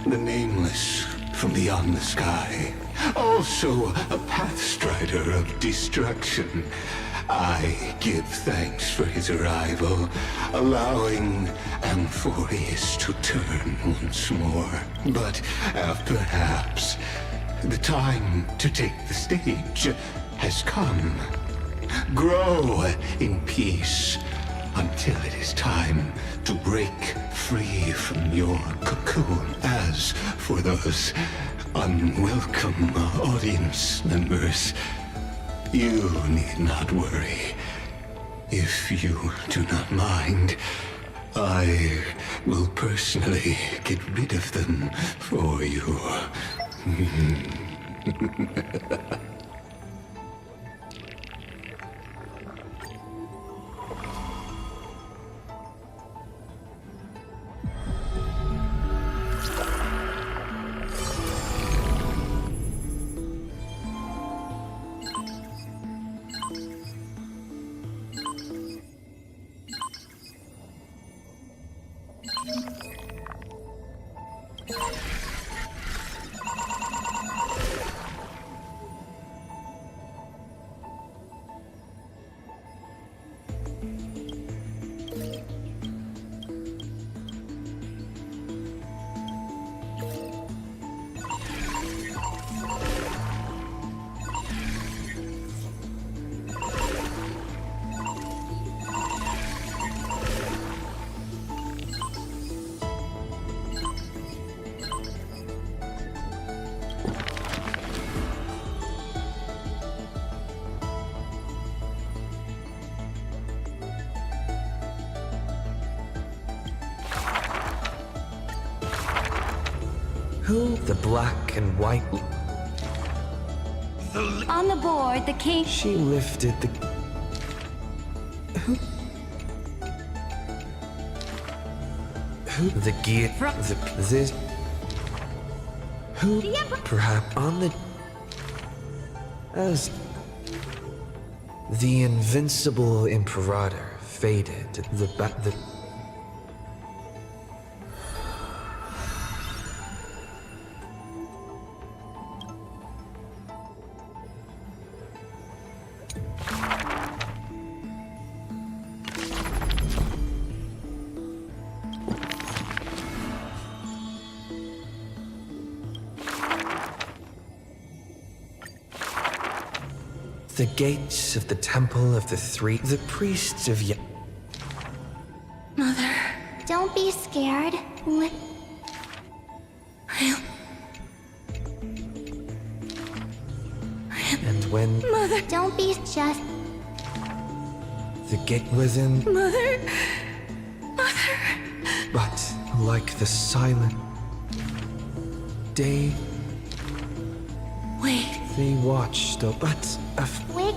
the nameless from beyond the sky, also a pathstrider of destruction. I give thanks for his arrival, allowing Amphorius to turn once more. But perhaps the time to take the stage has come. Grow in peace until it is time to break free from your cocoon. As for those unwelcome audience members, You need not worry. If you do not mind, I will personally get rid of them for you. Who? The black and white. On the board, the king. She lifted the. Who? Who? The gear. The. This. Who? Perhaps on the. As. The invincible imperator faded. The. The gates of the Temple of the Three, the priests of Mother. Don't be scared. And when Mother. Don't be just. the gate within, Mother. but like the silent day, Wait. they watched, but Wig.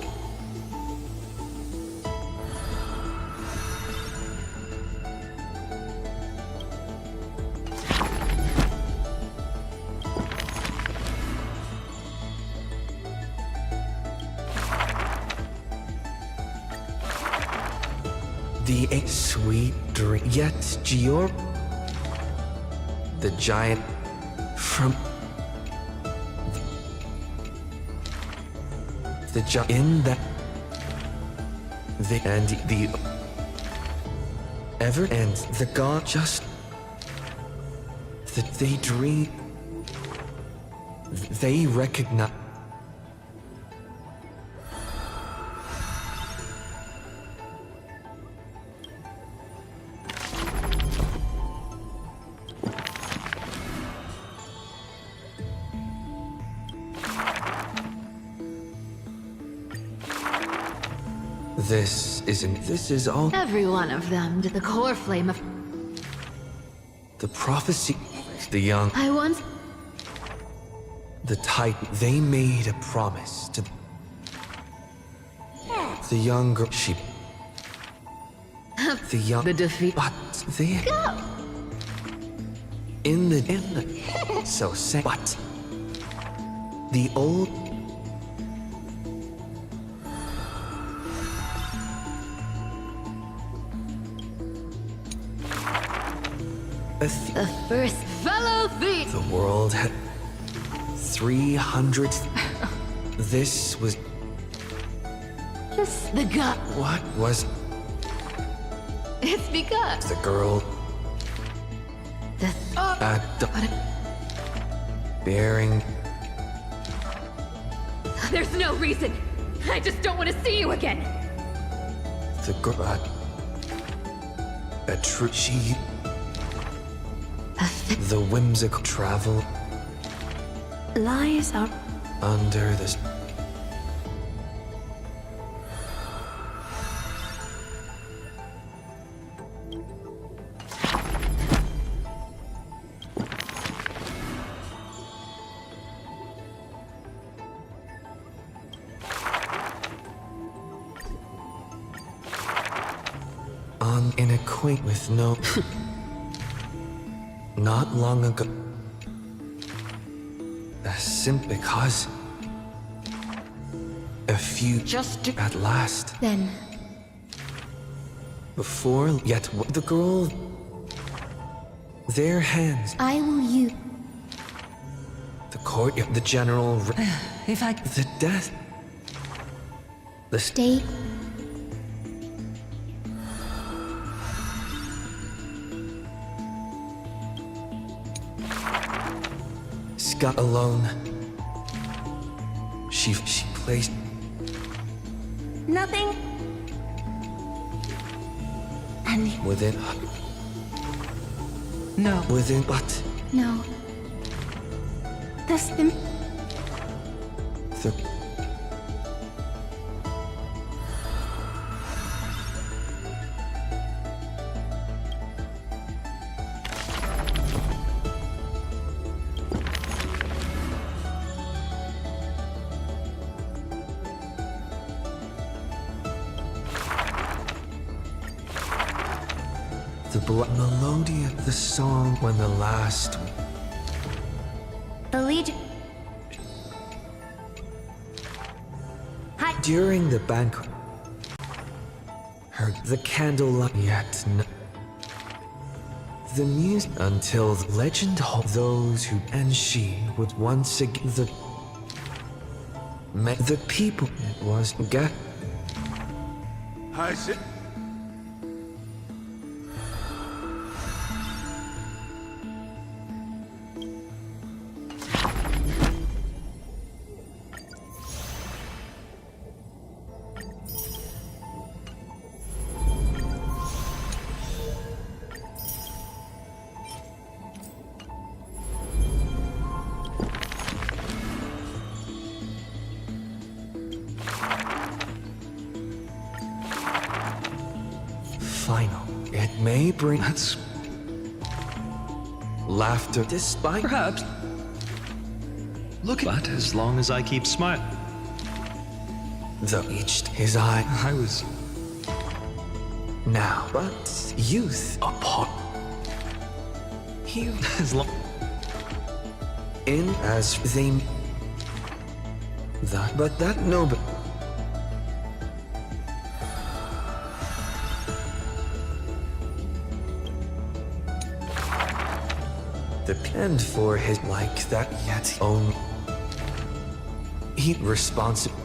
the sweet dream. Yet Gior, the giant from the giant in that the and the ever and the god just that they dream. They recognize. This is all Every one of them to the core flame of... the prophecy. The young, I once... the Titan, they made a promise to the young girl. She, the young, the defeat. But they in the so say. But the old. The first fellow thief! The world had 300. This was. Just the gut. What was It's because... the girl The... bearing? There's no reason. I just don't want to see you again. The girl. A true she. The whimsical travel Lies are under the someone unacquainted with no... Not long ago... Simply because... A few... Just at last. Then... Before yet the girl... Their hands... I will use... The court... The general... If I... The death... The state... Scott alone. She placed... Nothing. And... Within... No. Within what? No. This... The... melody of the song when the last... The Legion... During the banquet... Heard the candlelight yet the music until the legend of those who... And she would once again... The people... It was... I said... Final. It may bring... That's... Laughter despite... Perhaps. Look at as long as I keep smiling. Though each his eye... I was... Now, but youth upon... He... As long... In as they... That... But that no... But... The pen for his like that yet own... He responsible...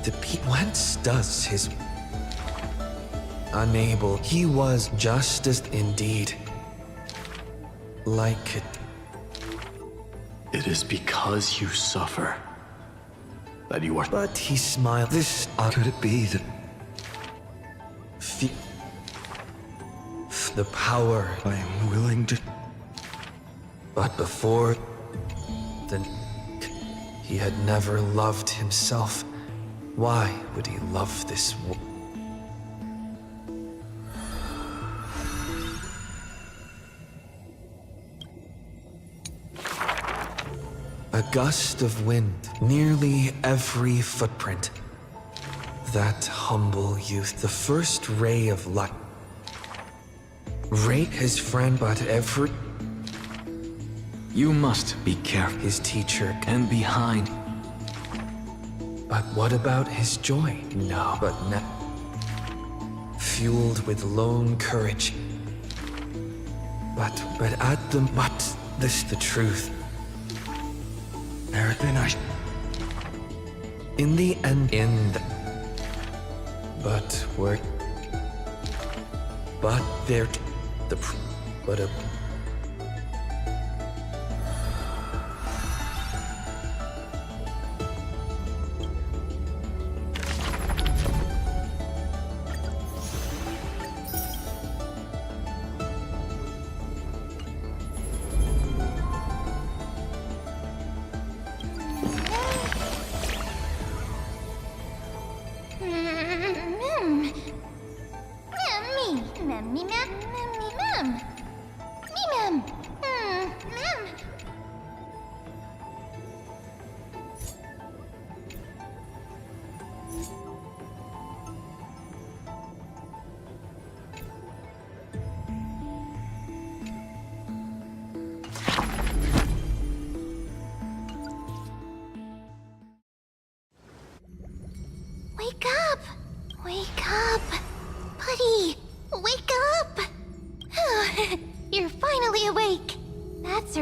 The whence does his... Unable, he was justice indeed. Like it. It is because you suffer that you are... But he smiled. This... Could it be that... The power... I am willing to... But before... Then... He had never loved himself. Why would he love this woman? A gust of wind, nearly every footprint. That humble youth, the first ray of light. Rate his friend, but every... You must be careful. His teacher and behind. But what about his joy? No, but fueled with lone courage. But at the... But this the truth. There had been in the end, but where... But there... But a...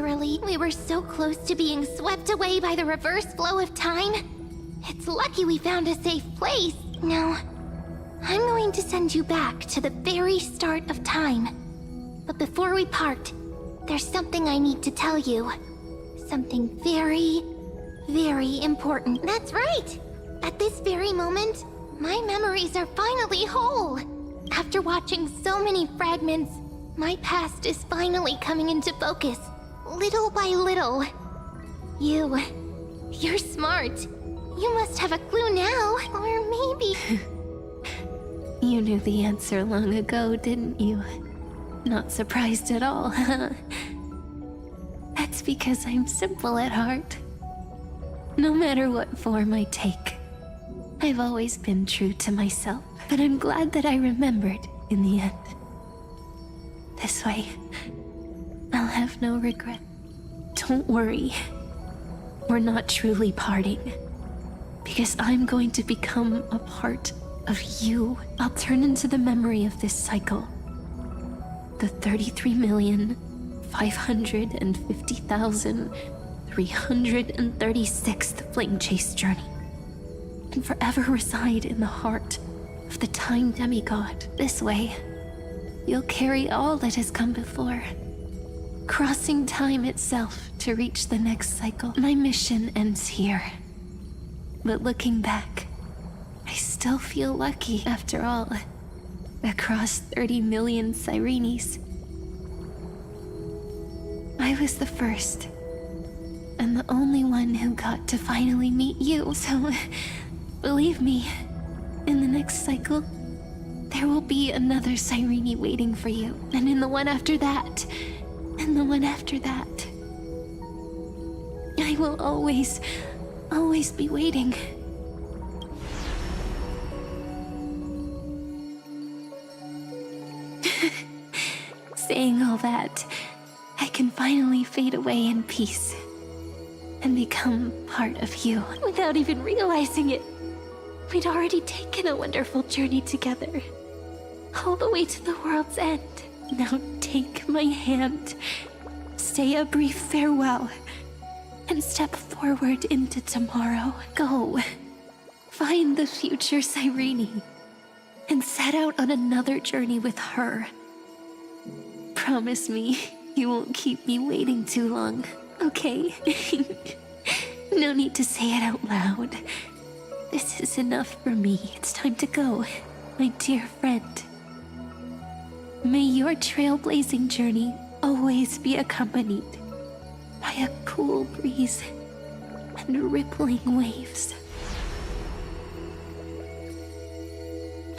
release. We were so close to being swept away by the reverse flow of time. It's lucky we found a safe place. Now, I'm going to send you back to the very start of time. But before we part, there's something I need to tell you. Something very, very important. That's right! At this very moment, my memories are finally whole. After watching so many fragments, my past is finally coming into focus, little by little. You're smart. You must have a clue now, or maybe... You knew the answer long ago, didn't you? Not surprised at all, huh? That's because I'm simple at heart. No matter what form I take, I've always been true to myself. But I'm glad that I remembered in the end. This way, I'll have no regret. Don't worry. We're not truly parting. Because I'm going to become a part of you. I'll turn into the memory of this cycle. The 33,550,336th Flame Chase journey. And forever reside in the heart of the Time Demigod. This way, you'll carry all that has come before, crossing time itself to reach the next cycle. My mission ends here. But looking back, I still feel lucky after all. Across 30 million Sirenes, I was the first, and the only one who got to finally meet you, so believe me, in the next cycle, there will be another Sirene waiting for you, and in the one after that, and the one after that. I will always be waiting. Saying all that, I can finally fade away in peace and become part of you without even realizing it. We'd already taken a wonderful journey together, all the way to the world's end. Now take my hand, say a brief farewell, and step forward into tomorrow. Go, find the future Sirene, and set out on another journey with her. Promise me you won't keep me waiting too long, okay? No need to say it out loud. This is enough for me. It's time to go, my dear friend. May your trailblazing journey always be accompanied by a cool breeze and rippling waves.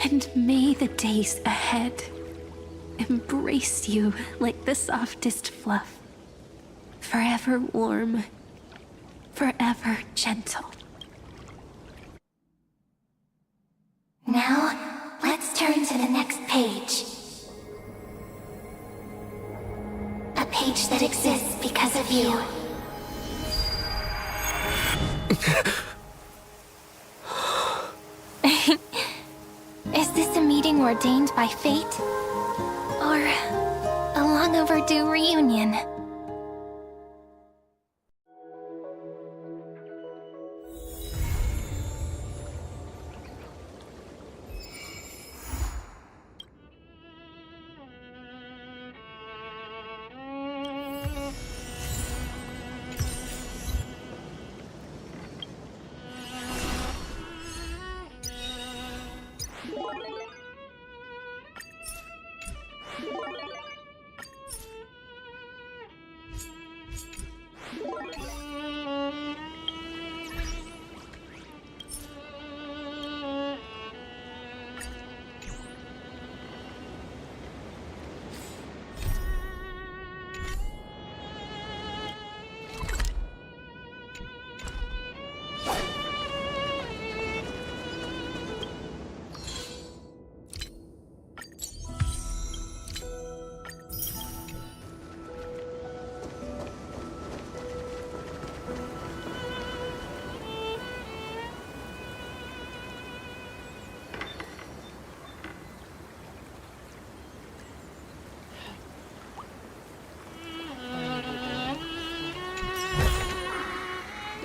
And may the days ahead embrace you like the softest fluff, forever warm, forever gentle. Now, let's turn to the next page. A page that exists because of you. Is this a meeting ordained by fate? Or a long overdue reunion?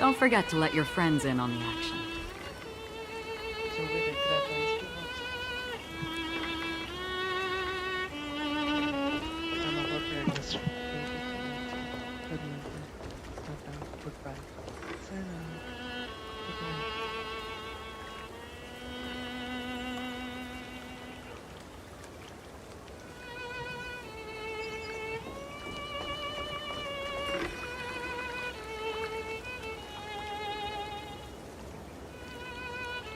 Don't forget to let your friends in on the action. Goodbye. Sayonara.